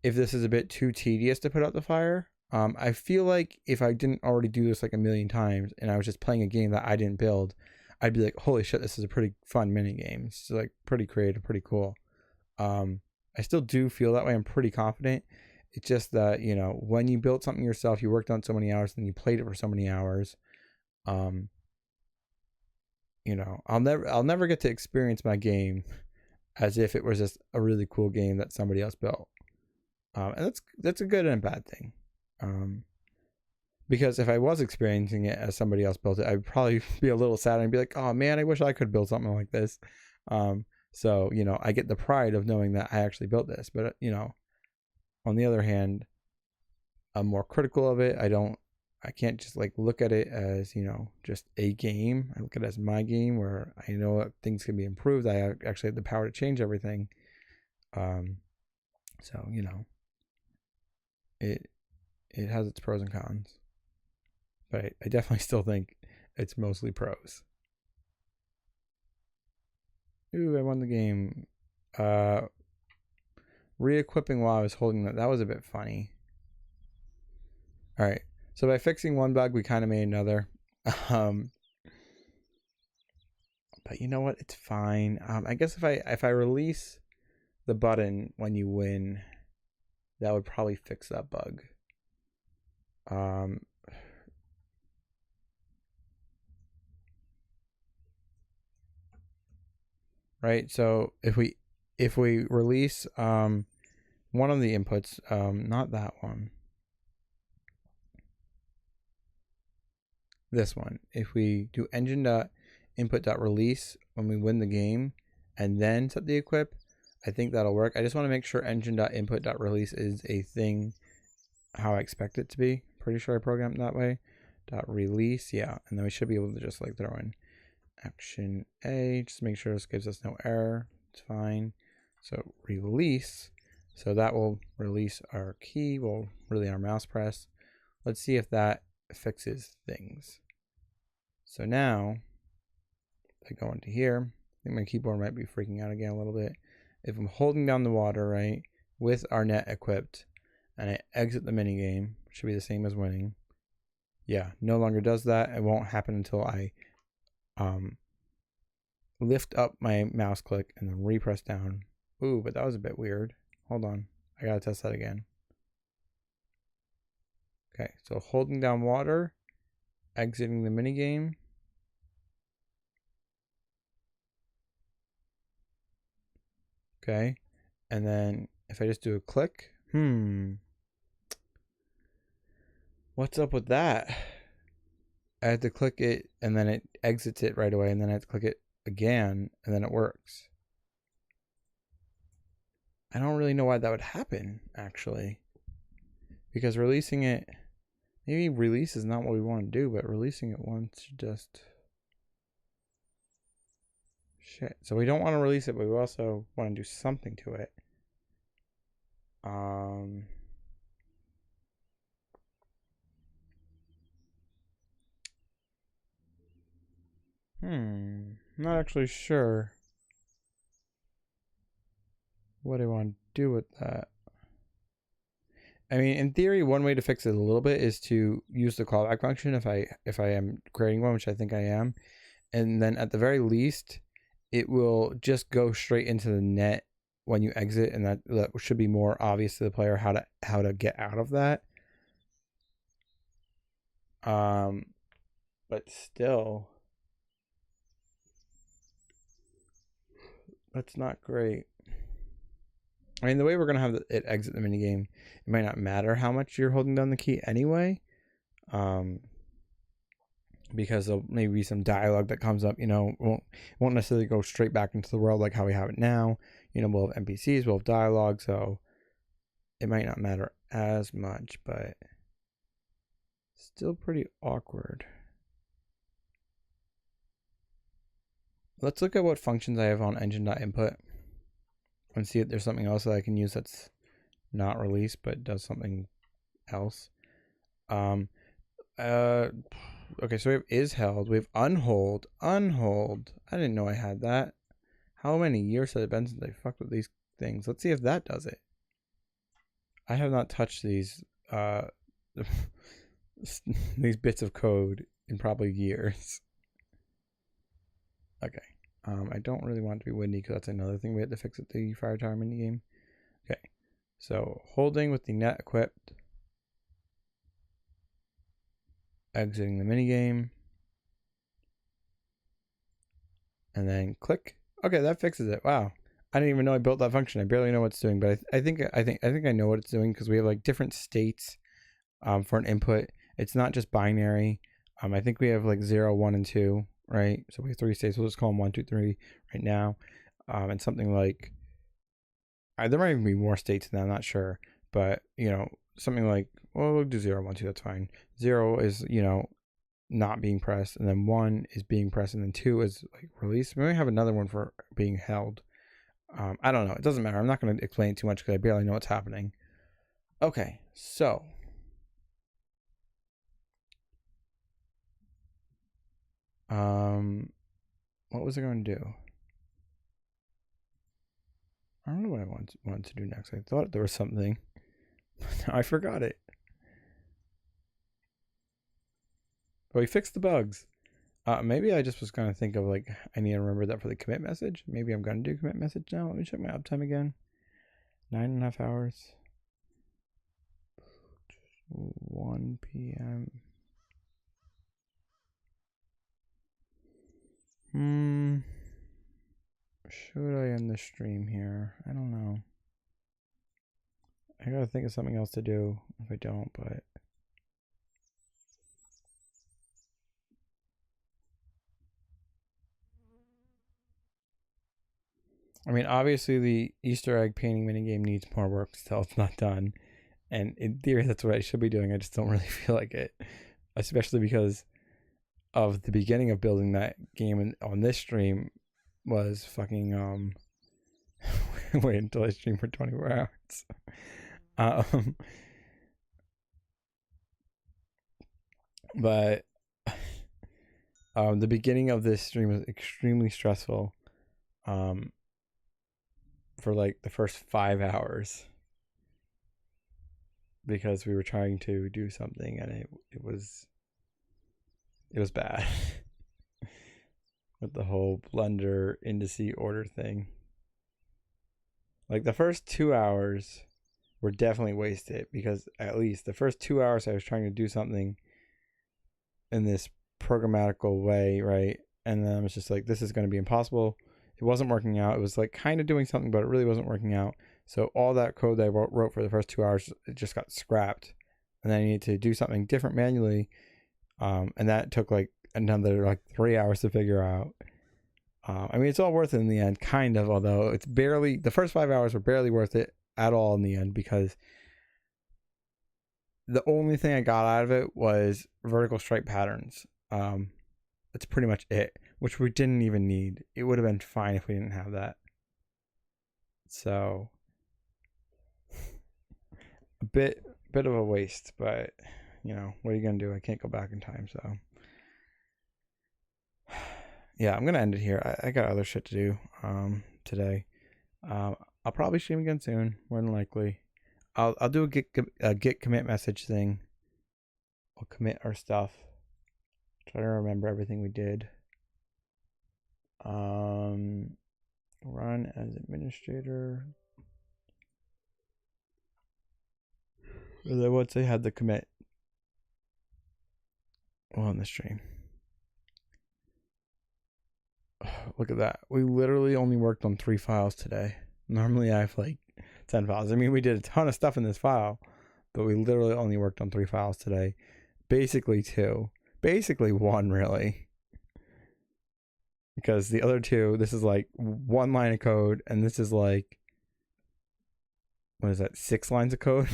if this is a bit too tedious to put out the fire. I feel like if I didn't already do this like a million times and I was just playing a game that I didn't build, I'd be like, holy shit, this is a pretty fun mini game. It's like pretty creative, pretty cool. I still do feel that way. I'm pretty confident. It's just that, you know, when you build something yourself, you worked on so many hours and you played it for so many hours. you know, I'll never get to experience my game as if it was just a really cool game that somebody else built. And that's a good and a bad thing. Because if I was experiencing it as somebody else built it, I'd probably be a little sad and be like, oh man, I wish I could build something like this. So, you know, I get the pride of knowing that I actually built this. But, you know, on the other hand, I'm more critical of it. I can't just like look at it as, you know, just a game. I look at it as my game where I know that things can be improved. I actually have the power to change everything. So, you know, it has its pros and cons. But I definitely still think it's mostly pros. Ooh, I won the game. Re-equipping while I was holding that was a bit funny. Alright, so by fixing one bug, we kind of made another. But you know what? It's fine. I guess if I release the button when you win, that would probably fix that bug. Right. So if we release one of the inputs, not that one, this one. If we do engine.input.release when we win the game, and then set the equip, I think that'll work. I just want to make sure engine.input.release is a thing how I expect it to be. Pretty sure I programmed that way. .release, yeah, and then we should be able to just like throw in action A, just make sure this gives us no error. It's fine. So release, so that will release our key, will really our mouse press. Let's see if that fixes things. So now I go into here. I think my keyboard might be freaking out again a little bit. If I'm holding down the water, right, with our net equipped, and I exit the minigame, which should be the same as winning. Yeah, no longer does that. It won't happen until I lift up my mouse click and then repress down. Ooh, but that was a bit weird. Hold on. I gotta test that again. Okay, so holding down water, exiting the minigame. Okay, and then if I just do a click, what's up with that? I had to click it and then it exits it right away, and then I have to click it again and then it works. I don't really know why that would happen, actually, because releasing it, maybe release is not what we want to do, but releasing it once just shit. So we don't want to release it, but we also want to do something to it. I'm not actually sure what I want to do with that. I mean, in theory, one way to fix it a little bit is to use the callback function if I am creating one, which I think I am. And then at the very least, it will just go straight into the net when you exit, and that should be more obvious to the player how to get out of that. But still, that's not great. I mean, the way we're going to have it exit the minigame, it might not matter how much you're holding down the key anyway. Because there'll maybe be some dialogue that comes up, you know, won't necessarily go straight back into the world like how we have it now. You know, we'll have NPCs, we'll have dialogue, so it might not matter as much, but still pretty awkward. Let's look at what functions I have on engine.input and see if there's something else that I can use that's not released but does something else. Okay, so we have is held, we have unhold. I didn't know I had that. How many years has it been since I fucked with these things? Let's see if that does it. I have not touched these these bits of code in probably years. Okay. I don't really want it to be windy because that's another thing we had to fix at the Fire Tower minigame. Okay. So holding with the net equipped. Exiting the minigame. and then click. Okay, that fixes it. Wow. I didn't even know I built that function. I barely know what it's doing, but I think I know what it's doing because we have like different states for an input. It's not just binary. I think we have like 0, 1, and 2, right? So we have 3 states. We'll just call them 1, 2, 3 right now. And something like there might even be more states than that, I'm not sure, but something like, well, we'll do 0, 1, 2. That's fine. 0 is not being pressed, and then 1 is being pressed, and then 2 is like released. We might have another one for being held. I don't know. It doesn't matter. I'm not going to explain too much because I barely know what's happening. Okay, so what was I going to do? I don't know what I wanted to do next. I thought there was something. I forgot it. But we fixed the bugs. Maybe I just was going to think of like, I need to remember that for the commit message. Maybe I'm going to do commit message now. Let me check my uptime again. 9.5 hours. 1 p.m. Should I end the stream here? I don't know. I gotta think of something else to do if I don't, but I mean, obviously the Easter egg painting minigame needs more work still. It's not done. And in theory, that's what I should be doing. I just don't really feel like it. Especially because of the beginning of building that game on this stream was fucking wait until I stream for 24 hours. But the beginning of this stream was extremely stressful. For like the first 5 hours, because we were trying to do something and it was bad. With the whole Blender indice order thing. Like the first 2 hours were definitely wasted, because at least the first 2 hours I was trying to do something in this programmatical way, right? And then I was just like, this is going to be impossible. It wasn't working out. It was like kind of doing something, but it really wasn't working out. So all that code that I wrote for the first 2 hours, it just got scrapped. And then I needed to do something different manually. And that took like another like 3 hours to figure out. I mean, it's all worth it in the end, kind of, although it's barely, the first 5 hours were barely worth it at all in the end, because the only thing I got out of it was vertical stripe patterns. That's pretty much it, which we didn't even need. It would have been fine if we didn't have that. So a bit of a waste, but what are you gonna do? I can't go back in time, so yeah, I'm gonna end it here. I got other shit to do today. I'll probably stream again soon, more than likely. I'll do a git commit message thing. We'll commit our stuff. Try to remember everything we did. Run as administrator. And then once I had the commit on the stream. Look at that. We literally only worked on 3 files today. Normally I have like 10 files. I mean, we did a ton of stuff in this file, but we literally only worked on 3 files today. Basically 2. Basically 1, really. Because the other 2, this is like 1 line of code, and this is like, what is that, 6 lines of code?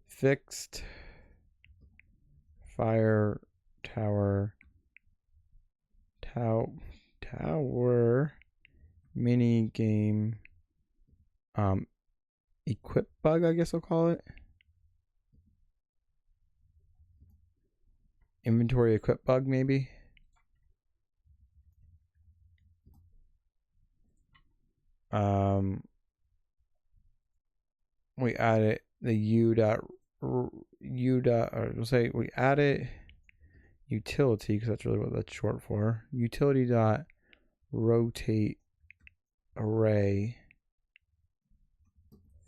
Fixed fire tower mini game equip bug, I guess I'll call it. Inventory equip bug, maybe. We added the we added utility, because that's really what that's short for. Utility dot rotate array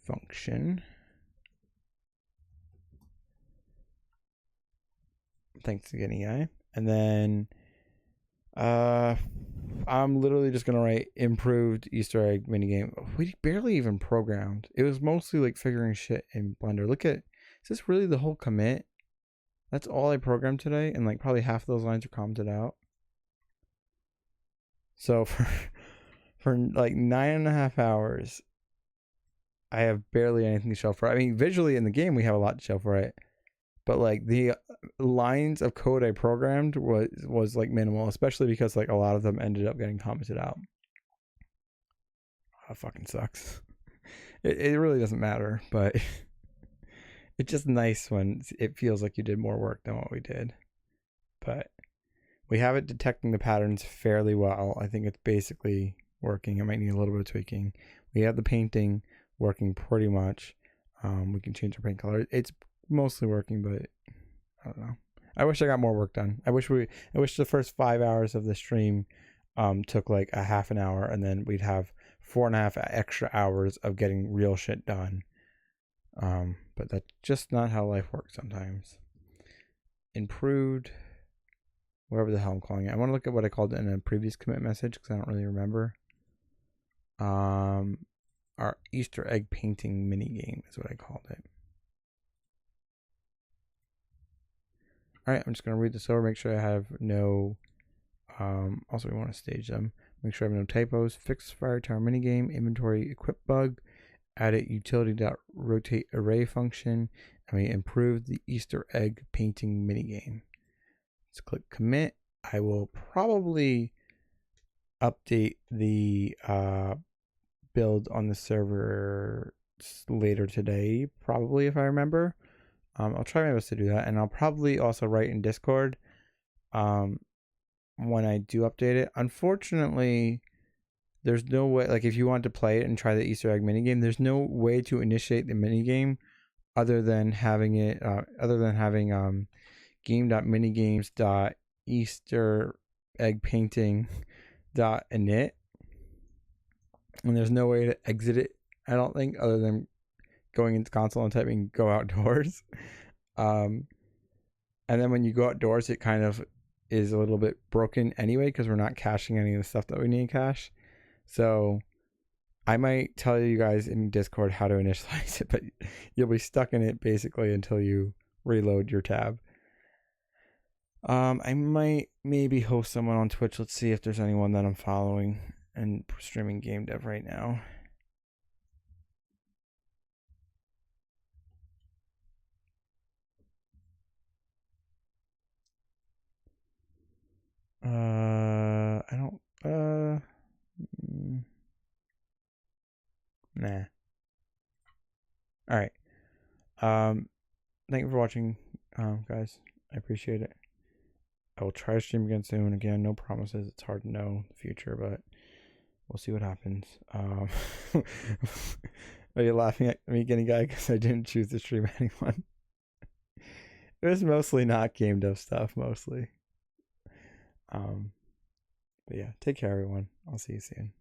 function. Thanks again, EI. And then I'm literally just gonna write improved Easter egg minigame. We barely even programmed. It was mostly like figuring shit in Blender. Look at, is this really the whole commit? That's all I programmed today, and like probably half of those lines are commented out. So for like 9.5 hours, I have barely anything to show for it. I mean, visually in the game we have a lot to show for it, but like the lines of code I programmed was like minimal, especially because like a lot of them ended up getting commented out. That fucking sucks. It really doesn't matter, but it's just nice when it feels like you did more work than what we did. But we have it detecting the patterns fairly well. I think it's basically working. It might need a little bit of tweaking. We have the painting working pretty much. We can change our paint color. It's mostly working, but I don't know. I wish I got more work done. I wish the first 5 hours of the stream took like a half an hour, and then we'd have 4.5 extra hours of getting real shit done. But that's just not how life works sometimes. Improved, whatever the hell I'm calling it. I want to look at what I called it in a previous commit message because I don't really remember. Our Easter egg painting mini game is what I called it. All right, I'm just gonna read this over. Make sure I have no. Also, we want to stage them. Make sure I have no typos. Fix fire tower minigame, inventory equip bug, added utility.rotate array function, and we improved the Easter egg painting minigame. Let's click commit. I will probably update the build on the server later today, probably, if I remember. I'll try my best to do that, and I'll probably also write in Discord when I do update it. Unfortunately, there's no way, like if you want to play it and try the Easter egg minigame, there's no way to initiate the minigame other than having game.minigames.easter egg painting.init, and there's no way to exit it, I don't think, other than going into console and typing go outdoors. And then when you go outdoors, it kind of is a little bit broken anyway because we're not caching any of the stuff that we need to cache. So I might tell you guys in Discord how to initialize it, but you'll be stuck in it basically until you reload your tab. I might maybe host someone on Twitch. Let's see if there's anyone that I'm following and streaming game dev right now. I don't. Nah. All right. Thank you for watching, guys. I appreciate it. I will try to stream again soon. Again, no promises. It's hard to know the future, but we'll see what happens. Are you laughing at me, Guinea Guy? Because I didn't choose to stream anyone. It was mostly not game dev stuff, mostly. But yeah, take care, everyone. I'll see you soon.